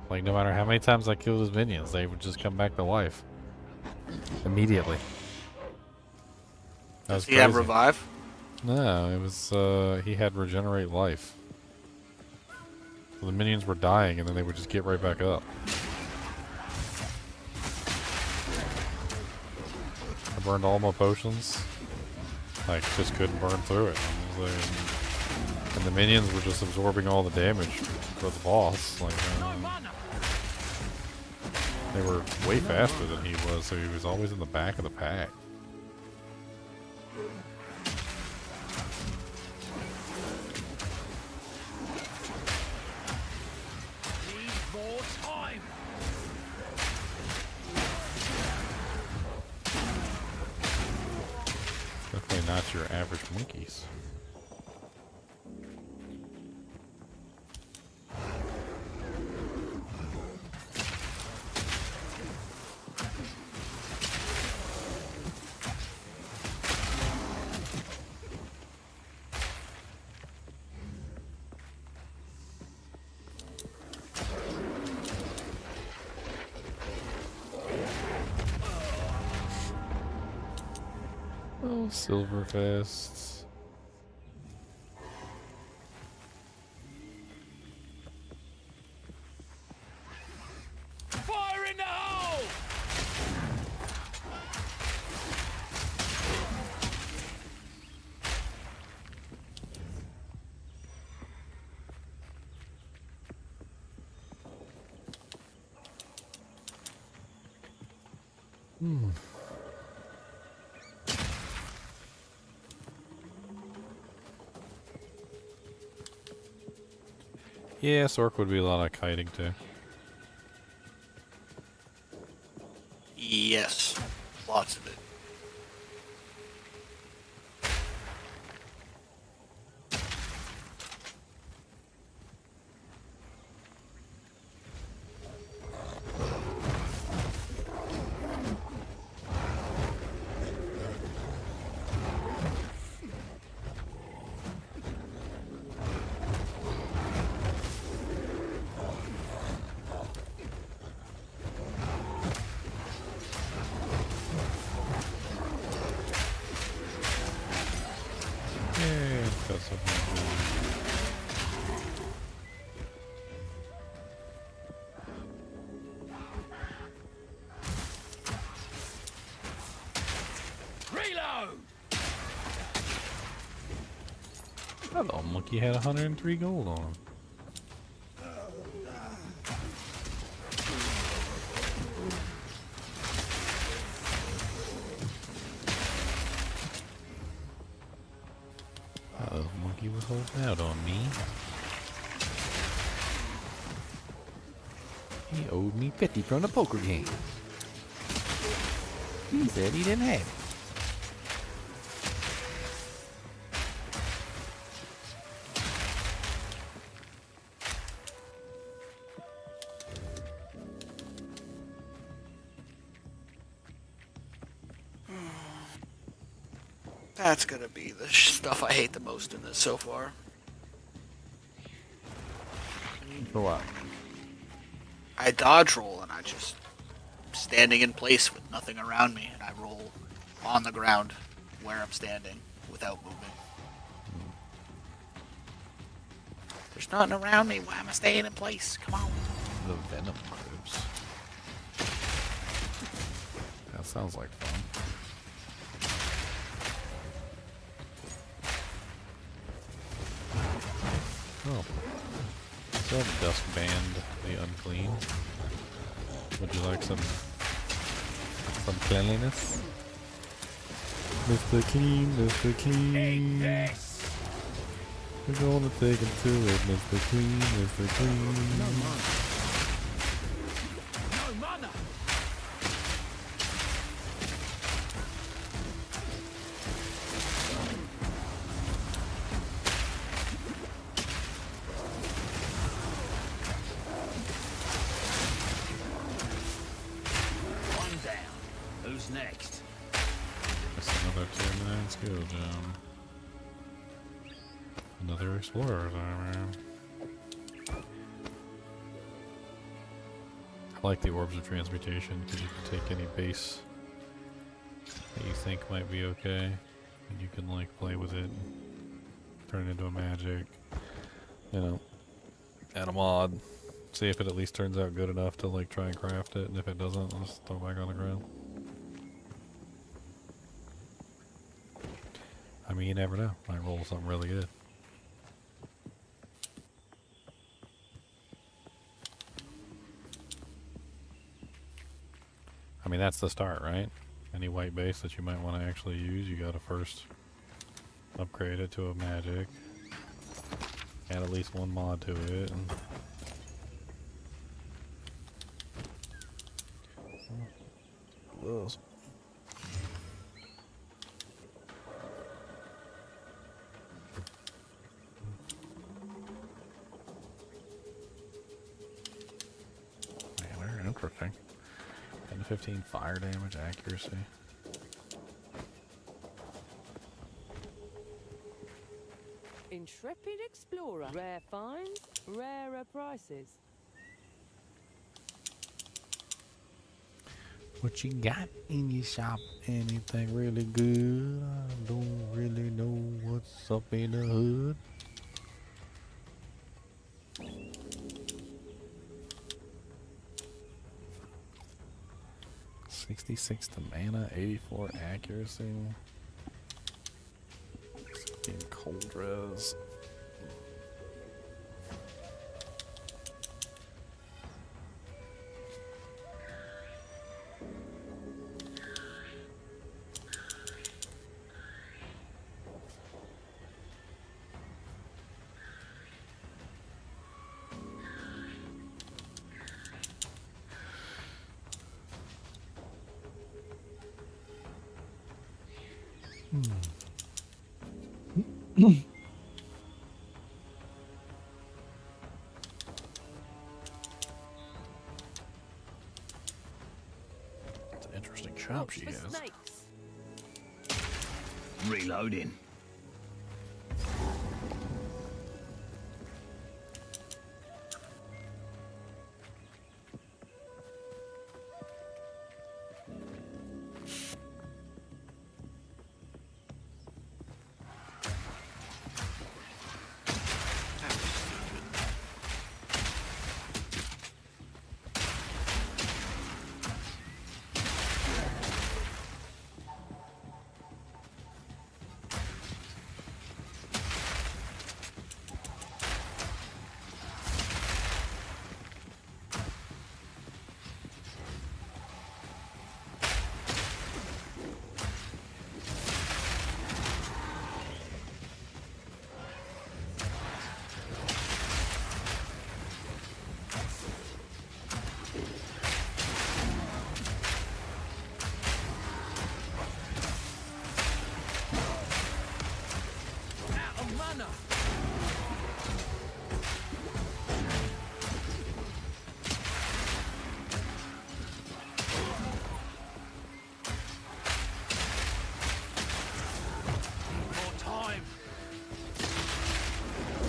Like, no matter how many times I killed his minions, they would just come back to life. Immediately. Does he have revive? No, it was, he had regenerate life. So the minions were dying and then they would just get right back up. I burned all my potions. Like, just couldn't burn through it. And the minions were just absorbing all the damage for the boss. Like, they were way faster than he was, so he was always in the back of the pack. Need more time. Definitely not your average monkeys. Oh, Silverfest. Yeah, Sork would be a lot of kiting too. Yes, lots of it. Yeah, it's got something. Reload! That little monkey had 103 gold on him. That little monkey was holding out on me. He owed me 50 from the poker game. He said he didn't have it. That's gonna be the stuff I hate the most in this so far. For what? I dodge roll and I just standing in place with nothing around me, and I roll on the ground where I'm standing without moving. There's nothing around me. Why am I staying in place? Come on. The venom cribs. That sounds like fun. Oh. So Dusk Band the Unclean. Would you like some cleanliness? Mr. Clean, Mr. Clean. We're gonna take him to it, Mr. Clean, Mr. Clean. No mana. No mana. One down. Who's next? That's another 2-9 skill gem. Another Explorer's Armor. I like the Orbs of Transmutation because you can take any base that you think might be okay, and you can like play with it, turn it into a magic, you know, add a mod, see if it at least turns out good enough to like try and craft it, and if it doesn't, let's throw it back on the ground. I mean, you never know. Might roll something really good. I mean, that's the start, right? Any white base that you might want to actually use, you gotta first upgrade it to a magic. Add at least one mod to it. And man, very interesting. 10 to 15 fire damage accuracy. Intrepid explorer. Rare finds, rarer prices. What you got in your shop? Anything really good? I don't really know what's up in the hood. $66 to mana, 84 accuracy. Getting cold res. It's an interesting shop she has. Reloading.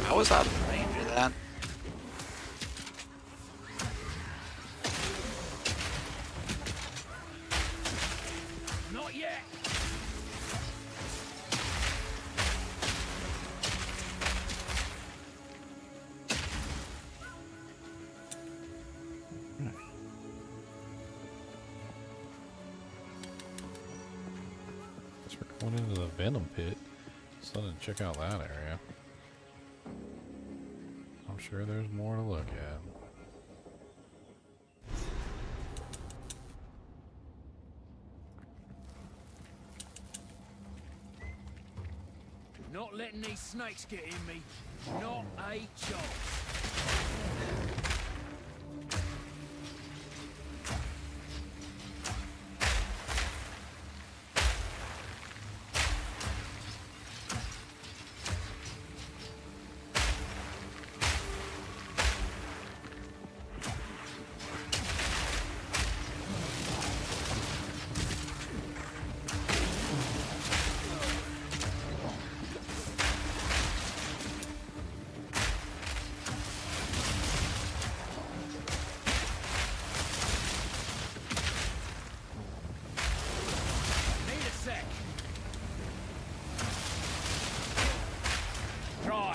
I was out of range of that. Not yet. Guess we're going into the Venom Pit. So I didn't check out that area. I'm sure there's more to look at. Not letting these snakes get in me. Not a chance.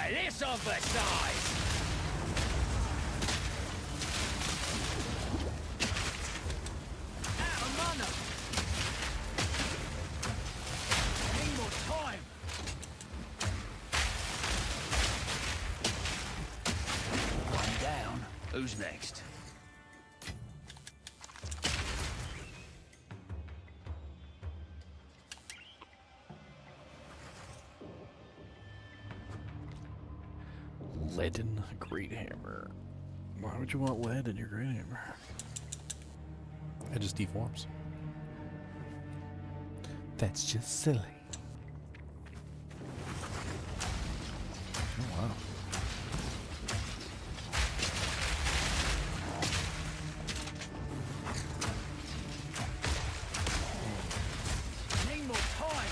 This other side! Out of mana! Need more time! One down. Who's next? Leaden Great Hammer. Why would you want lead in your Great Hammer? It just deforms. That's just silly. Oh wow. Need more time!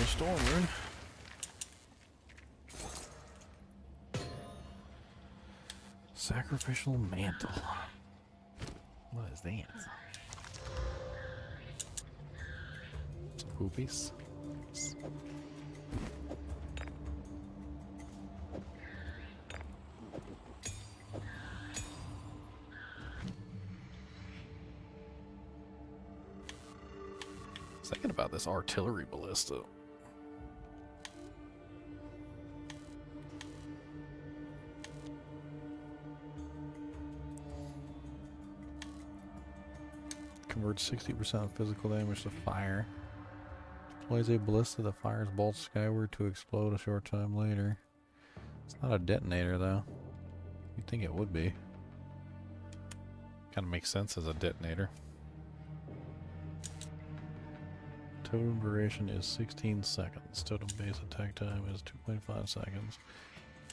Storm rune. Sacrificial mantle. What is that? Some poopies. thinking about this artillery ballista. Converts 60% of physical damage to fire. Deploys a ballista that fires bolts skyward to explode a short time later. It's not a detonator though. You'd think it would be. Kind of makes sense as a detonator. Totem duration is 16 seconds. Totem base attack time is 2.5 seconds.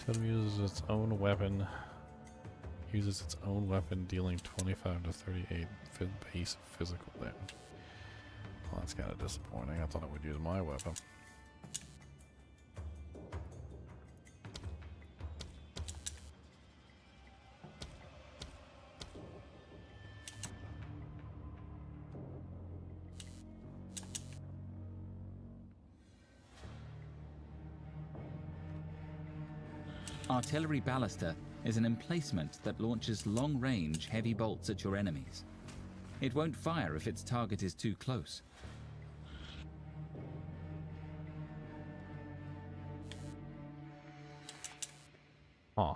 Totem uses its own weapon. Dealing 25 to 38 base physical damage. Well, that's kind of disappointing. I thought it would use my weapon. Artillery Ballista is an emplacement that launches long-range heavy bolts at your enemies. It won't fire if its target is too close. Huh.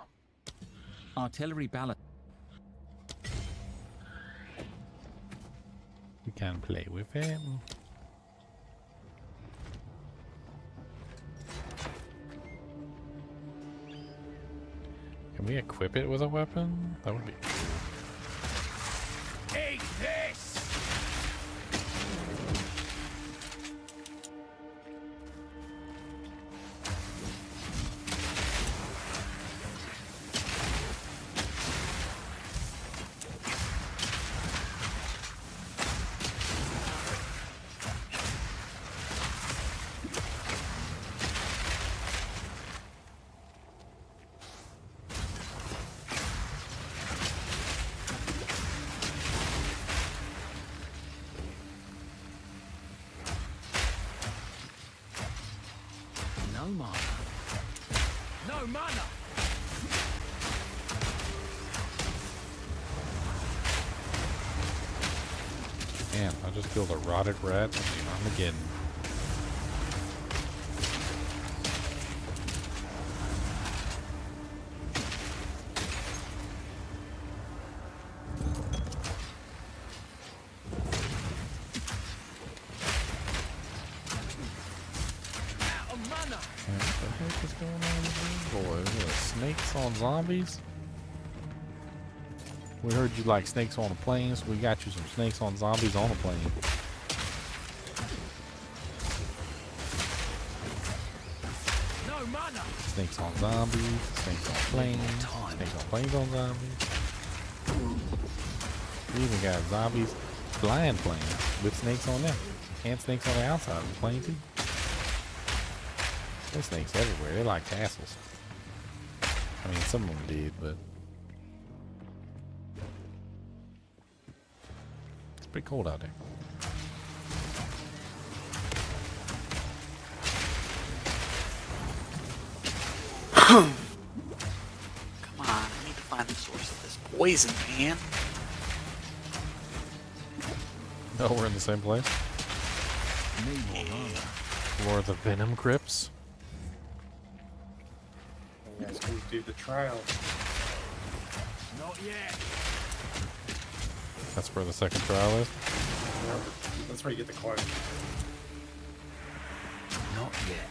Artillery Ballista. We can play with it. Can we equip it with a weapon? That would be cool. Eat this! No mana. No mana! Man, I just killed a rotted rat and the Armageddon. Snakes on zombies? We heard you like snakes on a plane, so we got you some snakes on zombies on a plane. No mana! Snakes on zombies, snakes on planes, snakes on planes on zombies. We even got zombies flying planes with snakes on them. And snakes on the outside of the plane too. There's snakes everywhere. They're like tassels. I mean, some of them did, but it's pretty cold out there. Come on, I need to find the source of this poison, man. Oh, we're in the same place? Or the Venom Crypts? Yes, we do the trial. Not yet. That's where the second trial is? Yep. That's where you get the coin. Not yet.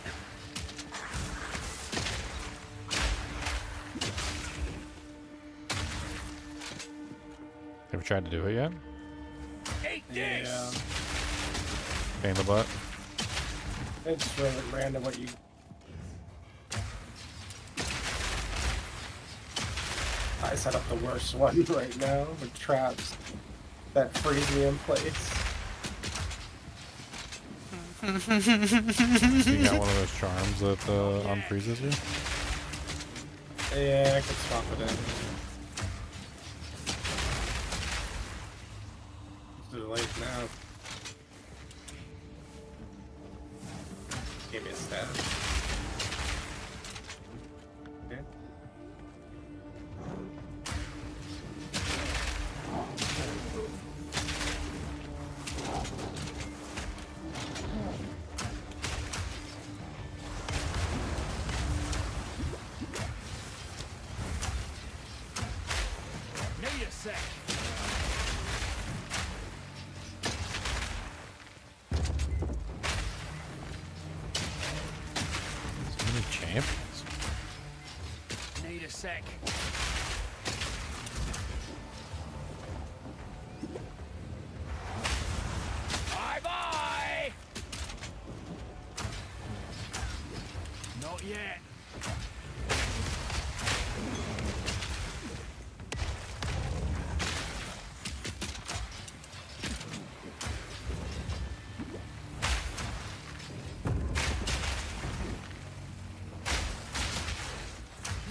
Ever tried to do it yet? Eat this! Yeah. Pain in the butt? It's really random what you... I set up the worst one right now with traps that freeze me in place. You got one of those charms that unfreezes you? Yeah, I could swap it in. It's too late now. Give me a stab. Okay. sec. So many champions. Need a sec. Bye bye. Not yet.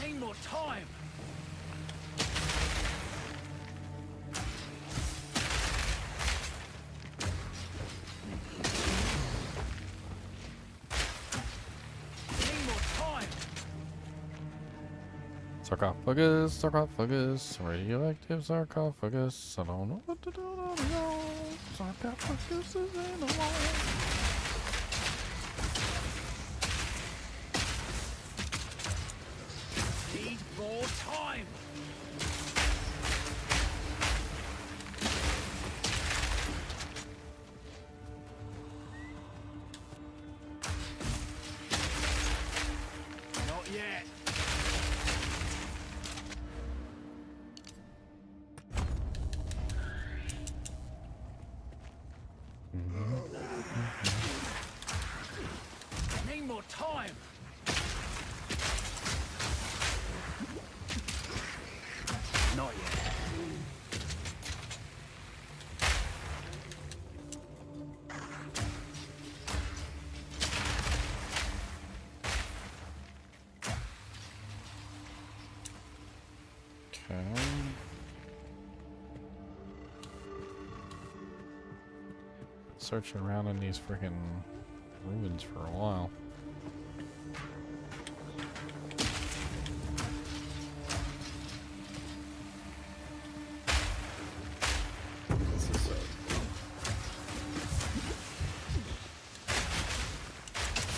Need more time. Need more time. Sarcophagus, radioactive sarcophagus. I don't know what to do. Sarcophagus is in the wall. Need more time. Not yet. Need more time. Not yet. Okay. Searching around in these freaking ruins for a while.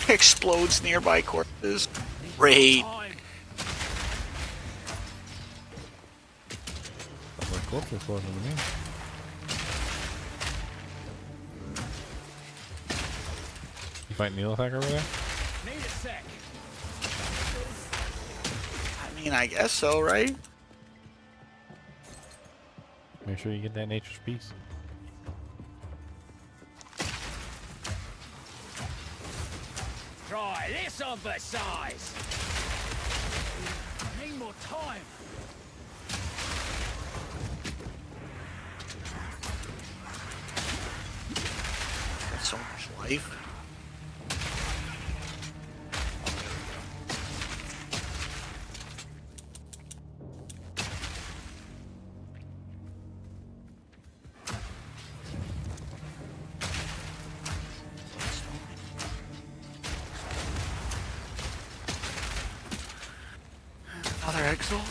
Explodes nearby corpses. Great. Sounds like corpse explosion to me. You fight Neelathak over there? Need a sec. I mean, I guess so, right? Make sure you get that nature's piece. Try this on for size. Need more time. Got so much life. Another exalt?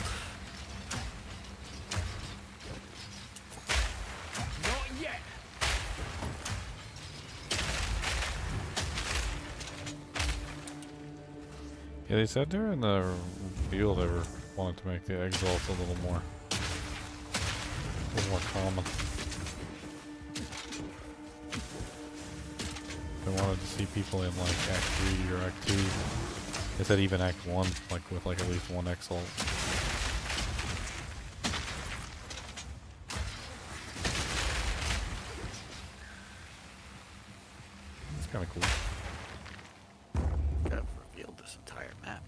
Not yet. Yeah, they said during the reveal they wanted to make the exalts a little more common. They wanted to see people in like Act 3 or Act 2. They said even Act 1, like with like at least one exalt. It's kind of cool. I've revealed this entire map.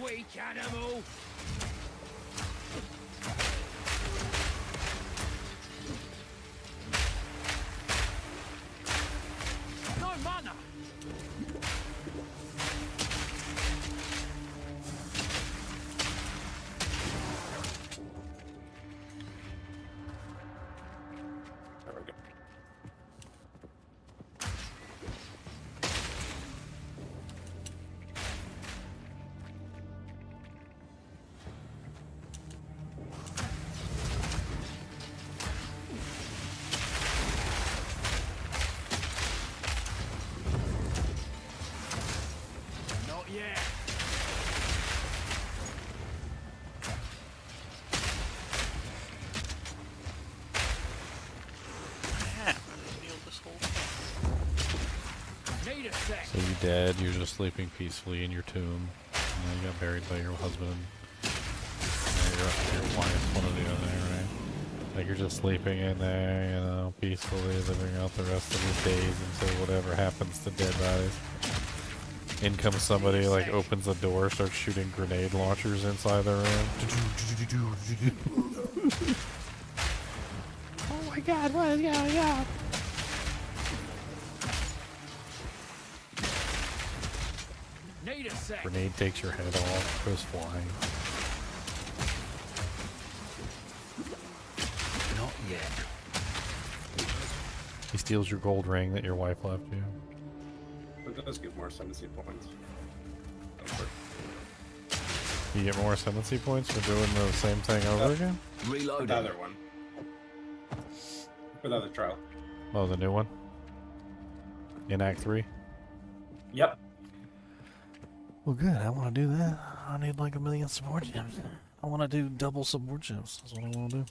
Weak animal. No mana. There we go. So you dead, you're just sleeping peacefully in your tomb. And then you got buried by your husband. And your wife, one or the other, right? Like you're just sleeping in there, you know, peacefully living out the rest of your days until whatever happens to dead bodies. In comes somebody, like opens the door, starts shooting grenade launchers inside the room. Oh my god, what is going on? Need a sec. Grenade takes your head off, goes flying. Not yet. He steals your gold ring that your wife left you. It does give more ascendancy points. You get more ascendancy points for doing the same thing over again? Reload. The other one. For the other trial. Oh, the new one? In Act 3? Yep. Well, good. I want to do that. I need like 1,000,000 support gems. I want to do double support gems. That's what I want to do.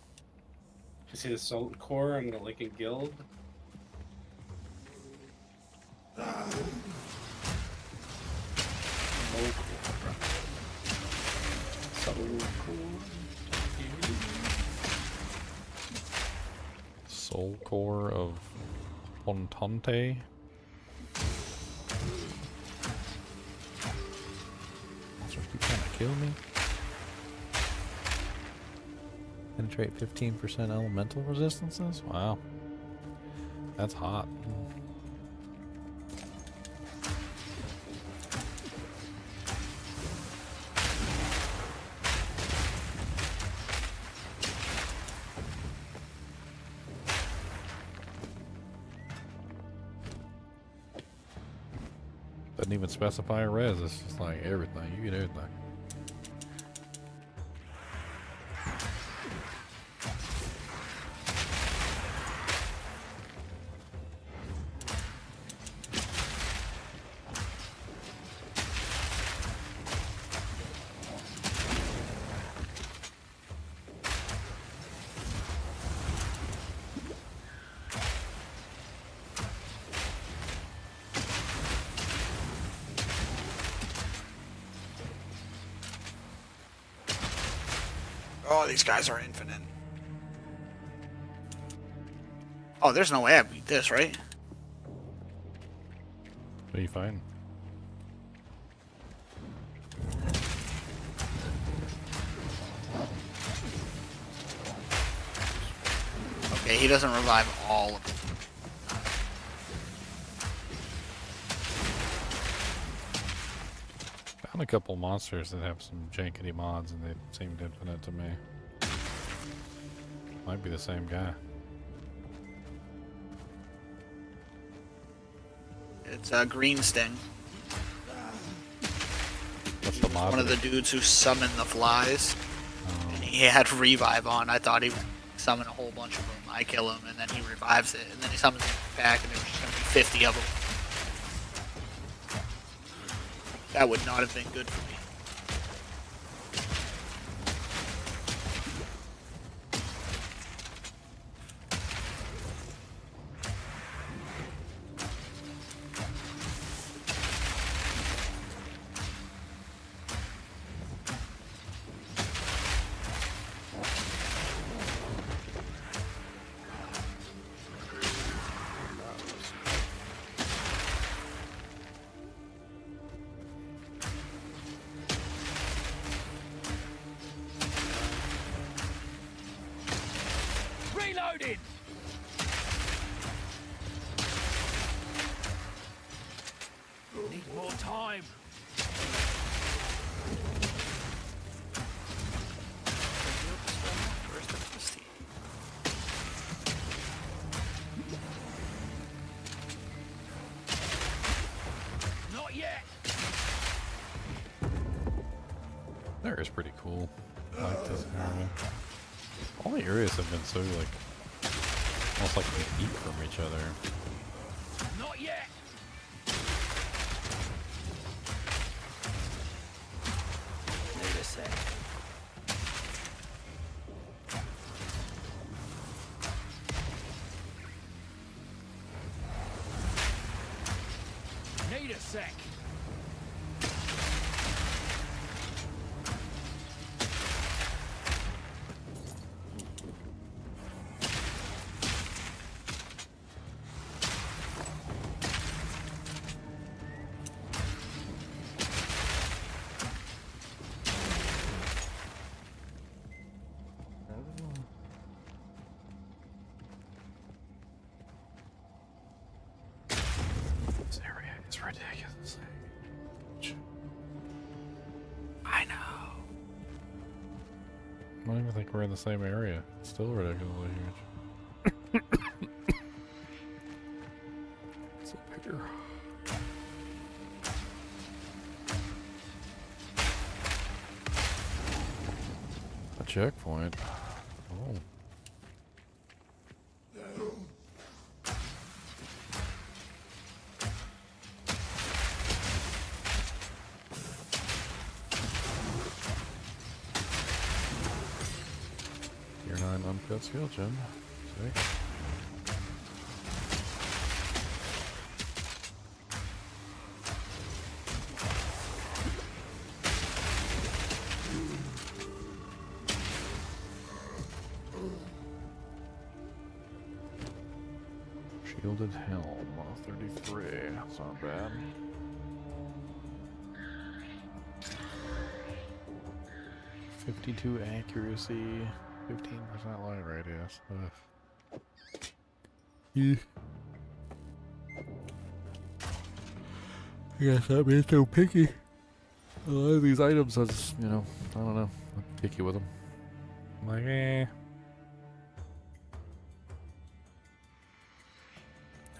You see the Soul Core and the Lincoln Guild? Soul Core of Pontante. Monsters keep trying to kill me. Penetrate 15% elemental resistances? Wow. That's hot. Doesn't even specify a res, it's just like everything. You get everything. Oh, these guys are infinite. Oh, there's no way I beat this, right? What do you find? Okay, he doesn't revive all of them. Found a couple monsters that have some jankety mods and they seemed infinite to me. Might be the same guy. It's Green Sting. What's the mod? One of the dudes who summoned the flies. And he had revive on. I thought he would summon a whole bunch of them. I kill him and then he revives it. And then he summons it back and there was just going to be 50 of them. That would not have been good for me. Reloading! Need more time. Not yet. There is pretty cool. I like this area. All the areas have been so like almost like they eat from each other. Not yet. Need a sec. Need Wait a sec. This area is ridiculous. I know. I don't even think we're in the same area. It's still ridiculously huge. It's up here. A checkpoint. Oh. Tier 9 uncut skill gem. Sick. Shielded helm, 33. That's not bad. .52 accuracy, 15% light radius. Ugh. Yeah. I guess I'm being so picky. A lot of these items, I just, you know, I don't know. I'm picky with them. I'm like, eh.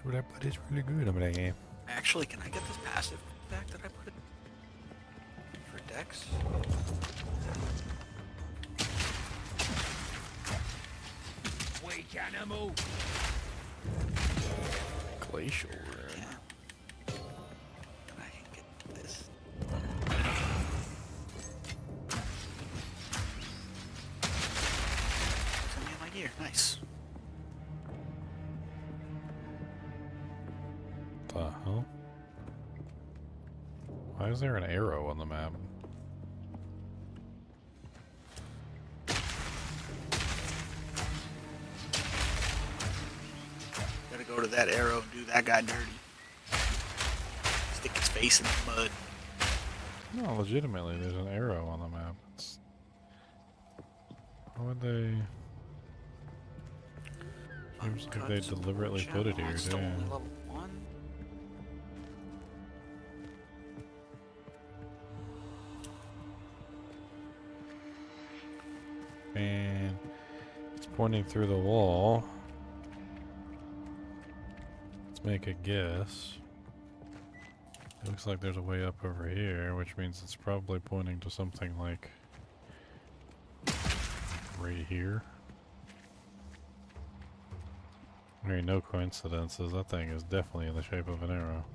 What I put is really good. I'm like, eh. Actually, can I get this passive back that I put it for Dex? Weak animal. Glacial rune. Can I get this? Send me my gear. Nice. The hell? Why is there an arrow on the map? Gotta go to that arrow and do that guy dirty. Stick his face in the mud. No, legitimately, there's an arrow on the map. It's... Why would they... Seems like they deliberately put it here, Still only too. level 1. And it's pointing through the wall. Let's make a guess. It looks like there's a way up over here, which means it's probably pointing to something like right here. There ain't no coincidences. That thing is definitely in the shape of an arrow.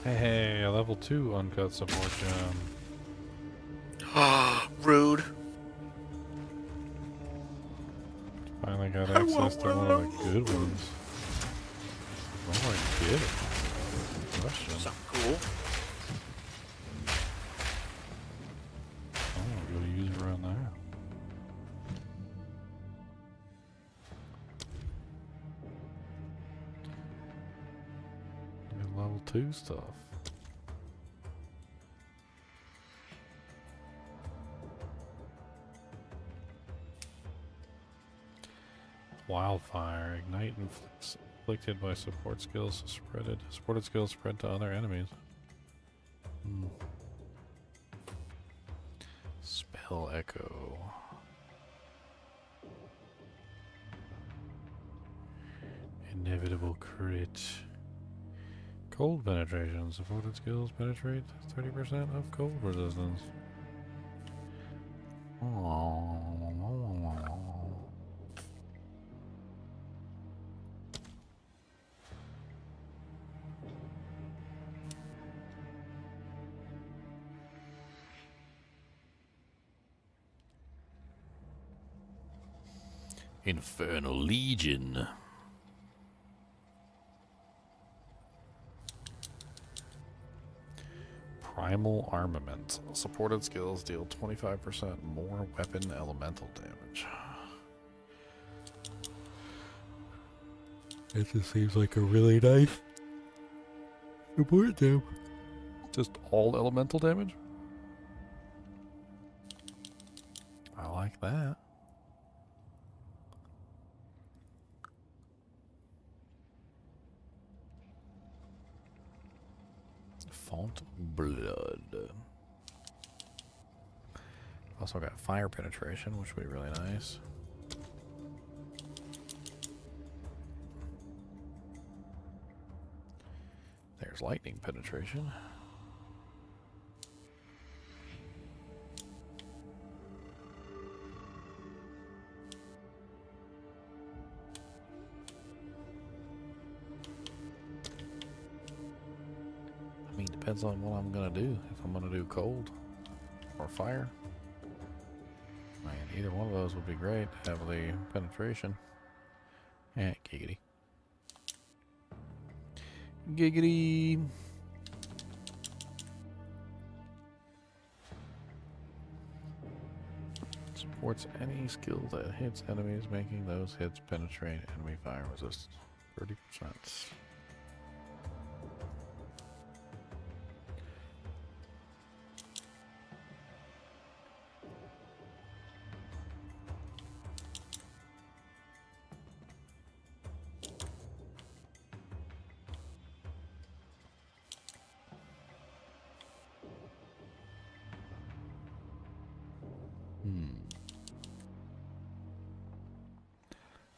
Hey, a level 2 uncut support gem. Rude. Finally got access to one of the good ones. Oh, I get it. Question. Something cool. I'm gonna go use it around there. Good level 2 stuff. Wildfire. Ignite inflicted by support skills spreaded. Supported skills spread to other enemies. Spell Echo. Inevitable crit. Cold penetration. Supported skills penetrate 30% of cold resistance. Infernal Legion. Primal Armament. Supported skills deal 25% more weapon elemental damage. It just seems like a really nice support tab. Just all elemental damage? I like that. Font Blood. Also got fire penetration, which would be really nice. There's lightning penetration. I mean, depends on what I'm gonna do. If I'm gonna do cold or fire. Man, either one of those would be great. Have the penetration. Eh, giggity. Giggity. Supports any skill that hits enemies, making those hits penetrate enemy fire resistance 30%.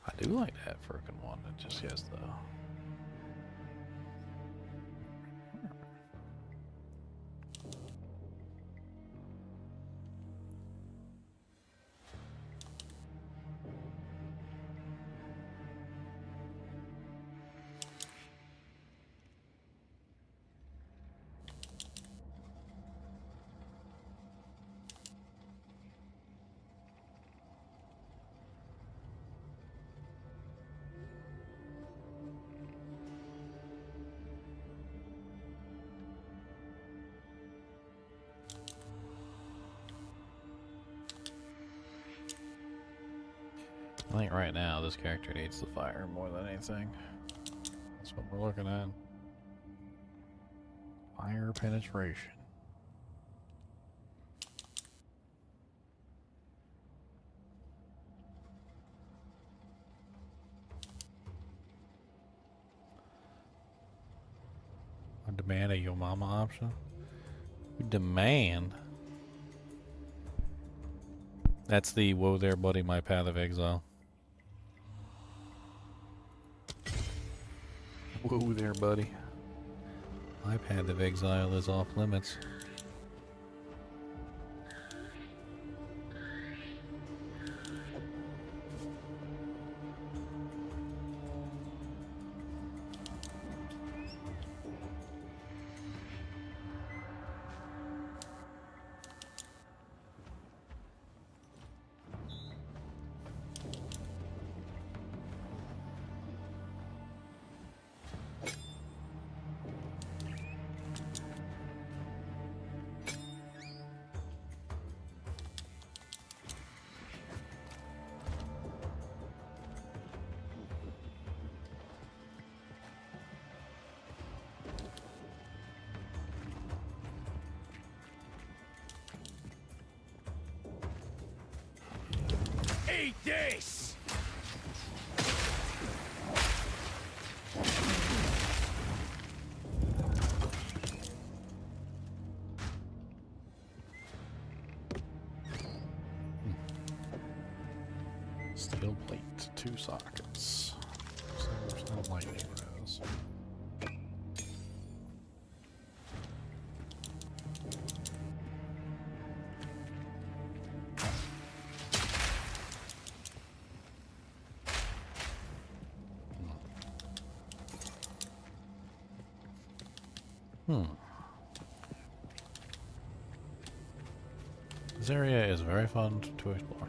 I do like that frickin' one. It just yes though. I think right now this character needs the fire more than anything. That's what we're looking at. Fire penetration. I demand a Yo Mama option. We demand. That's the whoa there, buddy, my path of exile. Whoa there, buddy. My path of exile is off limits. Eat this! Steel plate, 2 sockets. So there's no lightning res. This area is very fun to explore.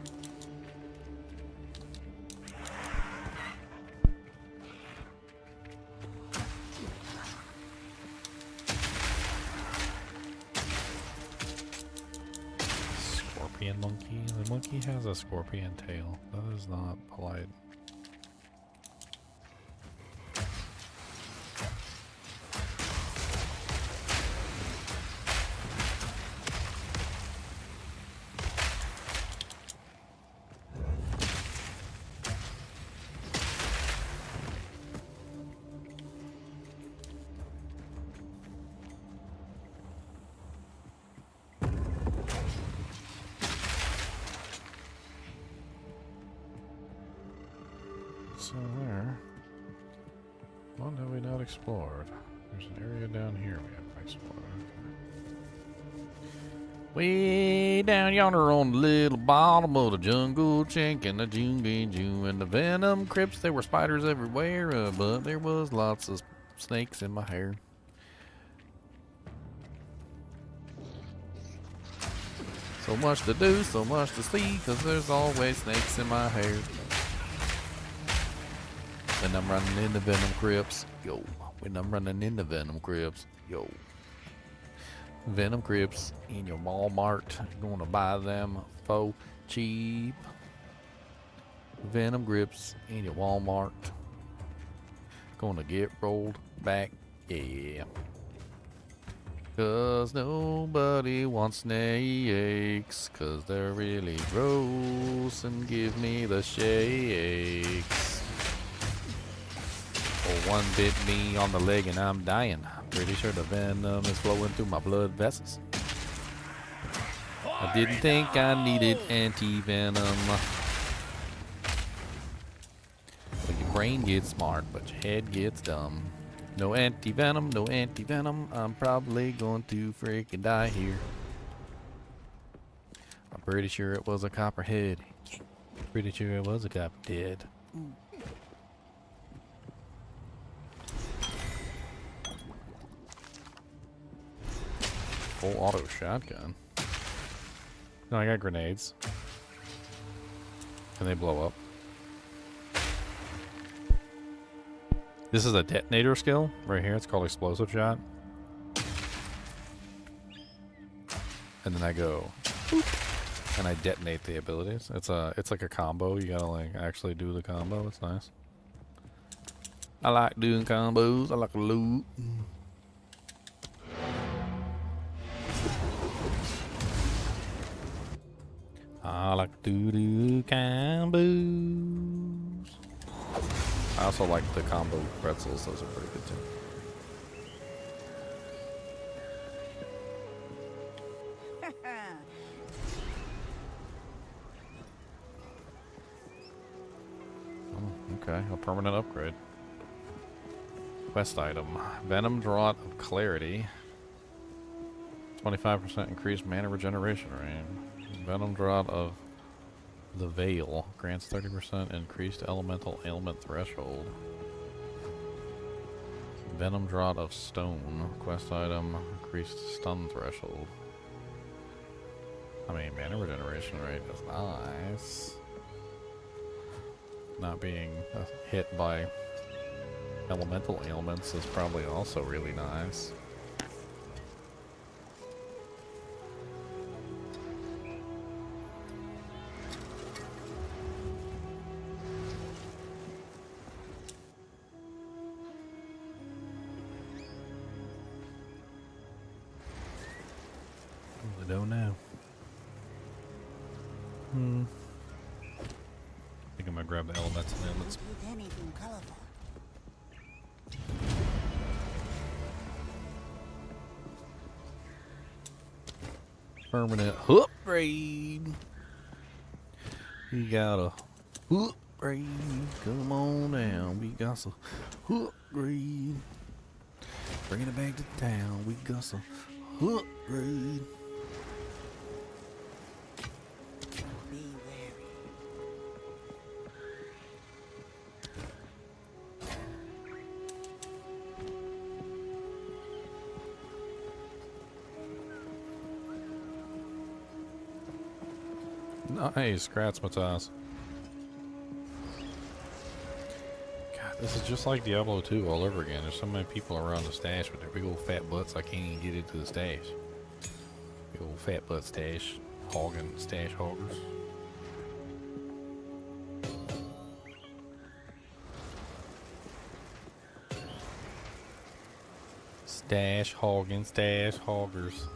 Look, he has a scorpion tail. That is not polite. So there. What have we not explored? There's an area down here we haven't explored. Way down yonder on the little bottom of the jungle, chinking the June and the venom crypts. There were spiders everywhere, but there was lots of snakes in my hair. So much to do, so much to see, 'cause there's always snakes in my hair. When I'm running into venom crypts, yo. When I'm running into venom crypts, yo. Venom crypts in your Walmart. Gonna buy them for cheap. Venom grips in your Walmart. Gonna get rolled back, yeah. 'Cause nobody wants snakes, 'cause they're really gross and give me the shakes. Oh, one bit me on the leg and I'm dying. Pretty sure the venom is flowing through my blood vessels. I didn't think I needed anti-venom. Well, your brain gets smart, but your head gets dumb. No anti-venom, no anti-venom. I'm probably going to freaking die here. I'm pretty sure it was a copperhead. Pretty sure it was a copperhead. Full auto shotgun. No, I got grenades. Can they blow up? This is a detonator skill right here. It's called explosive shot. And then I go boop, and I detonate the abilities. It's like a combo. You gotta like actually do the combo. It's nice. I like doing combos. I like loot. I like to do combos. I also like the combo pretzels. Those are pretty good too. Oh, okay, a permanent upgrade. Quest item. Venom Draught of Clarity. 25% increased mana regeneration rate. Venom Draught of the Veil grants 30% increased elemental ailment threshold. Venom Draught of Stone. Quest item. Increased stun threshold. I mean, mana regeneration rate is nice. Not being hit by elemental ailments is probably also really nice. I don't know. I think I'm gonna grab the elements and ailments. With anything colorful. Permanent upgrade. We got a upgrade. Come on down. We got some upgrade. Bringing it back to town. We got some upgrade. Nice, Kratzmatas. God, this is just like Diablo 2 all over again. There's so many people around the stash with their big old fat butts I can't even get into the stash. Big old fat butt stash. Hogging stash hoggers. Stash hogging, stash hoggers.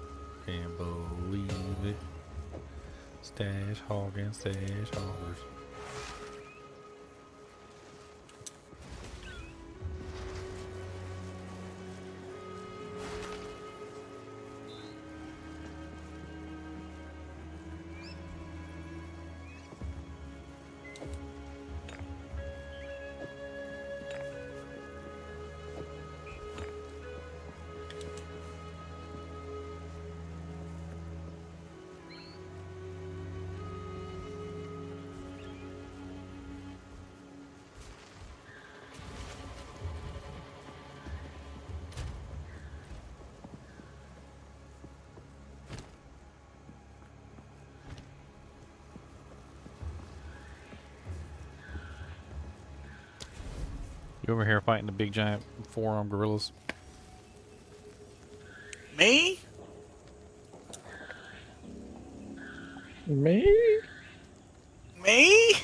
Can't believe it. Stash hogging, stash hoggers. You over here fighting the big giant four-armed gorillas? Me? Me? Me?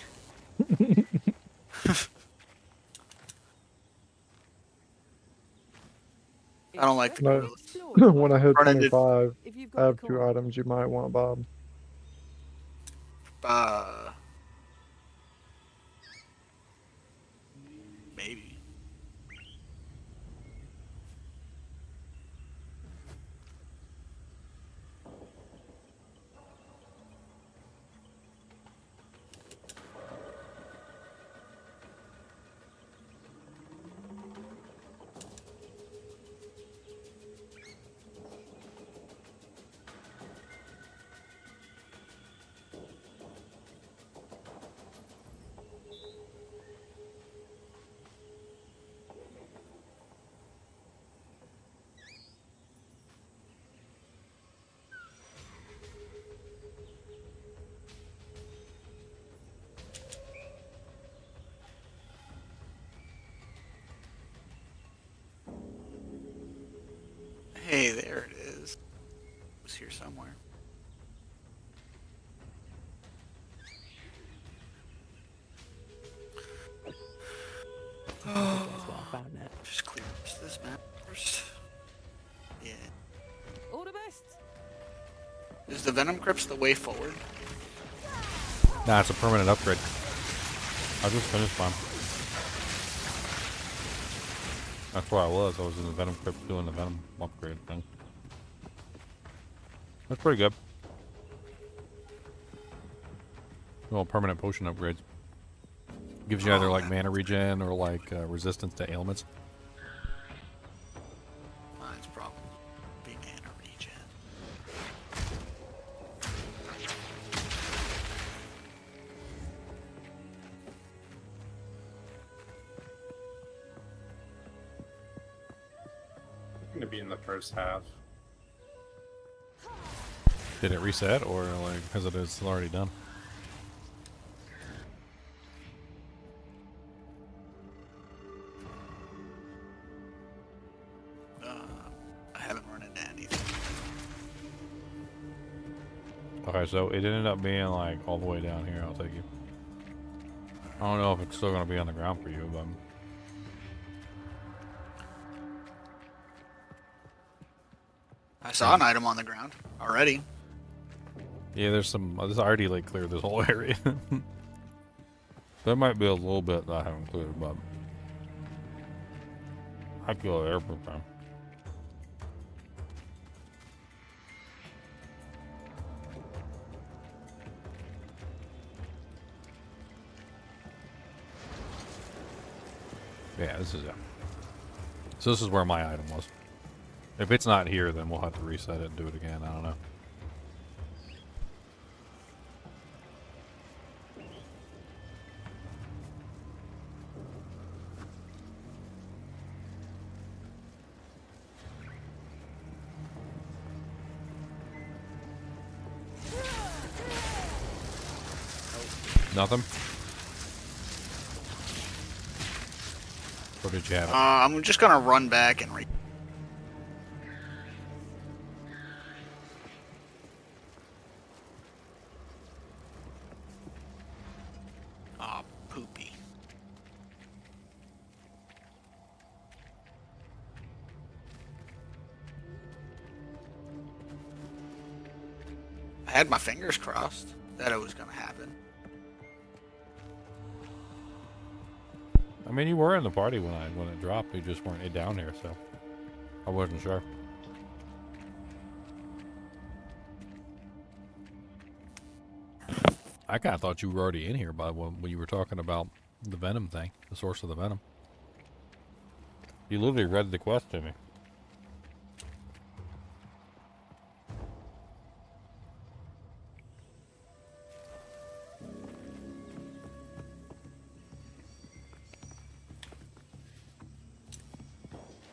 I don't like the No. gorillas. When I hit Run into- 25, I have 2 items you might want, Bob. Maybe. Hey, there it is. It's here somewhere. Just clear this map first. Yeah. All the best. Is the Venom Crypts the way forward? Nah, it's a permanent upgrade. I just finished one. That's where I was. I was in the Venom Crypt doing the Venom upgrade thing. That's pretty good. Well, permanent potion upgrades. Gives you either like mana regen or like resistance to ailments. Mine's probably be mana regen. I'm gonna be in the first half. Did it reset or like because it is already done? I haven't run into anything. Okay, so it ended up being like all the way down here. I'll take you. I don't know if it's still gonna be on the ground for you, but I saw an item on the ground already. yeah, there's some. This already like cleared this whole area. There might be a little bit that I haven't cleared, but I could go there for time. Yeah, this is it. So this is where my item was. If it's not here, then we'll have to reset it and do it again. I don't know. Nothing? Or did you have it? I'm just gonna run back and Aw, poopy. I had my fingers crossed that it was gonna happen. I mean, you were in the party when it dropped. You just weren't down here, so I wasn't sure. I kind of thought you were already in here by when you were talking about the venom thing, the source of the venom. You literally read the quest to me.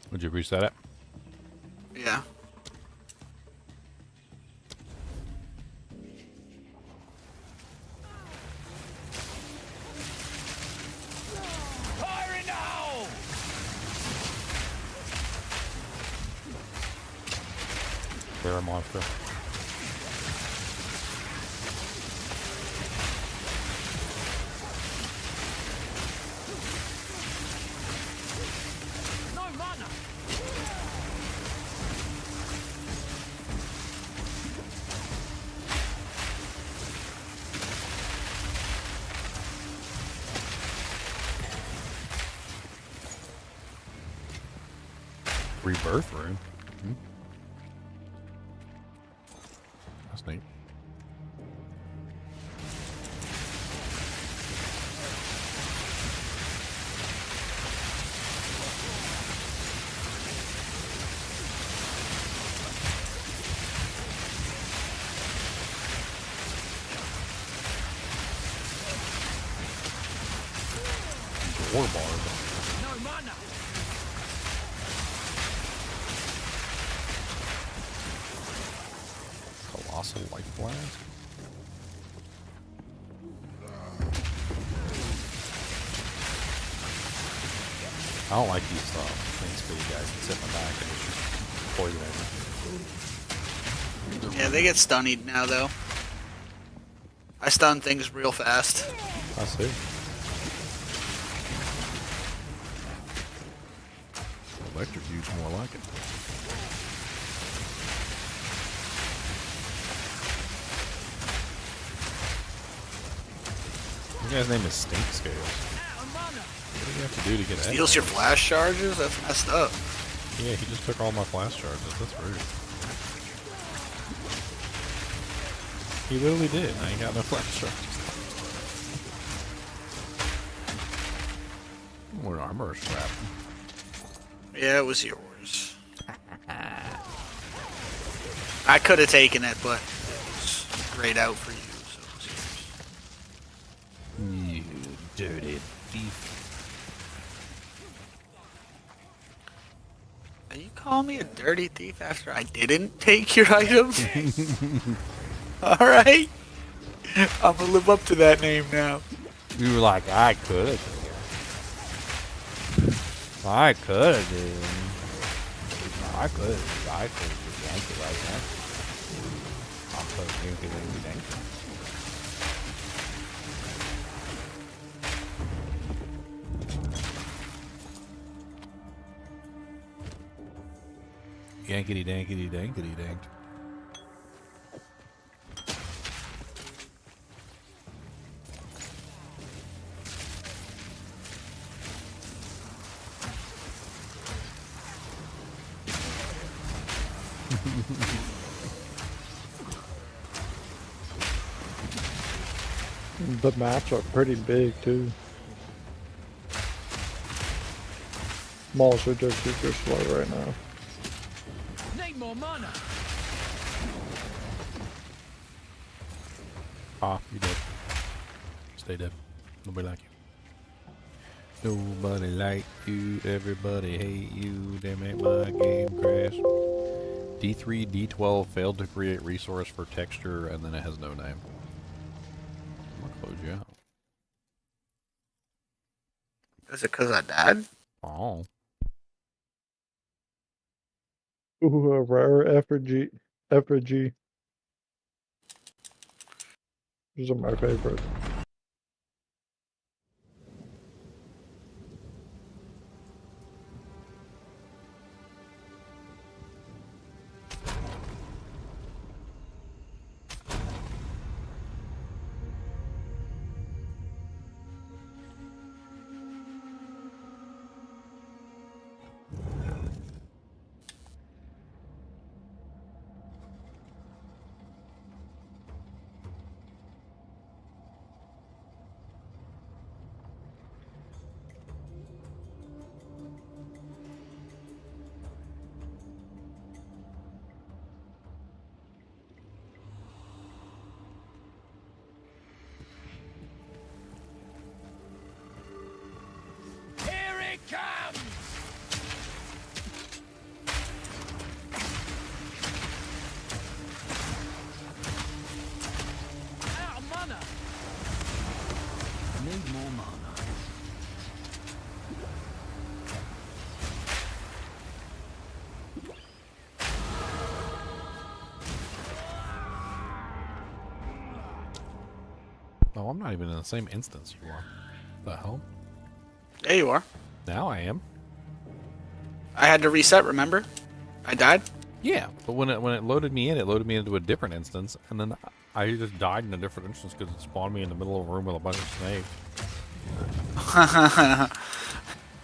Would you reset it? Yeah. Fire now! Bear monster. No mana! Rebirth room. That's neat. War barb. No mana! Colossal life blast. I don't like these things for you guys that sit in the back and it's just poisoning. Yeah, they get stunned now though. I stun things real fast. I see. Electrocute's more like it. Your guy's name is Stink Scales. What do you have to do to get that? Steals your flash charges? That's messed up. Yeah, he just took all my flash charges. That's rude. He literally did. I ain't got no flash charges. What armor strap? Yeah, it was yours. I could have taken it, but it was grayed out for you. So it was yours. You dirty thief. Are you calling me a dirty thief after I didn't take your item? Alright. I'm gonna live up to that name now. You were like, I could. I could, dude. I could just yank it right now. I could yank it and yank it. Yankety dankety dankety dank. The maps are pretty big too. Malls are just super slow right now. Need more mana! Ah, you dead. Stay dead. Nobody like you. Nobody like you. Everybody hate you. They make my game crash. D3, D12 failed to create resource for texture, and then it has no name. I'm gonna close you out. Is it because I died? Oh. Ooh, a rare effigy. Effigy. These are my favorite. Need more mana. Oh, I'm not even in the same instance you are. The hell? There you are. Now I am. I had to reset, remember? I died? Yeah, but when it loaded me in, it loaded me into a different instance, and then I just died in a different instance because it spawned me in the middle of a room with a bunch of snakes.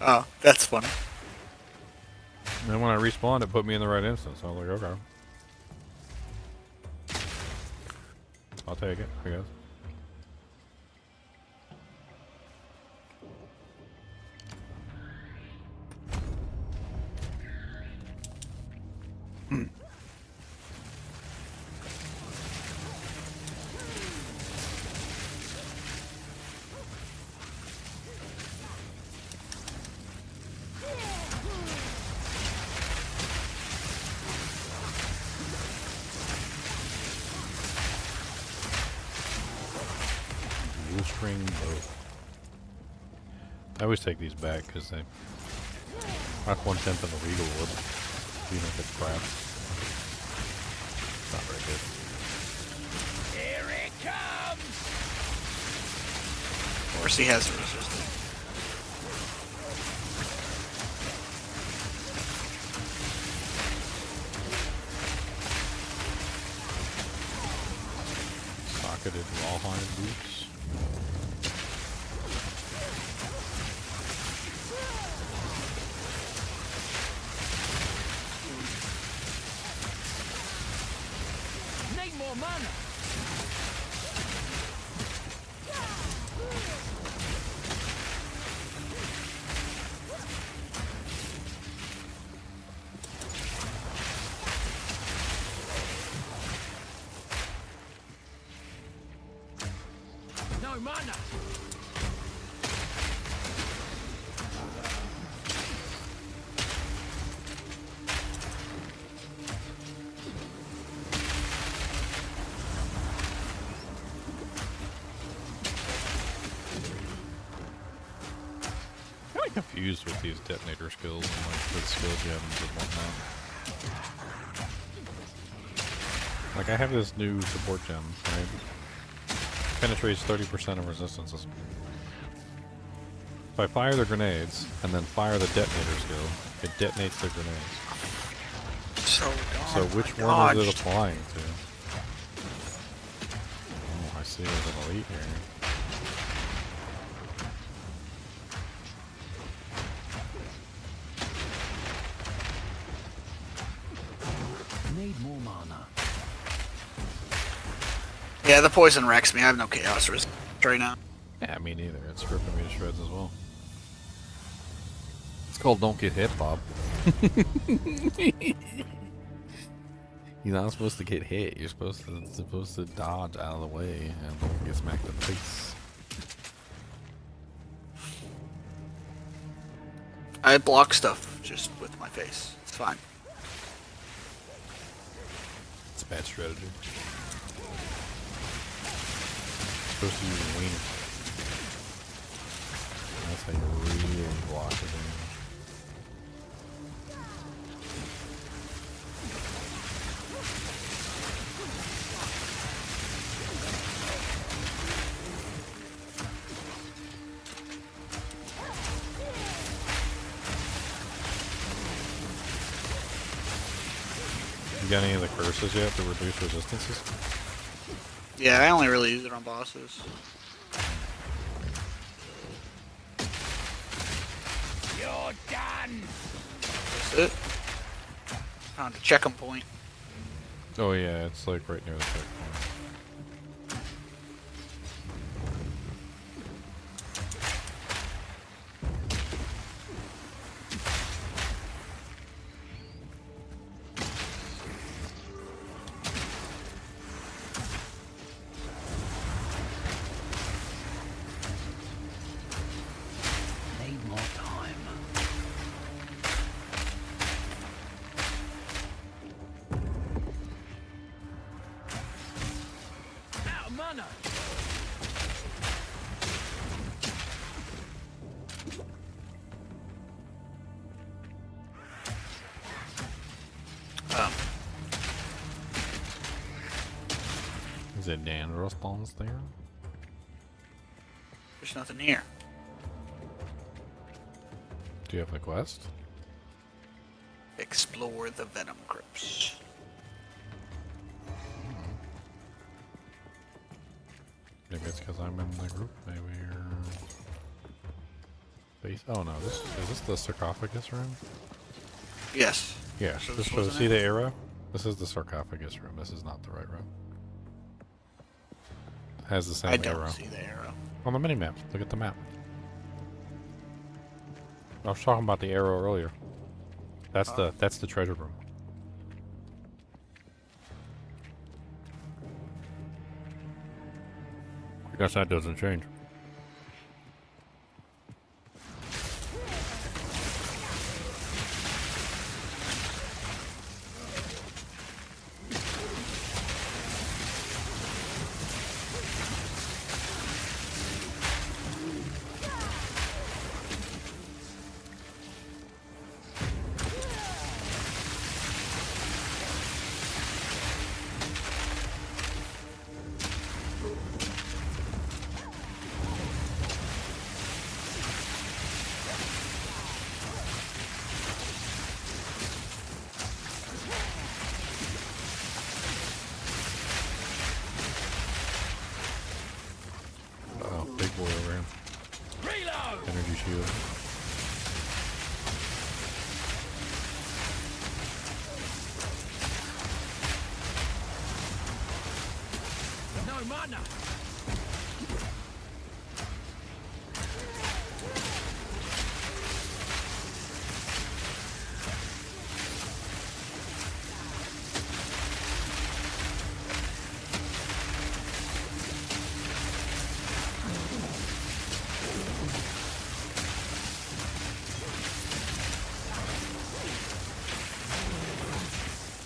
Oh, that's funny. And then when I respawned, it put me in the right instance. I was like, okay. I'll take it, I guess. String both. I always take these back because they that's 1/10 of the legal wood. Even if it's crap. It's not very good. Here it comes! Of course he has resistance. Socketed rawhide boots. Need more mana. No mana. I'm confused with these detonator skills and like the skill gems and whatnot. Like I have this new support gem, right? Penetrates 30% of resistances. If I fire the grenades and then fire the detonator skill, it detonates the grenades. So dumb. So which one is it applying to? Oh, I see there's an elite here. Need more mana. Yeah, the poison wrecks me. I have no chaos resist right now. Yeah, me neither. It's ripping me to shreds as well. It's called Don't Get Hit, Bob. You're not supposed to get hit. You're supposed to dodge out of the way and don't get smacked in the face. I block stuff just with my face. It's fine. It's a bad strategy. You're supposed to use a wing. That's how you really block the damage. You got any of the curses yet to reduce resistances? Yeah, I only really use it on bosses. You're done. That's it. Found a check-em point. Oh yeah, it's like right near the checkpoint. Need more time. it dangerous downstairs? There's nothing here. Do you have a quest? Explore the Venom Crypts. Maybe it's because I'm in the group. Maybe you're... Base. Oh no, is this the sarcophagus room? Yes. Yeah. So This this was, wasn't see it? the arrow? This is the sarcophagus room. This is not the right room. Has the same I don't arrow. see the arrow. On the mini-map. Look at the map. I was talking about the arrow earlier. That's the treasure room. I guess that doesn't change. Oh, big boy over here. Energy shield. No mana.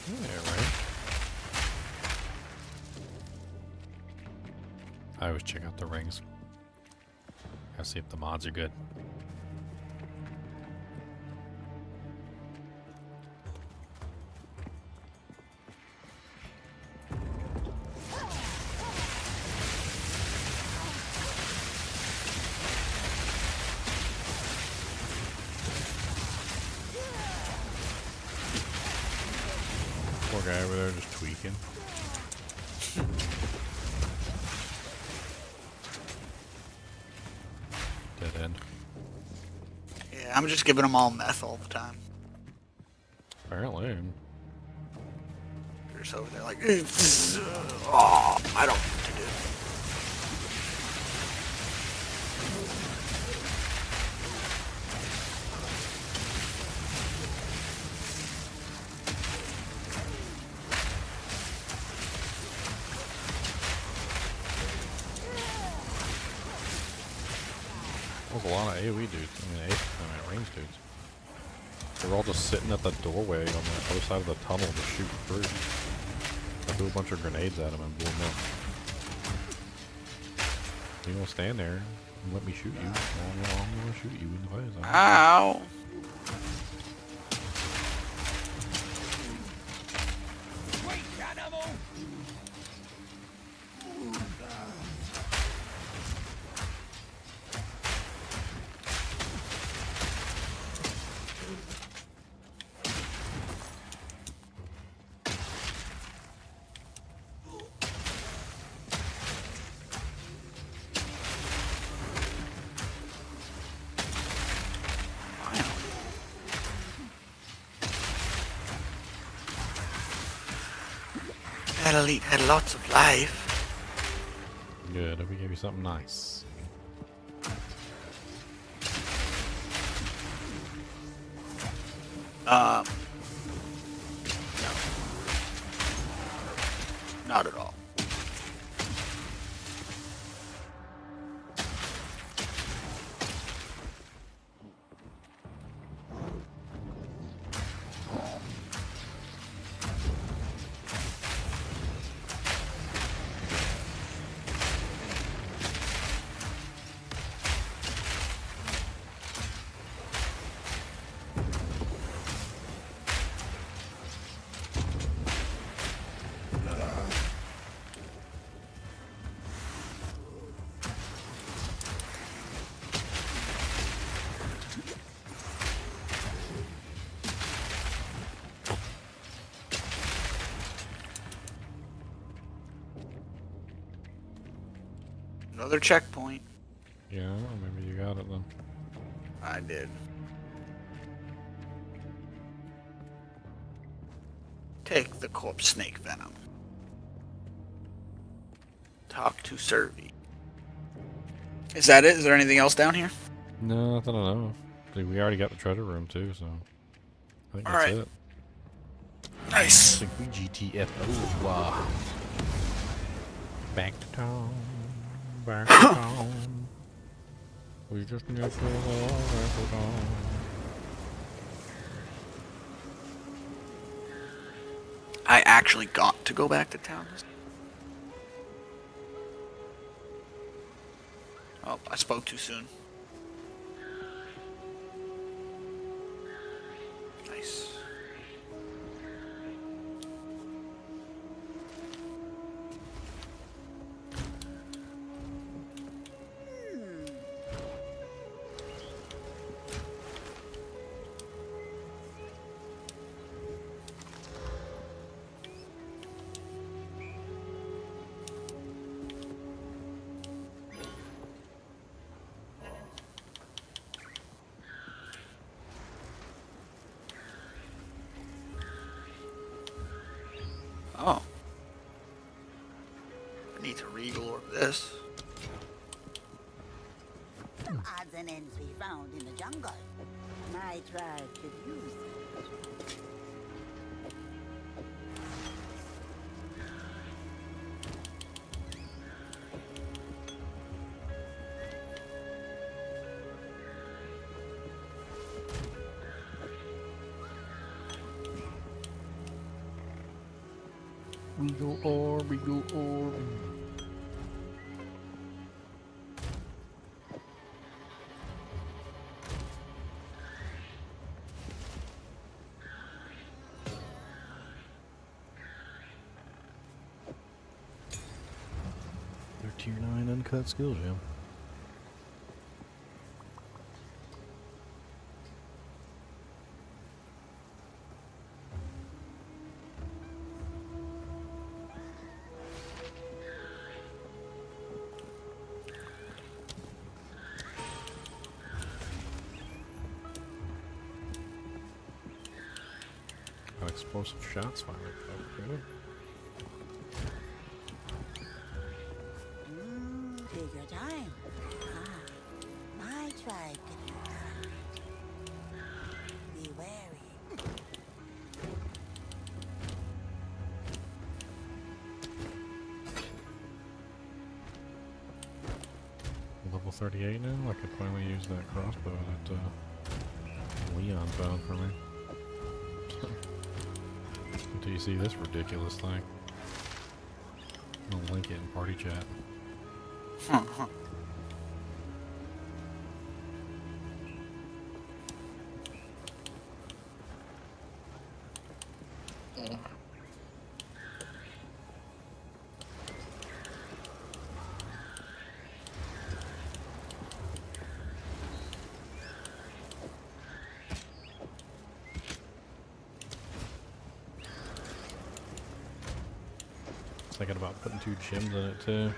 Yeah, right. I always check out the rings. Gotta see if the mods are good. Poor guy over there just tweaking. Dead end. Yeah, I'm just giving them all meth all the time. Apparently. They're just over there like, oh, I don't know what to do. There's a lot of AoE dudes. I mean, range dudes. They're all just sitting at the doorway on the other side of the tunnel to shoot through. I threw a bunch of grenades at them and blew them up. You gonna stand there and let me shoot you? Well, I'm gonna shoot you in the face. Ow! That elite had lots of life. Good, we gave you something nice. No. Not at all. Another checkpoint. Yeah, maybe you got it then. I did. Take the corpse snake venom. Talk to Servi. Is that it? Is there anything else down here? No, I don't know. We already got the treasure room too, so I think that's Alright. it. Nice. I think we GTFO. Wow. Back to town. Back to town. We just need to go back to town. I actually got to go back to town. Oh, I spoke too soon. Nice. Oh. I need to regal over this. Odds and ends we found in the jungle. My tribe could use it. Regal orb, regal orb. They're tier 9 uncut skill gem. Explosive shots finally. Okay. Take your time. My tribe could use it. Be wary. Level 38 now? I could finally use that crossbow that Leon found for me. Do you see this ridiculous thing? I'll link it in party chat. Thinking about putting 2 gems in it too.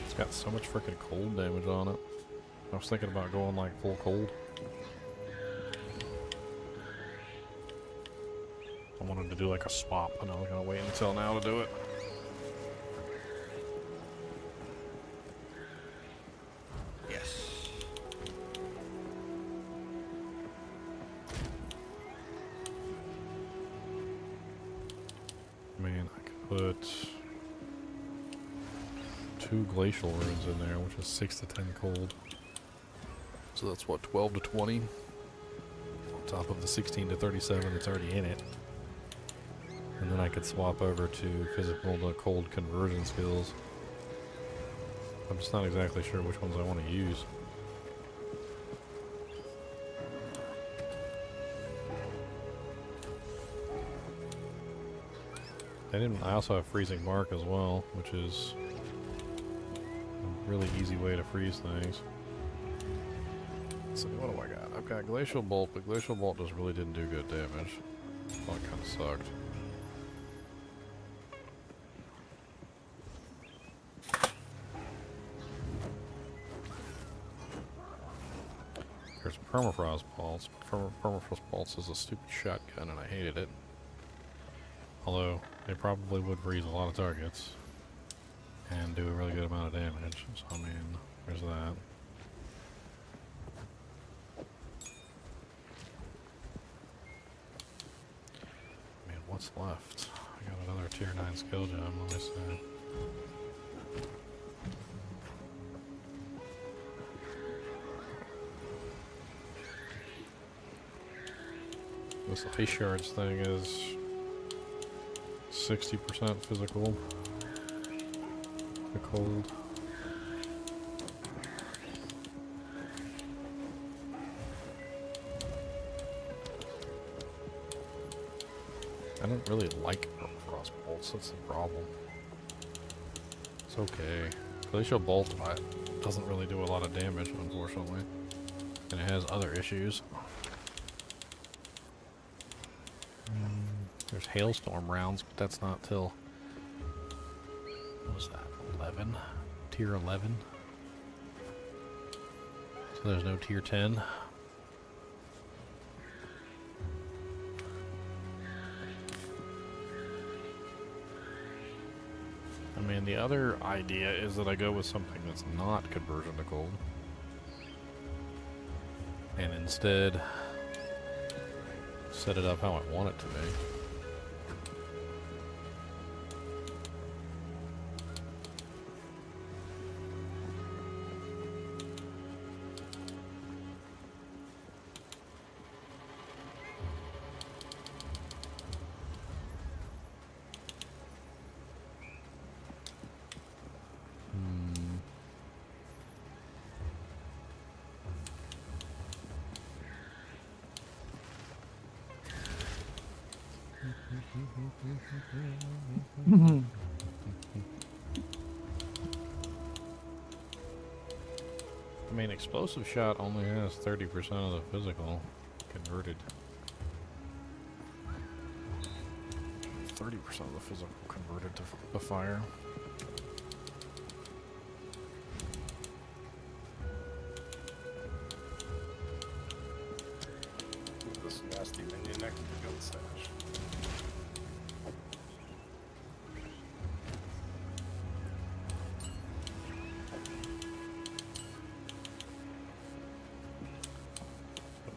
It's got so much freaking cold damage on it. I was thinking about going like full cold. I wanted to do like a swap, and I was gonna wait until now to do it. Yes. Man, I could put 2 glacial runes in there, which is 6 to 10 cold. So that's what, 12 to 20? On top of the 16 to 37 that's already in it. And then I could swap over to physical to cold conversion skills. I'm just not exactly sure which ones I want to use. I also have freezing mark as well, which is a really easy way to freeze things. So what do I got? I've got glacial bolt, but glacial bolt just really didn't do good damage. Well, it kind of sucked. there's Permafrost Pulse. Permafrost Pulse is a stupid shotgun, and I hated it. Although, it probably would freeze a lot of targets. And do a really good amount of damage. So, I mean, there's that. I mean, what's left? I got another tier 9 skill gem, let me see. This ice shards thing is 60% physical. The cold. I don't really like Frost Bolts, that's the problem. It's okay. Glacial Bolt doesn't really do a lot of damage, unfortunately. And it has other issues. There's Hailstorm rounds, but that's not till... What was that? 11? Tier 11? So there's no tier 10? I mean, the other idea is that I go with something that's not conversion to cold. And instead, set it up how I want it to be. I mean, Explosive Shot only has 30% of the physical converted. 30% of the physical converted to the fire. This nasty minion next to the gold stash.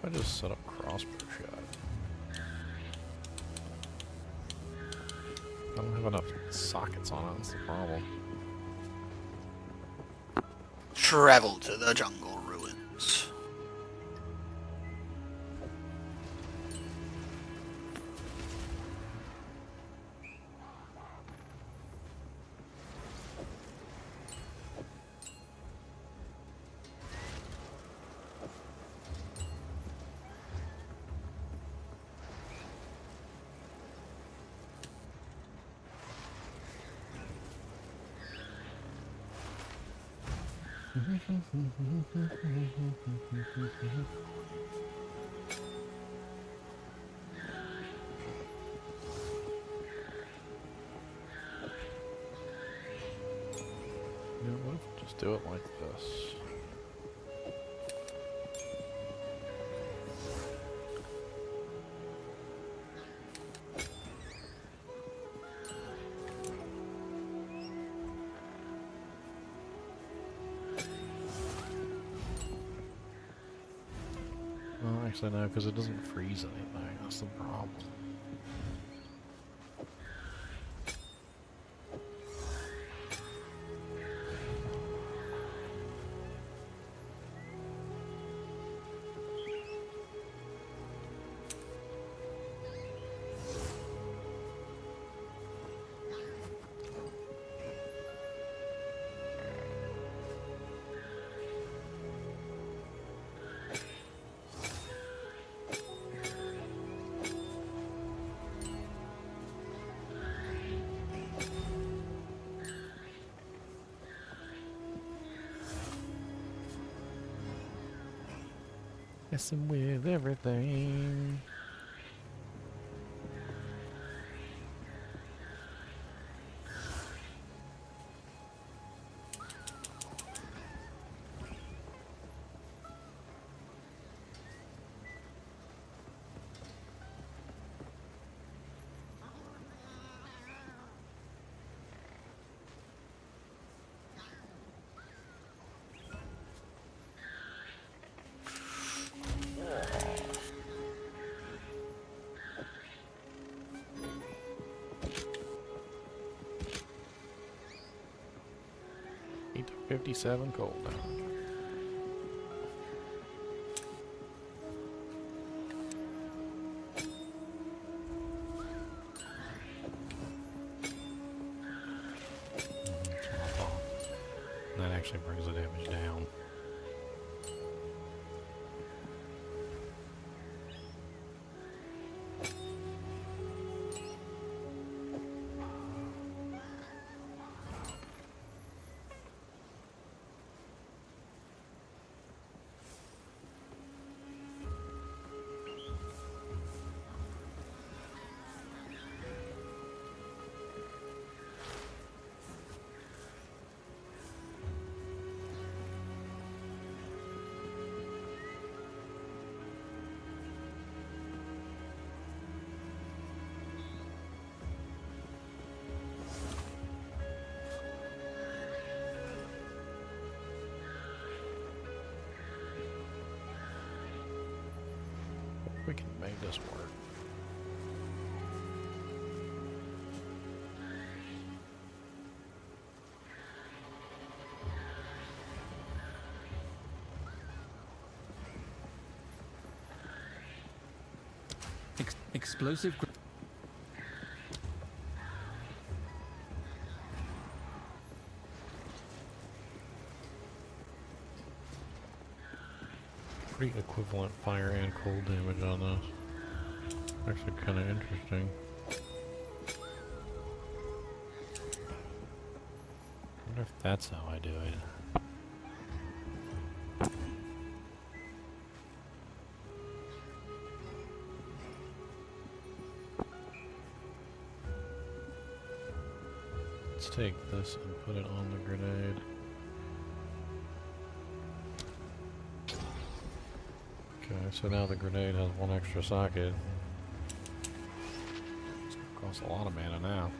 What if I just set up crossbow shot? I don't have enough sockets on it, that's the problem. Travel to the jungle ruins. Yeah, what if we just do it like this? Well, actually no, because it doesn't freeze anything, that's the problem. Messing with everything. He took 57 cold damage. That's what I thought. That actually brings the damage down. We can make this work. Explosive. Pretty equivalent fire and cold damage on this. Actually kind of interesting. I wonder if that's how I do it. Let's take this and put it on the grenade. Okay, so now the grenade has one extra socket. It's gonna cost a lot of mana now.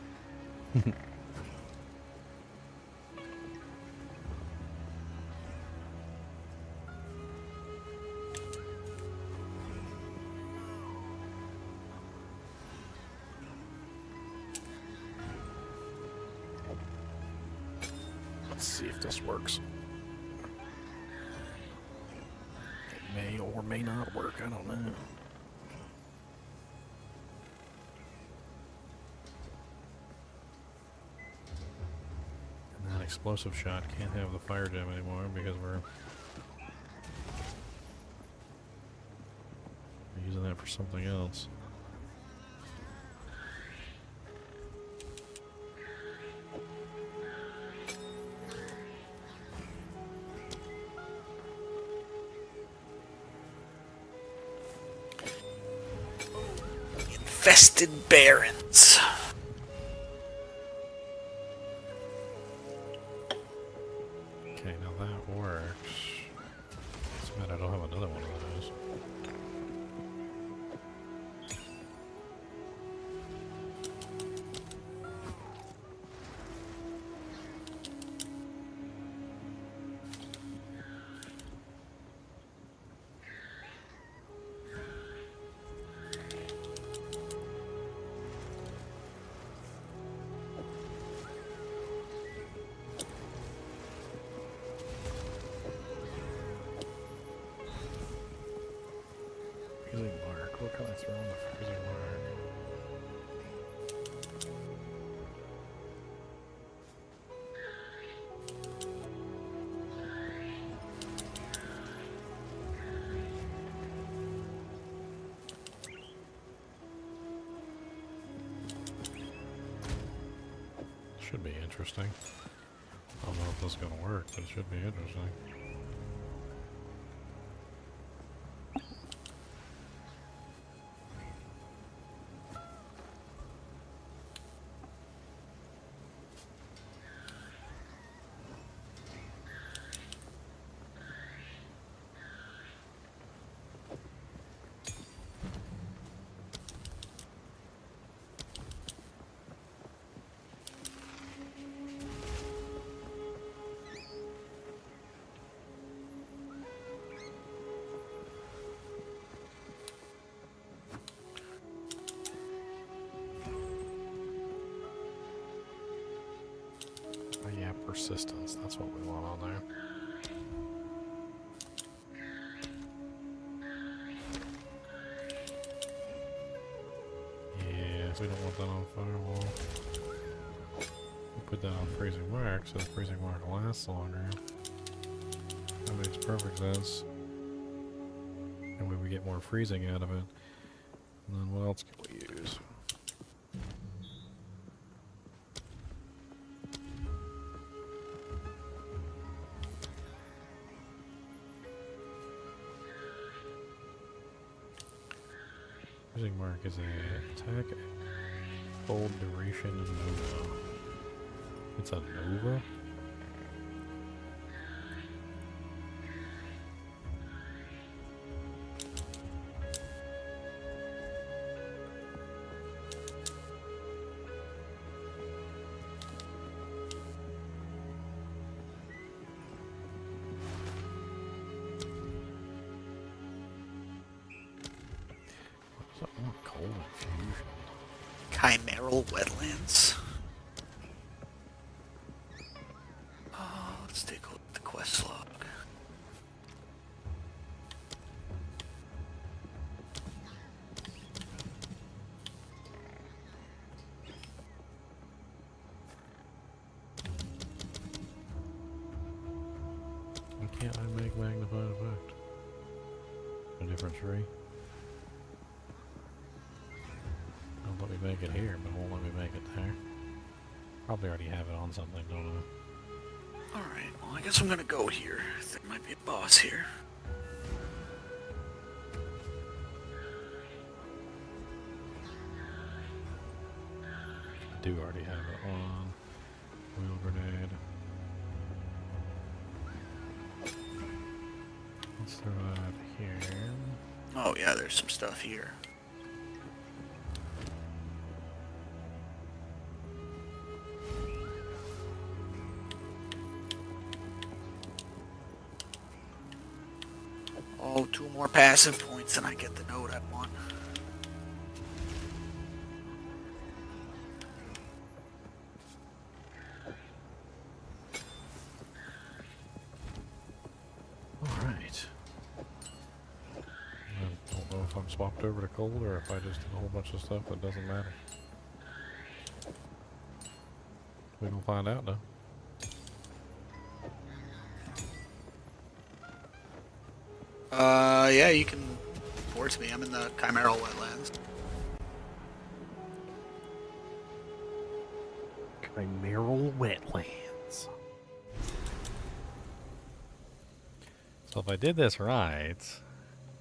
Let's see if this works. May or may not work, I don't know. And that explosive shot can't have the fire gem anymore because we're using that for something else. Infested barons. Okay, now that works. It's bad I don't have another one of those. Freezing mark. What can I throw on the freezing mark? Should be interesting. I don't know if this is going to work, but it should be interesting. persistence. That's what we want on there. Yeah, we don't want that on firewall. We'll put that on freezing mark, so the freezing mark lasts longer. That makes perfect sense. And we get more freezing out of it. And then what else can we use? Freezing mark is a attack hold duration Nova. It's a Nova? Chimeral wetlands. Let's take a look at the quest log. Why can't I make magnified effect? A different tree? Don't let me make it here, but won't let me make it there. Probably already have it on something, don't I? Alright, well I guess I'm gonna go here. There might be a boss here. I do already have it on. Wheel grenade. Let's throw that here. Oh yeah, there's some stuff here. Oh, 2 more passive points and I get the node I want. Alright. I don't know if I'm swapped over to cold or if I just did a whole bunch of stuff that doesn't matter. We will find out though. Yeah, you can report to me. I'm in the Chimeral wetlands. Chimeral wetlands. So if I did this right,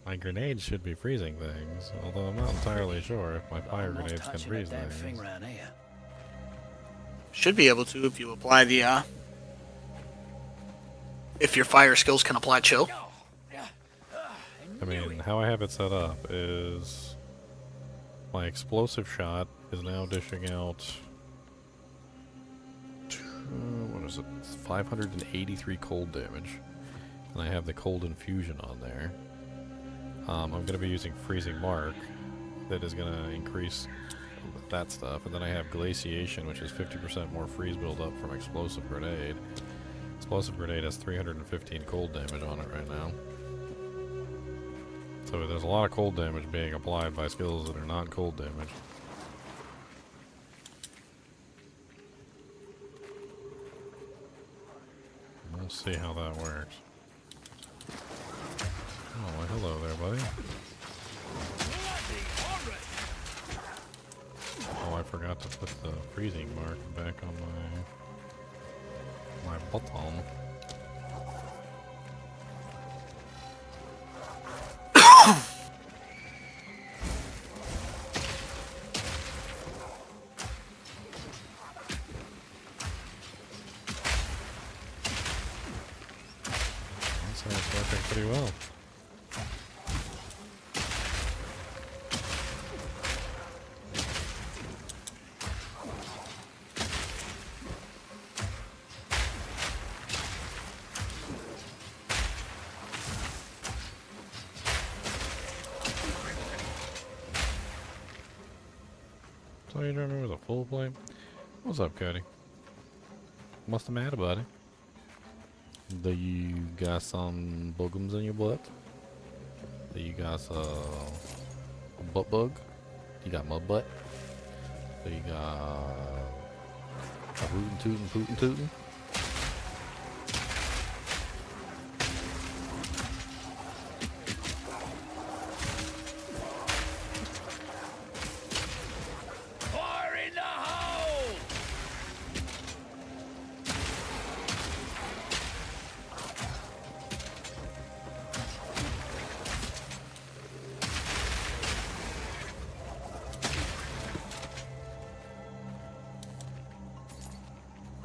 my grenades should be freezing things, although I'm not entirely sure if my fire grenades can freeze things. Should be able to if you apply the, if your fire skills can apply chill. I mean, how I have it set up is my explosive shot is now dishing out, what is it, 583 cold damage, and I have the cold infusion on there. I'm going to be using freezing mark, that is going to increase that stuff, and then I have glaciation, which is 50% more freeze buildup from explosive grenade. Explosive grenade has 315 cold damage on it right now. So there's a lot of cold damage being applied by skills that are not cold damage. We'll see how that works. Oh, well, hello there, buddy. Oh, I forgot to put the freezing mark back on my button. That's working pretty well. So you're doing it with a full plate? What's up, Cody? What's the matter, buddy? Do you got some boogums in your butt? Do you got a butt bug? You got mud butt? Do you got a rootin' tootin' pootin' tootin'? Fire in the hole!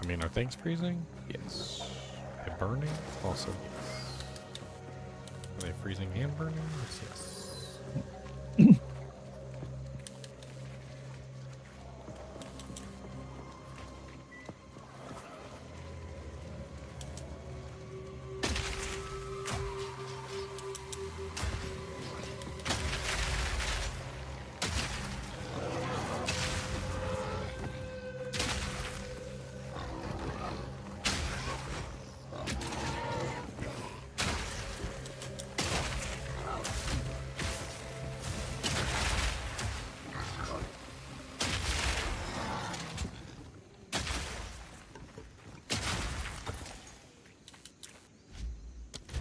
I mean, are things freezing? Yes. Are they burning? Also yes. Are they freezing and burning? Yes.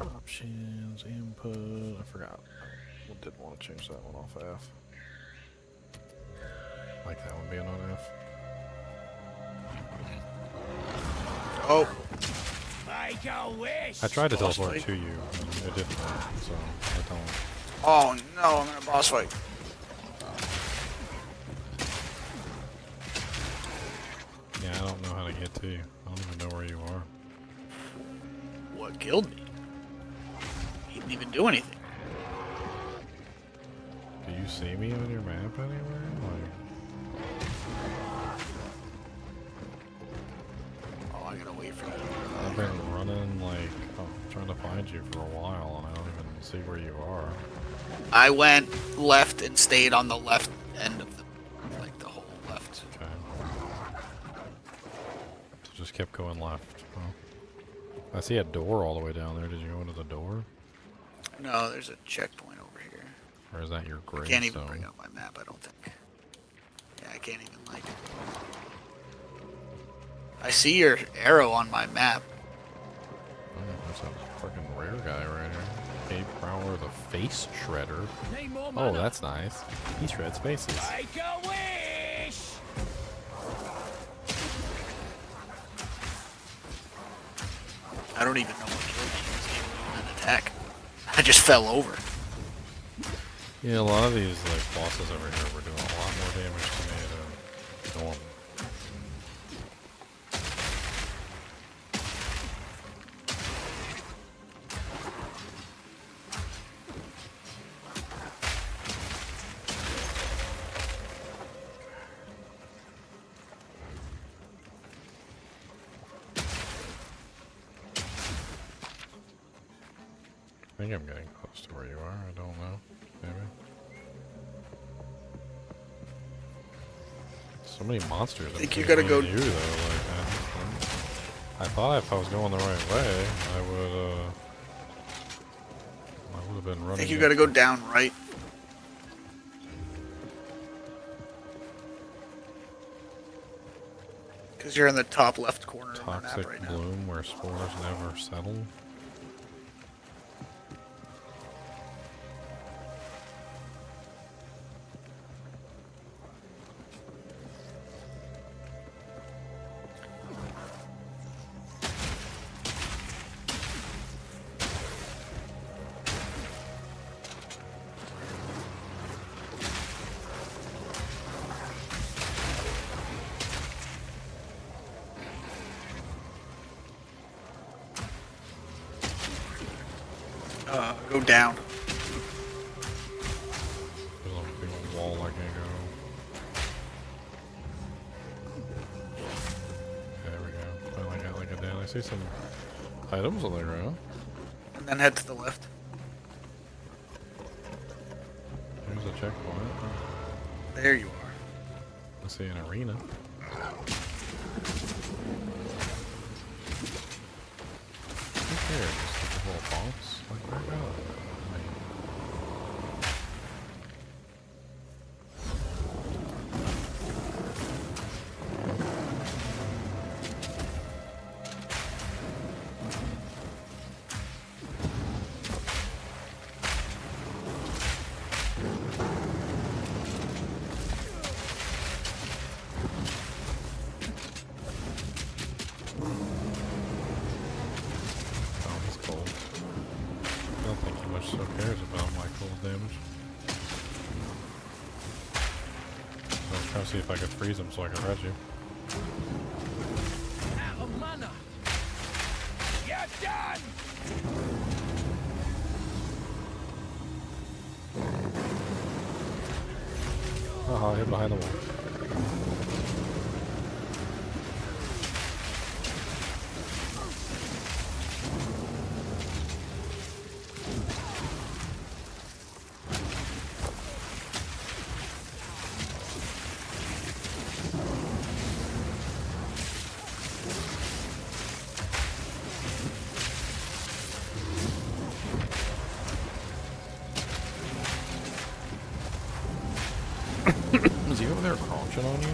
Options, input, I forgot. I did want to change that one off F. Like that one being on F. Oh. Make a wish! I tried to Boss teleport fight. to you, and it didn't work, so I don't. Oh no, I'm in a boss fight. Yeah, I don't know how to get to you. I don't even know where you are. What killed me? He didn't even do anything. Do you see me on your map anywhere? Like, Oh, I gotta wait for you. I've been running like, trying to find you for a while, and I don't even see where you are. I went left and stayed on the left end of the, like the whole left. Okay. So just kept going left. Huh? I see a door all the way down there. Did you go into the door? No, there's a checkpoint over here. Or is that your I gravestone? can't even bring up my map, I don't think. Yeah, I can't even, like... I see your arrow on my map. Oh, that's a freaking rare guy right here. Cave Prowler, the Face Shredder. Need more Oh, mana. that's nice. He shreds faces. Make a wish! I don't even know what killed me. It wasn't even an attack. I just fell over. Yeah, a lot of these like bosses over here were doing a lot more damage to me than normal. I think I'm getting close to where you are. I don't know. Maybe. So many monsters. I think you gotta go. You, though. Like, I thought if I was going the right way, I would have been running. I think you gotta go down right. Because you're in the top left corner of the map Toxic right now. bloom where spores never settle. Go down. There's a big old wall I can go. There we go. Finally got like a down. I see some items on the ground. And then head to the left. There's a checkpoint. There you are. I see an arena. here? Just like little bonks? Like, where go? See if I can freeze him so I can res you. Out of mana. You're done. Oh, hit behind the wall. Is he over there crouching on you?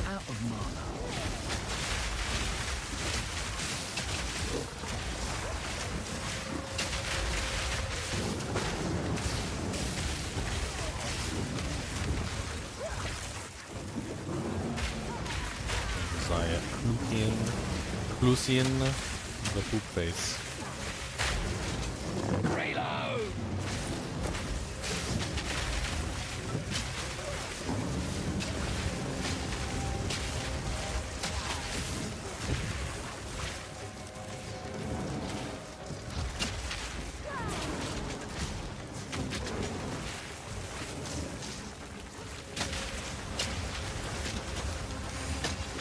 Out of mana. Lucian, the poop face. Reload.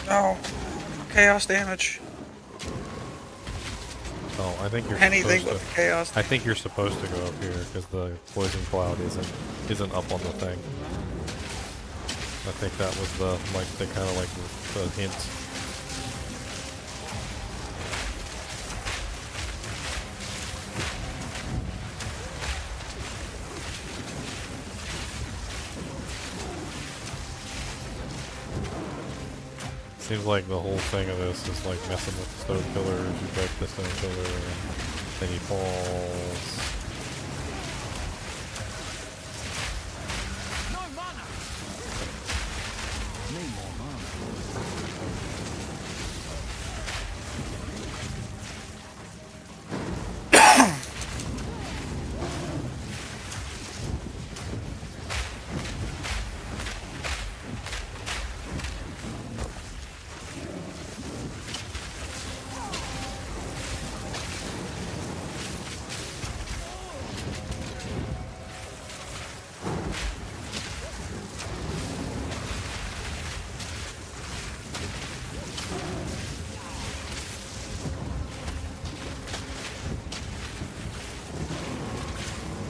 No. Chaos damage. Oh, I think you're Anything supposed but to. chaos. I think you're supposed to go up here because the poison cloud isn't up on the thing. I think that was the kind of like the hint. Seems like the whole thing of this is like messing with the stone pillars. You break the stone pillar, and then he falls. No mana. Need more mana.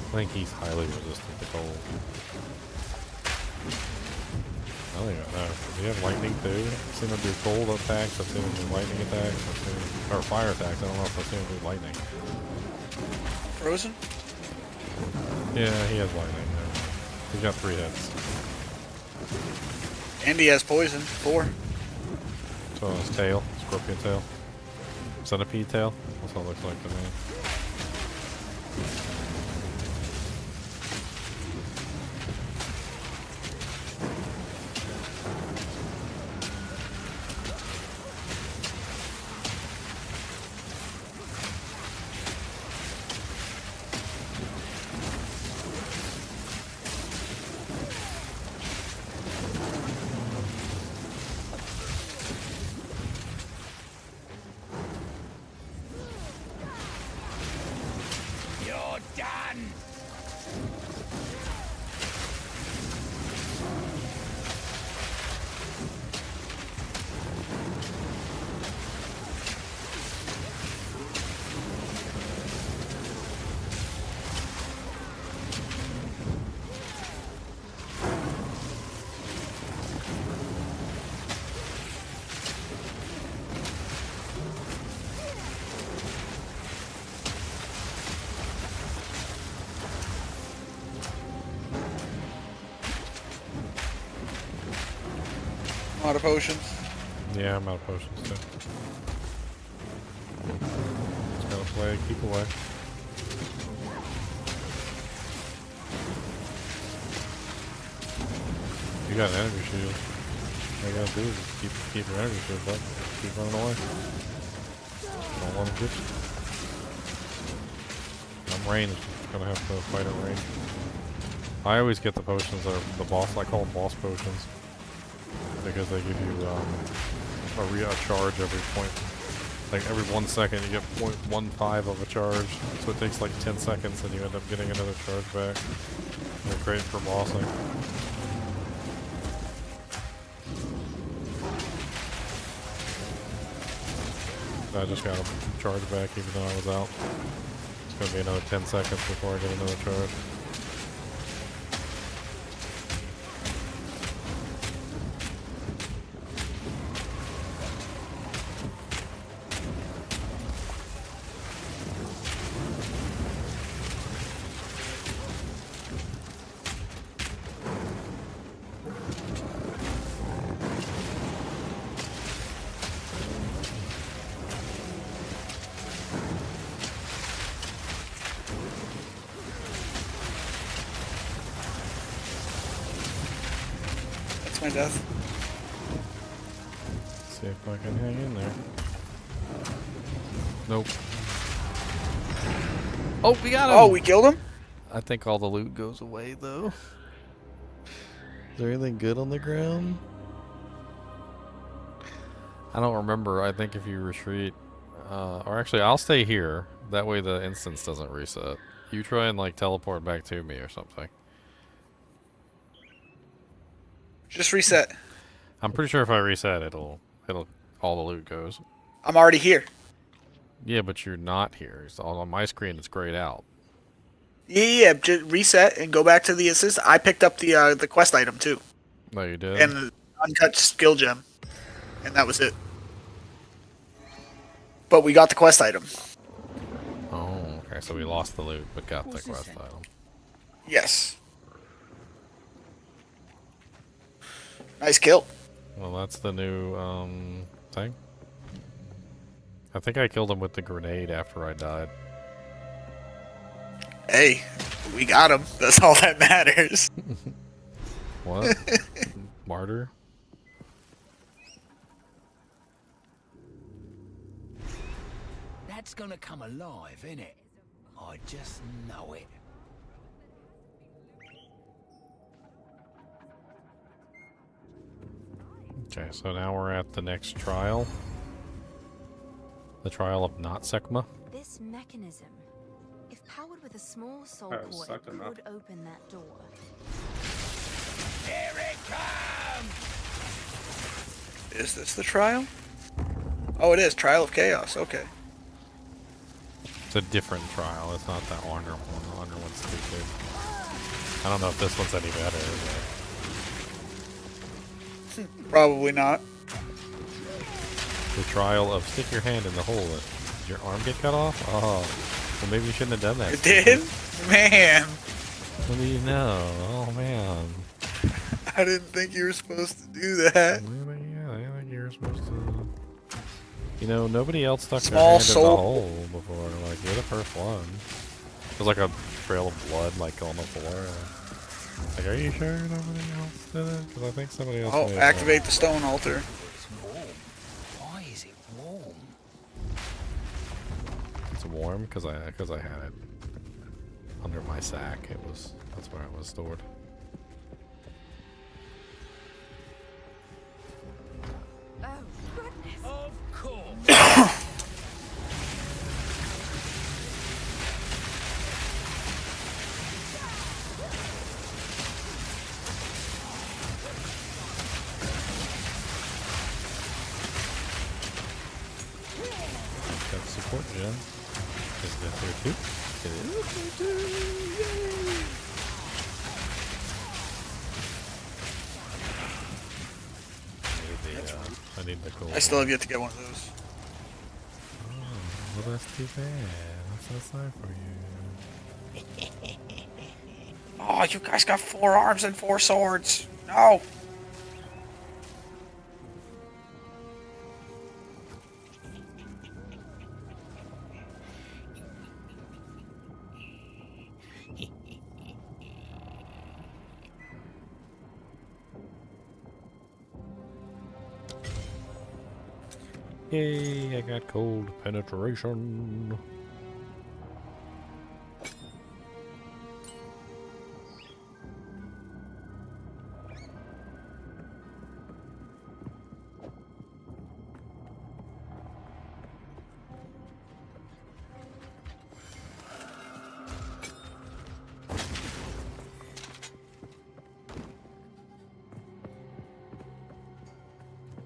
I think he's highly resistant to cold. I don't even know. Does he have lightning too? I've seen him do cold attacks, I've seen him do lightning attacks, or fire attacks. I don't know if I've seen him do lightning. Frozen? Yeah, he has lightning. He's got 3 hits. And he has poison. 4. So his tail, scorpion tail. Centipede tail? That's what it looks like to me. Out of potions. Yeah, I'm out of potions too. Just gotta play, keep away. You got an energy shield. All you gotta do is just keep your energy shield up. Keep running away. Don't want to get you. I'm ranged. Gonna have to fight at range. I always get the potions that are the boss. I call them boss potions because they give you a charge every point. Like every 1 second, you get 0.15 of a charge. So it takes like 10 seconds, and you end up getting another charge back. They're great for bossing. I just got a charge back even though I was out. It's gonna be another 10 seconds before I get another charge. My death. See if I can hang in there. Nope. Oh, we got him! Oh, we killed him? I think all the loot goes away, though. Is there anything good on the ground? I don't remember. I think if you retreat... or actually, I'll stay here. That way the instance doesn't reset. You try and, like, teleport back to me or something. Just reset. I'm pretty sure if I reset, it'll all the loot goes. I'm already here. Yeah, but you're not here. It's all on my screen. It's grayed out. Yeah. Just reset and go back to the assist. I picked up the quest item too. No, you did. And the uncut skill gem, and that was it. But we got the quest item. Oh, okay. So we lost the loot, but got the quest item. Yes. Nice kill. Well, that's the new thing. I think I killed him with the grenade after I died. Hey, we got him. That's all that matters. What? Martyr? That's gonna come alive, innit? I just know it. Okay, so now we're at the next trial. The trial of Not Sekma. This mechanism, if powered with a small soul Oh, core, sucked it him up. could open that door. Here it comes! Is this the trial? Oh, it is. Trial of Chaos. Okay. It's a different trial. It's not that longer one. The longer one's stupid. I don't know if this one's any better, but... Probably not. The trial of stick your hand in the hole. Did your arm get cut off? Oh, well maybe you shouldn't have done that. It did? Man. What do you know? Oh man. I didn't think you were supposed to do that. Yeah, I think you're supposed to. You know, nobody else stuck their Small hand soul. in the hole before. Like, you're the first one. There's like a trail of blood, like, on the floor. Like, are you sure nobody else did it? Because I think somebody else Oh, may have activate the stone altar. Why is it warm? It's warm because I had it under my sack. That's where it was stored. Oh, goodness. Of course. Got support gem. Is it there too? It is. I need the gold. I still have yet to get one of those. Oh, well that's too bad. I'm so sorry for you. Oh, you guys got 4 arms and 4 swords. No. Yay, I got cold penetration.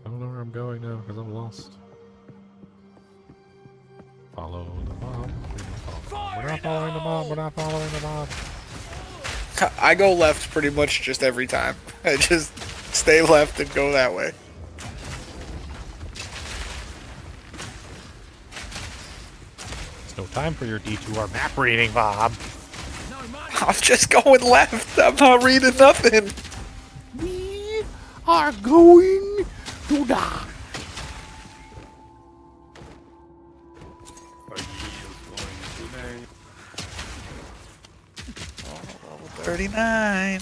I don't know where I'm going now because I'm lost. Follow the mob. We're not following the mob. We're not following the mob. I go left pretty much just every time. I just stay left and go that way. It's no time for your detour map reading, Bob. I'm just going left. I'm not reading nothing. We are going to die. Level 39.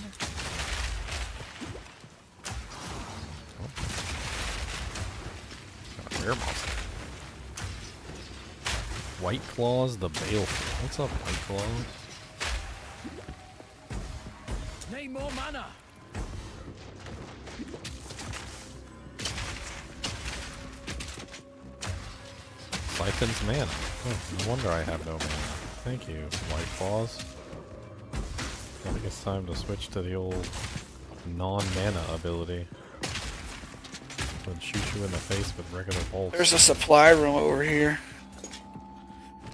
Rare monster. White Claws the Baleful. What's up, White Claws? Need more mana. Siphon's mana. Oh, no wonder I have no mana. Thank you, White Claws. I think it's time to switch to the old non-mana ability. And shoot you in the face with regular bolts. There's a supply room over here.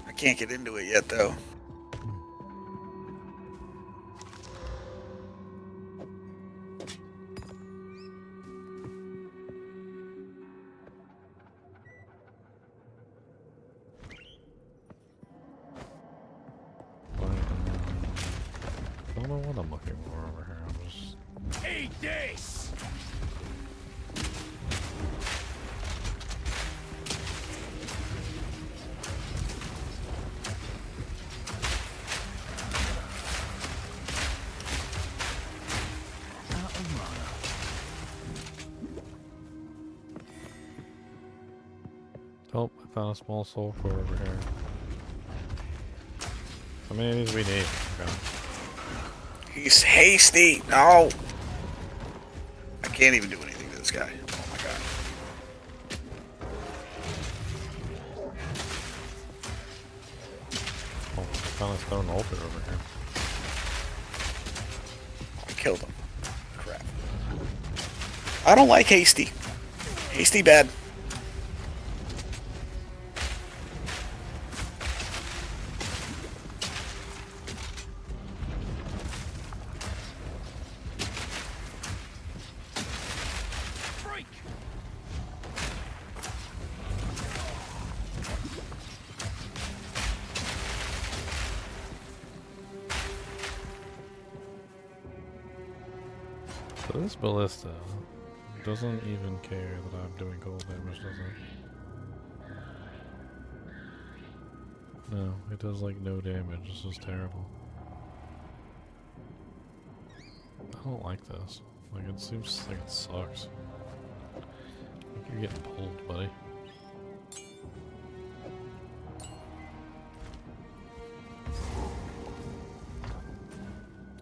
I can't get into it yet, though. I don't know what I'm looking for over here. I'm just... Eat this! Oh, I found a small soul core over here. How many of these we need? Okay. He's hasty. No. I can't even do anything to this guy. Oh my god. Oh, I found a stone altar over here. I killed him. Crap. I don't like hasty. Hasty bad. So this ballista doesn't even care that I'm doing cold damage, does it? No, it does like no damage. This is terrible. I don't like this. Like, it seems like it sucks. Like you're getting pulled, buddy.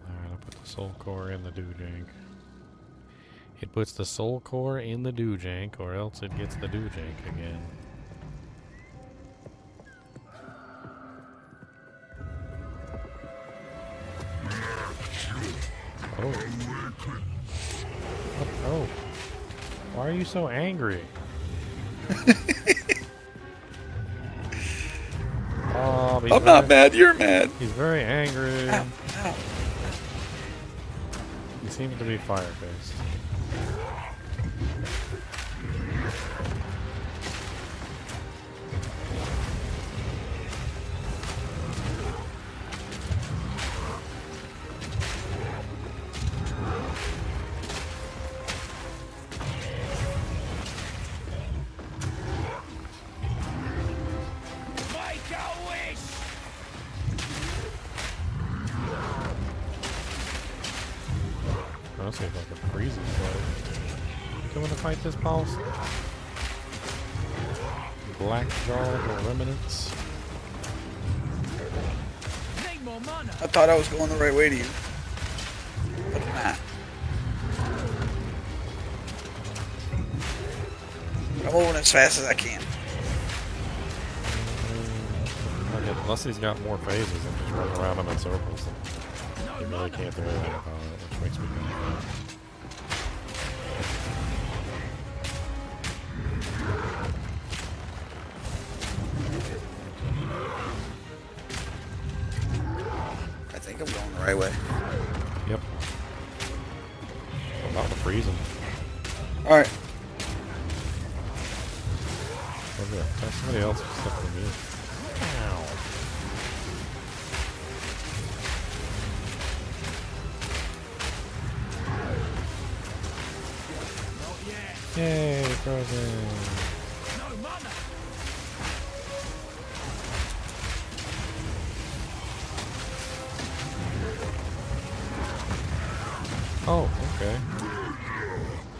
Alright, I'll put the soul core in the doojank. It puts the soul core in the doojank, or else it gets the doojank again. Oh. Oh. Why are you so angry? Oh, I'm not mad, you're mad. He's very angry. Ow, ow. He seems to be fire-faced. I'll see if I can freeze his blood. You coming to fight this boss? Blackjaw remnants. I thought I was going the right way to you. But I'm not. I'm moving as fast as I can. Unless he's got more phases and just run around him in circles, then you really can't do anything about it, which makes me mad. I think I'm going the right way. Yep. I'm about to freeze him. Alright. Oh, yeah. Try somebody else except for me. Ow. Yay, frozen. Oh, okay.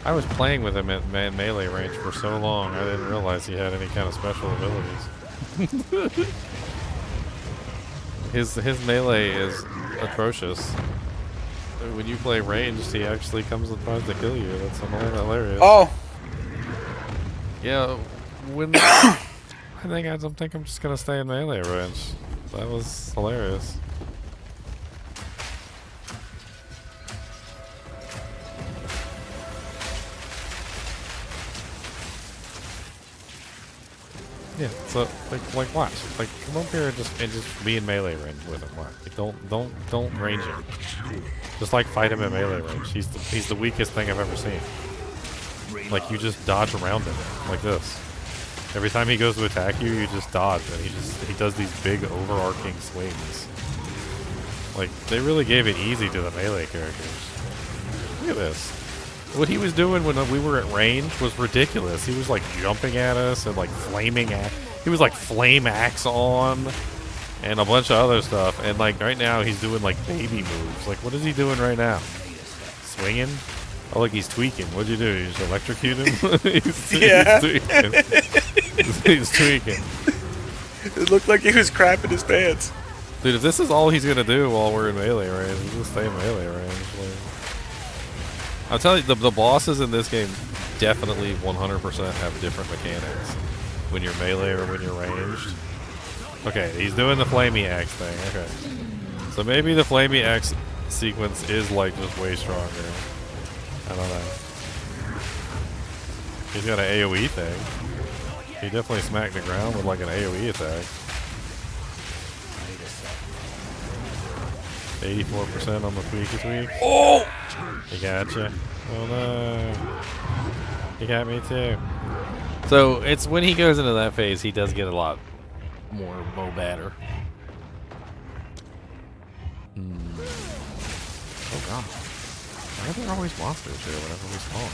I was playing with him at melee range for so long, I didn't realize he had any kind of special abilities. His melee is atrocious. When you play ranged, he actually comes and tries to kill you. That's hilarious. Oh! Yeah, when I think I'm just gonna stay in melee range. That was hilarious. Yeah, so like watch, like come up here and just be in melee range with him. Watch. Like, don't range him. Just like fight him in melee range. He's the weakest thing I've ever seen. Like you just dodge around him like this. Every time he goes to attack you, you just dodge, and he does these big overarching swings. Like they really gave it easy to the melee characters. Look at this. What he was doing when we were at range was ridiculous. He was like jumping at us and like flaming at. He was like flame axe on, and a bunch of other stuff. And like right now he's doing like baby moves. Like what is he doing right now? Swinging? Oh look, he's tweaking. What'd you do? You just electrocute him? he's tweaking. He's tweaking. It looked like he was crapping his pants. Dude, if this is all he's gonna do while we're in melee range, we'll just stay in melee range. Like, I'll tell you, the bosses in this game definitely 100% have different mechanics when you're melee or when you're ranged. Okay, he's doing the flamey axe thing. Okay, so maybe the flamey axe sequence is like just way stronger. I don't know. He's got an AoE thing. He definitely smacked the ground with like an AoE attack. 84% on the tweaky. Oh! He got you. Oh no. He got me too. So it's when he goes into that phase, he does get a lot more batter. Oh god. Why are there always monsters here whenever we spawn?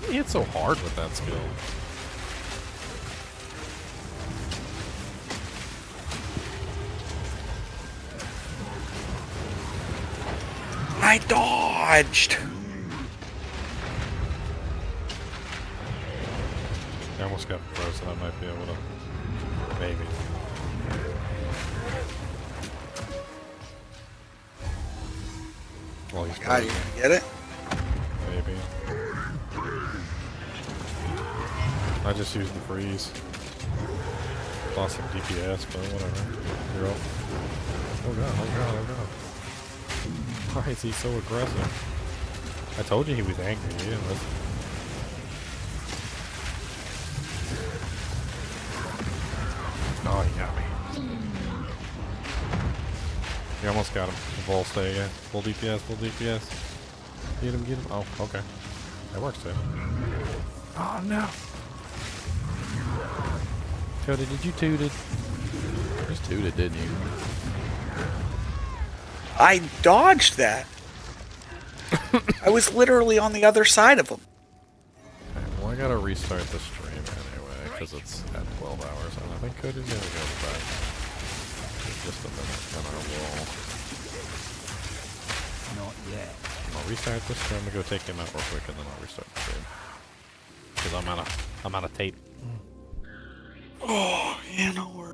He hit so hard with that skill. I dodged. I almost got frozen. I might be able to. Maybe. Well, he's God, you gonna get it? Maybe. I just used the freeze. lost some DPS, but whatever. You're up. Oh god, oh god, oh god. Why is he so aggressive? I told you he was angry, he didn't listen. Oh, he got me. You almost got him. Full stay again. Full DPS, full DPS. Get him, get him. Oh, okay. That works too. Oh no! Cody, did you toot it? You just tooted, didn't you? I dodged that. I was literally on the other side of him. Well, I gotta restart the stream anyway, because it's at 12 hours, and I think Cody's gonna go back in just a minute, and I will... Not yet. I'll restart the stream and go take him out real quick, and then I'll restart the stream. Because I'm out of tape. Oh, yeah, no worries.